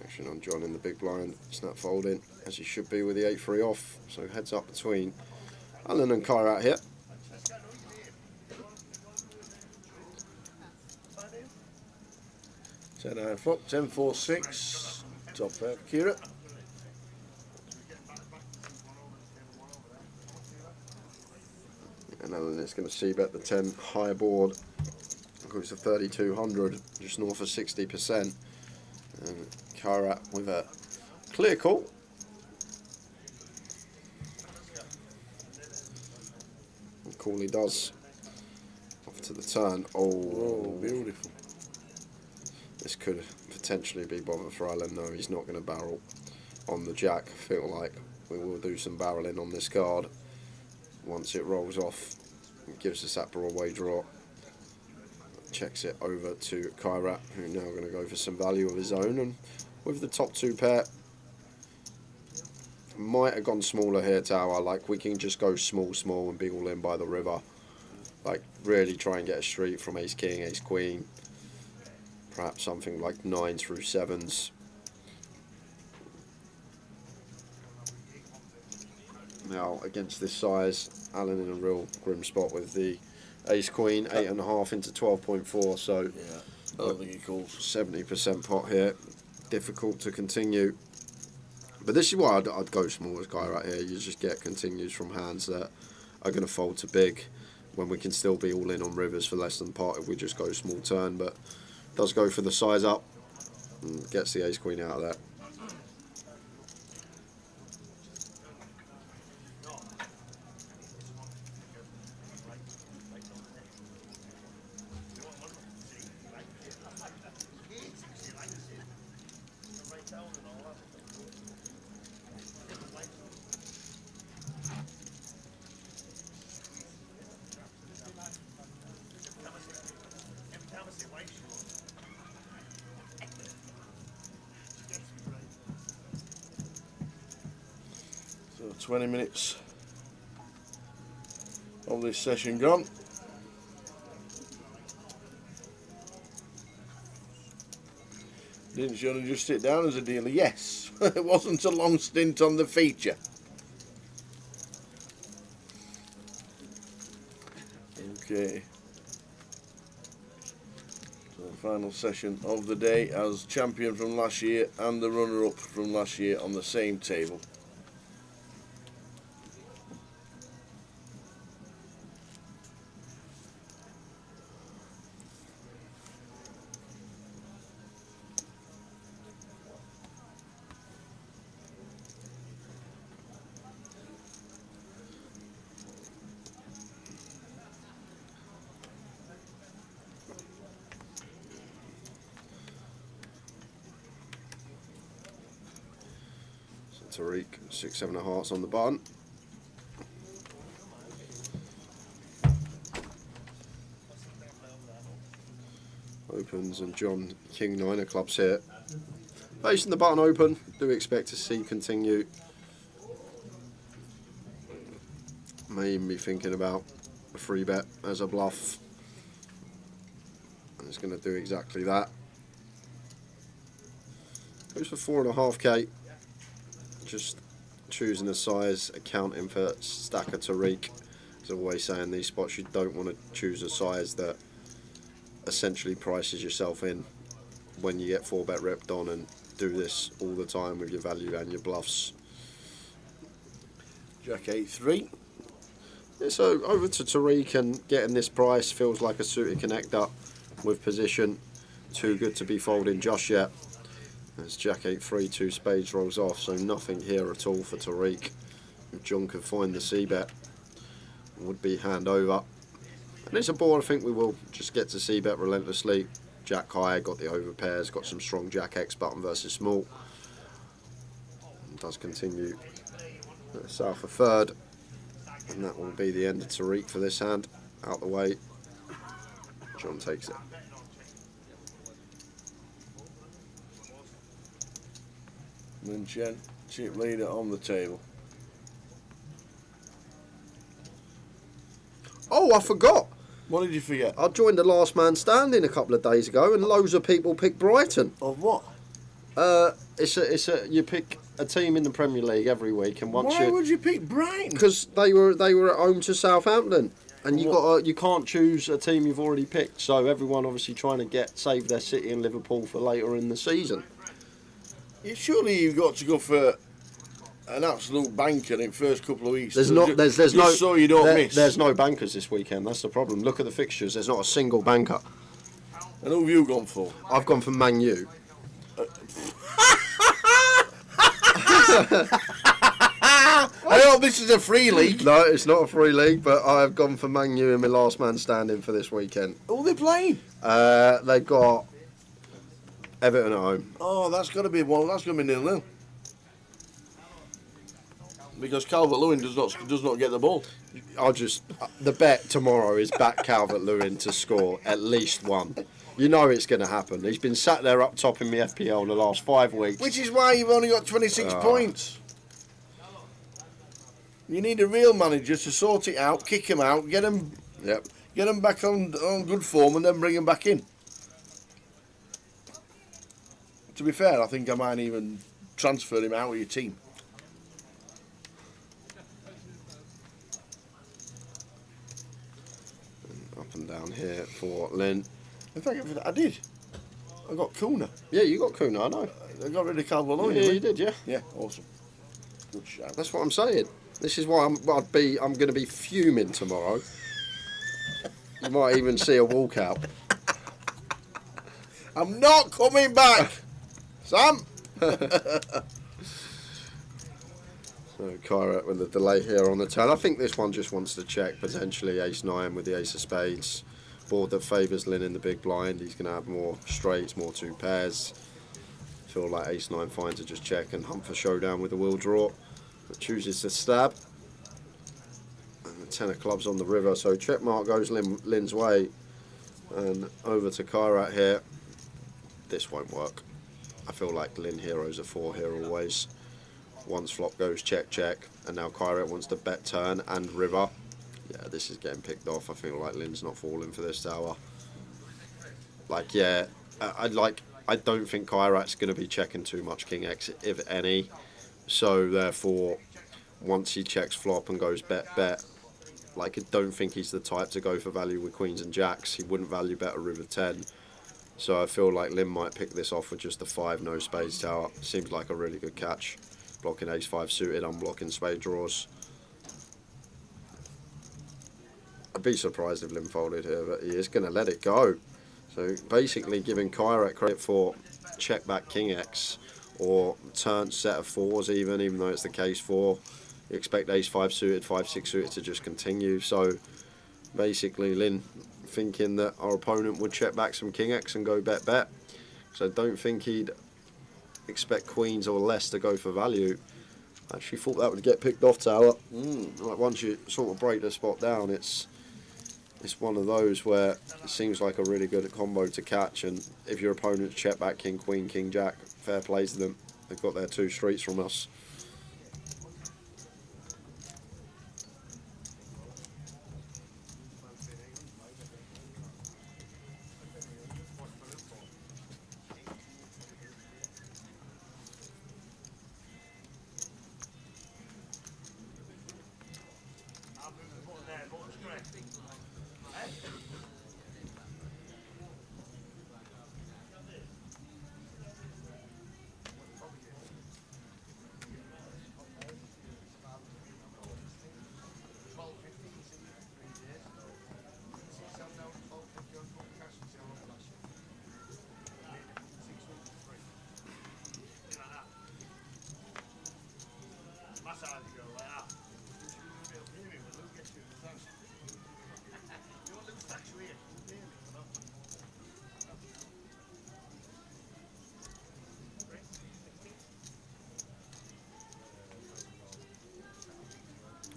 Action on John in the big blind, snap folding, as he should be with the 8-3 off. So heads up between Alan and Kyra out here. Ten out flop, 10-4-6. Top pair for Kira. And Alan is going to see bet the 10 higher board. Goes to 3,200, just north of 60%. And Kyra with a clear call. And call he does. Off to the turn. Oh, beautiful. This could potentially be bother for Alan. No, he's not going to barrel on the jack. I feel like we will do some barreling on this card. Once it rolls off, it gives us that Broadway draw. Checks it over to Kyra, who's now going to go for some value of his own. And with the top two pair, might have gone smaller here, Tower. Like, we can just go small and be all in by the river. Like, really try and get a street from ace king, ace queen. Perhaps something like 9s through 7s. Now, against this size, Alan in a real grim spot with the ace queen, 8.5 into 12.4. So, yeah, I don't think he calls. 70% pot here. Difficult to continue. But this is why I'd go small as guy right here. You just get continues from hands that are going to fold to big when we can still be all in on rivers for less than pot if we just go small turn. But does go for the size up and gets the ace queen out of there. So 20 minutes of this session gone. Didn't you want to just sit down as a dealer? Yes, it wasn't a long stint on the feature. Okay. So the final session of the day as champion from last year and the runner-up from last year on the same table. Tariq, 6-7 of hearts on the button. Opens and John, king 9 of clubs here. Placing the button open, do expect to see continue. May even be thinking about a free bet as a bluff. And it's going to do exactly that. Goes for 4.5k. Just choosing a size, accounting for stacker Tariq. As always saying, these spots you don't want to choose a size that essentially prices yourself in when you get 4-bet ripped on, and do this all the time with your value and your bluffs. Jack 8-3. Yeah, so over to Tariq, and getting this price feels like a suited connector with position. Too good to be folding just yet. As Jack 8-3, 2 spades rolls off, so nothing here at all for Tariq. If John could find the c-bet, would be hand over. And it's a board I think we will just get to c-bet relentlessly. Jack high, got the over pairs, got some strong Jack X button versus small. And does continue south a third. And that will be the end of Tariq for this hand. Out the way. John takes it. And then chip leader on the table. Oh, I forgot. What did you forget? I joined the last man standing a couple of days ago, and loads of people picked Brighton. Of what? You pick a team in the Premier League every week, and once Why would you pick Brighton? Because they were at home to Southampton, and you can't choose a team you've already picked. So everyone obviously trying to save their City and Liverpool for later in the season. Yeah, surely you've got to go for an absolute banker in the first couple of weeks. There's no bankers this weekend. That's the problem. Look at the fixtures. There's not a single banker. And who have you gone for? I've gone for Man U. I hope this is a free league. No, it's not a free league, but I've gone for Man U in my last man standing for this weekend. Who are they playing? They've got Everton at home. Oh, that's got to be 0-0. Because Calvert-Lewin does not get the ball. The bet tomorrow is back Calvert-Lewin to score at least one. You know it's going to happen. He's been sat there up top in the FPL in the last 5 weeks. Which is why you've only got 26 points. You need a real manager to sort it out, kick him out, get him back on good form, and then bring him back in. To be fair, I think I might even transfer him out of your team. Up and down here for Lynn. In fact, I did. I got Kuna. Yeah, you got Kuna, I know. I got rid of Calvert-Lewin. Yeah, you did, yeah. Yeah, awesome. Good shout. That's what I'm saying. This is why I'm going to be fuming tomorrow. You might even see a walkout. I'm not coming back, Sam. So Kyra with the delay here on the turn. I think this one just wants to check potentially ace-9 with the ace of spades. Board that favours Lynn in the big blind. He's going to have more straights, more 2 pairs. Feel like ace-9 fine to just check and hunt for showdown with the wheel draw. But chooses to stab. And the 10 of clubs on the river. So check mark goes Lynn's way. And over to Kyrat here. This won't work. I feel like Lynn heroes a 4 here always. Once flop goes check, check. And now Kyrat wants to bet turn and river. Yeah, this is getting picked off. I feel like Lynn's not falling for this tower. Like, yeah, I don't think Kyrat's going to be checking too much King X, if any. So, therefore, once he checks flop and goes bet, like, I don't think he's the type to go for value with queens and jacks. He wouldn't value bet a river 10. So I feel like Lynn might pick this off with just the 5 no spades tower. Seems like a really good catch. Blocking ace-5 suited, unblocking spade draws. I'd be surprised if Lynn folded here, but he is going to let it go. So basically giving Kyrat credit for check back King X or turn set of 4s even though it's the case 4. You expect ace-5 suited, 5-6 suited to just continue. So basically Lynn thinking that our opponent would check back some King X and go bet. So I don't think he'd expect queens or less to go for value. I actually thought that would get picked off tower. Like once you sort of break the spot down, it's It's one of those where it seems like a really good combo to catch, and if your opponent's check back king, queen, king, jack, fair play to them. They've got their 2 streets from us.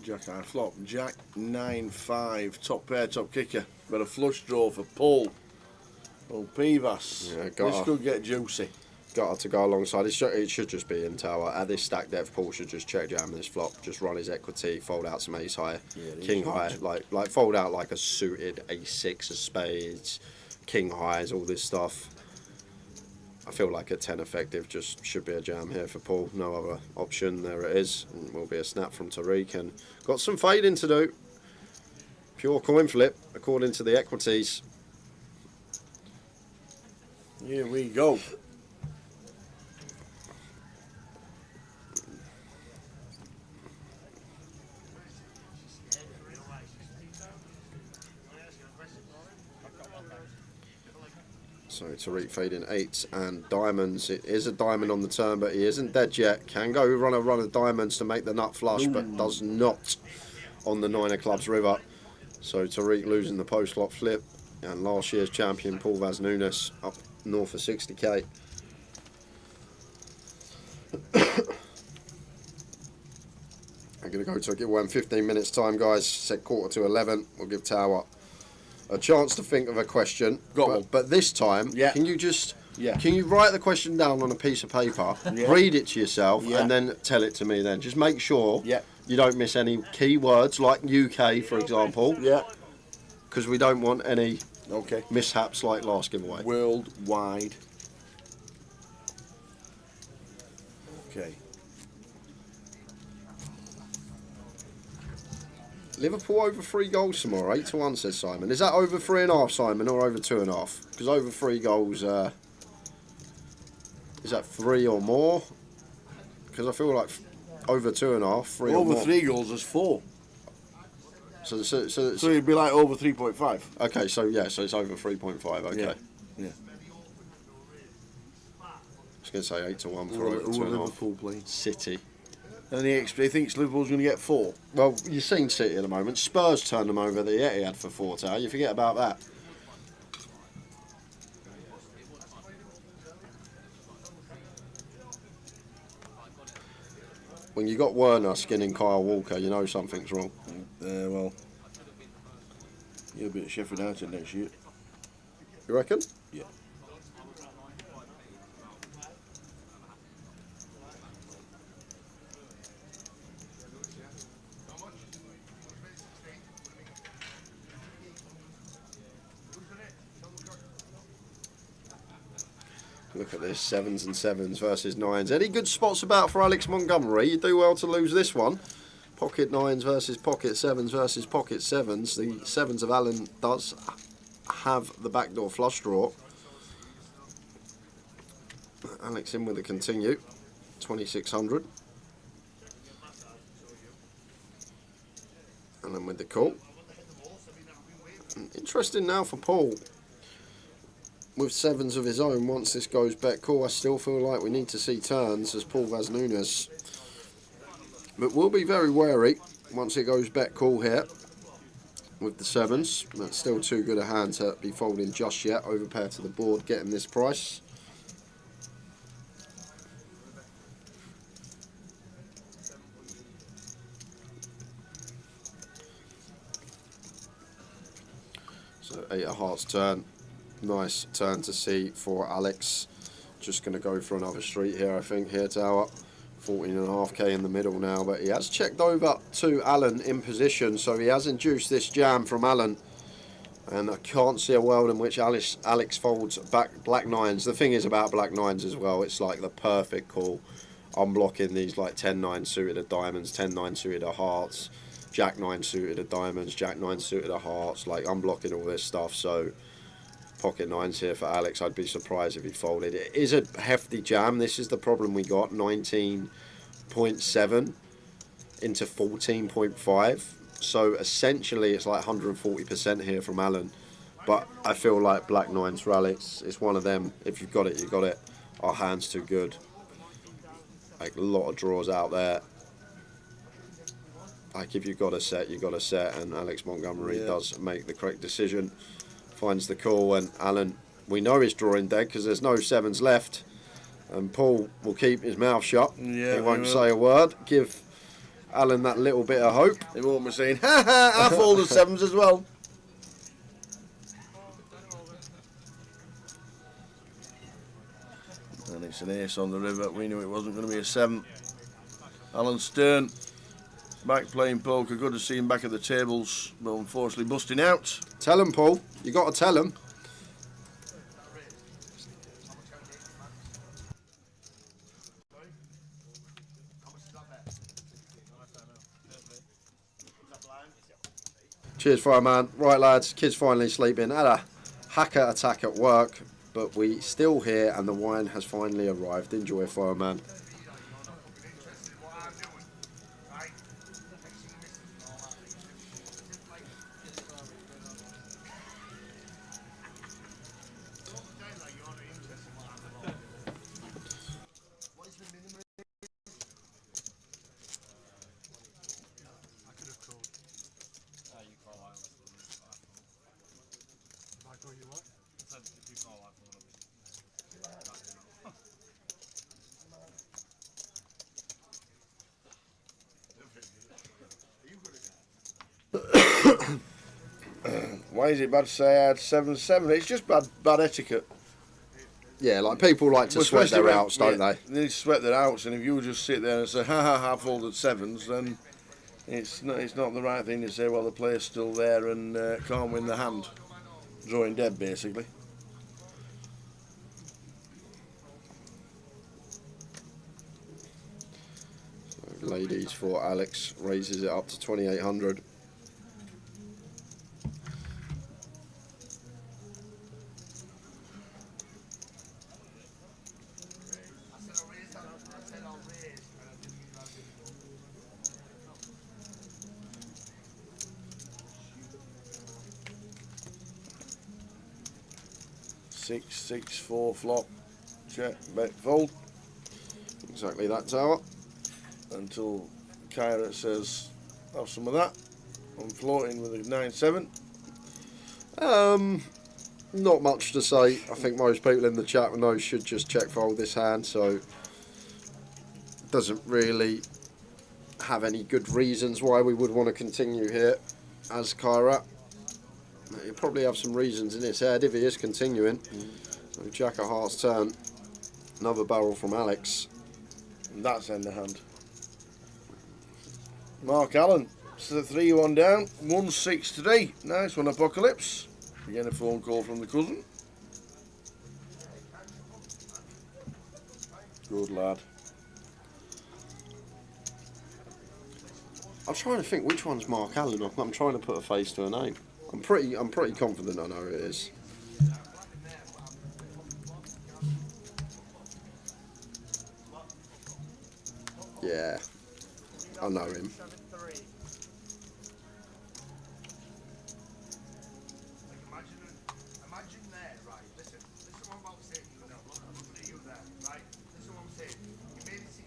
Jack high flop. Jack 9-5. Top pair, top kicker. But a flush draw for Paul. Oh, Pivas. Yeah, this could get juicy. Got her to go alongside. It should just be in tower. At this stack depth, Paul should just check jam this flop, just run his equity, fold out some ace high, king high, like fold out like a suited ace-6 of spades, king highs, all this stuff. I feel like a 10 effective just should be a jam here for Paul. No other option. There it is. And will be a snap from Tariq, and got some fading to do. Pure coin flip according to the equities. Here we go. So Tariq fading 8s and diamonds. It is a diamond on the turn, but he isn't dead yet. Can go run a run of diamonds to make the nut flush, but does not on the 9 of clubs river. So Tariq losing the post flop flip, and last year's champion Paul Vaz Nunes up north of 60k. I'm going to go to give one 15 minutes time, guys. Set 10:45. We'll give Tower a chance to think of a question. But this time, can you just can you write the question down on a piece of paper, read it to yourself, and then tell it to me then? Just make sure you don't miss any key words like UK, for example. Because we don't want any mishaps like last giveaway. Worldwide. Okay. Liverpool over 3 goals tomorrow, 8-1 says Simon. Is that over 3.5, Simon, or over 2.5? Because over 3 goals, is that 3 or more? Because I feel like over 2.5, 3 or more. Over 3 goals is 4. So it'd be like over 3.5. Okay, so yeah, so it's over 3.5. Okay. Yeah. I was going to say 8-1 for over 2.5. Liverpool play? City. And he thinks Liverpool's going to get 4. Well, you've seen City at the moment. Spurs turned them over the Etihad for 4 tower. You forget about that. When you got Werner skinning Kyle Walker, you know something's wrong. Well, he'll be at Sheffield United next year. You reckon? Yeah. Look at this, 7s and 7s versus 9s. Any good spots about for Alex Montgomery? You do well to lose this one. Pocket 9s versus pocket 7s versus pocket 7s. The 7s of Allen does have the backdoor flush draw. Alex in with a continue, 2600. And then with the call. Interesting now for Paul. With 7s of his own, once this goes back cool, I still feel like we need to see turns as Paul Vaz Nunes. But we'll be very wary once it goes back cool here with the 7s. That's still too good a hand to be folding just yet. Overpair to the board, getting this price. So 8 of hearts turn. Nice turn to see for Alex. Just going to go for another street here, I think, here, Tower. 14.5k in the middle now, but he has checked over to Alan in position, so he has induced this jam from Alan. And I can't see a world in which Alex folds back black nines. The thing is about black nines as well, it's like the perfect call. Unblocking these like 10-9 suited of diamonds, 10-9 suited of hearts, Jack-9 suited of diamonds, Jack-9 suited of hearts, like unblocking all this stuff. So pocket nines here for Alex. I'd be surprised if he folded. It is a hefty jam. This is the problem we got. 19.7 into 14.5. So essentially it's like 140% here from Alan. But I feel like black nines for Alex. It's one of them. If you've got it, you've got it. Our hand's too good. Like a lot of draws out there. Like if you've got a set, you've got a set. And Alex Montgomery does make the correct decision. Finds the call, and Alan, we know he's drawing dead because there's no sevens left. And Paul will keep his mouth shut. Yeah, he won't say a word. Give Alan that little bit of hope. He won't be saying, ha ha, I folded sevens as well. And it's an ace on the river. We knew it wasn't going to be a 7. Alan Stern, back playing poker. Good to see him back at the tables, but unfortunately busting out. Tell him, Paul. You got to tell him. Cheers, fireman. Right, lads. Kids finally sleeping. Had a hacker attack at work, but we still here, and the wine has finally arrived. Enjoy, fireman. 'Why is it bad to say I had 7-7? It's just bad etiquette. Yeah, like people like to sweat their outs, don't they? They sweat their outs, and if you just sit there and say, ha ha ha, folded sevens, then it's not the right thing to say, well, the player's still there and can't win the hand. Drawing dead, basically. So, ladies for Alex raises it up to 2,800. Six, 6, 4 flop, check, bet, fold. Exactly that, Tower. Until Kyra says, have some of that. I'm floating with a 9-7. Not much to say. I think most people in the chat know should just check fold this hand, so doesn't really have any good reasons why we would want to continue here as Kyra. He'll probably have some reasons in his head if he is continuing. So Jack of Hearts turn. Another barrel from Alex. And that's end of hand. Mark Allen, it's the 3-1 down, 163. Nice one, Apocalypse. Again, a phone call from the cousin. Good lad. I'm trying to think which one's Mark Allen. I'm trying to put a face to a name. I'm pretty confident I know who it is. Yeah, I know him.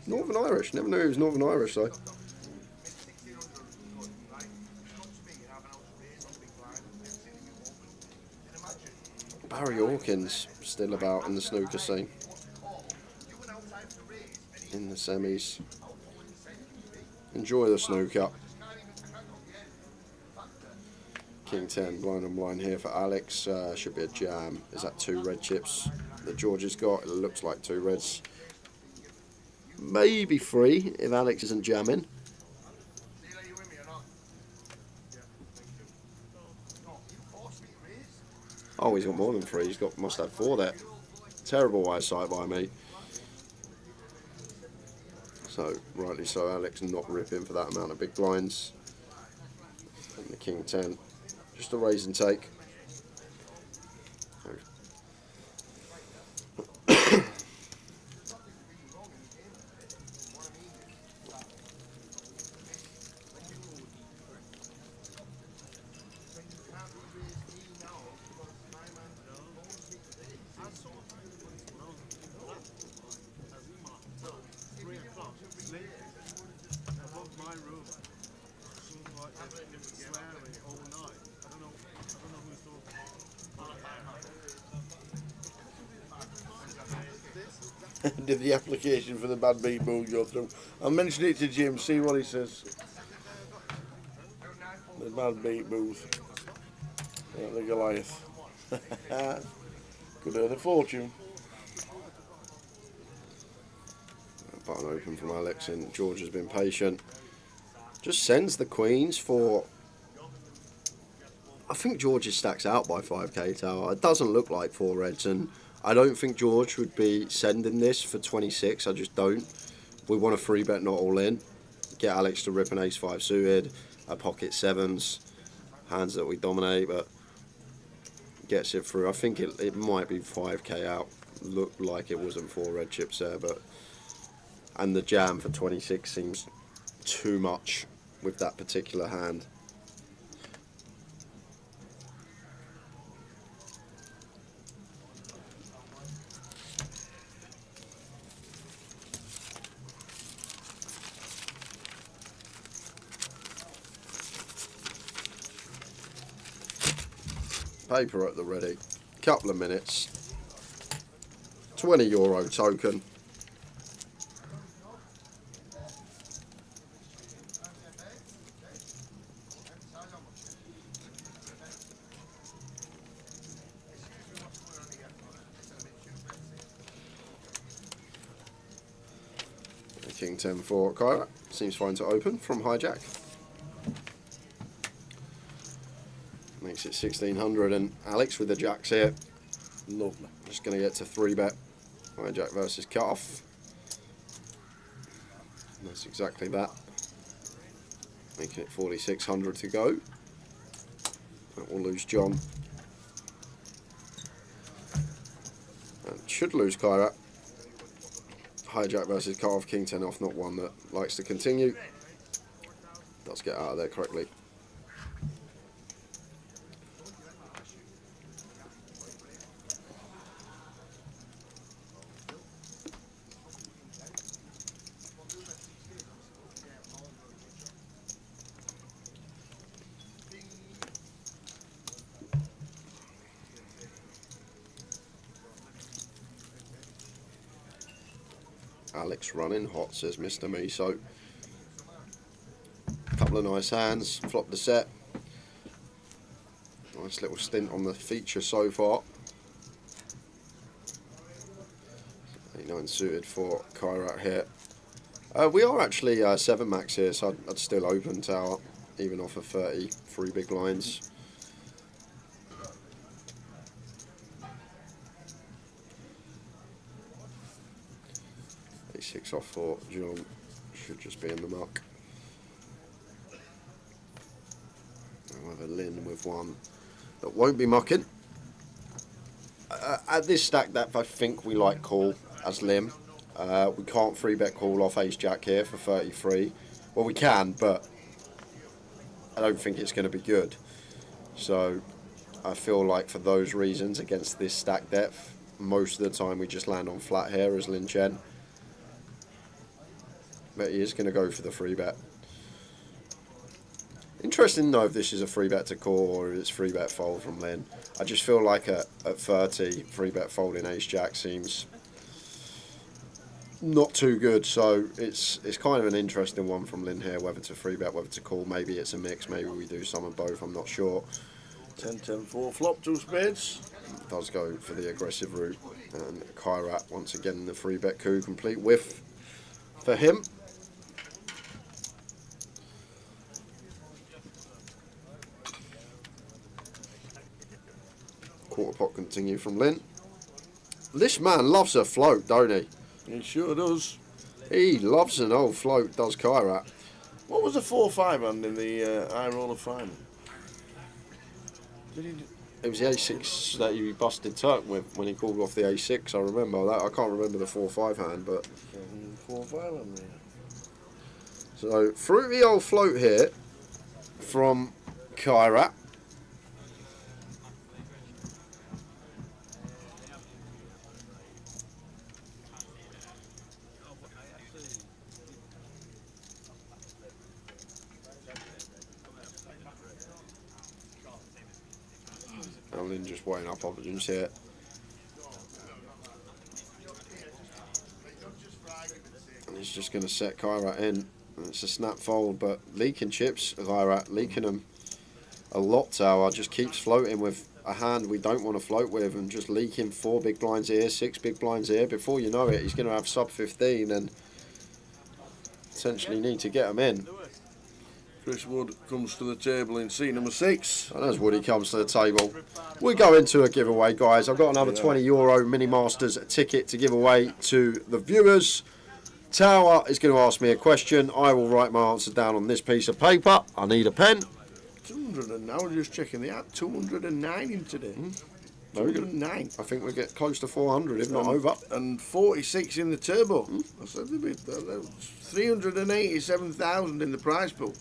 Northern Irish. Never knew he was Northern Irish though. Barry Hawkins still about in the snooker scene. In the semis. Enjoy the snooker. King 10 blind on blind here for Alex. Should be a jam. Is that 2 red chips that George has got? It looks like 2 reds. Maybe 3 if Alex isn't jamming. Oh, he's got more than 3. Must have 4 there. Terrible eyesight by me. So, rightly so, Alex not ripping for that amount of big blinds. And the King 10. Just a raise and take. Did the application for the bad beat booth go through? I'll mention it to Jim, see what he says. The bad beat booth. Yeah, the Goliath. Could earn a fortune. Button open from Alex, and George has been patient. Just sends the queens for... I think George's stacks out by 5k tower. It doesn't look like 4 reds, and I don't think George would be sending this for 26. I just don't. We want a 3-bet, not all in. Get Alex to rip an ace-5 suited, a pocket 7s, hands that we dominate, but gets it through. I think it might be 5k out. Looked like it wasn't 4 red chips there, but... And the jam for 26 seems too much with that particular hand. Paper at the ready. Couple of minutes. €20 token. King 10 for Kyra. Seems fine to open from hijack. Makes it 1600, and Alex with the jacks here. Lovely. Just going to get to 3-bet. Hijack versus cutoff. And that's exactly that. Making it 4600 to go. That will lose John. And should lose Kyra. Hijack versus cutoff, King 10 off, not one that likes to continue. Does get out of there correctly. Alex running hot, says Mr. Miso. Couple of nice hands, flop the set. Nice little stint on the feature so far. 89 suited for Kyra here. We are actually 7 max here, so I'd still open tower, even off of 33 big lines. A6 off for John, should just be in the muck. I'll have a Lynn with one that won't be mucking. At this stack depth, I think we like call as Lim. We can't 3-bet call off ace jack here for 33. Well, we can, but I don't think it's going to be good. So I feel like for those reasons, against this stack depth, most of the time we just land on flat here as Lin Chen. But he is going to go for the 3-bet. Interesting to know if this is a 3-bet to call or if it's 3-bet fold from Lin. I just feel like at 30, 3-bet fold in ace jack seems not too good. So it's kind of an interesting one from Lin here, whether to 3-bet, whether to call. Maybe it's a mix, maybe we do some of both, I'm not sure. 10-10-4 flop, 2 spades. Does go for the aggressive route, and Kairat once again the 3-bet coup, complete whiff for him. Quarter pot continue from Lynn. This man loves a float, don't he? He sure does. He loves an old float, does Kairat. What was the 4-5 hand in the high roller final? Did he? It was the A6 that he busted Turk with when he called off the A6. I remember that. I can't remember the 4-5 hand, but 4-5 hand there. So fruity old float here from Kairat. Lynn just weighing up options here. And he's just going to set Kairat in. And it's a snap fold, but leaking chips, Kairat, leaking them a lot. Tower just keeps floating with a hand we don't want to float with, and just leaking 4 big blinds here, 6 big blinds here. Before you know it, he's going to have sub 15 and essentially need to get them in. Chris Wood comes to the table in seat number 6. And as Woody comes to the table, we go into a giveaway, guys. I've got another €20 Mini Masters ticket to give away to the viewers. Tower is going to ask me a question. I will write my answer down on this piece of paper. I need a pen. 200 and now we're just checking the app. 209 in today. Very good. 209. I think we get close to 400, if not over. And 46 in the turbo. That's a bit. 387,000 in the prize pool.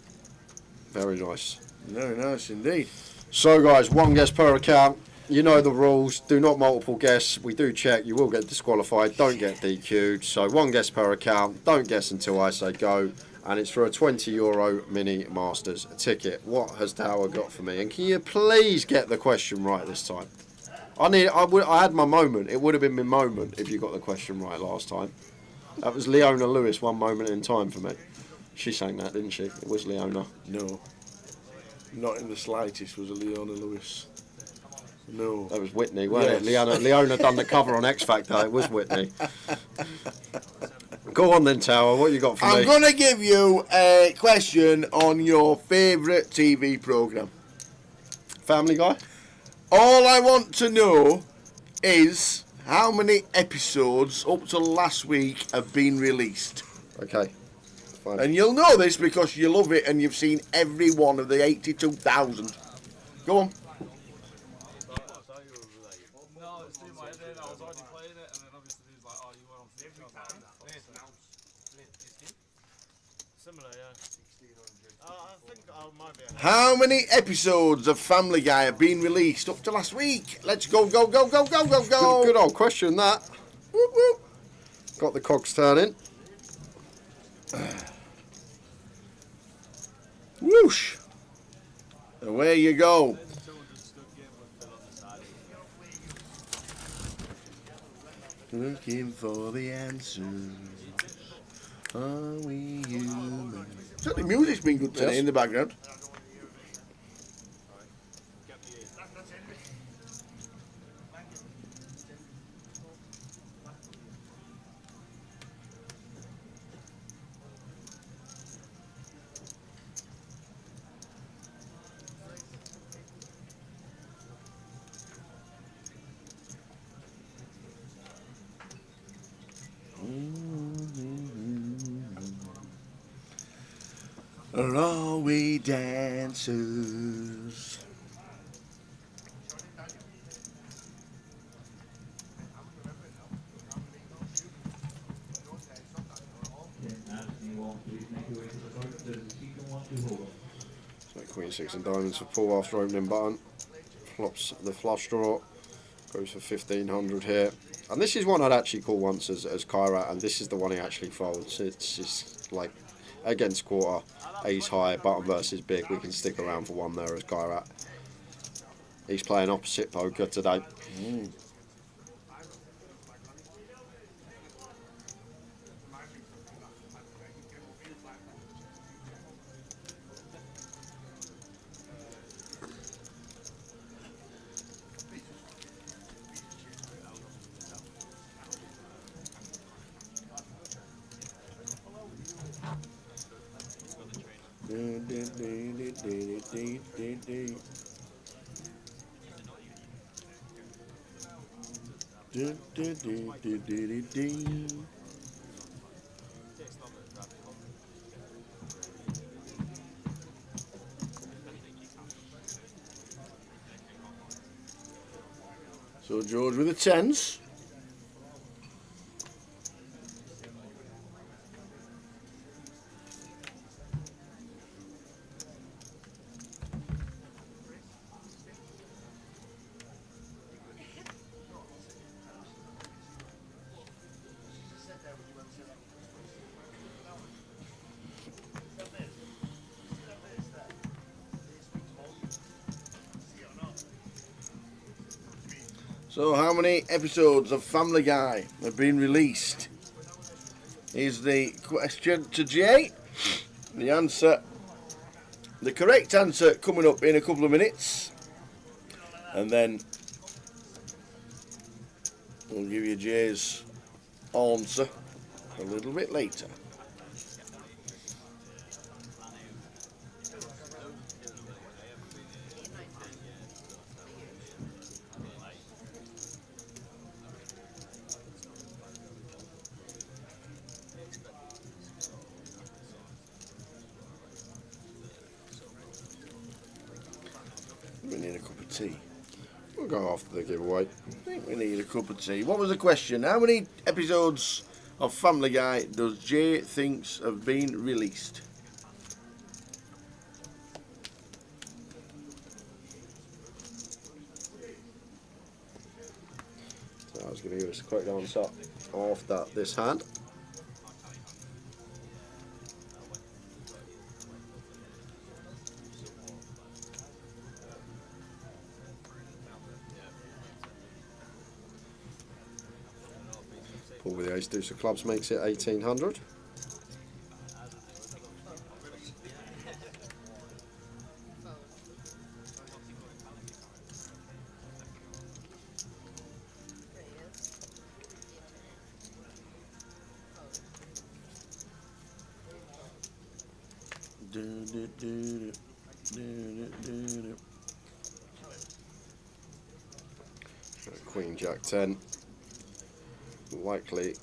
Very nice. Very nice indeed. So, guys, 1 guess per account. You know the rules. Do not multiple guess. We do check. You will get disqualified. Don't get DQ'd. So 1 guess per account. Don't guess until I say go. And it's for a €20 Mini Masters ticket. What has Tower got for me? And can you please get the question right this time? I had my moment. It would have been my moment if you got the question right last time. That was Leona Lewis, 1 moment in time for me. She sang that, didn't she? It was Leona. No. Not in the slightest was a Leona Lewis. No. That was Whitney, wasn't it? Leona done the cover on X Factor. It was Whitney. Go on then, Tower. What you got for me? I'm going to give you a question on your favourite TV programme. Family Guy? All I want to know is how many episodes up to last week have been released. Okay. Fine. And you'll know this because you love it and you've seen every one of the 82,000. Go on. How many episodes of Family Guy have been released up to last week? Let's go, go, go, go, go, go, go. Good old question, that. Whoop, whoop. Got the cogs turning. Whoosh. Away you go. Looking for the answers. Are we human? The music's been good today in the background. Or are we dancers? So Queen 6 and diamonds for Paul after opening button. Flops the flush draw. Goes for 1,500 here. And this is one I'd actually call once as Kairat, and this is the one he actually folds. It's just like against quarter, ace high, button versus big. We can stick around for one there as Kairat. He's playing opposite poker today. So George with the tens. So how many episodes of Family Guy have been released? Is the question to Jay. The answer, the correct answer coming up in a couple of minutes. And then we'll give you Jay's answer a little bit later. We need a cup of tea. We'll go after the giveaway. I think we need a cup of tea. What was the question? How many episodes of Family Guy does Jay thinks have been released? So I was going to give us a quick answer after this hand. Paul with the ace deuce of clubs makes it 1800. Queen Jack 10. Likely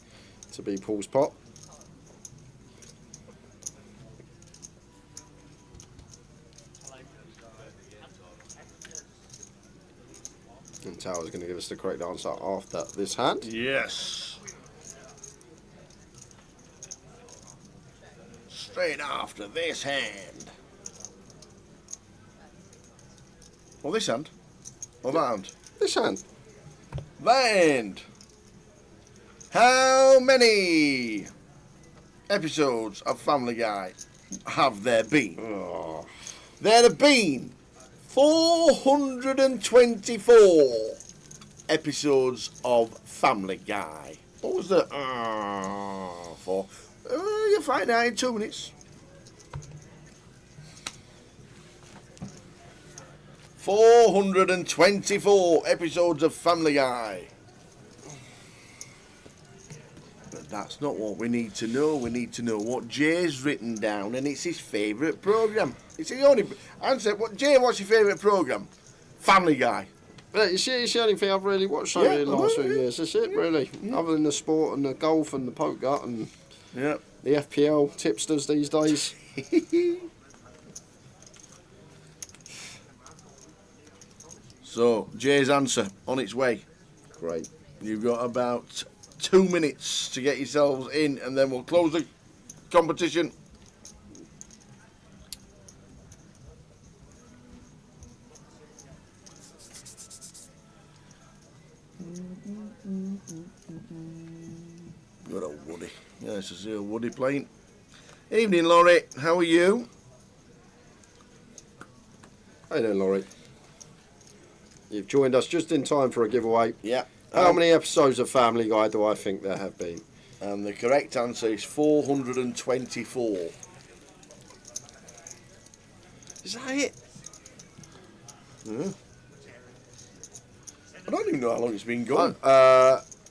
to be Paul's pot. And Tower's going to give us the correct answer after this hand. Yes. Straight after this hand. Or this hand. Or that hand. This hand. That hand. How many episodes of Family Guy have there been? Oh. There have been 424 episodes of Family Guy. What was the for? You'll find out in 2 minutes. 424 episodes of Family Guy. But that's not what we need to know. We need to know what Jay's written down, and it's his favourite programme. It's the only answer. Jay, what's your favourite programme? Family Guy. It's the only thing I've really watched over the last few years. That's it, really. Other than the sport and the golf and the poker and the FPL tipsters these days. So, Jay's answer on its way. Great. You've got about 2 minutes to get yourselves in, and then we'll close the competition. Got a Woody. Yes, I see a Woody playing. Evening, Laurie. How are you? How you doing, Laurie? You've joined us just in time for a giveaway. Yeah. How many episodes of Family Guy do I think there have been? And the correct answer is 424. Is that it? Yeah. I don't even know how long it's been going.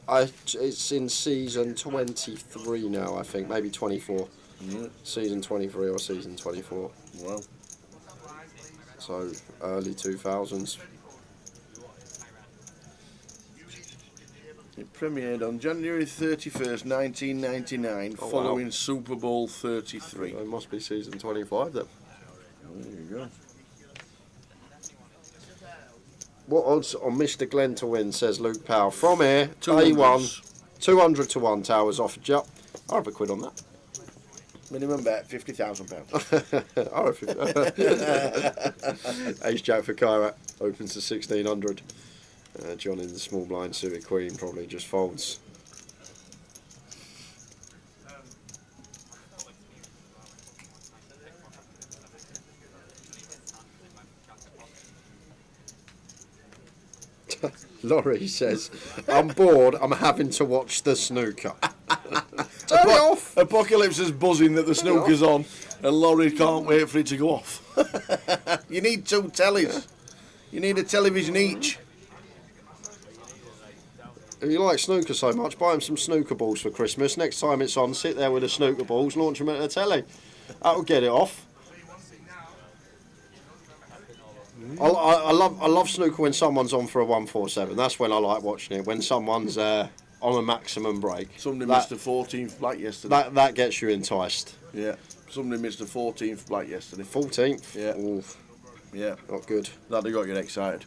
It's in season 23 now, I think. Maybe 24. Yeah. Season 23 or season 24. Wow. So early 2000s. It premiered on January 31st, 1999, Oh, following wow. Super Bowl 33. It must be season 25 then. There you go. What odds on Mr. Glenn to win, says Luke Powell. From here, 200s. A1, 200 to 1 Towers offered you. I'll have a quid on that. Minimum bet, £50,000. I'll have 50. Ace Jack for Kyrat, opens to 1600. John in the small blind suited queen probably just folds. Laurie says, I'm bored, I'm having to watch the snooker. Turn it off! Apocalypse is buzzing that the snooker's on, and Laurie can't wait for it to go off. You need 2 tellies. You need a television each. If you like snooker so much, buy him some snooker balls for Christmas. Next time it's on, sit there with the snooker balls, launch them at the telly. That'll get it off. I love snooker when someone's on for a 147. That's when I like watching it. When someone's on a maximum break. Somebody missed the 14th black yesterday. That gets you enticed. Yeah. Somebody missed the 14th black yesterday. 14th? Yeah. Ooh, yeah. not good. That'd have got you excited.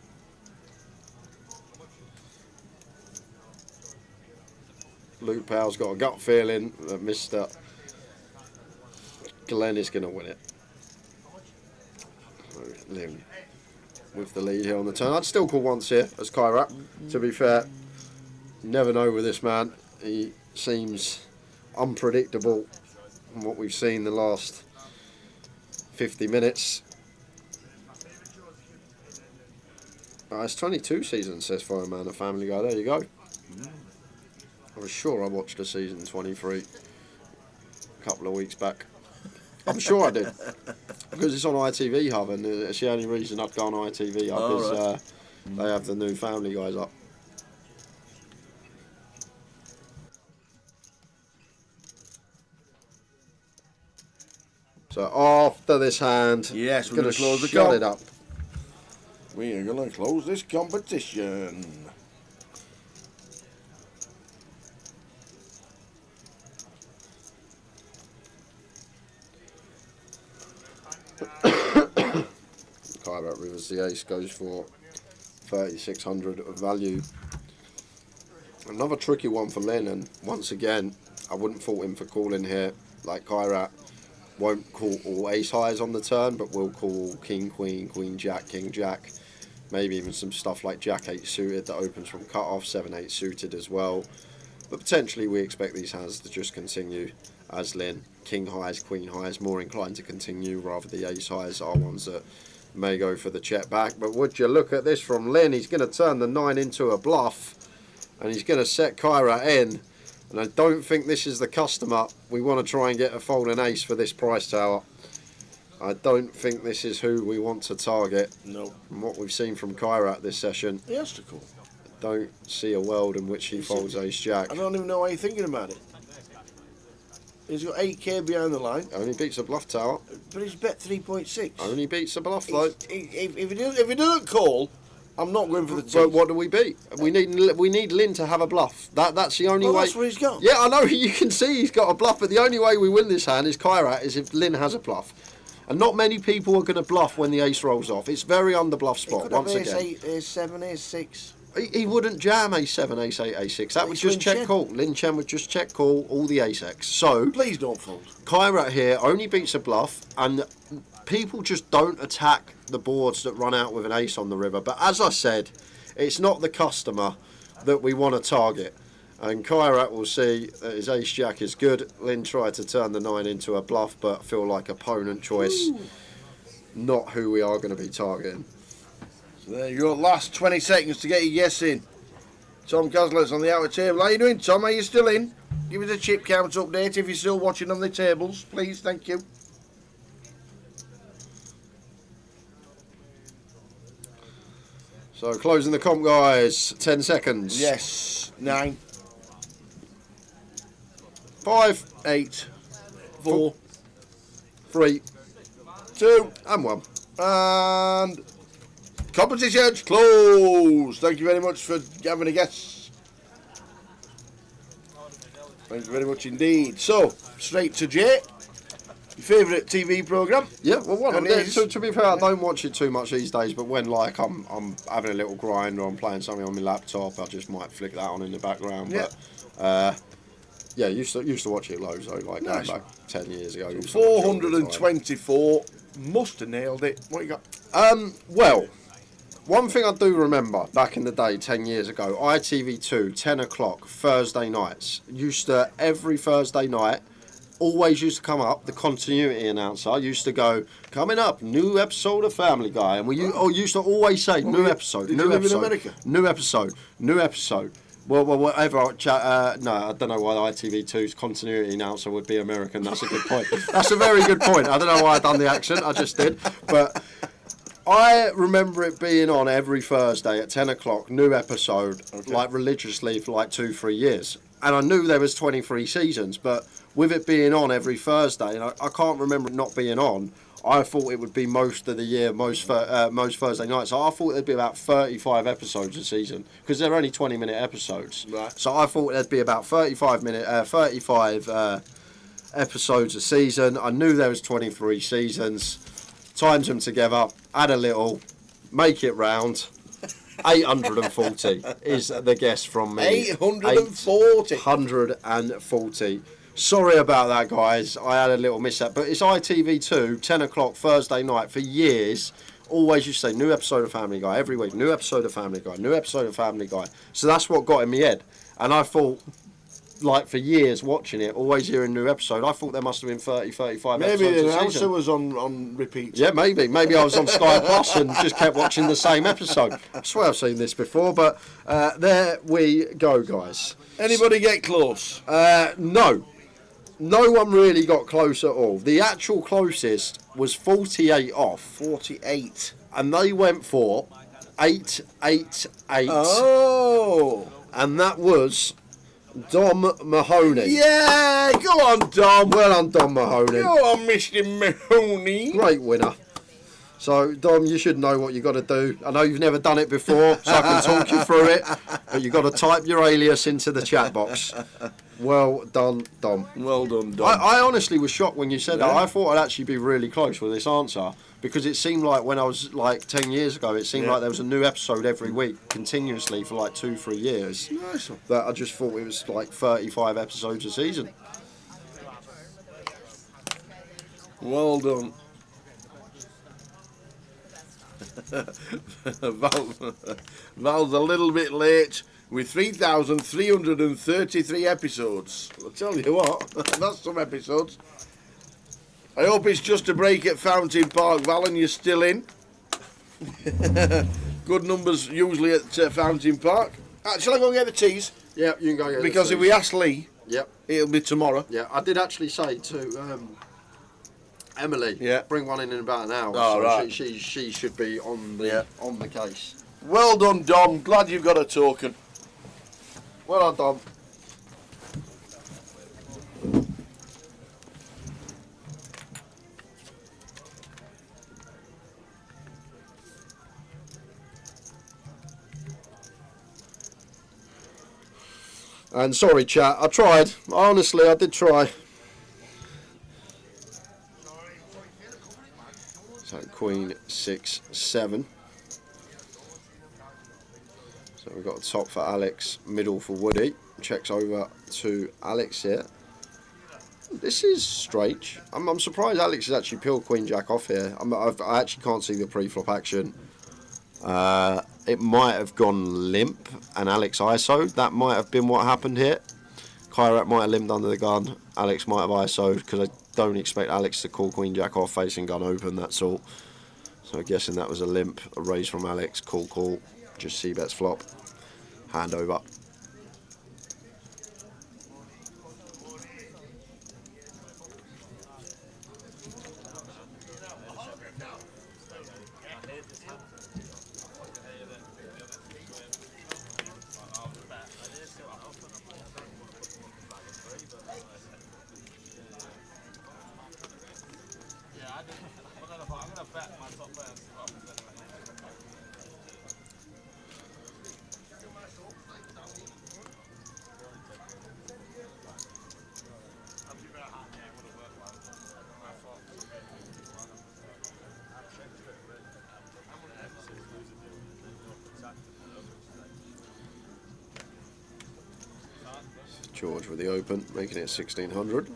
Luke Powell's got a gut feeling that Mr. Glenn is going to win it. Liam with the lead here on the turn. I'd still call once here as Kyrat, to be fair. You never know with this man. He seems unpredictable from what we've seen the last 50 minutes. It's 22 seasons, says Fireman, a Family Guy. There you go. I was sure I watched a season 23 a couple of weeks back. I'm sure I did. Because it's on ITV Hub, and it's the only reason I'd go on ITV Hub is right. they have the new Family Guys up. So after this hand, yes, we're going going to close the shut comp. it up. We are going to close this competition. Kyrat Rivers, the ace, goes for 3,600 of value. Another tricky one for Lynn, and once again, I wouldn't fault him for calling here. Like Kyrat won't call all ace highs on the turn, but will call king, queen, queen, jack, king, jack. Maybe even some stuff like jack 8 suited that opens from cut off, 7 8 suited as well. But potentially we expect these hands to just continue as Lynn. King highs, queen highs, more inclined to continue, rather the ace highs are ones that may go for the check back. But would you look at this from Lynn? He's going to turn the 9 into a bluff, and he's going to set Kyrat in. And I don't think this is the customer. We want to try and get a folding ace for this price tower. I don't think this is who we want to target. No. From what we've seen from Kyrat this session, He has to call. don't see a world in which he folds ace jack. I don't even know why you're thinking about it. He's got 8k behind the line. Only beats a bluff tower. But he's bet 3.6. Only beats a bluff though. If he doesn't call, I'm not going for the But tees. what do we beat? We need Lynn to have a bluff. That's the only Well, way. that's what he's got. Yeah, I know. You can see he's got a bluff, but the only way we win this hand is Kyrat is if Lynn has a bluff. And not many people are going to bluff when the ace rolls off. It's very under bluff He spot could have once ace again. 8, ace 7, ace 6. He wouldn't jam ace 7, ace 8, ace 6. That would It's just Lin check Chen. call. Lin Chen would just check call all the ace X. So Please don't fold. Kyrat here only beats a bluff, and people just don't attack the boards that run out with an ace on the river. But as I said, it's not the customer that we want to target. And Kyrat will see that his ace jack is good. Lynn tried to turn the 9 into a bluff, but feel like opponent choice. Ooh. Not who we are going to be targeting. So there you go. Last 20 seconds to get your guess in. Tom Caslet's on the outer table. How you doing, Tom? Are you still in? Give us a chip count update if you're still watching on the tables, please. Thank you. So closing the comp, guys. 10 seconds. Yes. 9. 5. 8. 4. 3. 2. And 1. And competition's closed. Thank you very much for having a guess. Thank you very much indeed. So, straight to Jay. Your favourite TV programme? Yeah, well, one of And them. is- To be fair, I don't watch it too much these days, but when like I'm having a little grind or I'm playing something on my laptop, I just might flick that on in the background. Yeah. But yeah, used to watch it loads though, like Nice. going back 10 years ago. used to watch it all the time. 424. Must have nailed it. What you got? Well, one thing I do remember back in the day, 10 years ago, ITV2, 10 o'clock, Thursday nights. Used to, every Thursday night, always used to come up, the continuity announcer used to go, coming up, new episode of Family Guy. And we used to always say, new episode, Did new you live in episode, America? new episode, new episode. Well, whatever. No, I don't know why the ITV2's continuity announcer would be American. That's a good point. That's a very good point. I don't know why I done the accent. I just did. But I remember it being on every Thursday at 10 o'clock, new episode, like religiously for like 2-3 years. And I knew there was 23 seasons, but with it being on every Thursday, and I can't remember it not being on, I thought it would be most of the year, most Thursday nights. So I thought there'd be about 35 episodes a season because they're only 20-minute episodes. Right. So I thought there'd be about 35 episodes a season. I knew there was 23 seasons. Times them together, add a little, make it round. 840 is the guess from me. 840. 840. Sorry about that, guys. I had a little mishap. But it's ITV2, 10 o'clock Thursday night for years. Always used to say, new episode of Family Guy every week. New episode of Family Guy. New episode of Family Guy. So that's what got in my head. And I thought, like for years watching it, always hearing new episode, I thought there must have been 30, 35 Maybe episodes the a announcer season. was on repeat. Yeah, maybe. Maybe I was on Sky Plus and just kept watching the same episode. I swear I've seen this before, but there we go, guys. Anybody get close? No. No one really got close at all. The actual closest was 48 off. 48. And they went for 888. Oh. And that was Dom Mahoney. Yeah, go on, Dom. Well on, Dom Mahoney. Go on, Mr. Mahoney. Great winner. So, Dom, you should know what you got to do. I know you've never done it before, so I can talk you through it. But you've got to type your alias into the chat box. Well done, Dom. Well done, Dom. I honestly was shocked when you said that. Yeah. I thought I'd actually be really close with this answer because it seemed like when I was like 10 years ago, it seemed like there was a new episode every week continuously for like 2-3 years. Nice one. That I just thought it was like 35 episodes a season. Well done. Val's a little bit late with 3,333 episodes. I'll tell you what, that's some episodes. I hope it's just a break at Fountain Park, Val, and you're still in. Good numbers usually at Fountain Park. Shall I go and get the teas? Yeah, you can go get Because the if teas. we ask Lee, it'll be tomorrow. Yeah, I did actually say to Emily, bring one in about an hour. Oh, so right. she should be on the case. Well done, Dom. Glad you've got a token. Well done, Dom. And sorry, chat. I tried. Honestly, I did try. So Queen 6-7. So we've got a top for Alex, middle for Woody. Checks over to Alex here. This is strange. I'm surprised Alex has actually peeled Queen Jack off here. I actually can't see the pre-flop action. It might have gone limp and Alex ISO'd. That might have been what happened here. Kyrat might have limped under the gun. Alex might have ISO'd because I don't expect Alex to call Queen Jack off facing gun open, that's all. So I'm guessing that was a limp, a raise from Alex, call, just C-bets flop, hand over. George with the open, making it 1600.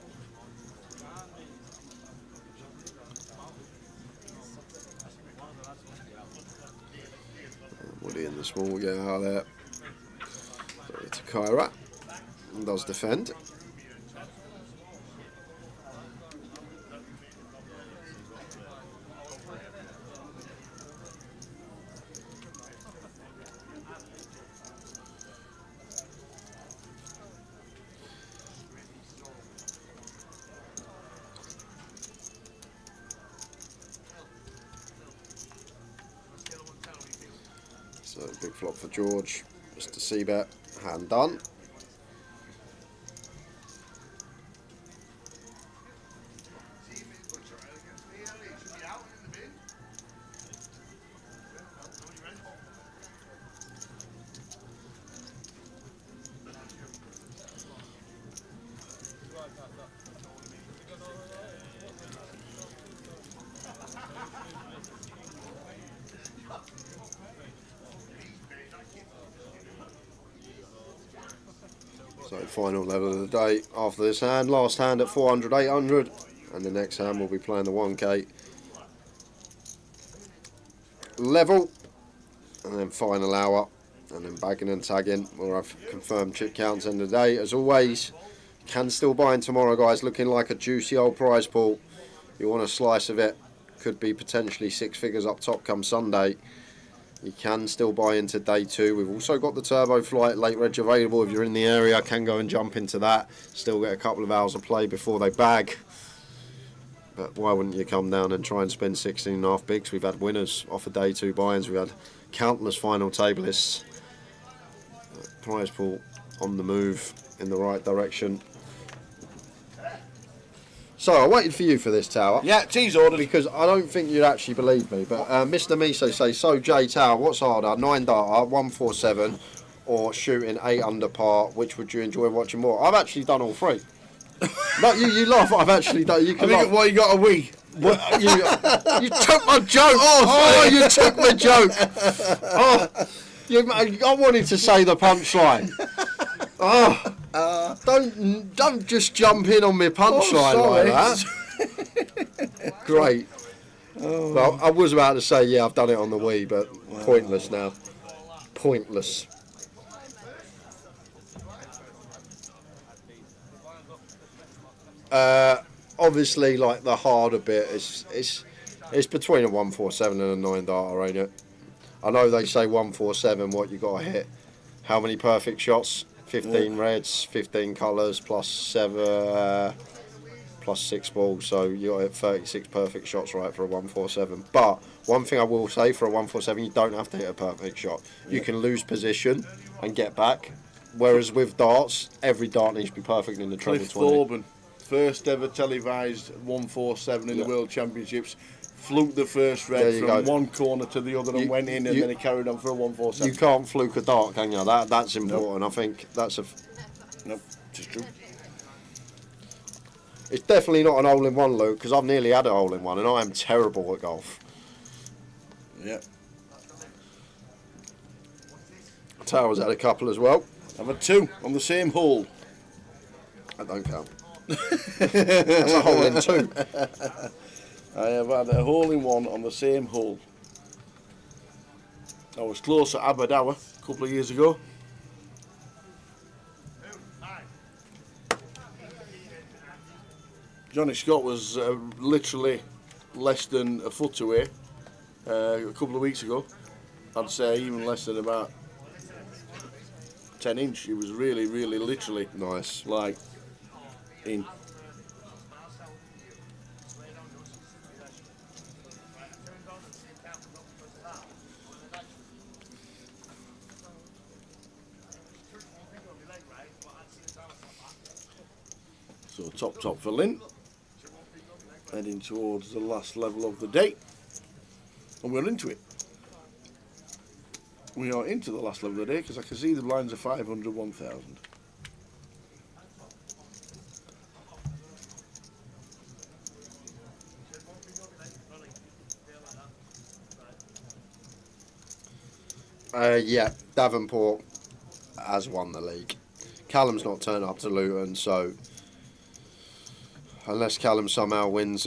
Woody in the small, get out there. To Kyra, and does defend. So big flop for George. Just a C-bet, hand done. So final level of the day after this hand. Last hand at 400, 800, and the next hand we'll be playing the 1K level, and then final hour, and then bagging and tagging. We'll have confirmed chip counts end of the day. As always, can still buy in tomorrow, guys. Looking like a juicy old prize pool. You want a slice of it, could be potentially 6 figures up top come Sunday. You can still buy into day 2. We've also got the Turbo Flight late reg available. If you're in the area, can go and jump into that. Still get a couple of hours of play before they bag. But why wouldn't you come down and try and spend 16.5 bigs? We've had winners off of day 2 buy-ins. We've had countless final tablists. Prize pool on the move in the right direction. So I waited for you for this, Tower. Yeah, tea's ordered. Because I don't think you'd actually believe me. But Mr. Miso says, so Jay Tower, what's harder, 9 darter, 147, or shooting 8 under par? Which would you enjoy watching more? I've actually done all 3. No, you laugh. I've actually done. You can laugh. Why you got a wee? You took my joke. Oh, you took my joke. Oh, I wanted to say the punchline. Oh, don't just jump in on my punchline like that. Great. Well, I was about to say, yeah, I've done it on the Wii, but pointless now. Pointless. Obviously, like the harder bit is it's between a 147 and a 9 darter, ain't it? I know they say 147. What you got to hit? How many perfect shots? 15 reds, 15 colours, plus 6 balls. So you got to hit 36 perfect shots, right, for a 147. But one thing I will say for a 147, you don't have to hit a perfect shot. You can lose position and get back. Whereas with darts, every dart needs to be perfect in the treble 20. Thorburn, first ever televised 147 in the World Championships, fluked the first red from one corner to the other and went in, and then he carried on for a 147. You can't fluke a dart, can you? That's important. Nope. I think that's a... Nope, just true. It's definitely not an hole-in-one, Luke, because I've nearly had a hole-in-one, and I am terrible at golf. Yeah. Tower's had a couple as well. I've had 2 on the same hole. That don't count. That's a hole-in-2. I have had a hole-in-one on the same hole. I was close at Aberdour a couple of years ago. Johnny Scott was literally less than a foot away a couple of weeks ago. I'd say even less than about 10 inch. It was really, really, literally nice. Like in. So top for Lynn, heading towards the last level of the day, and we're into it. We are into the last level of the day because I can see the blinds are 500, 1,000. Yeah, Davenport has won the league. Callum's not turned up to Luton, so unless Callum somehow wins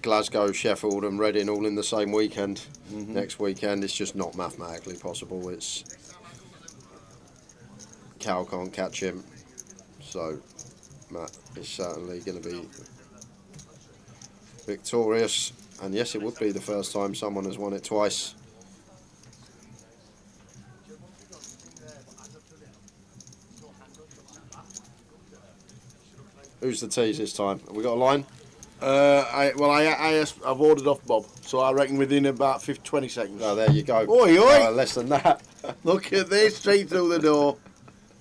Glasgow, Sheffield and Reading all in the same weekend next weekend, it's just not mathematically possible. It's Cal can't catch him, so Matt is certainly going to be victorious. And yes, it would be the first time someone has won it twice. Who's the tease this time? Have we got a line? I've ordered off Bob, so I reckon within about 20 seconds. Oh, there you go. Oi, oi! Less than that. Look at this, straight through the door.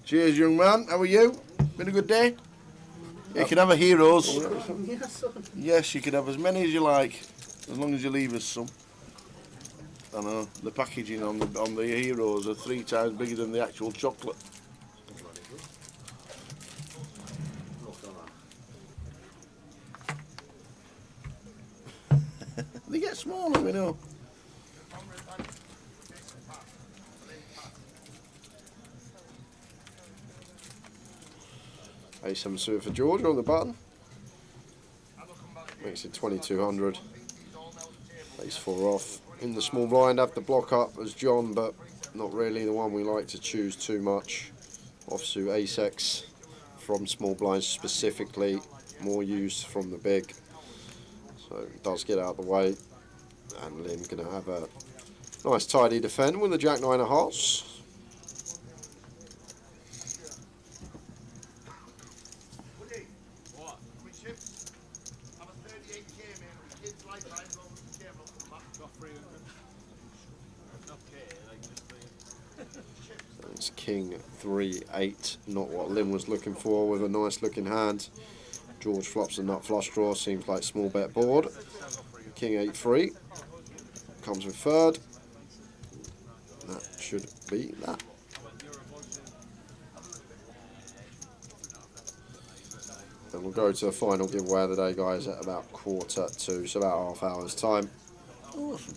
Cheers, young man. How are you? Been a good day? You can have a heroes. Yes, you can have as many as you like, as long as you leave us some. I know the packaging on the heroes are 3 times bigger than the actual chocolate. They get smaller, we know. A7 suit for George on the button. Makes it 2200. Ace 4 off. In the small blind, have the block up as John, but not really the one we like to choose too much. Offsuit Ace-X from small blinds specifically, more used from the big. So it does get out of the way. And Lynn's going to have a nice tidy defend with the Jack 9 of hearts. It's King 3-8, not what Lynn was looking for, with a nice looking hand. George flops a nut flush draw, seems like small bet board. King 8-3 comes with third. That should be that. Then we'll go to the final giveaway of the day, guys, at about 1:45, so about half hour's time. Awesome.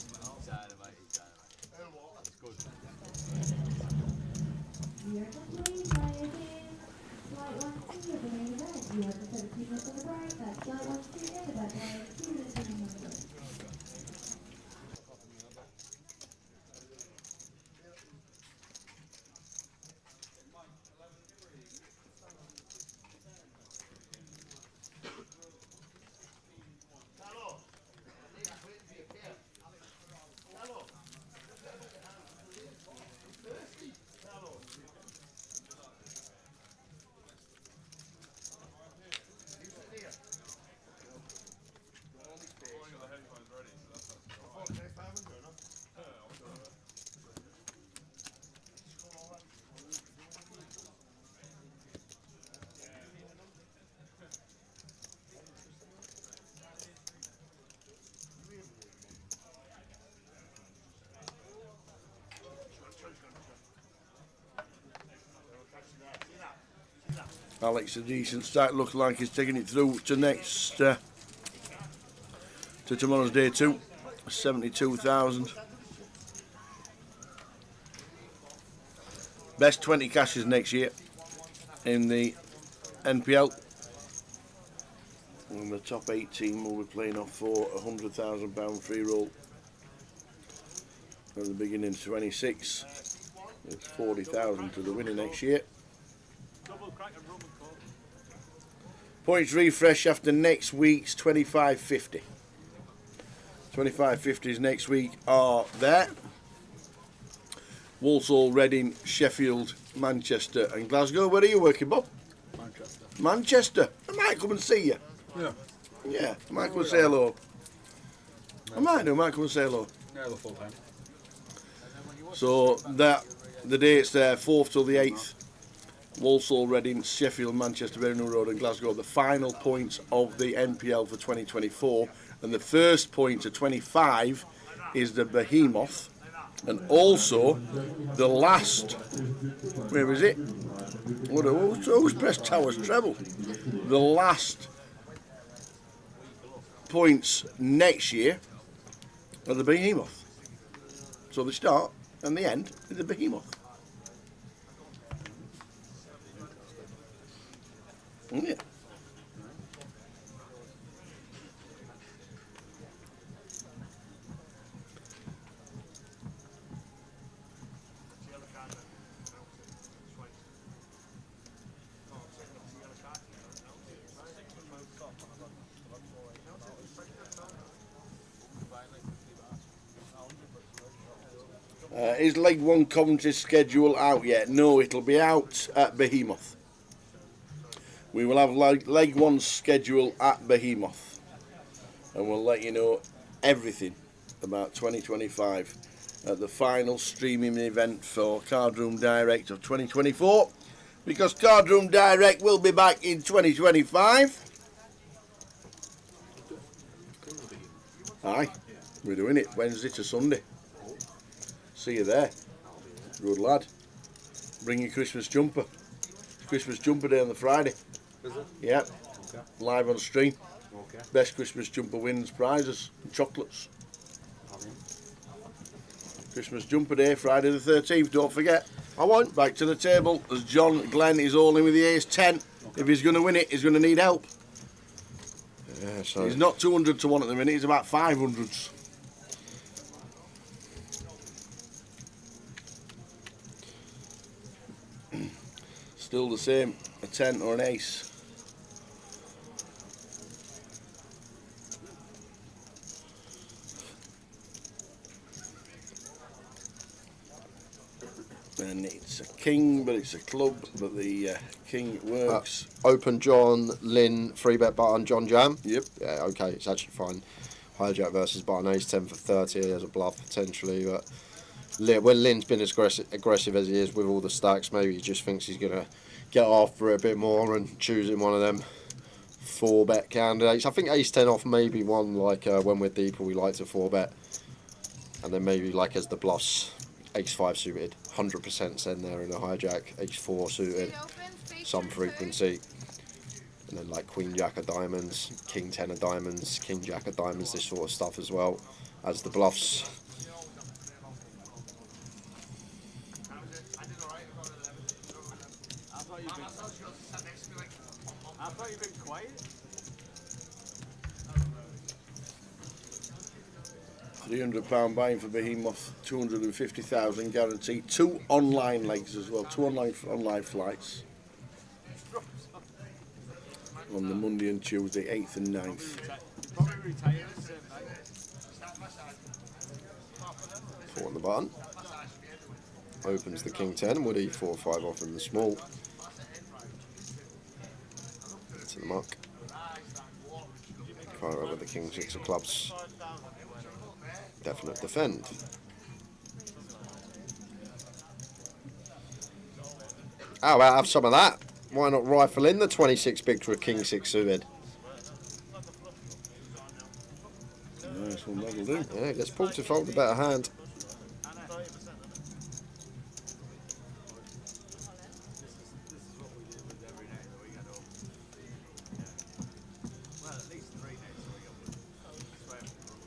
Alex, a decent start, looking like he's taking it through to next, to tomorrow's day 2, 72,000. Best 20 cashes next year in the NPL. And the top 18 will be playing off for a £100,000 free roll. At the beginning of 26, it's 40,000 to the winner next year. Points refresh after next week's 25.50. 25.50s next week are there. Walsall, Reading, Sheffield, Manchester and Glasgow. Where are you working, Bob? Manchester. Manchester. I might come and see you. Yeah. Yeah, I might come and say hello. I might come and say hello. Yeah, the full time. So that the dates there, 4th till the 8th. Walsall, Reading, Sheffield, Manchester, Birmingham Road and Glasgow, the final points of the NPL for 2024, and the first point to 25 is the Behemoth, and also the last, where is it? Who's Press Towers treble? The last points next year are the Behemoth. So the start and the end is the Behemoth. Yeah. Is Leg 1 Coventry schedule out yet? No, it'll be out at Behemoth. We will have Leg 1 schedule at Behemoth. And we'll let you know everything about 2025 at the final streaming event for Cardroom Direct of 2024. Because Cardroom Direct will be back in 2025. Aye, we're doing it Wednesday to Sunday. See you there. Good lad. Bring your Christmas jumper. It's Christmas jumper day on the Friday. Is it? Yeah. Okay. Live on stream. Okay. Best Christmas jumper wins prizes and chocolates. Christmas jumper day, Friday the 13th. Don't forget. I won't. Back to the table as John Glenn is all in with the ace 10. If he's going to win it, he's going to need help. Yeah, so He's not 200 to 1 at the minute. He's about 500s. Still the same, a 10 or an ace. And it's a king, but it's a club, but the king works. Open John, Lynn, 3-bet button, John Jam. Yep. Yeah, okay, it's actually fine. Hijack versus button, ace 10 for 30, there's a bluff potentially, but when Lynn's been as aggressive as he is with all the stacks, maybe he just thinks he's going to get after it a bit more and choosing one of them 4-bet candidates. I think ace 10 off maybe one, like when we're deeper we like to 4-bet. And then maybe like as the bluffs, ace 5 suited, 100% send there in a hijack, ace 4 suited, some frequency. And then like queen jack of diamonds, king 10 of diamonds, king jack of diamonds, this sort of stuff as well as the bluffs. I thought you'd been quiet. £300 buying for Behemoth, 250,000 guaranteed. 2 online legs as well, 2 online flights on the Monday and Tuesday, 8th and 9th. Probably retired. 4 on the button. Opens the king 10, would he 4 or 5 off in the small. To the muck. Fire over the king 6 of clubs. Definite defend. How about have some of that? Why not rifle in the 26 big for a king 6 suited? Nice one, that'll do. Yeah, gets pulled to fold a better hand.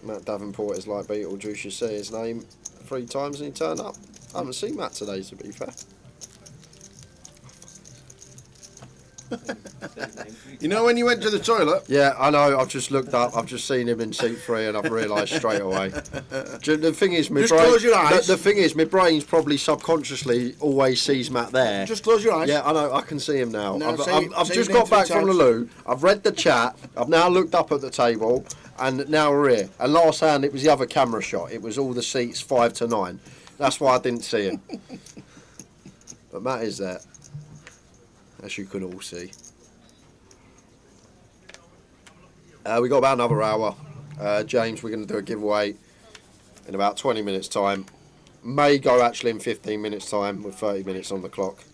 Matt Davenport is like Beetlejuice, you say his name 3 times and he turned up. I haven't seen Matt today, to be fair. You know when you went to the toilet? Yeah, I know, I've just looked up, I've just seen him in seat 3 and I've realised straight away. The thing is, my Just brain, close your eyes. The thing is, my brain's probably subconsciously always sees Matt there. Just close your eyes. Yeah, I know, I can see him now. No, I've say just your name got back 3 from the times. loo, I've read the chat, I've now looked up at the table, and now we're here. And last hand, it was the other camera shot. It was all the seats 5 to 9. That's why I didn't see him. But Matt is there, as you can all see. We got about another hour. James, we're going to do a giveaway in about 20 minutes time. May go actually in 15 minutes time with 30 minutes on the clock.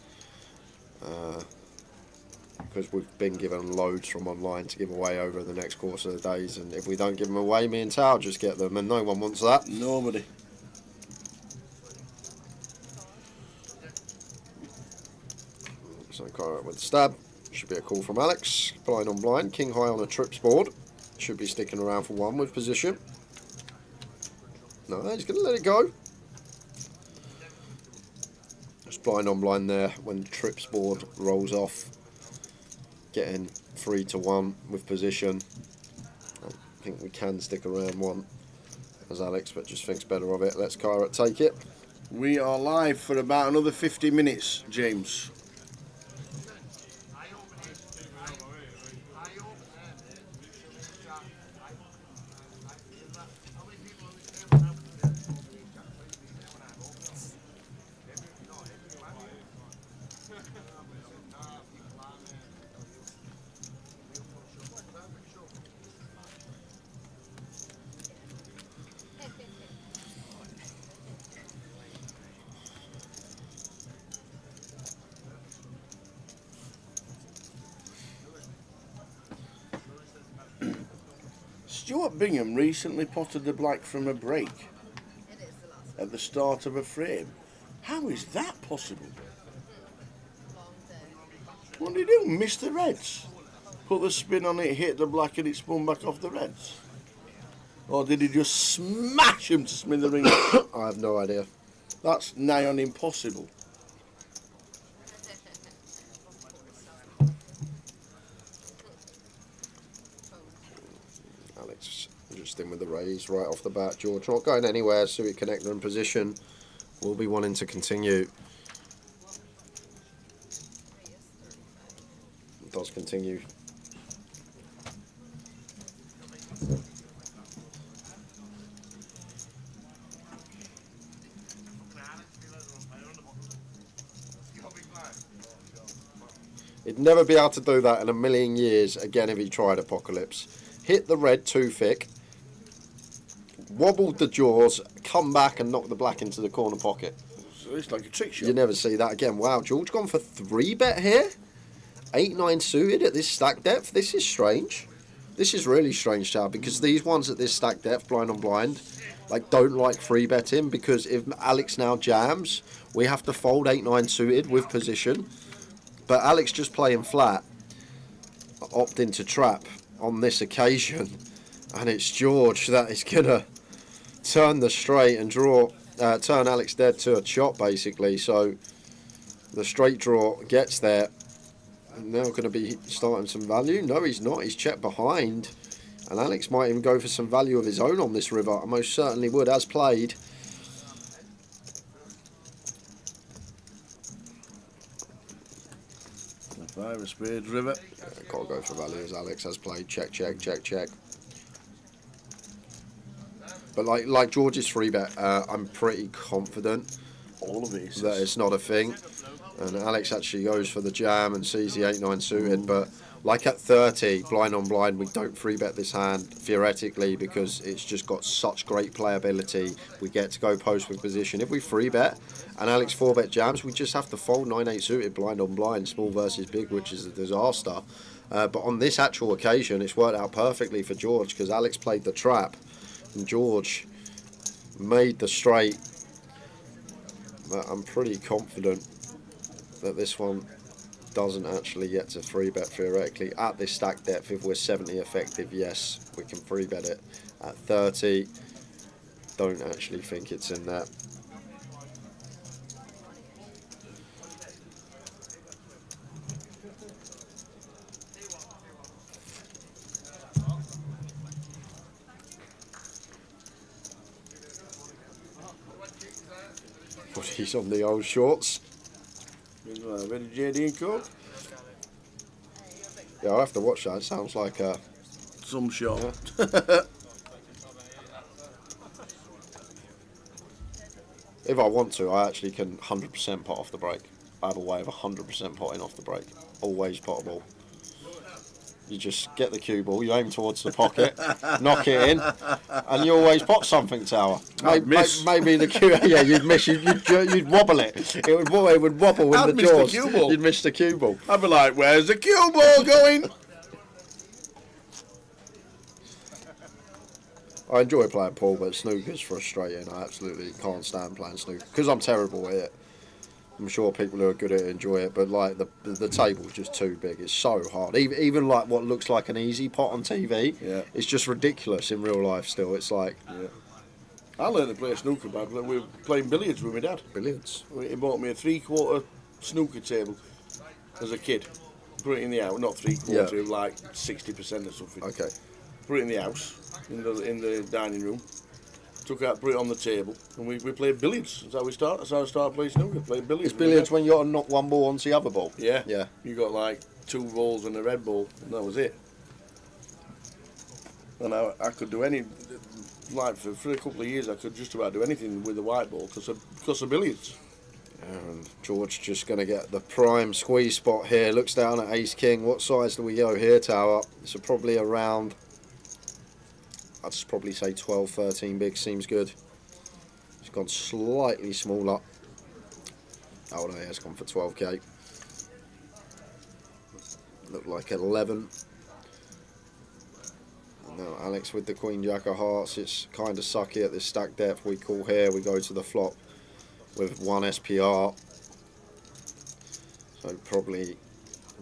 Because we've been given loads from online to give away over the next course of the days, and if we don't give them away, me and Tao just get them, and no one wants that. Nobody. So Kyra with the stab. Should be a call from Alex. Blind on blind. King high on a trips board. Should be sticking around for 1 with position. No, he's going to let it go. Just blind on blind there when the trips board rolls off. getting 3-1 with position. I think we can stick around one as Alex, but just thinks better of it. Let's Kyrat take it. We are live for about another 50 minutes, James. Stuart Bingham recently potted the black from a break at the start of a frame. How is that possible? What did he do? Miss the reds? Put the spin on it, hit the black and it spun back off the reds? Or did he just smash him to smithereens? I have no idea. That's nigh on impossible. Alex just in with the raise right off the bat. George not going anywhere. Suited connector in position. Will be wanting to continue. Does continue. He'd never be able to do that in a million years again if he tried Apocalypse. Hit the red too thick, wobbled the jaws, come back and knock the black into the corner pocket. So it's like a trick shot. You never see that again. Wow, George gone for 3-bet here? 8-9 suited at this stack depth? This is strange. This is really strange, Chad, because these ones at this stack depth, blind on blind, like don't like 3-betting, because if Alex now jams, we have to fold 8-9 suited with position. But Alex just playing flat, opting to trap on this occasion, and it's George that is gonna turn the straight and draw, turn Alex dead to a chop basically. So the straight draw gets there. Now going to be starting some value. No, he's not. He's checked behind, and Alex might even go for some value of his own on this river. I most certainly would, as played. Five of spades, river. Yeah, got to go for value as Alex has played. Check, check, check, check. But like George's 3-bet, I'm pretty confident all of it that it's not a thing. And Alex actually goes for the jam and sees the 8-9 suited. But like at 30, blind on blind, we don't 3-bet this hand theoretically because it's just got such great playability. We get to go post with position. If we 3-bet and Alex 4-bet jams, we just have to fold 9-8 suited blind on blind, small versus big, which is a disaster. But on this actual occasion, it's worked out perfectly for George because Alex played the trap and George made the straight. But I'm pretty confident that this one doesn't actually get to 3-bet theoretically. At this stack depth, if we're 70 effective, yes, we can 3-bet it. At 30, don't actually think it's in there. But he's on the old shorts. Ready, JD and Coke? Yeah, I'll have to watch that. It sounds like some shot. Yeah. If I want to, I actually can 100% pot off the break. I have a way of 100% potting off the break. Always potable. You just get the cue ball, you aim towards the pocket, knock it in, and you always pot something, Tower. Maybe the cue, yeah, you'd miss, you'd wobble it. It would wobble in the jaws. You'd miss the cue ball. I'd be like, where's the cue ball going? I enjoy playing pool, but snooker's frustrating. I absolutely can't stand playing snooker because I'm terrible at it. I'm sure people who are good at it enjoy it, but like the table's just too big. It's so hard. Even like what looks like an easy pot on TV, it's just ridiculous in real life. Still, it's like. Yeah. I learned to play snooker back when we were playing billiards with my dad. Billiards. He bought me a 3/4 snooker table as a kid. put it in the house, not 3/4, like 60% or something. Okay. Put it in the house, in the dining room. Took out, put it on the table, and we played billiards. That's how we start. That's how I started playing snooker. Playing billiards. It's billiards when you got to knock one ball onto the other ball. Yeah. Yeah. You got like 2 balls and a red ball, and that was it. And I could do any, like for a couple of years, I could just about do anything with the white ball because of billiards. And George just going to get the prime squeeze spot here. Looks down at Ace King. What size do we go here, Tower? So probably around, I'd just probably say 12, 13 big seems good. It's gone slightly smaller. Oh no, it's gone for 12k. Look like 11. And now Alex with the Queen Jack of Hearts. It's kind of sucky at this stack depth. We call here. We go to the flop with 1 SPR. So probably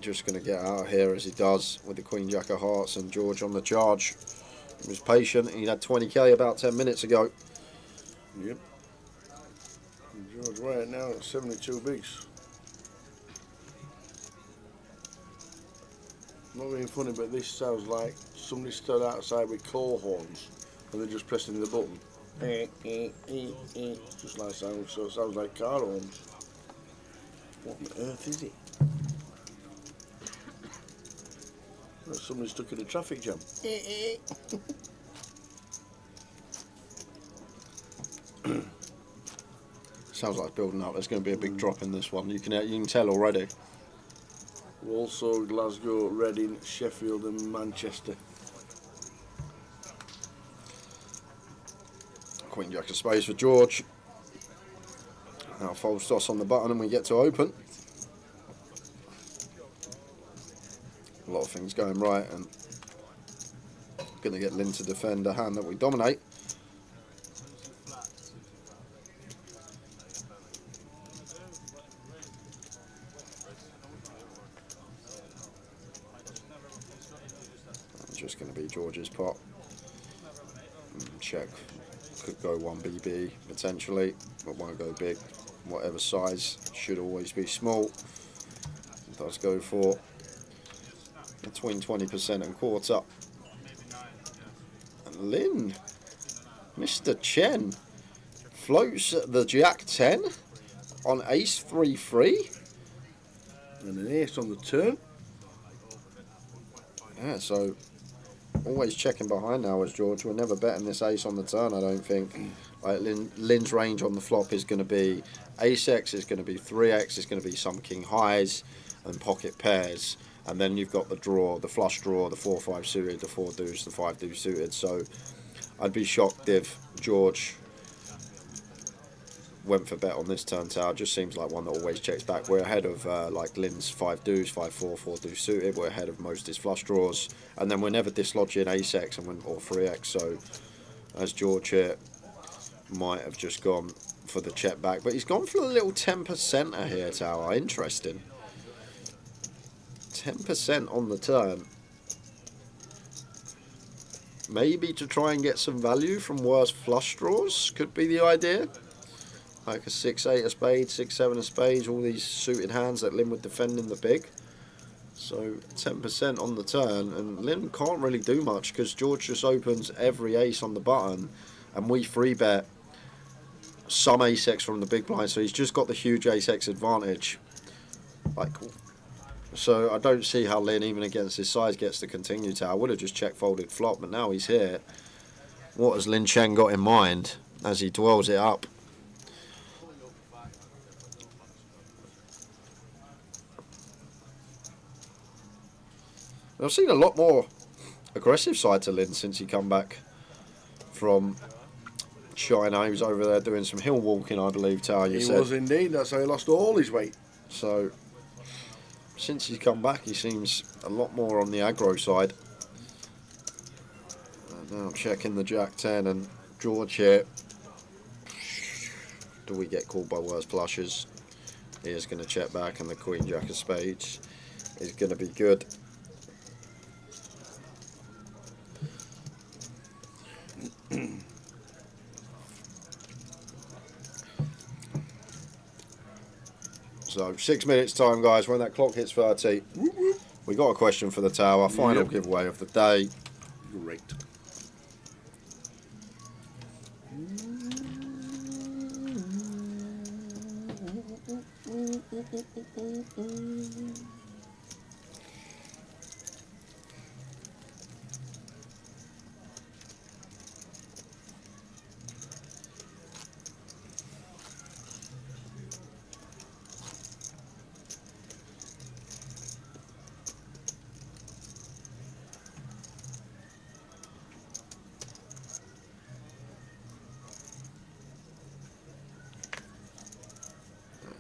just going to get out of here as he does with the Queen Jack of Hearts, and George on the charge. He was patient. He had 20k about 10 minutes ago. Yep. And George right now at 72 bigs. Not being funny, but this sounds like somebody stood outside with coal horns and they're just pressing the button. Just like sound, so it sounds like car horns. What on earth is it? That's somebody stuck in a traffic jam. Sounds like it's building up. There's going to be a big drop in this one. You can tell already. Walsall, Glasgow, Reading, Sheffield and Manchester. Queen Jack of Spades for George. Now false toss on the button and we get to open. A lot of things going right, and going to get Lynn to defend a hand that we dominate. Just going to be George's pot. Check. Could go 1 BB potentially, but won't go big. Whatever size, should always be small. It does go for between 20% and quarter. And Lynn, Mr. Chen, floats the Jack 10 on Ace 3-3. And an ace on the turn. Yeah, so always checking behind now as George. We're never betting this ace on the turn, I don't think. Like Lynn's range on the flop is going to be ace X, is going to be 3X, is going to be some king highs and pocket pairs. And then you've got the draw, the flush draw, the 4-5 suited, the 4 deuce, the 5 deuce suited. So I'd be shocked if George went for bet on this turn. Tower just seems like one that always checks back. We're ahead of like Lynn's 5 deuce, 5-4, 4 deuce suited. We're ahead of most his flush draws, and then we're never dislodging ace X or 3X. So as George here might have just gone for the check back, but he's gone for a little 10%er here, Tower. Interesting. 10% on the turn. Maybe to try and get some value from worse flush draws could be the idea. Like a 6-8 of spades, 6-7 of spades, all these suited hands that Lynn would defend in the big. So 10% on the turn, and Lynn can't really do much because George just opens every ace on the button, and we free bet some ace X from the big blind, so he's just got the huge ace X advantage. Like, so I don't see how Lynn, even against his size, gets to continue to. I would have just check folded flop, but now he's here. What has Lin Chen got in mind as he dwells it up? I've seen a lot more aggressive side to Lynn since he come back from China. He was over there doing some hill walking, I believe, Tower, you said. He was indeed. That's how he lost all his weight. So since he's come back, he seems a lot more on the aggro side. And now checking the Jack 10 and George here. Do we get called by worse flushes? He is going to check back, and the Queen Jack of Spades is going to be good. So 6 minutes time, guys. When that clock hits 30, We got a question for the tower. Final giveaway of the day. Great.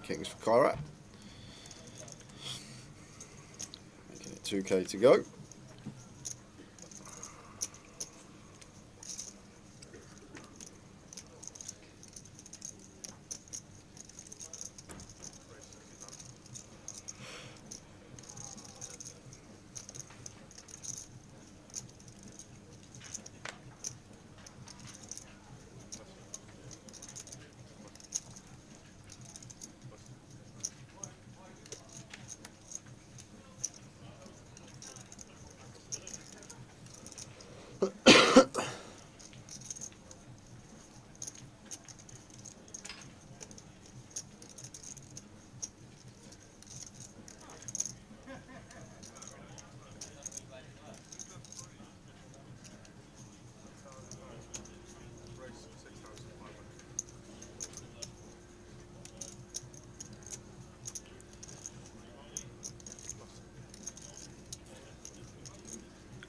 Kings for Kyrat. Making it 2k to go.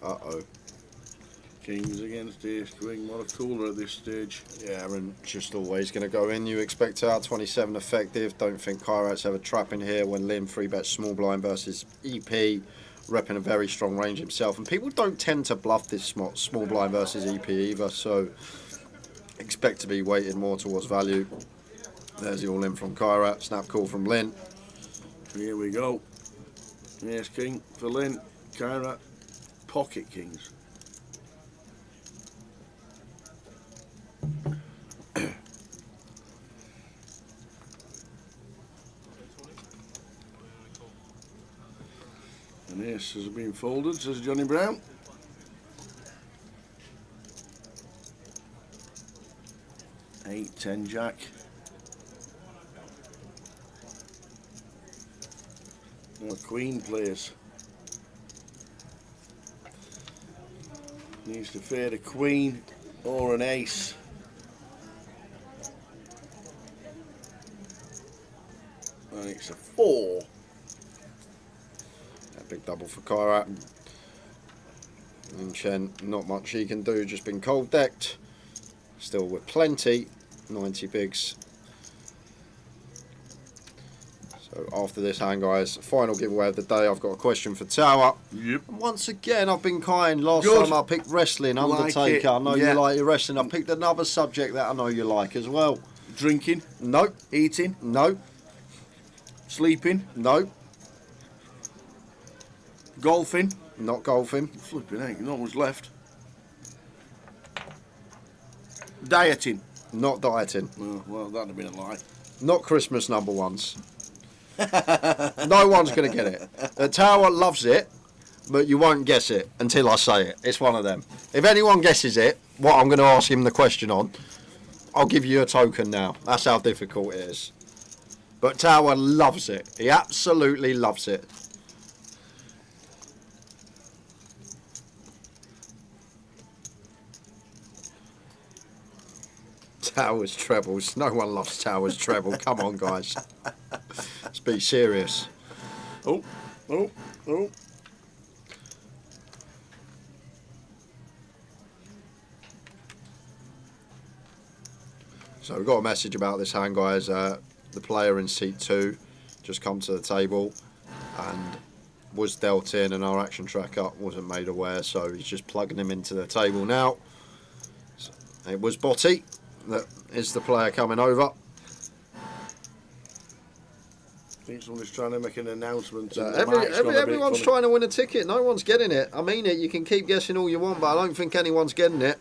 Uh-oh. Kings against ace queen. What a cooler at this stage. Yeah, and just always going to go in. You expect out 27 effective. Don't think Kyrat's ever trapping here when Lynn 3-bet small blind versus EP, repping a very strong range himself. And people don't tend to bluff this small blind versus EP either, so expect to be weighted more towards value. There's the all-in from Kyrat. Snap call from Lynn. Here we go. Ace king for Lynn. Kyrat. Pocket kings. And ace has been folded, says Johnny Brown. Eight, 10 jack. Now queen plays. Needs to fade a queen or an ace. And it's a 4. A big double for Kyrat. And Chen, not much he can do, just been cold decked. Still with plenty, 90 bigs. So after this hand, guys, final giveaway of the day. I've got a question for Tower. Yep. And once again, I've been kind. Last Good. time I picked wrestling, Like Undertaker. it. I know Yeah. you like your wrestling. I picked another subject that I know you like as well. Drinking? No. Eating? No. Sleeping? No. Golfing? Not golfing. Flipping heck, not much left. Dieting? Not dieting. Oh, well, that'd have been a lie. Not Christmas number ones. No one's going to get it. The Tower loves it, but you won't guess it until I say it. It's one of them. If anyone guesses it, what I'm going to ask him the question on, I'll give you a token now. That's how difficult it is. But Tower loves it. He absolutely loves it. Towers trebles. No one loves Towers treble. Come on, guys. Let's be serious. Oh, oh, oh. So we've got a message about this hand, guys. The player in seat 2 just come to the table and was dealt in, and our action tracker wasn't made aware, so he's just plugging him into the table now. So it was Botty that is the player coming over. I think someone's trying to make an announcement. So and the mic's gone a bit everyone's funny. trying to win a ticket. No one's getting it. I mean it. You can keep guessing all you want, but I don't think anyone's getting it.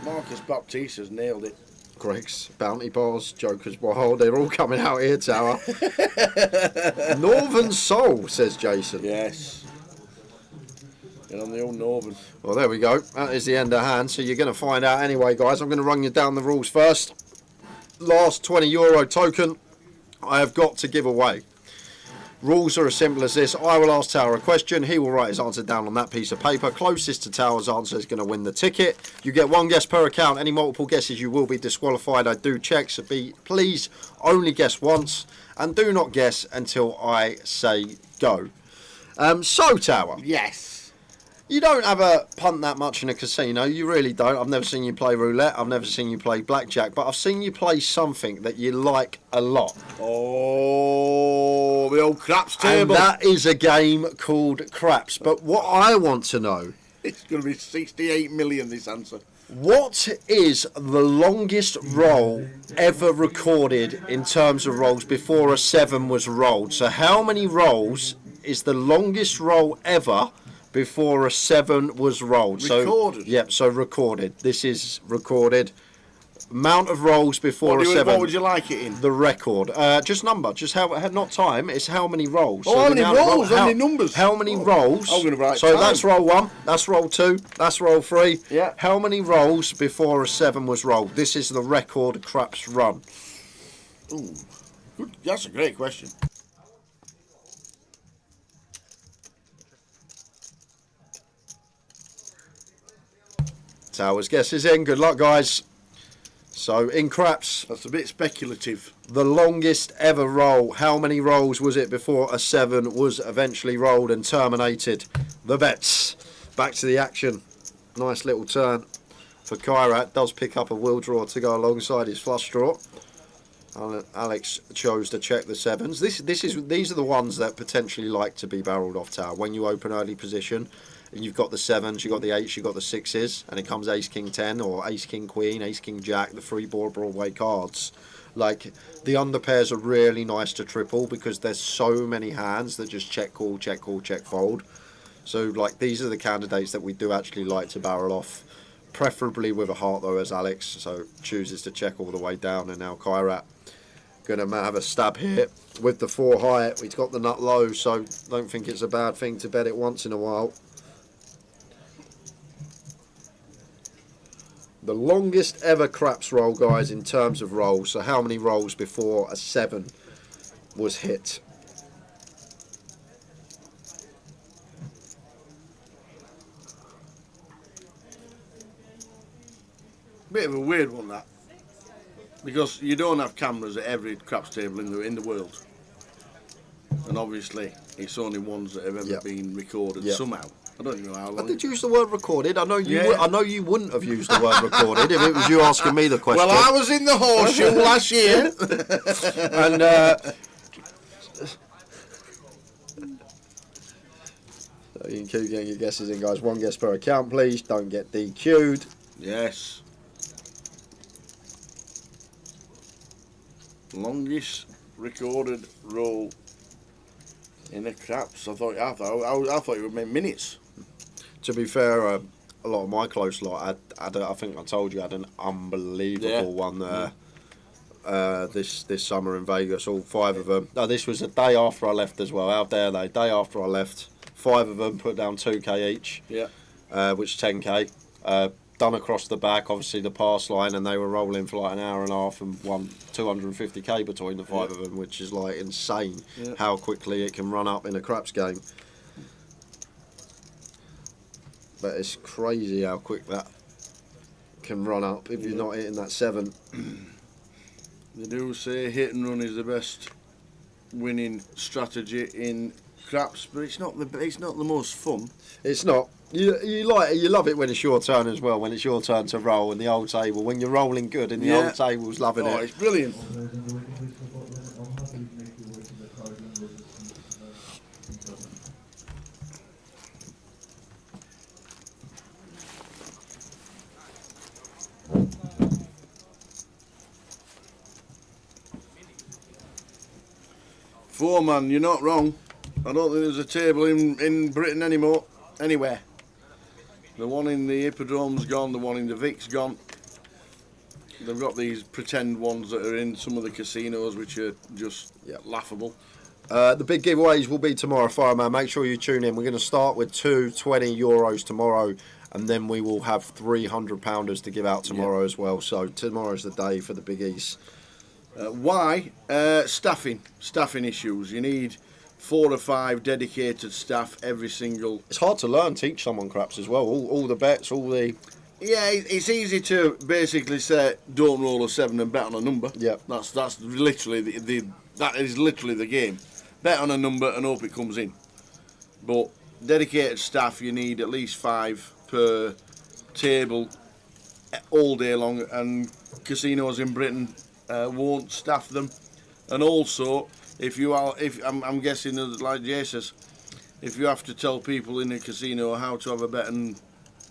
Marcus Baptista's nailed it. Greg's Bounty Bars, Joker's Wild, they're all coming out here, Tower. Northern Soul, says Jason. Yes. Get on the old Northern. Well, there we go. That is the end of hand. So you're going to find out anyway, guys. I'm going to run you down the rules first. Last €20 token I have got to give away. Rules are as simple as this. I will ask Tower a question. He will write his answer down on that piece of paper. Closest to Tower's answer is going to win the ticket. You get 1 guess per account. Any multiple guesses, you will be disqualified. I do check, so please only guess once. And do not guess until I say go. So, Tower. Yes. You don't have a punt that much in a casino. You really don't. I've never seen you play roulette. I've never seen you play blackjack. But I've seen you play something that you like a lot. Oh, the old craps table. And that is a game called craps. But what I want to know... It's going to be 68 million, this answer. What is the longest roll ever recorded in terms of rolls before a 7 was rolled? So how many rolls is the longest roll ever before a 7 was rolled? Recorded? So, yep, so recorded. This is recorded. Amount of rolls before a 7. What would you like it in? The record. Just number. Just how, not time. It's how many rolls. Oh, so how many rolls? How many numbers? How many rolls? I'm going to write So time. that's roll 1. That's roll 2. That's roll 3. Yeah. How many rolls before a 7 was rolled? This is the record craps run. Ooh, good. That's a great question. Towers guess is in. Good luck, guys. So in craps, that's a bit speculative. The longest ever roll. How many rolls was it before a 7 was eventually rolled and terminated? The bets. Back to the action. Nice little turn for Kairat. Does pick up a wheel draw to go alongside his flush draw. Alex chose to check the 7s. These are the ones that potentially like to be barreled off, Tower. When you open early position, and you've got the 7s, you've got the 8s, you've got the 6s, and it comes Ace King 10 or Ace King Queen, Ace King Jack, the 3 board Broadway cards. Like, the underpairs are really nice to triple because there's so many hands that just check call, check call, check fold. So, like, these are the candidates that we do actually like to barrel off, preferably with a heart though, as Alex so chooses to check all the way down. And now Kairat going to have a stab here with the 4 high. He's got the nut low, so don't think it's a bad thing to bet it once in a while. The longest ever craps roll, guys, in terms of rolls. So how many rolls before a 7 was hit? Bit of a weird one, that, because you don't have cameras at every craps table in the world, and obviously it's only ones that have ever been recorded somehow. I don't even know how long. I did use the word recorded. I know you. I know you wouldn't have used the word recorded if it was you asking me the question. Well, I was in the horseshoe last year, and so you can keep getting your guesses in, guys. 1 guess per account, please. Don't get DQ'd. Yes. Longest recorded roll in the craps. I thought it would make minutes. To be fair, a lot of my close lot, I think I told you, I had an unbelievable one there this summer in Vegas. All 5 of them. No, this was the day after I left as well. How dare they? Day after I left, 5 of them put down 2k each. Yeah. Which is 10k. Done across the back, obviously the pass line, and they were rolling for like an hour and a half and won 250k between the 5 of them, which is like insane how quickly it can run up in a craps game. But it's crazy how quick that can run up if you're not hitting that 7. They do say hit and run is the best winning strategy in craps, but it's not the most fun. It's not. You love it when it's your turn as well. When it's your turn to roll in the old table, when you're rolling good in the old tables, loving it. Oh, it's brilliant. Four-man, you're not wrong. I don't think there's a table in Britain anymore, anywhere. The one in the Hippodrome's gone, the one in the Vic's gone. They've got these pretend ones that are in some of the casinos, which are just laughable. The big giveaways will be tomorrow, Fireman. Make sure you tune in. We're going to start with two €20 tomorrow, and then we will have £300 to give out tomorrow as well. So tomorrow's the day for the biggies. Why? Staffing issues. You need 4 or 5 dedicated staff every single. It's hard to learn, teach someone craps as well. All the bets, all the. Yeah, it's easy to basically say don't roll a 7 and bet on a number. Yeah, that's literally that is literally the game. Bet on a number and hope it comes in. But dedicated staff, you need at least 5 per table all day long, and casinos in Britain won't staff them. And also, if I'm guessing like Jesus, if you have to tell people in a casino how to have a bet and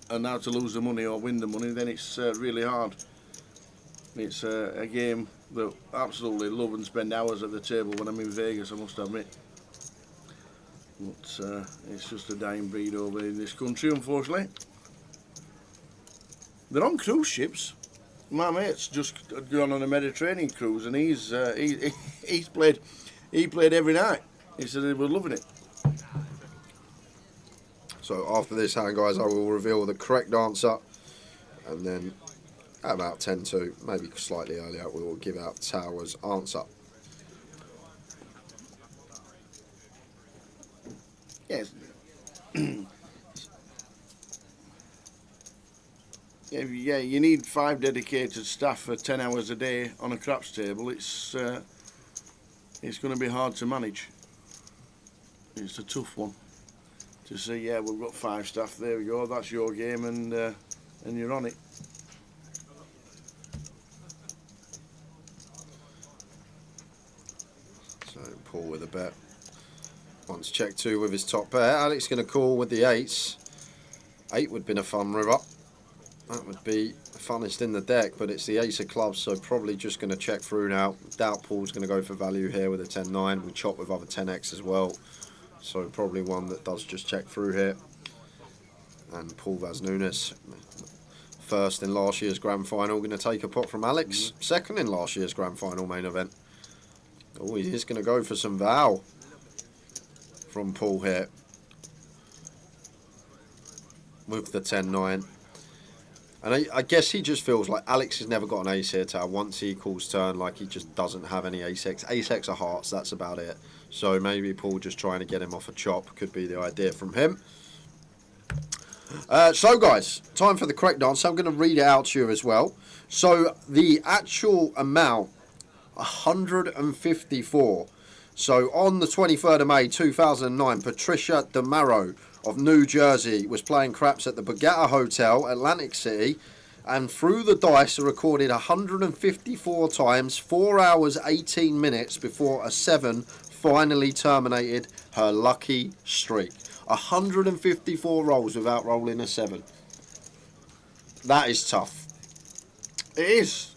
how to lose the money or win the money, then it's really hard. It's a game that I absolutely love and spend hours at the table when I'm in Vegas, I must admit. But it's just a dying breed over in this country, unfortunately. They're on cruise ships. My mate's just gone on a Mediterranean cruise, and he's played every night. He said he was loving it. So after this hand, guys, I will reveal the correct answer, and then at about 10 to, maybe slightly earlier, we will give out Tower's answer. Yes. Yeah, you need 5 dedicated staff for 10 hours a day on a craps table. It's going to be hard to manage. It's a tough one to say, yeah, we've got 5 staff, there we go, that's your game, and you're on it. So Paul with a bet. Wants check 2 with his top pair. Alex going to call with the 8s. 8 would have been a fun river. That would be the funnest in the deck, but it's the ace of clubs, so probably just going to check through now. Doubt Paul's going to go for value here with a 10-9. We chop with other 10x as well, so probably one that does just check through here. And Paul Vaz Nunes, first in last year's grand final, going to take a pot from Alex. Second in last year's grand final main event. Oh, he is going to go for some Val from Paul here with the 10-9. And I guess he just feels like Alex has never got an ace here, Tao. Once he calls turn, like he just doesn't have any ace-x. Ace-x are hearts, that's about it. So maybe Paul just trying to get him off a chop could be the idea from him. So guys, time for the correct answer. I'm going to read it out to you as well. So the actual amount, 154. So on the 23rd of May 2009, Patricia DeMaro of New Jersey was playing craps at the Borgata Hotel, Atlantic City, and threw the dice are recorded 154 times, 4 hours 18 minutes before a 7 finally terminated her lucky streak. 154 rolls without rolling a 7. That is tough. It is.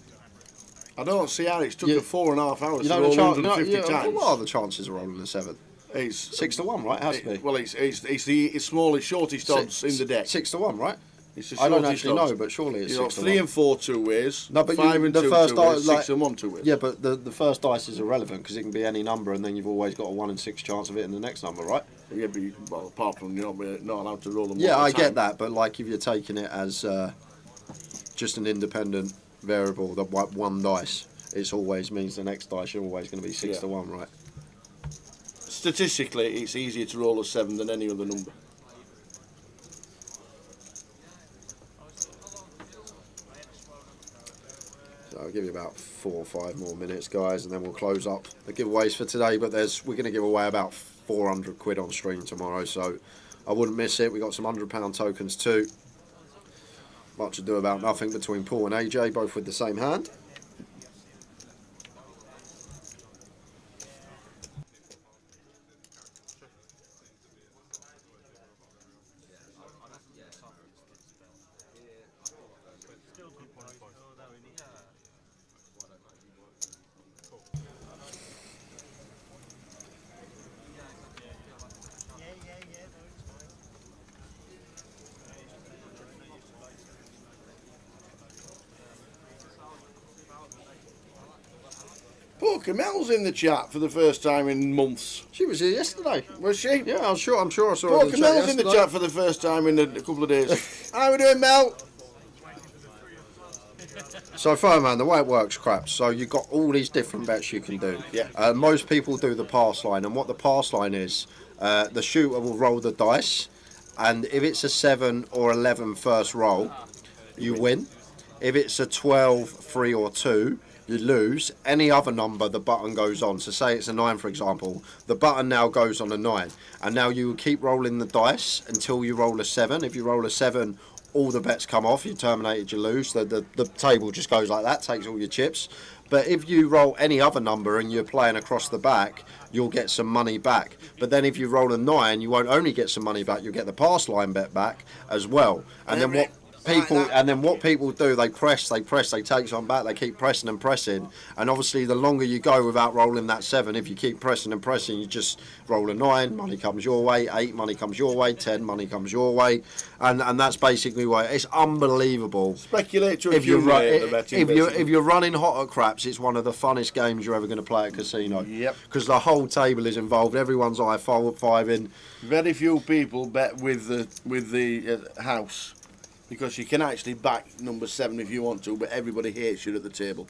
I don't see how it's took her 4.5 hours to roll 150 times. What are the chances of rolling a 7? It's 6 to 1, right? It has to be. Well, it's the smallest, shortest odds in the deck. 6 to 1, right? It's the I don't shortest actually odds. know, but surely it's You've 6 got to 3 1. and 4 two ways. No, but 5 and 2 two ways. 6 and 1 two ways. Yeah, but the first dice is irrelevant because it can be any number, and then you've always got a 1 in 6 chance of it in the next number, right? Yeah, but well, apart from you're not allowed to roll them. Yeah, all I the get time. that, but like if you're taking it as just an independent variable, the one dice, it always means the next dice are always going to be 6 to 1, right? Statistically, it's easier to roll a 7 than any other number. So I'll give you about 4 or 5 more minutes, guys, and then we'll close up the giveaways for today. But we're going to give away about 400 quid on stream tomorrow, so I wouldn't miss it. We got some £100 tokens too. Much ado about nothing between Paul and AJ, both with the same hand. Mel's in the chat for the first time in months. She was here yesterday. Was she? Yeah, I'm sure I saw her Poker Mel's in the chat for the first time in a couple of days. How are we doing, Mel? So Fireman, the way it works, crap. So you've got all these different bets you can do. Yeah. Most people do the pass line, and what the pass line is, the shooter will roll the dice, and if it's a 7 or 11 first roll, you win. If it's a 12, 3 or 2, you lose. Any other number, the button goes on. So say it's a 9, for example, the button now goes on a 9, and now you keep rolling the dice until you roll a 7. If you roll a 7, all the bets come off, you terminated, you lose. The table just goes like that, takes all your chips. But if you roll any other number and you're playing across the back, you'll get some money back. But then if you roll a 9, you won't only get some money back, you'll get the pass line bet back as well. And then what people do, they press, they take some back, they keep pressing and pressing. And obviously the longer you go without rolling that 7, if you keep pressing and pressing, you just roll a 9, money comes your way, 8, money comes your way, 10, money comes your way. And that's basically why it's unbelievable. Speculate to if you're if you're running hot at craps, it's one of the funnest games you're ever going to play at a casino. Yep. Because the whole table is involved, everyone's I-5-ing. Very few people bet with the house. Because you can actually back number 7 if you want to, but everybody hates you at the table.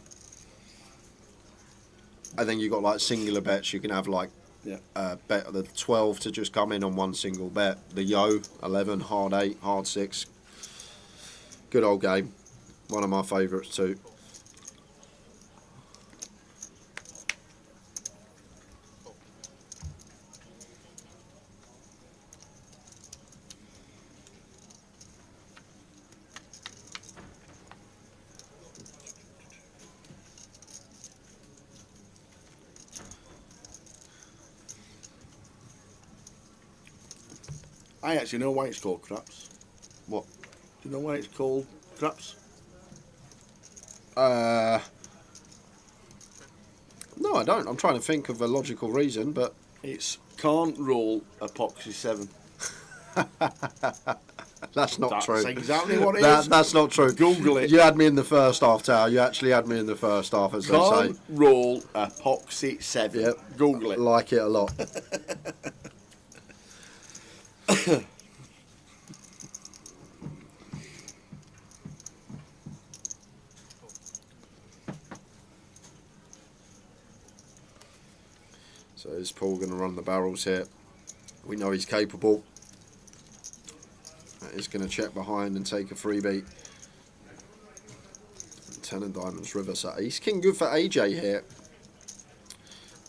And then you've got like singular bets. You can have like bet the 12 to just come in on one single bet. The yo 11, hard 8, hard 6. Good old game. One of my favourites too. I actually know why it's called craps. What? Do you know why it's called craps? No, I don't. I'm trying to think of a logical reason, but it's can't roll epoxy 7. That's not true. That's exactly what it is. That's not true. Google it. You had me in the first half, Tower. You actually had me in the first half, as can't they say. Roll epoxy 7. Yep. Google it. Like it a lot. So is Paul going to run the barrels here? We know he's capable. He's going to check behind and take a freebie. 10 of diamonds, river set ace. King good for AJ here.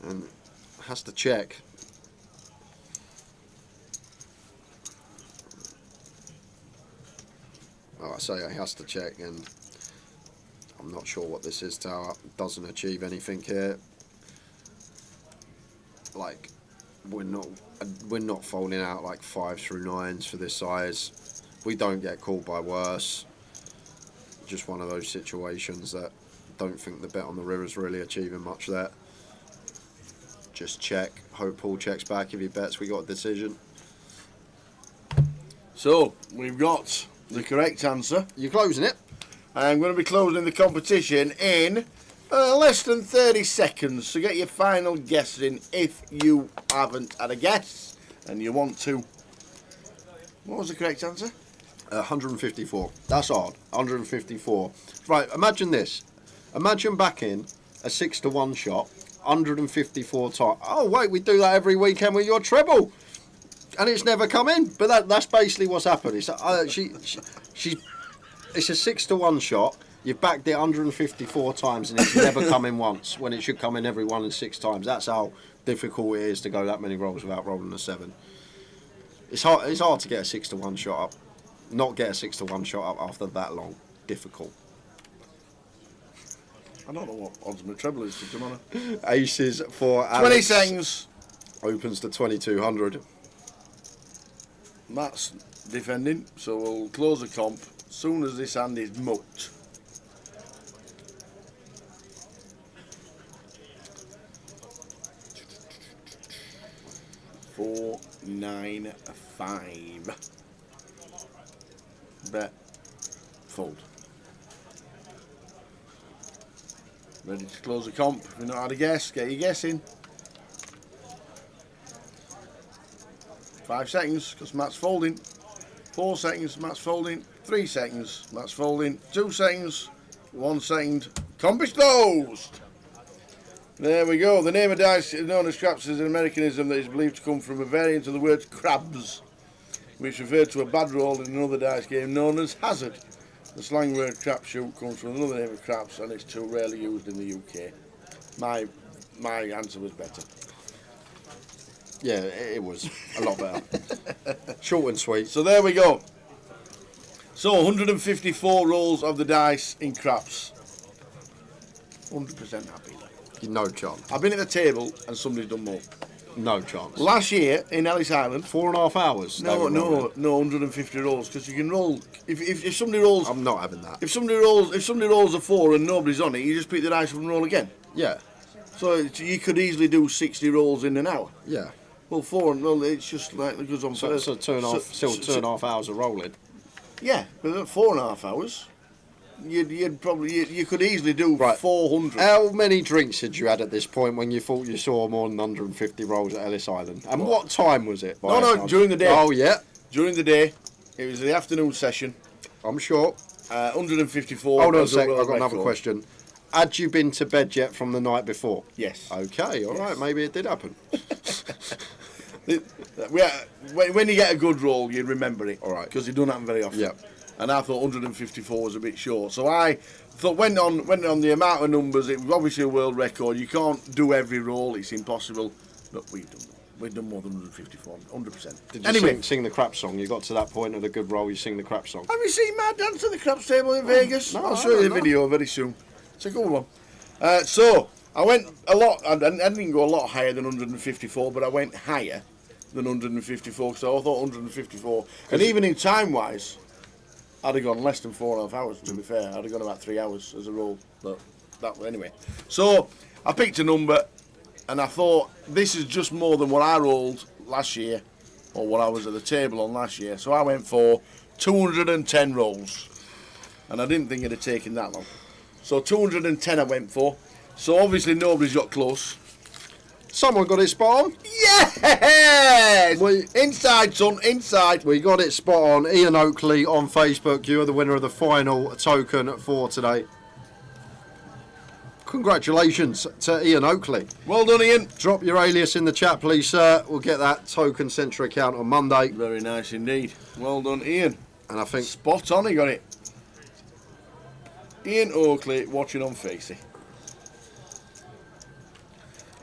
And has to check. Oh, I say he has to check, and I'm not sure what this is. Tower doesn't achieve anything here. Like, we're not folding out like 5s through 9s for this size. We don't get called by worse. Just one of those situations that don't think the bet on the river's really achieving much there. Just check. Hope Paul checks back. If he bets, we got a decision. So we've got the correct answer. You're closing it. I'm going to be closing the competition in less than 30 seconds. So get your final guess in if you haven't had a guess and you want to. What was the correct answer? 154. That's hard. 154. Right, imagine this. Imagine backing a 6-to-1 shot 154 times. Oh, wait, we do that every weekend with your treble. And it's never come in. But that's basically what's happened. It's, it's a 6-to-1 shot. You've backed it 154 times and it's never come in once when it should come in every 1 and 6 times. That's how difficult it is to go that many rolls without rolling a 7. It's hard to get a 6-to-1 shot up. Not get a 6-to-1 shot up after that long. Difficult. I don't know what odds my treble is, to be honest. Aces for 20 Alex. seconds. Opens to 2200. Matt's defending, so we'll close the comp as soon as this hand is mucked. $4.95. Bet. Fold. Ready to close the comp. If you've not had a guess, get your guess in. 5 seconds, because Matt's folding. 4 seconds, Matt's folding. 3 seconds, Matt's folding. 2 seconds, 1 second. Comp is closed. There we go. The name of dice known as craps is an Americanism that is believed to come from a variant of the word crabs, which referred to a bad roll in another dice game known as hazard. The slang word crapshoot comes from another name of craps, and it's too rarely used in the UK. My answer was better. Yeah, it was a lot better. Short and sweet. So there we go. So 154 rolls of the dice in craps. 100% happy. No chance. I've been at the table and somebody's done more. No chance. Last year in Ellis Island, 4.5 hours. No, 150 rolls, because you can roll. If somebody rolls, I'm not having that. If somebody rolls a 4 and nobody's on it, you just pick the dice up and roll again. Yeah. So you could easily do 60 rolls in an hour. Yeah. Well, 4 and roll, it's just like it goes on. So 2.5 hours of rolling. Yeah, but at 4.5 hours, you could easily do 400. How many drinks had you had at this point when you thought you saw more than 150 rolls at Ellis Island? And what time was it? No, during the day. Oh, yeah. During the day. It was the afternoon session. I'm sure. 154. Hold on a sec, I've got another question. Had you been to bed yet from the night before? Yes. Okay, all right, maybe it did happen. When you get a good roll, you remember it. All right. Because it doesn't happen very often. Yeah. And I thought 154 was a bit short. So I thought, went on the amount of numbers, it was obviously a world record. You can't do every roll, it's impossible. But we've done more than 154, 100%. Did you sing the crap song? You got to that point of a good roll, you sing the crap song. Have you seen my dance at the craps table in Vegas? No, I'll show you the video very soon. It's a good one. So I went a lot, I didn't go a lot higher than 154, but I went higher than 154, so I thought 154. And even in time-wise, I'd have gone less than 4.5 hours, to be fair. I'd have gone about 3 hours as a roll, but anyway. So I picked a number, and I thought, this is just more than what I rolled last year, or what I was at the table on last year. So I went for 210 rolls, and I didn't think it'd have taken that long. So 210 I went for. So obviously nobody's got close. Someone got it spot on. Yes! Inside, son, inside. We got it spot on. Ian Oakley on Facebook. You are the winner of the final token for today. Congratulations to Ian Oakley. Well done, Ian. Drop your alias in the chat, please, sir. We'll get that token sent to your account on Monday. Very nice indeed. Well done, Ian. And I think spot on, he got it. Ian Oakley watching on Facey.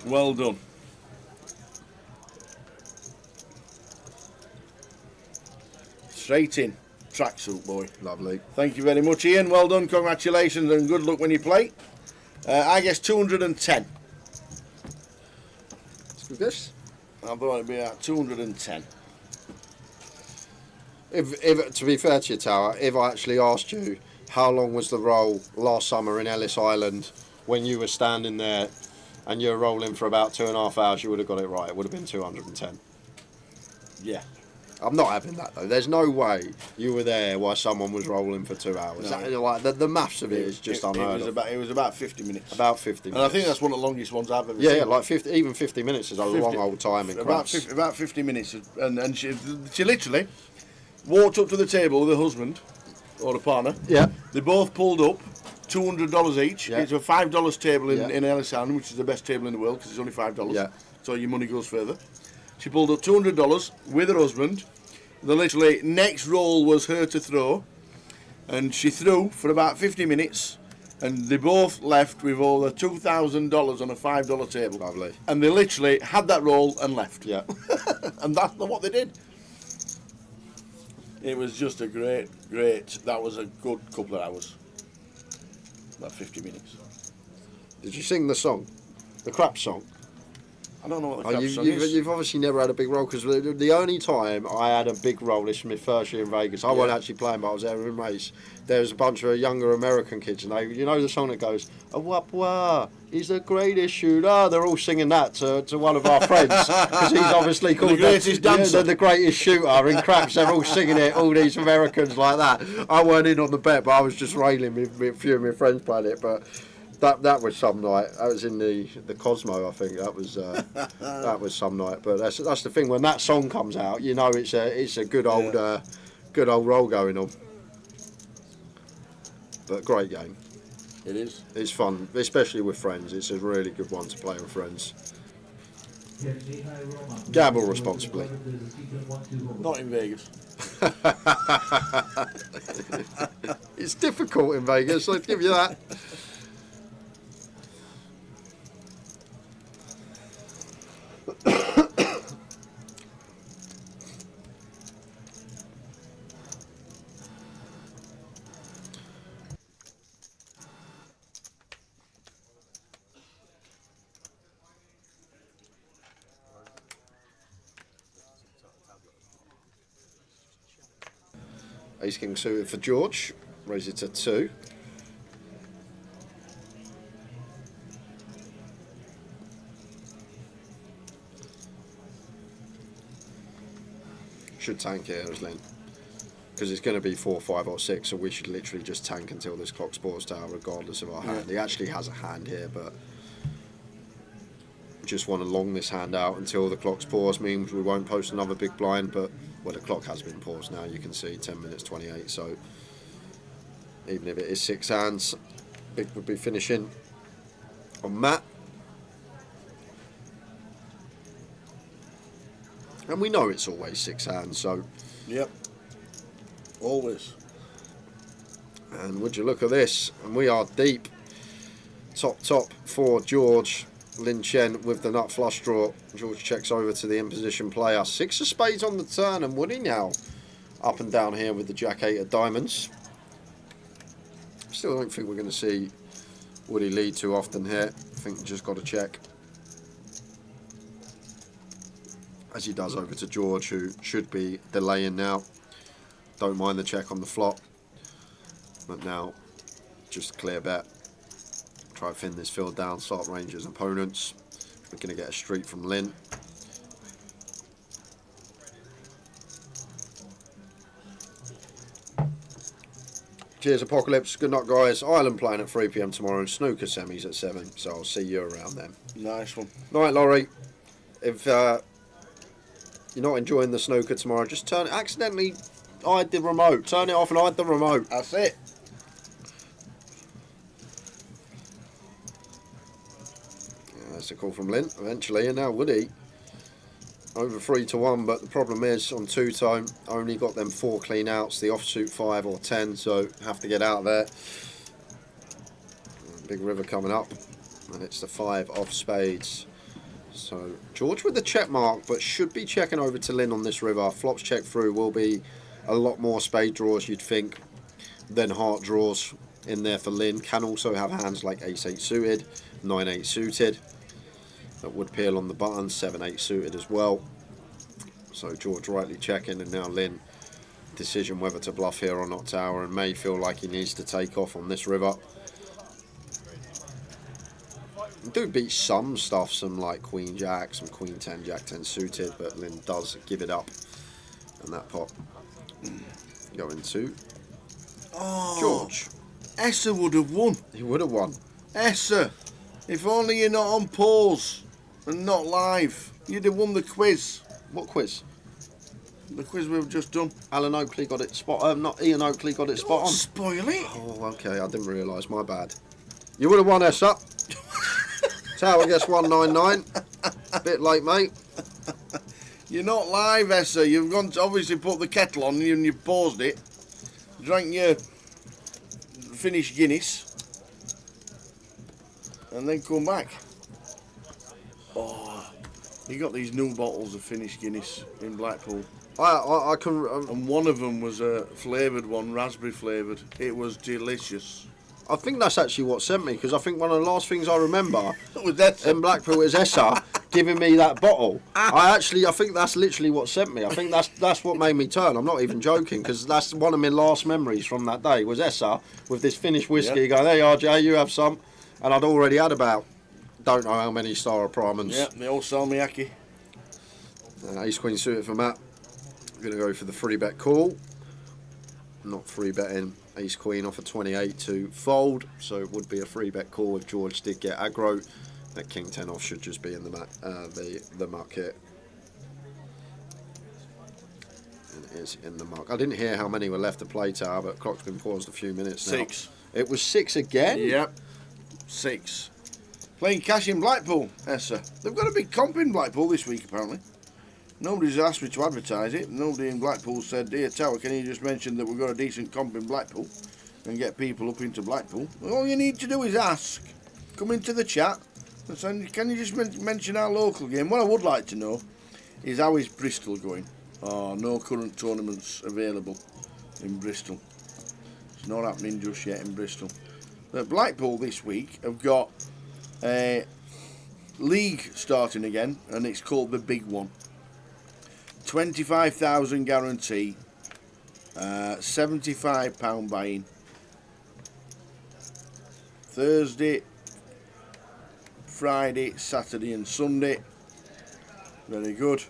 Well done. Straight in. Tracksuit boy. Lovely. Thank you very much, Ian. Well done. Congratulations and good luck when you play. I guess 210. Let's do this. I thought it'd be at 210. If to be fair to you, Tower, if I actually asked you how long was the roll last summer in Ellis Island when you were standing there and you were rolling for about 2.5 hours, you would have got it right. It would have been 210. Yeah. I'm not having that though. There's no way you were there while someone was rolling for 2 hours. No. Like the maths of it is just unheard of. It was about 50 minutes. About 50 minutes. And I think that's one of the longest ones I've ever seen. Yeah, like 50, even 50 minutes is a long old time in craps. About 50 minutes. And she literally walked up to the table with her husband, or the partner. Yeah. They both pulled up, $200 each. Yeah. It's a $5 table in Yeah. Ellis Island, which is the best table in the world because it's only $5. Yeah. So your money goes further. She pulled up $200 with her husband. The literally next roll was her to throw, and she threw for about 50 minutes, and they both left with over $2,000 on a $5 table. Lovely. And they literally had that roll and left. Yeah. And that's what they did. It was just a great, that was a good couple of hours. About 50 minutes. Did you sing the song? The crap song? I don't know what the crap song you've, is. You've obviously never had a big roll, because the only time I had a big roll, this was my first year in Vegas. I wasn't actually playing, but I was there in race. There was a bunch of younger American kids, and you know the song that goes, "A wap wah, he's the greatest shooter." They're all singing that to one of our friends, because he's obviously called the greatest dancer. the greatest shooter in craps. They're all singing it, all these Americans like that. I weren't in on the bet, but I was just railing with a few of my friends playing it. But That was some night. That was in the Cosmo, I think. That was that was some night. But that's the thing. When that song comes out, you know it's a good old roll going on. But great game. It is. It's fun, especially with friends. It's a really good one to play with friends. Gamble responsibly. Not in Vegas. It's difficult in Vegas, I'll give you that. Ace King suited for George, raise it to 2. Should tank here as Lynn, because it's going to be 4, 5 or 6, so we should literally just tank until this clock spores tower regardless of our hand. He actually has a hand here, but just want to long this hand out until the clock pause. Means we won't post another big blind, but well, the clock has been paused now, you can see 10 minutes 28, so even if it is 6 hands, it would be finishing on Matt. And we know it's always 6 hands, so yep, always. And would you look at this, and we are deep. Top for George. Lin Chen with the nut flush draw. George checks over to the in position player. 6 of spades on the turn, and Woody now up and down here with the Jack 8 of diamonds. Still don't think we're going to see Woody lead too often here. I think we just got to check. As he does over to George, who should be delaying now. Don't mind the check on the flop. But now, just a clear bet. Try to thin this field down, start ranges opponents. We're going to get a street from Lynn. Cheers, Apocalypse. Good night, guys. Ireland playing at 3 PM tomorrow and snooker semis at 7, so I'll see you around then. Nice one. Night, Laurie. If you're not enjoying the snooker tomorrow, just accidentally hide the remote. Turn it off and hide the remote. That's it. That's a call from Lynn eventually, and now Woody over 3-1, but the problem is on 2-time only got them 4 clean outs, the offsuit 5 or 10, so have to get out there. Big river coming up, and it's the 5 of spades. So George with the check mark, but should be checking over to Lynn on this river. Flops check through will be a lot more spade draws, you'd think, than heart draws in there for Lynn. Can also have hands like ace-8 suited, 9-8 suited. That would peel on the button, 7-8 suited as well. So George rightly checking, and now Lynn decision whether to bluff here or not tower, and may feel like he needs to take off on this river. Do beat some stuff, some like Queen Jack, some Queen 10, Jack 10 suited, but Lynn does give it up. And that pot going to George. Essa would have won. He would have won. Essa, if only you're not on pause and not live, you'd have won the quiz. What quiz? The quiz we've just done. Alan Oakley got it spot. Not Ian Oakley got it spot on. Spoil it. Oh, okay. I didn't realise. My bad. You would have won, Essa. Tower guess 199. Bit late, mate. You're not live, Essa. You've gone to obviously put the kettle on and you've paused it. Drank your finished Guinness. And then come back. Oh, you got these new bottles of finished Guinness in Blackpool. I can. And one of them was a flavoured one, raspberry flavoured. It was delicious. I think that's actually what sent me, because I think one of the last things I remember in Blackpool is Essa giving me that bottle. I think that's literally what sent me. I think that's what made me turn. I'm not even joking, because that's one of my last memories from that day was Essa with this finished whiskey. Yep. Going, there you are, Jay, you have some. And I'd already had about, don't know how many Star Primans. Yeah, the old salmiakki. Ace Queen suited for Matt. I'm going to go for the 3-bet call. not free betting ace queen off a 28 to fold, so it would be a free bet call if George did get aggro. That king 10 off should just be in the muck here. It is in the muck. I didn't hear how many were left to play, Tower, but clock's been paused a few minutes now. 6. It was 6 again? Yep, 6. Playing cash in Blackpool, Essa. They've got a big comp in Blackpool this week, apparently. Nobody's asked me to advertise it. Nobody in Blackpool said, dear Tower, can you just mention that we've got a decent comp in Blackpool and get people up into Blackpool? All you need to do is ask. Come into the chat. And say, can you just mention our local game? What I would like to know is how is Bristol going? Oh, no current tournaments available in Bristol. It's not happening just yet in Bristol. But Blackpool this week have got a league starting again, and it's called the Big One. 25,000 guarantee, £75 buy-in. Thursday, Friday, Saturday and Sunday. Very good.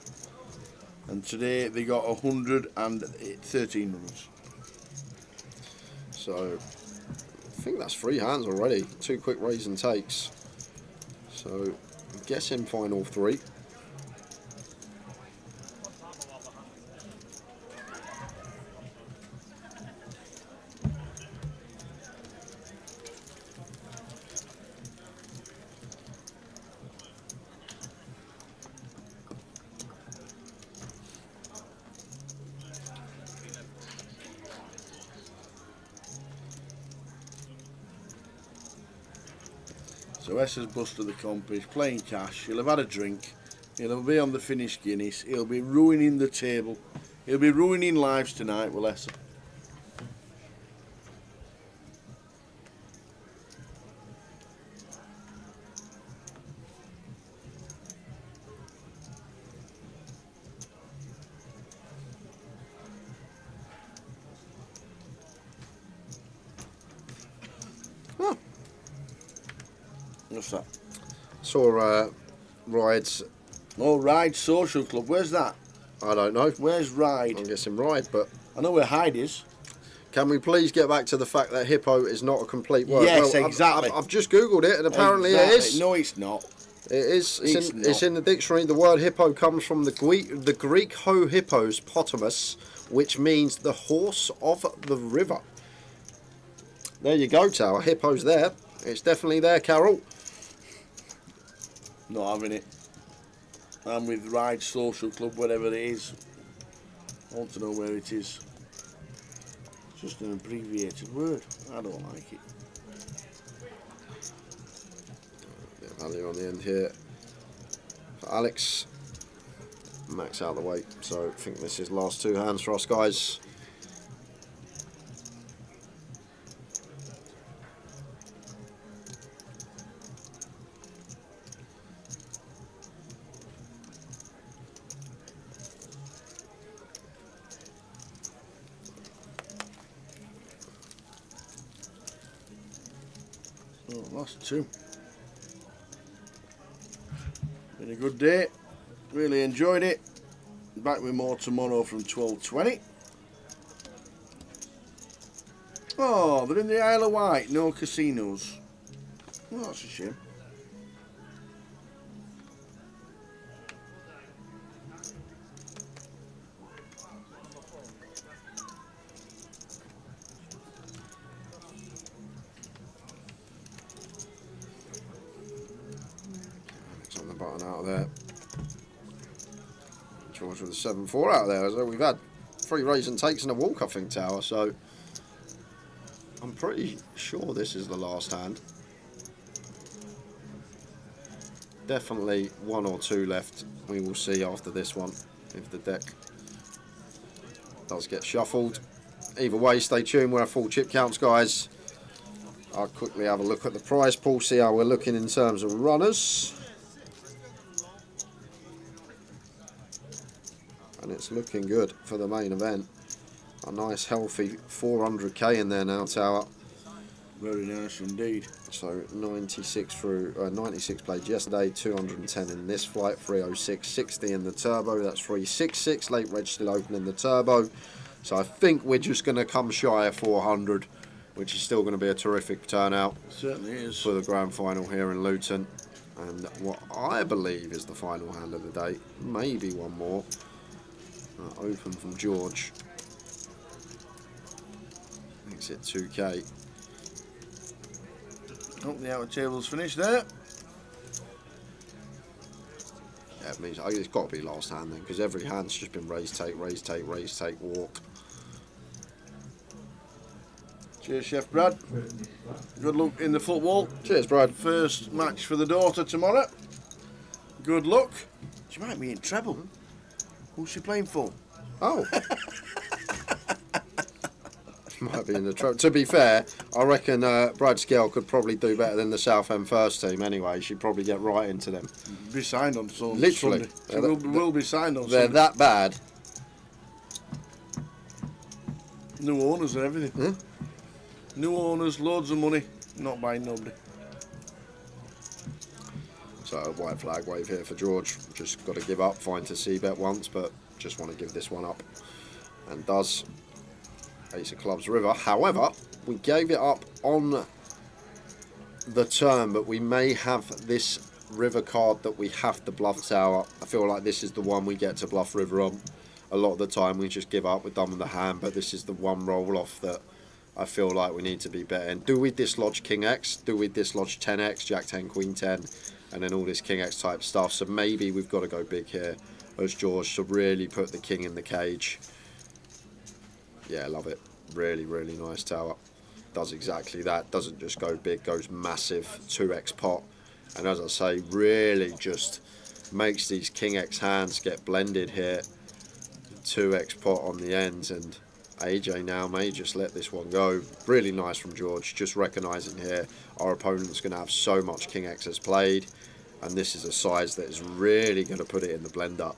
And today they got 113 runs. So I think that's 3 hands already. 2 quick raise and takes. So I'm guessing final 3. So S has busted the comp, he's playing cash, he'll have had a drink, he'll be on the finished Guinness, he'll be ruining the table, he'll be ruining lives tonight, will S. What's that? Saw Ride's. Oh, Ride Social Club. Where's that? I don't know. Where's Ride? I'm guessing Ride, but I know where Hyde is. Can we please get back to the fact that hippo is not a complete word? Yes, well, exactly. I've just googled it, and apparently exactly. it is. No, it's not. It is. It's in the dictionary. The word hippo comes from the Greek ho hippos potamus, which means the horse of the river. There you go, Tower. Hippo's there. It's definitely there, Carol. Not having it. I'm with Ride Social Club, whatever it is. I want to know where it is. It's just an abbreviated word. I don't like it. Bit of value on the end here for Alex. Max out of the way. So I think this is last 2 hands for us guys. Last 2. Been a good day. Really enjoyed it. Back with more tomorrow from 12:20. Oh, they're in the Isle of Wight. No casinos. Well, that's a shame. On the button out of there. George with a 7-4 out there. So we've had 3 raise and takes and a walk, I think, Tower. So I'm pretty sure this is the last hand. Definitely 1 or 2 left. We will see after this one if the deck does get shuffled. Either way, stay tuned. We'll have full chip counts, guys. I'll quickly have a look at the prize pool, see how we're looking in terms of runners. And it's looking good for the main event. A nice healthy 400k in there now, Tower. Very nice indeed. So 96 through 96 played yesterday, 210 in this flight, 306, 60 in the turbo. That's 366. Late reg still open in the turbo. So I think we're just going to come shy of 400, which is still going to be a terrific turnout. Certainly is. For the grand final here in Luton. And what I believe is the final hand of the day. Maybe one more. Open from George. Makes it 2k. Oh, the outer table's finished there. Yeah, it means it's got to be last hand then, because every hand's just been raise, take, raise, take, raise, take, walk. Cheers, Chef Brad. Good luck in the football. Cheers, Brad. First match for the daughter tomorrow. Good luck. She might be in treble. Who's she playing for? Oh. Might be in the trouble. To be fair, I reckon Brad's girl could probably do better than the Southend first team anyway. She'd probably get right into them. Be signed on Sunday. Literally. She will be signed on They're Sunday. that bad. New owners and everything. New owners, loads of money, not buying nobody. So white flag wave here for George. Just got to give up. Fine to see bet once, but just want to give this one up. And does. Ace of Clubs River. However, we gave it up on the turn, but we may have this river card that we have to bluff tower. I feel like this is the one we get to bluff river on. A lot of the time we just give up, we're done with the hand, but this is the one roll off that I feel like we need to be betting. Do we dislodge King X? Do we dislodge 10X, Jack 10, Queen 10, and then all this King X type stuff? So maybe we've got to go big here as George to really put the king in the cage. Yeah, I love it. Really, really nice tower. Does exactly that. Doesn't just go big, goes massive. 2x pot. And as I say, really just makes these King X hands get blended here. 2x pot on the ends, and AJ now may just let this one go. Really nice from George. Just recognising here our opponent's going to have so much King X has played, and this is a size that is really going to put it in the blender.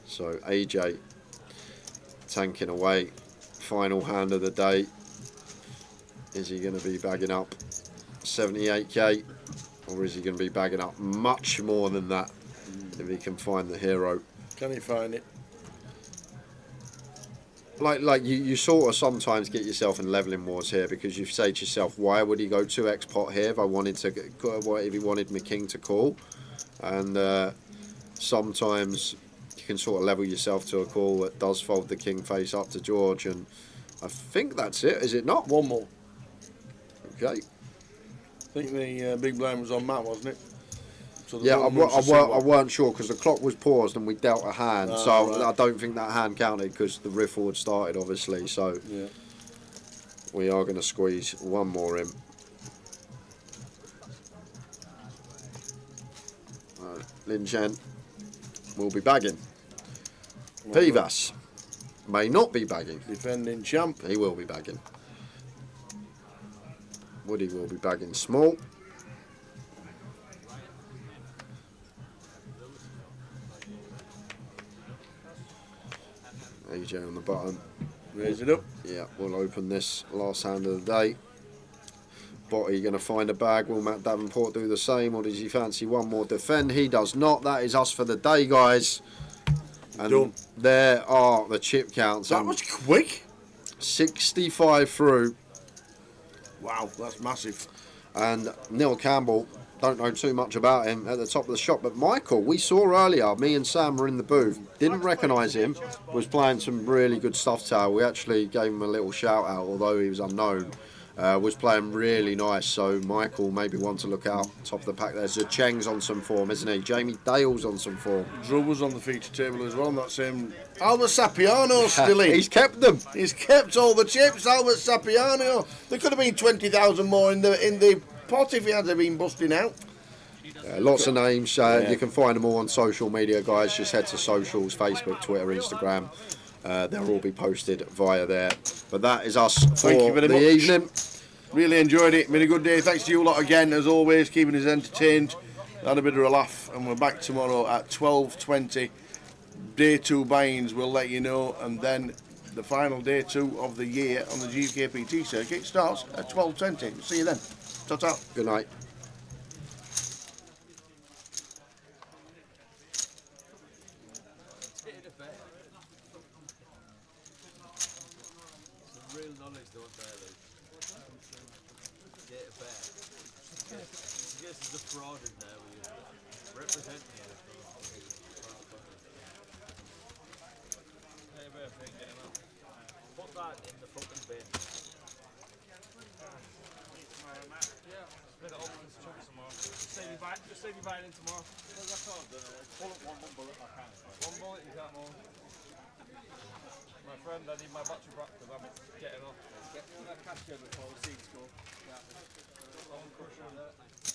So AJ tanking away. Final hand of the day. Is he going to be bagging up 78k, or is he going to be bagging up much more than that if he can find the hero? Can he find it? Like you sort of sometimes get yourself in levelling wars here, because you say to yourself, why would he go 2x pot here if I wanted to? If he wanted my king to call, and sometimes you can sort of level yourself to a call that does fold the king face up to George, and I think that's it. Is it not? One more. Okay. I think the big blind was on Matt, wasn't it? So yeah, I weren't sure because the clock was paused and we dealt a hand, so right. I don't think that hand counted because the riff forward started, obviously. So yeah. We are going to squeeze one more in. Lin Chen will be bagging. Pivas may not be bagging. Defending champ. He will be bagging. Woody will be bagging small. AJ on the bottom. Raise it up. Yeah, we'll open this last hand of the day. Botty going to find a bag. Will Matt Davenport do the same, or does he fancy one more defend? He does not. That is us for the day, guys. And done. There are the chip counts. That was quick. 65 through. Wow, that's massive. And Neil Campbell, don't know too much about him at the top of the shop, but Michael, we saw earlier, me and Sam were in the booth, didn't recognise him, was playing some really good stuff tower. We actually gave him a little shout out, although he was unknown. Was playing really nice, so Michael maybe want to look out top of the pack there. Zheng's on some form, isn't he? Jamie Dale's on some form. Drew was on the feature table as well, that same Albert Sapiano's still in. He's kept them. He's kept all the chips, Albert Sapiano. There could have been 20,000 more in the pot if he hadn't been busting out. Lots of names. You can find them all on social media, guys. Just head to socials, Facebook, Twitter, Instagram. They'll all be posted via there. But that is us for Thank you very the much. evening. Really enjoyed it. Been a good day. Thanks to you lot again, as always, keeping us entertained. Had a bit of a laugh, and we're back tomorrow at 12:20. Day 2 buy-ins, we'll let you know, and then the final day 2 of the year on the GUKPT circuit starts at 12:20. See you then. Ta-ta. Good night. case is a fraud in there where you represent me. Hey, better thing, get him up. Put that in the fucking bin. Yeah, split it up and chunk some more. Just save you buying in tomorrow. Well, that's all. Bullet one bullet I can. One bullet you can't hold. My friend, I need my battery back because I'm getting off. Get that cash before the seats go. Yeah. I'll crush on that.